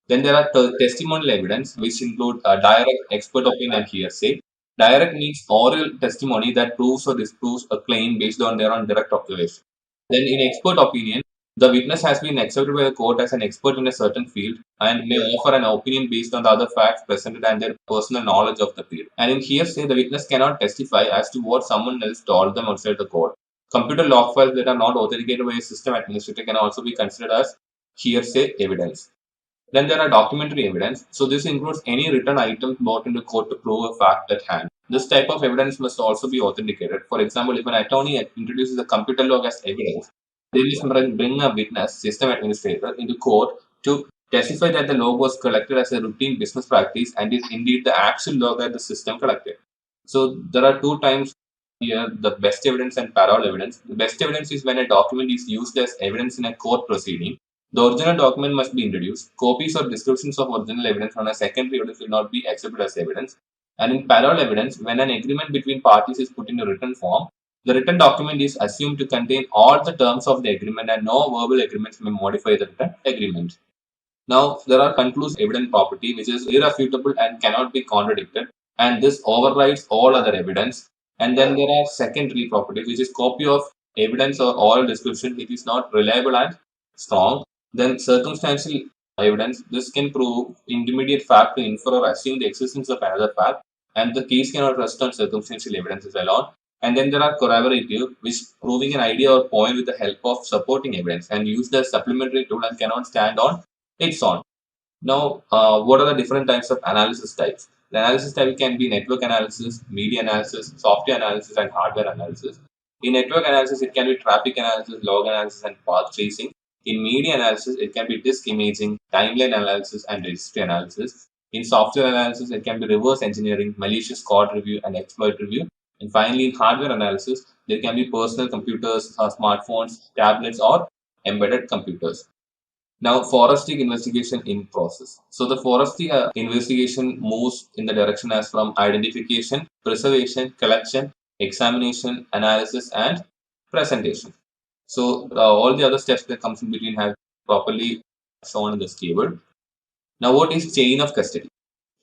Then there are testimonial evidence, which include direct expert opinion and hearsay. Direct means oral testimony that proves or disproves a claim based on their own direct observation. Then, in expert opinion, the witness has been accepted by the court as an expert in a certain field and may offer an opinion based on the other facts presented and their personal knowledge of the field. And in hearsay, the witness cannot testify as to what someone else told them outside the court. Computer log files that are not authenticated by a system administrator can also be considered as hearsay evidence. Then there are documentary evidence. So this includes any written items brought into court to prove a fact at hand. This type of evidence must also be authenticated. For example, if an attorney introduces a computer log as evidence, they must bring a witness, system administrator, into court to testify that the log was collected as a routine business practice and is indeed the actual log that the system collected. So there are two times here, the best evidence and parallel evidence. The best evidence is when a document is used as evidence in a court proceeding. The original document must be introduced. Copies or descriptions of original evidence on a secondary evidence will not be accepted as evidence. And in parallel evidence, when an agreement between parties is put in a written form, the written document is assumed to contain all the terms of the agreement and no verbal agreements may modify the written agreement. Now, there are conclusive evident property which is irrefutable and cannot be contradicted, and this overrides all other evidence. And then there are secondary property which is copy of evidence or oral description. It is not reliable and strong. Then circumstantial evidence. This can prove intermediate fact to infer or assume the existence of another fact, and the case cannot rest on circumstantial evidences alone. And then there are corroborative, which proving an idea or point with the help of supporting evidence and used as supplementary tool and cannot stand on its own. Now, what are the different types of analysis types? The analysis type can be network analysis, media analysis, software analysis, and hardware analysis. In network analysis, it can be traffic analysis, log analysis, and path tracing. In media analysis, it can be disk imaging, timeline analysis, and registry analysis. In software analysis, it can be reverse engineering, malicious code review, and exploit review. And finally, in hardware analysis, there can be personal computers, smartphones, tablets, or embedded computers. Now, forensic investigation in process. So, the forensic investigation moves in the direction as from identification, preservation, collection, examination, analysis, and presentation. So, all the other steps that comes in between have properly shown in this table. Now, what is chain of custody?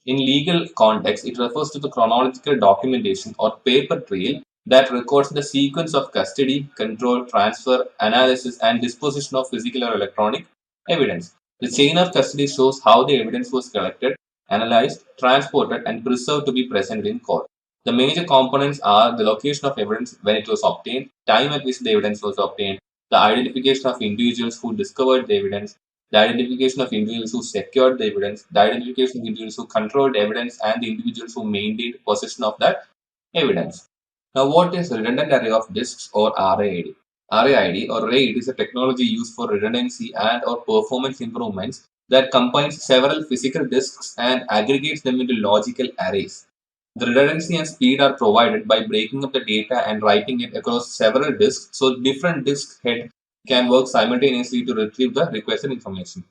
In legal context, it refers to the chronological documentation or paper trail that records the sequence of custody, control, transfer, analysis, and disposition of physical or electronic evidence. The chain of custody shows how the evidence was collected, analyzed, transported, and preserved to be presented in court. The major components are the location of evidence when it was obtained, time at which the evidence was obtained, the identification of individuals who discovered the evidence, the identification of individuals who secured the evidence, the identification of individuals who controlled evidence, and the individuals who maintained possession of that evidence. Now, what is redundant array of disks or RAID? RAID or RAID is a technology used for redundancy and or performance improvements that combines several physical disks and aggregates them into logical arrays. The redundancy and speed are provided by breaking up the data and writing it across several disks so different disk heads can work simultaneously to retrieve the requested information.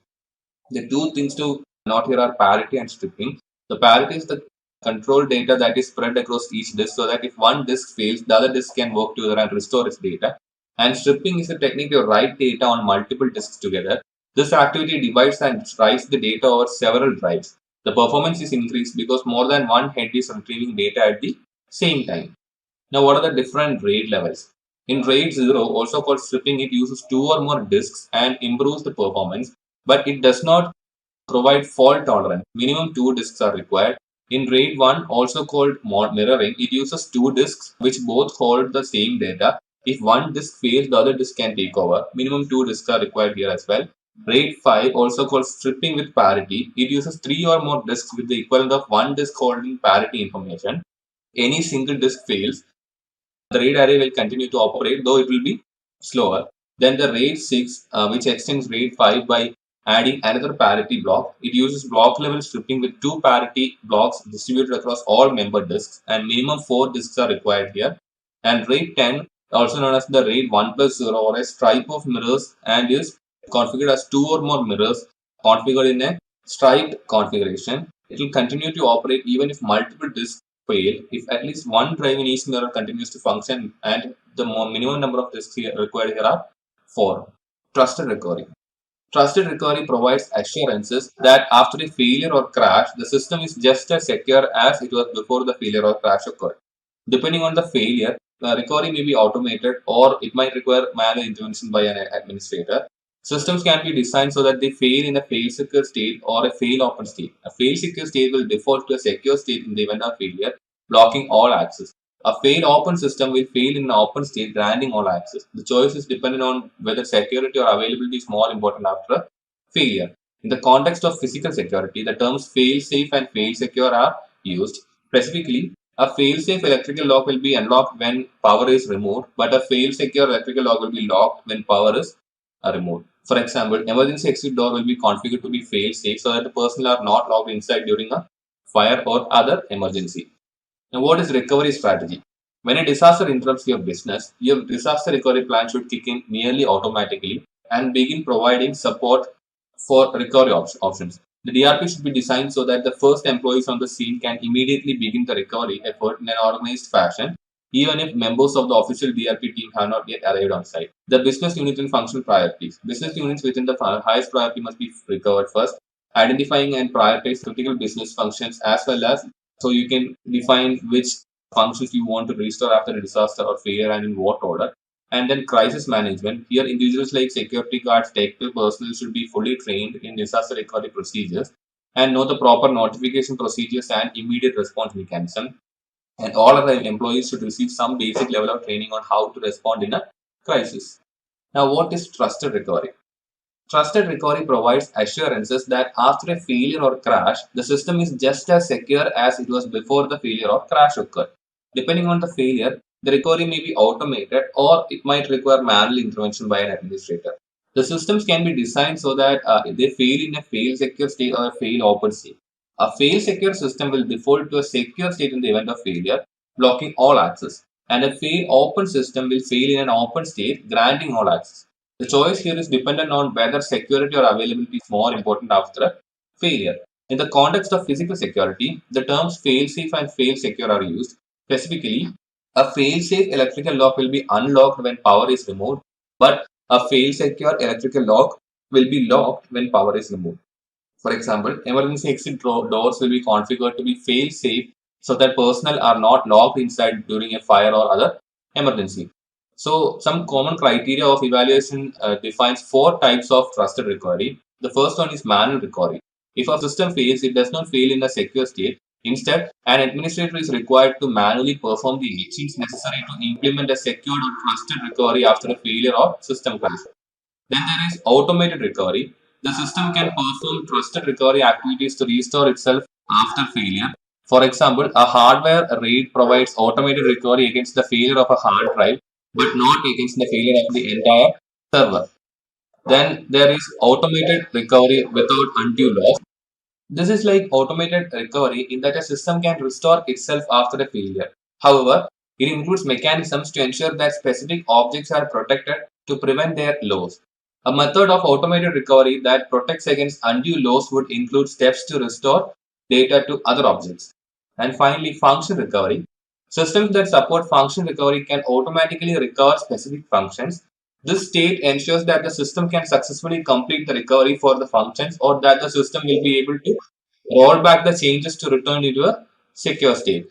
The two things to note here are parity and stripping. The parity is the control data that is spread across each disk so that if one disk fails, the other disk can work together and restore its data. And stripping is a technique to write data on multiple disks together. This activity divides and writes the data over several drives. The performance is increased because more than one head is retrieving data at the same time. Now, what are the different RAID levels? In RAID 0, also called stripping, it uses two or more disks and improves the performance, but it does not provide fault tolerance. Minimum two disks are required. In RAID 1, also called mirroring, it uses two disks which both hold the same data. If one disk fails, the other disk can take over. Minimum two disks are required here as well. RAID 5, also called stripping with parity, it uses three or more disks with the equivalent of one disk holding parity information. Any single disk fails, the RAID array will continue to operate, though it will be slower. Then the RAID 6, which extends RAID 5 by adding another parity block. It uses block level stripping with two parity blocks distributed across all member disks, and minimum 4 disks are required here. And RAID 10, also known as the RAID 1 plus 0 or a stripe of mirrors, and is configured as two or more mirrors configured in a striped configuration. It will continue to operate even if multiple disks fail if at least one drive in each mirror continues to function, and the minimum number of disks required here are 4. Trusted recovery. Trusted recovery provides assurances that after a failure or crash, the system is just as secure as it was before the failure or crash occurred. Depending on the failure, the recovery may be automated or it might require manual intervention by an administrator. Systems can be designed so that they fail in a fail-secure state or a fail-open state. A fail-secure state will default to a secure state in the event of failure, blocking all access. A fail-open system will fail in an open state, granting all access. The choice is dependent on whether security or availability is more important after a failure. In the context of physical security, the terms fail-safe and fail-secure are used. Specifically, a fail-safe electrical lock will be unlocked when power is removed, but a fail-secure electrical lock will be locked when power is removed. For example, emergency exit door will be configured to be fail-safe so that the personnel are not locked inside during a fire or other emergency. Now, what is recovery strategy? When a disaster interrupts your business, your disaster recovery plan should kick in nearly automatically and begin providing support for recovery options. The DRP should be designed so that the first employees on the scene can immediately begin the recovery effort in an organized fashion, even if members of the official DRP team have not yet arrived on site. The business unit and functional priorities. Business units within the highest priority must be recovered first, identifying and prioritize critical business functions as well as so you can define which functions you want to restore after a disaster or failure and in what order. And then crisis management. Here, individuals like security guards, technical personnel should be fully trained in disaster recovery procedures and know the proper notification procedures and immediate response mechanism. And all of the employees should receive some basic level of training on how to respond in a crisis. Now, what is trusted recovery? Trusted recovery provides assurances that after a failure or crash, the system is just as secure as it was before the failure or crash occurred. Depending on the failure, the recovery may be automated or it might require manual intervention by an administrator. The systems can be designed so that they fail in a fail-secure state or a fail-open state. A fail-secure system will default to a secure state in the event of failure, blocking all access. And a fail-open system will fail in an open state, granting all access. The choice here is dependent on whether security or availability is more important after a failure. In the context of physical security, the terms fail-safe and fail-secure are used. Specifically, a fail-safe electrical lock will be unlocked when power is removed, but a fail-secure electrical lock will be locked when power is removed. For example, emergency exit doors will be configured to be fail-safe so that personnel are not locked inside during a fire or other emergency. So, some common criteria of evaluation defines 4 types of trusted recovery. The first one is manual recovery. If a system fails, it does not fail in a secure state, Instead, an administrator is required to manually perform the actions necessary to implement a secured or trusted recovery after a failure or system crash. Then there is automated recovery. The system can perform trusted recovery activities to restore itself after failure. For example, a hardware RAID provides automated recovery against the failure of a hard drive, but not against the failure of the entire server. Then there is automated recovery without undue loss. This is like automated recovery in that a system can restore itself after a failure. However, it includes mechanisms to ensure that specific objects are protected to prevent their loss. A method of automated recovery that protects against undue loss would include steps to restore data to other objects. And finally, function recovery. Systems that support function recovery can automatically recover specific functions. This state ensures that the system can successfully complete the recovery for the functions, or that the system will be able to roll back the changes to return into a secure state.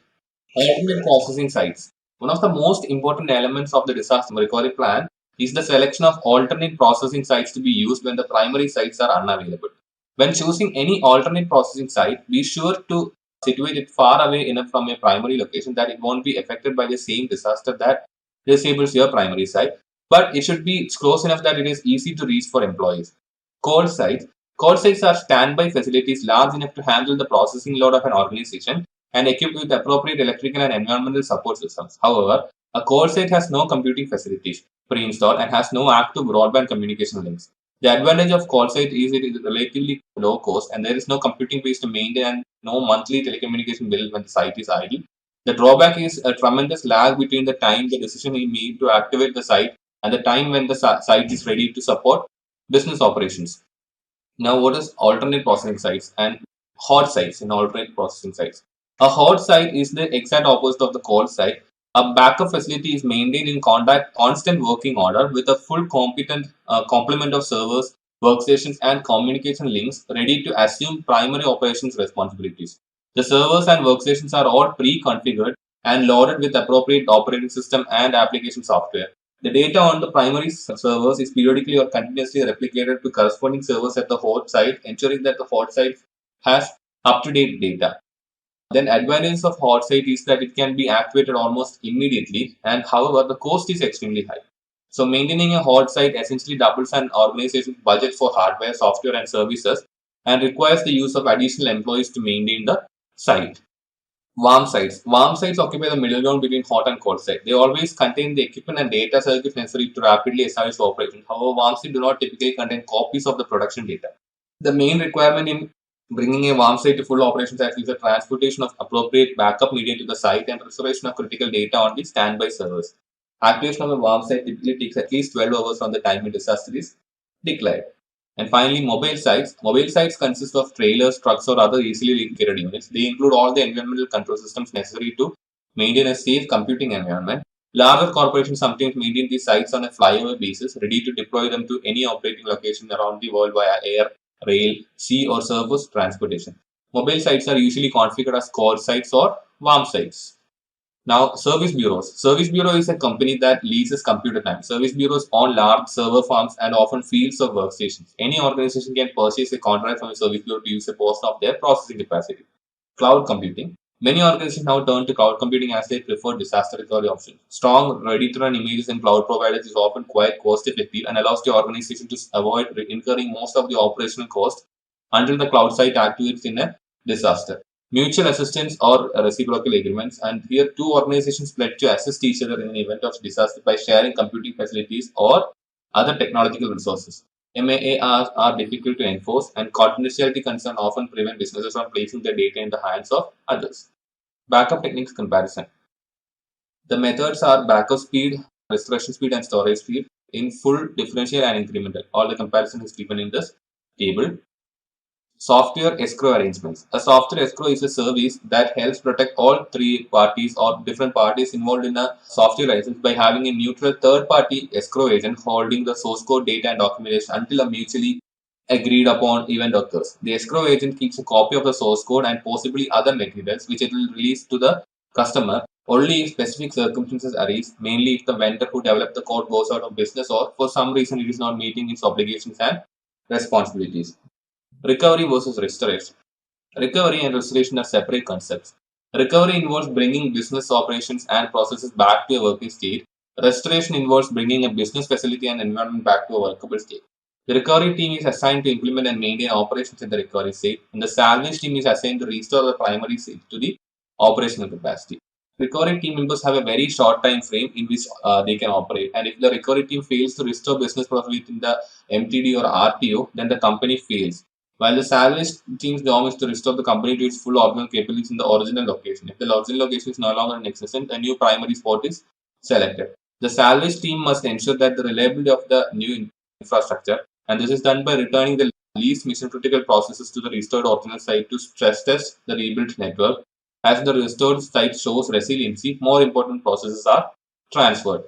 Alternate processing sites. One of the most important elements of the disaster recovery plan is the selection of alternate processing sites to be used when the primary sites are unavailable. When choosing any alternate processing site, be sure to situate it far away enough from your primary location that it won't be affected by the same disaster that disables your primary site, but it should be close enough that it is easy to reach for employees. Cold sites. Cold sites are standby facilities large enough to handle the processing load of an organization and equipped with appropriate electrical and environmental support systems. However, a cold site has no computing facilities pre-installed and has no active broadband communication links. The advantage of cold site is it is relatively low cost and there is no computing base to maintain and no monthly telecommunication bill when the site is idle. The drawback is a tremendous lag between the time the decision is made to activate the site and the time when the site is ready to support business operations. Now, what is alternate processing sites and hot sites in alternate processing sites? A hot site is the exact opposite of the cold site. A backup facility is maintained in constant working order with a full competent complement of servers, workstations, and communication links ready to assume primary operations responsibilities. The servers and workstations are all pre-configured and loaded with appropriate operating system and application software. The data on the primary servers is periodically or continuously replicated to corresponding servers at the host site, ensuring that the host site has up-to-date data. Then advantage of hot site is that it can be activated almost immediately, and however the cost is extremely high. So maintaining a hot site essentially doubles an organization's budget for hardware, software, and services, and requires the use of additional employees to maintain the site. Warm sites. Warm sites occupy the middle ground between hot and cold site. They always contain the equipment and data circuits necessary to rapidly establish operation. However, warm sites do not typically contain copies of the production data. The main requirement in bringing a warm site to full operations is the transportation of appropriate backup media to the site and restoration of critical data on the standby servers. Activation of a warm site typically takes at least 12 hours from the time a disaster is declared. And finally, mobile sites. Mobile sites consist of trailers, trucks, or other easily located units. They include all the environmental control systems necessary to maintain a safe computing environment. Larger corporations sometimes maintain these sites on a flyover basis, ready to deploy them to any operating location around the world via air, rail, sea, or surface transportation. Mobile sites are usually configured as core sites or warm sites. Now, service bureaus. Service bureau is a company that leases computer time. Service bureaus own large server farms and often fields of workstations. Any organization can purchase a contract from a service bureau to use a portion of their processing capacity. Cloud computing. Many organizations now turn to cloud computing as their preferred disaster recovery option. Strong, ready-to-run images in cloud providers is often quite cost-effective and allows the organization to avoid incurring most of the operational cost until the cloud site activates in a disaster. Mutual assistance or reciprocal agreements, and here two organizations pledge to assist each other in an event of disaster by sharing computing facilities or other technological resources. MAAs are difficult to enforce, and confidentiality concerns often prevent businesses from placing their data in the hands of others. Backup techniques comparison. The methods are backup speed, restoration speed, and storage speed in full, differential, and incremental. All the comparison is given in this table. Software escrow arrangements. A software escrow is a service that helps protect all three parties or different parties involved in a software license by having a neutral third-party escrow agent holding the source code, data, and documentation until a mutually agreed upon event occurs. The escrow agent keeps a copy of the source code and possibly other materials which it will release to the customer only if specific circumstances arise, mainly if the vendor who developed the code goes out of business or for some reason it is not meeting its obligations and responsibilities. Recovery versus restoration. Recovery and restoration are separate concepts. Recovery involves bringing business operations and processes back to a working state. Restoration involves bringing a business facility and environment back to a workable state. The recovery team is assigned to implement and maintain operations in the recovery state, and the salvage team is assigned to restore the primary state to the operational capacity. Recovery team members have a very short time frame in which they can operate, and if the recovery team fails to restore business process within the MTD or RTO, then the company fails. While the salvage team's job is to restore the company to its full optimal capabilities in the original location. If the original location is no longer in existence, a new primary spot is selected. The salvage team must ensure that the reliability of the new infrastructure, and this is done by returning the least mission critical processes to the restored original site to stress test the rebuilt network. As the restored site shows resiliency, more important processes are transferred.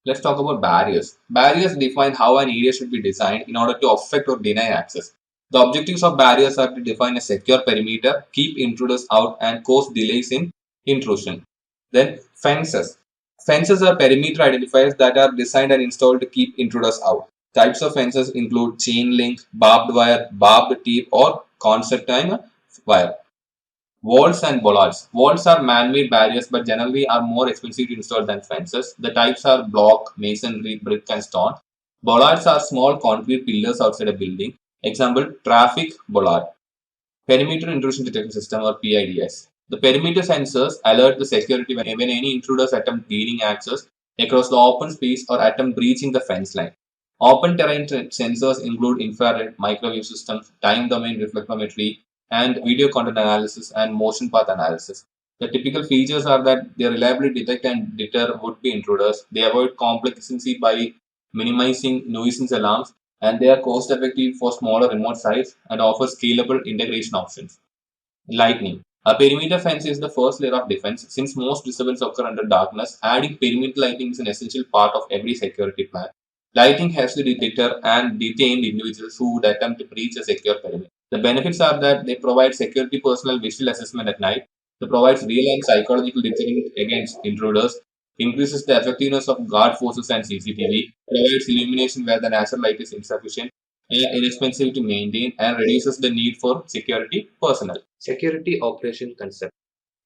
Let's talk about barriers. Barriers define how an area should be designed in order to affect or deny access. The objectives of barriers are to define a secure perimeter, keep intruders out, and cause delays in intrusion. Then, fences. Fences are perimeter identifiers that are designed and installed to keep intruders out. Types of fences include chain link, barbed wire, barbed teeth, or concertina wire. Walls and bollards. Walls are man-made barriers but generally are more expensive to install than fences. The types are block, masonry, brick and stone. Bollards are small concrete pillars outside a building. Example, traffic bollard. Perimeter Intrusion Detection System or PIDS. The perimeter sensors alert the security when any intruders attempt gaining access across the open space or attempt breaching the fence line. Open terrain sensors include infrared, microwave systems, time domain reflectometry, and video content analysis and motion path analysis. The typical features are that they reliably detect and deter would-be intruders. They avoid complexity by minimizing nuisance alarms, and they are cost-effective for smaller remote sites and offer scalable integration options. Lightning. A perimeter fence is the first layer of defense since most disturbances occur under darkness. Adding perimeter lighting is an essential part of every security plan. Lighting helps to deter and detain individuals who would attempt to breach a secure perimeter. The benefits are that they provide security personnel visual assessment at night. They provide real and psychological deterrent against intruders. Increases the effectiveness of guard forces and CCTV. Provides illumination where the natural light is insufficient and inexpensive to maintain, and reduces the need for security personnel. Security operation concept.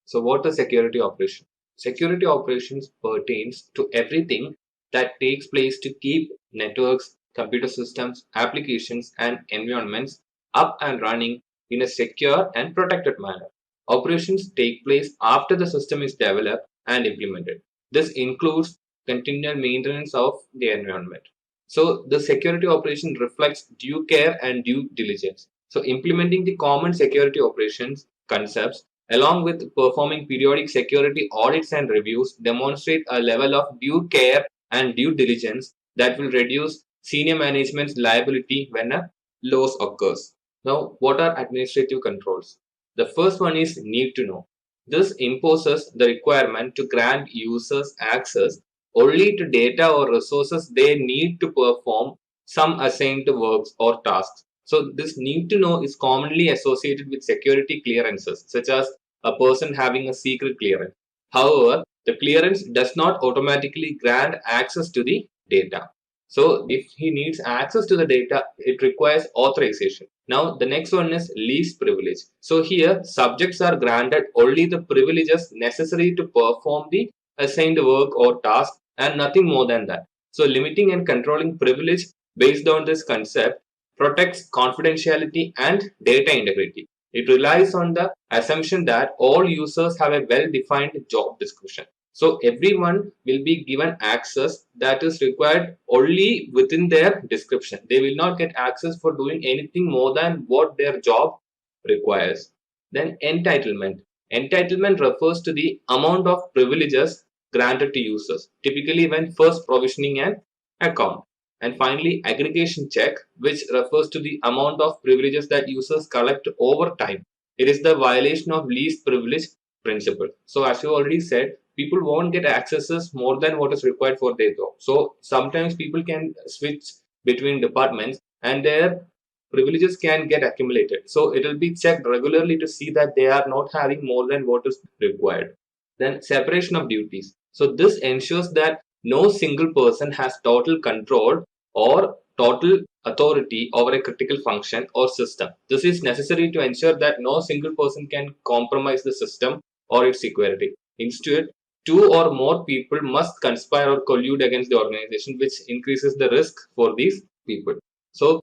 So what is security operation? Security operations pertains to everything that takes place to keep networks, computer systems, applications, and environments up and running in a secure and protected manner. Operations take place after the system is developed and implemented. This includes continual maintenance of the environment. So the security operation reflects due care and due diligence. So implementing the common security operations concepts along with performing periodic security audits and reviews demonstrate a level of due care and due diligence that will reduce senior management's liability when a loss occurs. Now, what are administrative controls? The first one is need to know. This imposes the requirement to grant users access only to data or resources they need to perform some assigned works or tasks. So this need to know is commonly associated with security clearances, such as a person having a secret clearance. However, the clearance does not automatically grant access to the data. So if he needs access to the data, it requires authorization. Now the next one is least privilege. So here subjects are granted only the privileges necessary to perform the assigned work or task and nothing more than that. So limiting and controlling privilege based on this concept protects confidentiality and data integrity. It relies on the assumption that all users have a well-defined job description. So everyone will be given access that is required only within their description. They will not get access for doing anything more than what their job requires. Then entitlement. Entitlement refers to the amount of privileges granted to users, typically when first provisioning an account. And finally, aggregation check, which refers to the amount of privileges that users collect over time. It is the violation of least privilege principle. So as you already said, people won't get accesses more than what is required for their job. So sometimes people can switch between departments and their privileges can get accumulated. So it will be checked regularly to see that they are not having more than what is required. Then separation of duties. So this ensures that no single person has total control or total authority over a critical function or system. This is necessary to ensure that no single person can compromise the system or its security. Instead, two or more people must conspire or collude against the organization, which increases the risk for these people. So,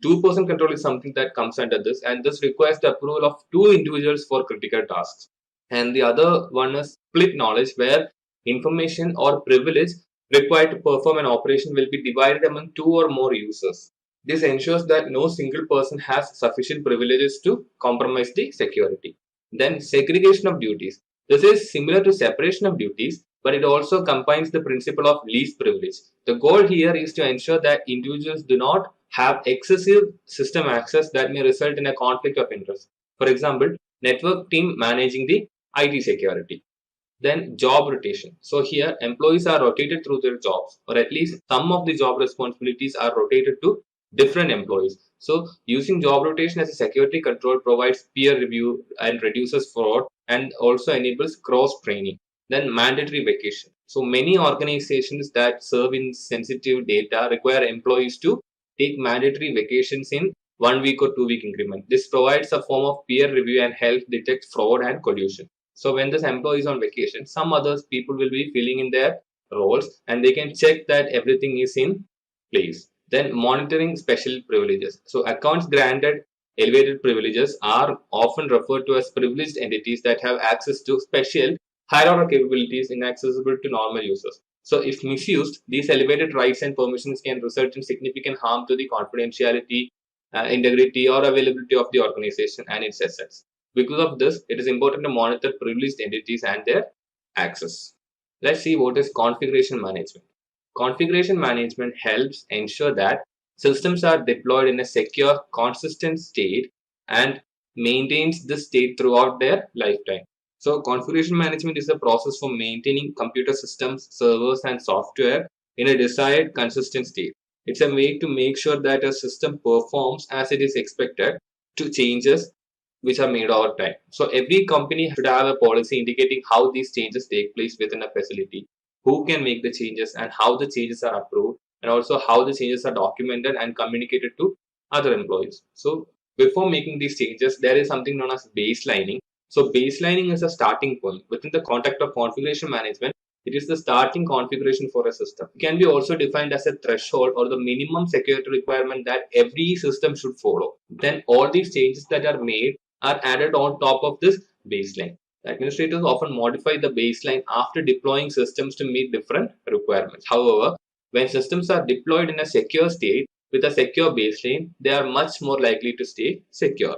two-person control is something that comes under this, and this requires the approval of two individuals for critical tasks. And the other one is split knowledge, where information or privilege required to perform an operation will be divided among two or more users. This ensures that no single person has sufficient privileges to compromise the security. Then segregation of duties. This is similar to separation of duties, but it also combines the principle of least privilege. The goal here is to ensure that individuals do not have excessive system access that may result in a conflict of interest. For example, network team managing the IT security. Then job rotation. So here employees are rotated through their jobs, or at least some of the job responsibilities are rotated to different employees. So using job rotation as a security control provides peer review and reduces fraud and also enables cross training. Then mandatory vacation. So many organizations that serve in sensitive data require employees to take mandatory vacations in 1 week or 2 week increment. This provides a form of peer review and helps detect fraud and collusion. So when this employee is on vacation, some others people will be filling in their roles and they can check that everything is in place. Then monitoring special privileges. So accounts granted elevated privileges are often referred to as privileged entities that have access to special higher order capabilities inaccessible to normal users. So if misused, these elevated rights and permissions can result in significant harm to the confidentiality, integrity or availability of the organization and its assets. Because of this, it is important to monitor privileged entities and their access. Let's see what is configuration management. Configuration management helps ensure that systems are deployed in a secure, consistent state and maintains this state throughout their lifetime. So configuration management is a process for maintaining computer systems, servers and software in a desired consistent state. It's a way to make sure that a system performs as it is expected to changes which are made over time. So every company should have a policy indicating how these changes take place within a facility, who can make the changes and how the changes are approved, and also how the changes are documented and communicated to other employees. So before making these changes, there is something known as baselining. So baselining is a starting point. Within the context of configuration management, it is the starting configuration for a system. It can be also defined as a threshold or the minimum security requirement that every system should follow. Then all these changes that are made are added on top of this baseline. Administrators often modify the baseline after deploying systems to meet different requirements. However, when systems are deployed in a secure state with a secure baseline, they are much more likely to stay secure.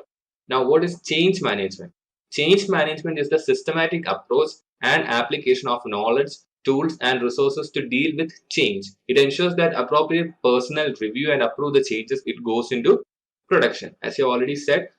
Now, what is change management? Change management is the systematic approach and application of knowledge, tools, and resources to deal with change. It ensures that appropriate personnel review and approve the changes it goes into production. As you already said,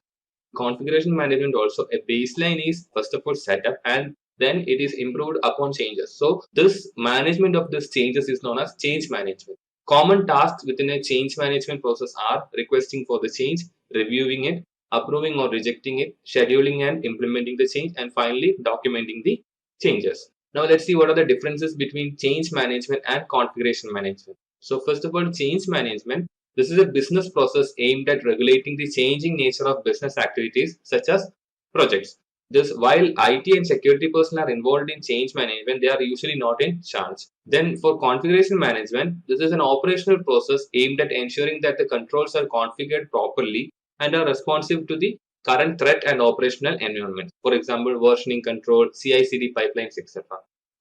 configuration management also a baseline is first of all set up and then it is improved upon changes. So this management of these changes is known as change management. Common tasks within a change management process are requesting for the change, reviewing it, approving or rejecting it, scheduling and implementing the change, and finally documenting the changes. Now let's see what are the differences between change management and configuration management. So first of all, change management, this is a business process aimed at regulating the changing nature of business activities such as projects. This, while IT and security personnel are involved in change management, they are usually not in charge. Then for configuration management, this is an operational process aimed at ensuring that the controls are configured properly and are responsive to the current threat and operational environment. For example, versioning control, CI/CD pipelines, etc.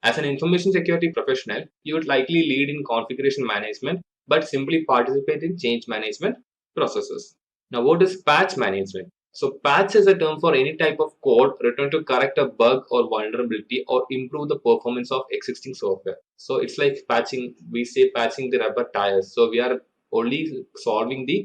As an information security professional, you would likely lead in configuration management but simply participate in change management processes. Now, what is patch management? So, patch is a term for any type of code written to correct a bug or vulnerability or improve the performance of existing software. So, it's like patching, we say patching the rubber tires. So, we are only solving the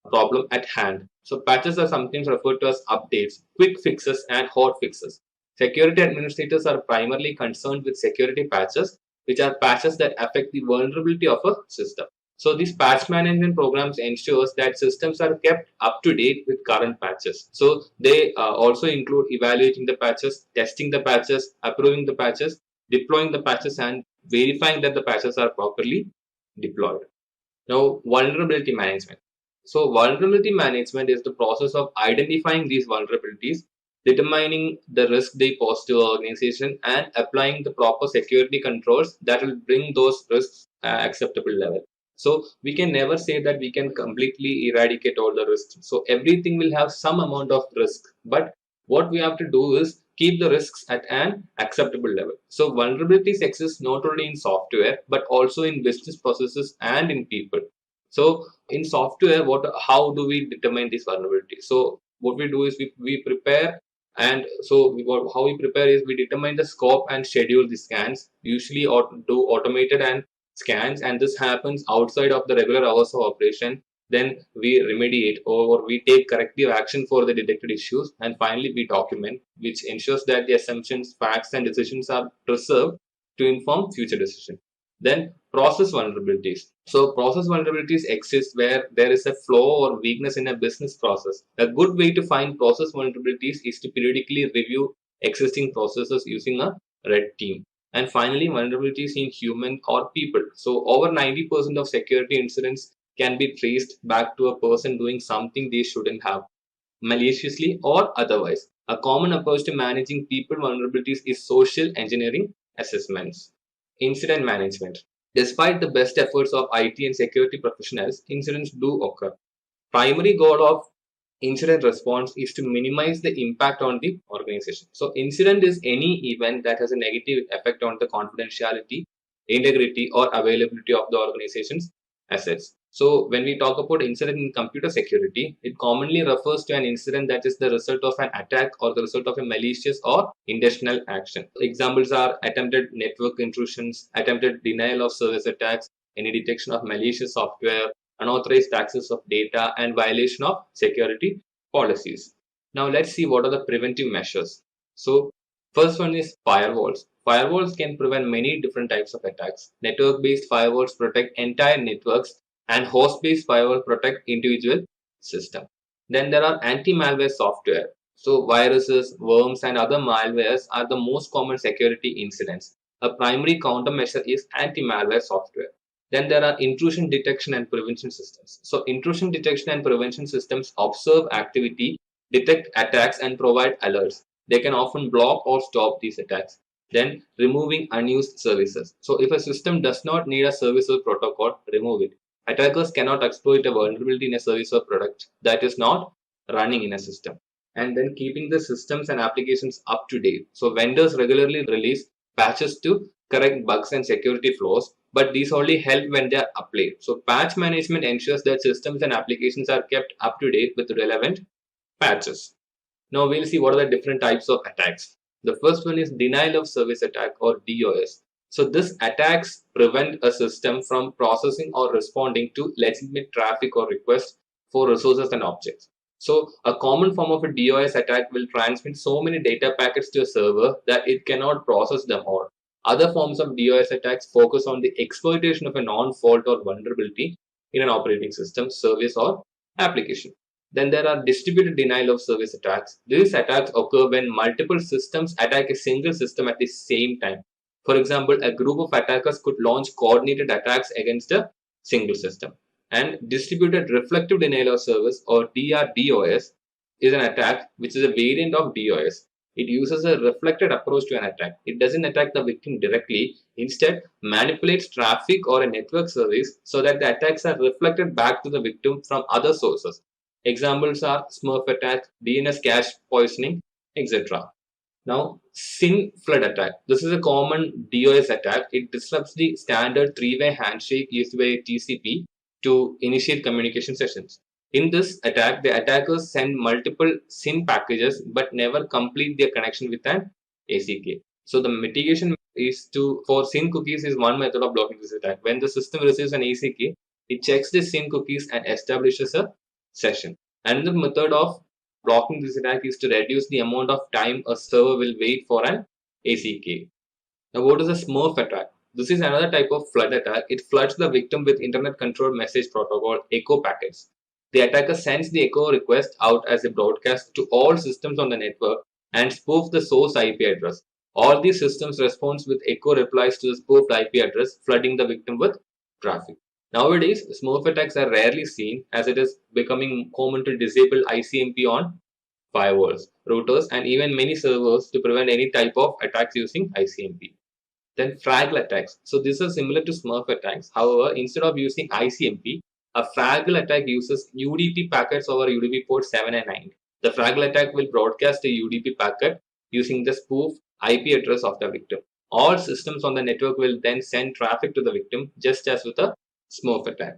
problem at hand. So, patches are sometimes referred to as updates, quick fixes, and hot fixes. Security administrators are primarily concerned with security patches, which are patches that affect the vulnerability of a system. So these patch management programs ensures that systems are kept up to date with current patches. So they also include evaluating the patches, testing the patches, approving the patches, deploying the patches, and verifying that the patches are properly deployed. Now, vulnerability management. So, vulnerability management is the process of identifying these vulnerabilities, determining the risk they pose to the organization, and applying the proper security controls that will bring those risks acceptable level. So, we can never say that we can completely eradicate all the risks. So, everything will have some amount of risk, but what we have to do is keep the risks at an acceptable level. So vulnerabilities exist not only in software but also in business processes and in people. So in software, how do we determine these vulnerabilities? So what we do is we prepare, and so how we prepare is we determine the scope and schedule the scans, usually do automated and scans, and this happens outside of the regular hours of operation. Then we remediate or we take corrective action for the detected issues, and finally we document, which ensures that the assumptions, facts, and decisions are preserved to inform future decisions. Then process vulnerabilities. So process vulnerabilities exist where there is a flaw or weakness in a business process. A good way to find process vulnerabilities is to periodically review existing processes using a red team. And finally, vulnerabilities in human or people. So over 90% of security incidents can be traced back to a person doing something they shouldn't have, maliciously or otherwise. A common approach to managing people vulnerabilities is social engineering assessments. Incident management. Despite the best efforts of IT and security professionals, incidents do occur. Primary goal of incident response is to minimize the impact on the organization. So incident is any event that has a negative effect on the confidentiality, integrity, or availability of the organization's assets. So when we talk about incident in computer security, it commonly refers to an incident that is the result of an attack or the result of a malicious or intentional action. Examples are attempted network intrusions, attempted denial of service attacks, any detection of malicious software, unauthorized access of data, and violation of security policies. Now let's see what are the preventive measures. So first one is firewalls. Firewalls can prevent many different types of attacks. Network-based firewalls protect entire networks, and host-based firewalls protect individual systems. Then there are anti-malware software. So viruses, worms, and other malwares are the most common security incidents. A primary countermeasure is anti-malware software. Then there are intrusion detection and prevention systems. So intrusion detection and prevention systems observe activity, detect attacks, and provide alerts. They can often block or stop these attacks. Then removing unused services. So if a system does not need a service or protocol, remove it. Attackers cannot exploit a vulnerability in a service or product that is not running in a system. And then keeping the systems and applications up to date. So vendors regularly release patches to correct bugs and security flaws, but these only help when they are applied. So patch management ensures that systems and applications are kept up to date with relevant patches. Now we'll see what are the different types of attacks. The first one is denial of service attack or DOS. So this attacks prevent a system from processing or responding to legitimate traffic or requests for resources and objects. So a common form of a DOS attack will transmit so many data packets to a server that it cannot process them all. Other forms of DOS attacks focus on the exploitation of a non-fault or vulnerability in an operating system, service, or application. Then there are distributed denial of service attacks. These attacks occur when multiple systems attack a single system at the same time. For example, a group of attackers could launch coordinated attacks against a single system. And distributed reflective denial of service or DRDoS is an attack which is a variant of DOS. It uses a reflected approach to an attack. It doesn't attack the victim directly, instead manipulates traffic or a network service so that the attacks are reflected back to the victim from other sources. Examples are Smurf attack, DNS cache poisoning, etc. Now, SYN flood attack. This is a common DOS attack. It disrupts the standard three-way handshake used by TCP to initiate communication sessions. In this attack, the attackers send multiple SYN packages but never complete their connection with an ACK. So the mitigation is for SYN cookies is one method of blocking this attack. When the system receives an ACK, it checks the SYN cookies and establishes a session. Another method of blocking this attack is to reduce the amount of time a server will wait for an ACK. Now, what is a Smurf attack? This is another type of flood attack. It floods the victim with Internet Controlled Message Protocol echo packets. The attacker sends the echo request out as a broadcast to all systems on the network and spoofs the source IP address. All these systems respond with echo replies to the spoofed IP address, flooding the victim with traffic. Nowadays, Smurf attacks are rarely seen as it is becoming common to disable ICMP on firewalls, routers, and even many servers to prevent any type of attacks using ICMP. Then Fraggle attacks. So these are similar to Smurf attacks. However, instead of using ICMP, a Fraggle attack uses UDP packets over UDP port 7 and 9. The Fraggle attack will broadcast a UDP packet using the spoof IP address of the victim. All systems on the network will then send traffic to the victim, just as with a Smurf attack.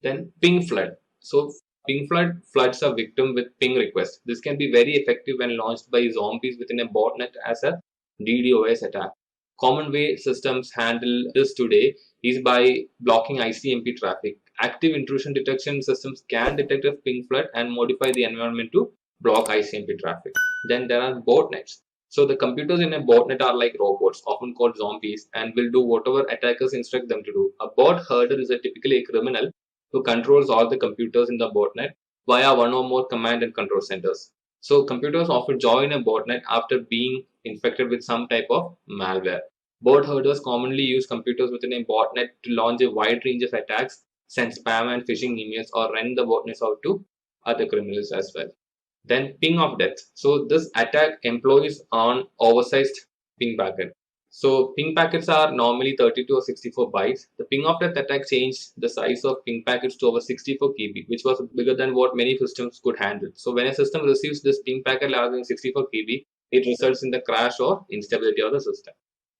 Then ping flood. So ping flood floods a victim with ping request. This can be very effective when launched by zombies within a botnet as a DDoS attack. Common way systems handle this today is by blocking ICMP traffic. Active intrusion detection systems can detect a ping flood and modify the environment to block ICMP traffic. Then there are botnets. So the computers in a botnet are like robots, often called zombies, and will do whatever attackers instruct them to do. A bot herder is typically a criminal who controls all the computers in the botnet via one or more command and control centers. So computers often join a botnet after being infected with some type of malware. Bot herders commonly use computers within a botnet to launch a wide range of attacks, send spam and phishing emails, or rent the botnets out to other criminals as well. Then ping of death. So this attack employs on oversized ping packet. So ping packets are normally 32 or 64 bytes. The ping of death attack changed the size of ping packets to over 64 KB, which was bigger than what many systems could handle. So when a system receives this ping packet larger than 64 KB, it results in the crash or instability of the system.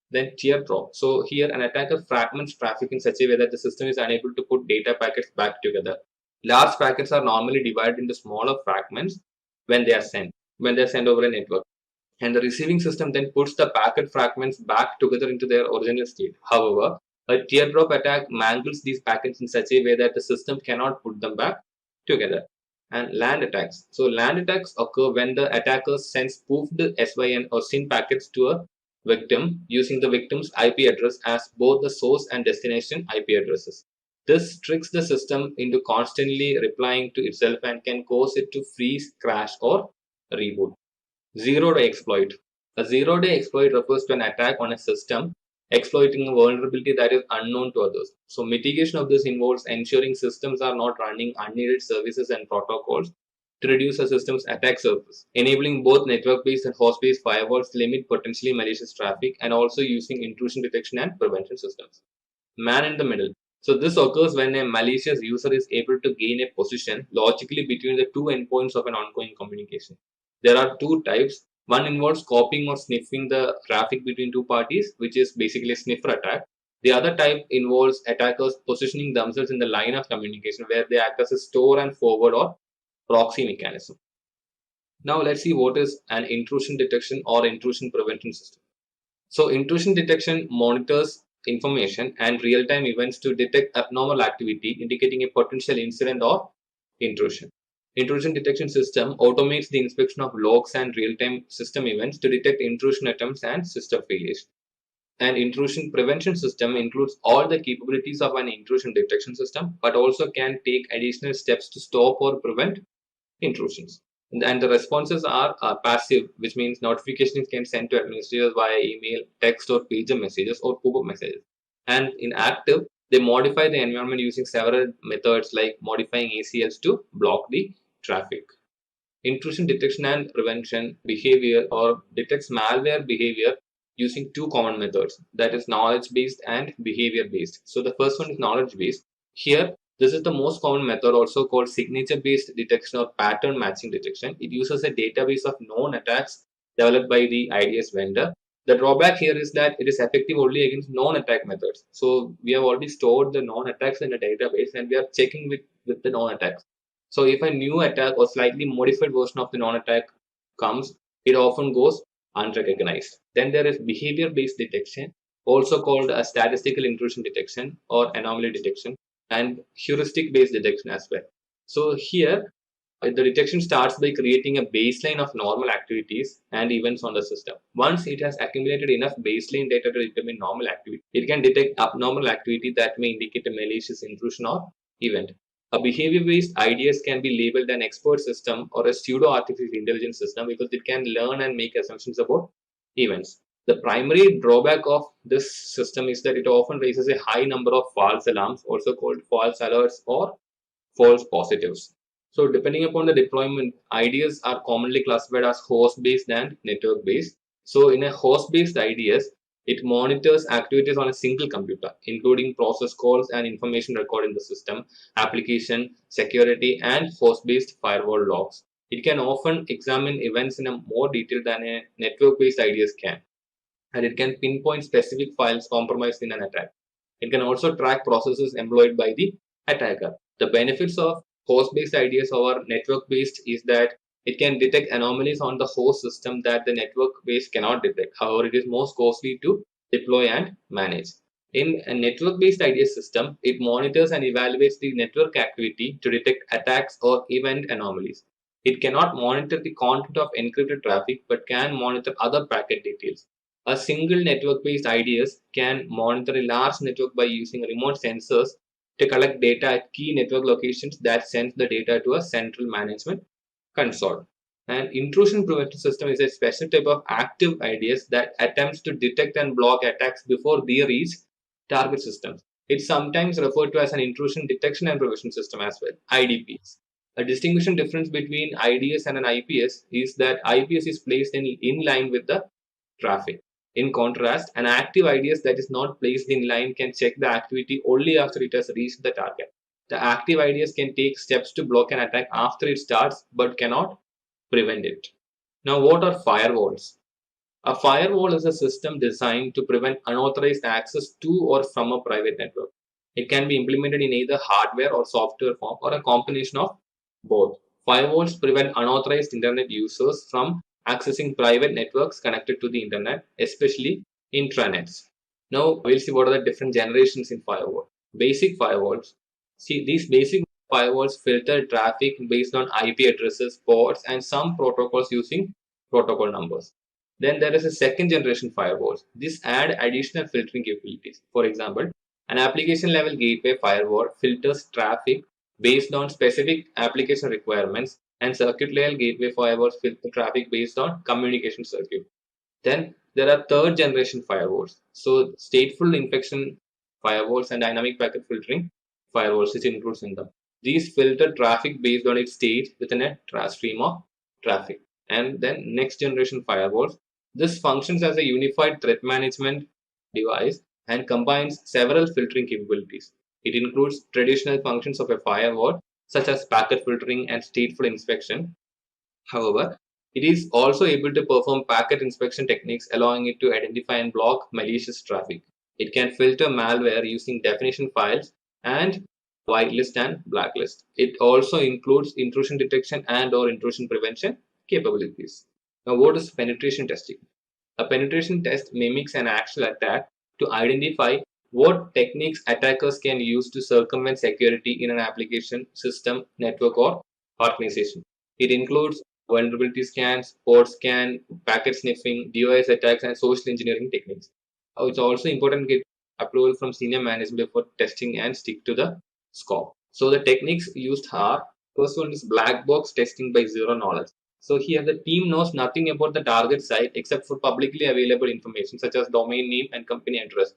Then teardrop. So here an attacker fragments traffic in such a way that the system is unable to put data packets back together. Large packets are normally divided into smaller fragments when they are sent over a network. And the receiving system then puts the packet fragments back together into their original state. However, a teardrop attack mangles these packets in such a way that the system cannot put them back together. And land attacks. So land attacks occur when the attacker sends spoofed SYN or SYN packets to a victim using the victim's IP address as both the source and destination IP addresses. This tricks the system into constantly replying to itself and can cause it to freeze, crash, or reboot. Zero-day exploit. A zero-day exploit refers to an attack on a system exploiting a vulnerability that is unknown to others. So mitigation of this involves ensuring systems are not running unneeded services and protocols to reduce a system's attack surface, enabling both network-based and host-based firewalls to limit potentially malicious traffic, and also using intrusion detection and prevention systems. Man in the middle. So this occurs when a malicious user is able to gain a position logically between the two endpoints of an ongoing communication. There are two types. One involves copying or sniffing the traffic between two parties, which is basically a sniffer attack. The other type involves attackers positioning themselves in the line of communication where they act as a store and forward or proxy mechanism. Now let's see what is an intrusion detection or intrusion prevention system. So intrusion detection monitors information and real-time events to detect abnormal activity indicating a potential incident or intrusion. Intrusion detection system automates the inspection of logs and real-time system events to detect intrusion attempts and system failures. An intrusion prevention system includes all the capabilities of an intrusion detection system, but also can take additional steps to stop or prevent intrusions. And the responses are passive, which means notifications can send to administrators via email, text, or pager messages or pop-up messages. And in active, they modify the environment using several methods like modifying ACLs to block the traffic. Intrusion detection and prevention behavior or detects malware behavior using two common methods, that is knowledge based and behavior based. So the first one is knowledge based. Here, this is the most common method, also called signature based detection or pattern matching detection. It uses a database of known attacks developed by the IDS vendor. The drawback here is that it is effective only against known attack methods. So we have already stored the known attacks in a database and we are checking with the known attacks. So if a new attack or slightly modified version of the known attack comes, it often goes unrecognized. Then there is behavior based detection, also called a statistical intrusion detection or anomaly detection, and heuristic based detection as well. So here the detection starts by creating a baseline of normal activities and events on the system. Once it has accumulated enough baseline data to determine normal activity, it can detect abnormal activity that may indicate a malicious intrusion or event. A behavior-based IDS can be labeled an expert system or a pseudo-artificial intelligence system because it can learn and make assumptions about events. The primary drawback of this system is that it often raises a high number of false alarms, also called false alerts or false positives. So depending upon the deployment, IDS are commonly classified as host-based and network-based. So in a host-based IDS, it monitors activities on a single computer, including process calls and information recorded in the system, application, security, and host-based firewall logs. It can often examine events in a more detail than a network-based IDS can, and it can pinpoint specific files compromised in an attack. It can also track processes employed by the attacker. The benefits of host-based IDS over network-based is that it can detect anomalies on the host system that the network-based cannot detect. However, it is most costly to deploy and manage. In a network-based IDS system, it monitors and evaluates the network activity to detect attacks or event anomalies. It cannot monitor the content of encrypted traffic but can monitor other packet details. A single network-based IDS can monitor a large network by using remote sensors to collect data at key network locations that sends the data to a central management console. An intrusion prevention system is a special type of active IDS that attempts to detect and block attacks before they reach target systems. It's sometimes referred to as an intrusion detection and prevention system as well, IDPs. A distinguishing difference between IDS and an IPS is that IPS is placed in line with the traffic. In contrast, an active IDS that is not placed in line can check the activity only after it has reached the target. The active IDS can take steps to block an attack after it starts but cannot prevent it. Now, what are firewalls? A firewall is a system designed to prevent unauthorized access to or from a private network. It can be implemented in either hardware or software form or a combination of both. Firewalls prevent unauthorized internet users from accessing private networks connected to the internet, especially intranets. Now we'll see what are the different generations in firewall. Basic firewalls. See, these basic firewalls filter traffic based on IP addresses, ports, and some protocols using protocol numbers. Then there is a second generation firewalls. This add additional filtering capabilities. For example, an application level gateway firewall filters traffic based on specific application requirements, and circuit level gateway firewalls filter traffic based on communication circuit. Then there are third generation firewalls. So stateful infection firewalls and dynamic packet filtering firewalls, which includes in them. These filter traffic based on its state within a stream of traffic. And then next generation firewalls. This functions as a unified threat management device and combines several filtering capabilities. It includes traditional functions of a firewall, such as packet filtering and stateful inspection. However, it is also able to perform packet inspection techniques, allowing it to identify and block malicious traffic. It can filter malware using definition files and whitelist and blacklist. It also includes intrusion detection and or intrusion prevention capabilities. Now, what is penetration testing? A penetration test mimics an actual attack to identify what techniques attackers can use to circumvent security in an application, system, network, or organization. It includes vulnerability scans, port scan, packet sniffing, DOS attacks, and social engineering techniques. It's also important to get approval from senior management before testing and stick to the scope. So the techniques used are, first one is black box testing by zero knowledge. So here the team knows nothing about the target site except for publicly available information such as domain name and company address.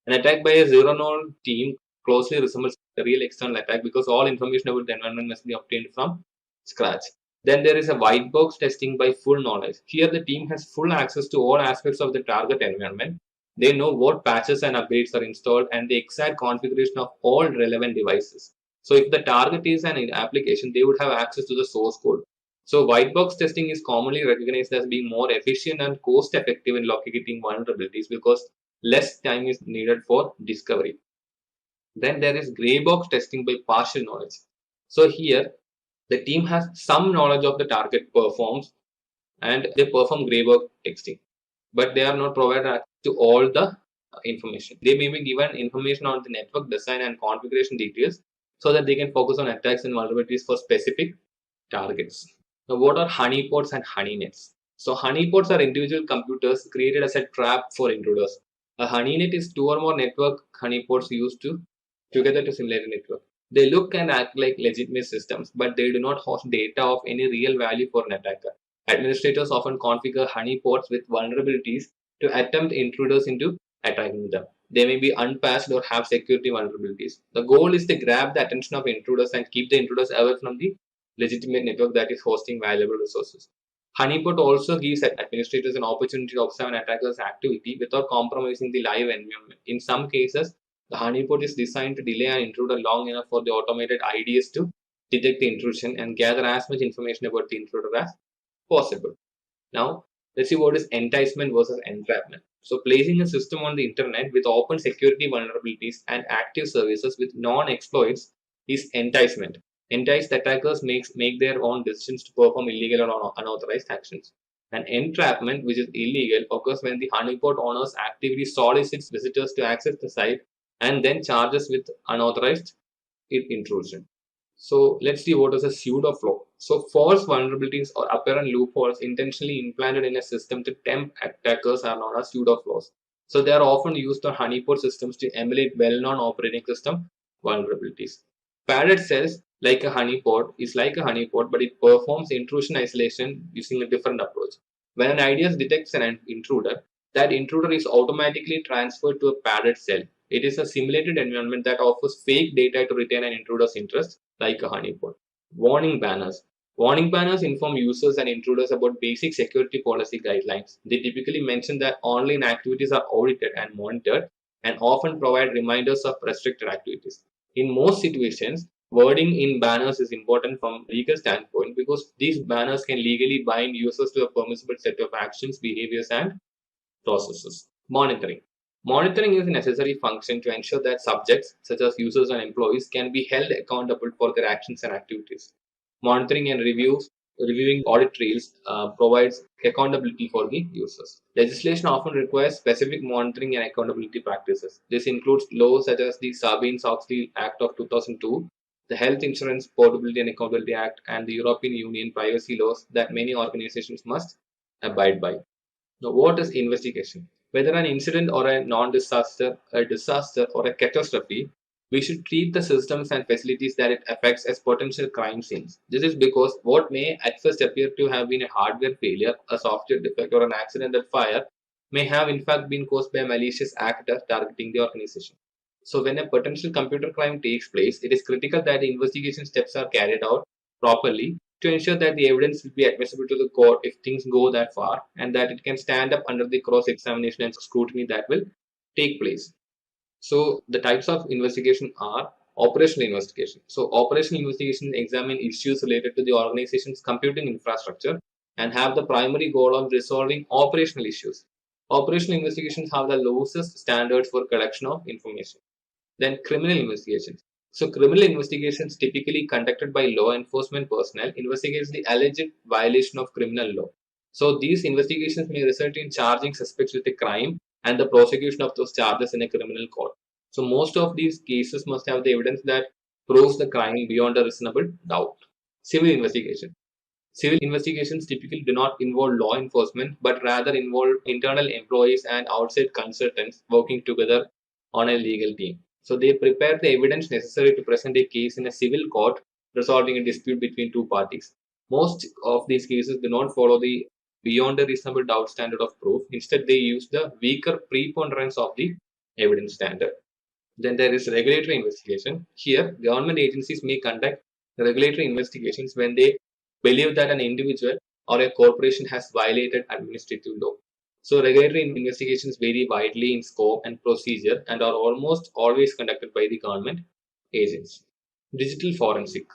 An attack by a zero-knowledge team closely resembles a real external attack because all information about the environment must be obtained from scratch. Then there is a white box testing by full knowledge. Here the team has full access to all aspects of the target environment. They know what patches and updates are installed and the exact configuration of all relevant devices. So if the target is an application, they would have access to the source code. So white box testing is commonly recognized as being more efficient and cost effective in locating vulnerabilities because less time is needed for discovery. Then there is gray box testing by partial knowledge. So here the team has some knowledge of the target performs and they perform gray box testing, but they are not provided access to all the information. They may be given information on the network design and configuration details so that they can focus on attacks and vulnerabilities for specific targets. Now, what are honeypots and honeynets? So honeypots are individual computers created as a trap for intruders. A honeynet is two or more network honeypots used together to simulate a network. They look and act like legitimate systems, but they do not host data of any real value for an attacker. Administrators often configure honeypots with vulnerabilities to attempt intruders into attacking them. They may be unpatched or have security vulnerabilities. The goal is to grab the attention of intruders and keep the intruders away from the legitimate network that is hosting valuable resources. Honeypot also gives administrators an opportunity to observe an attacker's activity without compromising the live environment. In some cases, the honeypot is designed to delay an intruder long enough for the automated IDS to detect the intrusion and gather as much information about the intruder as possible. Now, let's see what is enticement versus entrapment. So, placing a system on the internet with open security vulnerabilities and active services with non-exploits is enticement. Enticed attackers make their own decisions to perform illegal or unauthorized actions. And entrapment, which is illegal, occurs when the honeypot owners actively solicits visitors to access the site and then charges with unauthorized intrusion. So let's see what is a pseudo flaw. So false vulnerabilities or apparent loopholes intentionally implanted in a system to tempt attackers are known as pseudo flaws. So they are often used on honeypot systems to emulate well-known operating system vulnerabilities. Padded cells like a honeypot is like a honeypot, but it performs intrusion isolation using a different approach. When an IDS detects an intruder, that intruder is automatically transferred to a padded cell. It is a simulated environment that offers fake data to retain an intruder's interest, like a honeypot. Warning banners. Warning banners inform users and intruders about basic security policy guidelines. They typically mention that online activities are audited and monitored and often provide reminders of restricted activities. In most situations, wording in banners is important from a legal standpoint because these banners can legally bind users to a permissible set of actions, behaviors, and processes. Monitoring. Monitoring is a necessary function to ensure that subjects, such as users and employees, can be held accountable for their actions and activities. Monitoring and reviewing audit trails provides accountability for the users. Legislation often requires specific monitoring and accountability practices. This includes laws such as the Sarbanes-Oxley Act of 2002, the Health Insurance Portability and Accountability Act, and the European Union privacy laws that many organizations must abide by. Now, what is investigation? Whether an incident or a non-disaster, a disaster, or a catastrophe, we should treat the systems and facilities that it affects as potential crime scenes. This is because what may at first appear to have been a hardware failure, a software defect, or an accidental fire may have in fact been caused by a malicious actor targeting the organization. So, when a potential computer crime takes place, it is critical that the investigation steps are carried out properly to ensure that the evidence will be admissible to the court if things go that far and that it can stand up under the cross-examination and scrutiny that will take place. So the types of investigation are operational investigation. So operational investigation examine issues related to the organization's computing infrastructure and have the primary goal of resolving operational issues. Operational investigations have the loosest standards for collection of information. Then criminal investigations. So criminal investigations typically conducted by law enforcement personnel investigates the alleged violation of criminal law. So these investigations may result in charging suspects with a crime and the prosecution of those charges in a criminal court. So most of these cases must have the evidence that proves the crime beyond a reasonable doubt. Civil investigation. Civil investigations typically do not involve law enforcement but rather involve internal employees and outside consultants working together on a legal team. So they prepare the evidence necessary to present a case in a civil court resolving a dispute between two parties. Most of these cases do not follow the beyond a reasonable doubt standard of proof. Instead, they use the weaker preponderance of the evidence standard. Then there is regulatory investigation. Here, government agencies may conduct regulatory investigations when they believe that an individual or a corporation has violated administrative law. So regulatory investigations vary widely in scope and procedure and are almost always conducted by the government agents. Digital forensic.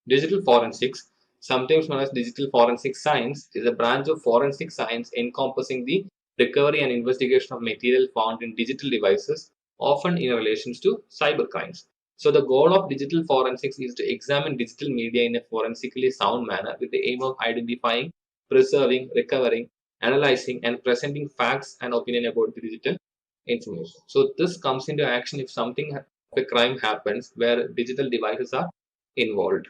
Digital forensics, sometimes known as digital forensic science, is a branch of forensic science encompassing the recovery and investigation of material found in digital devices, often in relation to cybercrimes. So the goal of digital forensics is to examine digital media in a forensically sound manner with the aim of identifying, preserving, recovering, analyzing, and presenting facts and opinion about the digital information. So this comes into action if something of a crime happens where digital devices are involved.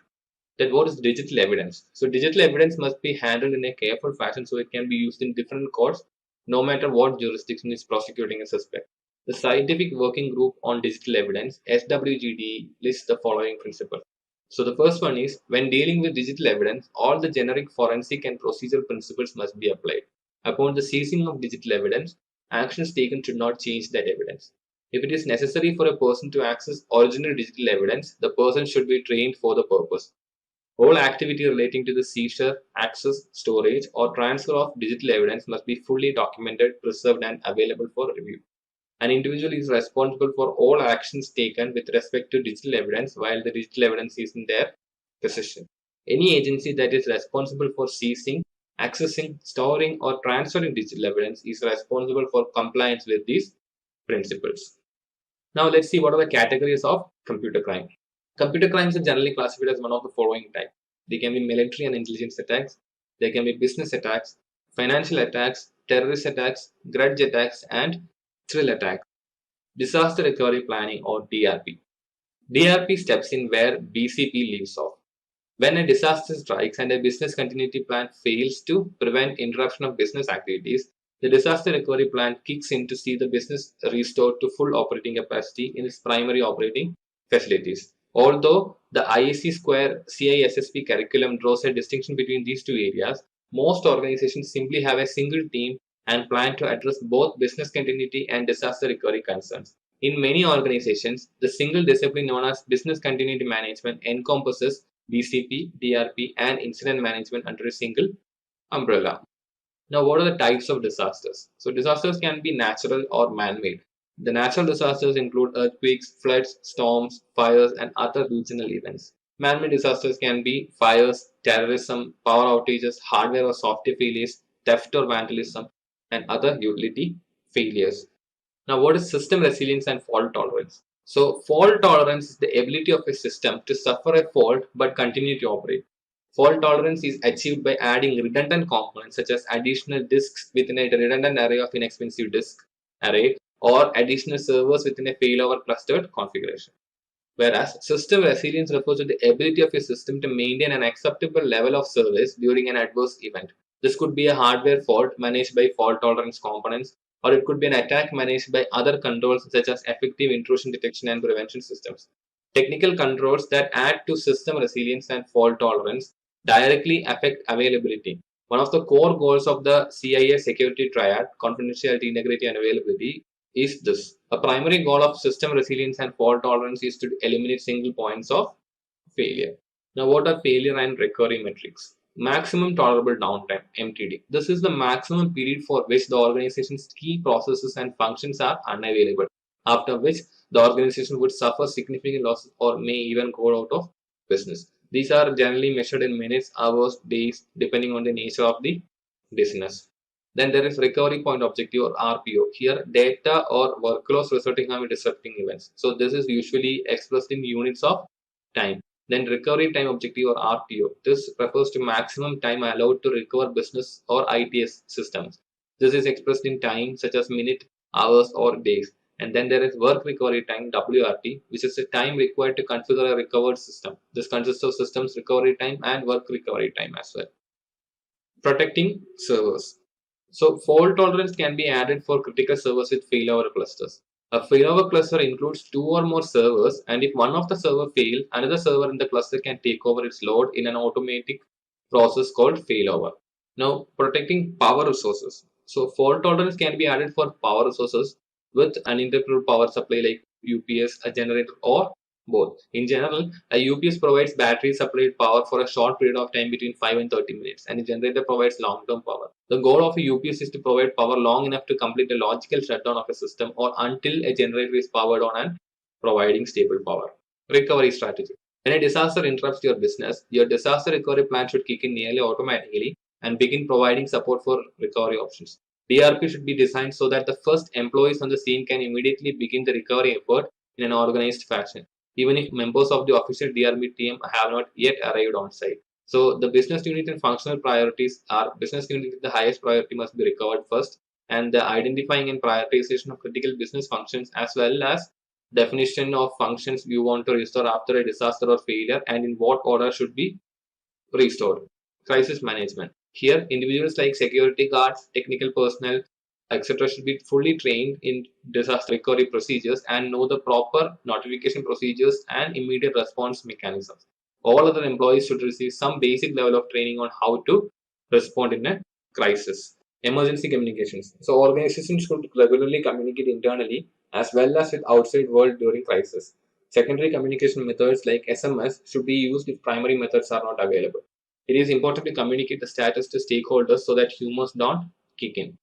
Then what is digital evidence? So digital evidence must be handled in a careful fashion so it can be used in different courts no matter what jurisdiction is prosecuting a suspect. The Scientific Working Group on Digital Evidence, SWGD, lists the following principles. So the first one is, when dealing with digital evidence, all the generic forensic and procedural principles must be applied. Upon the seizing of digital evidence, actions taken should not change that evidence. If it is necessary for a person to access original digital evidence, the person should be trained for the purpose. All activity relating to the seizure, access, storage, or transfer of digital evidence must be fully documented, preserved, and available for review. An individual is responsible for all actions taken with respect to digital evidence while the digital evidence is in their possession. Any agency that is responsible for seizing, accessing, storing, or transferring digital evidence is responsible for compliance with these principles. Now let's see what are the categories of computer crime. Computer crimes are generally classified as one of the following types. They can be military and intelligence attacks, they can be business attacks, financial attacks, terrorist attacks, grudge attacks, and thrill attacks. Disaster recovery planning or DRP. DRP steps in where BCP leaves off. When a disaster strikes and a business continuity plan fails to prevent interruption of business activities, the disaster recovery plan kicks in to see the business restored to full operating capacity in its primary operating facilities. Although the ISC Square CISSP curriculum draws a distinction between these two areas, most organizations simply have a single team and plan to address both business continuity and disaster recovery concerns. In many organizations, the single discipline known as business continuity management encompasses BCP, DRP, and incident management under a single umbrella. Now, what are the types of disasters? So, disasters can be natural or man-made. The natural disasters include earthquakes, floods, storms, fires, and other regional events. Man-made disasters can be fires, terrorism, power outages, hardware or software failures, theft or vandalism, and other utility failures. Now, what is system resilience and fault tolerance? So, fault tolerance is the ability of a system to suffer a fault but continue to operate. Fault tolerance is achieved by adding redundant components such as additional disks within a redundant array of inexpensive disk array or additional servers within a failover clustered configuration. Whereas system resilience refers to the ability of a system to maintain an acceptable level of service during an adverse event. This could be a hardware fault managed by fault tolerance components, or it could be an attack managed by other controls such as effective intrusion detection and prevention systems. Technical controls that add to system resilience and fault tolerance directly affect availability. One of the core goals of the CIA security triad, confidentiality, integrity, and availability, is this. A primary goal of system resilience and fault tolerance is to eliminate single points of failure. Now, what are failure and recovery metrics? Maximum tolerable downtime, MTD. This is the maximum period for which the organization's key processes and functions are unavailable, after which the organization would suffer significant losses or may even go out of business. These are generally measured in minutes, hours, days, depending on the nature of the business. Then there is recovery point objective or RPO. Here, data or workloads resulting from disrupting events. So this is usually expressed in units of time. Then recovery time objective or RTO. This refers to maximum time allowed to recover business or ITS systems. This is expressed in time such as minute, hours, or days. And then there is work recovery time WRT, which is the time required to configure a recovered system. This consists of systems recovery time and work recovery time as well. Protecting servers. So fault tolerance can be added for critical servers with failover clusters. A failover cluster includes two or more servers, and if one of the server fails, another server in the cluster can take over its load in an automatic process called failover. Now, protecting power resources. So fault tolerance can be added for power resources with uninterrupted power supply like UPS, a generator, or both. In general, a UPS provides battery supplied power for a short period of time between 5 and 30 minutes, and a generator provides long-term power. The goal of a UPS is to provide power long enough to complete a logical shutdown of a system or until a generator is powered on and providing stable power. Recovery strategy. When a disaster interrupts your business, your disaster recovery plan should kick in nearly automatically and begin providing support for recovery options. DRP should be designed so that the first employees on the scene can immediately begin the recovery effort in an organized fashion, even if members of the official DRP team have not yet arrived on site. So the business unit and functional priorities are business unit with the highest priority must be recovered first, and the identifying and prioritization of critical business functions as well as definition of functions you want to restore after a disaster or failure and in what order should be restored. Crisis management. Here, individuals like security guards, technical personnel, etc. should be fully trained in disaster recovery procedures and know the proper notification procedures and immediate response mechanisms. All other employees should receive some basic level of training on how to respond in a crisis. Emergency communications. So organizations should regularly communicate internally as well as with outside world during crisis. Secondary communication methods like SMS should be used if primary methods are not available. It is important to communicate the status to stakeholders so that humors don't kick in.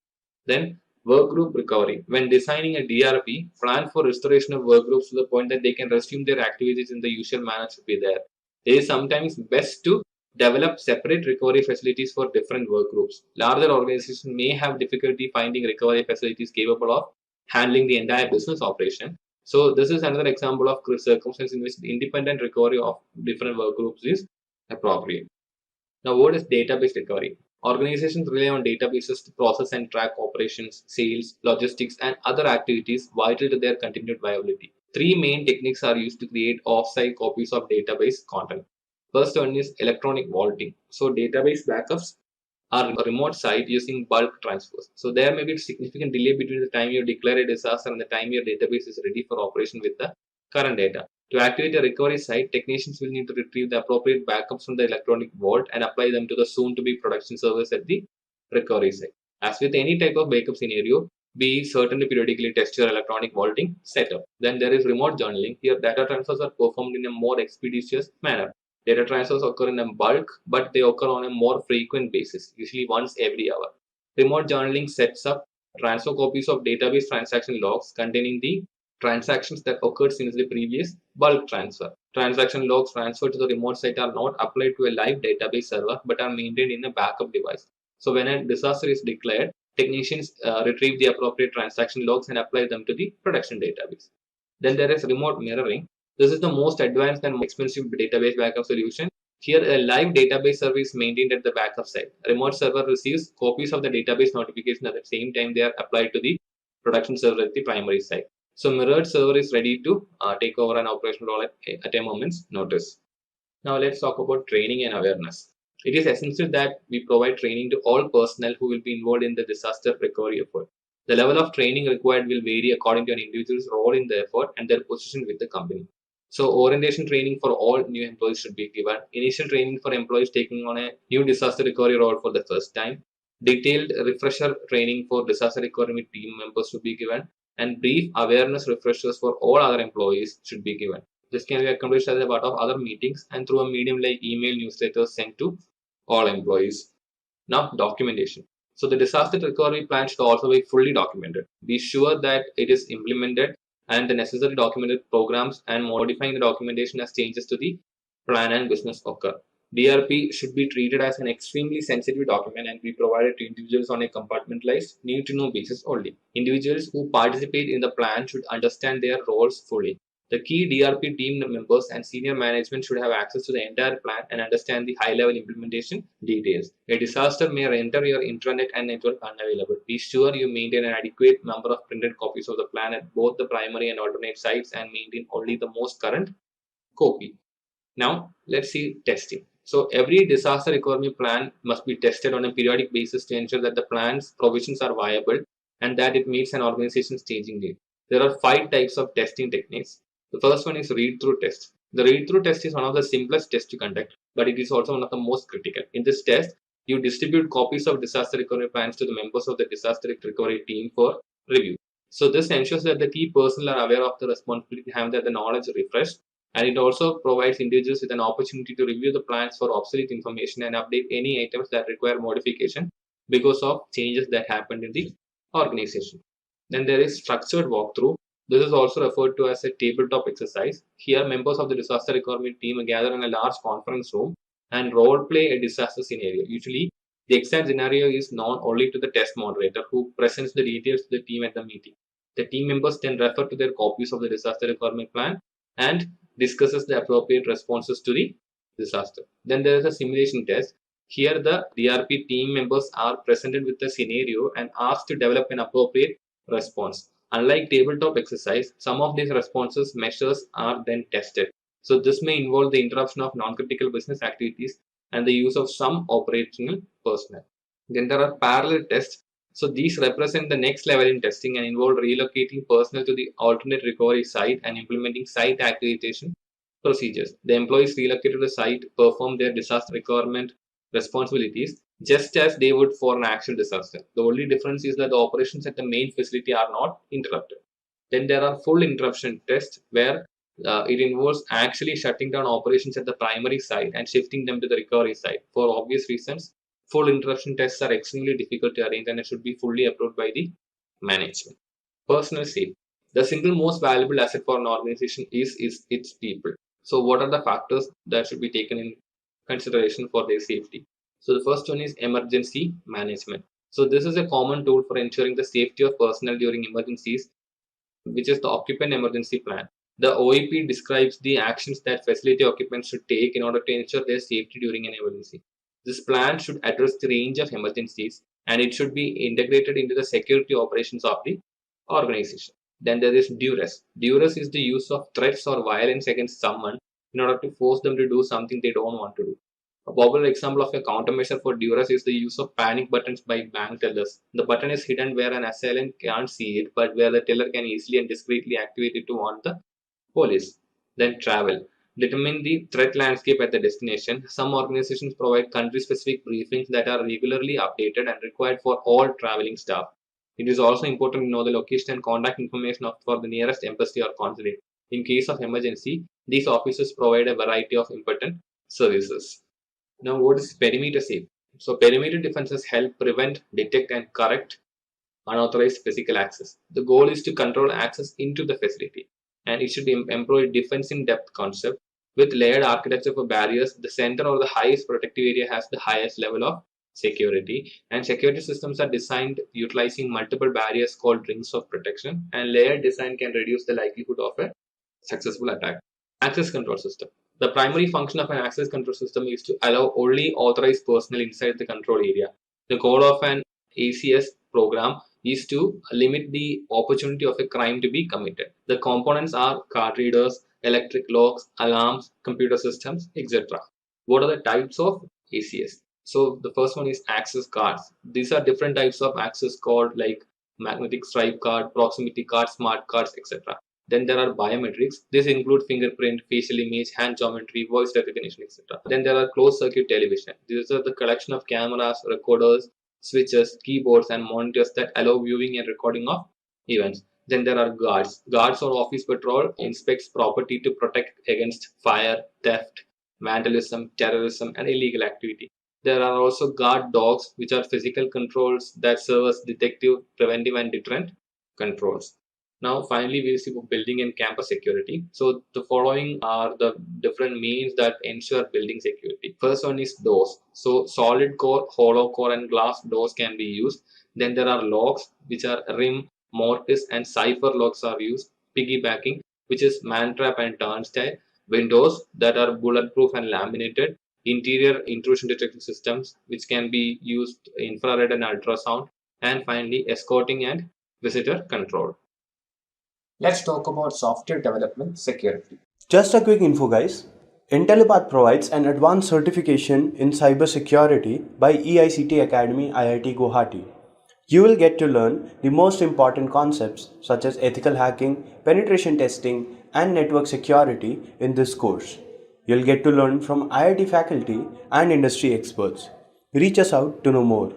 Then workgroup recovery. When designing a DRP, plan for restoration of workgroups to the point that they can resume their activities in the usual manner should be there. It is sometimes best to develop separate recovery facilities for different workgroups. Larger organizations may have difficulty finding recovery facilities capable of handling the entire business operation. So this is another example of circumstance in which the independent recovery of different workgroups is appropriate. Now, what is database recovery? Organizations rely on databases to process and track operations, sales, logistics, and other activities vital to their continued viability. Three main techniques are used to create off-site copies of database content. First one is electronic vaulting. So, database backups are remote site using bulk transfers. So, there may be a significant delay between the time you declare a disaster and the time your database is ready for operation with the current data. To activate a recovery site, technicians will need to retrieve the appropriate backups from the electronic vault and apply them to the soon-to-be production service at the recovery site. As with any type of backup scenario, be certain to periodically test your electronic vaulting setup. Then there is remote journaling. Here, data transfers are performed in a more expeditious manner. Data transfers occur in a bulk, but they occur on a more frequent basis, usually once every hour. Remote journaling sets up transfer copies of database transaction logs containing the transactions that occurred since the previous bulk transfer. Transaction logs transferred to the remote site are not applied to a live database server but are maintained in a backup device. So when a disaster is declared, technicians retrieve the appropriate transaction logs and apply them to the production database. Then there is remote mirroring. This is the most advanced and expensive database backup solution. Here, a live database server is maintained at the backup site. A remote server receives copies of the database notification at the same time they are applied to the production server at the primary site. So mirrored server is ready to take over an operational role at a moment's notice. Now let's talk about training and awareness. It is essential that we provide training to all personnel who will be involved in the disaster recovery effort. The level of training required will vary according to an individual's role in the effort and their position with the company. So orientation training for all new employees should be given. Initial training for employees taking on a new disaster recovery role for the first time. Detailed refresher training for disaster recovery team members should be given, and brief awareness refreshers for all other employees should be given. This can be accomplished as a part of other meetings and through a medium like email newsletters sent to all employees. Now, documentation. So the disaster recovery plan should also be fully documented. Be sure that it is implemented and the necessary documented programs and modifying the documentation as changes to the plan and business occur. DRP should be treated as an extremely sensitive document and be provided to individuals on a compartmentalized, need-to-know basis only. Individuals who participate in the plan should understand their roles fully. The key DRP team members and senior management should have access to the entire plan and understand the high-level implementation details. A disaster may render your intranet and network unavailable. Be sure you maintain an adequate number of printed copies of the plan at both the primary and alternate sites and maintain only the most current copy. Now, let's see testing. So every disaster recovery plan must be tested on a periodic basis to ensure that the plan's provisions are viable and that it meets an organization's changing need. There are 5 types of testing techniques. The first one is read-through test. The read-through test is one of the simplest tests to conduct, but it is also one of the most critical. In this test, you distribute copies of disaster recovery plans to the members of the disaster recovery team for review. So this ensures that the key personnel are aware of the responsibility to have the knowledge refreshed, and it also provides individuals with an opportunity to review the plans for obsolete information and update any items that require modification because of changes that happened in the organization. Then there is structured walkthrough. This is also referred to as a tabletop exercise. Here, members of the disaster recovery team gather in a large conference room and role play a disaster scenario. Usually, the exact scenario is known only to the test moderator who presents the details to the team at the meeting. The team members then refer to their copies of the disaster recovery plan and discusses the appropriate responses to the disaster. Then there is a simulation test. Here, the DRP team members are presented with the scenario and asked to develop an appropriate response. Unlike tabletop exercise, some of these responses measures are then tested. So this may involve the interruption of non-critical business activities and the use of some operational personnel. Then there are parallel tests. So these represent the next level in testing and involve relocating personnel to the alternate recovery site and implementing site activation procedures. The employees relocated to the site perform their disaster recovery responsibilities just as they would for an actual disaster. The only difference is that the operations at the main facility are not interrupted. Then there are full interruption tests where it involves actually shutting down operations at the primary site and shifting them to the recovery site. For obvious reasons, full interruption tests are extremely difficult to arrange and it should be fully approved by the management. Personal safety. The single most valuable asset for an organization is its people. So what are the factors that should be taken in consideration for their safety? So the first one is emergency management. So this is a common tool for ensuring the safety of personnel during emergencies, which is the occupant emergency plan. The OEP describes the actions that facility occupants should take in order to ensure their safety during an emergency. This plan should address the range of emergencies and it should be integrated into the security operations of the organization. Then there is duress. Duress is the use of threats or violence against someone in order to force them to do something they don't want to do. A popular example of a countermeasure for duress is the use of panic buttons by bank tellers. The button is hidden where an assailant can't see it, but where the teller can easily and discreetly activate it to warn the police. Then travel. Determine the threat landscape at the destination. Some organizations provide country-specific briefings that are regularly updated and required for all traveling staff. It is also important to know the location and contact information for the nearest embassy or consulate. In case of emergency, these offices provide a variety of important services. Now, what is perimeter safe? So, perimeter defenses help prevent, detect, and correct unauthorized physical access. The goal is to control access into the facility, and it should employ defense in depth concept with layered architecture for barriers. The center or the highest protective area has the highest level of security, and security systems are designed utilizing multiple barriers called rings of protection, and layered design can reduce the likelihood of a successful attack. Access control system. The primary function of an access control system is to allow only authorized personnel inside the control area. The goal of an ACS program is to limit the opportunity of a crime to be committed. The components are card readers, electric locks, alarms, computer systems, etc. What are the types of ACS? So the first one is access cards. These are different types of access card like magnetic stripe card, proximity card, smart cards, etc. Then there are biometrics. These include fingerprint, facial image, hand geometry, voice recognition, etc. Then there are closed circuit television. These are the collection of cameras, recorders, switches, keyboards, and monitors that allow viewing and recording of events. Then there are guards. Guards or office patrol inspects property to protect against fire, theft, vandalism, terrorism, and illegal activity. There are also guard dogs, which are physical controls that serve as detective, preventive, and deterrent controls. Now, finally, we see building and campus security. So, the following are the different means that ensure building security. First one is doors. So, solid core, hollow core, and glass doors can be used. Then there are locks, which are rim, mortise, and cipher locks are used. Piggybacking, which is man trap and turnstile. Windows that are bulletproof and laminated. Interior intrusion detection systems, which can be used infrared and ultrasound. And finally, escorting and visitor control. Let's talk about software development security. Just a quick info, guys. Intellipaat provides an advanced certification in cybersecurity by EICT Academy IIT Guwahati. You will get to learn the most important concepts such as ethical hacking, penetration testing, and network security in this course. You'll get to learn from IIT faculty and industry experts. Reach us out to know more.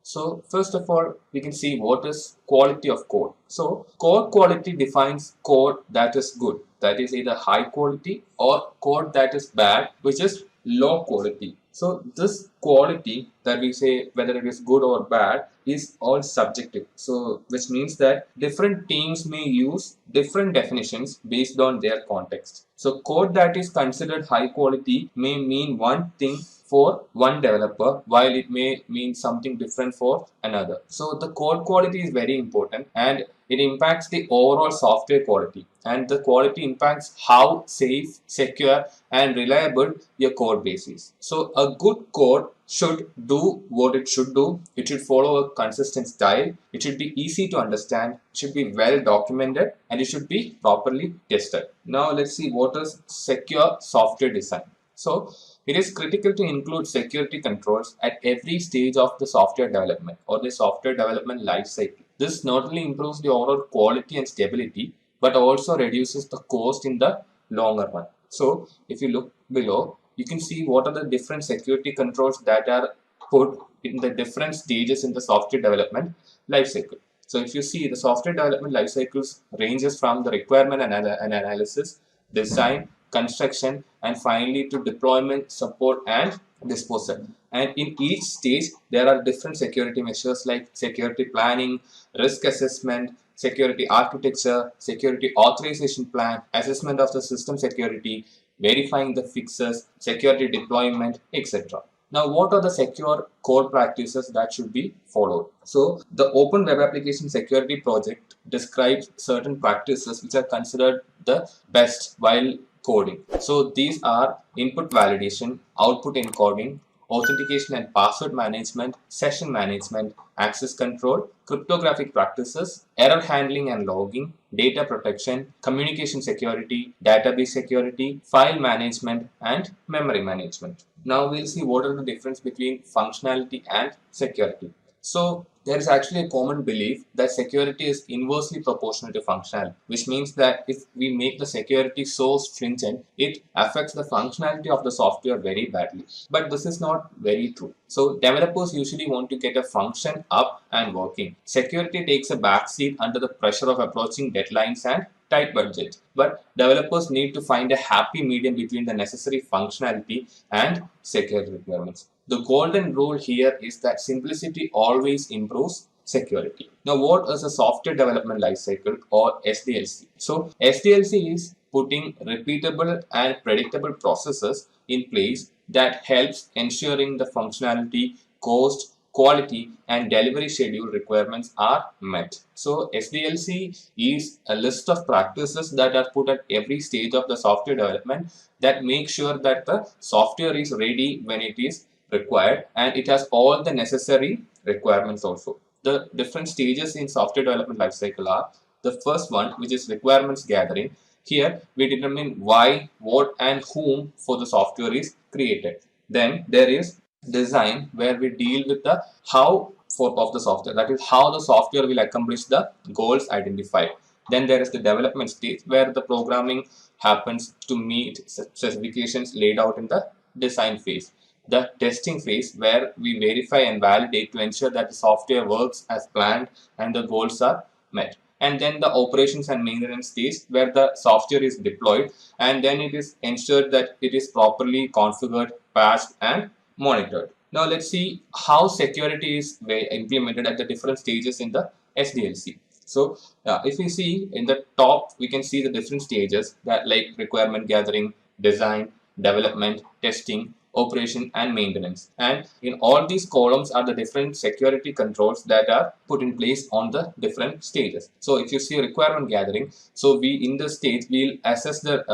So first of all, we can see what is quality of code. So code quality defines code that is good, that is either high quality, or code that is bad, which is low quality. So this quality that we say whether it is good or bad is all subjective. So which means that different teams may use different definitions based on their context. So code that is considered high quality may mean one thing for one developer, while it may mean something different for another. So the code quality is very important and it impacts the overall software quality, and the quality impacts how safe, secure, and reliable your code base is. So a good code should do what it should do. It should follow a consistent style. It should be easy to understand. It should be well documented, and it should be properly tested. Now let's see what is secure software design. So it is critical to include security controls at every stage of the software development or the software development lifecycle. This not only improves the overall quality and stability, but also reduces the cost in the longer run. So if you look below, you can see what are the different security controls that are put in the different stages in the software development lifecycle. So if you see, the software development lifecycles ranges from the requirement and analysis, design, construction, and finally to deployment, support, and disposal. And in each stage, there are different security measures like security planning, risk assessment, security architecture, security authorization plan, assessment of the system security, verifying the fixes, security deployment, etc. Now, what are the secure core practices that should be followed? So, the Open Web Application Security Project describes certain practices which are considered the best while coding. So, these are input validation, output encoding, authentication and password management, session management, access control, cryptographic practices, error handling and logging, data protection, communication security, database security, file management, and memory management. Now we'll see what are the difference between functionality and security. So there is actually a common belief that security is inversely proportional to functionality, which means that if we make the security so stringent, it affects the functionality of the software very badly. But this is not very true. So developers usually want to get a function up and working. Security takes a backseat under the pressure of approaching deadlines and tight budget. But developers need to find a happy medium between the necessary functionality and security requirements. The golden rule here is that simplicity always improves security. Now, what is a software development lifecycle or SDLC? So, SDLC is putting repeatable and predictable processes in place that helps ensuring the functionality, cost, quality, and delivery schedule requirements are met. So, SDLC is a list of practices that are put at every stage of the software development that make sure that the software is ready when it is required and it has all the necessary requirements also. The different stages in software development lifecycle are: the first one, which is requirements gathering. Here we determine why, what, and whom for the software is created. Then there is design, where we deal with the how of the software, that is how the software will accomplish the goals identified. Then there is the development stage, where the programming happens to meet specifications laid out in the design phase. The testing phase, where we verify and validate to ensure that the software works as planned and the goals are met. And then the operations and maintenance stage, where the software is deployed and then it is ensured that it is properly configured, patched, and monitored. Now let's see how security is implemented at the different stages in the SDLC. So if we see in the top, we can see the different stages that like requirement gathering, design, development, testing, operation, and maintenance. And in all these columns are the different security controls that are put in place on the different stages. So if you see requirement gathering, so we in the stage we'll assess the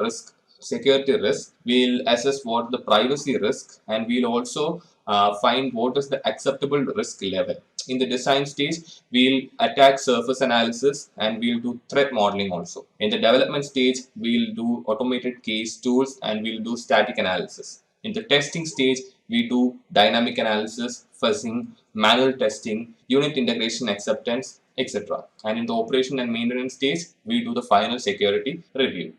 risk, security risk, we'll assess what the privacy risk, and we'll also find what is the acceptable risk level. In the design stage, we'll attack surface analysis and we'll do threat modeling also. In the development stage, we'll do automated case tools and we'll do static analysis. In the testing stage, we do dynamic analysis, fuzzing, manual testing, unit integration acceptance, etc. And in the operation and maintenance stage, we do the final security review.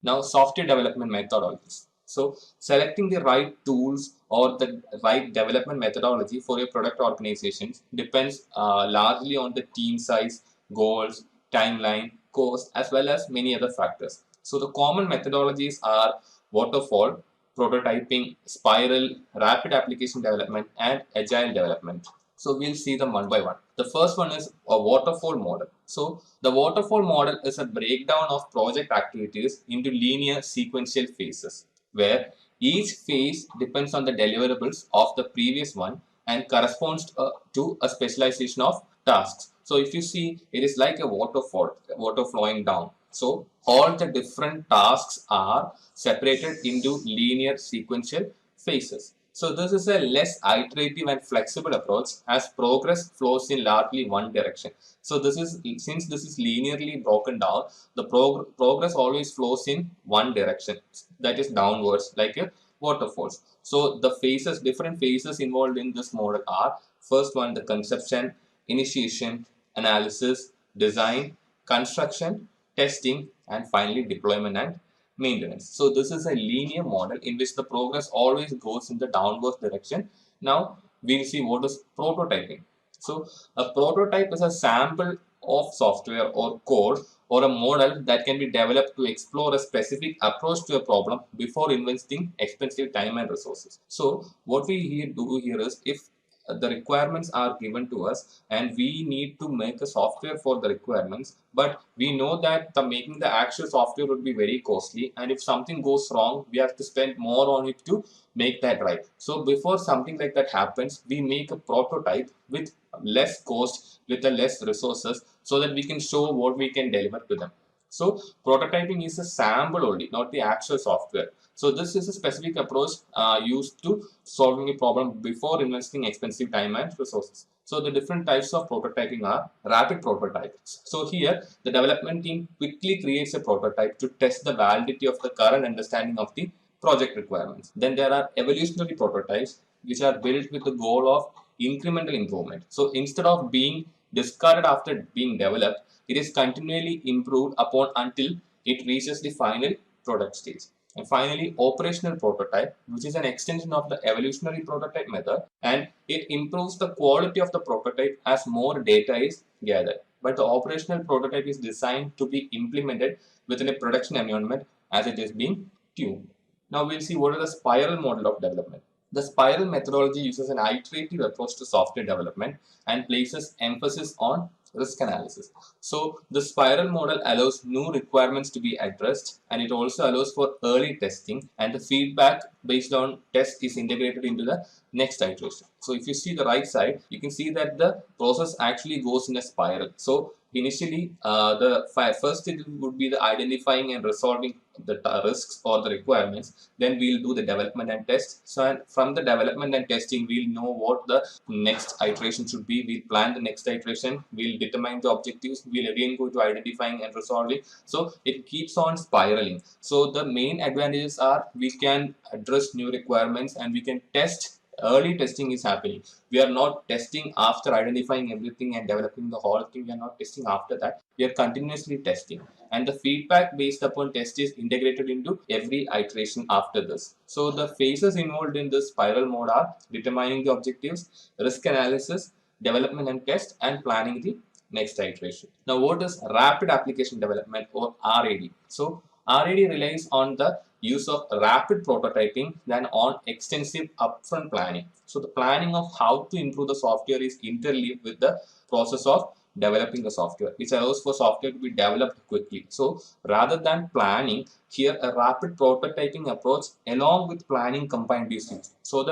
Now, software development methodologies. So, selecting the right tools or the right development methodology for your product organizations depends largely on the team size, goals, timeline, cost, as well as many other factors. So, the common methodologies are waterfall, prototyping, spiral, rapid application development, and agile development. So we'll see them one by one. The first one is a waterfall model. So the waterfall model is a breakdown of project activities into linear sequential phases, where each phase depends on the deliverables of the previous one and corresponds to a specialization of tasks. So if you see, it is like a waterfall, water flowing down. So all the different tasks are separated into linear sequential phases. So this is a less iterative and flexible approach as progress flows in largely one direction. So this is, since this is linearly broken down, the progress always flows in one direction, that is downwards, like a waterfalls. So the phases, different phases involved in this model are: first one, the conception, initiation, analysis, design, construction, testing, and finally deployment and maintenance. So this is a linear model in which the progress always goes in the downward direction. Now we'll see what is prototyping. So a prototype is a sample of software or code or a model that can be developed to explore a specific approach to a problem before investing expensive time and resources. So what we do here is, if the requirements are given to us and we need to make a software for the requirements, but we know that making the actual software would be very costly, and if something goes wrong we have to spend more on it to make that right. So before something like that happens, we make a prototype with less cost, with a less resources, so that we can show what we can deliver to them. So prototyping is a sample only, not the actual software. So this is a specific approach used to solving a problem before investing expensive time and resources. So the different types of prototyping are rapid prototypes. So here the development team quickly creates a prototype to test the validity of the current understanding of the project requirements. Then there are evolutionary prototypes, which are built with the goal of incremental improvement. So instead of being discarded after being developed, it is continually improved upon until it reaches the final product stage. And finally, operational prototype, which is an extension of the evolutionary prototype method, and it improves the quality of the prototype as more data is gathered. But the operational prototype is designed to be implemented within a production environment as it is being tuned. Now we'll see what is the spiral model of development. The spiral methodology uses an iterative approach to software development and places emphasis on risk analysis. So the spiral model allows new requirements to be addressed, and it also allows for early testing, and the feedback based on test is integrated into the next iteration. So if you see the right side, you can see that the process actually goes in a spiral. So initially, the first step would be the identifying and resolving the risks or the requirements. Then we'll do the development and test. So from the development and testing, we'll know what the next iteration should be. We'll plan the next iteration. We'll determine the objectives. We'll again go to identifying and resolving. So it keeps on spiraling. So the main advantages are we can address new requirements and we can test. Early testing is happening. We are not testing after identifying everything and developing the whole thing. We are not testing after that. We are continuously testing. And the feedback based upon test is integrated into every iteration after this. So the phases involved in this spiral mode are determining the objectives, risk analysis, development and test, and planning the next iteration. Now what is rapid application development, or RAD? So RAD relies on the use of rapid prototyping than on extensive upfront planning. So the planning of how to improve the software is interleaved with the process of developing the software, which allows for software to be developed quickly. So rather than planning, here a rapid prototyping approach along with planning combined is used. So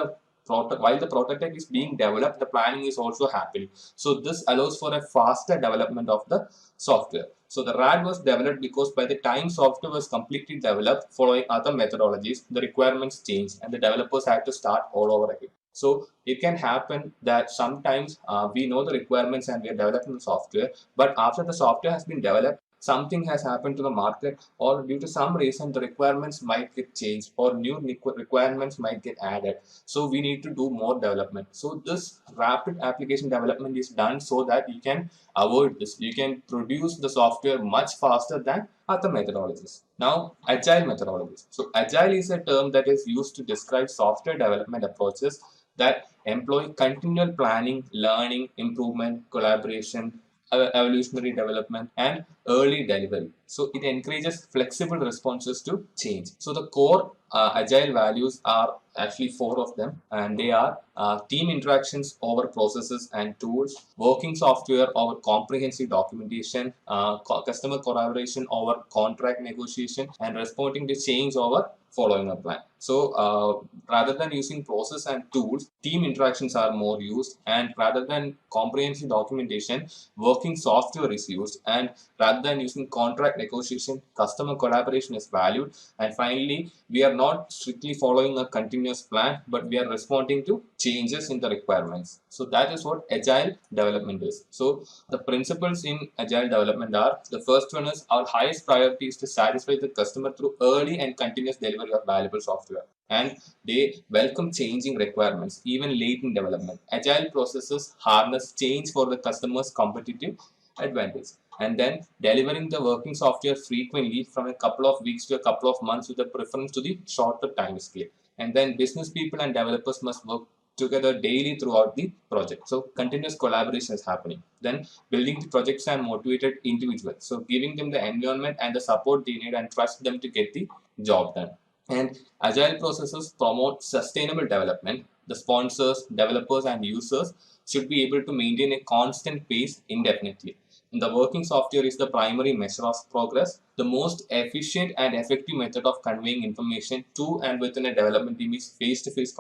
while the prototype is being developed, the planning is also happening. So this allows for a faster development of the software. So the RAD was developed because by the time software was completely developed following other methodologies, the requirements changed and the developers had to start all over again. So it can happen that sometimes we know the requirements and we are developing the software, but after the software has been developed, something has happened to the market, or due to some reason the requirements might get changed or new requirements might get added. So we need to do more development. So this rapid application development is done so that you can avoid this. You can produce the software much faster than other methodologies. Now, agile methodologies. So agile is a term that is used to describe software development approaches that employ continual planning, learning, improvement, collaboration, evolutionary development, and early delivery. So it encourages flexible responses to change. So the core agile values are actually 4 of them, and they are team interactions over processes and tools, working software over comprehensive documentation, customer collaboration over contract negotiation, and responding to change over following a plan. So rather than using process and tools, team interactions are more used, and rather than comprehensive documentation, working software is used, and rather than using contract negotiation, customer collaboration is valued. And finally, we are not strictly following a continuous plan, but we are responding to changes in the requirements. So that is what agile development is. So the principles in agile development are, the first one is our highest priority is to satisfy the customer through early and continuous delivery of valuable software, and they welcome changing requirements even late in development. Agile processes harness change for the customer's competitive advantage, and then delivering the working software frequently from a couple of weeks to a couple of months with a preference to the shorter time scale. And then business people and developers must work together daily throughout the project. So continuous collaboration is happening. Then building the projects and motivated individuals. So giving them the environment and the support they need and trust them to get the job done. And agile processes promote sustainable development. The sponsors, developers, and users should be able to maintain a constant pace indefinitely. And the working software is the primary measure of progress. The most efficient and effective method of conveying information to and within a development team is face-to-face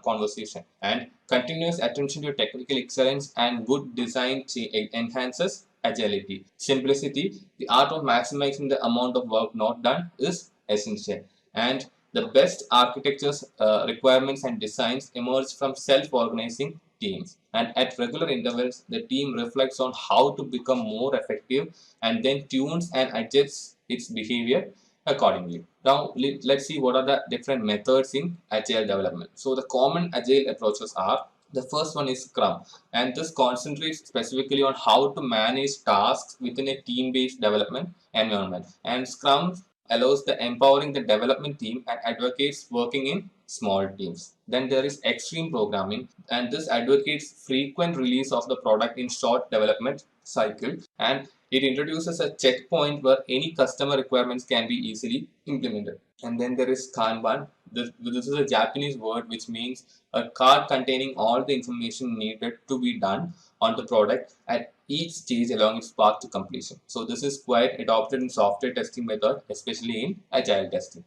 conversation. And continuous attention to technical excellence and good design enhances agility. Simplicity, the art of maximizing the amount of work not done, is essential. And the best architectures, requirements, and designs emerge from self-organizing teams. And at regular intervals, the team reflects on how to become more effective and then tunes and adjusts its behavior accordingly. Now, let's see what are the different methods in agile development. So, the common agile approaches are: the first one is Scrum, and this concentrates specifically on how to manage tasks within a team-based development environment. And Scrum allows the empowering the development team and advocates working in small teams. Then there is extreme programming, and this advocates frequent release of the product in short development cycle, and it introduces a checkpoint where any customer requirements can be easily implemented. And then there is Kanban. This is a Japanese word which means a card containing all the information needed to be done on the product at each stage along its path to completion. So this is quite adopted in software testing method, especially in agile testing.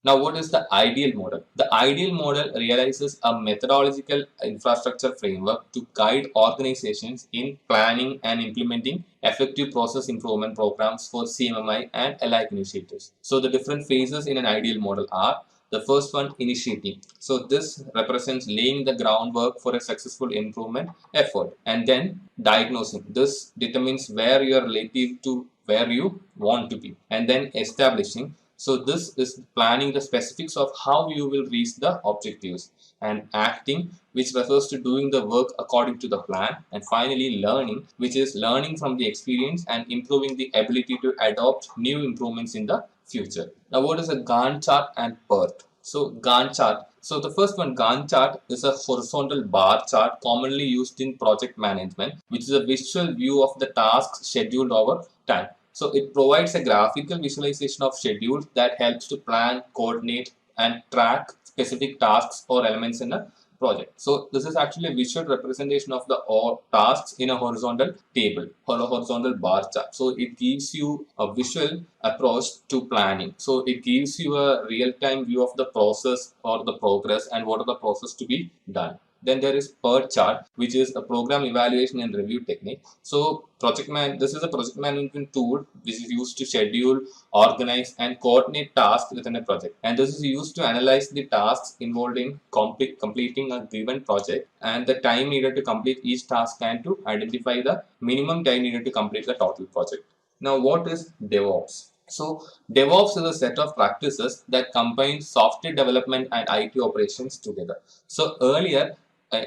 Now, what is the ideal model? The ideal model realizes a methodological infrastructure framework to guide organizations in planning and implementing effective process improvement programs for CMMI and alike initiatives. So the different phases in an ideal model are: the first one, initiating. So this represents laying the groundwork for a successful improvement effort. And then diagnosing. This determines where you are relative to where you want to be. And then establishing. So this is planning the specifics of how you will reach the objectives. And acting, which refers to doing the work according to the plan. And finally, learning, which is learning from the experience and improving the ability to adopt new improvements in the future. Now, what is a Gantt chart and PERT? So Gantt chart. So the first one, Gantt chart, is a horizontal bar chart commonly used in project management, which is a visual view of the tasks scheduled over time. So it provides a graphical visualization of schedules that helps to plan, coordinate, and track specific tasks or elements in a project. So this is actually a visual representation of the all tasks in a horizontal table or a horizontal bar chart. So it gives you a visual approach to planning. So it gives you a real-time view of the process or the progress and what are the process to be done. Then there is PERT chart, which is a program evaluation and review technique. So this is a project management tool which is used to schedule, organize, and coordinate tasks within a project. And this is used to analyze the tasks involved in completing a given project and the time needed to complete each task and to identify the minimum time needed to complete the total project. Now, what is DevOps? So DevOps is a set of practices that combine software development and IT operations together. So earlier,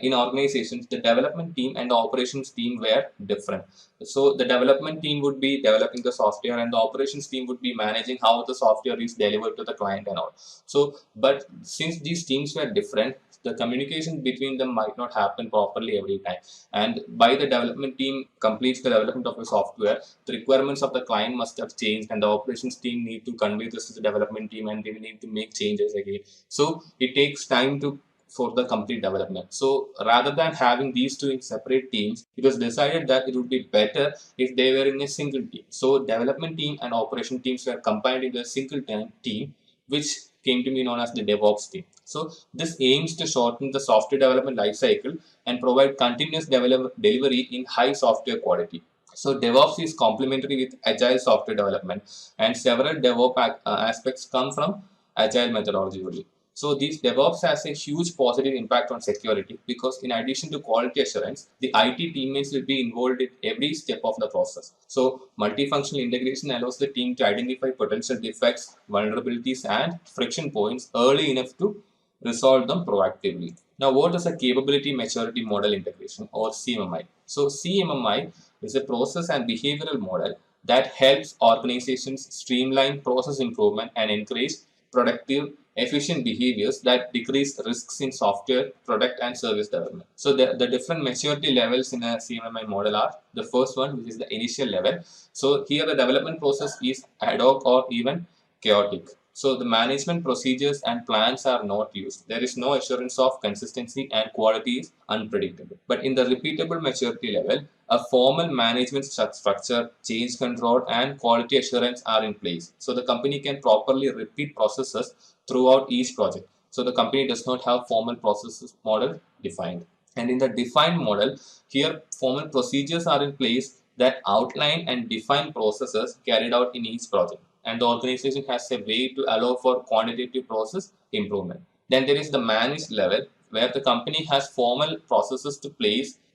in organizations, the development team and the operations team were different. So the development team would be developing the software and the operations team would be managing how the software is delivered to the client and all. So, but since these teams were different, the communication between them might not happen properly every time. And by the development team completes the development of the software, the requirements of the client must have changed and the operations team need to convey this to the development team and they need to make changes again. So it takes time for the complete development. So rather than having these two in separate teams, it was decided that it would be better if they were in a single team. So development team and operation teams were combined into a single team, which came to be known as the DevOps team. So this aims to shorten the software development lifecycle and provide continuous delivery in high software quality. So DevOps is complementary with agile software development, and several DevOps aspects come from agile methodology only. So these DevOps has a huge positive impact on security because in addition to quality assurance, the IT teammates will be involved in every step of the process. So multifunctional integration allows the team to identify potential defects, vulnerabilities, and friction points early enough to resolve them proactively. Now, what is a capability maturity model integration or CMMI? So CMMI is a process and behavioral model that helps organizations streamline process improvement and encourage productive efficient behaviors that decrease risks in software, product, and service development. So the different maturity levels in a CMMI model are: the first one, which is the initial level. So here the development process is ad hoc or even chaotic. So the management procedures and plans are not used. There is no assurance of consistency and quality is unpredictable. But in the repeatable maturity level, a formal management structure, change control, and quality assurance are in place. So the company can properly repeat processes throughout each project. So the company does not have formal processes model defined. And in the defined model, here formal procedures are in place that outline and define processes carried out in each project. And the organization has a way to allow for quantitative process improvement. Then there is the managed level, where the company has formal processes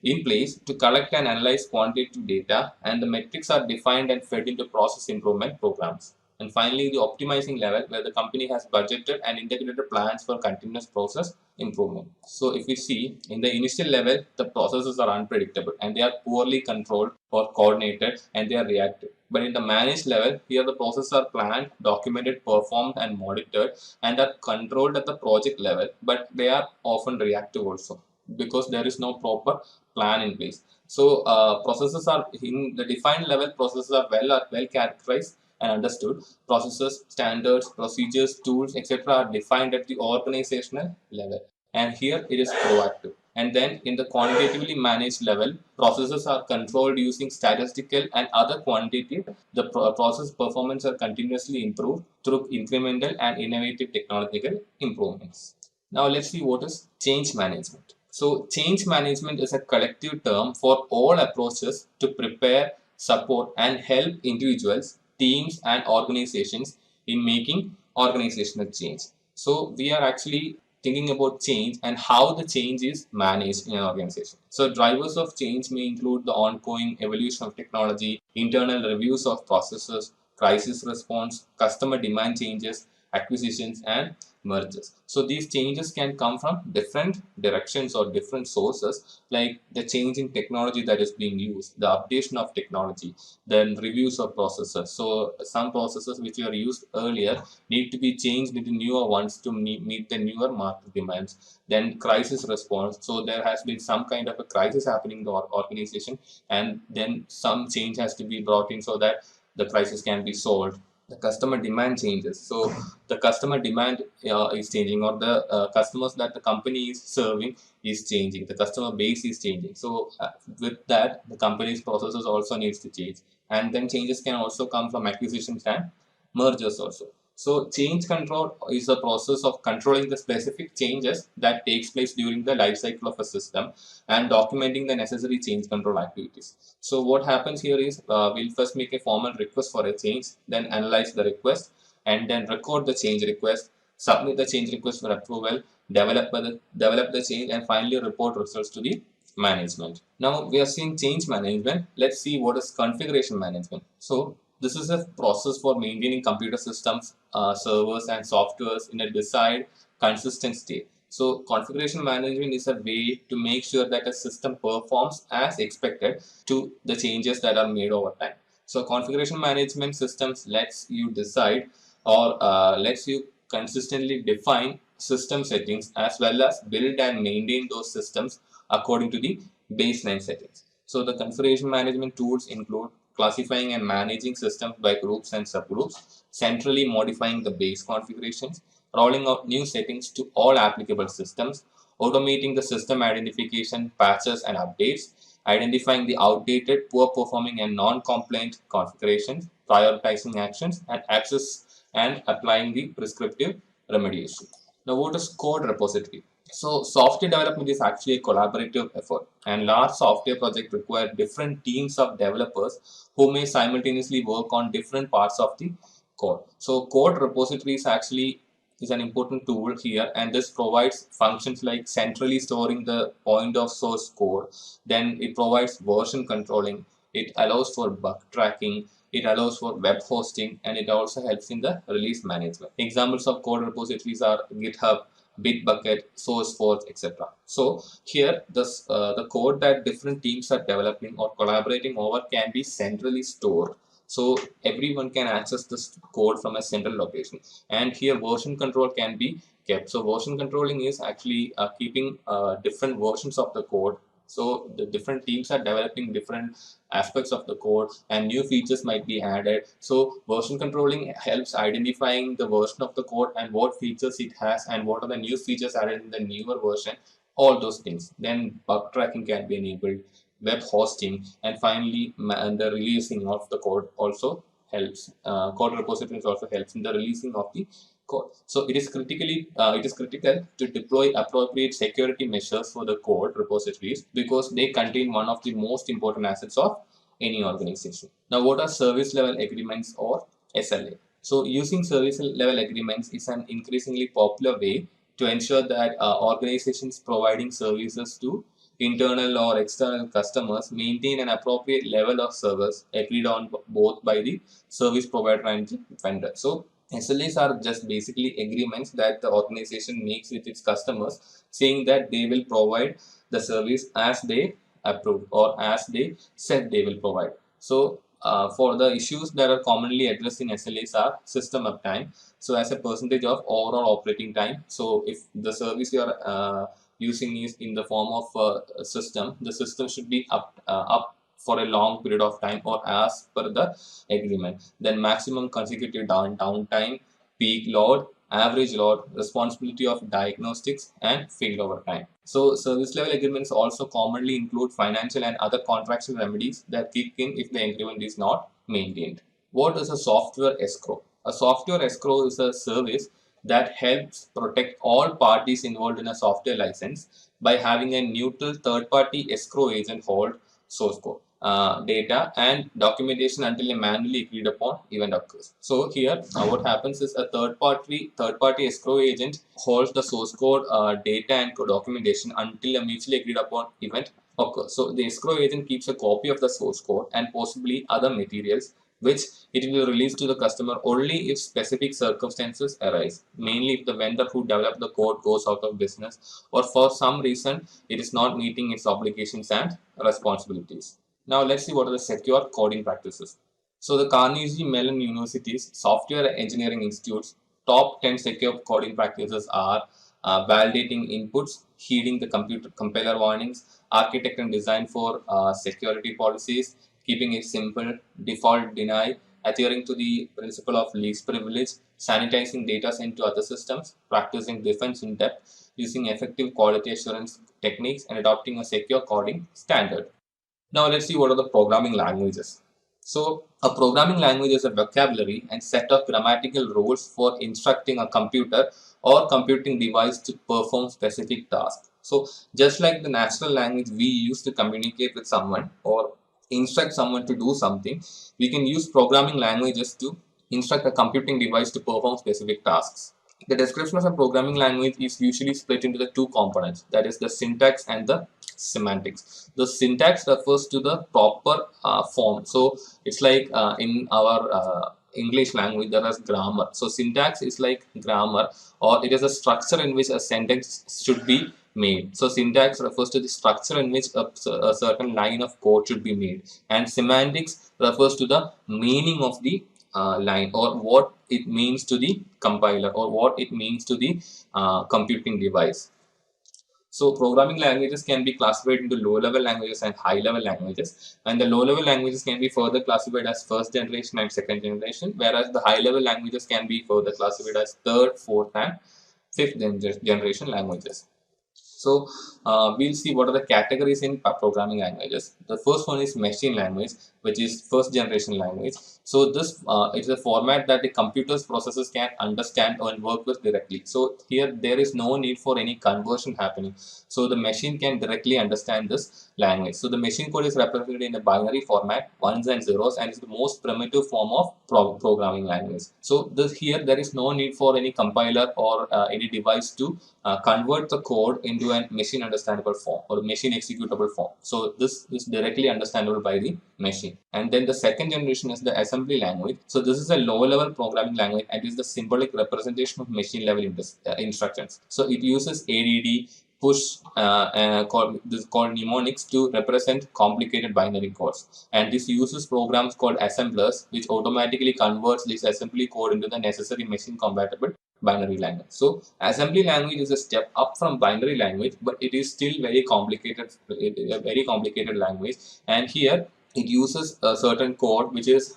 in place to collect and analyze quantitative data, and the metrics are defined and fed into process improvement programs. And finally, the optimizing level, where the company has budgeted and integrated plans for continuous process improvement. So if we see in the initial level, the processes are unpredictable and they are poorly controlled or coordinated and they are reactive. But in the managed level, here the processes are planned, documented, performed, and monitored, and are controlled at the project level, but they are often reactive also because there is no proper plan in place. So processes are in the defined level, processes are well characterized and understood. Processes, standards, procedures, tools, etc. are defined at the organizational level, and here it is proactive. And then in the quantitatively managed level, processes are controlled using statistical and other quantitative. The process performance are continuously improved through incremental and innovative technological improvements. Now let's see what is change management. So change management is a collective term for all approaches to prepare, support, and help individuals, teams, and organizations in making organizational change. So we are actually thinking about change and how the change is managed in an organization. So drivers of change may include the ongoing evolution of technology, internal reviews of processes, crisis response, customer demand changes, acquisitions, and mergers. So these changes can come from different directions or different sources, like the change in technology that is being used, the updation of technology, then reviews of processes. So some processes which were used earlier need to be changed into newer ones to meet the newer market demands. Then crisis response. So there has been some kind of a crisis happening in the organization, and then some change has to be brought in so that the crisis can be solved. The customer demand changes. So the customer demand is changing, or the customers that the company is serving is changing. The customer base is changing. So with that, the company's processes also needs to change. And then changes can also come from acquisitions and mergers also. So change control is the process of controlling the specific changes that takes place during the life cycle of a system and documenting the necessary change control activities. So what happens here is we'll first make a formal request for a change, then analyze the request, and then record the change request, submit the change request for approval, develop the change, and finally report results to the management. Now we are seeing change management. Let's see what is configuration management. So this is a process for maintaining computer systems, servers, and softwares in a desired, consistent state. So configuration management is a way to make sure that a system performs as expected to the changes that are made over time. So configuration management systems lets you decide or lets you consistently define system settings as well as build and maintain those systems according to the baseline settings. So the configuration management tools include classifying and managing systems by groups and subgroups, centrally modifying the base configurations, rolling out new settings to all applicable systems, automating the system identification, patches, and updates, identifying the outdated, poor performing, and non-compliant configurations, prioritizing actions, and access and applying the prescriptive remediation. Now, what is code repository? So software development is actually a collaborative effort, and large software projects require different teams of developers who may simultaneously work on different parts of the code. So code repositories actually is an important tool here, and this provides functions like centrally storing the point of source code. Then it provides version controlling, it allows for bug tracking, it allows for web hosting, and it also helps in the release management. Examples of code repositories are GitHub, Bitbucket, SourceForge, etc. So here the code that different teams are developing or collaborating over can be centrally stored. So everyone can access this code from a central location. And here version control can be kept. So version controlling is actually keeping different versions of the code. So the different teams are developing different aspects of the code and new features might be added. So version controlling helps identifying the version of the code and what features it has and what are the new features added in the newer version, all those things. Then bug tracking can be enabled, web hosting, and finally the releasing of the code also helps. Code repositories also helps in the releasing of the code. So it is critical to deploy appropriate security measures for the code repositories because they contain one of the most important assets of any organization. Now, what are service level agreements or SLA? So using service level agreements is an increasingly popular way to ensure that organizations providing services to internal or external customers maintain an appropriate level of service agreed on both by the service provider and the vendor. So SLAs are just basically agreements that the organization makes with its customers, saying that they will provide the service as they approve or as they said they will provide. So for the issues that are commonly addressed in SLAs are system uptime. So as a percentage of overall operating time. So if the service you are using is in the form of a system, the system should be up for a long period of time or as per the agreement. Then maximum consecutive downtime, peak load, average load, responsibility of diagnostics, and failover time. So service level agreements also commonly include financial and other contractual remedies that kick in if the agreement is not maintained. What is a software escrow? A software escrow is a service that helps protect all parties involved in a software license by having a neutral third-party escrow agent hold source code, data, and documentation until a manually agreed upon event occurs. So here, what happens is a third-party escrow agent holds the source code, data, and documentation until a mutually agreed upon event occurs. So the escrow agent keeps a copy of the source code and possibly other materials, which it will release to the customer only if specific circumstances arise, mainly if the vendor who developed the code goes out of business or for some reason it is not meeting its obligations and responsibilities. Now let's see what are the secure coding practices. So the Carnegie Mellon University's Software Engineering Institute's top 10 secure coding practices are validating inputs, heeding the compiler warnings, architect and design for security policies, keeping it simple, default deny, adhering to the principle of least privilege, sanitizing data sent to other systems, practicing defense in depth, using effective quality assurance techniques, and adopting a secure coding standard. Now let's see what are the programming languages. So a programming language is a vocabulary and set of grammatical rules for instructing a computer or computing device to perform specific tasks. So just like the natural language we use to communicate with someone or instruct someone to do something, we can use programming languages to instruct a computing device to perform specific tasks. The description of a programming language is usually split into the two components, that is the syntax and the semantics. The syntax refers to the proper form. So it's like in our English language there is grammar. So syntax is like grammar, or it is a structure in which a sentence should be made. So syntax refers to the structure in which a certain line of code should be made, and semantics refers to the meaning of the line, or what it means to the compiler, or what it means to the computing device. So programming languages can be classified into low-level languages and high-level languages, and the low-level languages can be further classified as first generation and second generation, whereas the high-level languages can be further classified as third, fourth, and fifth generation languages. So we'll see what are the categories in programming languages. The first one is machine language, which is first generation language. So this is a format that the computer's processors can understand and work with directly. So here there is no need for any conversion happening. So the machine can directly understand this language. So the machine code is represented in a binary format, ones and zeros, and is the most primitive form of programming language. So here there is no need for any compiler or any device to convert the code into a machine understandable form or machine executable form. So this is directly understandable by the machine. And then the second generation is the assembly language. So this is a lower level programming language and is the symbolic representation of machine level instructions. So it uses ADD, push this called mnemonics to represent complicated binary codes. And this uses programs called assemblers, which automatically converts this assembly code into the necessary machine compatible binary language. So assembly language is a step up from binary language, but it is still very complicated, a very complicated language. And here it uses a certain code which is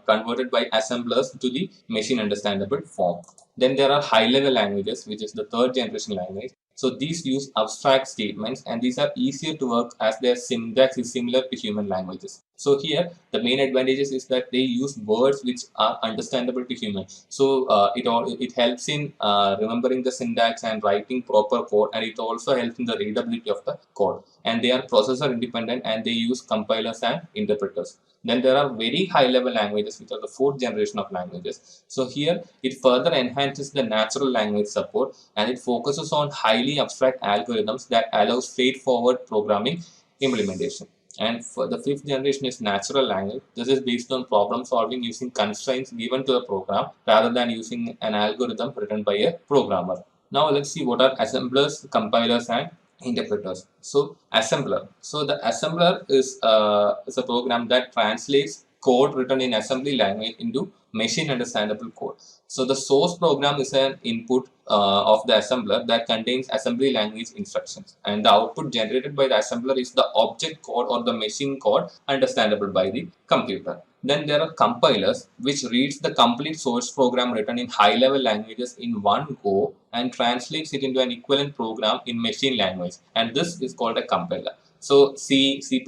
converted by assemblers to the machine understandable form. Then there are high level languages, which is the third generation language. So these use abstract statements, and these are easier to work as their syntax is similar to human languages. So here the main advantages is that they use words which are understandable to humans. So it helps in remembering the syntax and writing proper code, and it also helps in the readability of the code. And they are processor independent, and they use compilers and interpreters. Then there are very high level languages, which are the fourth generation of languages. So here it further enhances the natural language support, and it focuses on highly abstract algorithms that allow straightforward programming implementation. And for the fifth generation is natural language. This is based on problem solving using constraints given to the program rather than using an algorithm written by a programmer. Now let's see what are assemblers, compilers, and interpreters. So assembler. So the assembler is a program that translates code written in assembly language into machine understandable code. So the source program is an input of the assembler that contains assembly language instructions, and the output generated by the assembler is the object code or the machine code understandable by the computer. Then there are compilers, which reads the complete source program written in high level languages in one go and translates it into an equivalent program in machine language, and this is called a compiler. So C, C++,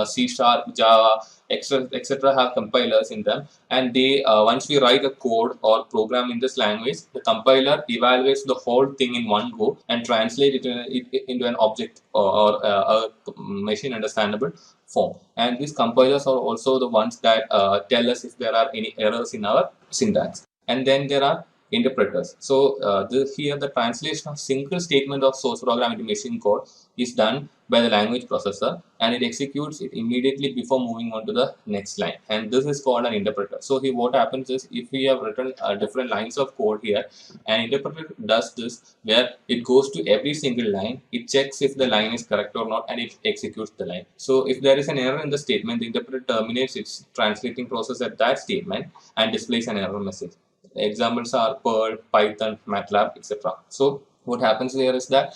C#, Java, etc. have compilers in them, and they once we write a code or program in this language, the compiler evaluates the whole thing in one go and translates it into an object or a machine understandable form. And these compilers are also the ones that tell us if there are any errors in our syntax. And then there are interpreters. So here the translation of single statement of source program into machine code is done by the language processor, and it executes it immediately before moving on to the next line, and this is called an interpreter. So here what happens is, if we have written different lines of code here, an interpreter does this where it goes to every single line, it checks if the line is correct or not, and it executes the line. So if there is an error in the statement, the interpreter terminates its translating process at that statement and displays an error message. Examples are Perl, Python, MATLAB, etc. So what happens here is that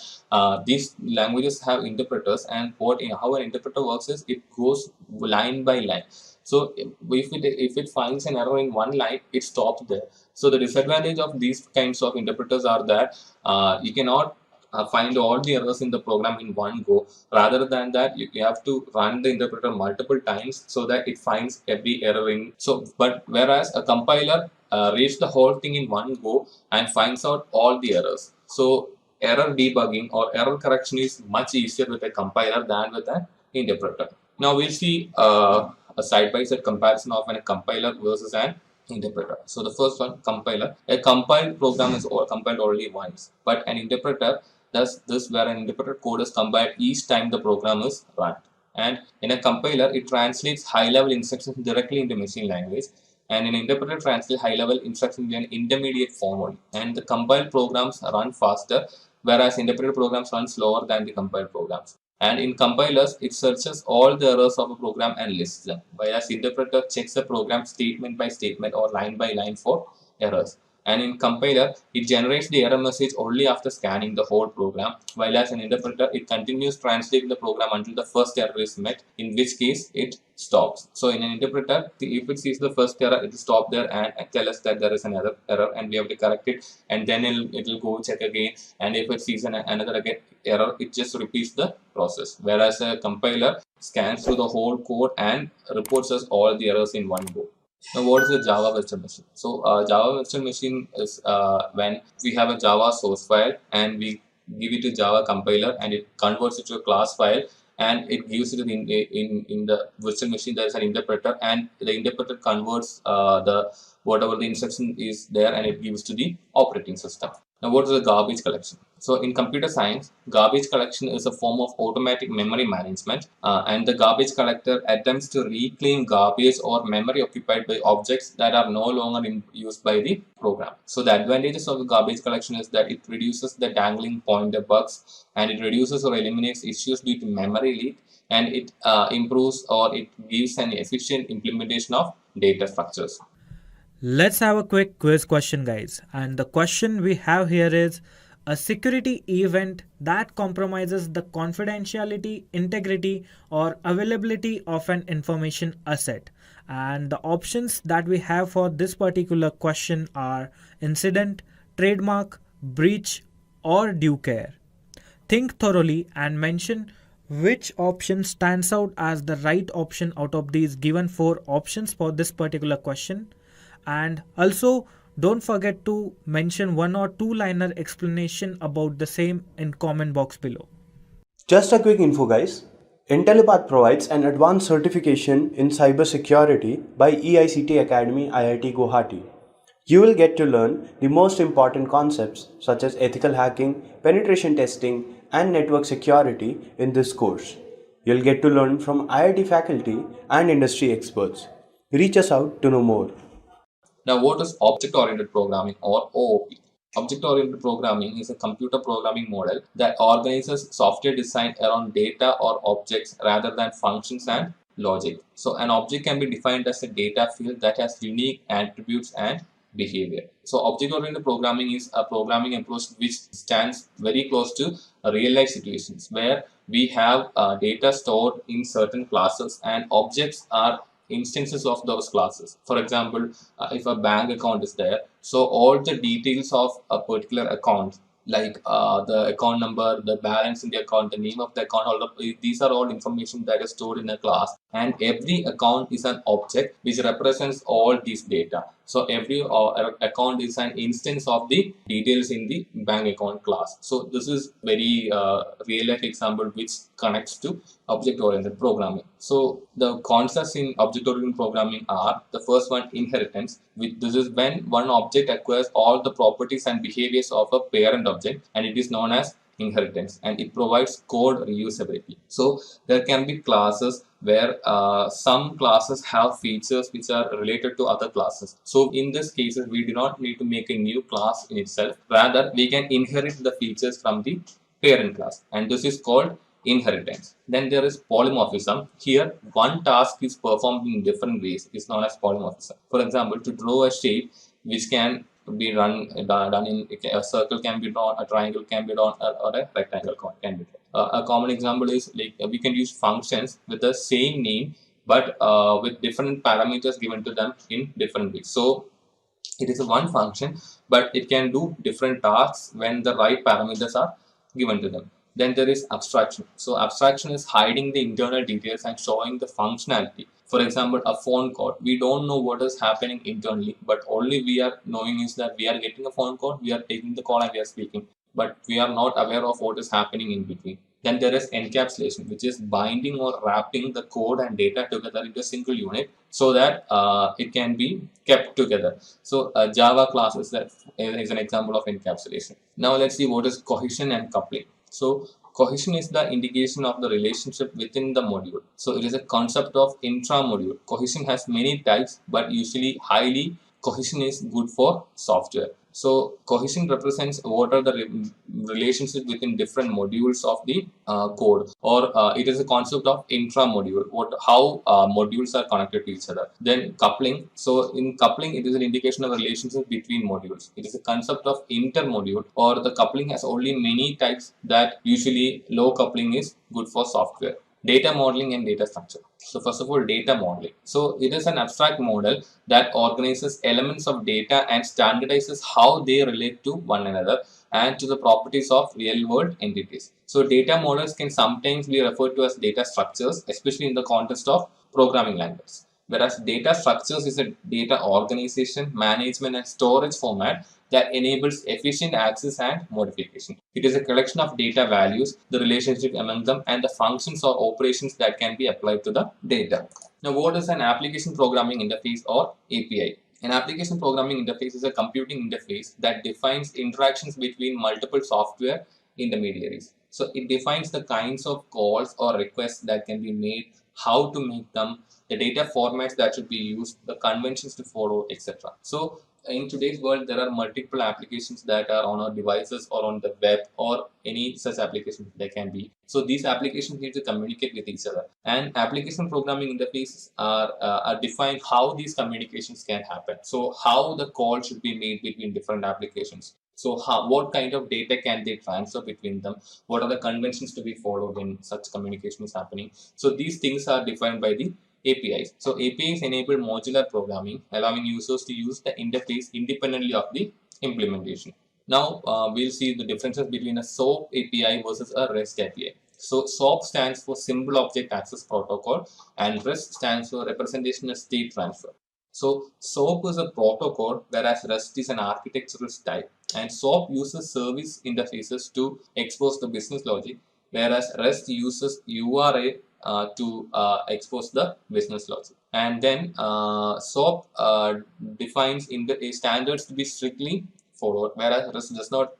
these languages have interpreters, and how an interpreter works is it goes line by line. So if it finds an error in one line, it stops there. So the disadvantage of these kinds of interpreters are that you cannot find all the errors in the program in one go. Rather than that, you have to run the interpreter multiple times so that it finds every error in. So, but whereas a compiler reads the whole thing in one go and finds out all the errors. So error debugging or error correction is much easier with a compiler than with an interpreter. Now we'll see a side-by-side comparison of a compiler versus an interpreter. So the first one, compiler. A compiled program is compiled only once, but an interpreter does this where an interpreter code is compiled each time the program is run. And in a compiler, it translates high-level instructions directly into machine language, and an interpreter translates high-level instructions in an intermediate form only. And the compiled programs run faster, whereas interpreted programs run slower than the compiled programs. And in compilers, it searches all the errors of a program and lists them, whereas interpreter checks the program statement by statement or line by line for errors. And in compiler, it generates the error message only after scanning the whole program, while as an interpreter, it continues translating the program until the first error is met, in which case it stops. So in an interpreter, if it sees the first error, it will stop there and tell us that there is another error and we have to correct it, and then it will go check again, and if it sees another error, it just repeats the process. Whereas a compiler scans through the whole code and reports us all the errors in one go. Now, what is a Java virtual machine? So, Java virtual machine is when we have a Java source file and we give it to Java compiler, and it converts it to a class file, and it gives it in the virtual machine. There is an interpreter, and the interpreter converts whatever the instruction is there, and it gives to the operating system. Now, what is a garbage collection? So in computer science, garbage collection is a form of automatic memory management, and the garbage collector attempts to reclaim garbage or memory occupied by objects that are no longer in use by the program. So the advantages of the garbage collection is that it reduces the dangling pointer bugs, and it reduces or eliminates issues due to memory leak, and it improves or it gives an efficient implementation of data structures. Let's have a quick quiz question, guys. And the question we have here is a security event that compromises the confidentiality, integrity, or availability of an information asset. And the options that we have for this particular question are incident, trademark, breach, or due care. Think thoroughly and mention which option stands out as the right option out of these given four options for this particular question. And also, don't forget to mention one or two liner explanation about the same in comment box below. Just a quick info, guys. Intellipaat provides an advanced certification in cybersecurity by EICT Academy IIT Guwahati. You will get to learn the most important concepts such as ethical hacking, penetration testing, and network security in this course. You'll get to learn from IIT faculty and industry experts. Reach us out to know more. Now, what is object-oriented programming or OOP? Object-oriented programming is a computer programming model that organizes software design around data or objects rather than functions and logic. So, an object can be defined as a data field that has unique attributes and behavior. So, object-oriented programming is a programming approach which stands very close to real-life situations where we have data stored in certain classes and objects are instances of those classes. For example, if a bank account is there, so all the details of a particular account, like the account number, the balance in the account, the name of the account holder, these are all information that is stored in a class, and every account is an object which represents all these data. So every account is an instance of the details in the bank account class. So this is very real life example which connects to object oriented programming. So the concepts in object oriented programming are: the first one, inheritance. This is when one object acquires all the properties and behaviors of a parent object, and it is known as inheritance, and it provides code reusability. So there can be classes where some classes have features which are related to other classes. So in this cases, we do not need to make a new class in itself. Rather, we can inherit the features from the parent class, and this is called inheritance. Then there is polymorphism. Here, one task is performed in different ways. It's known as polymorphism. For example, to draw a shape which can be done in a circle can be drawn, a triangle can be drawn, or a rectangle can be drawn. A common example is like we can use functions with the same name but with different parameters given to them in different ways. So it is a one function, but it can do different tasks when the right parameters are given to them. Then there is abstraction. So abstraction is hiding the internal details and showing the functionality. For example, a phone call. We don't know what is happening internally, but only we are knowing is that we are getting a phone call, we are taking the call and we are speaking, but we are not aware of what is happening in between. Then there is encapsulation, which is binding or wrapping the code and data together into a single unit so that it can be kept together. So Java class is an example of encapsulation. Now let's see what is cohesion and coupling. So cohesion is the indication of the relationship within the module. So it is a concept of intra-module. Cohesion has many types, but usually highly cohesion is good for software. So cohesion represents what are the relationships within different modules of the code, or it is a concept of intra-module, how modules are connected to each other. Then coupling. So in coupling, it is an indication of a relationship between modules. It is a concept of inter-module, or the coupling has only many types that usually low coupling is good for software. Data modeling and data structure. So first of all, data modeling. So it is an abstract model that organizes elements of data and standardizes how they relate to one another and to the properties of real world entities. So data models can sometimes be referred to as data structures, especially in the context of programming languages. Whereas data structures is a data organization, management and storage format that enables efficient access and modification. It is a collection of data values, the relationship among them, and the functions or operations that can be applied to the data. Now, what is an application programming interface or API? An application programming interface is a computing interface that defines interactions between multiple software intermediaries. So it defines the kinds of calls or requests that can be made, how to make them, the data formats that should be used, the conventions to follow, etc. So in today's world, there are multiple applications that are on our devices or on the web or any such application there can be. So these applications need to communicate with each other, and application programming interfaces are defined how these communications can happen. So how the call should be made between different applications. So what kind of data can they transfer between them? What are the conventions to be followed when such communication is happening? So these things are defined by the APIs. So APIs enable modular programming, allowing users to use the interface independently of the implementation. Now we'll see the differences between a SOAP API versus a REST API. So SOAP stands for Simple Object Access Protocol, and REST stands for Representational State Transfer. So SOAP is a protocol, whereas REST is an architectural style. And SOAP uses service interfaces to expose the business logic, whereas REST uses URA to expose the business logic. And then SOAP defines standards to be strictly followed, whereas REST does not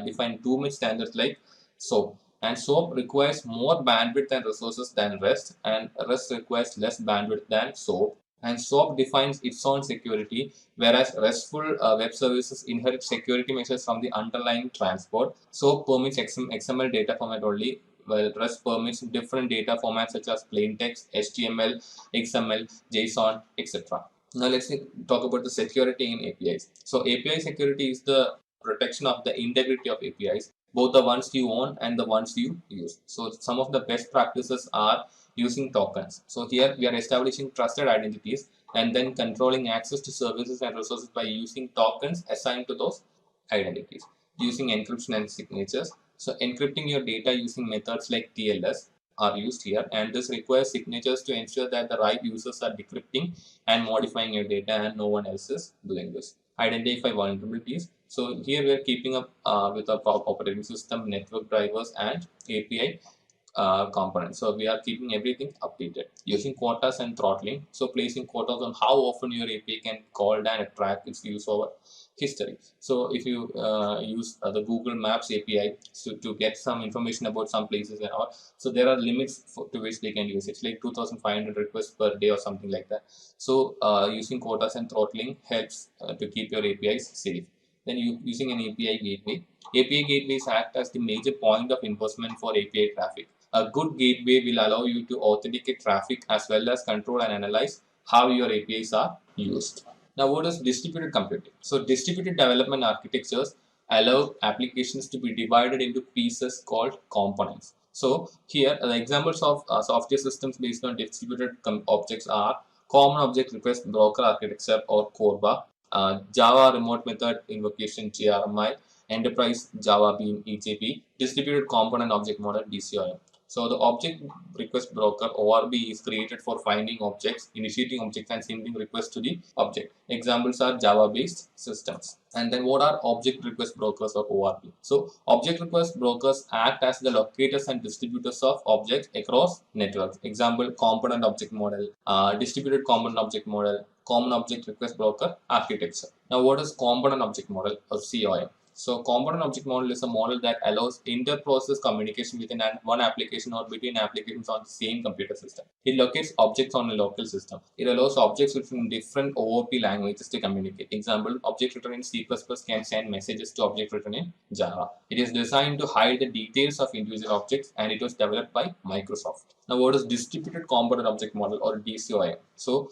define too much standards like SOAP. And SOAP requires more bandwidth and resources than REST, and REST requires less bandwidth than SOAP. And SOAP defines its own security, whereas RESTful web services inherit security measures from the underlying transport. SOAP permits XML data format only, while REST permits different data formats such as plain text, HTML, XML, JSON, etc. Now let's talk about the security in APIs. So API security is the protection of the integrity of APIs, both the ones you own and the ones you use. So some of the best practices are using tokens. So here we are establishing trusted identities and then controlling access to services and resources by using tokens assigned to those identities. Using encryption and signatures. So encrypting your data using methods like TLS are used here, and this requires signatures to ensure that the right users are decrypting and modifying your data and no one else is doing this. Identify vulnerabilities. So here we are keeping up with our operating system, network drivers, and API components. So we are keeping everything updated. Using quotas and throttling. So placing quotas on how often your API can call and track its use over history. So if you use the Google Maps API to get some information about some places and all, so there are limits to which they can use it. It's like 2,500 requests per day or something like that. So using quotas and throttling helps to keep your APIs safe. Then using an API gateway. API gateways act as the major point of enforcement for API traffic. A good gateway will allow you to authenticate traffic as well as control and analyze how your APIs are used. Now, what is distributed computing? So, distributed development architectures allow applications to be divided into pieces called components. So, here the examples of software systems based on distributed objects are Common Object Request Broker Architecture or CORBA, Java Remote Method Invocation JRMI, Enterprise Java Bean EJB, Distributed Component Object Model DCOM. So the object request broker ORB is created for finding objects, initiating objects, and sending requests to the object. Examples are Java-based systems. And then what are object request brokers or ORB? So object request brokers act as the locators and distributors of objects across networks. Example, component object model, distributed component object model, common object request broker architecture. Now what is component object model or COM? So component object model is a model that allows inter-process communication within one application or between applications on the same computer system. It locates objects on a local system. It allows objects within different OOP languages to communicate. Example, object written in C++ can send messages to object written in Java. It is designed to hide the details of individual objects, and it was developed by Microsoft. Now what is distributed component object model or DCOM? So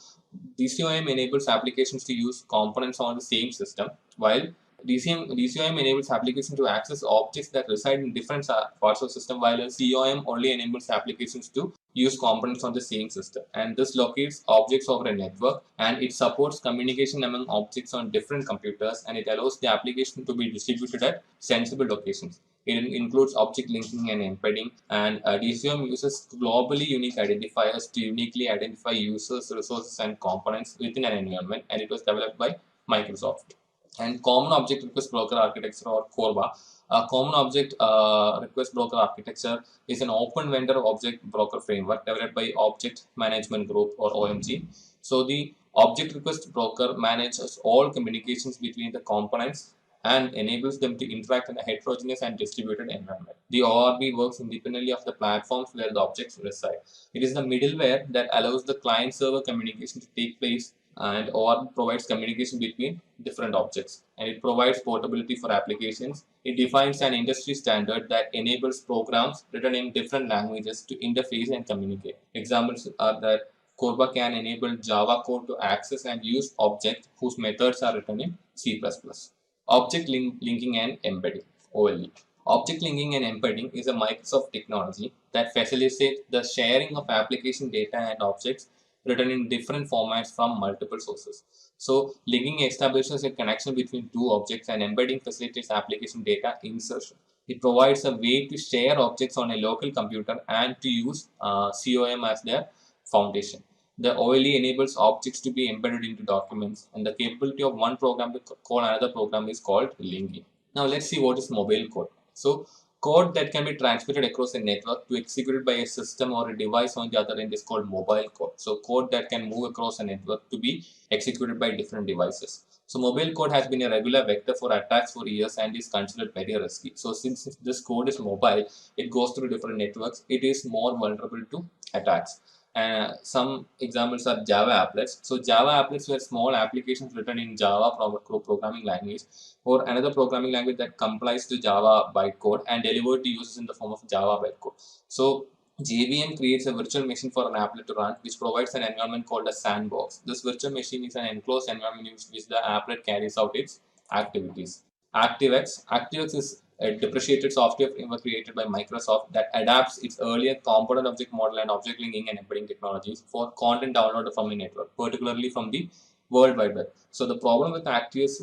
DCOM enables applications to use components on the same system, while DCOM enables applications to access objects that reside in different parts of the system, while a COM only enables applications to use components on the same system. And this locates objects over a network, and it supports communication among objects on different computers, and it allows the application to be distributed at sensible locations. It includes object linking and embedding, and DCOM uses globally unique identifiers to uniquely identify users, resources, and components within an environment, and it was developed by Microsoft. And Common Object Request Broker Architecture or CORBA A common object request broker architecture is an open vendor object broker framework developed by Object Management Group or OMG. So the object request broker manages all communications between the components and enables them to interact in a heterogeneous and distributed environment. The ORB works independently of the platforms where the objects reside. It is the middleware that allows the client-server communication to take place, and ORB provides communication between different objects, and it provides portability for applications. It defines an industry standard that enables programs written in different languages to interface and communicate. Examples are that Corba can enable Java code to access and use objects whose methods are written in C++. Object linking and embedding, OLE. Object linking and embedding is a Microsoft technology that facilitates the sharing of application data and objects written in different formats from multiple sources. So, linking establishes a connection between two objects, and embedding facilitates application data insertion. It provides a way to share objects on a local computer and to use COM as their foundation. The OLE enables objects to be embedded into documents, and the capability of one program to call another program is called linking. Now let's see what is mobile code. So code that can be transmitted across a network to executed by a system or a device on the other end is called mobile code. So code that can move across a network to be executed by different devices. So mobile code has been a regular vector for attacks for years and is considered very risky. So since this code is mobile, it goes through different networks, it is more vulnerable to attacks. Some examples are Java applets. So Java applets were small applications written in Java programming language or another programming language that complies to Java bytecode and delivered to users in the form of Java bytecode. So JVM creates a virtual machine for an applet to run, which provides an environment called a sandbox. This virtual machine is an enclosed environment in which the applet carries out its activities. ActiveX is a depreciated software framework created by Microsoft that adapts its earlier component object model and object linking and embedding technologies for content downloaded from a network, particularly from the World Wide Web. So the problem with ActiveX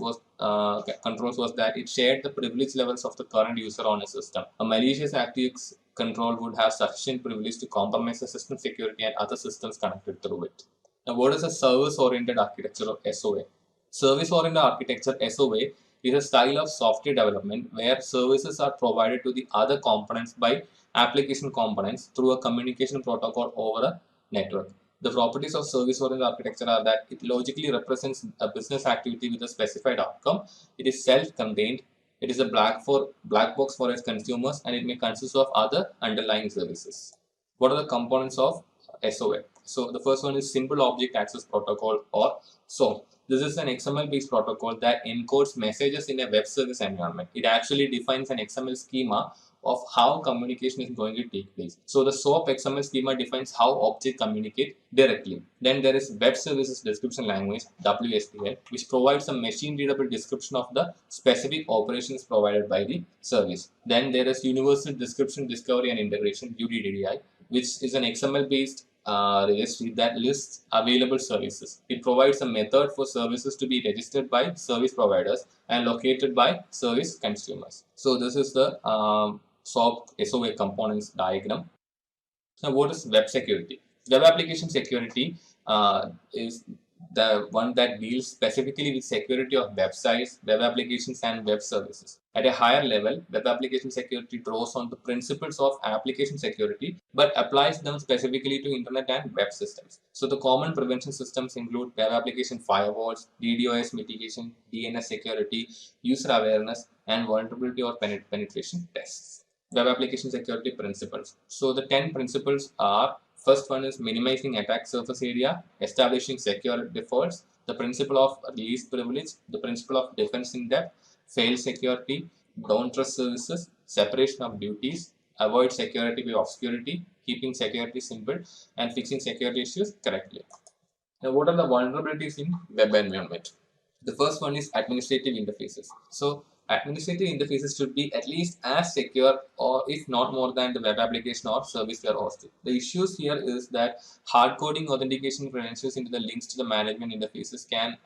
controls was that it shared the privilege levels of the current user on a system. A malicious ActiveX control would have sufficient privilege to compromise the system security and other systems connected through it. Now, what is a service-oriented architecture or SOA? Service-oriented architecture SOA is a style of software development where services are provided to the other components by application components through a communication protocol over a network. The properties of service-oriented architecture are that it logically represents a business activity with a specified outcome. It is self-contained. It is a black box for its consumers, and it may consist of other underlying services. What are the components of SOA? So the first one is Simple Object Access Protocol, or SOAP. This is an XML-based protocol that encodes messages in a web service environment. It actually defines an XML schema of how communication is going to take place. So the SOAP XML schema defines how objects communicate directly. Then there is Web Services Description Language, WSDL, which provides a machine-readable description of the specific operations provided by the service. Then there is Universal Description, Discovery and Integration, UDDI, which is an XML-based registry that lists available services. It provides a method for services to be registered by service providers and located by service consumers. So this is the SOA components diagram. Now, what is web security? Web application security is the one that deals specifically with security of websites, web applications, and web services. At a higher level, web application security draws on the principles of application security but applies them specifically to internet and web systems. So the common prevention systems include web application firewalls, DDoS mitigation, DNS security, user awareness, and vulnerability or penetration tests. Web application security principles. So the 10 principles are: first one is minimizing attack surface area, establishing secure defaults, the principle of least privilege, the principle of defense in depth, fail security, don't trust services, separation of duties, avoid security by obscurity, keeping security simple, and fixing security issues correctly. Now, what are the vulnerabilities in web environment? The first one is administrative interfaces. So administrative interfaces should be at least as secure, or if not more than, the web application or service they are hosting. The issues here is that hard coding authentication credentials into the links to the management interfaces can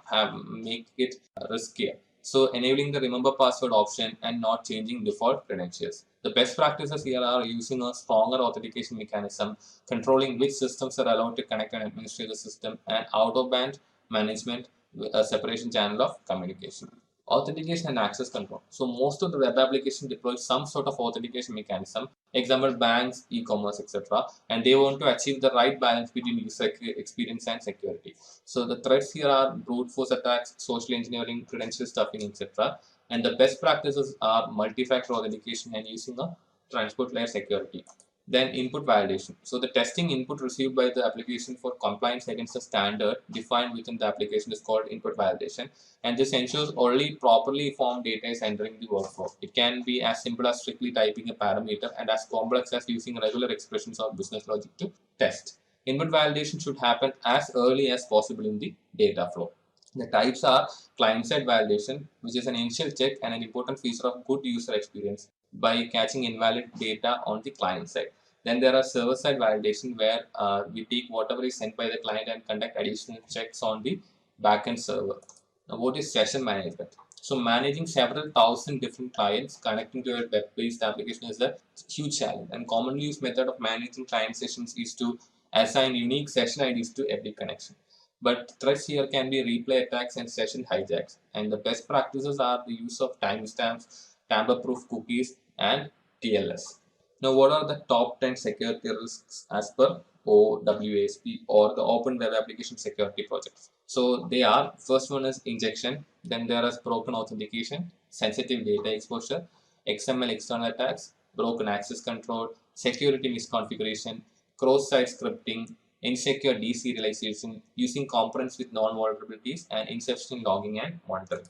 make it riskier. So enabling the remember password option and not changing default credentials. The best practices here are using a stronger authentication mechanism, controlling which systems are allowed to connect and administrate the system, and out-of-band management, a separation channel of communication. Authentication and access control. So most of the web application deploys some sort of authentication mechanism, example banks, e-commerce, etc. And they want to achieve the right balance between user experience and security. So the threats here are brute force attacks, social engineering, credential stuffing, etc. And the best practices are multi-factor authentication and using a transport layer security. Then input validation. So the testing input received by the application for compliance against the standard defined within the application is called input validation, and this ensures only properly formed data is entering the workflow. It can be as simple as strictly typing a parameter and as complex as using regular expressions or business logic to test. Input validation should happen as early as possible in the data flow. The types are client-side validation, which is an initial check and an important feature of good user experience by catching invalid data on the client side. Then there are server-side validation, where we take whatever is sent by the client and conduct additional checks on the backend server. Now, what is session management? So managing several thousand different clients connecting to a web-based application is a huge challenge. And commonly used method of managing client sessions is to assign unique session IDs to every connection. But threats here can be replay attacks and session hijacks. And the best practices are the use of timestamps, tamper-proof cookies, and TLS. Now, what are the top 10 security risks as per OWASP, or the Open Web Application Security Project? So they are, first one is injection, then there is broken authentication, sensitive data exposure, XML external attacks, broken access control, security misconfiguration, cross-site scripting, insecure deserialization, using components with non-vulnerabilities, and insufficient logging and monitoring.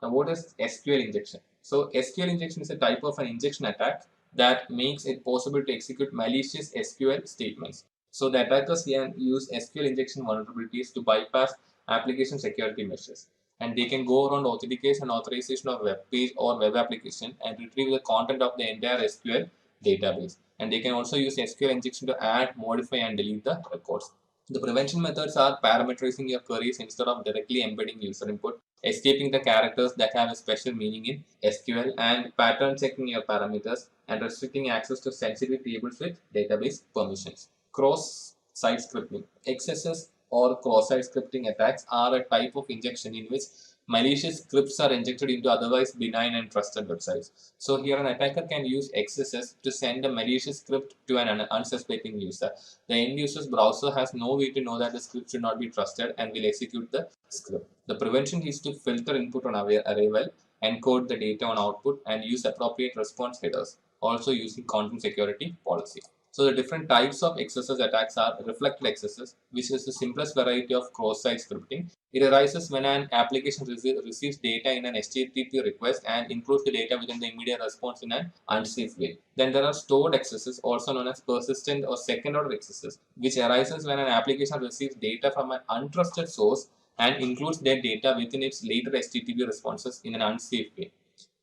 Now, what is SQL injection? So SQL injection is a type of an injection attack that makes it possible to execute malicious SQL statements. So the attackers can use SQL injection vulnerabilities to bypass application security measures. And they can go around authentication and authorization of web page or web application and retrieve the content of the entire SQL database. And they can also use SQL injection to add, modify, and delete the records. The prevention methods are parameterizing your queries instead of directly embedding user input, escaping the characters that have a special meaning in SQL, and pattern checking your parameters, and restricting access to sensitive tables with database permissions. Cross-site scripting. XSS or cross-site scripting attacks are a type of injection in which malicious scripts are injected into otherwise benign and trusted websites. So here an attacker can use XSS to send a malicious script to an unsuspecting user. The end user's browser has no way to know that the script should not be trusted and will execute the script. The prevention is to filter input on arrival, encode the data on output, and use appropriate response headers, also using content security policy. So the different types of XSS attacks are reflected XSS, which is the simplest variety of cross-site scripting. It arises when an application receives data in an HTTP request and includes the data within the immediate response in an unsafe way. Then there are stored XSS, also known as persistent or second-order XSS, which arises when an application receives data from an untrusted source and includes that data within its later HTTP responses in an unsafe way.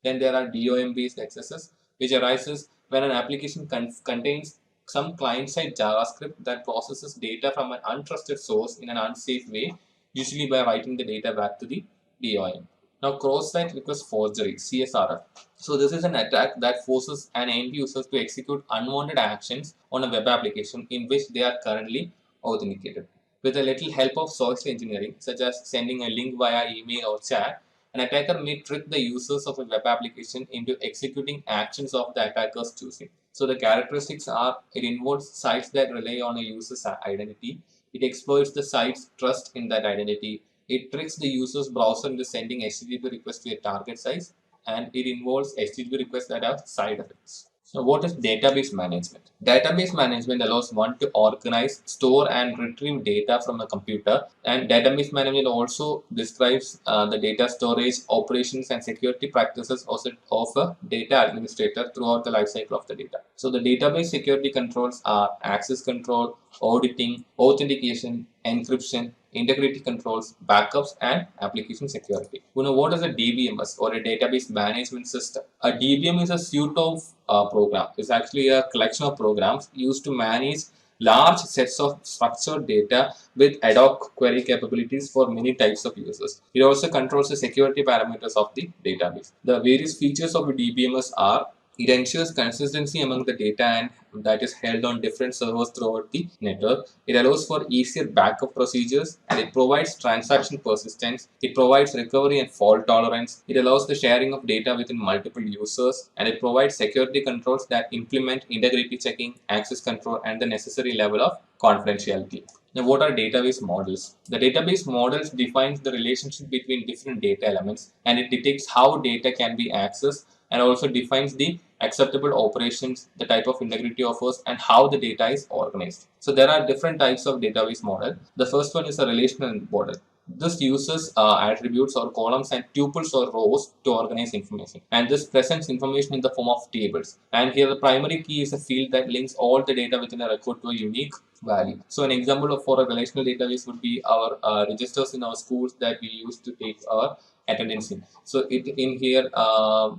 Then there are DOM-based XSS, which arises when an application contains some client-side JavaScript that processes data from an untrusted source in an unsafe way, usually by writing the data back to the DOM. Now, cross-site request forgery, CSRF. So this is an attack that forces an end user to execute unwanted actions on a web application in which they are currently authenticated. With a little help of social engineering, such as sending a link via email or chat, an attacker may trick the users of a web application into executing actions of the attacker's choosing. So the characteristics are, it involves sites that rely on a user's identity. It exploits the site's trust in that identity. It tricks the user's browser into sending HTTP requests to a target site, and it involves HTTP requests that have side effects. So what is database management? Database management allows one to organize, store, and retrieve data from a computer. And database management also describes the data storage, operations, and security practices of a data administrator throughout the lifecycle of the data. So the database security controls are access control, auditing, authentication, encryption, integrity controls, backups, and application security. You know, what is a DBMS, or a database management system? A DBM is a suite of program. It's actually a collection of programs used to manage large sets of structured data with ad hoc query capabilities for many types of users. It also controls the security parameters of the database. The various features of a DBMS are It ensures consistency among the data and that is held on different servers throughout the network. It allows for easier backup procedures and it provides transaction persistence. It provides recovery and fault tolerance. It allows the sharing of data within multiple users and it provides security controls that implement integrity checking, access control, and the necessary level of confidentiality. Now, what are database models? The database models defines the relationship between different data elements and it detects how data can be accessed and also defines the acceptable operations, the type of integrity offers, and how the data is organized. So there are different types of database model. The first one is a relational model. This uses attributes or columns and tuples or rows to organize information. And this presents information in the form of tables. And here the primary key is a field that links all the data within a record to a unique value. So an example for a relational database would be our registers in our schools that we use to take our attendance in. So in here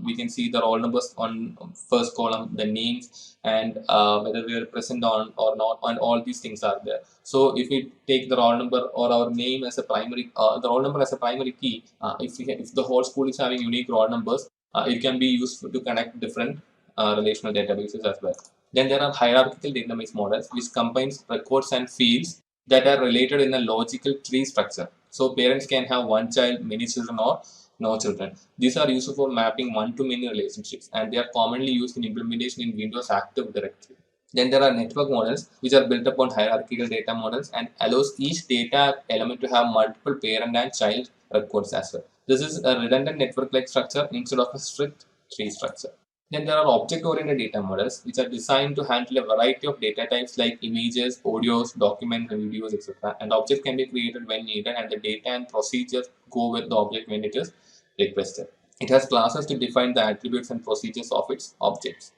we can see the roll numbers on first column, the names, and whether we are present on or not, and all these things are there. So if we take the roll number or our name as a primary, the roll number as a primary key, if the whole school is having unique roll numbers, it can be used to connect different relational databases as well. Then there are hierarchical database models which combines records and fields that are related in a logical tree structure. So parents can have one child, many children, or no children. These are used for mapping one-to-many relationships and they are commonly used in implementation in Windows Active Directory. Then there are network models which are built upon hierarchical data models and allows each data element to have multiple parent and child records as well. This is a redundant network-like structure instead of a strict tree structure. Then there are object-oriented data models which are designed to handle a variety of data types like images, audios, documents, and videos, etc. And objects can be created when needed and the data and procedures go with the object when it is requested. It has classes to define the attributes and procedures of its objects.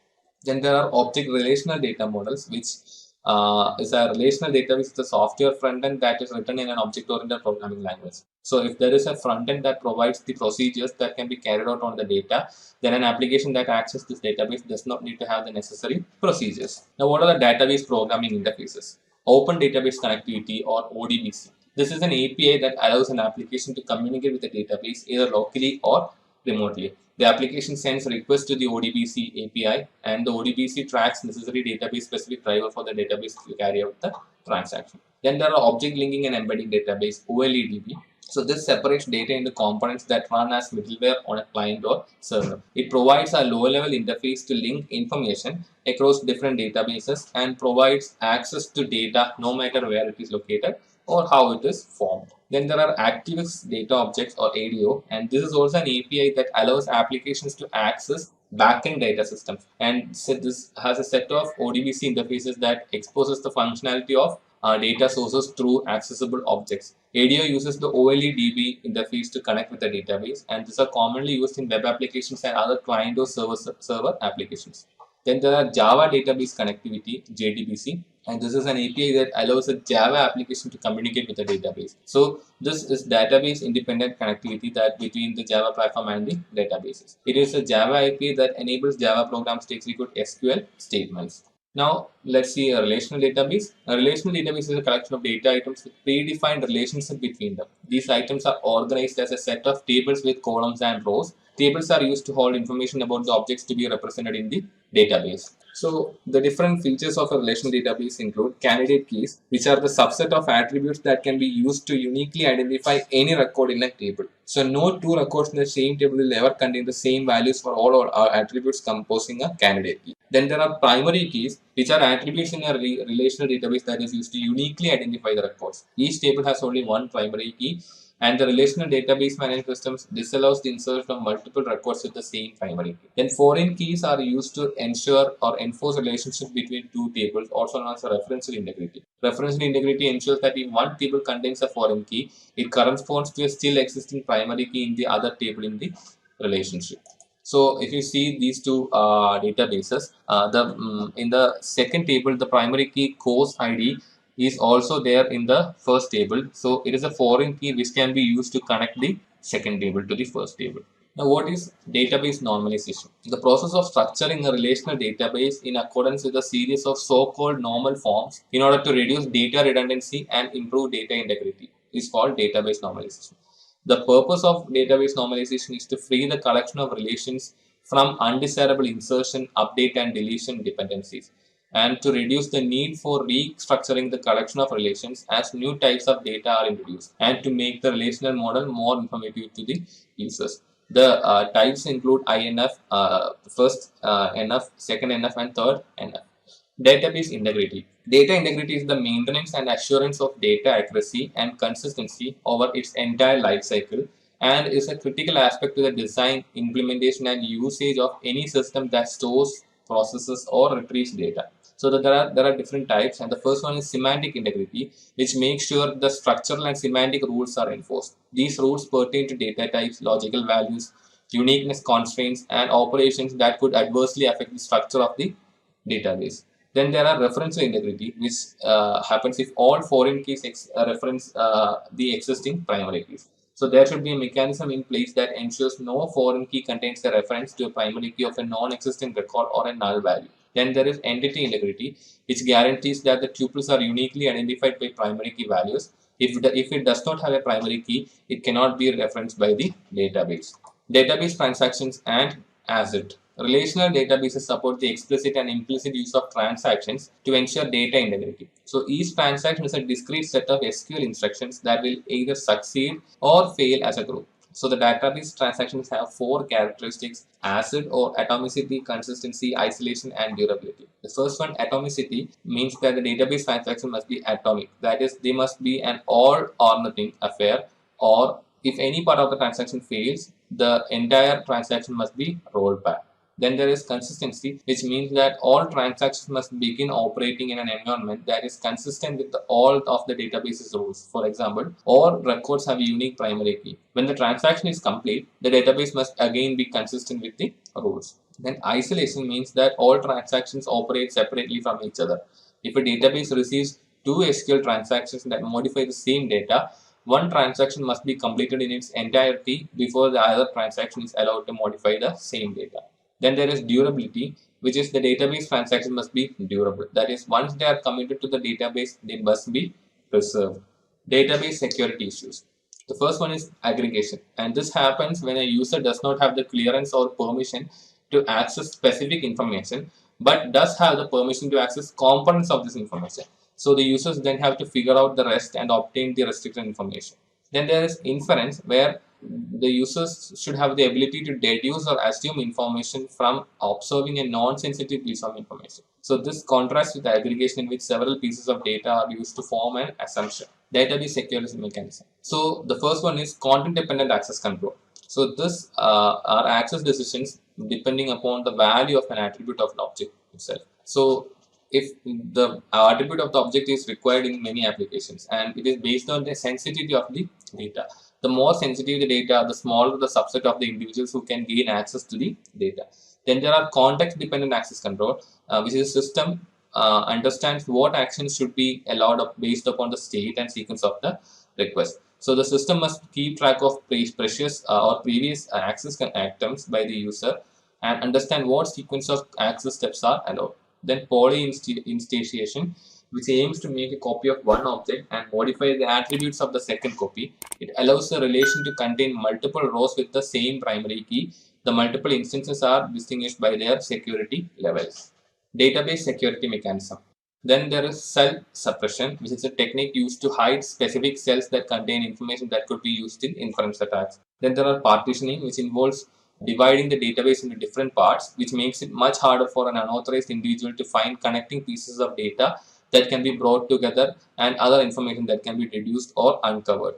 Then there are object relational data models, which is a relational database with a software front end that is written in an object-oriented programming language. So if there is a front end that provides the procedures that can be carried out on the data, then an application that accesses this database does not need to have the necessary procedures. Now, what are the database programming interfaces? Open Database Connectivity or ODBC. This is an API that allows an application to communicate with the database either locally or remotely. The application sends requests to the ODBC API and the ODBC tracks necessary database specific driver for the database to carry out the transaction. Then there are object linking and embedding database OLEDB. So this separates data into components that run as middleware on a client or server. It provides a low-level interface to link information across different databases and provides access to data no matter where it is located or how it is formed. Then there are ActiveX data objects or ADO, and this is also an API that allows applications to access backend data systems. And so this has a set of ODBC interfaces that exposes the functionality of data sources through accessible objects. ADO uses the OLEDB interface to connect with the database, and these are commonly used in web applications and other client or server applications. Then there are Java Database Connectivity, JDBC, and this is an API that allows a Java application to communicate with the database. So this is database independent connectivity that between the Java platform and the databases. It is a Java API that enables Java programs to execute SQL statements. Now let's see a relational database. A relational database is a collection of data items with predefined relationship between them. These items are organized as a set of tables with columns and rows. Tables are used to hold information about the objects to be represented in the database. So the different features of a relational database include candidate keys, which are the subset of attributes that can be used to uniquely identify any record in a table. So no two records in the same table will ever contain the same values for all our attributes composing a candidate key. Then there are primary keys, which are attributes in a relational database that is used to uniquely identify the records. Each table has only one primary key, and the relational database management systems disallows the insertion of multiple records with the same primary key. Then foreign keys are used to ensure or enforce relationship between two tables, also known as referential integrity. Referential integrity ensures that if one table contains a foreign key, it corresponds to a still existing primary key in the other table in the relationship. So if you see these two databases, in the second table, the primary key course ID is also there in the first table. So it is a foreign key which can be used to connect the second table to the first table. Now, what is database normalization? The process of structuring a relational database in accordance with a series of so-called normal forms in order to reduce data redundancy and improve data integrity is called database normalization. The purpose of database normalization is to free the collection of relations from undesirable insertion, update, and deletion dependencies, and to reduce the need for restructuring the collection of relations as new types of data are introduced, and to make the relational model more informative to the users. The types include INF, first NF, second NF, and third NF. Database integrity. Data integrity is the maintenance and assurance of data accuracy and consistency over its entire life cycle, and is a critical aspect to the design, implementation, and usage of any system that stores, processes, or retrieves data. So that there are different types, and the first one is semantic integrity, which makes sure the structural and semantic rules are enforced. These rules pertain to data types, logical values, uniqueness constraints, and operations that could adversely affect the structure of the database. Then there are reference integrity, which happens if all foreign keys reference the existing primary keys. So there should be a mechanism in place that ensures no foreign key contains a reference to a primary key of a non-existing record or a null value. Then there is entity integrity, which guarantees that the tuples are uniquely identified by primary key values. If it does not have a primary key, it cannot be referenced by the database. Database transactions and ACID. Relational databases support the explicit and implicit use of transactions to ensure data integrity. So each transaction is a discrete set of SQL instructions that will either succeed or fail as a group. So the database transactions have four characteristics: ACID, or atomicity, consistency, isolation, and durability. The first one, atomicity, means that the database transaction must be atomic. That is, they must be an all or nothing affair, or if any part of the transaction fails, the entire transaction must be rolled back. Then there is consistency, which means that all transactions must begin operating in an environment that is consistent with all of the database's rules. For example, all records have a unique primary key. When the transaction is complete, the database must again be consistent with the rules. Then isolation means that all transactions operate separately from each other. If a database receives two SQL transactions that modify the same data, one transaction must be completed in its entirety before the other transaction is allowed to modify the same data. Then there is durability, which is the database transaction must be durable. That is, once they are committed to the database, they must be preserved. Database security issues. The first one is aggregation, and this happens when a user does not have the clearance or permission to access specific information, but does have the permission to access components of this information. So the users then have to figure out the rest and obtain the restricted information. Then there is inference, where the users should have the ability to deduce or assume information from observing a non-sensitive piece of information. So this contrasts with the aggregation, in which several pieces of data are used to form an assumption. Database security mechanism. So the first one is content-dependent access control. So this are access decisions depending upon the value of an attribute of an object itself. So if the attribute of the object is required in many applications, and it is based on the sensitivity of the data. The more sensitive the data, the smaller the subset of the individuals who can gain access to the data. Then there are context-dependent access control, which is a system understands what actions should be allowed based upon the state and sequence of the request. So the system must keep track of precious or previous access items by the user and understand what sequence of access steps are allowed. Then poly-instantiation, which aims to make a copy of one object and modify the attributes of the second copy. It allows the relation to contain multiple rows with the same primary key. The multiple instances are distinguished by their security levels. Database security mechanism. Then there is cell suppression, which is a technique used to hide specific cells that contain information that could be used in inference attacks. Then there are partitioning, which involves dividing the database into different parts, which makes it much harder for an unauthorized individual to find connecting pieces of data that can be brought together and other information that can be deduced or uncovered.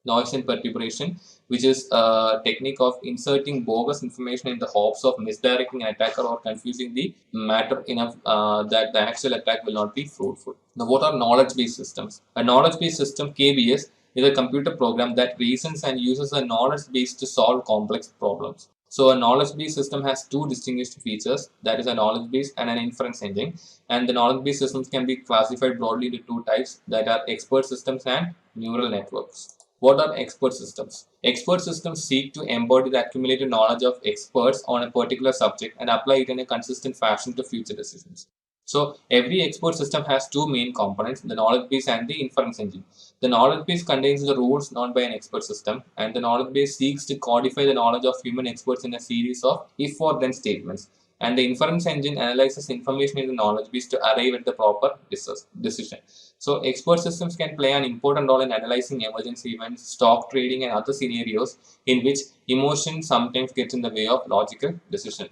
Noise and perturbation, which is a technique of inserting bogus information in the hopes of misdirecting an attacker or confusing the matter enough that the actual attack will not be fruitful. Now, what are knowledge-based systems? A knowledge-based system, KBS, is a computer program that reasons and uses a knowledge base to solve complex problems. So a knowledge base system has two distinguished features, that is a knowledge base and an inference engine. And the knowledge base systems can be classified broadly into two types, that are expert systems and neural networks. What are expert systems? Expert systems seek to embody the accumulated knowledge of experts on a particular subject and apply it in a consistent fashion to future decisions. So every export system has two main components, the knowledge base and the inference engine. The knowledge base contains the rules known by an expert system, and the knowledge base seeks to codify the knowledge of human experts in a series of if or then statements. And the inference engine analyzes information in the knowledge base to arrive at the proper decision. So expert systems can play an important role in analyzing emergency events, stock trading, and other scenarios in which emotion sometimes gets in the way of logical decision.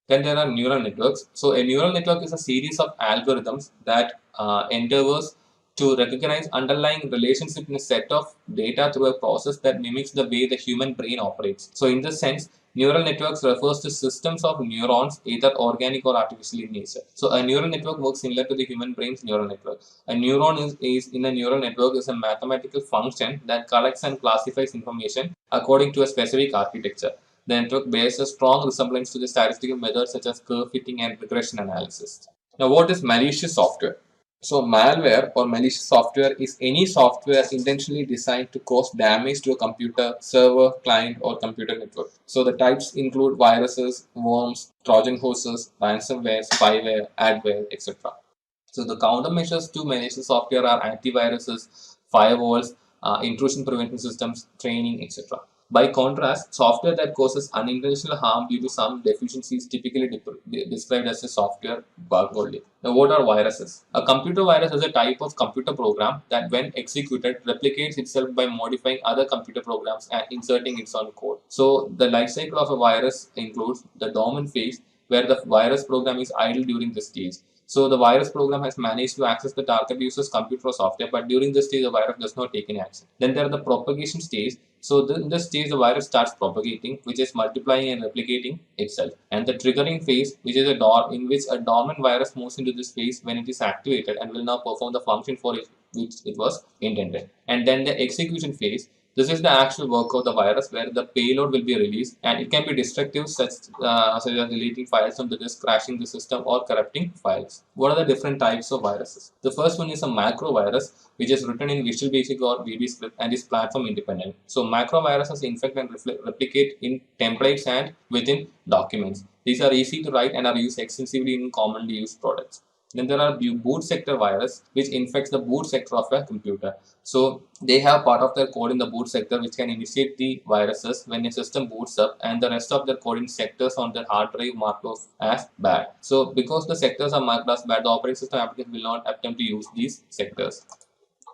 Then there are neural networks. So a neural network is a series of algorithms that endeavors to recognize underlying relationship in a set of data through a process that mimics the way the human brain operates. So in this sense, neural networks refers to systems of neurons, either organic or artificial in nature. So a neural network works similar to the human brain's neural network. A neuron is in a neural network is a mathematical function that collects and classifies information according to a specific architecture. The network bears a strong resemblance to the statistical methods such as curve fitting and regression analysis. Now, what is malicious software? So, malware or malicious software is any software intentionally designed to cause damage to a computer, server, client, or computer network. So, the types include viruses, worms, Trojan horses, ransomware, spyware, adware, etc. So, the countermeasures to malicious software are antiviruses, firewalls, intrusion prevention systems, training, etc. By contrast, software that causes unintentional harm due to some deficiency is typically described as a software bug only. Now, what are viruses? A computer virus is a type of computer program that, when executed, replicates itself by modifying other computer programs and inserting its own code. So, the life cycle of a virus includes the dormant phase, where the virus program is idle during this stage. So the virus program has managed to access the target user's computer or software, but during this stage, the virus does not take any action. Then there are the propagation stage. So in this stage, the virus starts propagating, which is multiplying and replicating itself. And the triggering phase, which is in which a dormant virus moves into this phase when it is activated and will now perform the function for which it was intended. And then the execution phase. This is the actual work of the virus, where the payload will be released, and it can be destructive, such as deleting files from the disk, crashing the system, or corrupting files. What are the different types of viruses? The first one is a macro virus, which is written in Visual Basic or VB script and is platform independent. So macro viruses infect and replicate in templates and within documents. These are easy to write and are used extensively in commonly used products. Then there are boot sector virus, which infects the boot sector of a computer. So they have part of their code in the boot sector, which can initiate the viruses when a system boots up, and the rest of their code in sectors on their hard drive marked off as bad. So because the sectors are marked as bad, the operating system application will not attempt to use these sectors.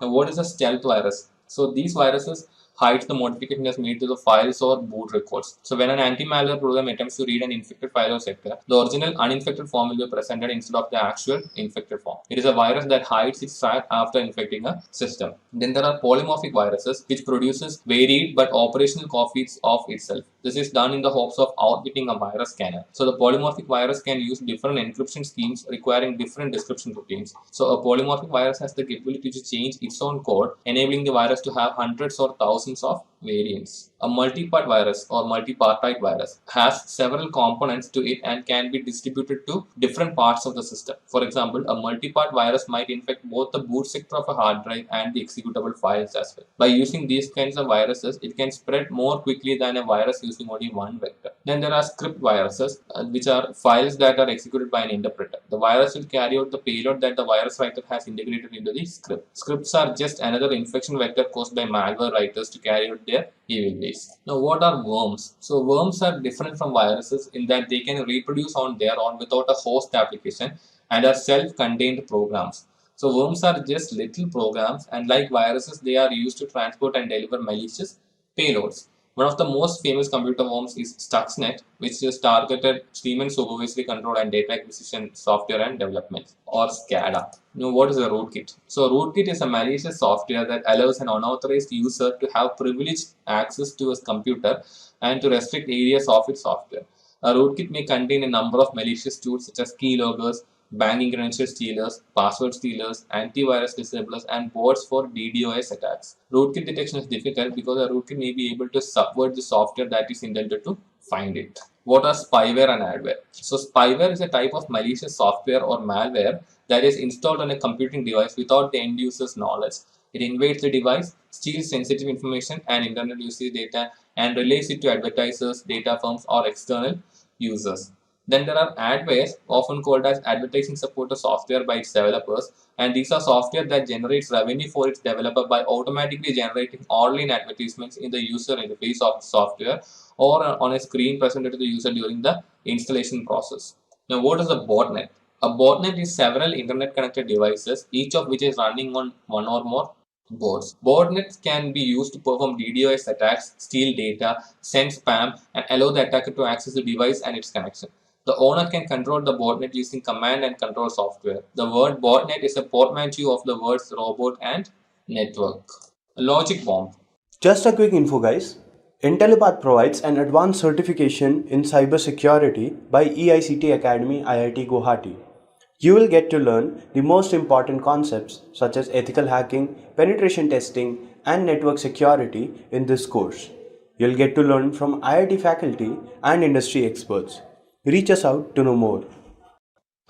Now, what is a stealth virus? So these viruses hides the modification that's made to the files or boot records. So when an anti-malware program attempts to read an infected file or sector, the original uninfected form will be presented instead of the actual infected form. It is a virus that hides its track after infecting a system. Then there are polymorphic viruses, which produces varied but operational copies of itself. This is done in the hopes of outwitting a virus scanner. So the polymorphic virus can use different encryption schemes requiring different description routines. So a polymorphic virus has the capability to change its own code, enabling the virus to have hundreds or thousands of variants. A multi-part virus or multi-partite virus has several components to it and can be distributed to different parts of the system. For example, a multi-part virus might infect both the boot sector of a hard drive and the executable files as well. By using these kinds of viruses, it can spread more quickly than a virus using only one vector. Then there are script viruses, which are files that are executed by an interpreter. The virus will carry out the payload that the virus writer has integrated into the script. Scripts are just another infection vector caused by malware writers to carry out their evil ways. Now, what are worms? So worms are different from viruses in that they can reproduce on their own without a host application and are self-contained programs. So worms are just little programs, and like viruses, they are used to transport and deliver malicious payloads. One of the most famous computer worms is Stuxnet, which is targeted Siemens supervisory control and data acquisition software and development, or SCADA. Now, what is a rootkit? So, a rootkit is a malicious software that allows an unauthorized user to have privileged access to his computer and to restrict areas of its software. A rootkit may contain a number of malicious tools such as keyloggers, banking credential stealers, password stealers, antivirus disablers, and bots for DDoS attacks. Rootkit detection is difficult because a rootkit may be able to subvert the software that is intended to find it. What are spyware and adware? So spyware is a type of malicious software or malware that is installed on a computing device without the end user's knowledge. It invades the device, steals sensitive information and internet usage data, and relays it to advertisers, data firms, or external users. Then there are adwares, often called as advertising supported software by its developers, and these are software that generates revenue for its developer by automatically generating online advertisements in the user interface of the software or on a screen presented to the user during the installation process. Now, what is a botnet? A botnet is several internet connected devices, each of which is running on one or more boards. Botnets can be used to perform DDoS attacks, steal data, send spam, and allow the attacker to access the device and its connection. The owner can control the botnet using command and control software. The word botnet is a portmanteau of the words robot and network. A logic bomb. Just a quick info, guys. Intellipaat provides an advanced certification in cybersecurity by EICT Academy IIT Guwahati. You will get to learn the most important concepts such as ethical hacking, penetration testing, and network security in this course. You'll get to learn from IIT faculty and industry experts. Reach us out to know more.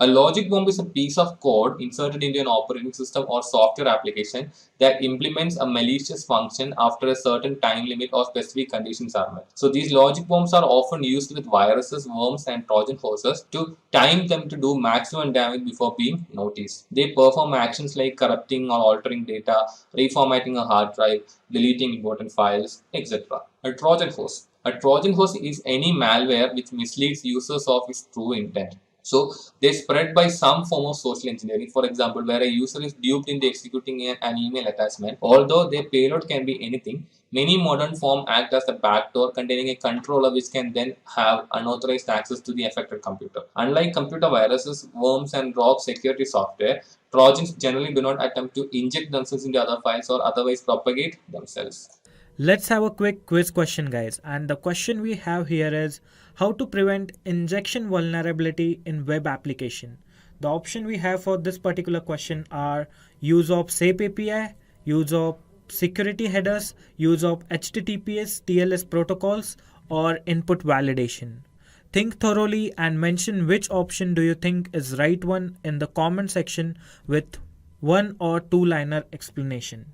A logic bomb is a piece of code inserted into an operating system or software application that implements a malicious function after a certain time limit or specific conditions are met. So these logic bombs are often used with viruses, worms, and Trojan horses to time them to do maximum damage before being noticed. They perform actions like corrupting or altering data, reformatting a hard drive, deleting important files, etc. A Trojan horse. A Trojan horse is any malware which misleads users of its true intent. So they spread by some form of social engineering, for example, where a user is duped into executing an email attachment. Although their payload can be anything, many modern forms act as a backdoor containing a controller which can then have unauthorized access to the affected computer. Unlike computer viruses, worms, and rogue security software, Trojans generally do not attempt to inject themselves into other files or otherwise propagate themselves. Let's have a quick quiz question, guys. And the question we have here is how to prevent injection vulnerability in web application. The option we have for this particular question are use of SAP API, use of security headers, use of HTTPS TLS protocols, or input validation. Think thoroughly and mention which option do you think is right one in the comment section with 1 or 2-liner explanation.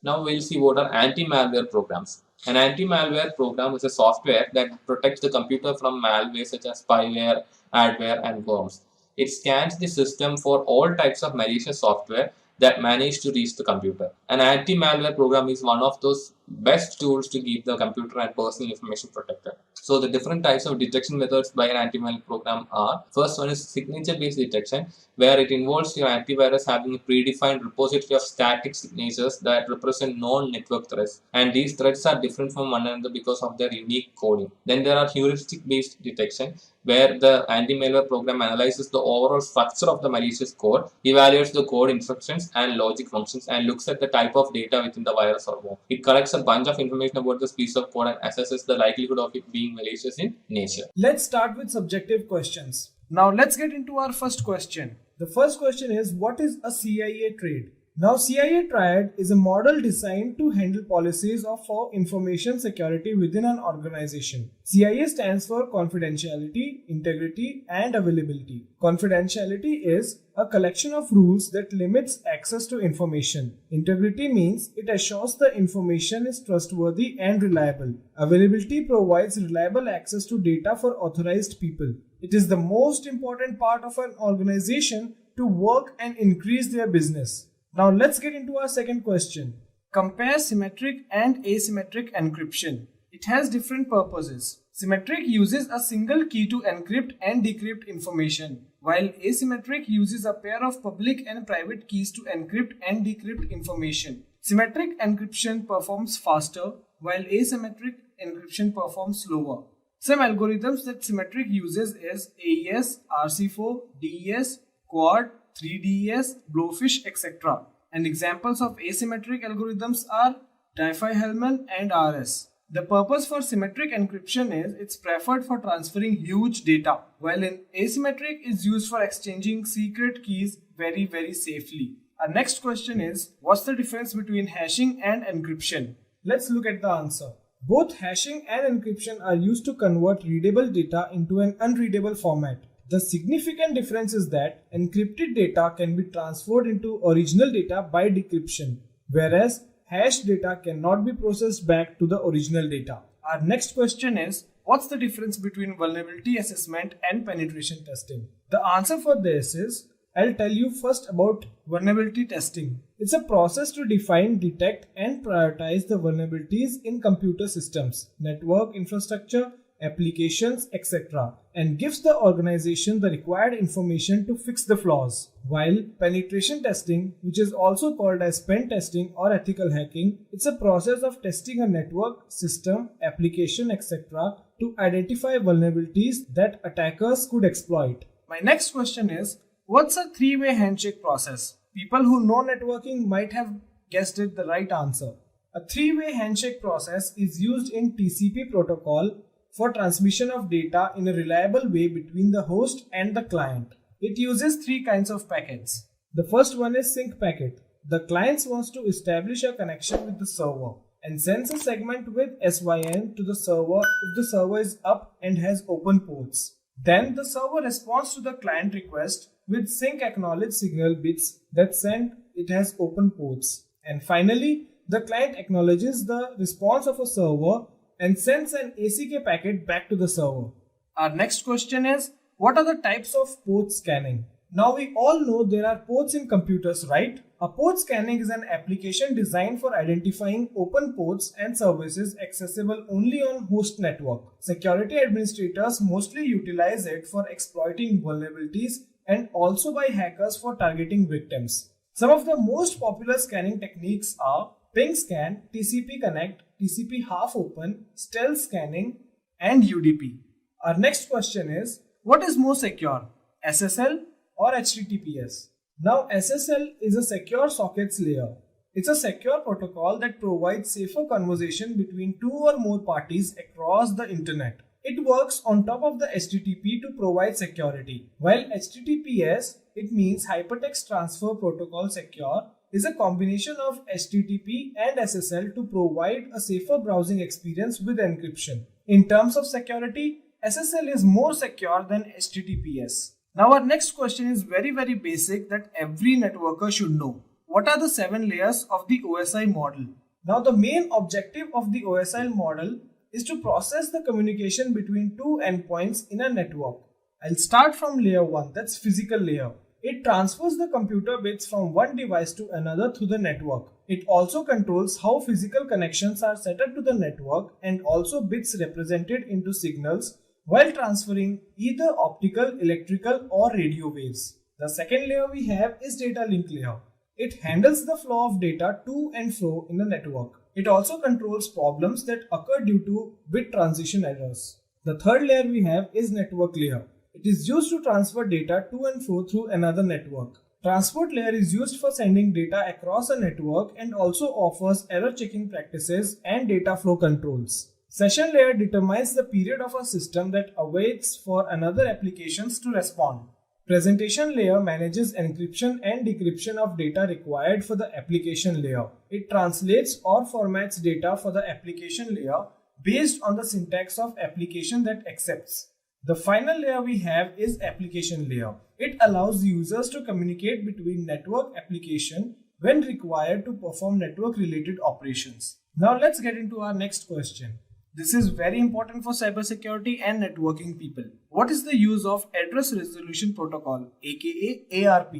Now we'll see what are anti-malware programs. An anti-malware program is a software that protects the computer from malware such as spyware, adware, and worms. It scans the system for all types of malicious software that manage to reach the computer. An anti-malware program is one of those best tools to keep the computer and personal information protected. So the different types of detection methods by an antimalware program are: first one is signature-based detection, where it involves your antivirus having a predefined repository of static signatures that represent known network threats, and these threats are different from one another because of their unique coding. Then there are heuristic-based detection, where the anti-malware program analyzes the overall structure of the malicious code, evaluates the code instructions and logic functions, and looks at the type of data within the virus or worm. It collects a bunch of information about this piece of code and assesses the likelihood of it being malicious in nature. Let's start with subjective questions. Now let's get into our first question. The first question is, what is a CIA trade? Now, CIA Triad is a model designed to handle policies for information security within an organization. CIA stands for confidentiality, integrity, and availability. Confidentiality is a collection of rules that limits access to information. Integrity means it assures the information is trustworthy and reliable. Availability provides reliable access to data for authorized people. It is the most important part of an organization to work and increase their business. Now let's get into our second question. Compare symmetric and asymmetric encryption. It has different purposes. Symmetric uses a single key to encrypt and decrypt information, while asymmetric uses a pair of public and private keys to encrypt and decrypt information. Symmetric encryption performs faster, while asymmetric encryption performs slower. Some algorithms that symmetric uses is AES, RC4, DES, Quad, 3DES, Blowfish, etc. And examples of asymmetric algorithms are Diffie-Hellman and RS. The purpose for symmetric encryption is it's preferred for transferring huge data, while in asymmetric is used for exchanging secret keys very safely. Our next question is, what's the difference between hashing and encryption? Let's look at the answer. Both hashing and encryption are used to convert readable data into an unreadable format. The significant difference is that encrypted data can be transferred into original data by decryption, whereas hashed data cannot be processed back to the original data. Our next question is, what's the difference between vulnerability assessment and penetration testing? The answer for this is, I'll tell you first about vulnerability testing. It's a process to define, detect, and prioritize the vulnerabilities in computer systems, network infrastructure, applications, etc., and gives the organization the required information to fix the flaws. While penetration testing, which is also called as pen testing or ethical hacking, it's a process of testing a network, system, application, etc. to identify vulnerabilities that attackers could exploit. My next question is, what's a three-way handshake process? People who know networking might have guessed it the right answer. A three-way handshake process is used in TCP protocol for transmission of data in a reliable way between the host and the client. It uses three kinds of packets. The first one is sync packet. The client wants to establish a connection with the server and sends a segment with SYN to the server if the server is up and has open ports. Then the server responds to the client request with sync acknowledge signal bits that send it has open ports. And finally, the client acknowledges the response of a server and sends an ACK packet back to the server. Our next question is, what are the types of port scanning? Now we all know there are ports in computers, right? A port scanning is an application designed for identifying open ports and services accessible only on host network. Security administrators mostly utilize it for exploiting vulnerabilities and also by hackers for targeting victims. Some of the most popular scanning techniques are ping scan, TCP connect, TCP half open, stealth scanning, and UDP. Our next question is, what is more secure, SSL or HTTPS? Now SSL is a secure sockets layer. It's a secure protocol that provides safer conversation between two or more parties across the internet. It works on top of the HTTP to provide security. While HTTPS, it means Hypertext Transfer Protocol Secure, is a combination of HTTP and SSL to provide a safer browsing experience with encryption. In terms of security, SSL is more secure than HTTPS. Now our next question is very basic that every networker should know. What are the 7 layers of the OSI model? Now the main objective of the OSI model is to process the communication between two endpoints in a network. I'll start from layer 1, that's physical layer. It transfers the computer bits from one device to another through the network. It also controls how physical connections are set up to the network and also bits represented into signals while transferring either optical, electrical or radio waves. The second layer we have is data link layer. It handles the flow of data to and fro in the network. It also controls problems that occur due to bit transition errors. The third layer we have is network layer. It is used to transfer data to and fro through another network. Transport layer is used for sending data across a network and also offers error checking practices and data flow controls. Session layer determines the period of a system that awaits for another applications to respond. Presentation layer manages encryption and decryption of data required for the application layer. It translates or formats data for the application layer based on the syntax of application that accepts. The final layer we have is application layer. It allows users to communicate between network application when required to perform network related operations. Now let's get into our next question. This is very important for cybersecurity and networking people. What is the use of Address Resolution Protocol, aka ARP?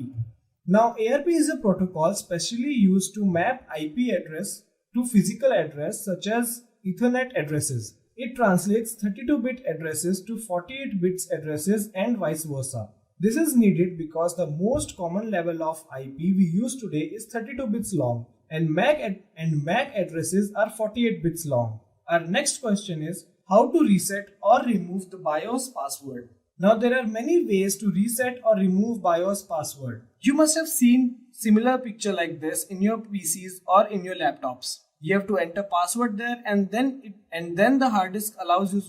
Now ARP is a protocol specially used to map IP address to physical address such as Ethernet addresses. It translates 32-bit addresses to 48 bits addresses and vice versa. This is needed because the most common level of IP we use today is 32 bits long and MAC addresses are 48 bits long. Our next question is how to reset or remove the BIOS password. Now there are many ways to reset or remove BIOS password. You must have seen similar picture like this in your PCs or in your laptops. You have to enter password there and then the hard disk allows you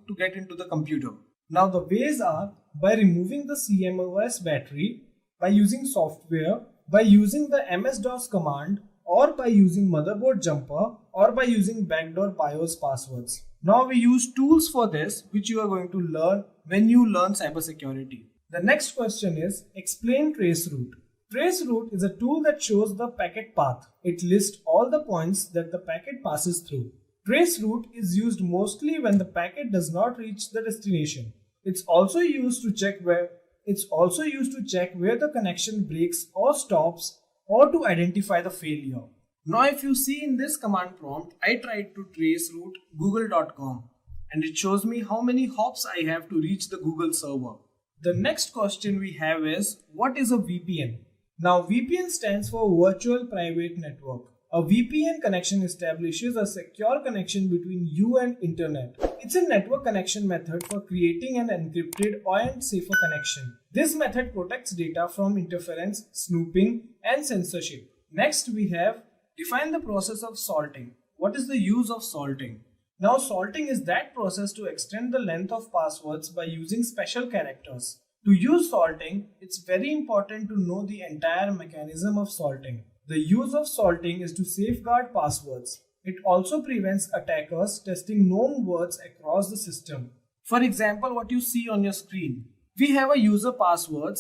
to get into the computer. Now the ways are by removing the CMOS battery, by using software, by using the MS-DOS command, or by using motherboard jumper, or by using backdoor BIOS passwords. Now we use tools for this which you are going to learn when you learn cybersecurity. The next question is explain traceroute. Traceroute is a tool that shows the packet path. It lists all the points that the packet passes through. Traceroute is used mostly when the packet does not reach the destination. It's also used to check where the connection breaks or stops, or to identify the failure. Now if you see in this command prompt, I tried to trace route google.com and it shows me how many hops I have to reach the Google server. The next question we have is, what is a VPN? Now VPN stands for Virtual Private Network. A VPN connection establishes a secure connection between you and internet. It's a network connection method for creating an encrypted and safer connection. This method protects data from interference, snooping, and censorship. Next we have define the process of salting. What is the use of salting? Now salting is that process to extend the length of passwords by using special characters. To use salting, it's very important to know the entire mechanism of salting. The use of salting is to safeguard passwords. It also prevents attackers testing known words across the system. For example, what you see on your screen. We have a user password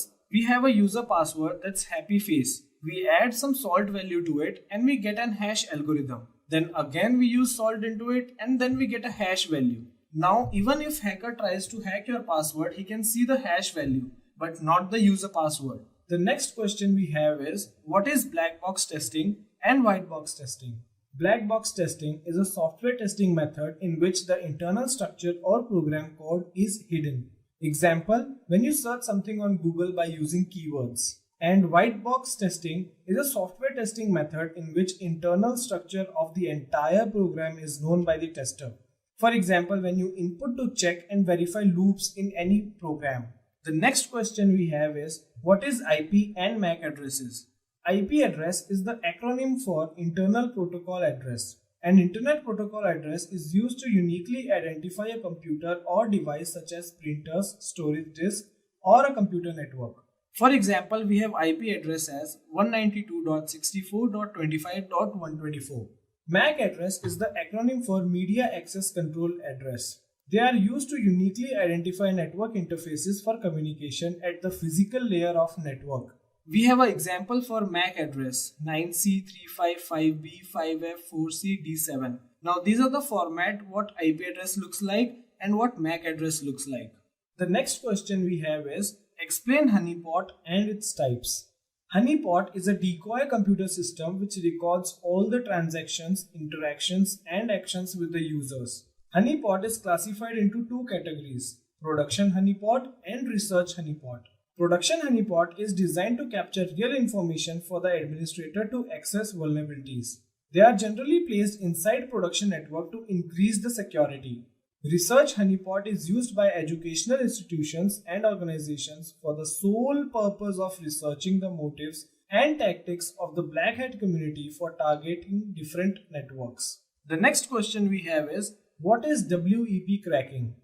that's happy face. We add some salt value to it and we get an hash algorithm. Then again we use salt into it and then we get a hash value. Now even if hacker tries to hack your password, he can see the hash value but not the user password. The next question we have is, what is black box testing and white box testing? Black box testing is a software testing method in which the internal structure or program code is hidden. Example, when you search something on Google by using keywords. And white box testing is a software testing method in which internal structure of the entire program is known by the tester. For example, when you input to check and verify loops in any program. The next question we have is, what is IP and MAC addresses? IP address is the acronym for Internal Protocol Address. An Internet Protocol address is used to uniquely identify a computer or device such as printers, storage disk, or a computer network. For example, we have IP address as 192.64.25.124. MAC address is the acronym for Media Access Control Address. They are used to uniquely identify network interfaces for communication at the physical layer of network. We have an example for MAC address 9C355B5F4CD7. Now these are the format what IP address looks like and what MAC address looks like. The next question we have is, explain Honeypot and its types. Honeypot is a decoy computer system which records all the transactions, interactions, and actions with the users. Honeypot is classified into two categories, Production Honeypot and Research Honeypot. Production Honeypot is designed to capture real information for the administrator to access vulnerabilities. They are generally placed inside production network to increase the security. Research Honeypot is used by educational institutions and organizations for the sole purpose of researching the motives and tactics of the black hat community for targeting different networks. The next question we have is, what is WEP cracking?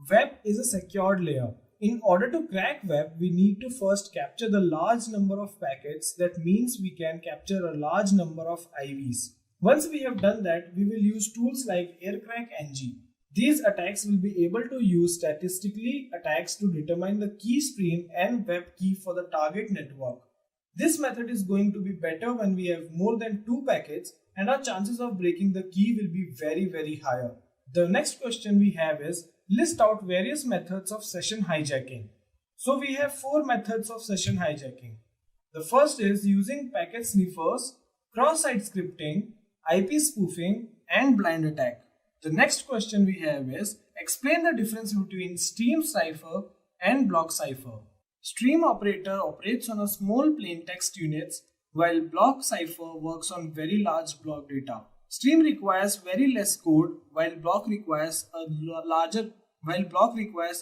Web is a secured layer. In order to crack web, we need to first capture the large number of packets. That means we can capture a large number of IVs. Once we have done that, we will use tools like AirCrackNG. These attacks will be able to use statistically attacks to determine the key stream and web key for the target network. This method is going to be better when we have more than 2 packets and our chances of breaking the key will be very higher. The next question we have is, list out various methods of session hijacking. So we have 4 methods of session hijacking. The first is using packet sniffers, cross-site scripting, IP spoofing, and blind attack. The next question we have is, explain the difference between stream cipher and block cipher. Stream operator operates on a small plain text units, while block cipher works on very large block data. Stream requires very less code, while block requires a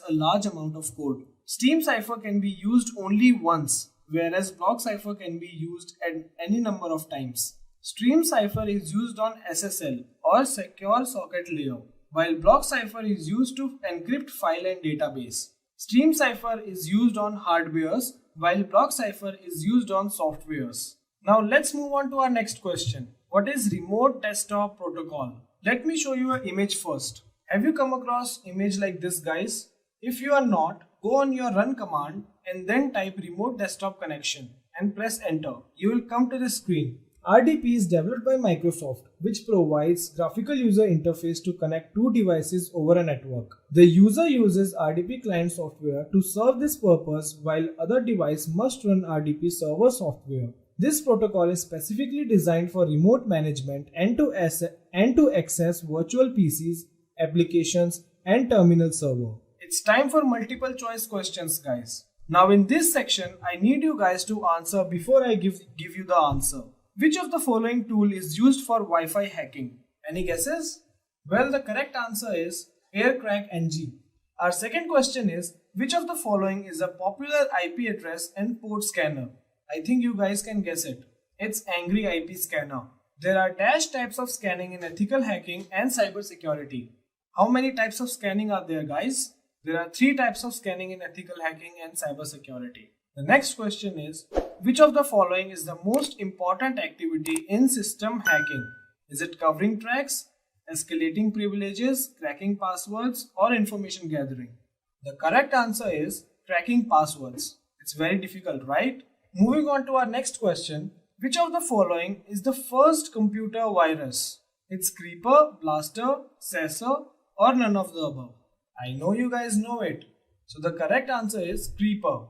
large amount of code. Stream cipher can be used only once, whereas block cipher can be used at any number of times. Stream cipher is used on SSL or secure socket layer, while block cipher is used to encrypt file and database. Stream cipher is used on hardwares, while block cipher is used on softwares. Now let's move on to our next question. What is remote desktop protocol? Let me show you an image first. Have you come across image like this, guys? If you are not, go on your run command and then type remote desktop connection and press enter. You will come to this screen. RDP is developed by Microsoft, which provides graphical user interface to connect two devices over a network. The user uses RDP client software to serve this purpose, while other device must run RDP server software. This protocol is specifically designed for remote management and to access virtual PCs, applications, and terminal server. It's time for multiple choice questions, guys. Now in this section, I need you guys to answer before I give you the answer. Which of the following tool is used for Wi-Fi hacking? Any guesses? Well, the correct answer is AirCrackNG. Our second question is, which of the following is a popular IP address and port scanner? I think you guys can guess it. It's Angry IP Scanner. There are dash types of scanning in ethical hacking and cybersecurity. How many types of scanning are there, guys? There are 3 types of scanning in ethical hacking and cybersecurity. The next question is, which of the following is the most important activity in system hacking? Is it covering tracks, escalating privileges, cracking passwords, or information gathering? The correct answer is cracking passwords. It's very difficult, right? Moving on to our next question, which of the following is the first computer virus? It's Creeper, Blaster, Sasser, or none of the above. I know you guys know it. So the correct answer is Creeper.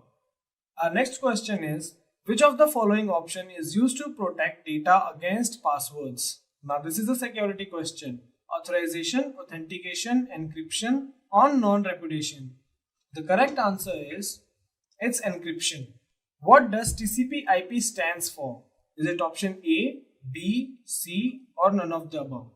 Our next question is, which of the following option is used to protect data against passwords? Now this is a security question. Authorization, authentication, encryption, or non-repudiation. The correct answer is, it's encryption. What does TCP/IP stands for? Is it option A, B, C, or none of the above?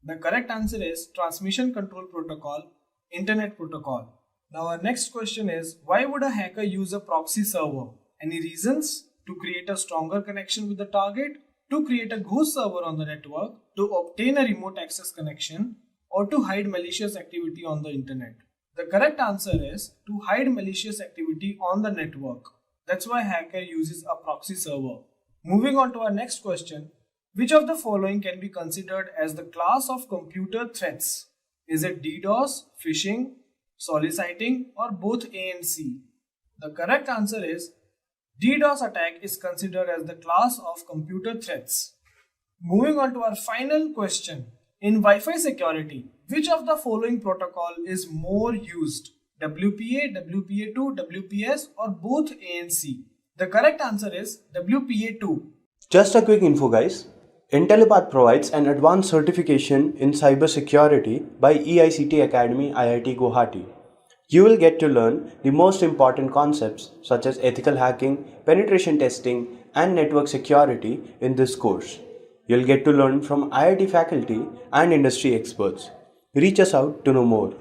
The correct answer is Transmission Control Protocol, Internet Protocol. Now our next question is, why would a hacker use a proxy server? Any reasons? To create a stronger connection with the target, to create a ghost server on the network, to obtain a remote access connection, or to hide malicious activity on the internet. The correct answer is to hide malicious activity on the network. That's why hacker uses a proxy server. Moving on to our next question, which of the following can be considered as the class of computer threats? Is it DDoS, phishing, soliciting, or both A and C? The correct answer is DDoS attack is considered as the class of computer threats. Moving on to our final question. In Wi-Fi security, which of the following protocol is more used? WPA, WPA2, WPS, or both A and C? The correct answer is WPA2. Just a quick info, guys. Intellipaat provides an advanced certification in cybersecurity by EICT Academy IIT Guwahati. You will get to learn the most important concepts such as ethical hacking, penetration testing, and network security in this course. You'll get to learn from IIT faculty and industry experts. Reach us out to know more.